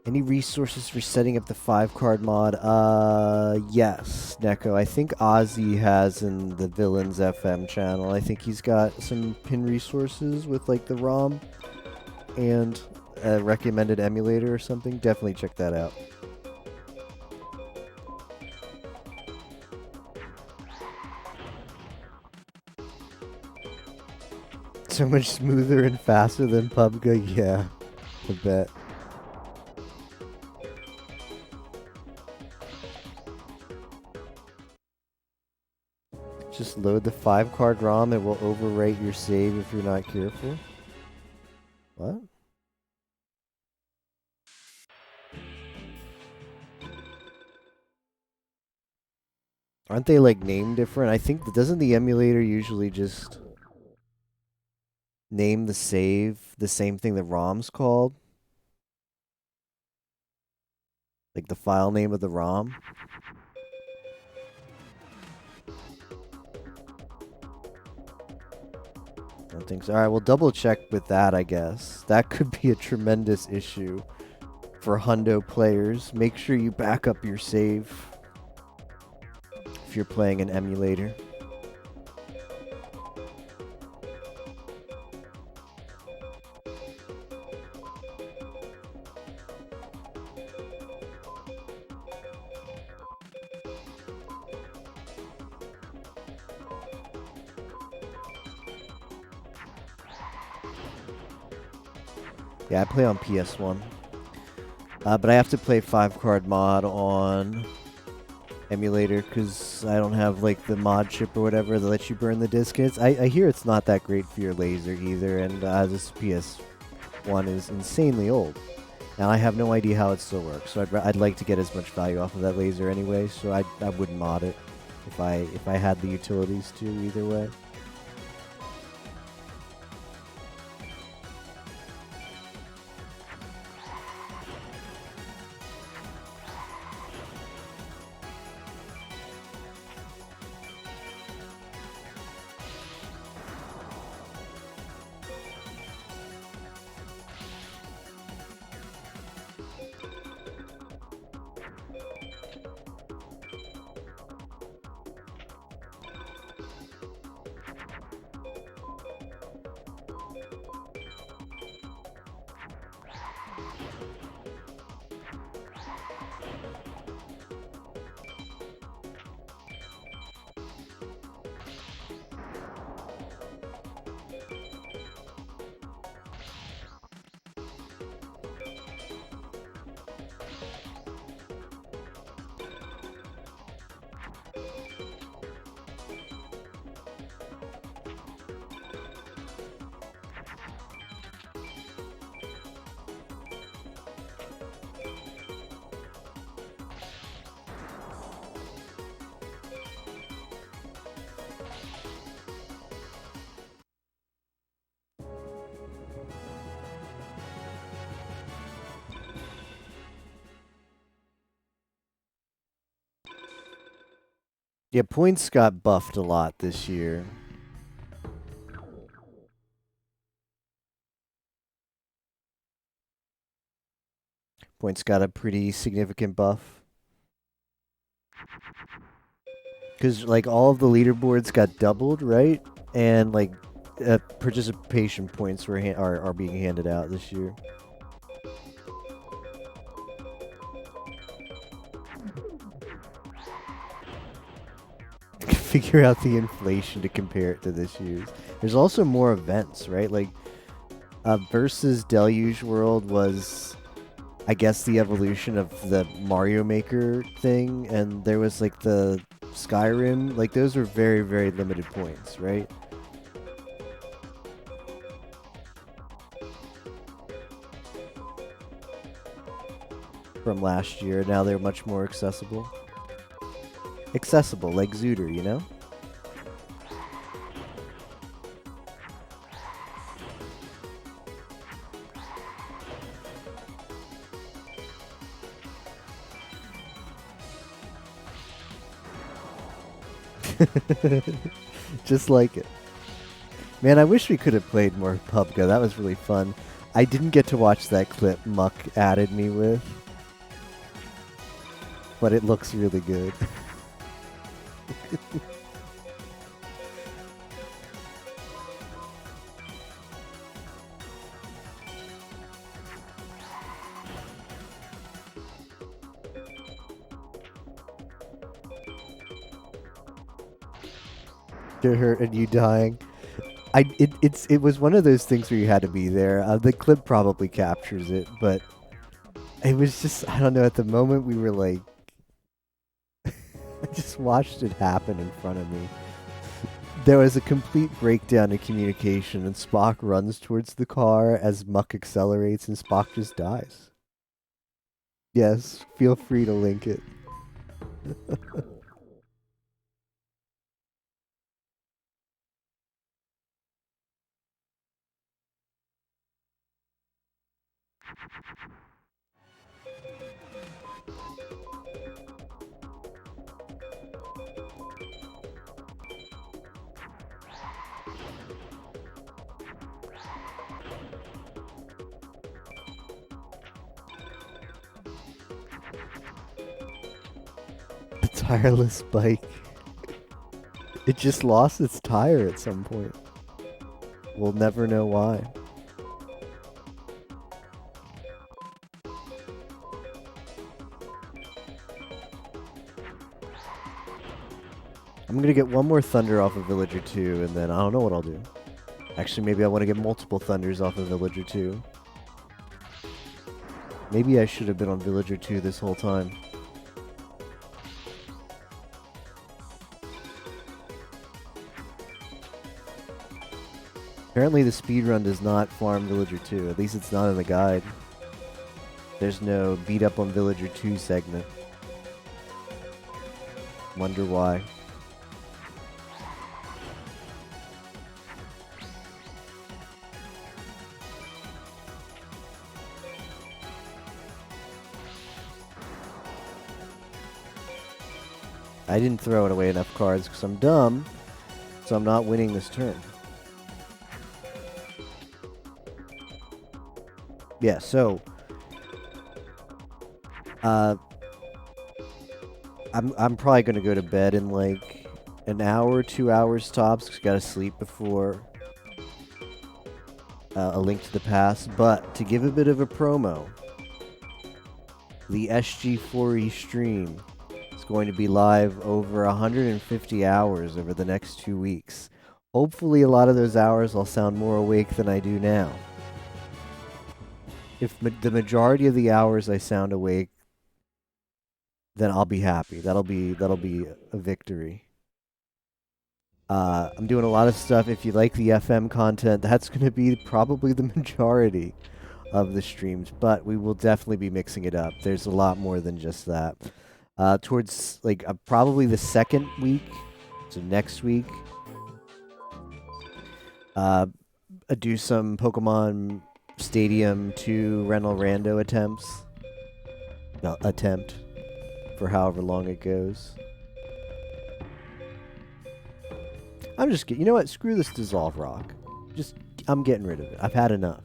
Any resources for setting up the 5-card mod? Yes, Neko. I think Ozzy has in the Villains FM channel. I think he's got some pin resources with like the ROM and a recommended emulator or something. Definitely check that out. So much smoother and faster than PUBG. Yeah, I bet. Just load the 5-card ROM. It will overwrite your save if you're not careful. What? Aren't they like named different? I think doesn't the emulator usually just name the save the same thing the ROM's called? Like the file name of the ROM? I don't think so. Alright, we'll double check with that, I guess. That could be a tremendous issue for Hundo players. Make sure you back up your save if you're playing an emulator. Yeah, I play on PS1. But I have to play 5-card mod on emulator because I don't have like the mod chip or whatever that lets you burn the disc. I hear it's not that great for your laser either, and this PS1 is insanely old. And I have no idea how it still works, so I'd like to get as much value off of that laser anyway, so I wouldn't mod it if I had the utilities to either way. Yeah, points got buffed a lot this year. Points got a pretty significant buff. Because, like, all of the leaderboards got doubled, right? And, like, participation points are being handed out this year. Figure out the inflation to compare it to this year's. There's also more events, right? Like, Versus Deluge World was, I guess, the evolution of the Mario Maker thing, and there was, like, the Skyrim. Like, those were very, very limited points, right? From last year. Now they're much more accessible. Accessible, like Zooter, you know? Just like it. Man, I wish we could have played more PUBG. That was really fun. I didn't get to watch that clip Muck added me with, but it looks really good. To her and you dying. It was one of those things where you had to be there. The clip probably captures it, but it was just, I don't know, at the moment we were like, I just watched it happen in front of me. There was a complete breakdown in communication, and Spock runs towards the car as Muck accelerates, and Spock just dies. Yes, feel free to link it. The tireless bike. It just lost its tire at some point. We'll never know why. I'm gonna get one more thunder off of Villager 2, and then I don't know what I'll do. Actually, maybe I want to get multiple thunders off of Villager 2. Maybe I should have been on Villager 2 this whole time. Apparently the speedrun does not farm Villager 2. At least it's not in the guide. There's no beat up on Villager 2 segment. Wonder why. I didn't throw it away enough cards because I'm dumb, so I'm not winning this turn. Yeah, so I'm probably gonna go to bed in like an hour, 2 hours tops, because gotta sleep before A Link to the Past. But to give a bit of a promo, the SG4E stream is going to be live over 150 hours over the next 2 weeks. Hopefully a lot of those hours I'll sound more awake than I do now. If the majority of the hours I sound awake, then I'll be happy. That'll be a victory. I'm doing a lot of stuff. If you like the FM content, that's going to be probably the majority of the streams, but we will definitely be mixing it up. There's a lot more than just that. Towards like probably the second week, so next week, do some Pokemon Stadium 2 Renal Rando attempts. No, attempt for however long it goes. I'm just you know what? Screw this Dissolve Rock. I'm getting rid of it. I've had enough.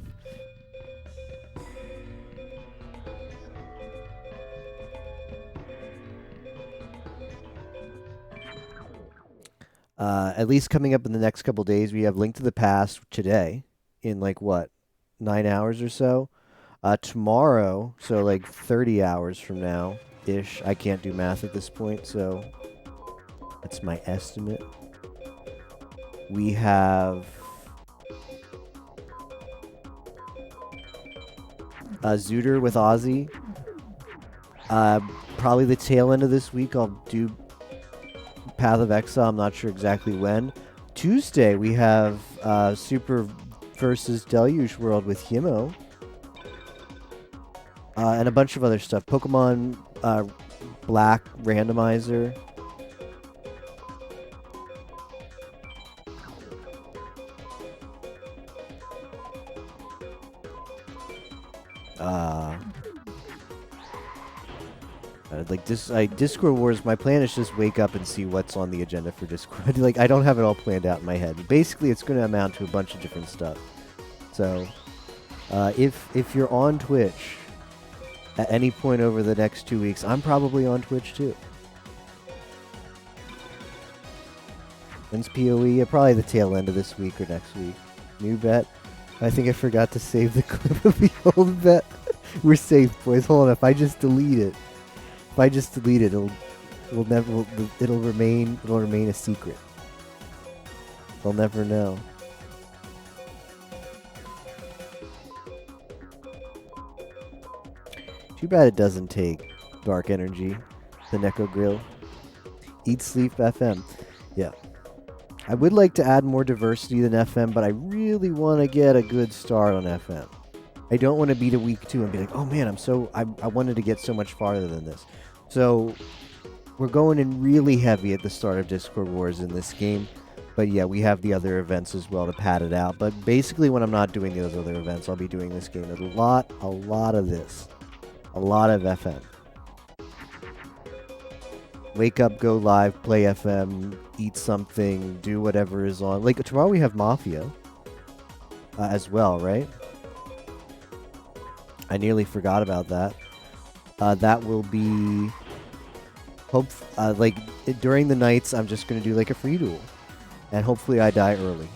At least coming up in the next couple days, we have Link to the Past today in like what, 9 hours or so. Tomorrow, so like 30 hours from now ish. I can't do math at this point, so that's my estimate. We have Zooter with Ozzy. Probably the tail end of this week I'll do Path of Exile. I'm not sure exactly when. Tuesday we have Super versus Deluge World with Himo. And a bunch of other stuff. Pokemon Black Randomizer. Like this, Discord Wars. My plan is just wake up and see what's on the agenda for Discord. Like I don't have it all planned out in my head. Basically, it's going to amount to a bunch of different stuff. So, if you're on Twitch at any point over the next 2 weeks, I'm probably on Twitch too. When's PoE? Probably the tail end of this week or next week. New bet. I think I forgot to save the clip of the old bet. We're safe, boys. Hold on. If I just delete it, it'll remain a secret. They'll never know. Too bad it doesn't take Dark Energy, the Neko Grill. Eat Sleep FM. Yeah. I would like to add more diversity than FM, but I really want to get a good start on FM. I don't want to beat a week 2 and be like, oh man, I wanted to get so much farther than this. So we're going in really heavy at the start of Discord Wars in this game. But yeah, we have the other events as well to pad it out. But basically when I'm not doing those other events, I'll be doing this game. A lot of this. A lot of FM. Wake up, go live, play FM, eat something, do whatever is on. Like, tomorrow we have Mafia as well, right? I nearly forgot about that. That will be... during the nights, I'm just going to do, like, a free duel. And hopefully I die early.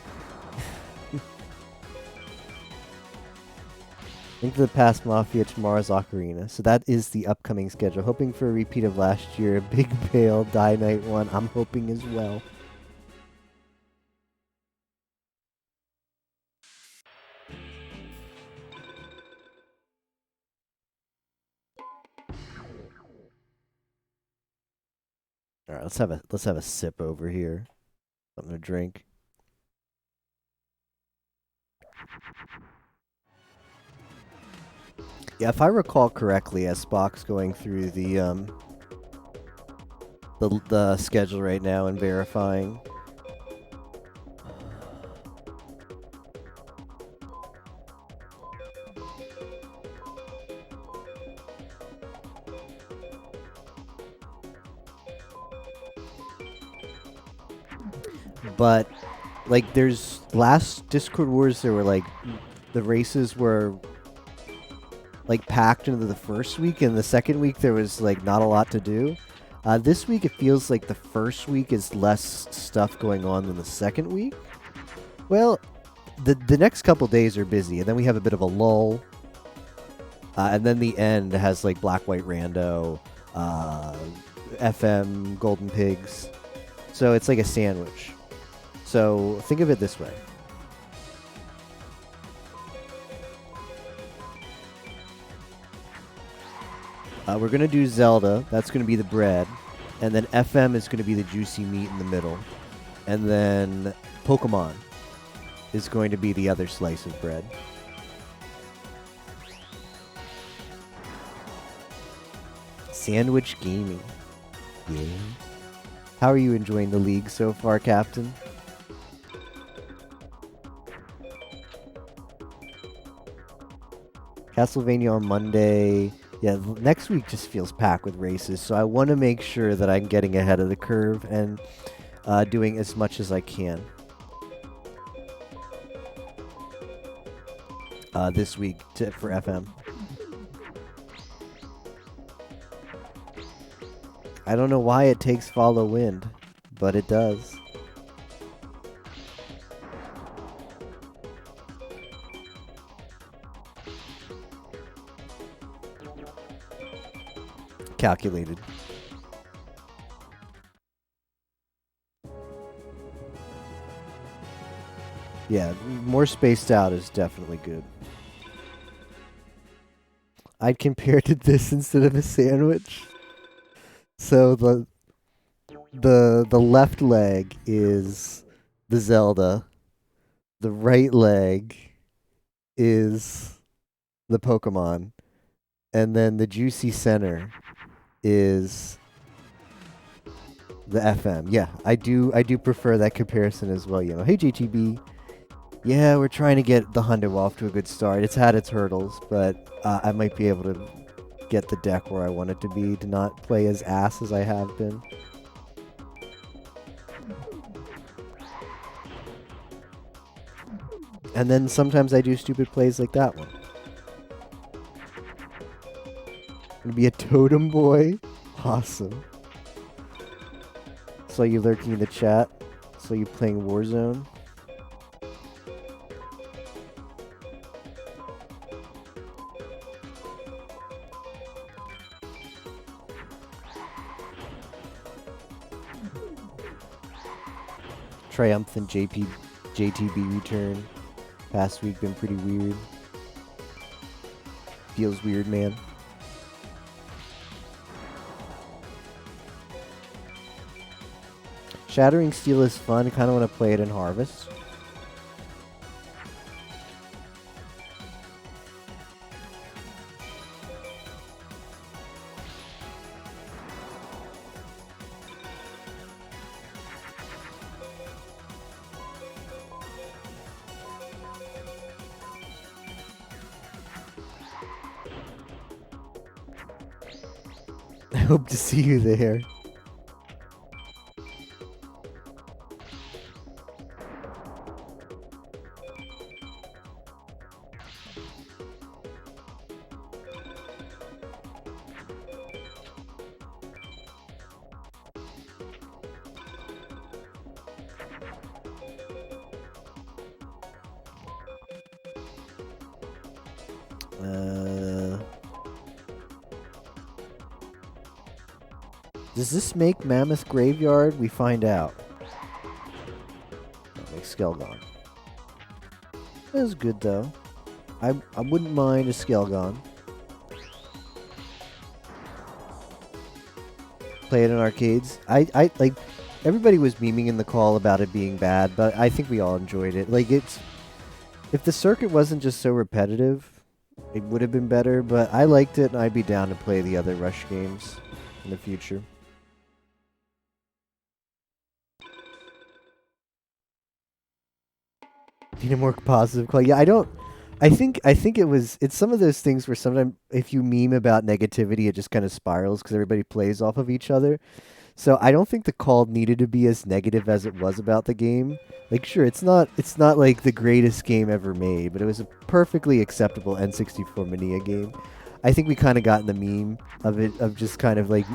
Link to the Past Mafia, tomorrow's Ocarina. So that is the upcoming schedule. Hoping for a repeat of last year. Big Bale, Die Night 1. I'm hoping as well. Alright, let's have a sip over here. Something to drink. Yeah, if I recall correctly, as Spock's going through the schedule right now and verifying. But like, there's last Discord Wars, there were like the races were like packed into the first week, and the second week there was like not a lot to do. This week it feels like the first week is less stuff going on than the second week. Well, the next couple days are busy, and then we have a bit of a lull. And then the end has like Black White Rando, FM, Golden Pigs. So it's like a sandwich. So think of it this way. We're going to do Zelda. That's going to be the bread. And then FM is going to be the juicy meat in the middle. And then Pokemon is going to be the other slice of bread. Sandwich gaming. Yeah. How are you enjoying the league so far, Captain? Castlevania on Monday. Yeah, next week just feels packed with races, so I want to make sure that I'm getting ahead of the curve and doing as much as I can. This week for FM. I don't know why it takes follow wind, but it does. Calculated. Yeah, more spaced out is definitely good. I'd compare to this instead of a sandwich. So the left leg is the Zelda. The right leg is the Pokemon. And then the juicy center is the FM. Yeah, I do prefer that comparison as well, you know. Hey JTB. Yeah, we're trying to get the Hundo off to a good start. It's had its hurdles, but I might be able to get the deck where I want it to be, to not play as ass as I have been. And then sometimes I do stupid plays like that one. Gonna be a totem boy? Awesome. Saw you lurking in the chat. Saw you playing Warzone. Triumphant JTB return. Past week been pretty weird. Feels weird, man. Shattering Steel is fun. Kind of want to play it in Harvest. I hope to see you there. Does this make Mammoth Graveyard? We find out. That makes Skelgon. That's good though. I wouldn't mind a Skelgon. Play it in arcades. I like. Everybody was memeing in the call about it being bad, but I think we all enjoyed it. Like it's. If the circuit wasn't just so repetitive, it would have been better. But I liked it, and I'd be down to play the other Rush games in the future. Need a more positive call. Yeah, I don't. I think it's some of those things where sometimes if you meme about negativity, it just kind of spirals because everybody plays off of each other. So I don't think the call needed to be as negative as it was about the game. Like, sure, it's not like the greatest game ever made, but it was a perfectly acceptable N64 Mania game. I think we kind of got in the meme of it, of just kind of like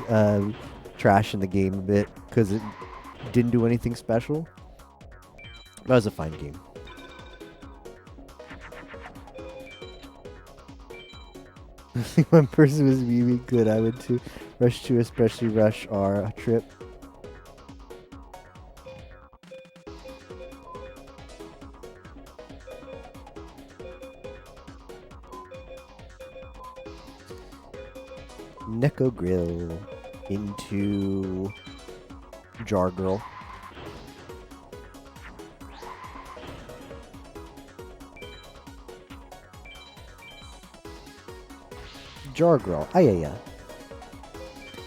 trashing the game a bit because it didn't do anything special. That was a fine game. If one person was really good, I would too. Rush 2, especially Rush R, a trip. Neko Grill into Jar Girl. Jar Girl. Yeah.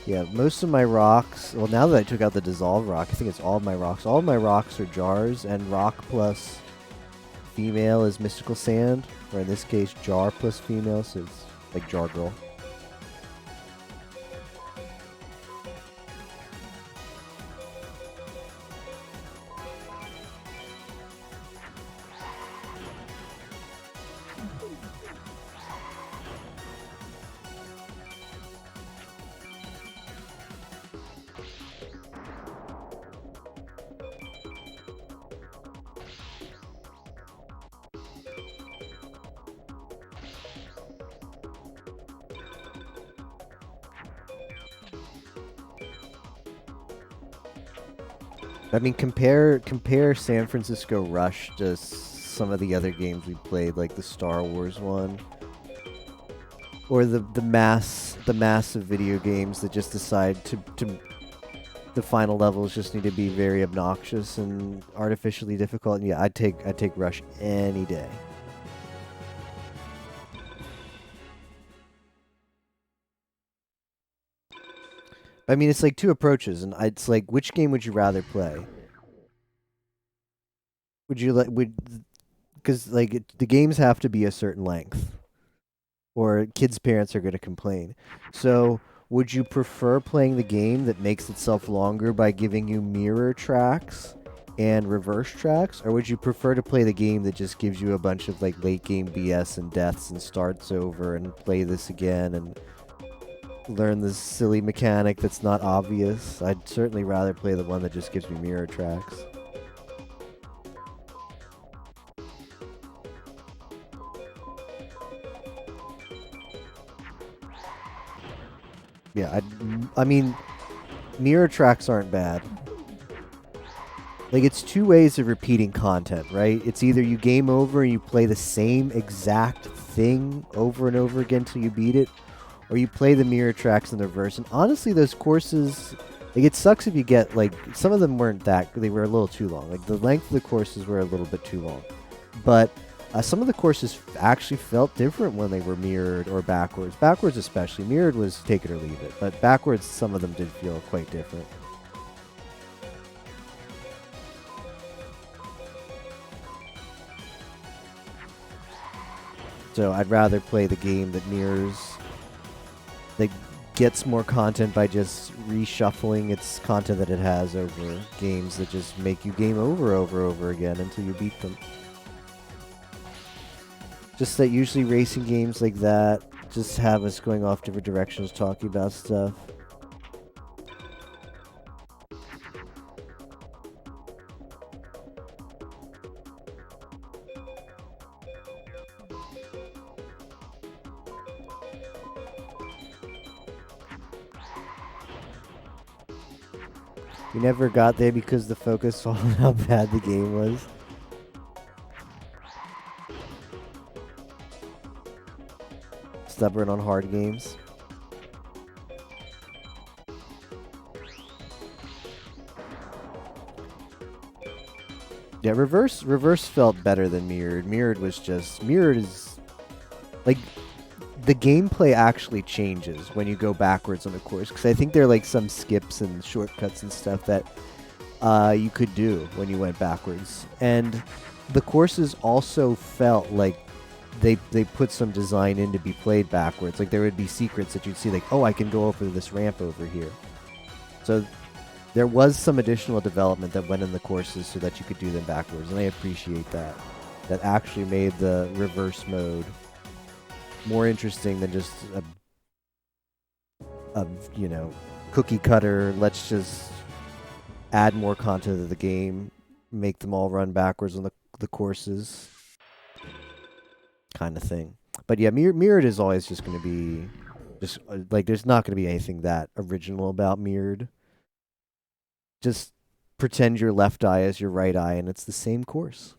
Yeah, most of my rocks, well, now that I took out the dissolve rock, I think it's all of my rocks. All of my rocks are jars, and rock plus female is mystical sand, or in this case, jar plus female, so it's like Jar Girl. I mean, compare San Francisco Rush to some of the other games we played, like the Star Wars one, or the massive video games that just decide to the final levels just need to be very obnoxious and artificially difficult. And yeah, I'd take Rush any day. I mean, it's like two approaches, and it's like, which game would you rather play? Because like the games have to be a certain length, or kids' parents are going to complain. So, would you prefer playing the game that makes itself longer by giving you mirror tracks and reverse tracks, or would you prefer to play the game that just gives you a bunch of like late game BS and deaths and starts over and play this again and learn this silly mechanic that's not obvious? I'd certainly rather play the one that just gives me mirror tracks. Yeah, I mean, mirror tracks aren't bad. Like, it's two ways of repeating content, right? It's either you game over and you play the same exact thing over and over again till you beat it, or you play the mirror tracks in the reverse. And honestly, those courses Like, it sucks if you get, like, some of them weren't that, they were a little too long. Like, the length of the courses were a little bit too long. But some of the courses actually felt different when they were mirrored or backwards. Backwards especially. Mirrored was take it or leave it. But backwards, some of them did feel quite different. So I'd rather play the game that mirrors, that gets more content by just reshuffling its content that it has over games that just make you game over again until you beat them. Just that usually racing games like that just have us going off different directions talking about stuff. We never got there because the focus on how bad the game was. Stubborn on hard games. Yeah, reverse felt better than mirrored. Mirrored is like, the gameplay actually changes when you go backwards on a course, because I think there are like some skips and shortcuts and stuff that you could do when you went backwards, and the courses also felt like they put some design in to be played backwards. Like, there would be secrets that you'd see, like, oh, I can go over this ramp over here. So there was some additional development that went in the courses so that you could do them backwards, and I appreciate that. That actually made the reverse mode more interesting than just a you know, cookie cutter, let's just add more content to the game, make them all run backwards on the courses kind of thing. But yeah, mirrored is always just going to be just like, there's not going to be anything that original about mirrored. Just pretend your left eye is your right eye and it's the same course.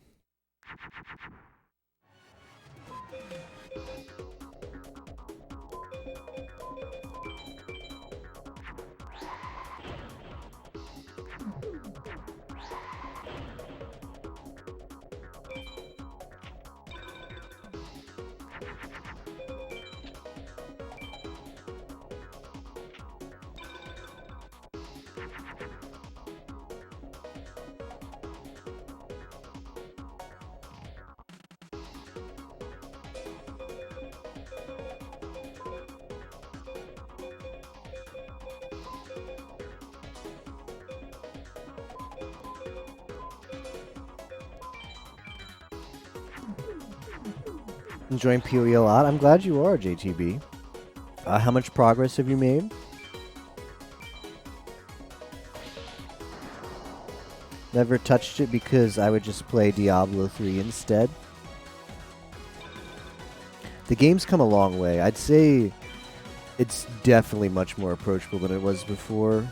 Enjoying PoE a lot? I'm glad you are, JTB. How much progress have you made? Never touched it because I would just play Diablo 3 instead. The game's come a long way. I'd say it's definitely much more approachable than it was before.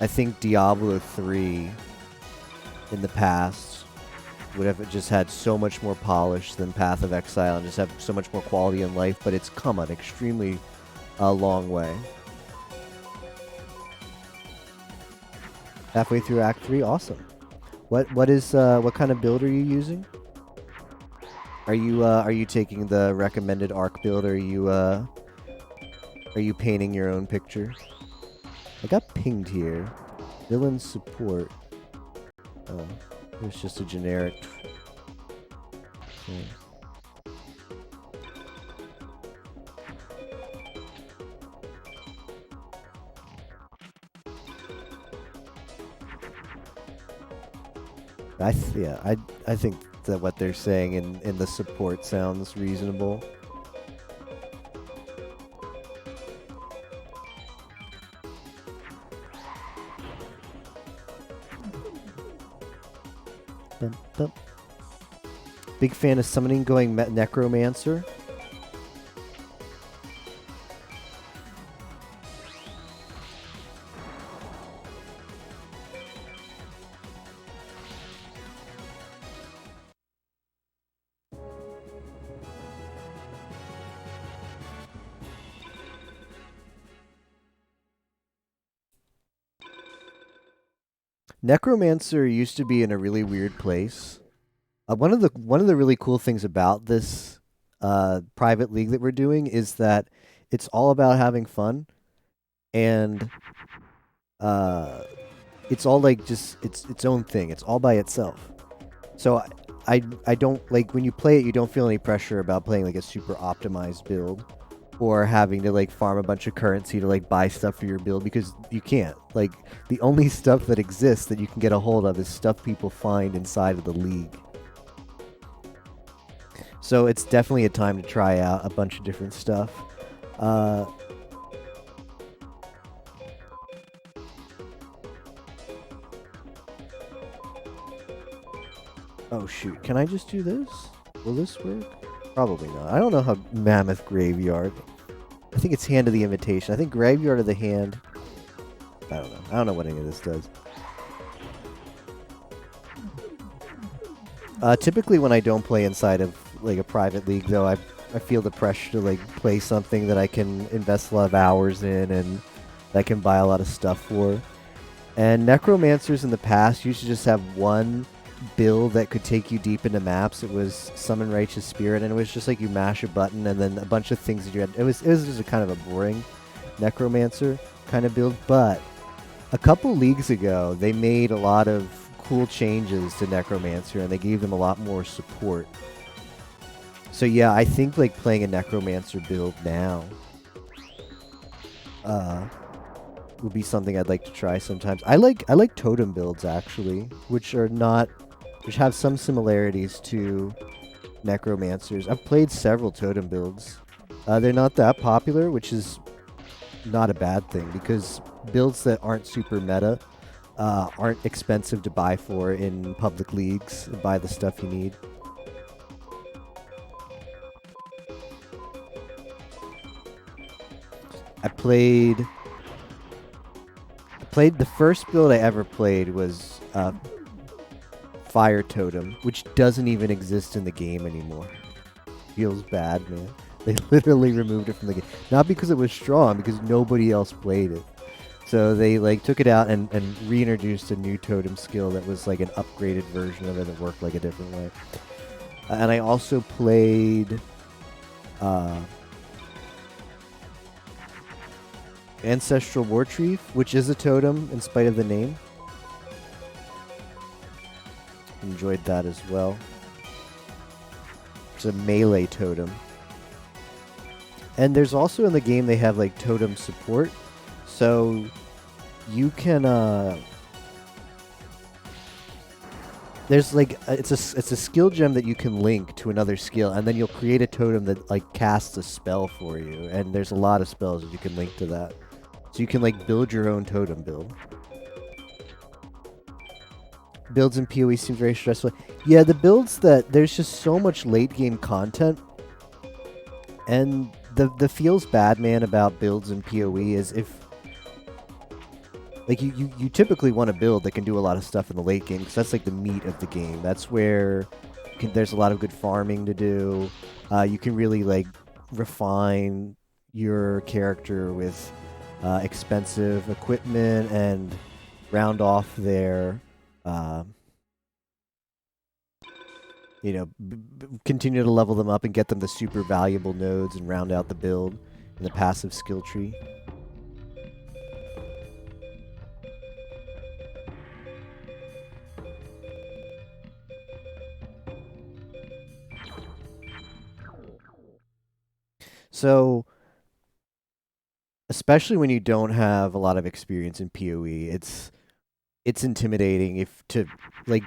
I think Diablo 3 in the past would have just had so much more polish than Path of Exile and just have so much more quality in life, but it's come an extremely long way. Halfway through Act 3, awesome. What kind of build are you using? Are you taking the recommended arc build, or are you painting your own picture? I got pinged here. Villain support. Oh. It's just a generic. Okay. I think that what they're saying in the support sounds reasonable. Big fan of summoning going Necromancer. Necromancer used to be in a really weird place. One of the really cool things about this private league that we're doing is that it's all about having fun, and it's all like just its own thing. It's all by itself. So I don't like when you play it, you don't feel any pressure about playing like a super optimized build or having to like farm a bunch of currency to like buy stuff for your build, because you can't. Like the only stuff that exists that you can get a hold of is stuff people find inside of the league. So it's definitely a time to try out a bunch of different stuff. Oh shoot, can I just do this? Will this work? Probably not. I don't know how Mammoth Graveyard. I think it's Hand of the Invitation. I think Graveyard of the Hand. I don't know. I don't know what any of this does. Typically when I don't play inside of like a private league though, I feel the pressure to like play something that I can invest a lot of hours in and that I can buy a lot of stuff for. And Necromancers in the past used to just have one build that could take you deep into maps. It was Summon Righteous Spirit, and it was just like you mash a button and then a bunch of things that you had. It was just a kind of a boring Necromancer kind of build. But a couple leagues ago, they made a lot of cool changes to Necromancer, and they gave them a lot more support. So yeah, I think like playing a Necromancer build now would be something I'd like to try sometimes. I like totem builds actually, which have some similarities to Necromancers. I've played several totem builds. They're not that popular, which is not a bad thing, because builds that aren't super meta aren't expensive to buy for in public leagues. Buy the stuff you need. I played the first build I ever played was Fire Totem, which doesn't even exist in the game anymore. Feels bad, man. They literally removed it from the game. Not because it was strong, because nobody else played it. So they like took it out and reintroduced a new totem skill that was like an upgraded version of it that worked like a different way. And I also played Ancestral Warchief, which is a totem in spite of the name. Enjoyed that as well. It's a melee totem. And there's also in the game they have like totem support. So you can there's like it's a skill gem that you can link to another skill, and then you'll create a totem that like casts a spell for you, and there's a lot of spells that you can link to that. So you can like build your own totem build. Builds in PoE seem very stressful. Yeah, the builds that there's just so much late game content, and the feels bad man about builds in PoE is if like you typically want a build that can do a lot of stuff in the late game, because that's like the meat of the game. That's where there's a lot of good farming to do. You can really like refine your character with expensive equipment and round off their continue to level them up and get them the super valuable nodes and round out the build and the passive skill tree. So, especially when you don't have a lot of experience in PoE, it's intimidating if to like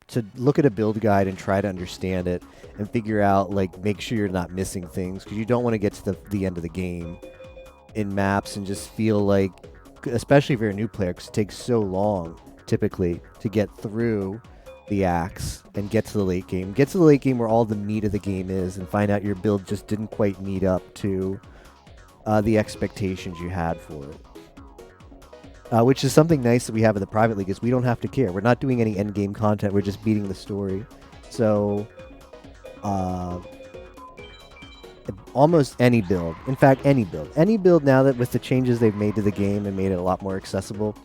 to look at a build guide and try to understand it and figure out like make sure you're not missing things, because you don't want to get to the end of the game in maps and just feel like, especially if you're a new player, because it takes so long typically to get through the acts and get to the late game. Get to the late game where all the meat of the game is, and find out your build just didn't quite meet up to the expectations you had for it. Which is something nice that we have in the private league, is we don't have to care. We're not doing any end game content. We're just beating the story. So, almost any build, in fact, any build now that with the changes they've made to the game and made it a lot more accessible,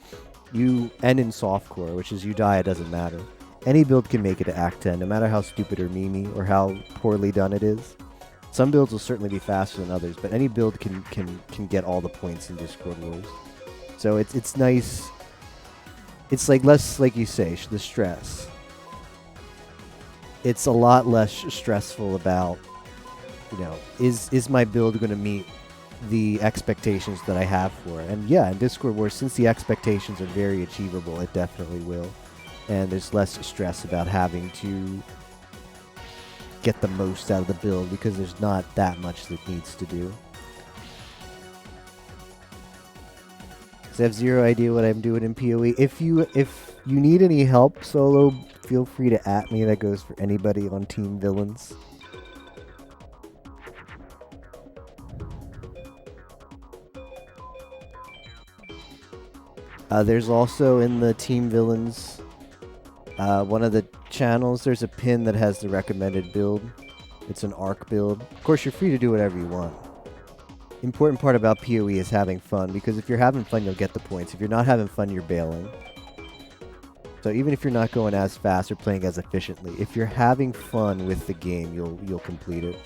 and in softcore, which is you die, it doesn't matter. Any build can make it to Act 10, no matter how stupid or memey or how poorly done it is. Some builds will certainly be faster than others, but any build can get all the points in Discord Wars. So it's nice. It's like less, like you say, the stress. It's a lot less stressful about, you know, is my build going to meet the expectations that I have for it? And yeah, in Discord Wars, since the expectations are very achievable, it definitely will. And there's less stress about having to get the most out of the build because there's not that much that needs to do. So I have zero idea what I'm doing in PoE. If you need any help solo, feel free to @ me. That goes for anybody on Team Villains. There's also in the Team Villains, one of the channels, there's a pin that has the recommended build. It's an ARC build. Of course, you're free to do whatever you want. Important part about PoE is having fun, because if you're having fun, you'll get the points. If you're not having fun, you're bailing. So even if you're not going as fast or playing as efficiently, if you're having fun with the game, you'll complete it.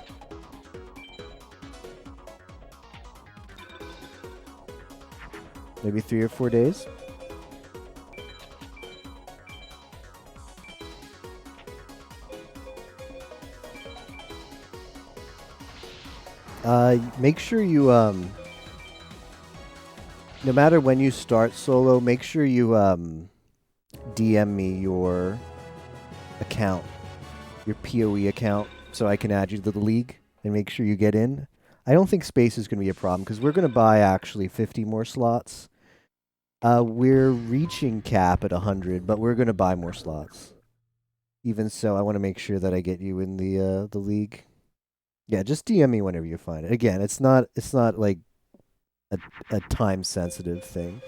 Maybe 3 or 4 days. Make sure you, no matter when you start solo, make sure you, DM me your account, your PoE account, so I can add you to the league and make sure you get in. I don't think space is going to be a problem, because we're going to buy actually 50 more slots. We're reaching cap at 100, but we're going to buy more slots. Even so, I want to make sure that I get you in the league. Yeah, just DM me whenever you find it. Again, it's not like a time sensitive thing.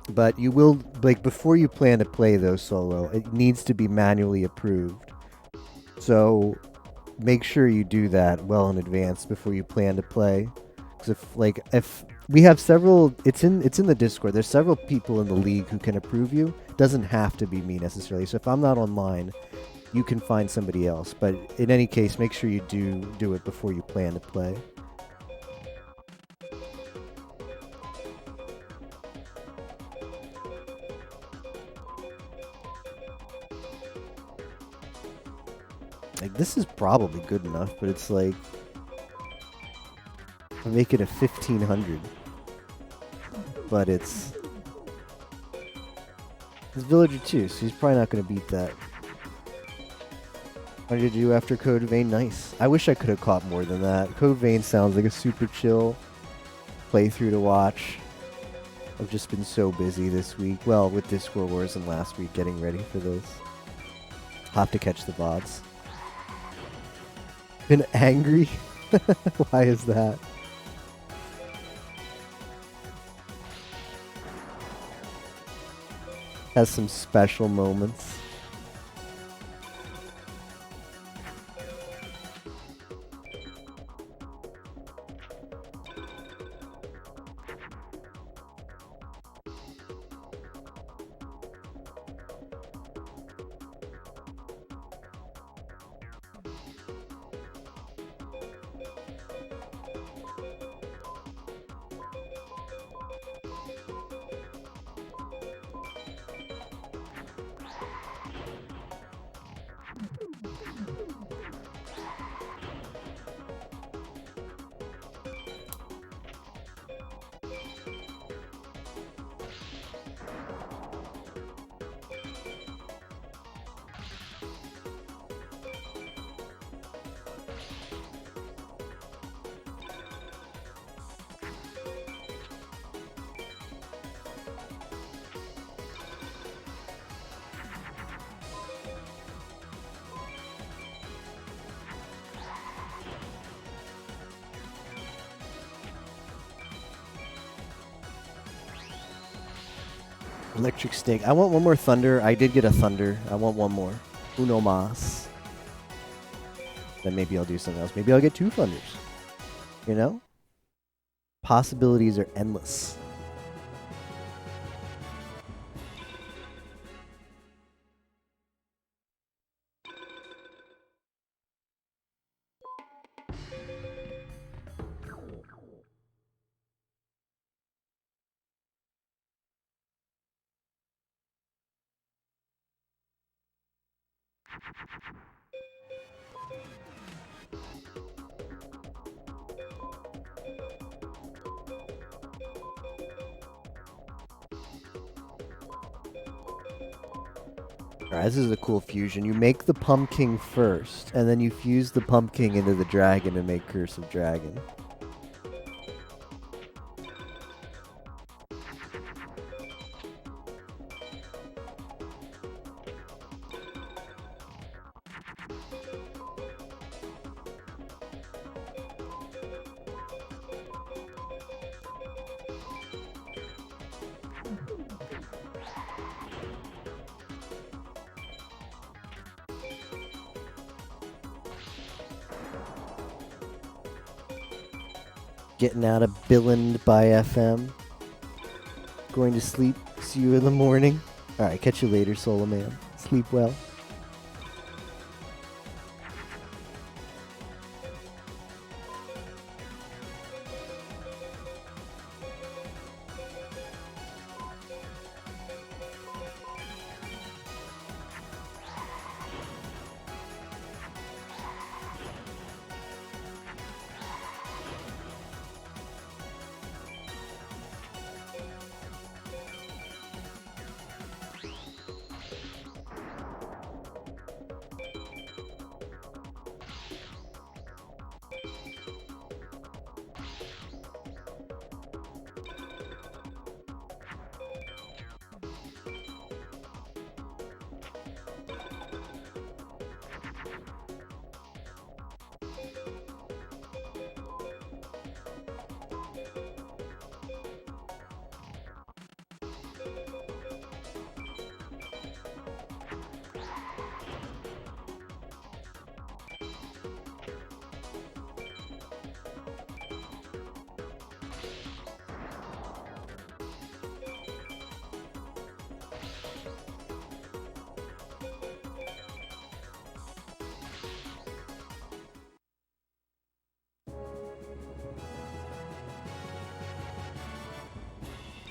But you will, like, before you plan to play those solo, it needs to be manually approved. So make sure you do that well in advance before you plan to play. Because if we have several, it's in the Discord. There's several people in the league who can approve you. It doesn't have to be me necessarily. So if I'm not online, you can find somebody else. But in any case, make sure you do it before you plan to play. Like, this is probably good enough, but it's like, I make it a 1500. But it's Villager 2, so he's probably not going to beat that. What did you do after Code Vein? Nice. I wish I could have caught more than that. Code Vein sounds like a super chill playthrough to watch. I've just been so busy this week. Well, with Discord Wars and last week getting ready for this. I'll have to catch the VODs. Been angry? Why is that? Has some special moments. Electric Snake. I want one more Thunder. I did get a Thunder. I want one more. Uno más. Then maybe I'll do something else. Maybe I'll get 2 Thunders. You know? Possibilities are endless. Alright, this is a cool fusion. You make the Pumpkin first, and then you fuse the Pumpkin into the dragon to make Curse of Dragon. Getting out of Billund by FM. Going to sleep. See you in the morning. Alright, catch you later, Solo Man. Sleep well.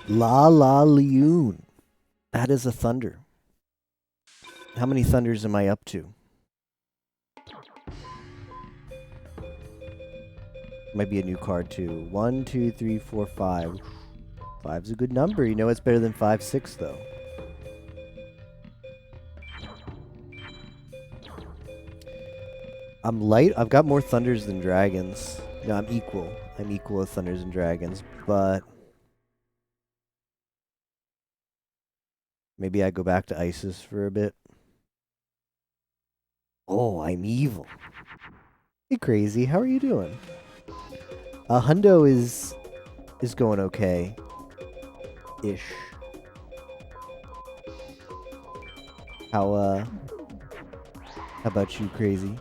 La La Leon. That is a thunder. How many thunders am I up to? Might be a new card too. 1, 2, 3, 4, 5. 5's a good number. You know it's better than 5, 6 though. I'm light. I've got more thunders than dragons. No, I'm equal. I'm equal with thunders and dragons, but maybe I go back to Isis for a bit. Oh, I'm evil. Hey, Crazy. How are you doing? Hundo is going okay. Ish. How about you, Crazy?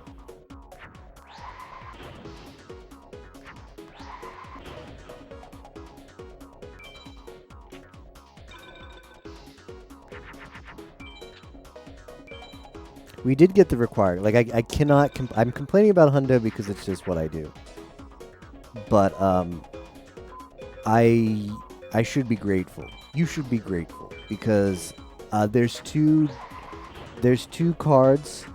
We did get the required. Like, I cannot... I'm complaining about Hundo because it's just what I do. But, I should be grateful. You should be grateful. Because, there's two cards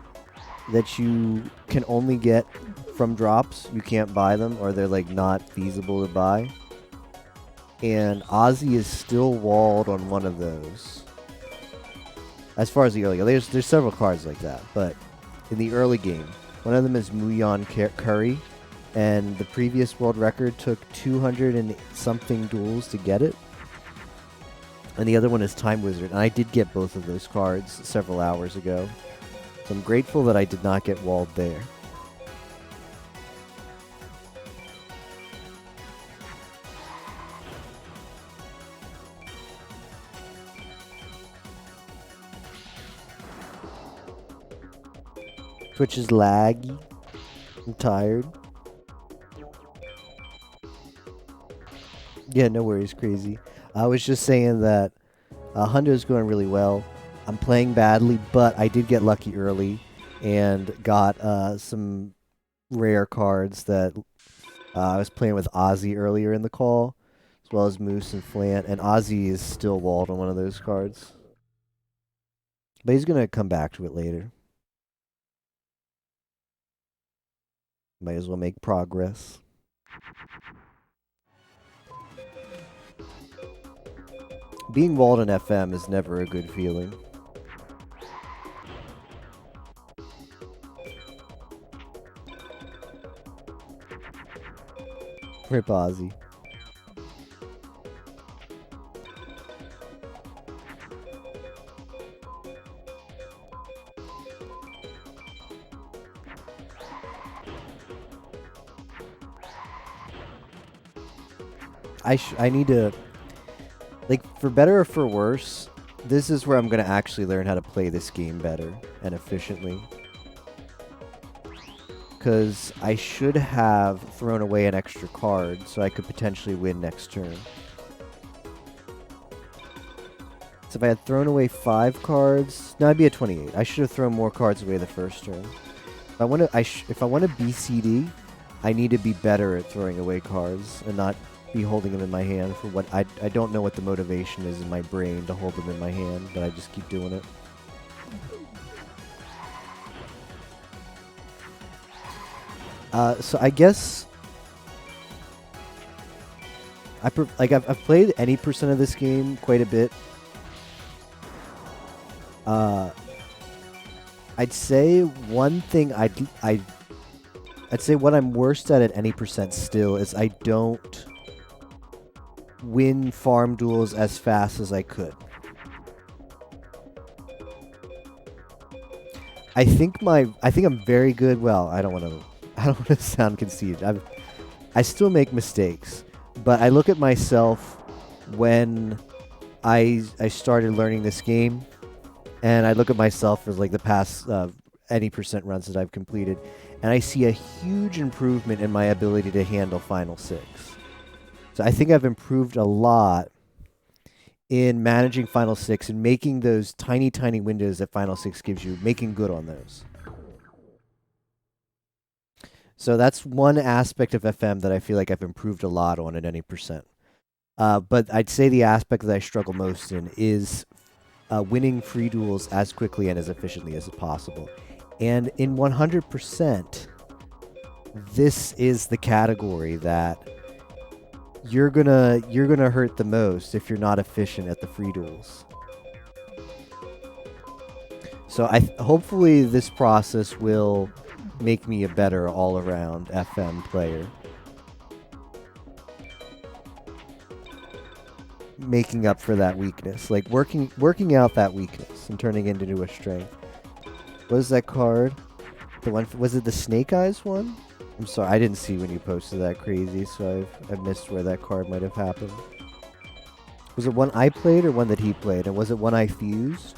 that you can only get from drops. You can't buy them, or they're, like, not feasible to buy. And Ozzy is still walled on one of those. As far as the early game, there's several cards like that, but in the early game, one of them is Muyon Curry, and the previous world record took 200 and something duels to get it. And the other one is Time Wizard, and I did get both of those cards several hours ago. So I'm grateful that I did not get walled there. Twitch is laggy. I'm tired. Yeah, no worries, Crazy. I was just saying that Hundo's going really well. I'm playing badly, but I did get lucky early and got some rare cards that I was playing with Ozzy earlier in the call, as well as Moose and Flant, and Ozzy is still walled on one of those cards. But he's going to come back to it later. Might as well make progress. Being walled in FM is never a good feeling. Rip Ozzy. I need to, like, for better or for worse, this is where I'm going to actually learn how to play this game better and efficiently. Because I should have thrown away an extra card so I could potentially win next turn. So if I had thrown away 5 cards, no, it'd be a 28. I should have thrown more cards away the first turn. If I want to, if I want to BCD, I need to be better at throwing away cards and not be holding them in my hand for what I don't know what the motivation is in my brain to hold them in my hand, but I just keep doing it. So I guess I've played any percent of this game quite a bit. I'd say one thing I'd say what I'm worst at any percent still is I don't win farm duels as fast as I could. I think I'm very good. Well, I don't want to sound conceited. I still make mistakes, but I look at myself when I started learning this game, and I look at myself as like the past any percent runs that I've completed, and I see a huge improvement in my ability to handle Final Six. So I think I've improved a lot in managing Final Six and making those tiny, tiny windows that Final Six gives you, making good on those. So that's one aspect of FM that I feel like I've improved a lot on at any percent. But I'd say the aspect that I struggle most in is winning free duels as quickly and as efficiently as possible. And in 100%, this is the category that you're gonna hurt the most if you're not efficient at the free duels. So hopefully this process will make me a better all-around FM player, making up for that weakness, like working out that weakness and turning it into a strength. What is that card? The one, was it the Snake Eyes one? I'm sorry, I didn't see when you posted that, Crazy, so I've missed where that card might have happened. Was it one I played or one that he played? And was it one I fused?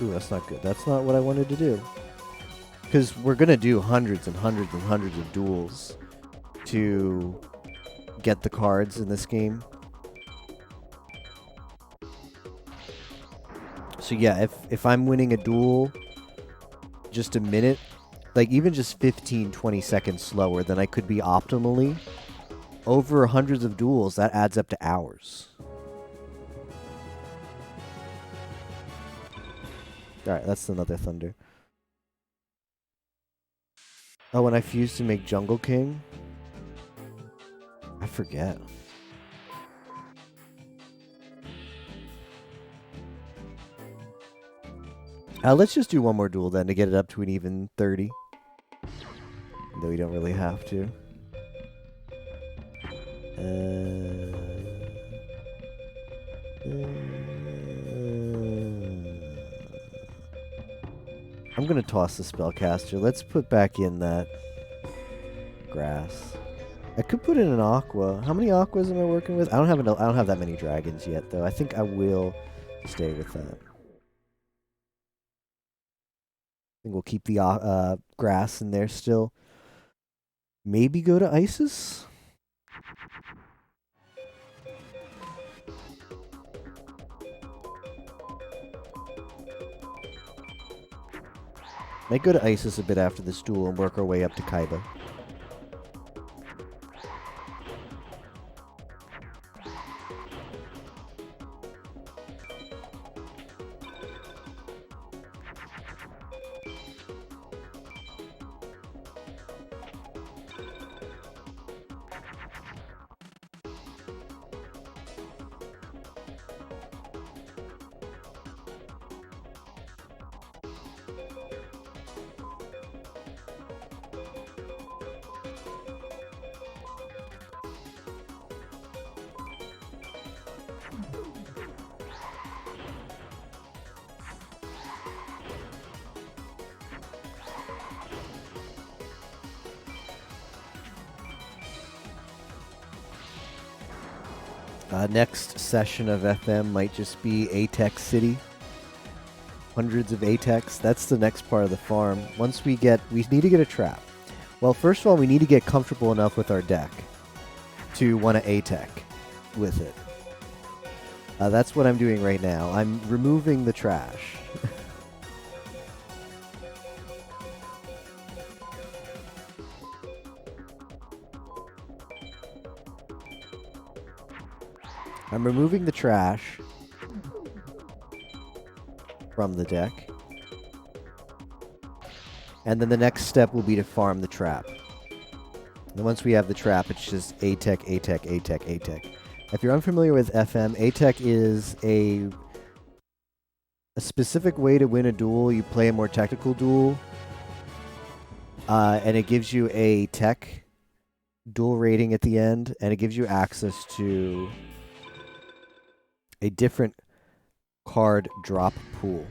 Ooh, that's not good. That's not what I wanted to do. Because we're going to do hundreds and hundreds and hundreds of duels to get the cards in this game. So yeah, if I'm winning a duel just a minute, like even just 15, 20 seconds slower than I could be optimally, over hundreds of duels, that adds up to hours. Alright, that's another Thunder. Oh, when I fused to make Jungle King? I forget. Let's just do one more duel then to get it up to an even 30. Though we don't really have to. I'm gonna toss the Spellcaster. Let's put back in that grass. I could put in an Aqua. How many Aquas am I working with? I don't have that many dragons yet, though. I think I will stay with that. think we'll keep the grass in there still. Maybe go to Isis? Might go to Isis a bit after this duel and work our way up to Kaiba. Next session of FM might just be Atex City. Hundreds of Atex. That's the next part of the farm. Once we need to get a trap. Well, first of all, we need to get comfortable enough with our deck to want to Atec with it. That's what I'm doing right now. I'm removing the trash. I'm removing the trash from the deck. And then the next step will be to farm the trap. And once we have the trap, it's just Atec, Atec, Atec, Atec. If you're unfamiliar with FM, Atec is a specific way to win a duel. You play a more technical duel. And it gives you a tech duel rating at the end. And it gives you access to a different card drop pool.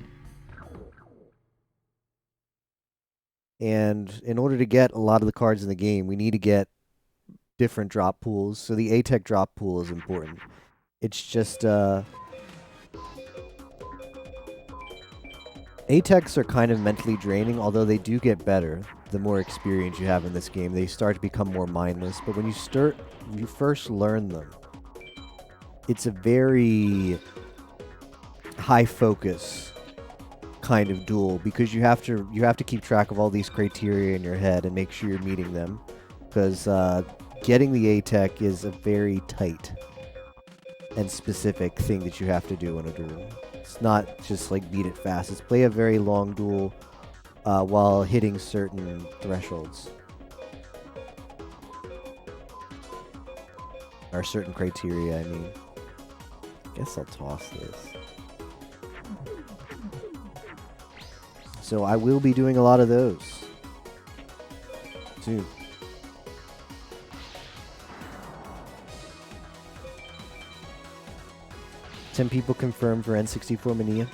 And in order to get a lot of the cards in the game, we need to get different drop pools. So the Atec drop pool is important. It's just Atecs are kind of mentally draining, although they do get better the more experience you have in this game. They start to become more mindless, but when you first learn them, it's a very high focus kind of duel because you have to keep track of all these criteria in your head and make sure you're meeting them, because getting the Atec is a very tight and specific thing that you have to do in a duel. It's not just like beat it fast. It's play a very long duel while hitting certain thresholds or certain criteria, I mean. Guess I'll toss this. So I will be doing a lot of those soon. Ten people confirmed for N64 Mania.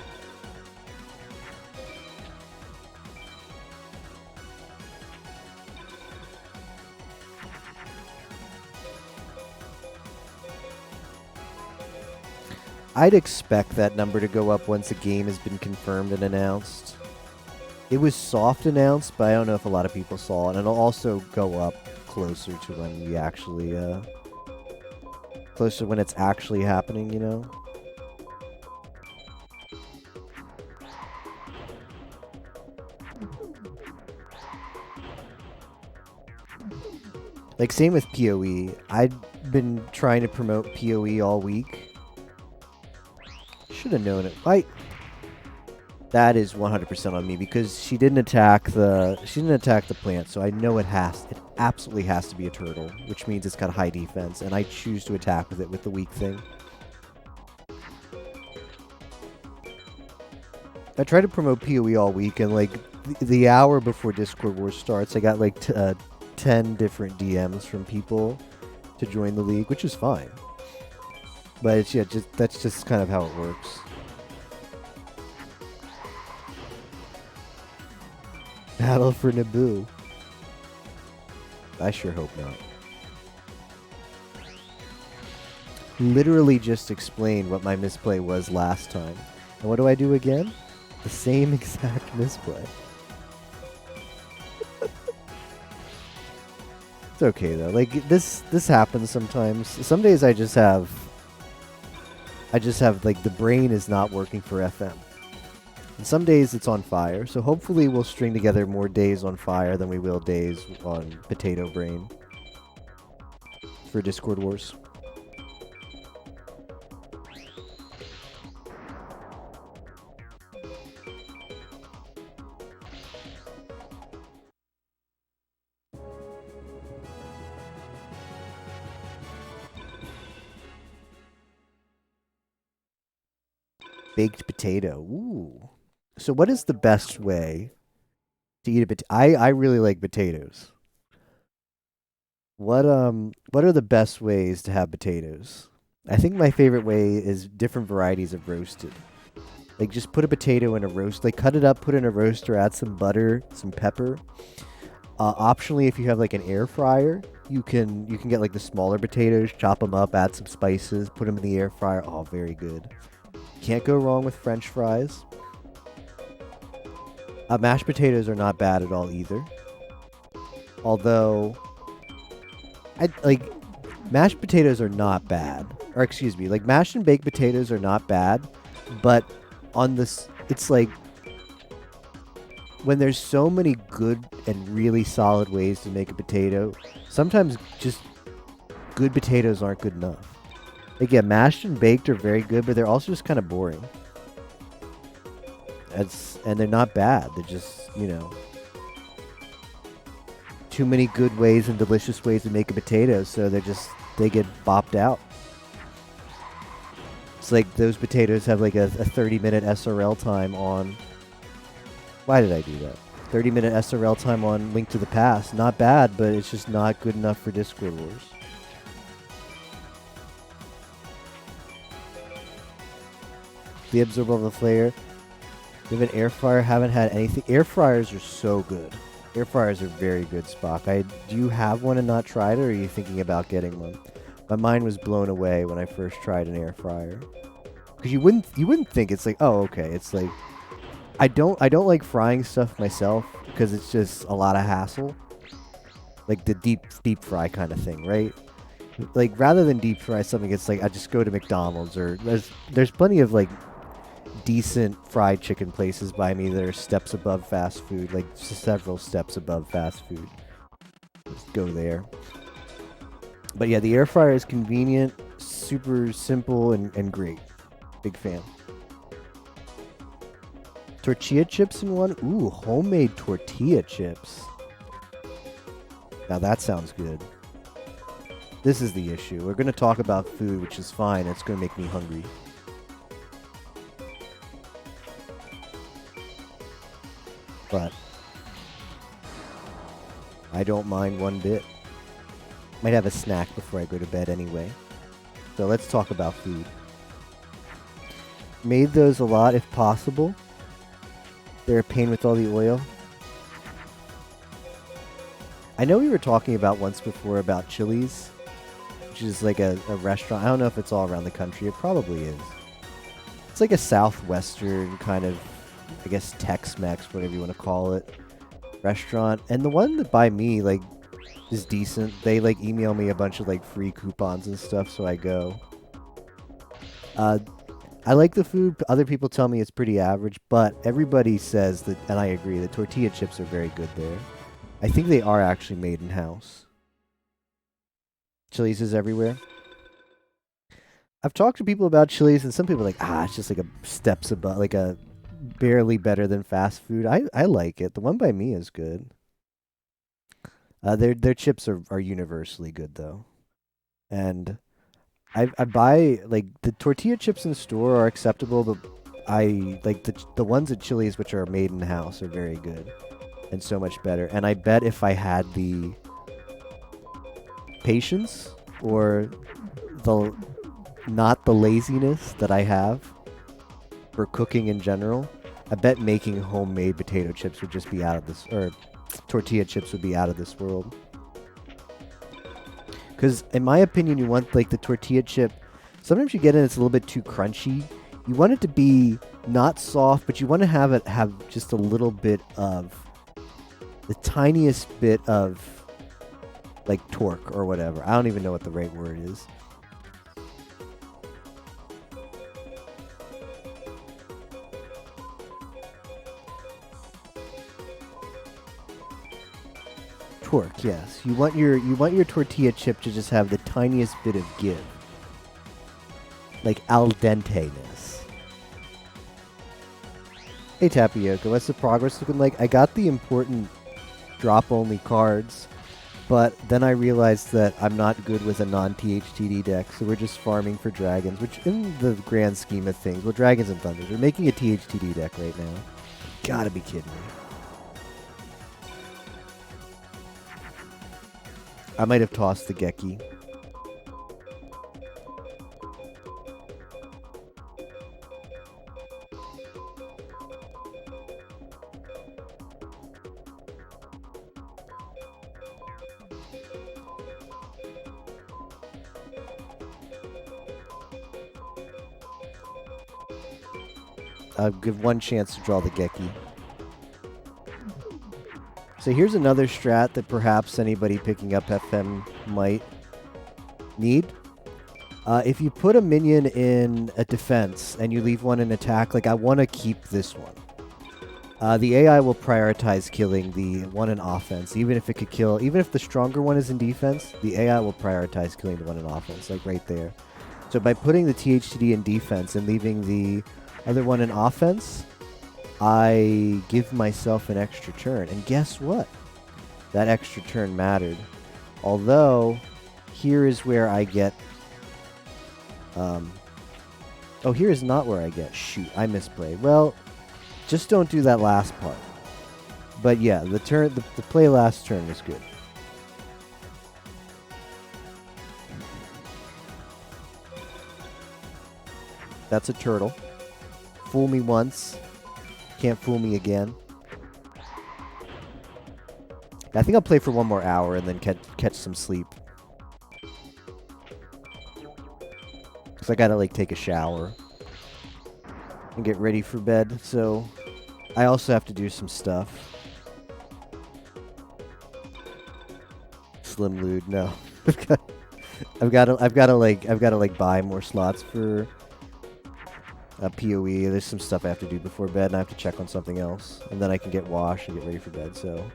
I'd expect that number to go up once a game has been confirmed and announced. It was soft announced, but I don't know if a lot of people saw it. And it'll also go up closer to when we actually, closer when it's actually happening, you know? Like, same with PoE. I'd been trying to promote PoE all week. Should have known it. That is 100% on me because she didn't attack the plant, so I know it absolutely has to be a turtle, which means it's got high defense, and I choose to attack with it with the weak thing. I tried to promote PoE all week, and like the hour before Discord Wars starts, I got like 10 different DMs from people to join the league, which is fine. But it's, that's just kind of how it works. Battle for Naboo. I sure hope not. Literally just explained what my misplay was last time. And what do I do again? The same exact misplay. It's okay though. Like this happens sometimes. Some days I just have like the brain is not working for FM. And some days it's on fire. So hopefully we'll string together more days on fire than we will days on potato brain for Discord Wars. Baked potato. Ooh. So what is the best way to eat a potato? I really like potatoes. What are the best ways to have potatoes? I think my favorite way is different varieties of roasted. Like just put a potato in a roast, like cut it up, put it in a roaster, add some butter, some pepper. Optionally, if you have like an air fryer, you can get like the smaller potatoes, chop them up, add some spices, put them in the air fryer. Oh, very good. Can't go wrong with French fries. Mashed potatoes are not bad at all either. Although, mashed potatoes are not bad. Or excuse me, like mashed and baked potatoes are not bad. But on this, it's like when there's so many good and really solid ways to make a potato, sometimes just good potatoes aren't good enough. Like, yeah, mashed and baked are very good, but they're also just kind of boring. And they're not bad. They're just, too many good ways and delicious ways to make a potato, so they get bopped out. It's like those potatoes have like a 30-minute SRL time on... Why did I do that? 30-minute SRL time on Link to the Past. Not bad, but it's just not good enough for Discord Wars. The absorb of the flare. You have an air fryer, haven't had anything. Air fryers are so good. Air fryers are very good, Spock. Do you have one and not tried it, or are you thinking about getting one? My mind was blown away when I first tried an air fryer. Because you wouldn't think it's like, oh, okay, it's like I don't like frying stuff myself because it's just a lot of hassle. Like the deep fry kind of thing, right? Like rather than deep fry something, it's like I just go to McDonald's, or there's plenty of like decent fried chicken places by me that are steps above fast food, like several steps above fast food. Just go there. But yeah, the air fryer is convenient, super simple, and great. Big fan. Tortilla chips in one? Ooh, homemade tortilla chips. Now that sounds good. This is the issue. We're going to talk about food, which is fine. It's going to make me hungry. But I don't mind one bit. Might have a snack before I go to bed anyway. So let's talk about food. Made those a lot if possible. They're a pain with all the oil. I know we were talking about once before about Chili's, which is like a restaurant. I don't know if it's all around the country. It probably is. It's like a southwestern kind of, I guess, Tex-Mex, whatever you want to call it, restaurant. And the one that by me, like, is decent. They, like, email me a bunch of, like, free coupons and stuff, so I go. I like the food. Other people tell me it's pretty average, but everybody says that, and I agree, the tortilla chips are very good there. I think they are actually made in-house. Chili's is everywhere. I've talked to people about Chili's, and some people are like, it's just like a steps above, like a barely better than fast food. I like it. The one by me is good. Their chips are universally good though, and I buy, like, the tortilla chips in store are acceptable, but I like the ones at Chili's which are made in house are very good and so much better. And I bet if I had the patience or not the laziness that I have for cooking in general, I bet making homemade potato chips would just be out of this, or tortilla chips would be out of this world. Because in my opinion, you want, like, the tortilla chip, sometimes you get it, it's a little bit too crunchy. You want it to be not soft, but you want to have it have just a little bit of, the tiniest bit of like torque or whatever. I don't even know what the right word is. Torque, yes. You want your tortilla chip to just have the tiniest bit of give. Like al dente-ness. Hey Tapioca, what's the progress looking like? I got the important drop-only cards, but then I realized that I'm not good with a non-THTD deck, so we're just farming for dragons, which in the grand scheme of things, well, dragons and thunders, we're making a THTD deck right now. Gotta be kidding me. I might have tossed the Geki. I'll give one chance to draw the Geki. So here's another strat that perhaps anybody picking up FM might need. If you put a minion in a defense and you leave one in attack, like I want to keep this one. The AI will prioritize killing the one in offense, even if it could kill, even if the stronger one is in defense, the AI will prioritize killing the one in offense, like right there. So by putting the THTD in defense and leaving the other one in offense, I give myself an extra turn. And guess what? That extra turn mattered. Although, here is where I get... oh, here is not where I get... Shoot, I misplayed. Well, just don't do that last part. But yeah, the play last turn was good. That's a turtle. Fool me once. Can't fool me again. I think I'll play for one more hour and then catch some sleep. Because I gotta like take a shower and get ready for bed. So I also have to do some stuff. Slim Lude, no. I've gotta buy more slots for PoE. There's some stuff I have to do before bed, and I have to check on something else, and then I can get washed and get ready for bed. So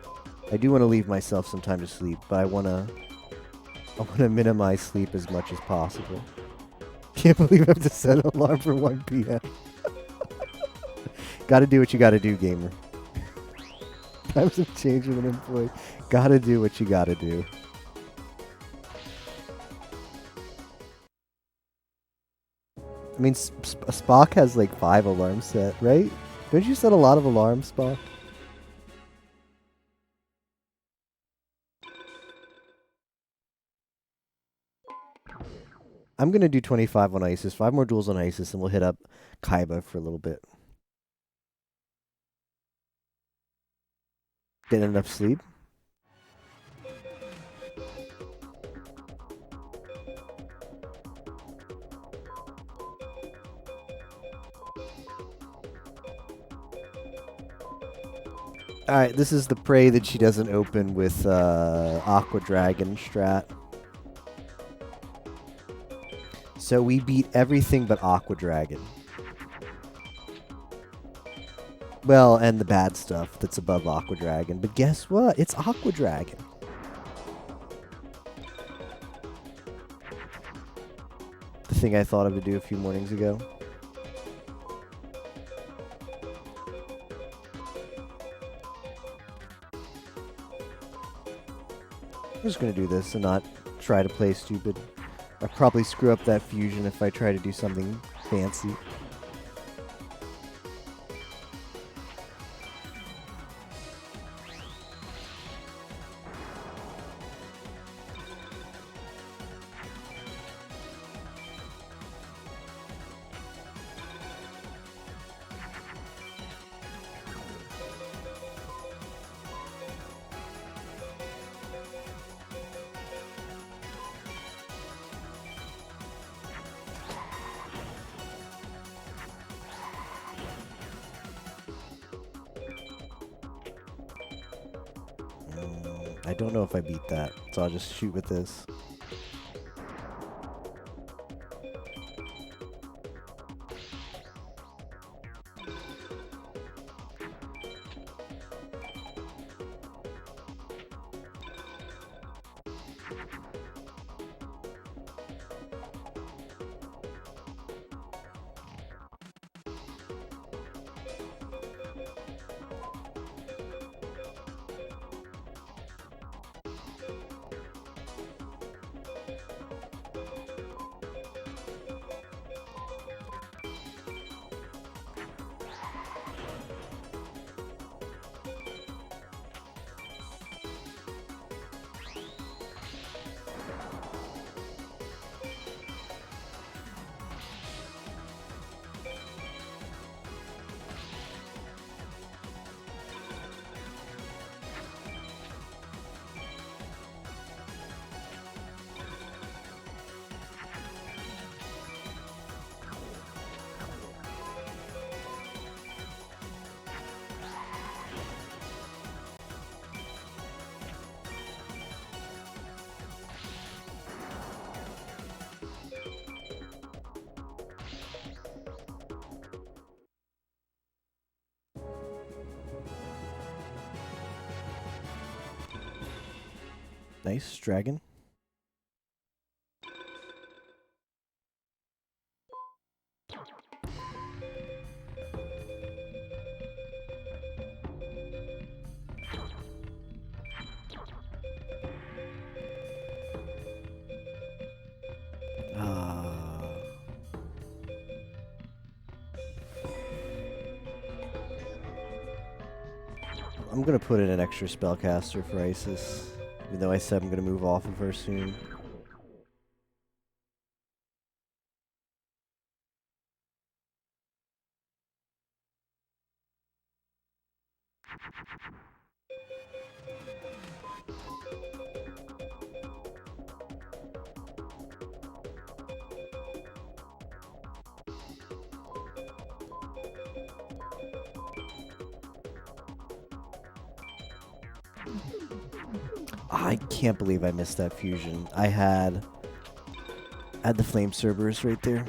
I do want to leave myself some time to sleep, but I wanna minimize sleep as much as possible. Can't believe I have to set an alarm for 1 p.m. Gotta do what you gotta do, gamer. Times of changing an employee. Gotta do what you gotta do. I mean, Spock has like 5 alarms set, right? Don't you set a lot of alarms, Spock? I'm going to do 25 on Isis, 5 more duels on Isis, and we'll hit up Kaiba for a little bit. Getting enough sleep? Alright, this is the prey that she doesn't open with Aqua Dragon strat. So we beat everything but Aqua Dragon. Well, and the bad stuff that's above Aqua Dragon. But guess what? It's Aqua Dragon. The thing I thought of to do a few mornings ago. I'm just going to do this and not try to play stupid. I'll probably screw up that fusion if I try to do something fancy. I don't know if I beat that, so I'll just shoot with this. Nice, dragon. I'm gonna put in an extra spellcaster for Isis, even though I said I'm gonna move off of her soon. I can't believe I missed that fusion. I had the flame Cerberus right there.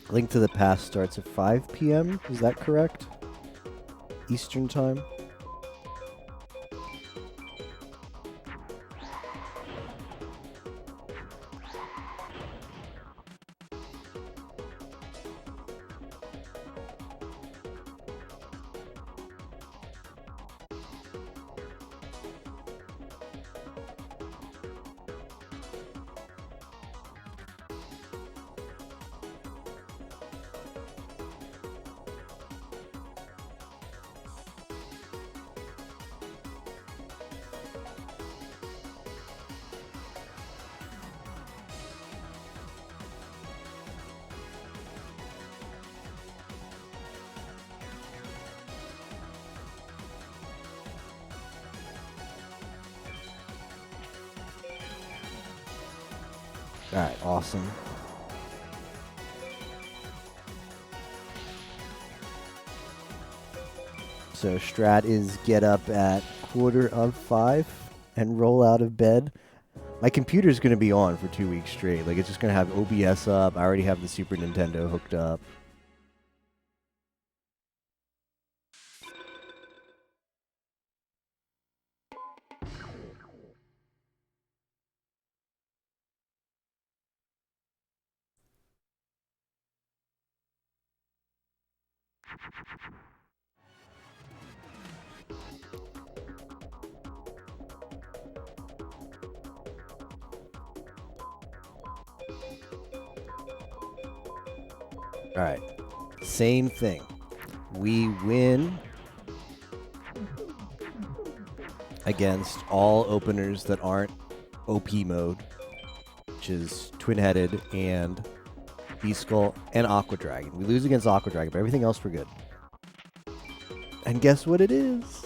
Link to the Past starts at 5 p.m. Is that correct? Eastern time? Alright, awesome. So strat is get up at 5:15 and roll out of bed, my computer's going to be on for 2 weeks straight. Like, it's just going to have OBS up. I already have the Super Nintendo hooked up. All right, same thing. We win against all openers that aren't OP mode, which is Twin-Headed and Beaskull and Aqua Dragon. We lose against Aqua Dragon, but everything else we're good. And guess what it is?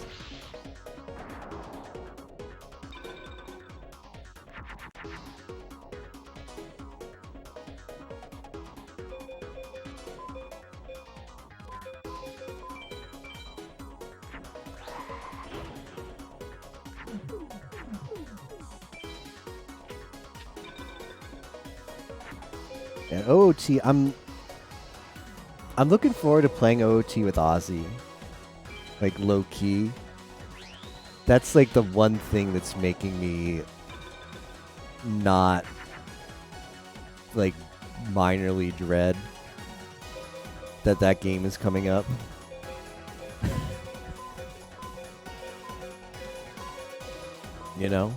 And OOT, I'm looking forward to playing OOT with Ozzy. Like, low key. That's like the one thing that's making me not like minorly dread that game is coming up. You know?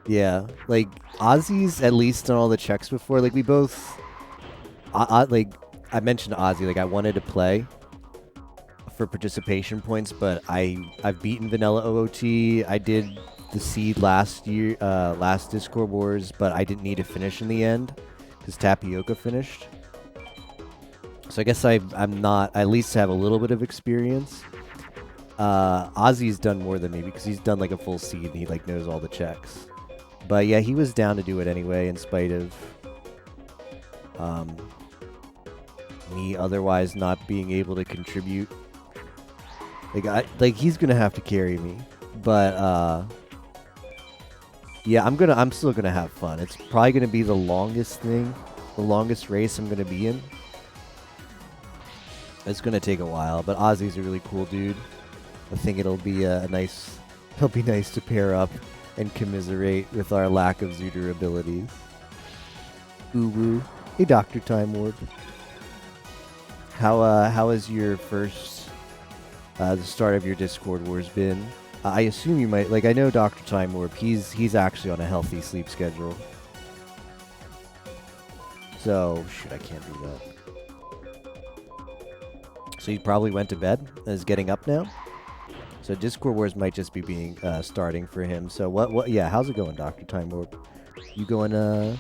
Yeah, like Ozzy's at least done all the checks before. Like we both, like I mentioned to Ozzy, like I wanted to play for participation points, but I've beaten Vanilla OOT. I did the seed last year, last Discord Wars, but I didn't need to finish in the end because Tapioca finished. So I guess I'm not. I at least have a little bit of experience. Ozzy's done more than me because he's done like a full seed and he like knows all the checks. But yeah, he was down to do it anyway, in spite of me otherwise not being able to contribute. Like he's gonna have to carry me, but yeah, I'm still gonna have fun. It's probably gonna be the longest race I'm gonna be in. It's gonna take a while, but Ozzy's a really cool dude. I think it'll be nice to pair up and commiserate with our lack of Zooter abilities. Ooh woo. Hey, Dr. Time Warp. How has your first the start of your Discord Wars been? I assume you might I know Dr. Time Warp. He's actually on a healthy sleep schedule. So shoot, I can't do that. So he probably went to bed and is getting up now. So Discord Wars might just be being starting for him. So what? Yeah, how's it going, Dr. Time Warp? You going to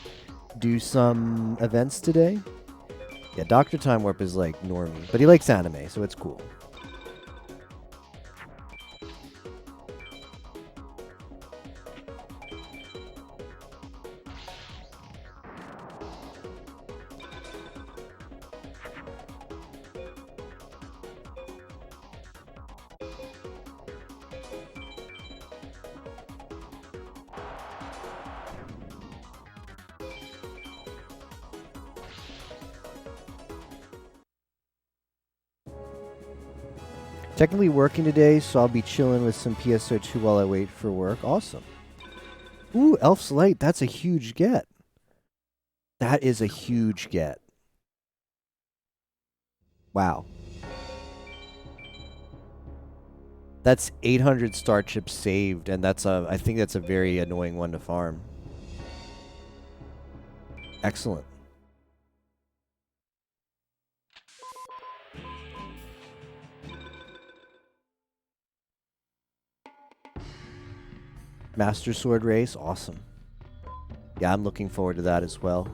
do some events today? Yeah, Dr. Time Warp is like normie, but he likes anime, so it's cool. Technically working today, so I'll be chilling with some PSO2 while I wait for work. Awesome. Ooh, Elf's Light. That's a huge get. That is a huge get. Wow. That's 800 star chips saved, and I think that's a very annoying one to farm. Excellent. Master Sword Race, awesome. Yeah, I'm looking forward to that as well.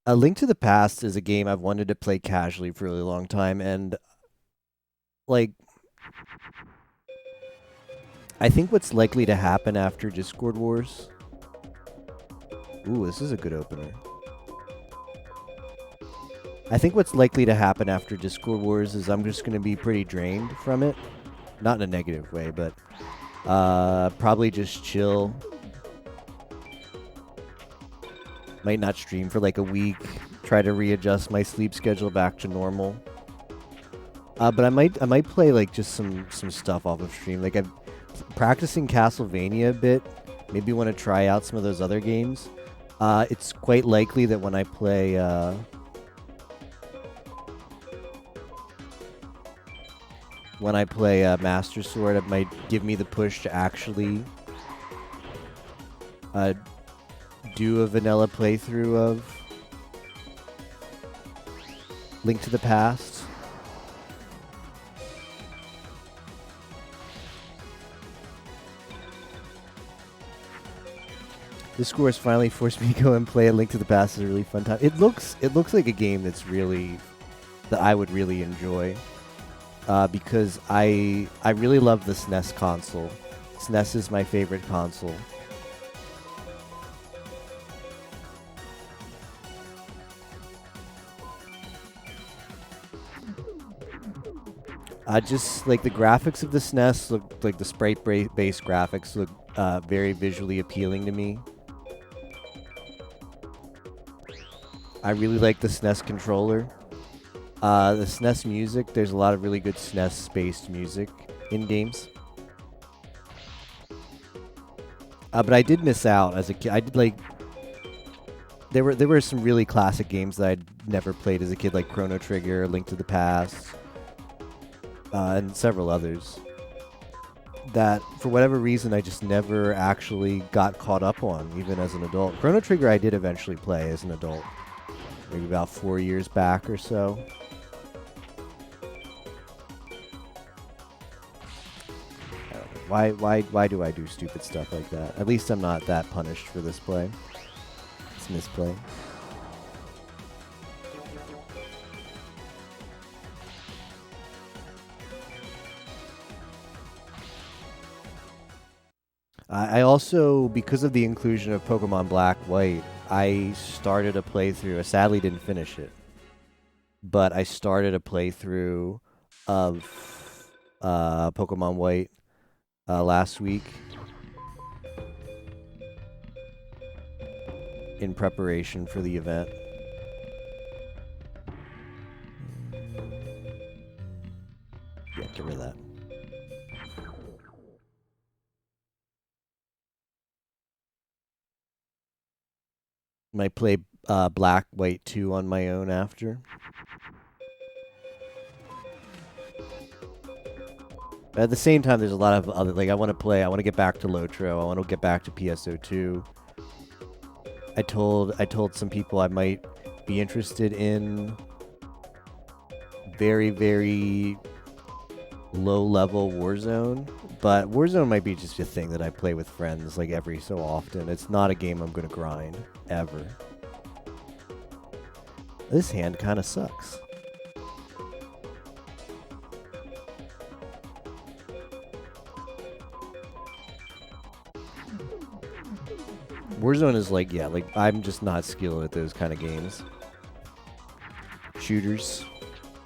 A Link to the Past is a game I've wanted to play casually for a really long time, and like I think what's likely to happen after Discord Wars. Ooh, this is a good opener. I think what's likely to happen after Discord Wars is I'm just going to be pretty drained from it. Not in a negative way, but probably just chill. Might not stream for like a week. Try to readjust my sleep schedule back to normal. But I might play like just some stuff off of stream. Like I'm practicing Castlevania a bit. Maybe want to try out some of those other games. It's quite likely that when I play Master Sword, it might give me the push to actually do a vanilla playthrough of Link to the Past. This score has finally forced me to go and play a Link to the Past. It's a really fun time. It looks like a game that I would really enjoy. Because I really love the SNES console. SNES is my favorite console. Just like the graphics of the SNES look like the sprite-based graphics look very visually appealing to me. I really like the SNES controller. The SNES music, there's a lot of really good SNES-based music in games. But I did miss out as a kid. I did like... There were some really classic games that I'd never played as a kid, like Chrono Trigger, Link to the Past, and several others. That, for whatever reason, I just never actually got caught up on, even as an adult. Chrono Trigger I did eventually play as an adult. Maybe about 4 years back or so. Why do I do stupid stuff like that? At least I'm not that punished for this play. It's misplay. I also, because of the inclusion of Pokemon Black, White, I started a playthrough. I sadly didn't finish it. But I started a playthrough of Pokemon White last week in preparation for the event. Yeah, get rid of that. Might play Black, White 2 on my own after. But at the same time, there's a lot of other, like, I want to get back to Lotro. I want to get back to PSO2. I told some people I might be interested in very, very low-level Warzone. But Warzone might be just a thing that I play with friends, like, every so often. It's not a game I'm going to grind, ever. This hand kind of sucks. Warzone is like, yeah, like, I'm just not skilled at those kind of games. Shooters.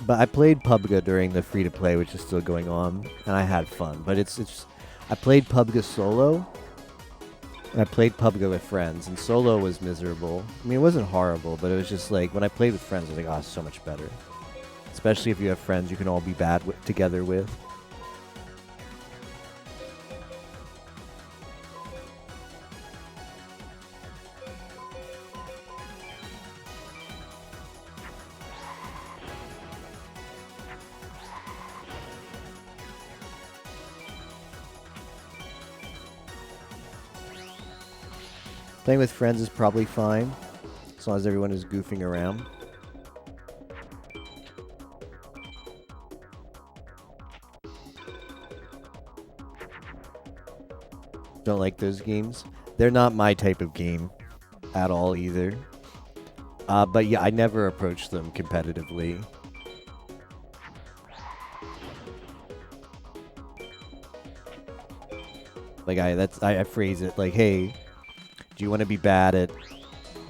But I played PUBG during the free-to-play, which is still going on, and I had fun. But I played PUBG solo, and I played PUBG with friends, and solo was miserable. I mean, it wasn't horrible, but it was just like, when I played with friends, I was like, oh, it's so much better. Especially if you have friends you can all be bad together with. Playing with friends is probably fine, as long as everyone is goofing around. Don't like those games. They're not my type of game at all either. But yeah, I never approach them competitively. Like I phrase it like, hey, do you want to be bad at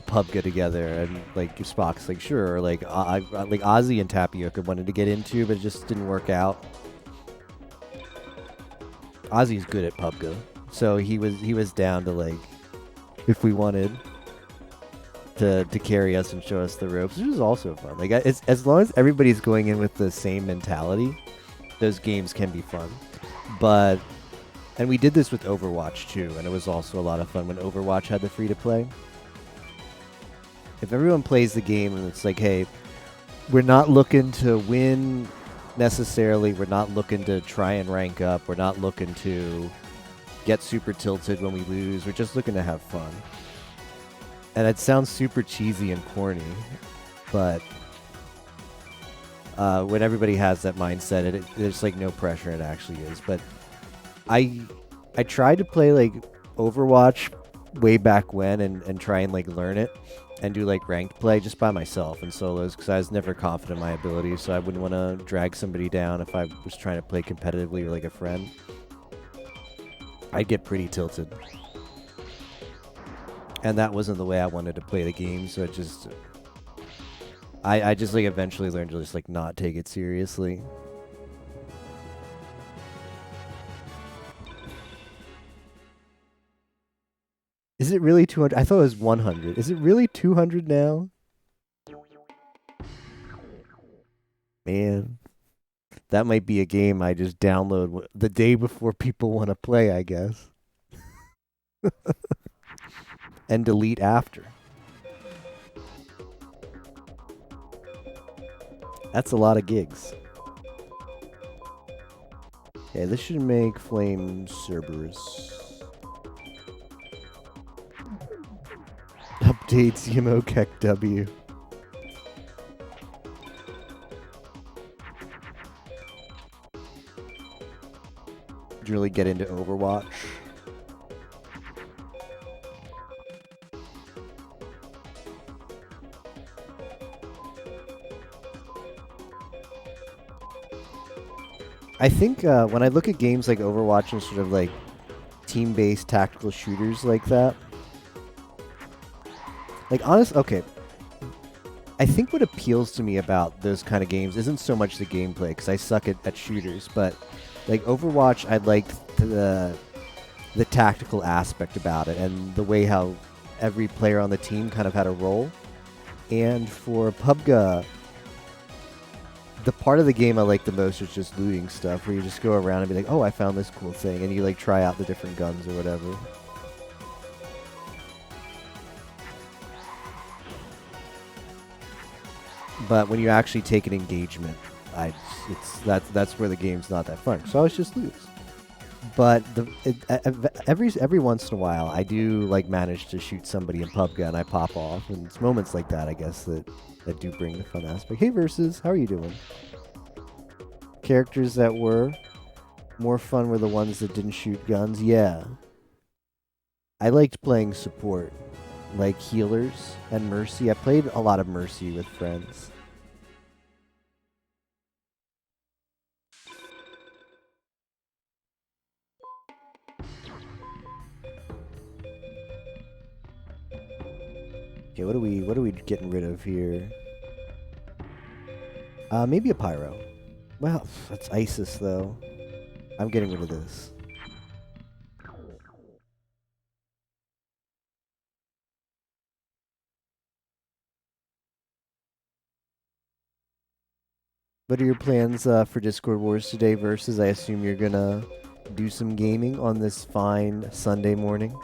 PUBG together? And like Spock's like, sure. Or like like Ozzy and Tapioca wanted to get into, but it just didn't work out. Ozzy's good at PUBG, so he was down to like, if we wanted to carry us and show us the ropes, which was also fun. Like it's, as long as everybody's going in with the same mentality, those games can be fun. And we did this with Overwatch too, and it was also a lot of fun when Overwatch had the free to play. If everyone plays the game and it's like, hey, we're not looking to win necessarily, we're not looking to try and rank up, we're not looking to get super tilted when we lose, we're just looking to have fun. And it sounds super cheesy and corny, but when everybody has that mindset, there's like no pressure, it actually is. But I tried to play like Overwatch way back when and try and like learn it and do like ranked play just by myself in solos, because I was never confident in my abilities, so I wouldn't want to drag somebody down if I was trying to play competitively with like a friend. I'd get pretty tilted. And that wasn't the way I wanted to play the game, so it just... I just like eventually learned to just like not take it seriously. Is it really 200? I thought it was 100. Is it really 200 now? Man. That might be a game I just download the day before people want to play, I guess. And delete after. That's a lot of gigs. Okay, this should make Flame Cerberus. Updates Yamokek W. Did you really get into Overwatch? I think when I look at games like Overwatch and sort of like team-based tactical shooters like that, like okay, I think what appeals to me about those kind of games isn't so much the gameplay, because I suck at shooters, but like Overwatch, I liked the tactical aspect about it and the way how every player on the team kind of had a role. And for PUBG, the part of the game I like the most is just looting stuff, where you just go around and be like, oh, I found this cool thing, and you like try out the different guns or whatever. But when you actually take an engagement, that's where the game's not that fun. So I always just lose. But every once in a while, I do like manage to shoot somebody in PUBG and I pop off, and it's moments like that, I guess, that do bring the fun aspect. Hey, Versus, how are you doing? Characters that were more fun were the ones that didn't shoot guns. Yeah, I liked playing support, like healers and Mercy. I played a lot of Mercy with friends. Okay, what are we getting rid of here? Maybe a pyro. Well, that's Isis though. I'm getting rid of this. What are your plans for Discord Wars today, Versus? I assume you're gonna do some gaming on this fine Sunday morning.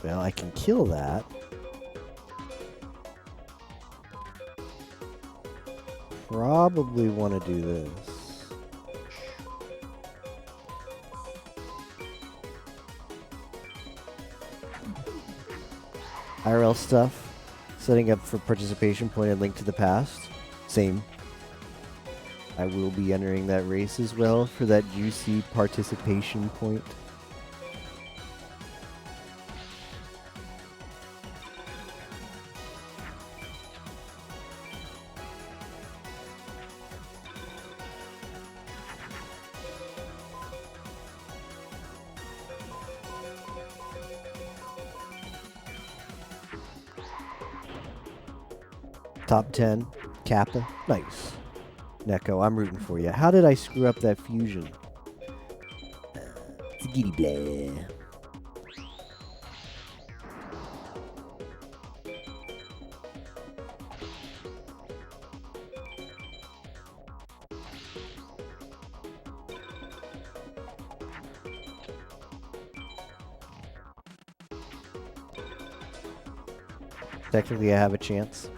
Well, I can kill that. Probably want to do this. IRL stuff. Setting up for participation point and Link to the Past. Same. I will be entering that race as well for that juicy participation point. Top 10, Kappa, nice. Neko, I'm rooting for you. How did I screw up that fusion? Giddy blah. Technically, I have a chance.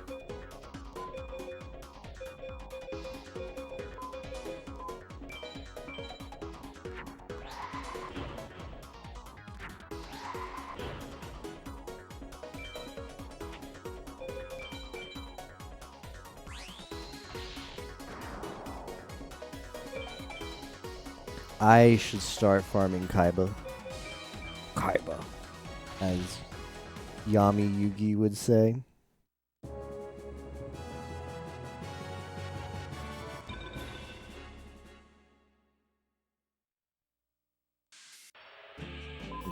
I should start farming Kaiba. Kaiba. As Yami Yugi would say.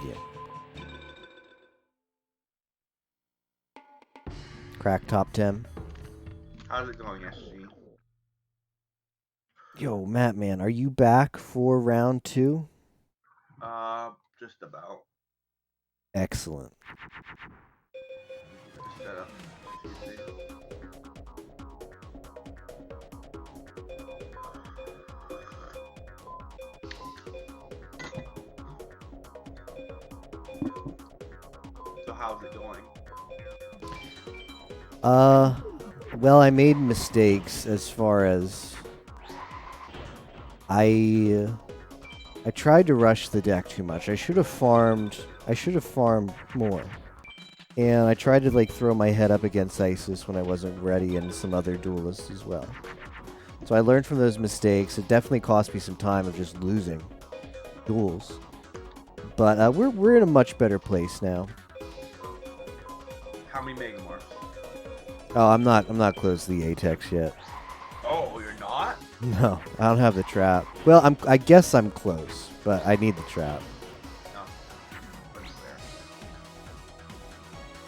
Yeah. Crack top 10. How's it going, SG? Yo, Matt, man, are you back for round 2? Just about. Excellent. Just set up. So how's it going? Well, I made mistakes as far as I tried to rush the deck too much. I should have farmed more. And I tried to like throw my head up against Isis when I wasn't ready and some other duelists as well. So I learned from those mistakes. It definitely cost me some time of just losing duels. But we're in a much better place now. How many Megamorphs? Oh, I'm not close to the Apex yet. Oh, you're not? No, I don't have the trap. Well, I guess I'm close, but I need the trap. No. That's fair.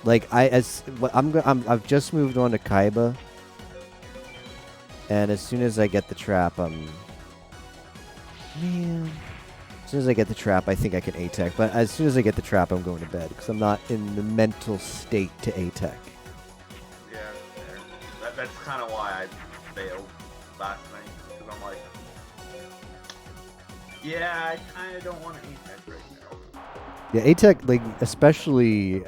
Like I've just moved on to Kaiba, and as soon as I get the trap, as soon as I get the trap, I think I can A-Tech. But as soon as I get the trap, I'm going to bed because I'm not in the mental state to A-Tech. Yeah, fair. That's kind of why I failed last night. Because I'm like, yeah, I kind of don't want to A-Tech right now. Yeah, A-Tech, like especially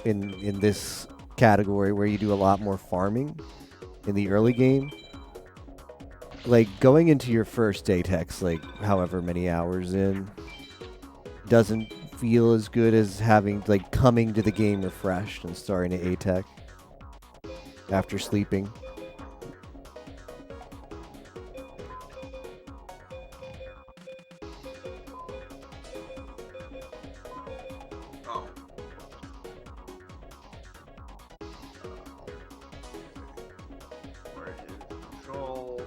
in this category where you do a lot more farming in the early game. Like going into your first A-Techs, like however many hours in, doesn't feel as good as having like coming to the game refreshed and starting to A-Tech after sleeping. Oh. Where is control?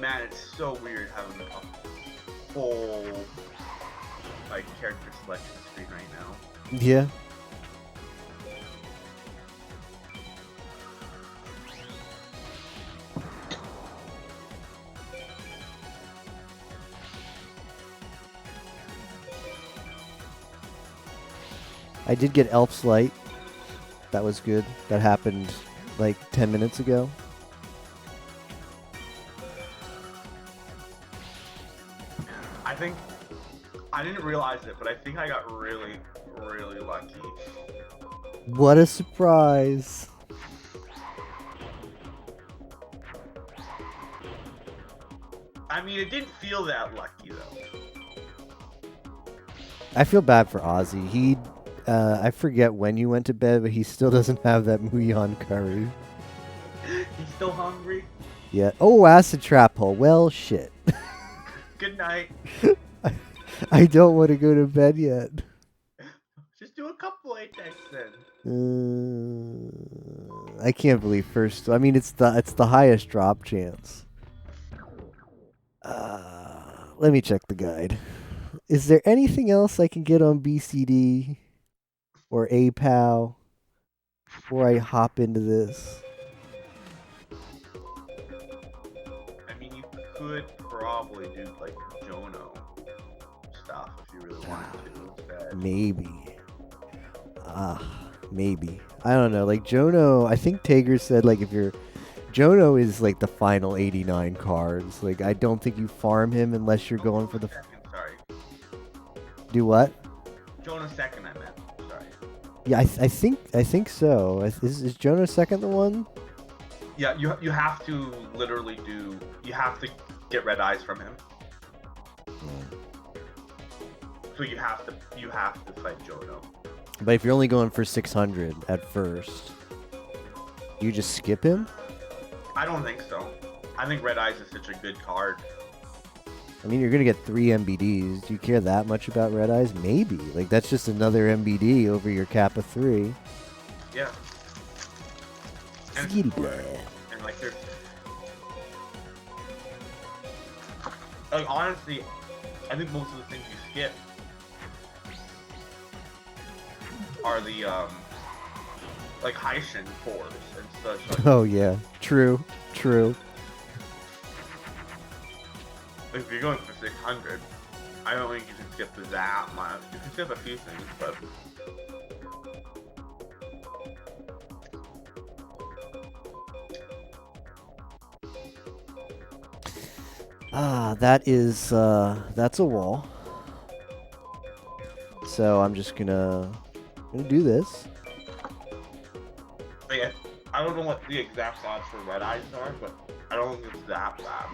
Man, it's so weird having a full like character selection screen right now. Yeah. I did get Elf's Light. That was good. That happened like 10 minutes ago. I think I didn't realize it, but I think I got really, really lucky. What a surprise. I mean, it didn't feel that lucky though. I feel bad for Ozzy. He, I forget when you went to bed, but he still doesn't have that Muyon curry. He's still hungry. Yeah. Oh, acid trap hole. Well, shit. Good night. I don't want to go to bed yet. Just do a couple Apex then. I can't believe first. I mean, it's the highest drop chance. Let me check the guide. Is there anything else I can get on BCD or APOW before I hop into this? I mean, you could probably do like Jono stuff if you really wanted to instead. Maybe. Maybe. I don't know. Like Jono, I think Tager said like if you're Jono is like the final 89 cards. Like I don't think you farm him unless you're going for the Second, sorry. do what? Jono second, I meant. Sorry. Yeah, I think so. Is Jono second the one? Yeah, you have to literally do. You have to get red eyes from him. So you have to fight Jono. But if you're only going for 600 at first, you just skip him? I don't think so. I think red eyes is such a good card. I mean, you're going to get 3 MBDs. Do you care that much about Red Eyes? Maybe. Like, that's just another MBD over your Kappa 3. Yeah. And, Skitty it's blah. and like there's like honestly, I think most of the things you skip are the like Heishin 4s and such. Like, Oh, yeah. True. True. if you're going for 600, I don't think you can skip that much. You can skip a few things, but that's a wall. So I'm just gonna do this. like, I don't know what the exact odds for red eyes are, but I don't think it's that bad.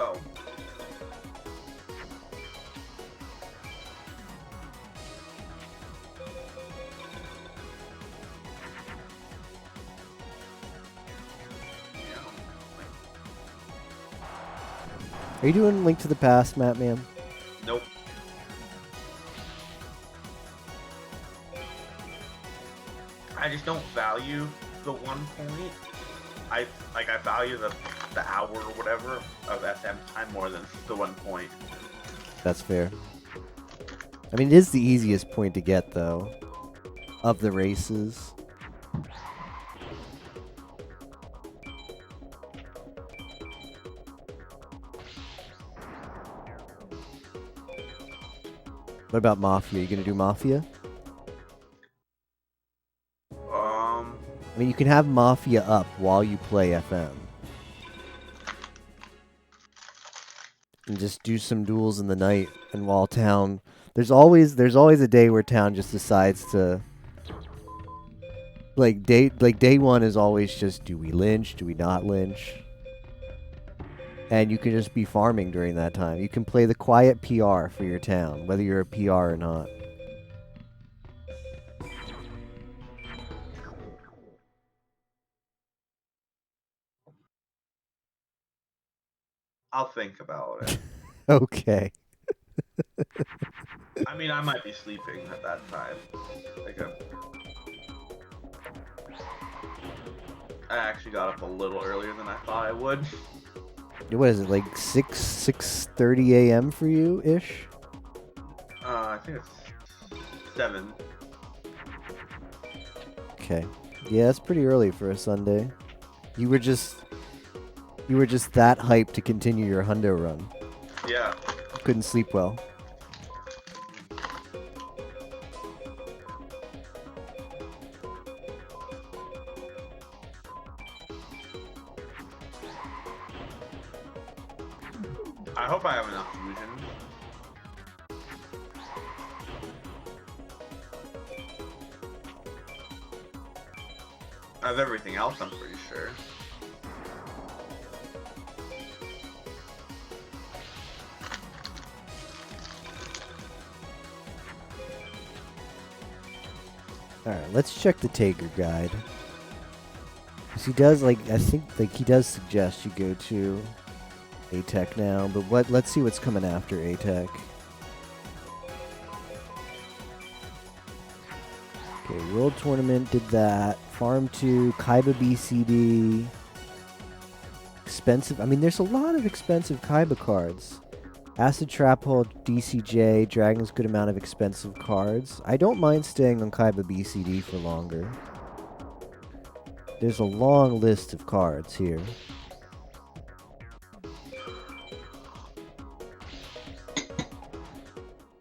Oh. Are you doing Link to the Past, Matt, man? Nope. I just don't value the 1 point. I value the hour or whatever of SM time more than the 1 point. That's fair. I mean, it is the easiest point to get, though, of the races. What about Mafia? You gonna do Mafia? I mean, you can have Mafia up while you play FM. And just do some duels in the night, and while Town... There's always a day where Town just decides to... Day one is always just, do we lynch? Do we not lynch? And you can just be farming during that time. You can play the quiet PR for your town, whether you're a PR or not. I'll think about it. Okay. I mean, I might be sleeping at that time. I actually got up a little earlier than I thought I would. What is it, like 6:30 a.m. for you, ish? I think it's 7. Okay. Yeah, that's pretty early for a Sunday. You were just that hyped to continue your hundo run. Yeah. Couldn't sleep well. I hope I have enough fusion. I have everything else, I'm pretty sure. Alright, let's check the Tager guide. 'Cause he does, like, I think, like, he does suggest you go to A-Tech now, but let's see what's coming after A-Tech. Okay, World Tournament did that. Farm 2, Kaiba BCD. Expensive. I mean, there's a lot of expensive Kaiba cards. Acid Trap Hole, DCJ, Dragon's good amount of expensive cards. I don't mind staying on Kaiba BCD for longer. There's a long list of cards here.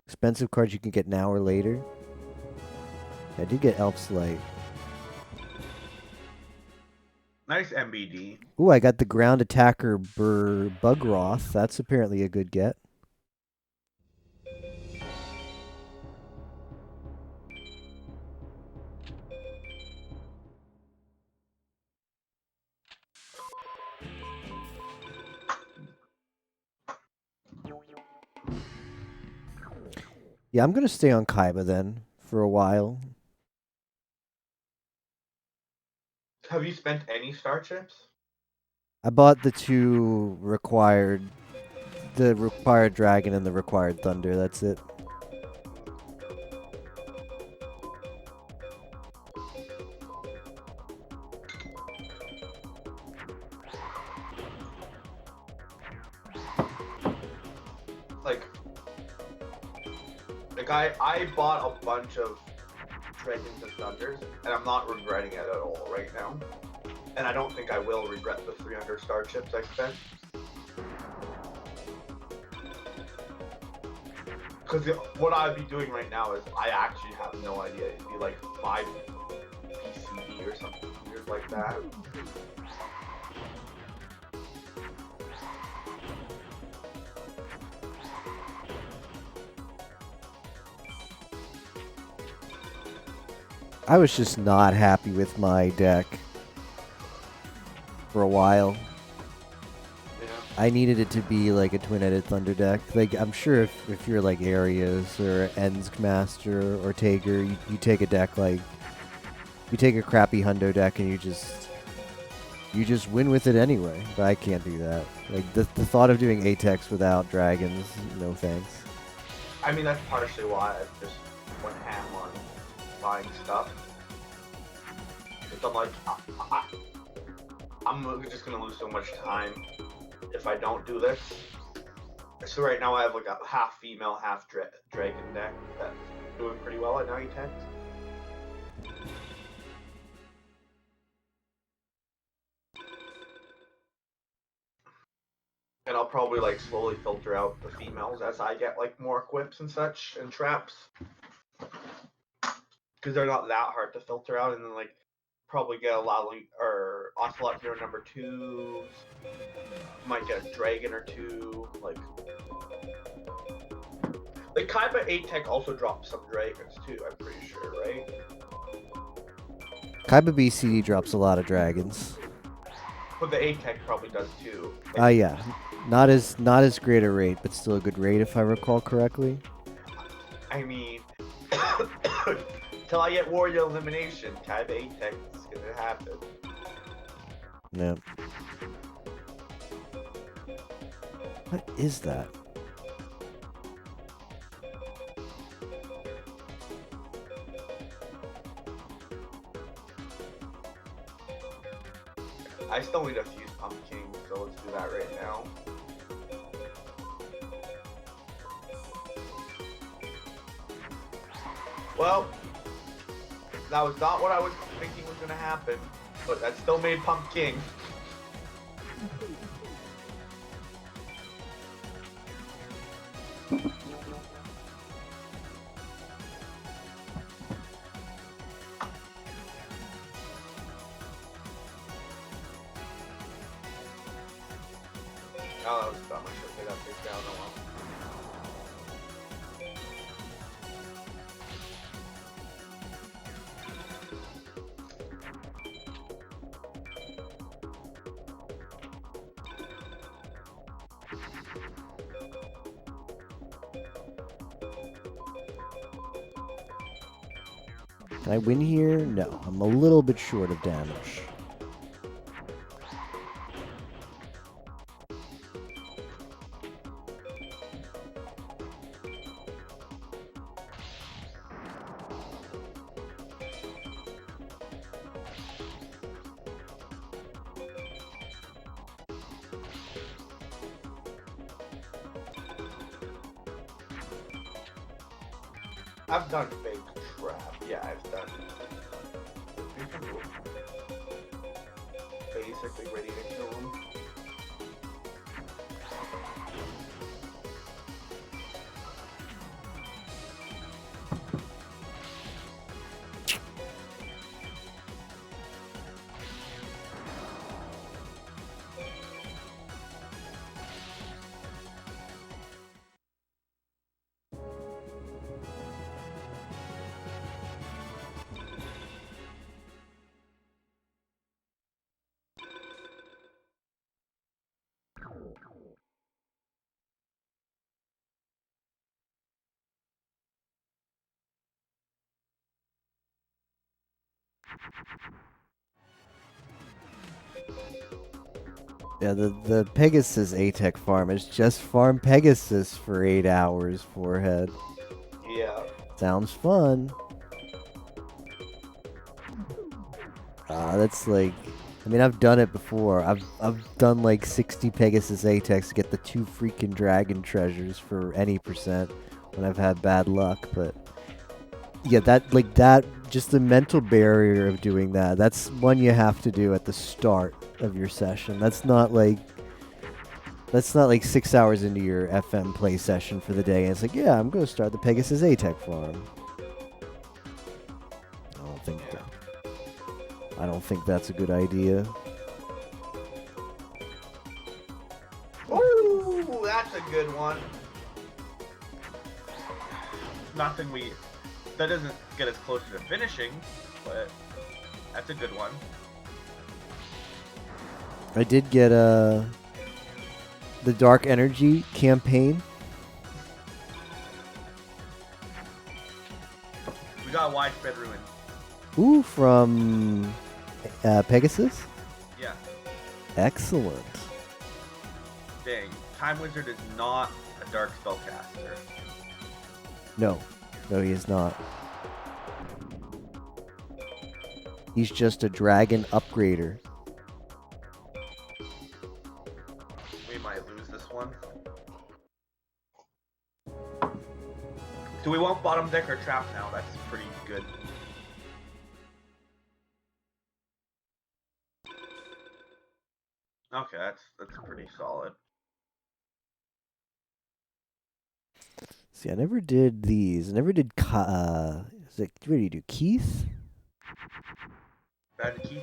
Expensive cards you can get now or later. I did get Elf's Light. Nice MBD. Ooh, I got the Ground Attacker Bugroth. That's apparently a good get. Yeah, I'm gonna stay on Kaiba then for a while. Have you spent any star chips? I bought the two required, the required dragon and the required thunder. That's it. I bought a bunch of dragons and thunders, and I'm not regretting it at all right now. And I don't think I will regret the 300 star chips I spent. Because what I'd be doing right now is I actually have no idea. It'd be like 5 PCD or something weird like that. I was just not happy with my deck for a while. Yeah. I needed it to be like a twin-headed thunder deck. Like, I'm sure if you're like Arias or Ensk Master or Tager, you take a deck like, you take a crappy Hundo deck and you just win with it anyway. But I can't do that. Like, the thought of doing Atex without dragons, no thanks. I mean, that's partially why I just went ham on buying stuff. Because I'm like, I'm just gonna lose so much time if I don't do this. So right now I have like a half female, half dragon deck that's doing pretty well at 90-10. And I'll probably like slowly filter out the females as I get like more equips and such and traps. Because they're not that hard to filter out, and then like probably get a Lally or Ocelot hero number 2. Might get a dragon or 2. Like Kaiba 8-Tech also drops some dragons too, I'm pretty sure, right? Kaiba BCD drops a lot of dragons. But the 8-Tech probably does too. Yeah. Not as great a rate, but still a good rate if I recall correctly. I mean, till I get Warrior Elimination, Kaiba 8-Tech is gonna happen. No. What is that? I still need a few pumpkins, so let's do that right now. Well, that was not what I was thinking was gonna happen, but that still made pumpkin. Oh, that was dumb. I should have played that face down. Oh well. Can I win here? No, I'm a little bit short of damage. I've done fake trap. Yeah, I've done. Basically ready to kill him. Yeah, the Pegasus ATEC farm is just farm Pegasus for 8 hours, forehead. Yeah. Sounds fun. That's like, I mean, I've done it before. I've done like 60 Pegasus ATECs to get the 2 freaking dragon treasures for any percent when I've had bad luck, but yeah, that just the mental barrier of doing that, that's one you have to do at the start of your session. That's not like 6 hours into your FM play session for the day and it's like, yeah, I'm going to start the Pegasus ATEC farm. I don't think that's a good idea. Ooh, that's a good one. Nothing that doesn't get us closer to finishing, but that's a good one. I did get the Dark Energy campaign. We got Widespread Ruin. Ooh, from Pegasus? Yeah. Excellent. Dang. Time Wizard is not a dark spellcaster. No, he is not. He's just a dragon upgrader. We might lose this one. So we won't bottom deck our trap now. That's pretty good. Okay, that's pretty solid. See, I never did these. I never did. What do you do, Keith? Bad Keith.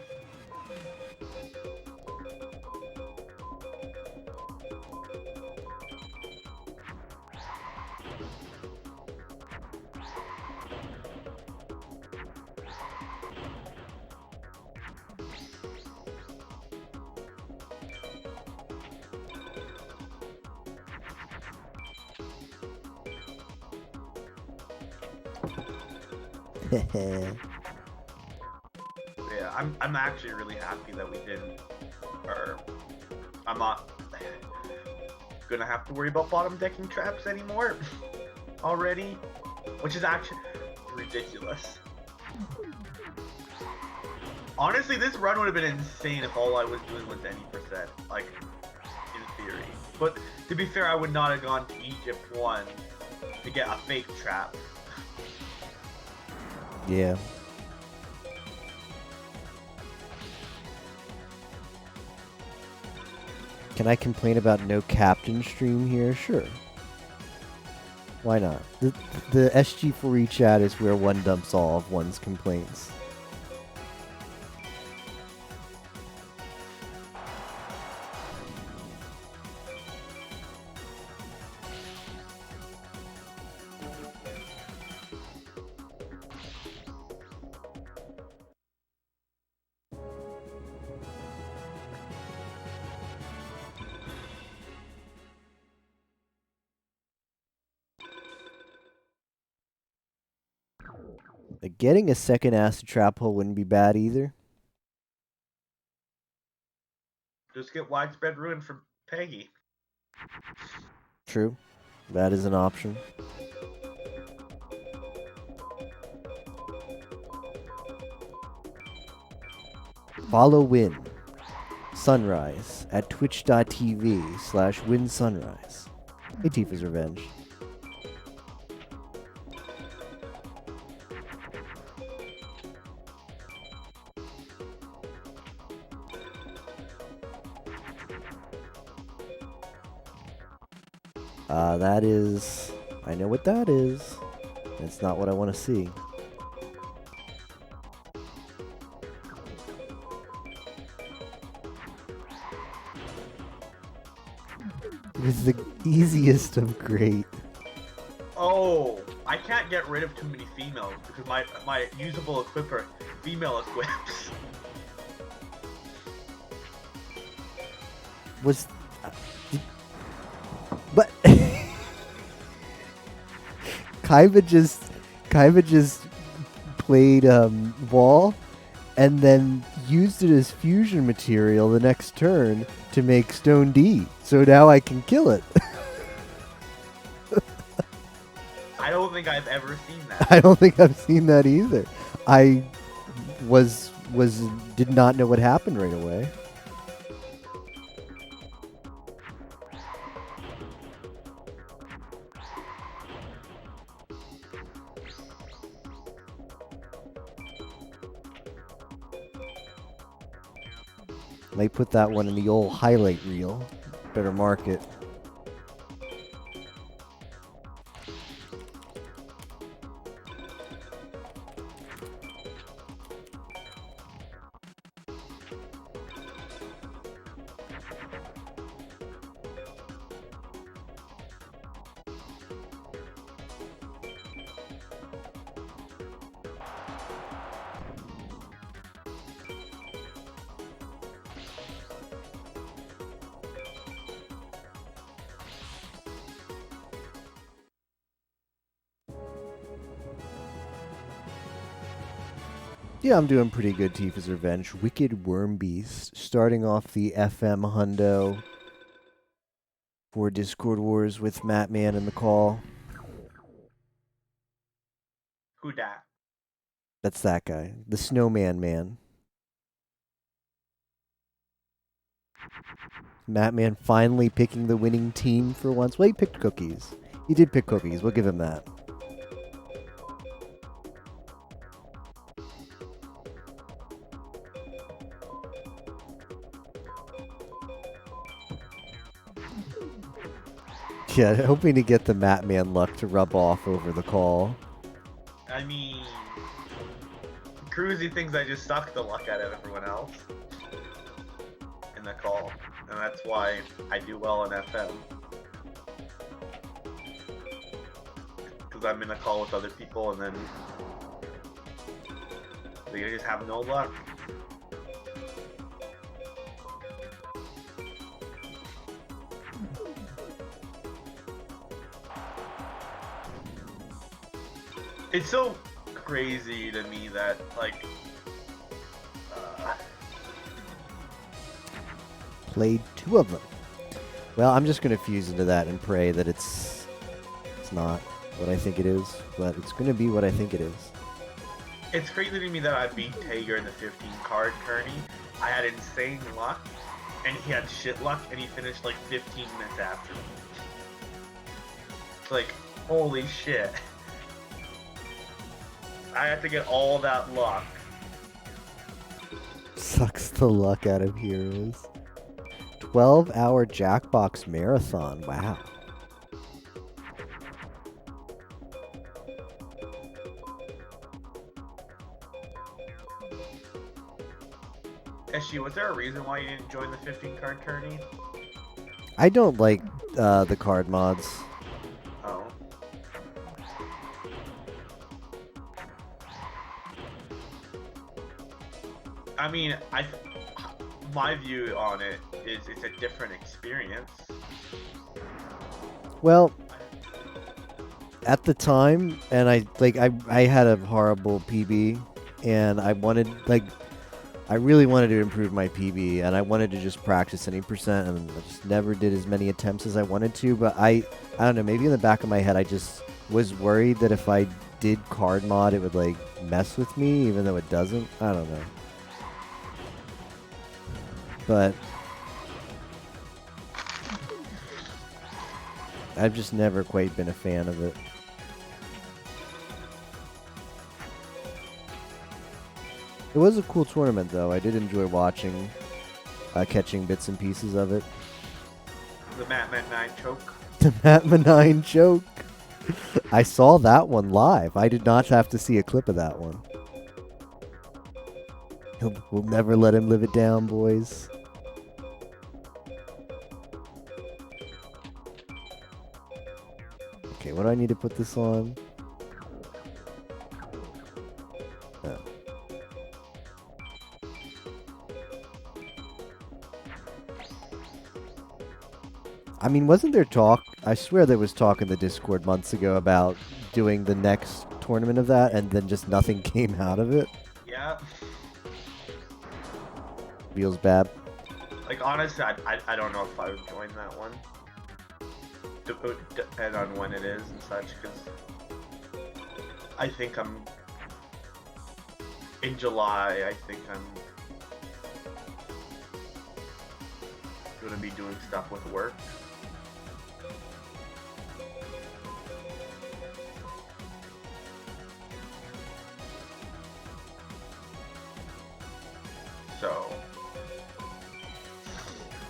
Yeah, I'm actually really happy that we didn't, or I'm not gonna have to worry about bottom decking traps anymore already, which is actually ridiculous. Honestly, this run would have been insane if all I was doing was any percent, like, in theory. But to be fair, I would not have gone to Egypt 1 to get a fake trap. Yeah. Can I complain about no captain stream here? Sure. Why not? The SG4E chat is where one dumps all of one's complaints. Getting a second acid trap hole wouldn't be bad either. Just get widespread ruin from Peggy. True. That is an option. Follow Win Sunrise at twitch.tv/WinSunrise. Hey, Tifa's Revenge. That is... I know what that is. It's not what I want to see. It was the easiest of great. Oh, I can't get rid of too many females because my usable equip are female equips. Was... But... Kaiba just played Wall and then used it as fusion material the next turn to make Stone D. So now I can kill it. I don't think I've ever seen that. I don't think I've seen that either. I did not know what happened right away. Might put that one in the old highlight reel. Better mark it. Yeah, I'm doing pretty good, Tifa's Revenge. Wicked Worm Beast, starting off the FM hundo for Discord Wars with Mattman in the call. Who dat? That's that guy, the Snowman Man. Mattman finally picking the winning team for once. Well, he picked Cookies. He did pick Cookies, we'll give him that. Yeah, hoping to get the Mattman luck to rub off over the call. I mean, Cruzy thinks I just suck the luck out of everyone else in the call, and that's why I do well in FM. Because I'm in a call with other people, and then they just have no luck. It's so crazy to me that, like, Played 2 of them. Well, I'm just going to fuse into that and pray that it's not what I think it is, but it's going to be what I think it is. It's crazy to me that I beat Tager in the 15 card tourney. I had insane luck, and he had shit luck, and he finished like 15 minutes after me. It's like, holy shit. I have to get all that luck. Sucks the luck out of heroes. 12-hour Jackbox marathon. Wow. Eshi, was there a reason why you didn't join the 15 card tourney? I don't like the card mods. Oh. I mean, my view on it is it's a different experience. Well, at the time, and I had a horrible PB, and I really wanted to improve my PB, and I wanted to just practice any percent, and I just never did as many attempts as I wanted to. But I don't know, maybe in the back of my head, I just was worried that if I did card mod, it would like mess with me, even though it doesn't. I don't know. But I've just never quite been a fan of it. It was a cool tournament, though. I did enjoy watching, catching bits and pieces of it. The Matman 9 choke. The Matman 9 choke. I saw that one live. I did not have to see a clip of that one. We'll never let him live it down, boys. Okay, what do I need to put this on? Oh. I mean, wasn't there talk? I swear there was talk in the Discord months ago about doing the next tournament of that, and then just nothing came out of it. Yeah. Feels bad. Like, honestly, I don't know if I would join that one. It would depend on when it is and such, because I think I'm... In July, I think I'm gonna be doing stuff with work. So,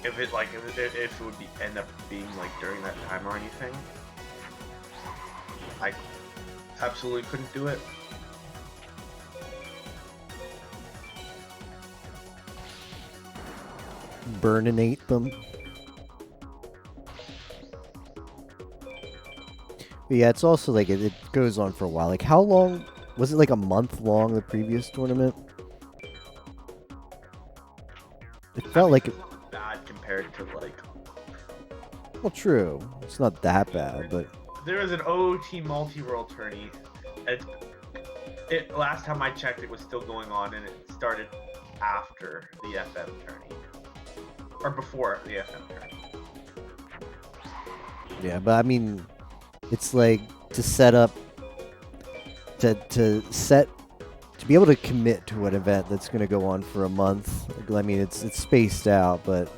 if it like if it would be end up being like during that time or anything, I absolutely couldn't do it. Burninate them. But yeah, it's also like it goes on for a while. Like, how long was it? Like a month long, the previous tournament? It felt like it's not bad compared to like. Well, true. It's not that bad, but There was an OOT multi-world tourney. It last time I checked, it was still going on, and it started after the FM tourney, or before the FM tourney. yeah. But I mean, it's like to set up to be able to commit to an event that's going to go on for a month. I mean, it's spaced out, but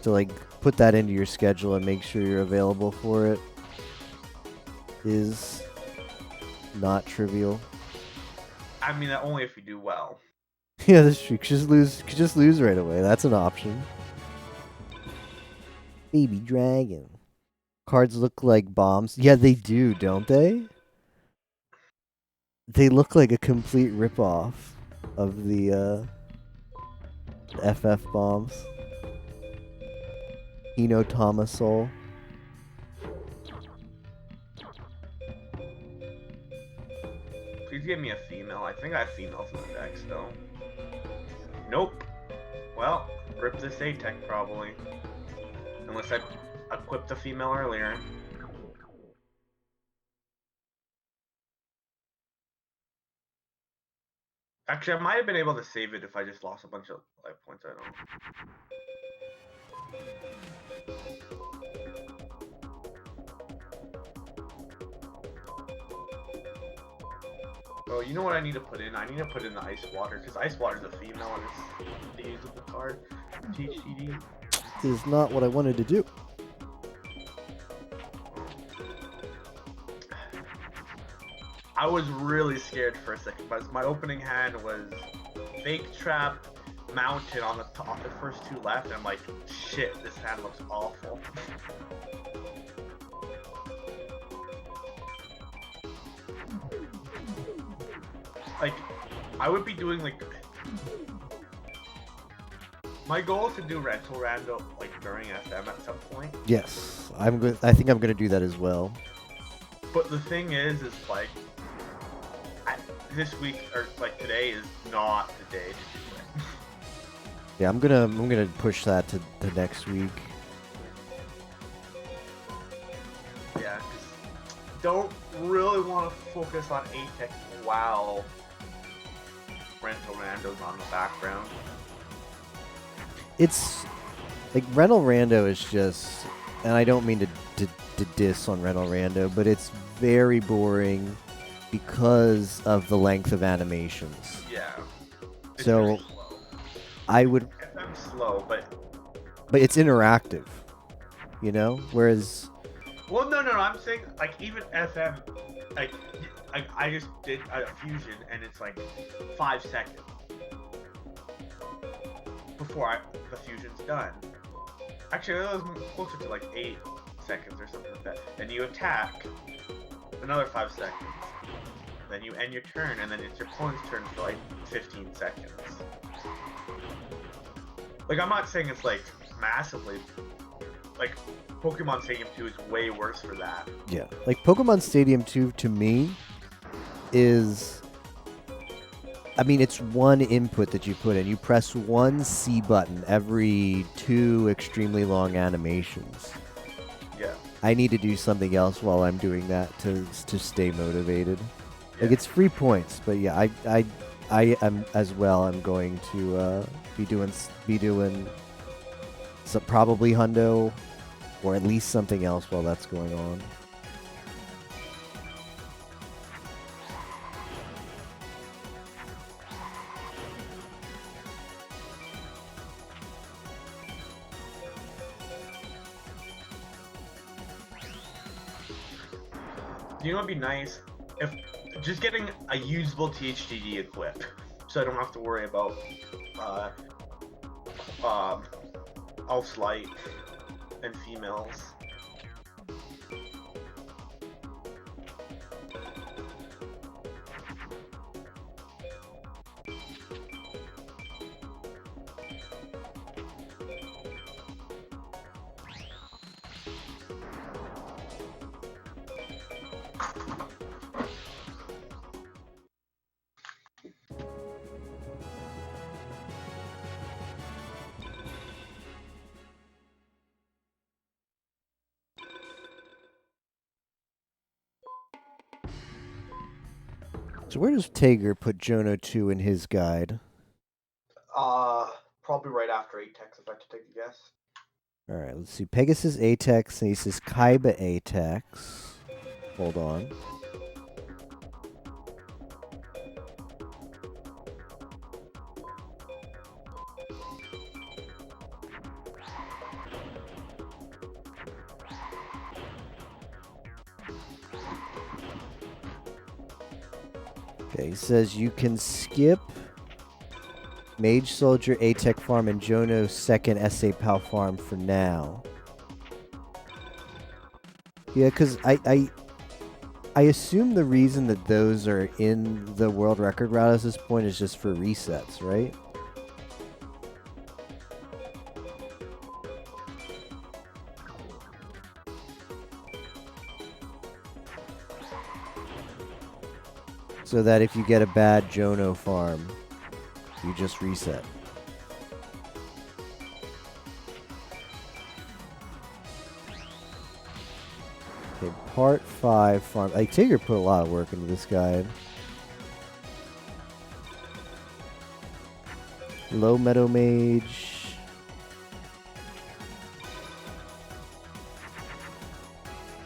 to like put that into your schedule and make sure you're available for it is not trivial. I mean, only if you do well. Yeah, that's true. Could just lose right away. That's an option. Baby dragon. Cards look like bombs. Yeah, they do, don't they? They look like a complete ripoff of the FF bombs. Eno Tomasol. Please give me a female. I think I have females in the deck still. Nope. Well, rip this A-Tech probably. Unless I equipped the female earlier. Actually, I might have been able to save it if I just lost a bunch of life points. I don't know. Oh, you know what I need to put in? I need to put in the Ice Water, because Ice Water is a female and it's the usable card. THCD. This is not what I wanted to do. I was really scared for a second, but my opening hand was Fake Trap, Mountain on the top, the first two left, and I'm like, shit, this hand looks awful. Like, I would be doing like... My goal is to do rental rando like during FM at some point. Yes, I think I'm gonna do that as well. But the thing is like, this week or like today is not the day to do it. Yeah, I'm gonna push that to the next week. Yeah, don't really want to focus on ATEC while Rental Rando's on the background. It's like Rental Rando is just, and I don't mean to diss on Rental Rando, but it's very boring because of the length of animations. Yeah. It's So very slow. I would, FM's slow, but it's interactive, you know. Whereas, well, no. I'm saying like even FM, like I just did a fusion and it's like 5 seconds before the fusion's done. Actually, that was closer to like 8 seconds or something like that. Then you attack, another 5 seconds. Then you end your turn, and then it's your opponent's turn for like 15 seconds. Like, I'm not saying it's like massively. Like, Pokemon Stadium 2 is way worse for that. yeah, like Pokemon Stadium 2 to me is, I mean, it's one input that you put in. You press one C button every 2 extremely long animations. Yeah. I need to do something else while I'm doing that to stay motivated. Like, Yeah. it's free points, but yeah, I am as well. I'm going to be doing some, probably Hundo, or at least something else while that's going on. You know what'd be nice? If just getting a usable THDD equip, so I don't have to worry about Elf's Light and females. So where does Tager put Jono 2 in his guide? Probably right after Atex, if I had to take a guess. All right, let's see. Pegasus Atex, and he says Kaiba Atex. Hold on. Okay, he says you can skip Mage Soldier, Atech Farm, and Jono's second SA Pal Farm for now. Yeah, because I assume the reason that those are in the world record route at this point is just for resets, right? So that if you get a bad Jono farm, you just reset. Okay, part 5 farm. Like, Tigger put a lot of work into this guide. Low Meadow Mage.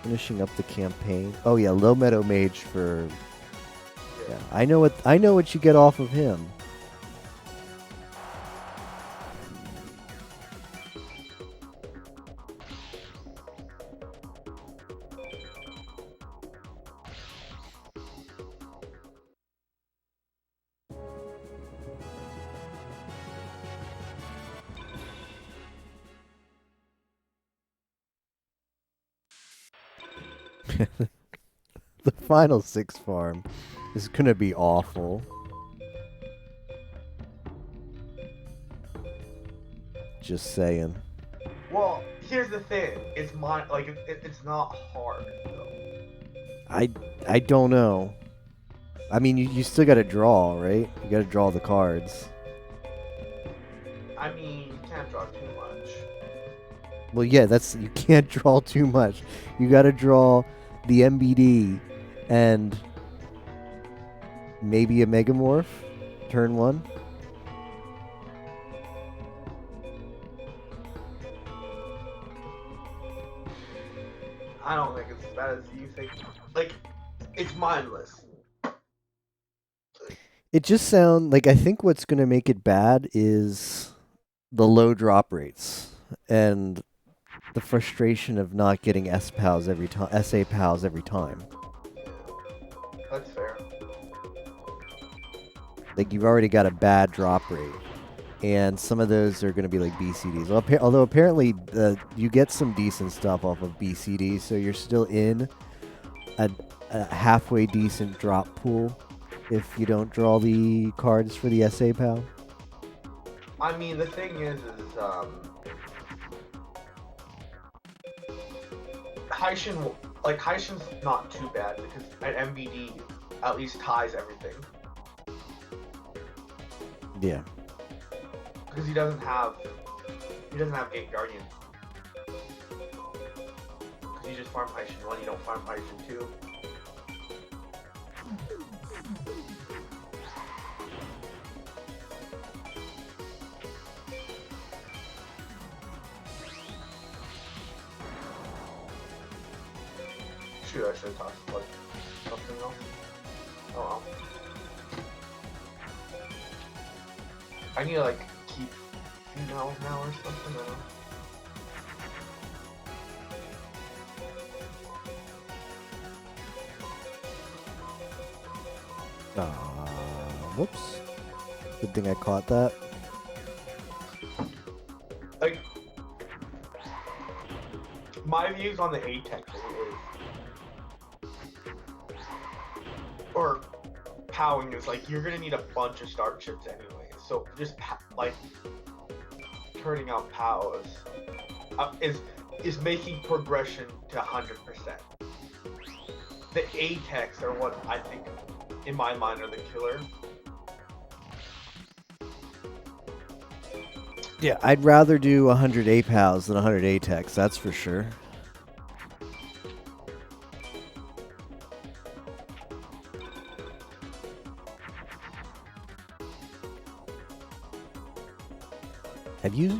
Finishing up the campaign. Oh yeah, Low Meadow Mage for. Yeah, I know what you get off of him. The final 6 farm is gonna be awful. Just saying. Well, here's the thing. It's it's not hard though. I don't know. I mean, you still gotta draw, right? You gotta draw the cards. I mean, you can't draw too much. Well, yeah, you can't draw too much. You gotta draw the MBD, and maybe a Megamorph, turn 1. I don't think it's as bad as you think. Like, it's mindless. It just sounds like I think what's going to make it bad is the low drop rates and the frustration of not getting S-POWs every time, SA POWs every time. That's fair. Like, you've already got a bad drop rate, and some of those are going to be like BCDs. Well, although apparently you get some decent stuff off of BCDs, so you're still in a halfway decent drop pool if you don't draw the cards for the SA POW. I mean, the thing is Heishin's not too bad because an MBD at least ties everything. Yeah. Because he doesn't have Gate Guardian. Because you just farm Heishin 1, you don't farm Heishin 2. Shoot, I should have tossed like something else. Oh well. I need to like keep females now or something. I don't know. Whoops. Good thing I caught that. Like, my views on the Apex is, or powing is like, you're gonna need a bunch of start chips anyway. So just like turning out POWs is making progression to 100%. The A-techs are what I think, in my mind, are the killer. Yeah, I'd rather do 100 A-POWs than 100 A-techs, that's for sure.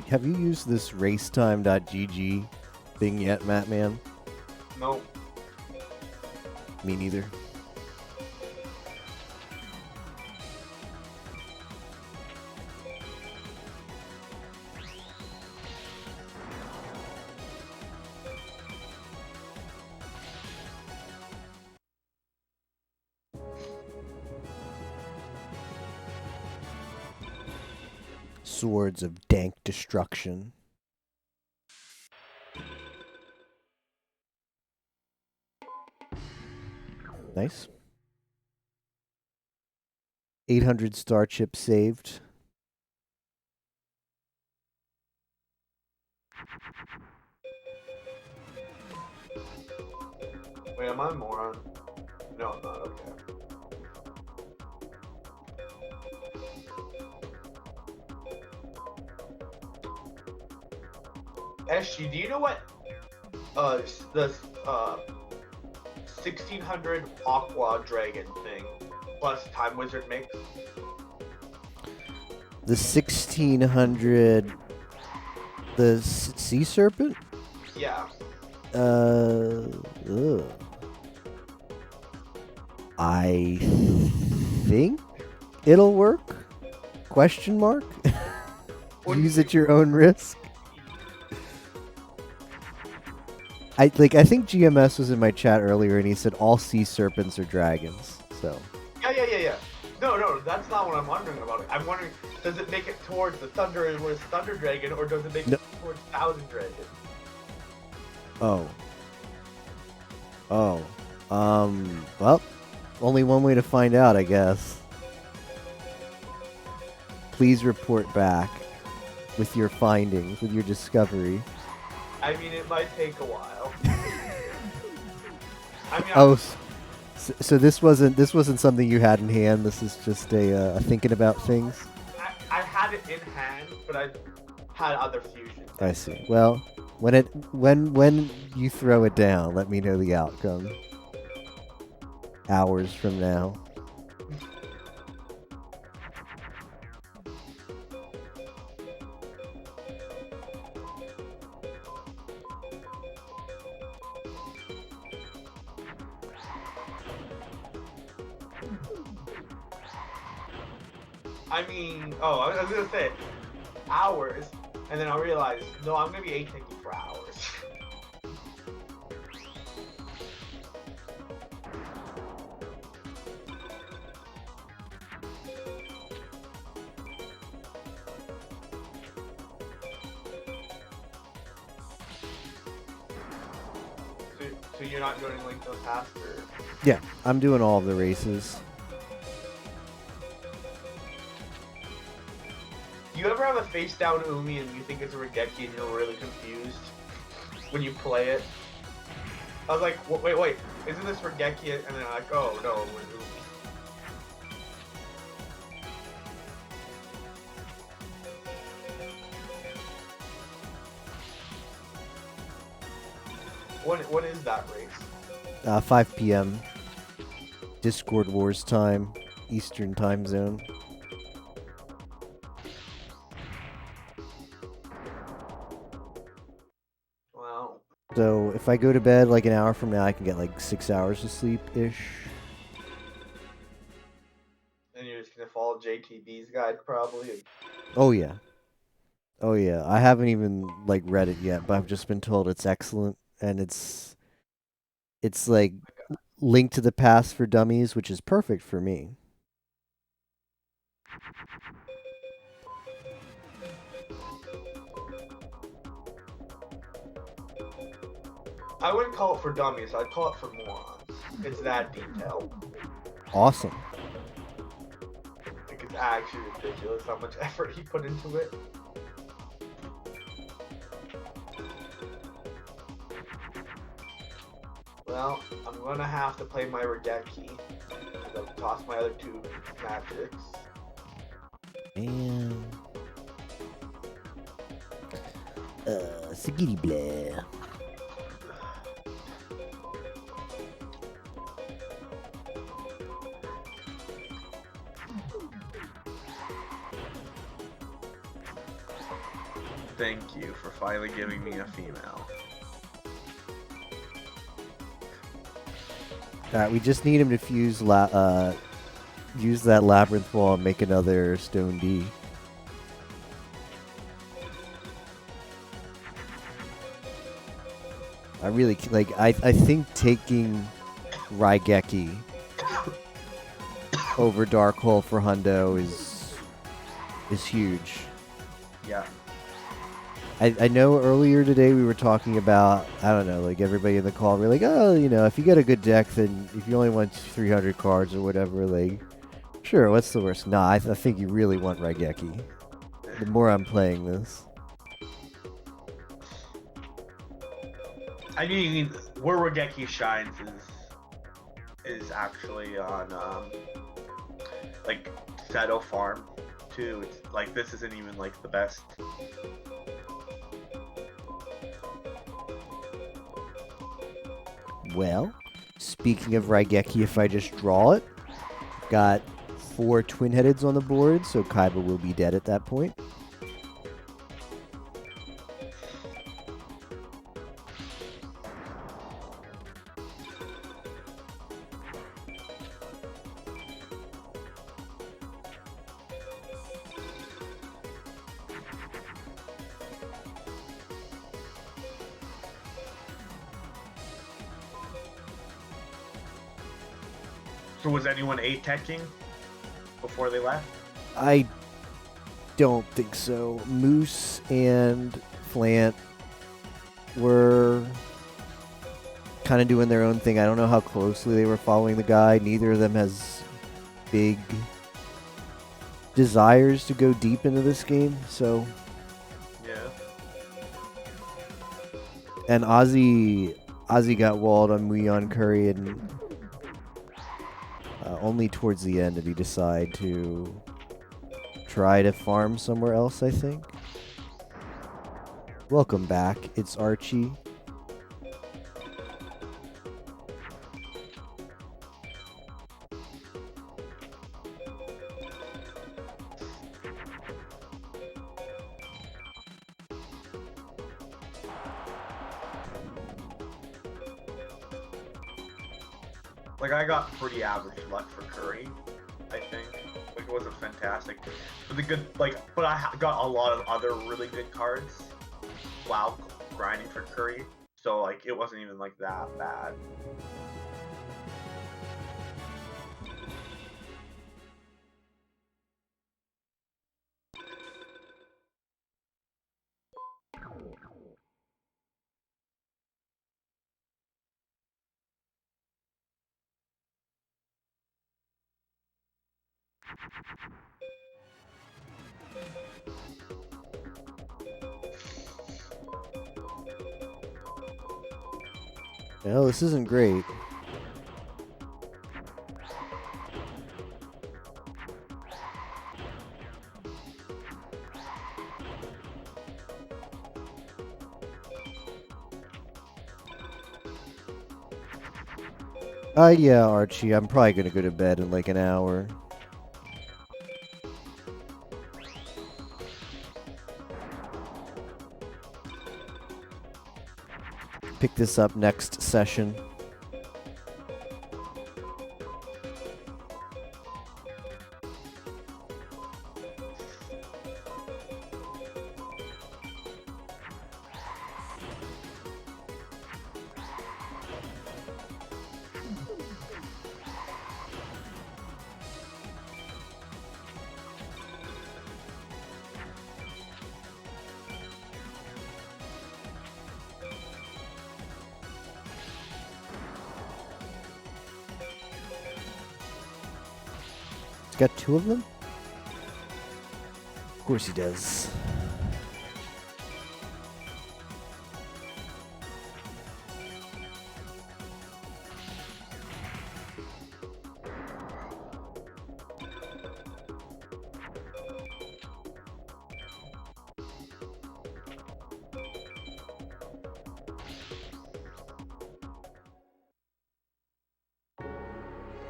Have you used this racetime.gg thing yet, Mattman? No. Me neither. Swords of dank destruction. Nice. 800 star chips saved. Wait, am I moron? No, I'm not. Okay. SG, do you know what the 1600 Aqua Dragon thing plus Time Wizard makes? The 1600, the Sea Serpent? Yeah. Ugh. I think it'll work? Question mark? Use at your own risk. I think GMS was in my chat earlier and he said all sea serpents are dragons. So. Yeah. No, that's not what I'm wondering about. I'm wondering, does it make it towards the Thunder Dragon, or does it make it towards Thousand Dragon? Well, only one way to find out, I guess. Please report back with your findings, with your discovery. I mean, it might take a while. I mean, so this wasn't something you had in hand. This is just a thinking about things. I had it in hand, but I had other fusions. I see. Well, when you throw it down, let me know the outcome. hours from now. I mean, oh, I was gonna say hours, and then I realized, no, I'm gonna be 8-ticking for hours. So you're not doing Link to the Past, or? Yeah, I'm doing all of the races. Do you ever have a face down Umi and you think it's a Regeki and you're really confused when you play it? I was like, wait, isn't this Regeki? And then I'm like, oh no, it was Umi. What is that race? 5 p.m. Discord Wars time, Eastern time zone. Wow. So if I go to bed like an hour from now, I can get like 6 hours of sleep-ish. And you're just gonna follow JTB's guide probably. Oh yeah. Oh yeah. I haven't even like read it yet, but I've just been told it's excellent, and it's like Link to the Past for dummies, which is perfect for me. I wouldn't call it for dummies, I'd call it for morons. It's that detailed. Awesome. Like, it's actually ridiculous how much effort he put into it. Well, I'm gonna have to play my Regeki. I've tossed my other two magics. And Sigiri Blair. Thank you for finally giving me a female. Alright, we just need him to use that labyrinth wall and make another Stone D. I really like. I think taking Raigeki over Dark Hole for Hundo is huge. Yeah. I know earlier today we were talking about, I don't know, like everybody in the call, we're like, oh, you know, if you get a good deck, then if you only want 300 cards or whatever, like, sure, what's the worst? Nah, I think you really want Raigeki. The more I'm playing this. I mean, where Regeki shines is actually on like Seto Farm too. It's like this isn't even like the best. Well, speaking of Raigeki, if I just draw it, got 4 twin-headeds on the board, so Kaiba will be dead at that point. So was anyone 8-teching before they left? I don't think so. Moose and Flant were kind of doing their own thing. I don't know how closely they were following the guide. Neither of them has big desires to go deep into this game, so... Yeah. And Ozzy got walled on Muyon Curry, and only towards the end did he decide to try to farm somewhere else, I think. Welcome back, it's Archie. Like I got pretty average luck for Curry, I think. Like it wasn't fantastic, but but I got a lot of other really good cards while grinding for Curry, so like it wasn't even like that bad. Well, this isn't great. Yeah, Archie, I'm probably gonna go to bed in like an hour. Pick this up next session. Got two of them? Of course he does.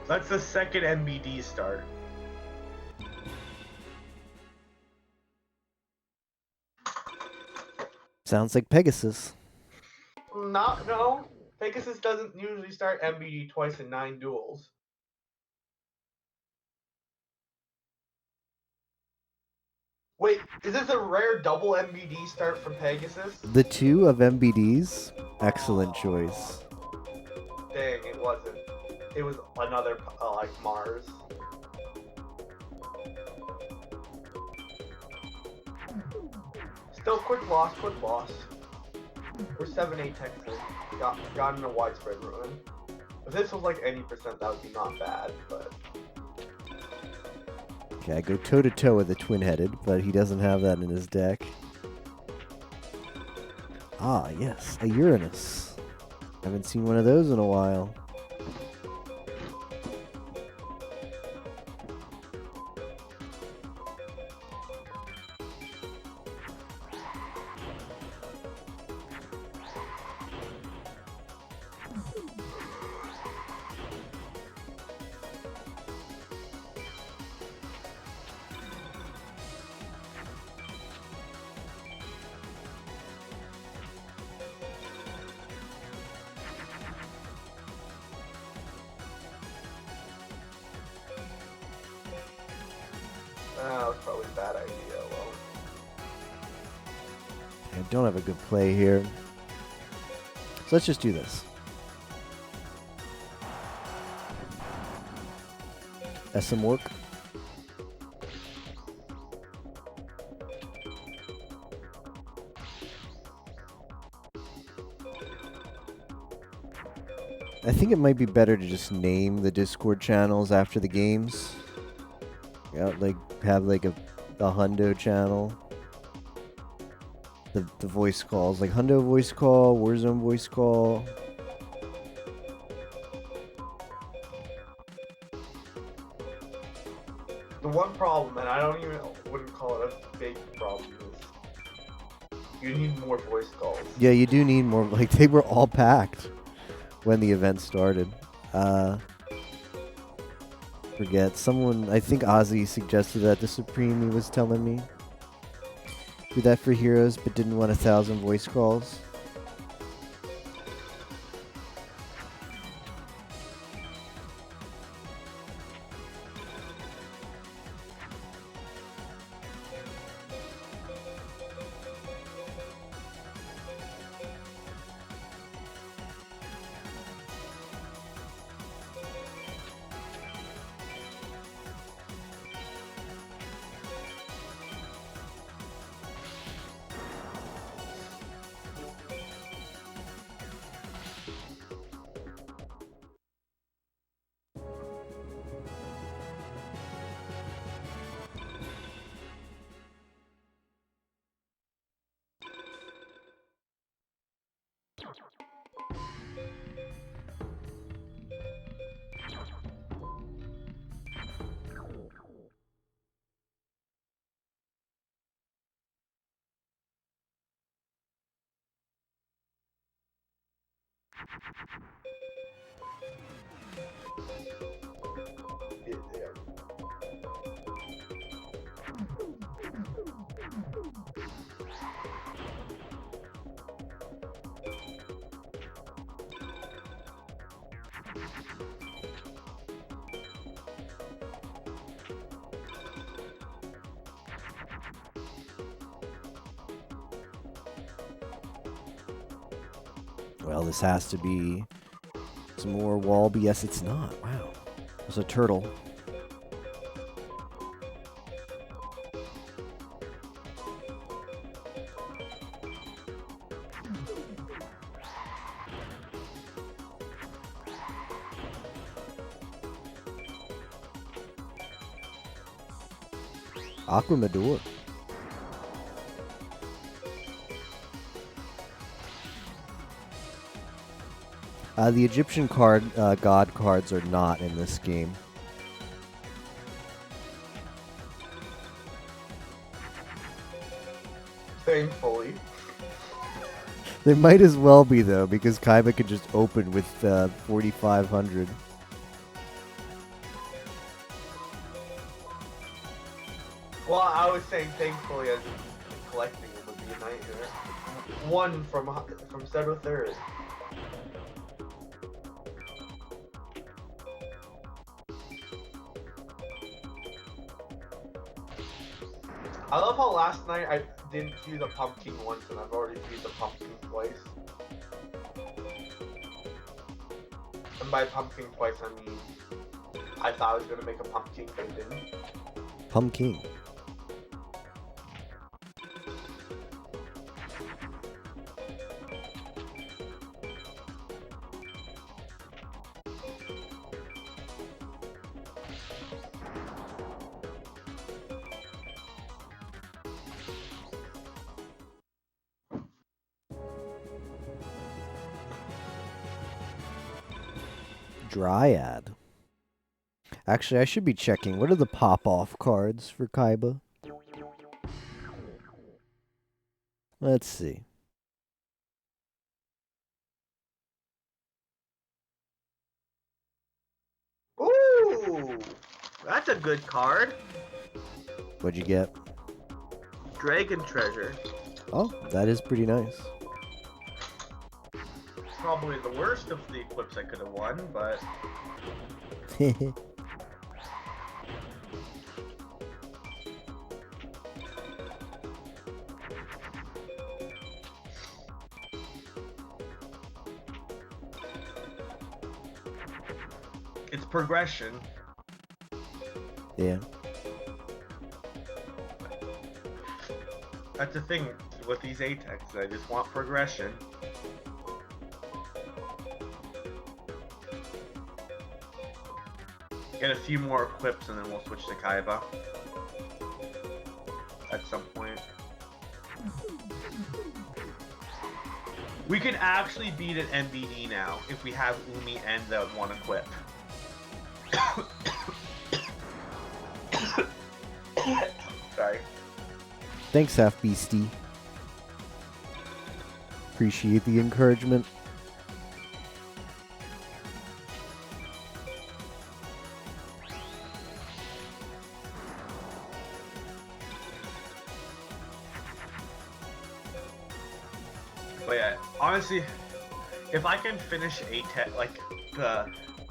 That's the second MBD start. Sounds like Pegasus. No. Pegasus doesn't usually start MBD twice in 9 duels. Wait, is this a rare double MBD start from Pegasus? The two of MBDs? Excellent choice. Dang, it wasn't. It was another, like, Mars. Still, quick loss. We're 7-8 Texas. Got in a widespread ruin. If this was like any percent, that would be not bad, but... Okay, I go toe-to-toe with a twin-headed, but he doesn't have that in his deck. Ah, yes, a Uranus. Haven't seen one of those in a while. That was probably a bad idea. Well, I don't have a good play here. So let's just do this. SM work. I think it might be better to just name the Discord channels after the games. Yeah, like have like a Hundo channel. The voice calls, like Hundo voice call, Warzone voice call. the one problem, and I wouldn't call it a big problem, is you need more voice calls. Yeah, you do need more. Like, they were all packed when the event started. Forget. Someone, I think Ozzy suggested that, the Supreme, he was telling me. Do that for heroes, but didn't want 1,000 voice calls. Yeah, there. Well, this has to be some more wall, but yes, it's not. Wow. There's a turtle. Aquamador. The Egyptian god cards are not in this game. Thankfully. They might as well be though, because Kaiba could just open with 4,500. Well, I was saying thankfully as in collecting it would be a nightmare. One from Zero Third. I love how last night I didn't view the pumpkin once and I've already viewed the pumpkin twice. And by pumpkin twice I mean I thought I was gonna make a pumpkin but I didn't. Pumpkin. Dryad. Actually, I should be checking. What are the pop-off cards for Kaiba? Let's see. Ooh! That's a good card. What'd you get? Dragon Treasure. Oh, that is pretty nice. Probably the worst of the Eclipse I could have won, but it's progression. Yeah. That's the thing with these ATEX. I just want progression. Get a few more equips and then we'll switch to Kaiba. At some point. We can actually beat an MBD now if we have Umi and the one equip. Sorry. Thanks, Half Beastie. Appreciate the encouragement. But yeah, honestly, if I can finish ATEX, like the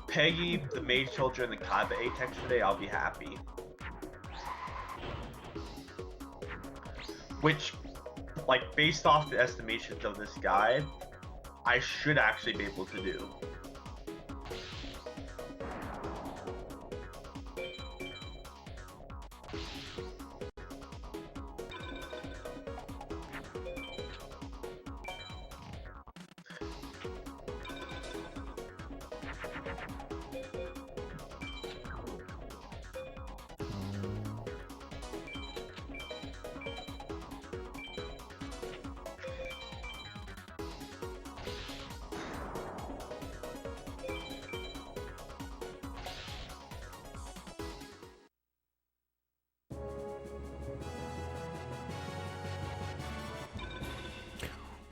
Peggy, the Mage Soldier, and the Kaiba ATEX today, I'll be happy. Which, like, based off the estimations of this guy, I should actually be able to do.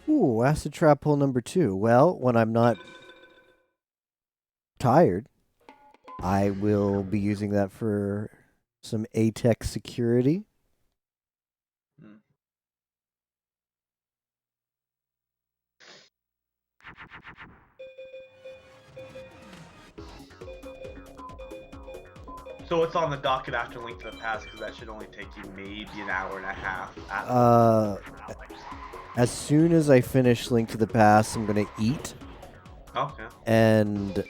Ooh, acid trap hole number 2. Well, when I'm not tired, I will be using that for some ATEX security. Hmm. So what's on the docket after Link to the Past? Because that should only take you maybe an hour and a half. As soon as I finish Link to the Past, I'm gonna eat Okay. and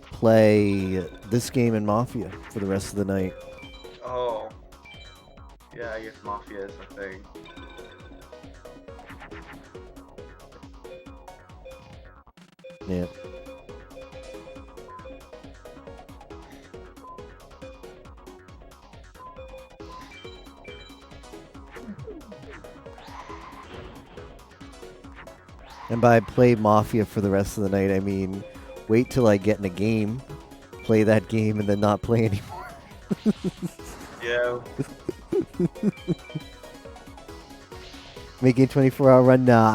play this game in Mafia for the rest of the night. Oh. Yeah, I guess Mafia is the thing. Yeah. And by play Mafia for the rest of the night, I mean wait till I get in a game, play that game, and then not play anymore. Yeah. Making a 24-hour run. Nah,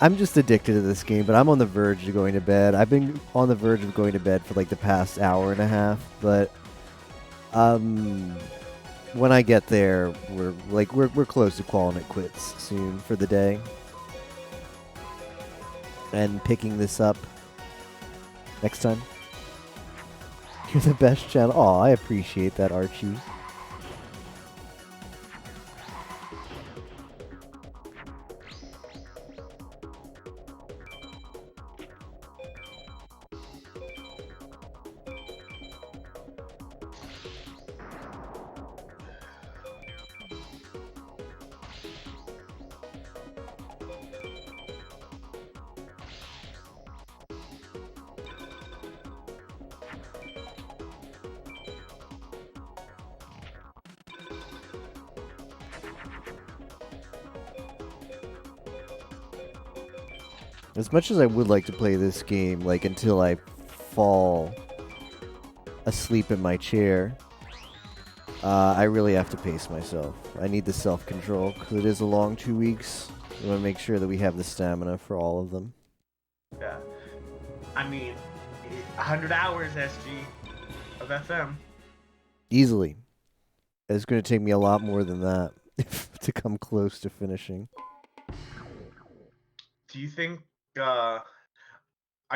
I'm just addicted to this game, but I'm on the verge of going to bed. I've been on the verge of going to bed for like the past hour and a half, but when I get there, we're close to calling it quits soon for the day. And picking this up next time. You're the best channel. Aw, I appreciate that, Archie. As much as I would like to play this game, like, until I fall asleep in my chair, I really have to pace myself. I need the self-control, because it is a long 2 weeks. I want to make sure that we have the stamina for all of them. Yeah. I mean, 100 hours, SG, of FM. Easily. It's going to take me a lot more than that to come close to finishing. Do you think, are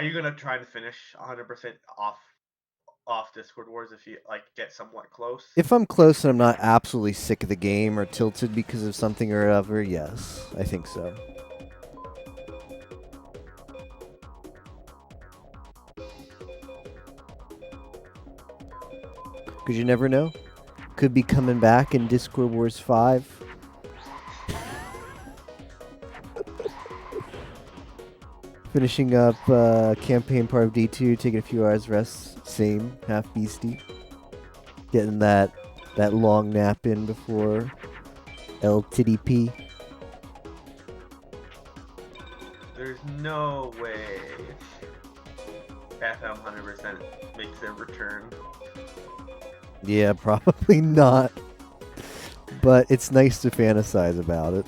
you going to try and finish 100% off Discord Wars if you, like, get somewhat close? If I'm close and I'm not absolutely sick of the game or tilted because of something or other, yes, I think so. Because you never know. Could be coming back in Discord Wars 5. Finishing up campaign part of D2, taking a few hours rest. Same, half beastie. Getting that long nap in before LTDP. There's no way FM 100% makes a return. Yeah, probably not. But it's nice to fantasize about it.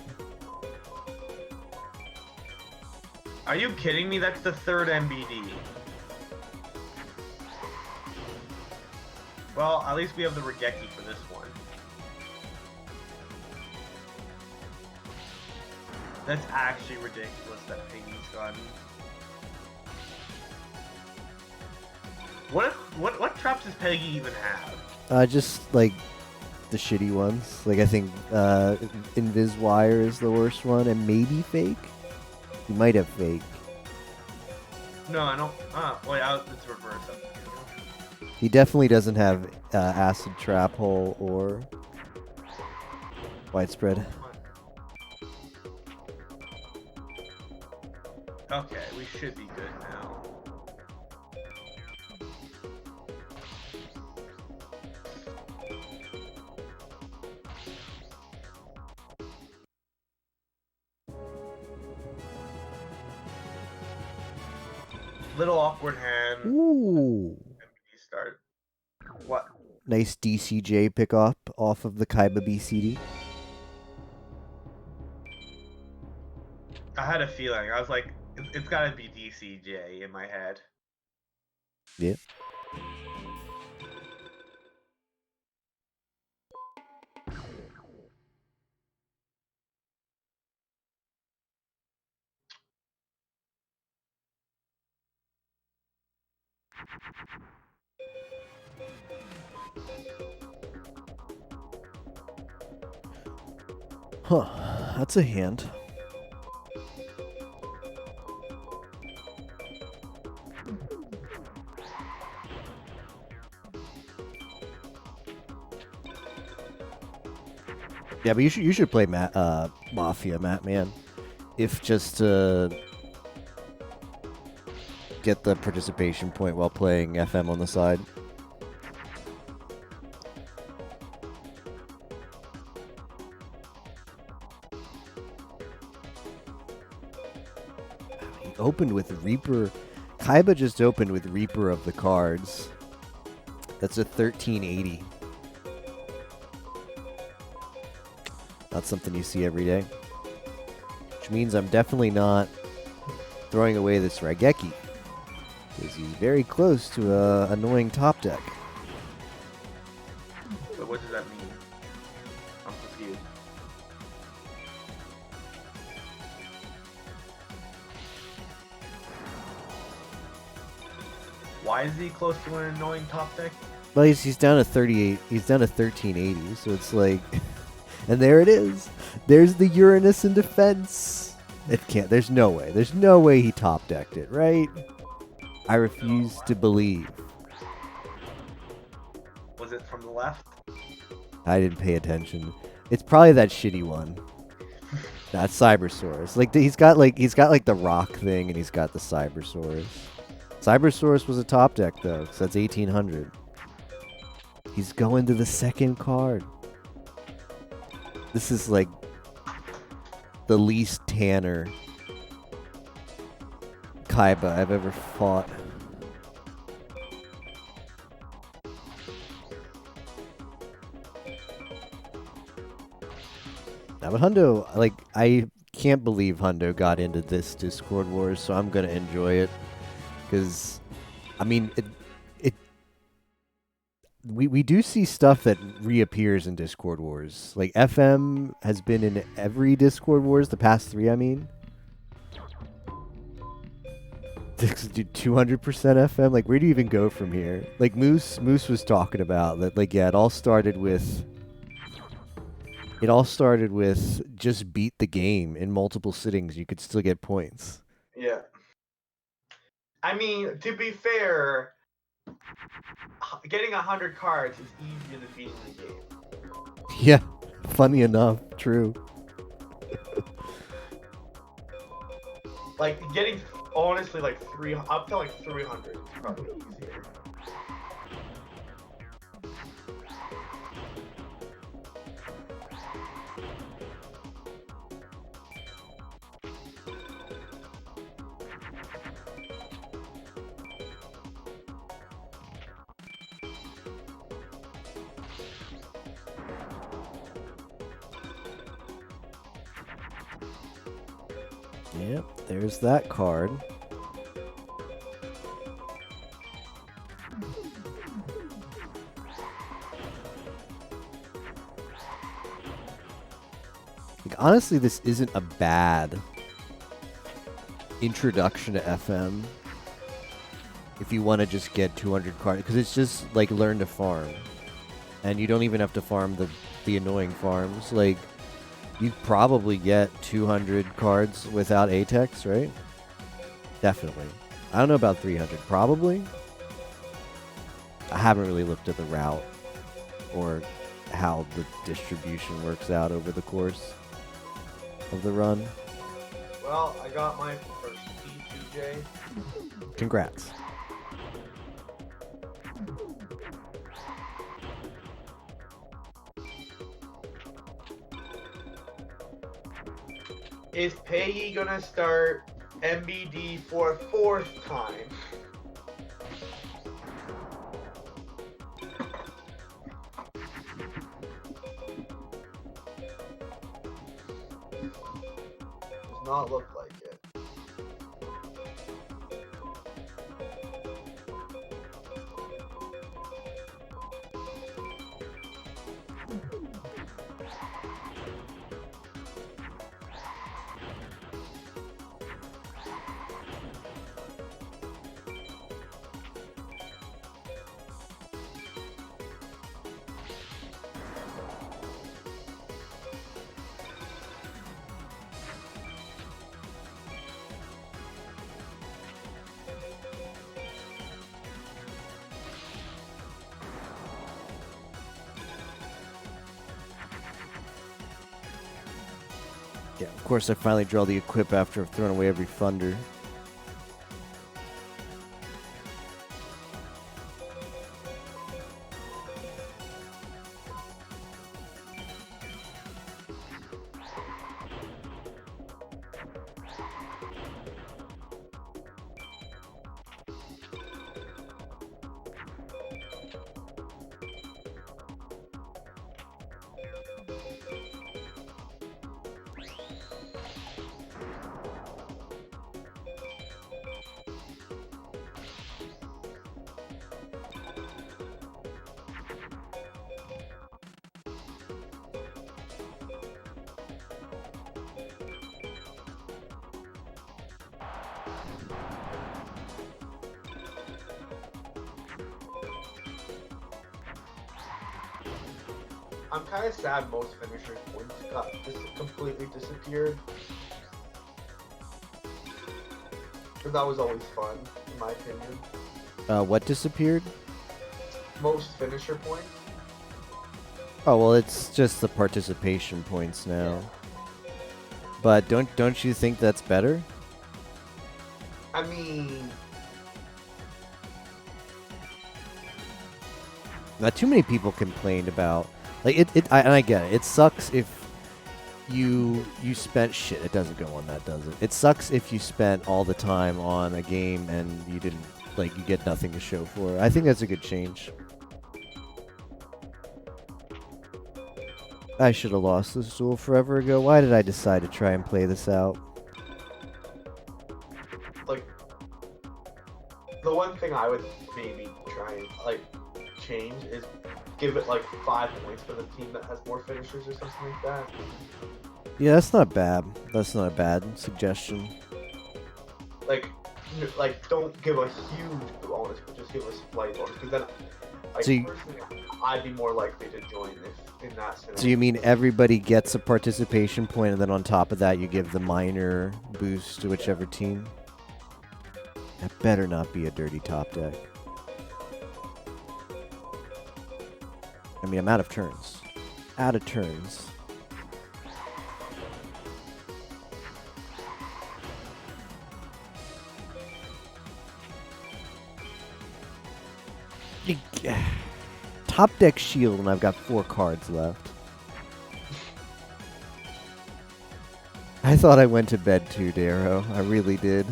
Are you kidding me? That's the third MBD. Well, at least we have the Regeki for this one. That's actually ridiculous that Piggy's gone. What traps does Peggy even have? Just like the shitty ones. Like I think Invis Wire is the worst one, and maybe Fake. You might have Fake. No, I don't. Wait, it's reverse. He definitely doesn't have Acid Trap Hole or Widespread. Okay, we should be good now. Little awkward hand. Ooh. MBD start. What? Nice DCJ pick up off of the Kaiba BCD. I had a feeling. I was like, it's got to be DCJ in my head. Yeah. Huh. That's a hint. Yeah, but you should play Mafia, Matt, man. If just to get the participation point while playing FM on the side. He opened with Reaper. Kaiba just opened with Reaper of the Cards. That's a 1380. Not something you see every day. Which means I'm definitely not throwing away this Raigeki. Because he's very close to a annoying top deck. But what does that mean? I'm confused. Why is he close to an annoying top deck? Well, he's down to 38. He's down to 1380. So it's like, and there it is. There's the Uranus in defense. It can't. There's no way. There's no way he top decked it, right? I refuse to believe. Was it from the left? I didn't pay attention. It's probably that shitty one. That's Cybersaurus. Like he's got like the rock thing, and he's got the Cybersaurus. Cybersaurus was a top deck though, so that's 1800. He's going to the second card. This is like the least Tanner Kaiba I've ever fought. Now, but Hundo, like, I can't believe Hundo got into this Discord Wars, so I'm gonna enjoy it. Because, I mean, we do see stuff that reappears in Discord Wars. Like, FM has been in every Discord Wars, the past 3, I mean. Dude, 200% FM? Like, where do you even go from here? Like, Moose was talking about that, like, yeah, it all started with just beat the game in multiple sittings. You could still get points. Yeah. I mean, to be fair, getting 100 cards is easier than beating the game. Yeah, funny enough, true. Like, getting, honestly, like, up to, like, 300 is probably easier. Yep, there's that card. Like, honestly, this isn't a bad introduction to FM if you want to just get 200 cards, because it's just like learn to farm, and you don't even have to farm the annoying farms. Like, you probably get 200 cards without Atex, right? Definitely. I don't know about 300. Probably. I haven't really looked at the route or how the distribution works out over the course of the run. Well, I got my first P2J. Congrats. Is Pei gonna start MBD for a 4th time? not look like it. Yeah, of course I finally draw the equip after I've thrown away every Thunder. I'm kind of sad most finishers' points got completely disappeared. Because that was always fun, in my opinion. What disappeared? Most finisher points. Oh well, it's just the participation points now. But don't you think that's better? I mean, Not too many people complained about like and I get it. It sucks if you spent shit. It doesn't go on that, does it? It sucks if you spent all the time on a game and you didn't you get nothing to show for it. I think that's a good change. I should have lost this duel forever ago. Why did I decide to try and play this out? like, the one thing I would maybe try and change is give it 5 points for the team that has more finishers or something like that. Yeah, that's not bad. That's not a bad suggestion. Don't give a huge bonus, but just give a slight bonus. Because then, So you- personally, I'd be more likely to join if in that scenario. So you mean everybody gets a participation point, and then on top of that, you give the minor boost to whichever team? That better not be a dirty top deck. I mean, I'm out of turns. Out of turns. Top deck shield, and I've got 4 cards left. I thought I went to bed too, Darrow. I really did.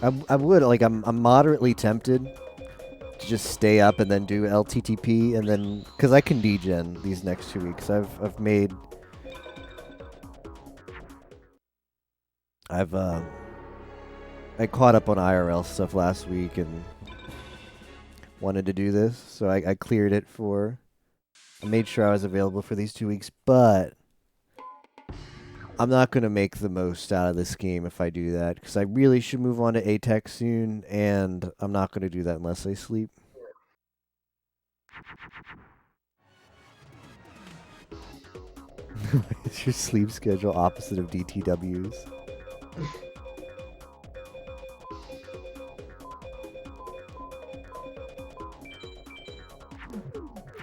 I would I'm moderately tempted to just stay up and then do LTTP and then because I can degen these next 2 weeks. I caught up on IRL stuff last week and wanted to do this, so I cleared it I made sure I was available for these 2 weeks, but I'm not going to make the most out of this game if I do that, because I really should move on to ATEX soon, and I'm not going to do that unless I sleep. Is your sleep schedule opposite of DTW's?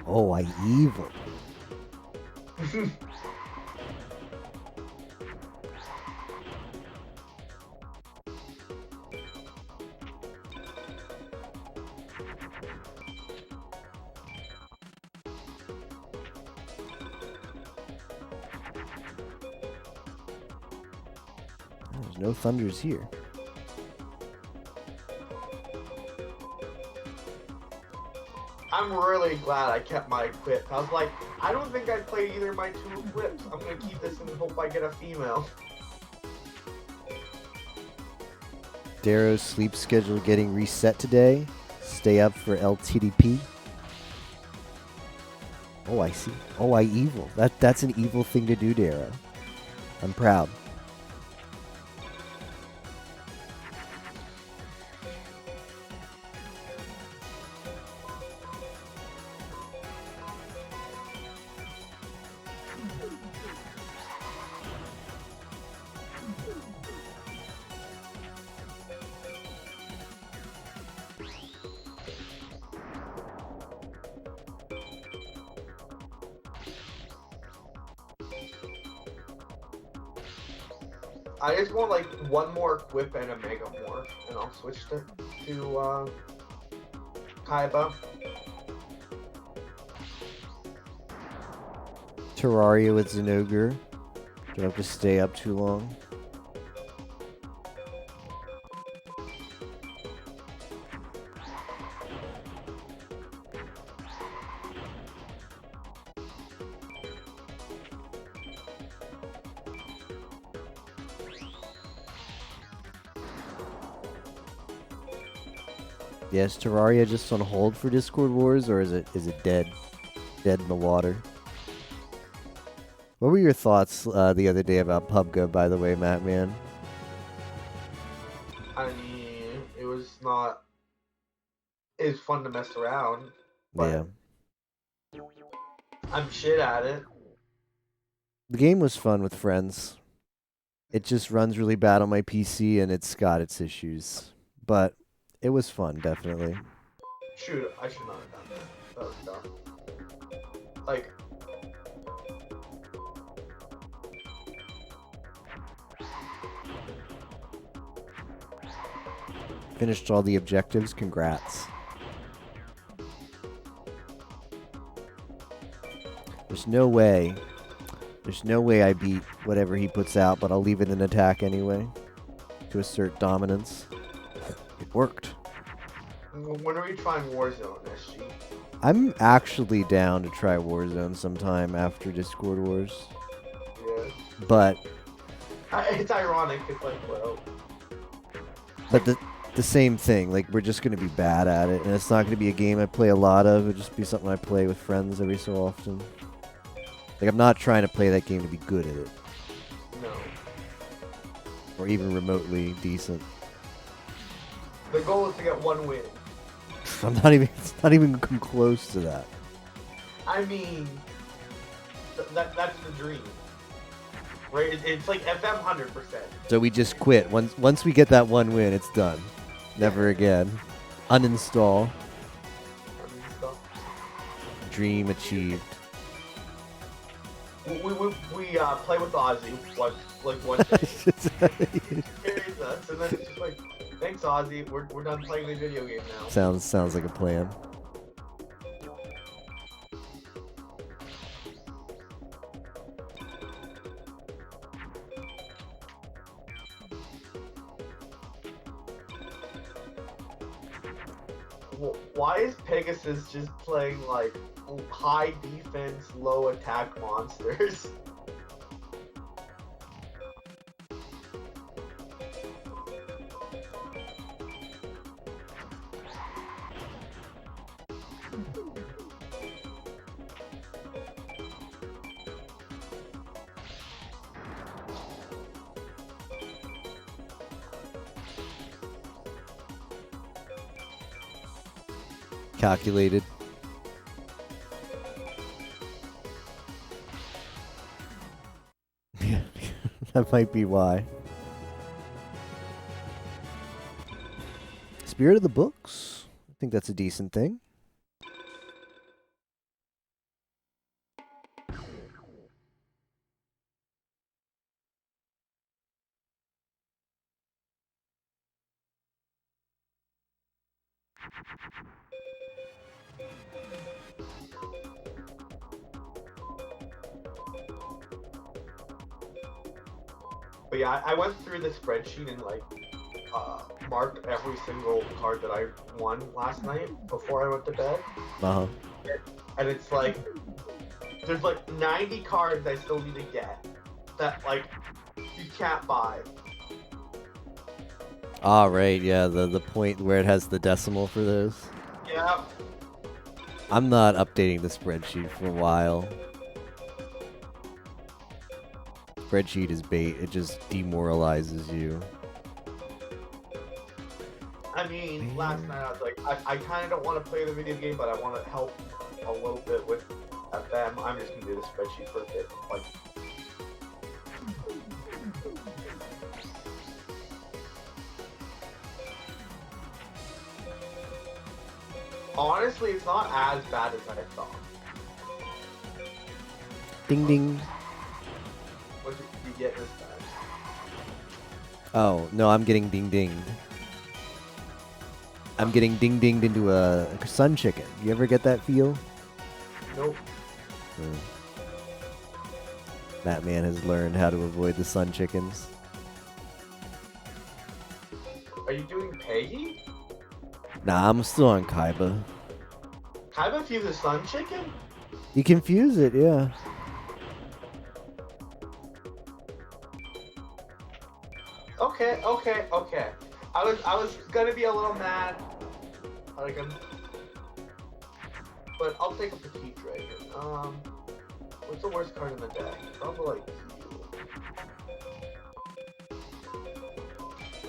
Oh, I evil. There's no thunders here. I'm really glad I kept my equip. I was like, I don't think I played either of my 2 equips. I'm gonna keep this and hope I get a female. Darrow's sleep schedule getting reset today. Stay up for LTDP. Oh, I see. Oh, I evil. That's an evil thing to do, Darrow. I'm proud. I just want like one more equip and a Mega Morph, and I'll switch to Kaiba. Terraria with Zenogre. Don't have to stay up too long. Yes, Terraria just on hold for Discord Wars, or is it dead? Dead in the water? What were your thoughts the other day about PUBG, by the way, Matt, man? I mean, it was not. It was fun to mess around. But Yeah. I'm shit at it. The game was fun with friends. It just runs really bad on my PC, and it's got its issues. But it was fun, definitely. Shoot, I should not have done that. That was dumb. Like, Finished all the objectives. Congrats. There's no way I beat whatever he puts out, but I'll leave it in attack anyway to assert dominance. It worked. when are we trying Warzone, SG? I'm actually down to try Warzone sometime after Discord Wars, Yeah. but It's ironic. It's like, well, the same thing. Like, we're just gonna be bad at it, and it's not gonna be a game I play a lot of. It'll just be something I play with friends every so often. Like, I'm not trying to play that game to be good at it, no. or even remotely decent. The goal is to get 1 win. I'm not even. It's not even come close to that. I mean, that's the dream, right? It's like FM 100%. So we just quit. Once we get that 1 win, it's done. Never again. Uninstall. Dream achieved. We play with Ozzy one day. Carries us, and then it's just like, thanks Ozzy, we're done playing the video game now. Sounds like a plan. Why is Pegasus just playing like high defense, low attack monsters? Calculated. That might be why. Spirit of the Books. I think that's a decent thing. But yeah, I went through the spreadsheet and like marked every single card that I won last night before I went to bed, Uh-huh. and it's like there's like 90 cards I still need to get that like you can't buy. Ah, right, yeah, the point where it has the decimal for those. Yeah. I'm not updating the spreadsheet for a while. Spreadsheet is bait, it just demoralizes you. I mean, last night I was like, I kind of don't want to play the video game, but I want to help a little bit with FM. I'm just gonna do the spreadsheet for a bit. Like, honestly, it's not as bad as I thought. Ding ding. What did you get this time? Oh, no, I'm getting ding dinged. I'm getting ding dinged into a sun chicken. You ever get that feel? Nope. That man has learned how to avoid the sun chickens. Are you doing Peggy? Nah, I'm still on Kaiba. Kaiba fuses Sun Chicken? You confuse it, yeah. Okay. I was gonna be a little mad. Like but I'll take a Petite Dragon. What's the worst card in the deck? Probably like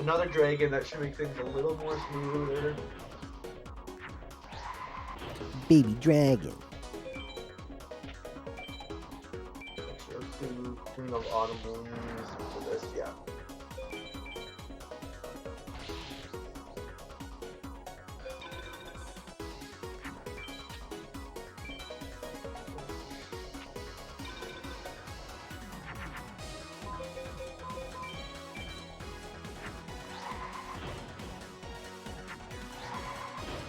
another dragon that should make things a little more smoother. Baby dragon. Queen of Autumn Moons for this, yeah.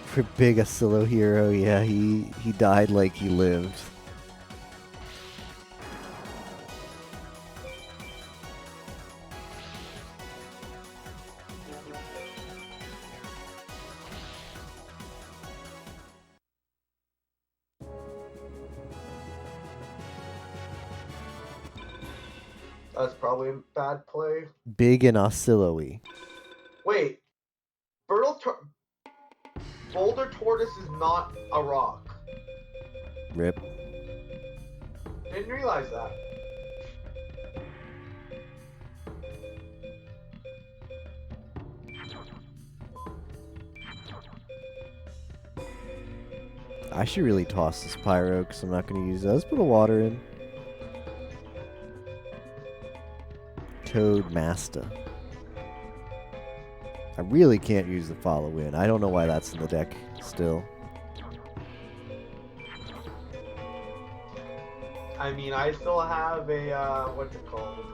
For Big Asilo Hero, yeah, he died like he lived. That's probably a bad play. Big and Asilo-y. Wait, Boulder Tortoise is not a rock. Rip. Didn't realize that. I should really toss this Pyro because I'm not going to use it. Let's put a water in. Toad Master. I really can't use the follow in. I don't know why that's in the deck still. I mean, I still have a, what's it called?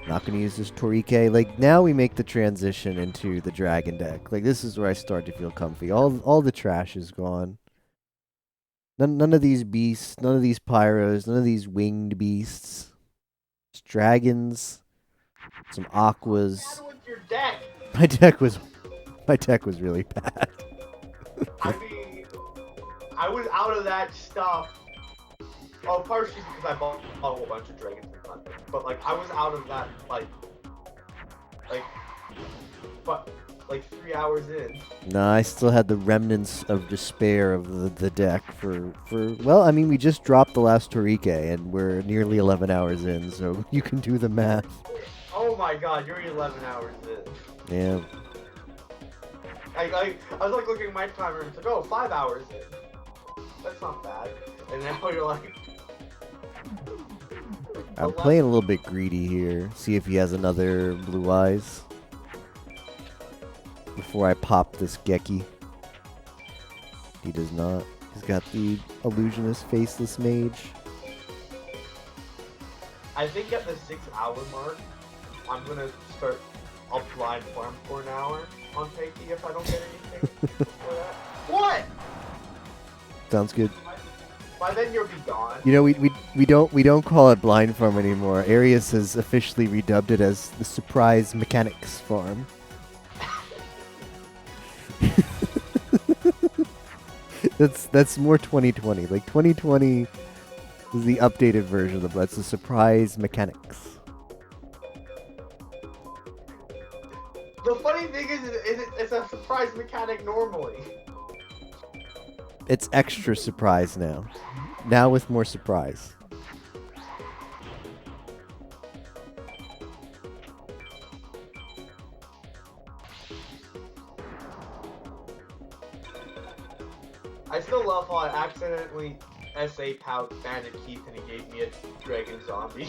Not going to use this Torike. Like, now we make the transition into the Dragon deck. Like, this is where I start to feel comfy. All the trash is gone. None of these beasts, none of these Pyros, none of these winged beasts. Just dragons, some aquas. What's your deck? My deck was really bad. I mean, I was out of that stuff. Oh, partially because I bought a whole bunch of dragons and thunder. But like, I was out of that like 3 hours in. Nah, I still had the remnants of despair of the deck for well, I mean, we just dropped the last Torike and we're nearly 11 hours in, so you can do the math. Oh my god, you're 11 hours in. Yeah. I was like looking at my timer and it's like, oh, 5 hours in. That's not bad. And now you're like... I'm playing a little bit greedy here. See if he has another Blue Eyes. Before I pop this Geki. He does not. He's got the Illusionist Faceless Mage. I think at the 6 hour mark, I'm gonna start a blind farm for an hour on Peggy if I don't get anything before that. What? Sounds good. By then you'll be gone. You know, we don't call it Blind Farm anymore. Arius has officially redubbed it as the Surprise Mechanics Farm. That's more 2020. Like 2020 is the updated version of that's the Surprise Mechanics. The funny thing is it's a surprise mechanic normally. It's extra surprise now. Now with more surprise. I still love how I accidentally SA Pout Bandit Keith and he gave me a Dragon Zombie.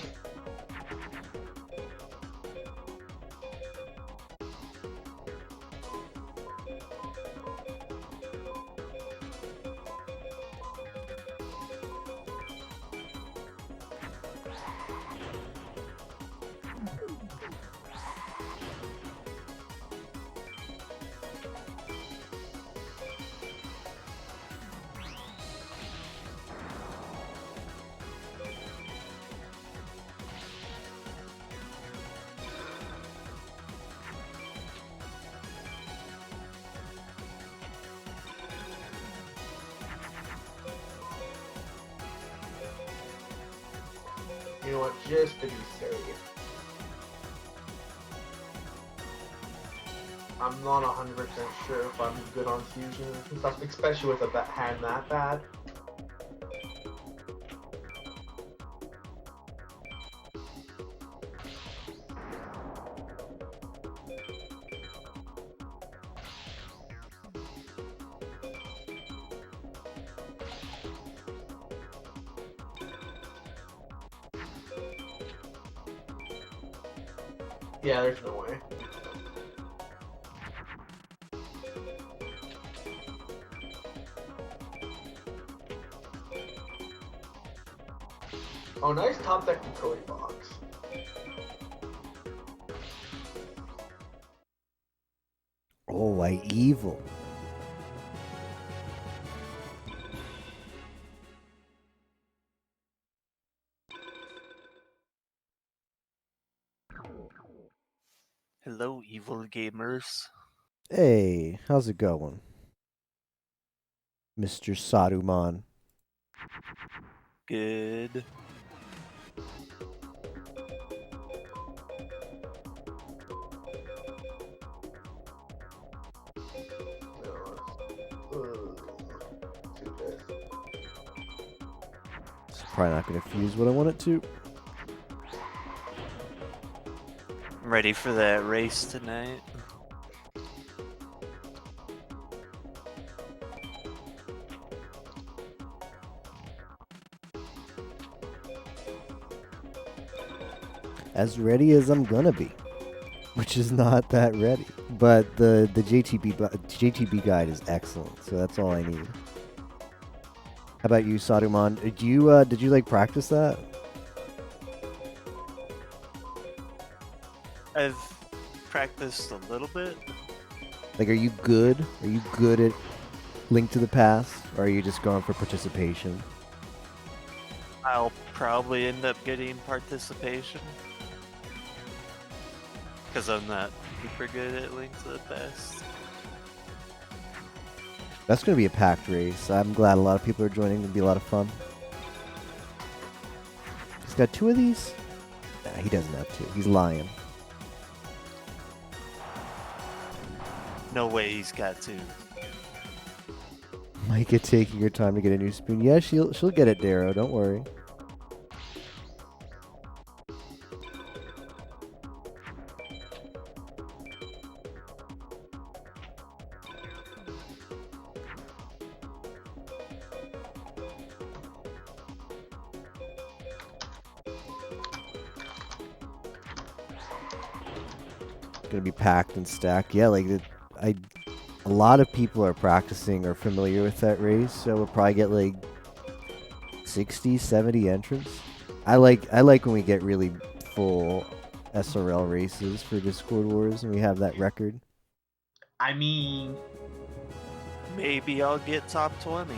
You know what, just to be safe. I'm not 100% sure if I'm good on fusion and stuff, especially with a hand that bad. Yeah, there's no way. Oh, nice top deck utility box. Oh, why evil? Hello, evil gamers. Hey, how's it going? Mr. Saruman. Good. It's probably not going to fuse what I want it to. I'm ready for that race tonight. As ready as I'm gonna be, which is not that ready. But the JTB guide is excellent, so that's all I need. How about you, Saruman? Did you like practice that? I've practiced a little bit. Like, are you good? Are you good at Link to the Past, or are you just going for participation? I'll probably end up getting participation. Because I'm not super good at Link to the Past. That's going to be a packed race. I'm glad a lot of people are joining. It'll be a lot of fun. He's got 2 of these? Nah, he doesn't have 2. He's lying. No way he's got 2. Micah taking her time to get a new spoon. Yeah, she'll get it, Darrow. Don't worry. Gonna be packed and stacked. Yeah, like a lot of people are practicing or familiar with that race, so we'll probably get like 60, 70 entrants. I like when we get really full SRL races for Discord Wars and we have that record. I mean, maybe I'll get top 20.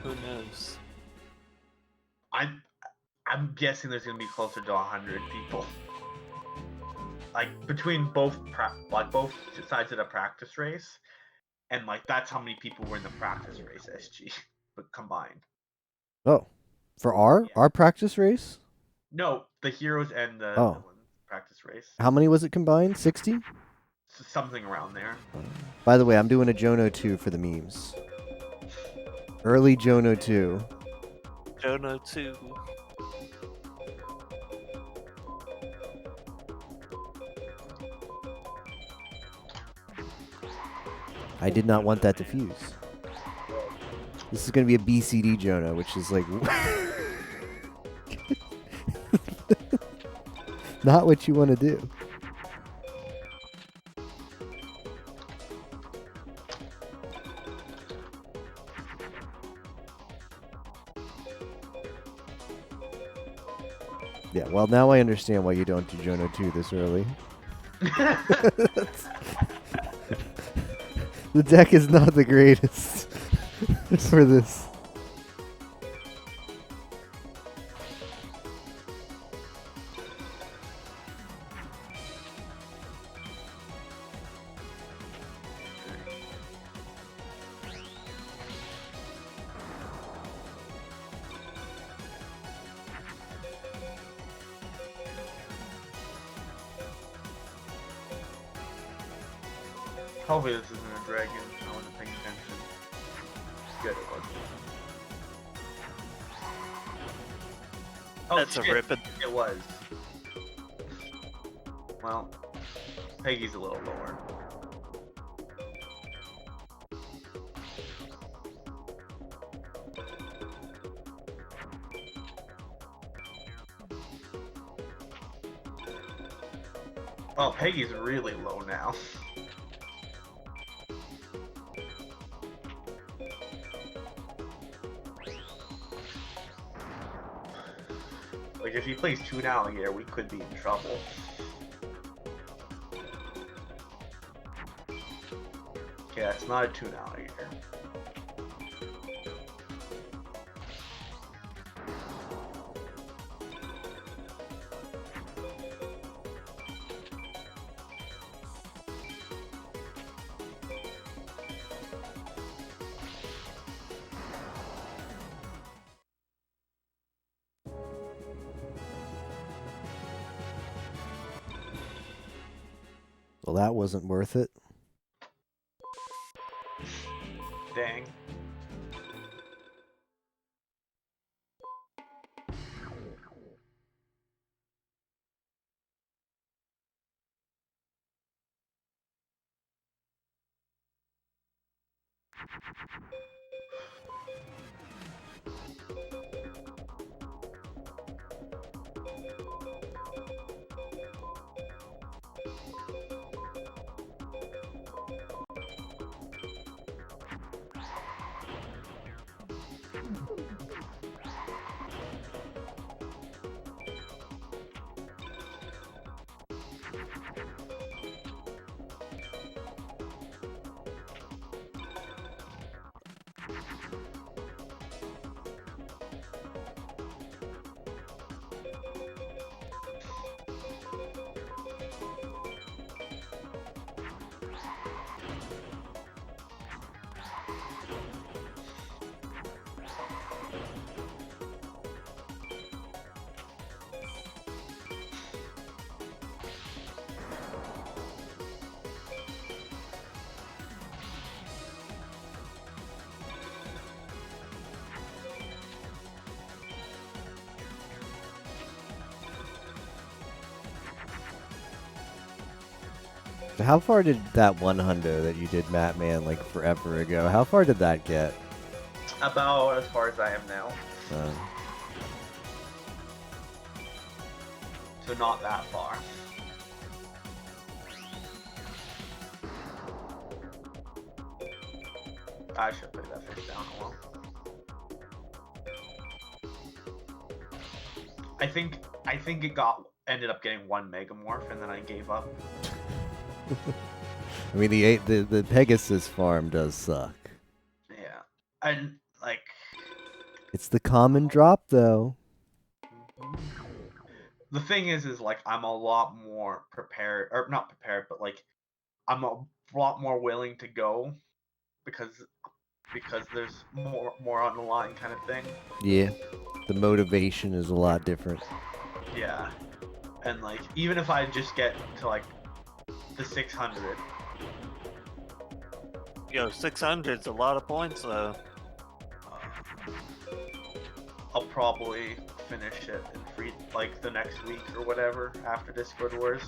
Who knows? I'm guessing there's gonna be closer to 100 people. Like between both both sides of the practice race, and like that's how many people were in the practice race SG, but combined. Oh, for our practice race? No, the heroes and the Oh. villains practice race. How many was it combined? 60? Something around there. By the way, I'm doing a Jono 2 for the memes. Early Jono 2. Jono 2. I did not want that to fuse. This is going to be a BCD Jono, which is like... not what you want to do. Yeah, well, now I understand why you don't do Jono 2 this early. The deck is not the greatest for this. Hopefully this isn't a dragon. I wasn't paying attention. Good, it was. Oh, That's a shit. rippin'. It was. Well, Peggy's a little lower. Oh, Peggy's really low now. Like, if he plays Toon Alligator, we could be in trouble. Okay, that's not a Toon Alligator. Well, that wasn't worth it. Dang. So how far did that 100 that you did Matt Man like forever ago? How far did that get? About as far as I am now. So not that far. I should put that fish down a while. I think it ended up getting one Megamorph and then I gave up. I mean, the Pegasus farm does suck. Yeah. And like It's the common drop though. The thing is like I'm a lot more prepared, or not prepared, but like I'm a lot more willing to go because there's more on the line kind of thing. Yeah, the motivation is a lot different. Yeah, and like even if I just get to like the 600, Yo, 600's a lot of points though. I'll probably finish it in free like the next week or whatever after Discord Wars.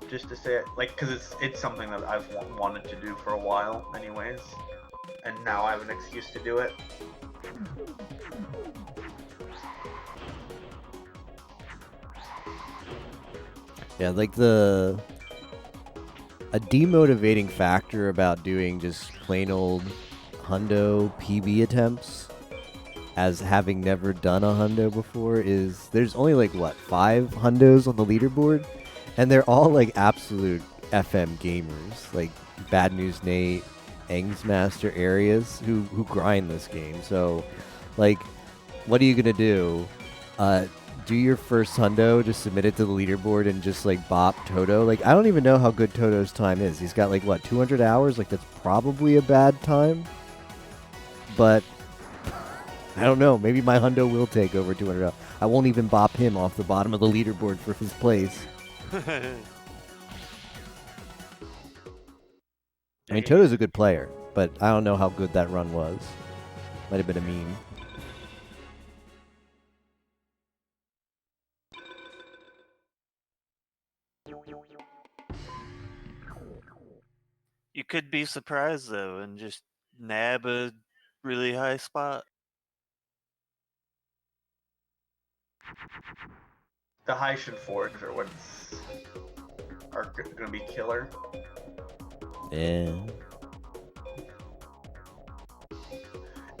Just to say it, like, because it's something that I've wanted to do for a while, anyways, and now I have an excuse to do it. Yeah, like a demotivating factor about doing just plain old hundo PB attempts, as having never done a hundo before, is there's only like what 5 hundos on the leaderboard, and they're all like absolute FM gamers, like Bad News Nate, Angsmaster Areas, who grind this game. So, like, what are you gonna do? Do your first hundo, just submit it to the leaderboard and just like bop Toto. Like, I don't even know how good Toto's time is. He's got like what 200 hours. Like, that's probably a bad time. But I don't know. Maybe my hundo will take over 200 hours. I won't even bop him off the bottom of the leaderboard for his place. I mean, Toto's a good player, but I don't know how good that run was. Might have been a meme. You could be surprised though and just nab a really high spot. The Haitian Forge are gonna be killer. Yeah.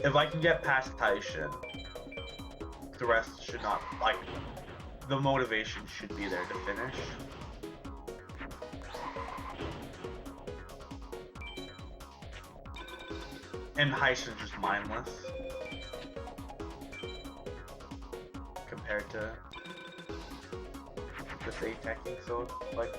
If I can get past Haitian, the rest should not, like, the motivation should be there to finish. And Haitian's just mindless compared to the safe technique, so like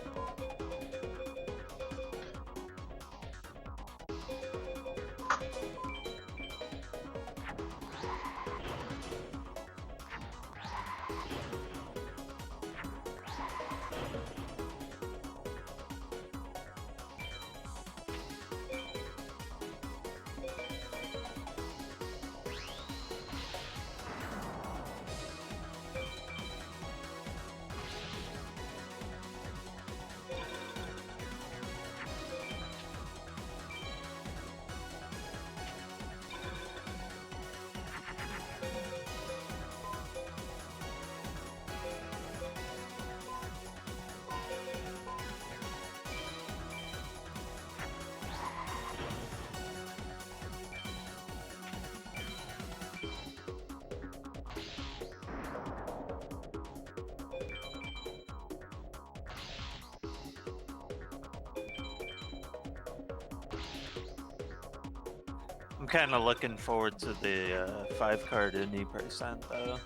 I'm kind of looking forward to the 5-card indie percent though.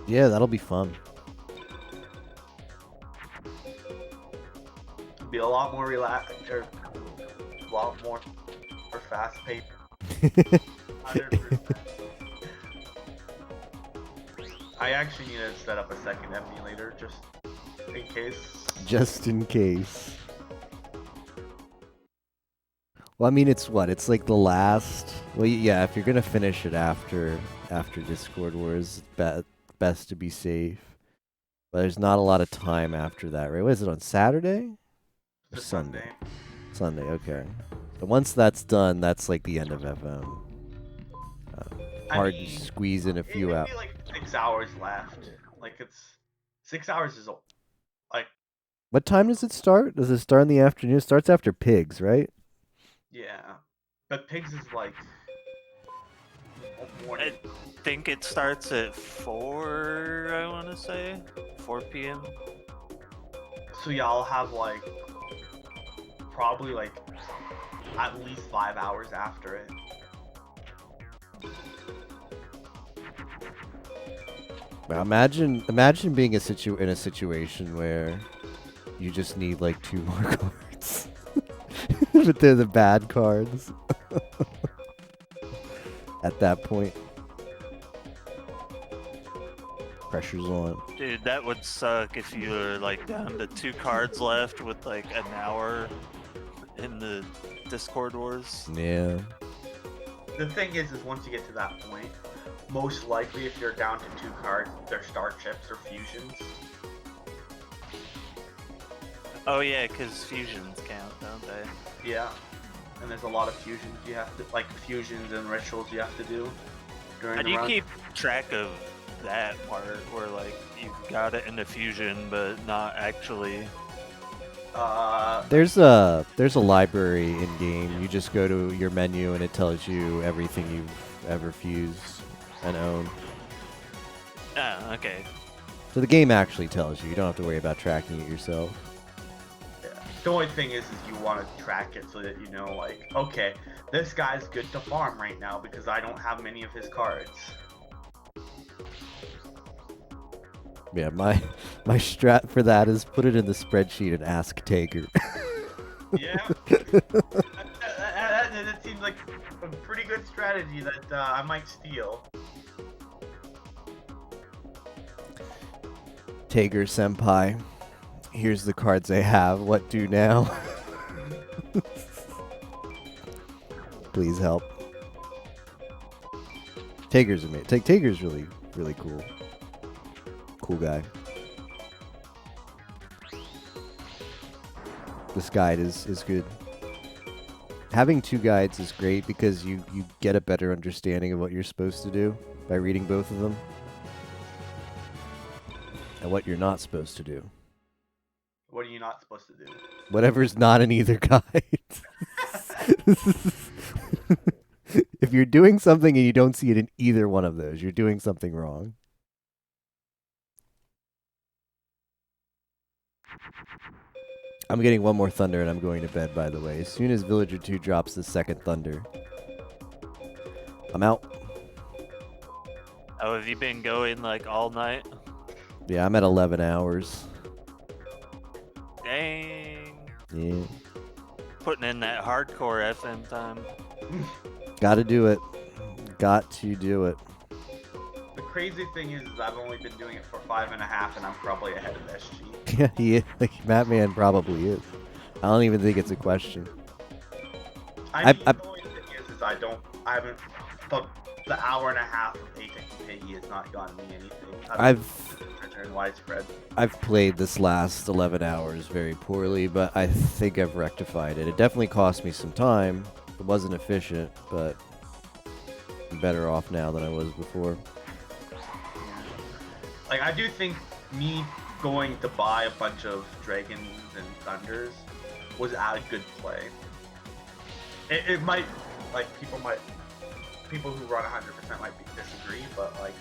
Yeah, that'll be fun. be a lot more relaxed, or a lot more fast paced. I actually need to set up a second emulator just in case. Just in case. Well, I mean, it's what? It's like the last... Well, yeah, if you're going to finish it after Discord Wars, best to be safe. But there's not a lot of time after that, right? What is it, on Saturday? Or Sunday? Sunday, okay. But once that's done, that's like the end of FM. Hard to squeeze in a few out. It'd be like 6 hours left. Like, it's... 6 hours is... like... What time does it start? Does it start in the afternoon? It starts after Pigs, right? Yeah. But Pigs is like... I think it starts at 4, I want to say. 4 p.m. So yeah, I'll have like... probably like... at least 5 hours after it. Now imagine being in a situation where you just need like 2 more cards, but they're the bad cards. At that point, pressure's on. Dude, that would suck if you were like down to 2 cards left with like an hour in the Discord wars. Yeah. The thing is once you get to that point, most likely if you're down to 2 cards, they're star chips or fusions. Oh yeah, because fusions count, don't they? Yeah. And there's a lot of fusions you have to, like fusions and rituals you have to do during How the do you run. keep track of that part where like you've got it in the fusion but not actually? There's a library in game. You just go to your menu and it tells you everything you've ever fused and owned. Ah, okay. So the game actually tells you. You don't have to worry about tracking it yourself. Yeah. The only thing is you want to track it so that you know, like, okay, this guy's good to farm right now because I don't have many of his cards. Yeah, my strat for that is put it in the spreadsheet and ask Tager. Yeah. that seems like a pretty good strategy that I might steal. Tager senpai, here's the cards I have. What do now? Please help. Tager's amazing. Tager's really cool. Cool guy. This guide is good. Having 2 guides is great because you get a better understanding of what you're supposed to do by reading both of them. And what you're not supposed to do. What are you not supposed to do? Whatever's not in either guide. If you're doing something and you don't see it in either one of those, you're doing something wrong. I'm getting 1 more thunder and I'm going to bed, by the way. As soon as Villager 2 drops the 2nd thunder, I'm out. Oh, have you been going like all night? Yeah, I'm at 11 hours. Dang. Yeah. Putting in that hardcore FM time. Gotta do it. Got to do it. The crazy thing is I've only been doing it for 5.5 and I'm probably ahead of SG. Yeah, he is. Like, Batman probably is. I don't even think it's a question. I mean, the only thing is I haven't, the hour and a half of Apex and Piggy has not gotten me anything. I've widespread. I've played this last 11 hours very poorly, but I think I've rectified it. It definitely cost me some time. It wasn't efficient, but I'm better off now than I was before. Like, I do think me going to buy a bunch of Dragons and Thunders was a good play. It might, like, people who run 100% might disagree, but, like...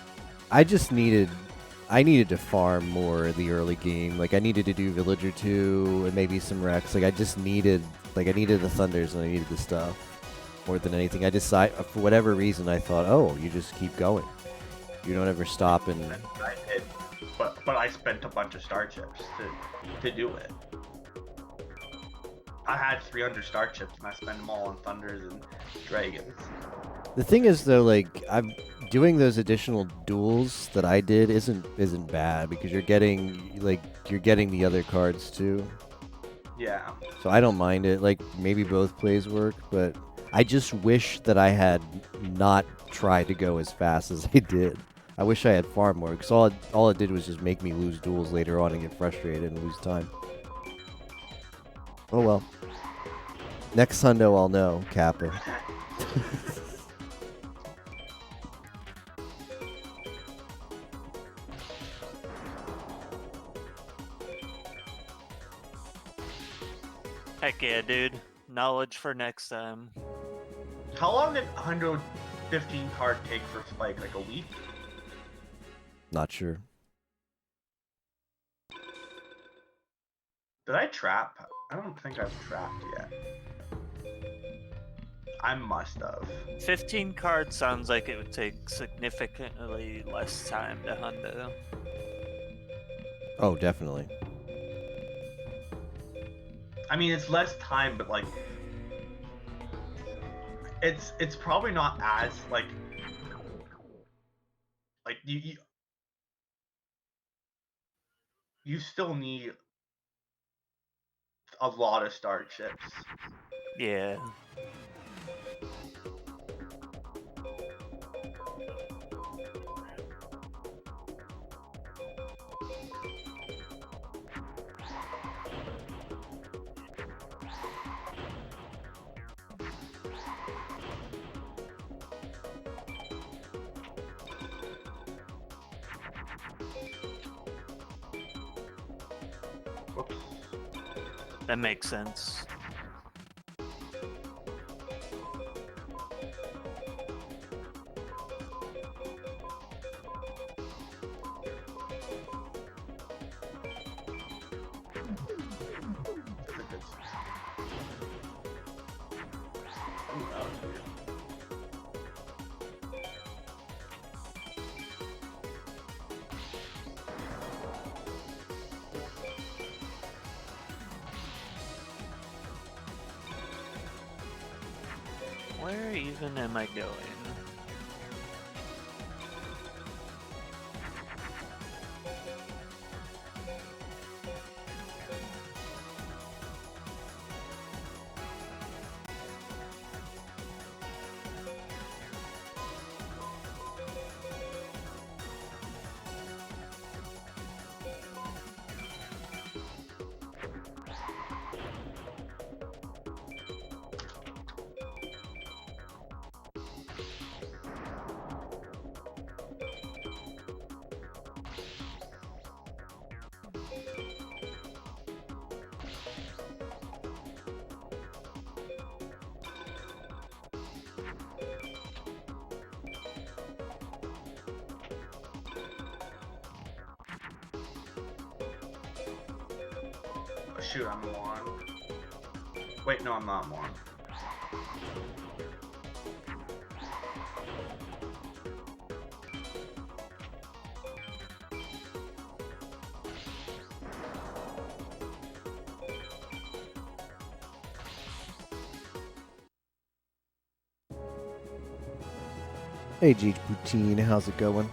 I needed to farm more in the early game. Like, I needed to do Villager 2 and maybe some Rex. Like, I needed the Thunders and I needed the stuff more than anything. I decided, for whatever reason, I thought, oh, you just keep going. You don't ever stop and... I did, but I spent a bunch of star chips to do it. I had 300 star chips and I spent them all on Thunders and Dragons. The thing is, though, like, I'm doing those additional duels that I did isn't bad because you're getting the other cards too. Yeah. So I don't mind it. Like, maybe both plays work, but I just wish that I had not tried to go as fast as I did. I wish I had farmed more because all it did was just make me lose duels later on and get frustrated and lose time. Oh well. Next hundo I'll know, Kappa. Heck yeah, dude. Knowledge for next time. How long did 115 card take for Spike? Like a week? Not sure. Did I trap? I don't think I've trapped yet. I must have. 15 cards sounds like it would take significantly less time to hundo. Oh, definitely. I mean, it's less time, but like, it's probably not as like you still need a lot of start chips. Yeah. Whoops. That makes sense. Ooh, that was weird. Where even am I going? Oh, shoot, I'm one. Wait, no, I'm not one. Hey, G Poutine, how's it going?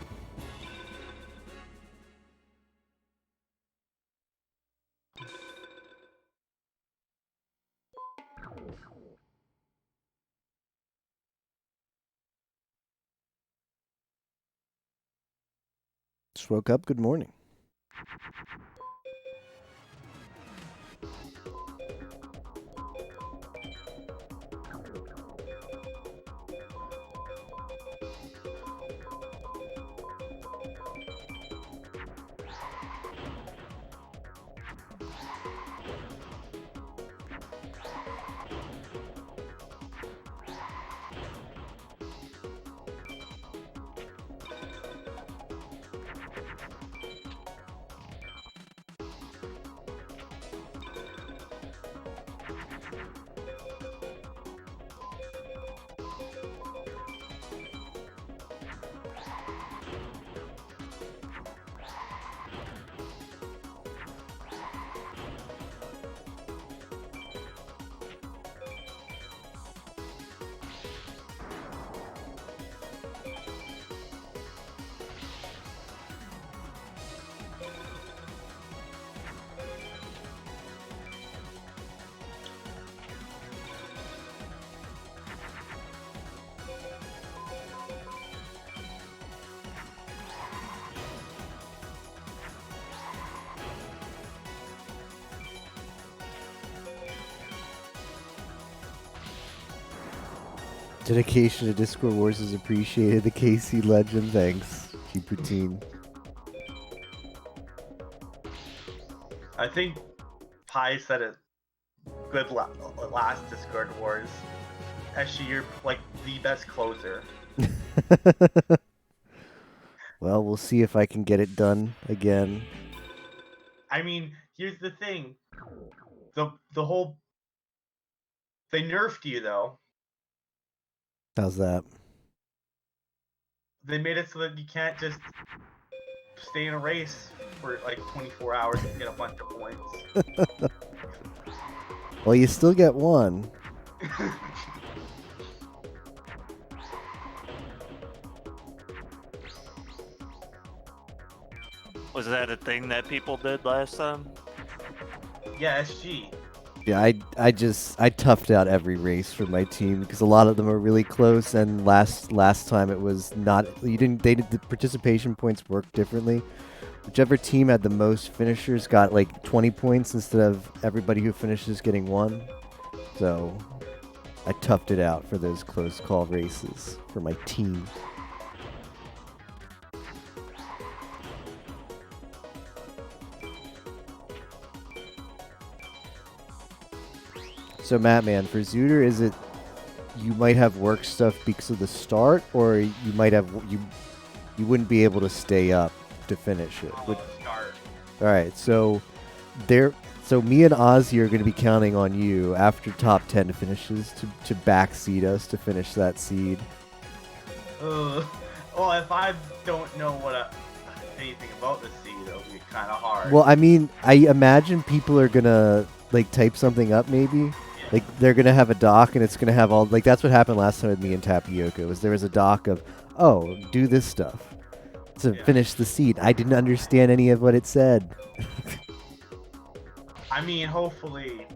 Just woke up. Good morning. Dedication to Discord Wars is appreciated. The KC Legend, thanks. G Poutine. I think Pi said it good last Discord Wars. Heshi, you're like the best closer. Well, we'll see if I can get it done again. I mean, here's the thing. The whole they nerfed you though. How's that? They made it so that you can't just stay in a race for like 24 hours and get a bunch of points. Well, you still get one. Was that a thing that people did last time? Yeah, SG. Yeah, I toughed out every race for my team because a lot of them are really close. And last time it was not. The participation points worked differently. Whichever team had the most finishers got like 20 points instead of everybody who finishes getting 1. So I toughed it out for those close call races for my team. So Mattman, for Zooter, is it you might have work stuff because of the start, or you might have you wouldn't be able to stay up to finish it? Start. All right, so me and Ozzy are going to be counting on you after top 10 finishes to backseat us to finish that seed. Well, if I don't know anything about the seed, it'll be kind of hard. Well, I mean, I imagine people are gonna like type something up maybe. Like they're gonna have a doc and it's gonna have all like that's what happened last time with me and Tapioca was there was a doc of do this stuff to finish the seed. I didn't understand any of what it said. I mean, hopefully.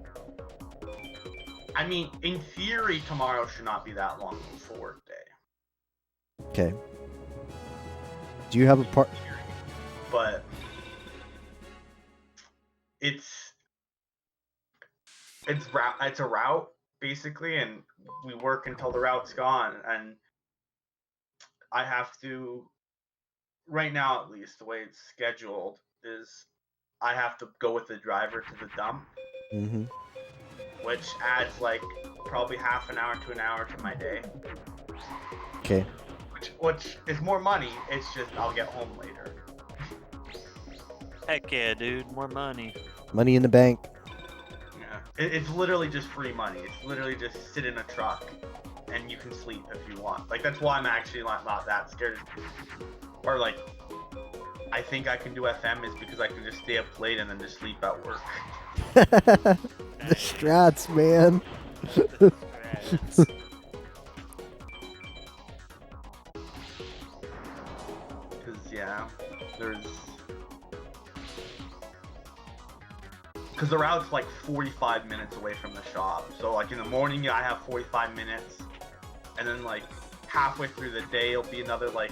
I mean, in theory, tomorrow should not be that long of a work day. Okay. Do you have a part? But it's a route basically, and we work until the route's gone, and I have to. Right now, at least, the way it's scheduled is I have to go with the driver to the dump, which adds like probably half an hour to an hour to my day. Okay. Which is more money. It's just I'll get home later. Heck yeah, dude. More money. Money in the bank. Yeah. It's literally just free money. It's literally just sit in a truck and you can sleep if you want. Like, that's why I'm actually not that scared. Or like, I think I can do FM is because I can just stay up late and then just sleep at work. The strats, man. The strats. Because the route's like 45 minutes away from the shop. So like in the morning, I have 45 minutes. And then like halfway through the day, it'll be another like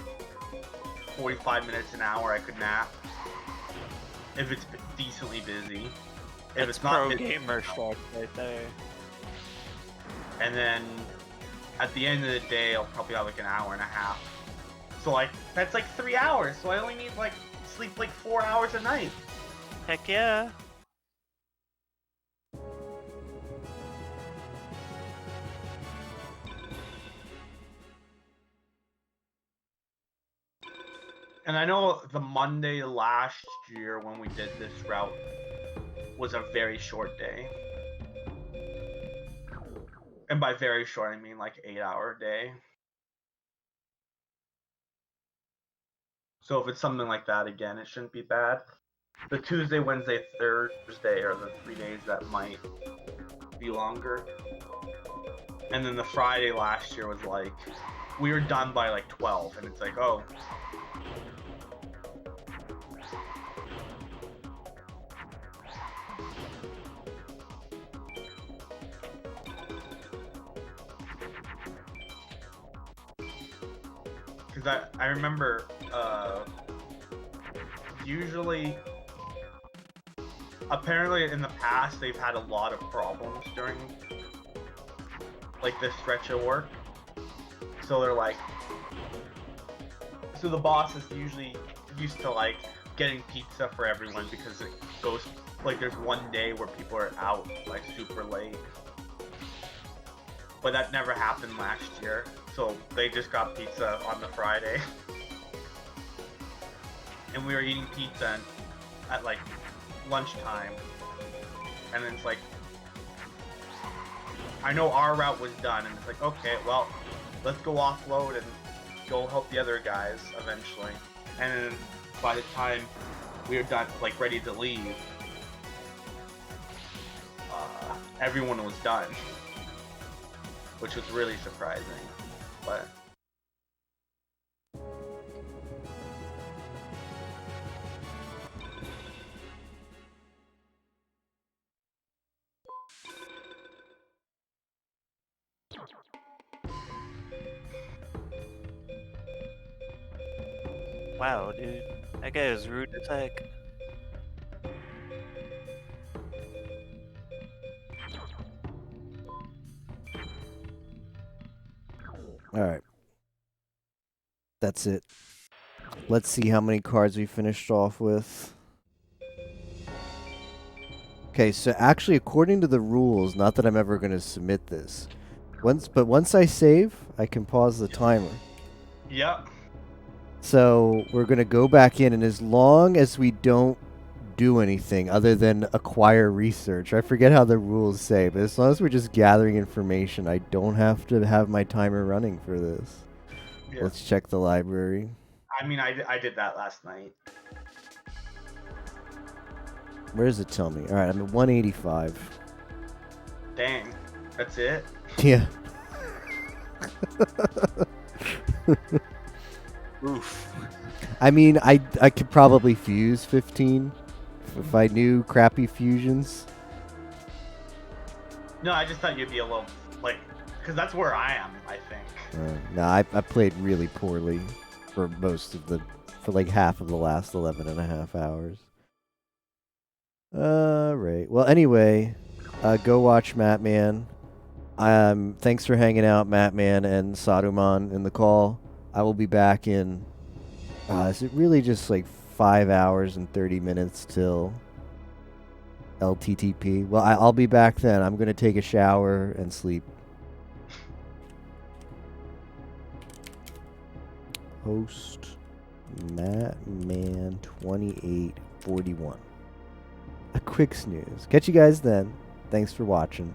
45 minutes, an hour I could nap. If it's decently busy. If it's not pro gamer stuff right there. And then at the end of the day, I'll probably have like an hour and a half. So like, that's like 3 hours. So I only need like sleep like 4 hours a night. Heck yeah. And I know the Monday last year when we did this route was a very short day. And by very short, I mean like 8-hour day. So if it's something like that again, it shouldn't be bad. The Tuesday, Wednesday, Thursday are the 3 days that might be longer. And then the Friday last year was like, we were done by like 12, and it's like, oh. Because I remember, usually, apparently in the past, they've had a lot of problems during, like, this stretch of work. So they're like, so the boss is usually used to, like, getting pizza for everyone because it goes, like, there's one day where people are out, like, super late. But that never happened last year. So they just got pizza on the Friday. And we were eating pizza at like lunchtime. And it's like, I know our route was done, and it's like, okay, well, let's go offload and go help the other guys eventually. And then by the time we were done, like ready to leave, everyone was done, which was really surprising. But Wow, dude. That guy is rude as heck. Alright. That's it. Let's see how many cards we finished off with. Okay, so actually, according to the rules, not that I'm ever going to submit this, once I save, I can pause the timer. yep. So we're going to go back in, and as long as we don't do anything other than acquire research, I forget how the rules say, but as long as we're just gathering information, I don't have to have my timer running for this. Yeah. Let's check the library. I mean, I did that last night. Where does it tell me? All right, I'm at 185. Dang, that's it. Yeah. Oof. I mean, I could probably fuse 15 if I knew crappy fusions. No, I just thought you'd be a little like, because that's where I am. I think. No, I played really poorly for like half of the last 11 and a half hours. Right. Well, anyway, go watch Mattman. Thanks for hanging out, Mattman and Saruman in the call. I will be back in, is it really just like 5 hours and 30 minutes till LTTP? Well, I'll be back then. I'm going to take a shower and sleep. Host Mattman 2841. A quick snooze. Catch you guys then. Thanks for watching.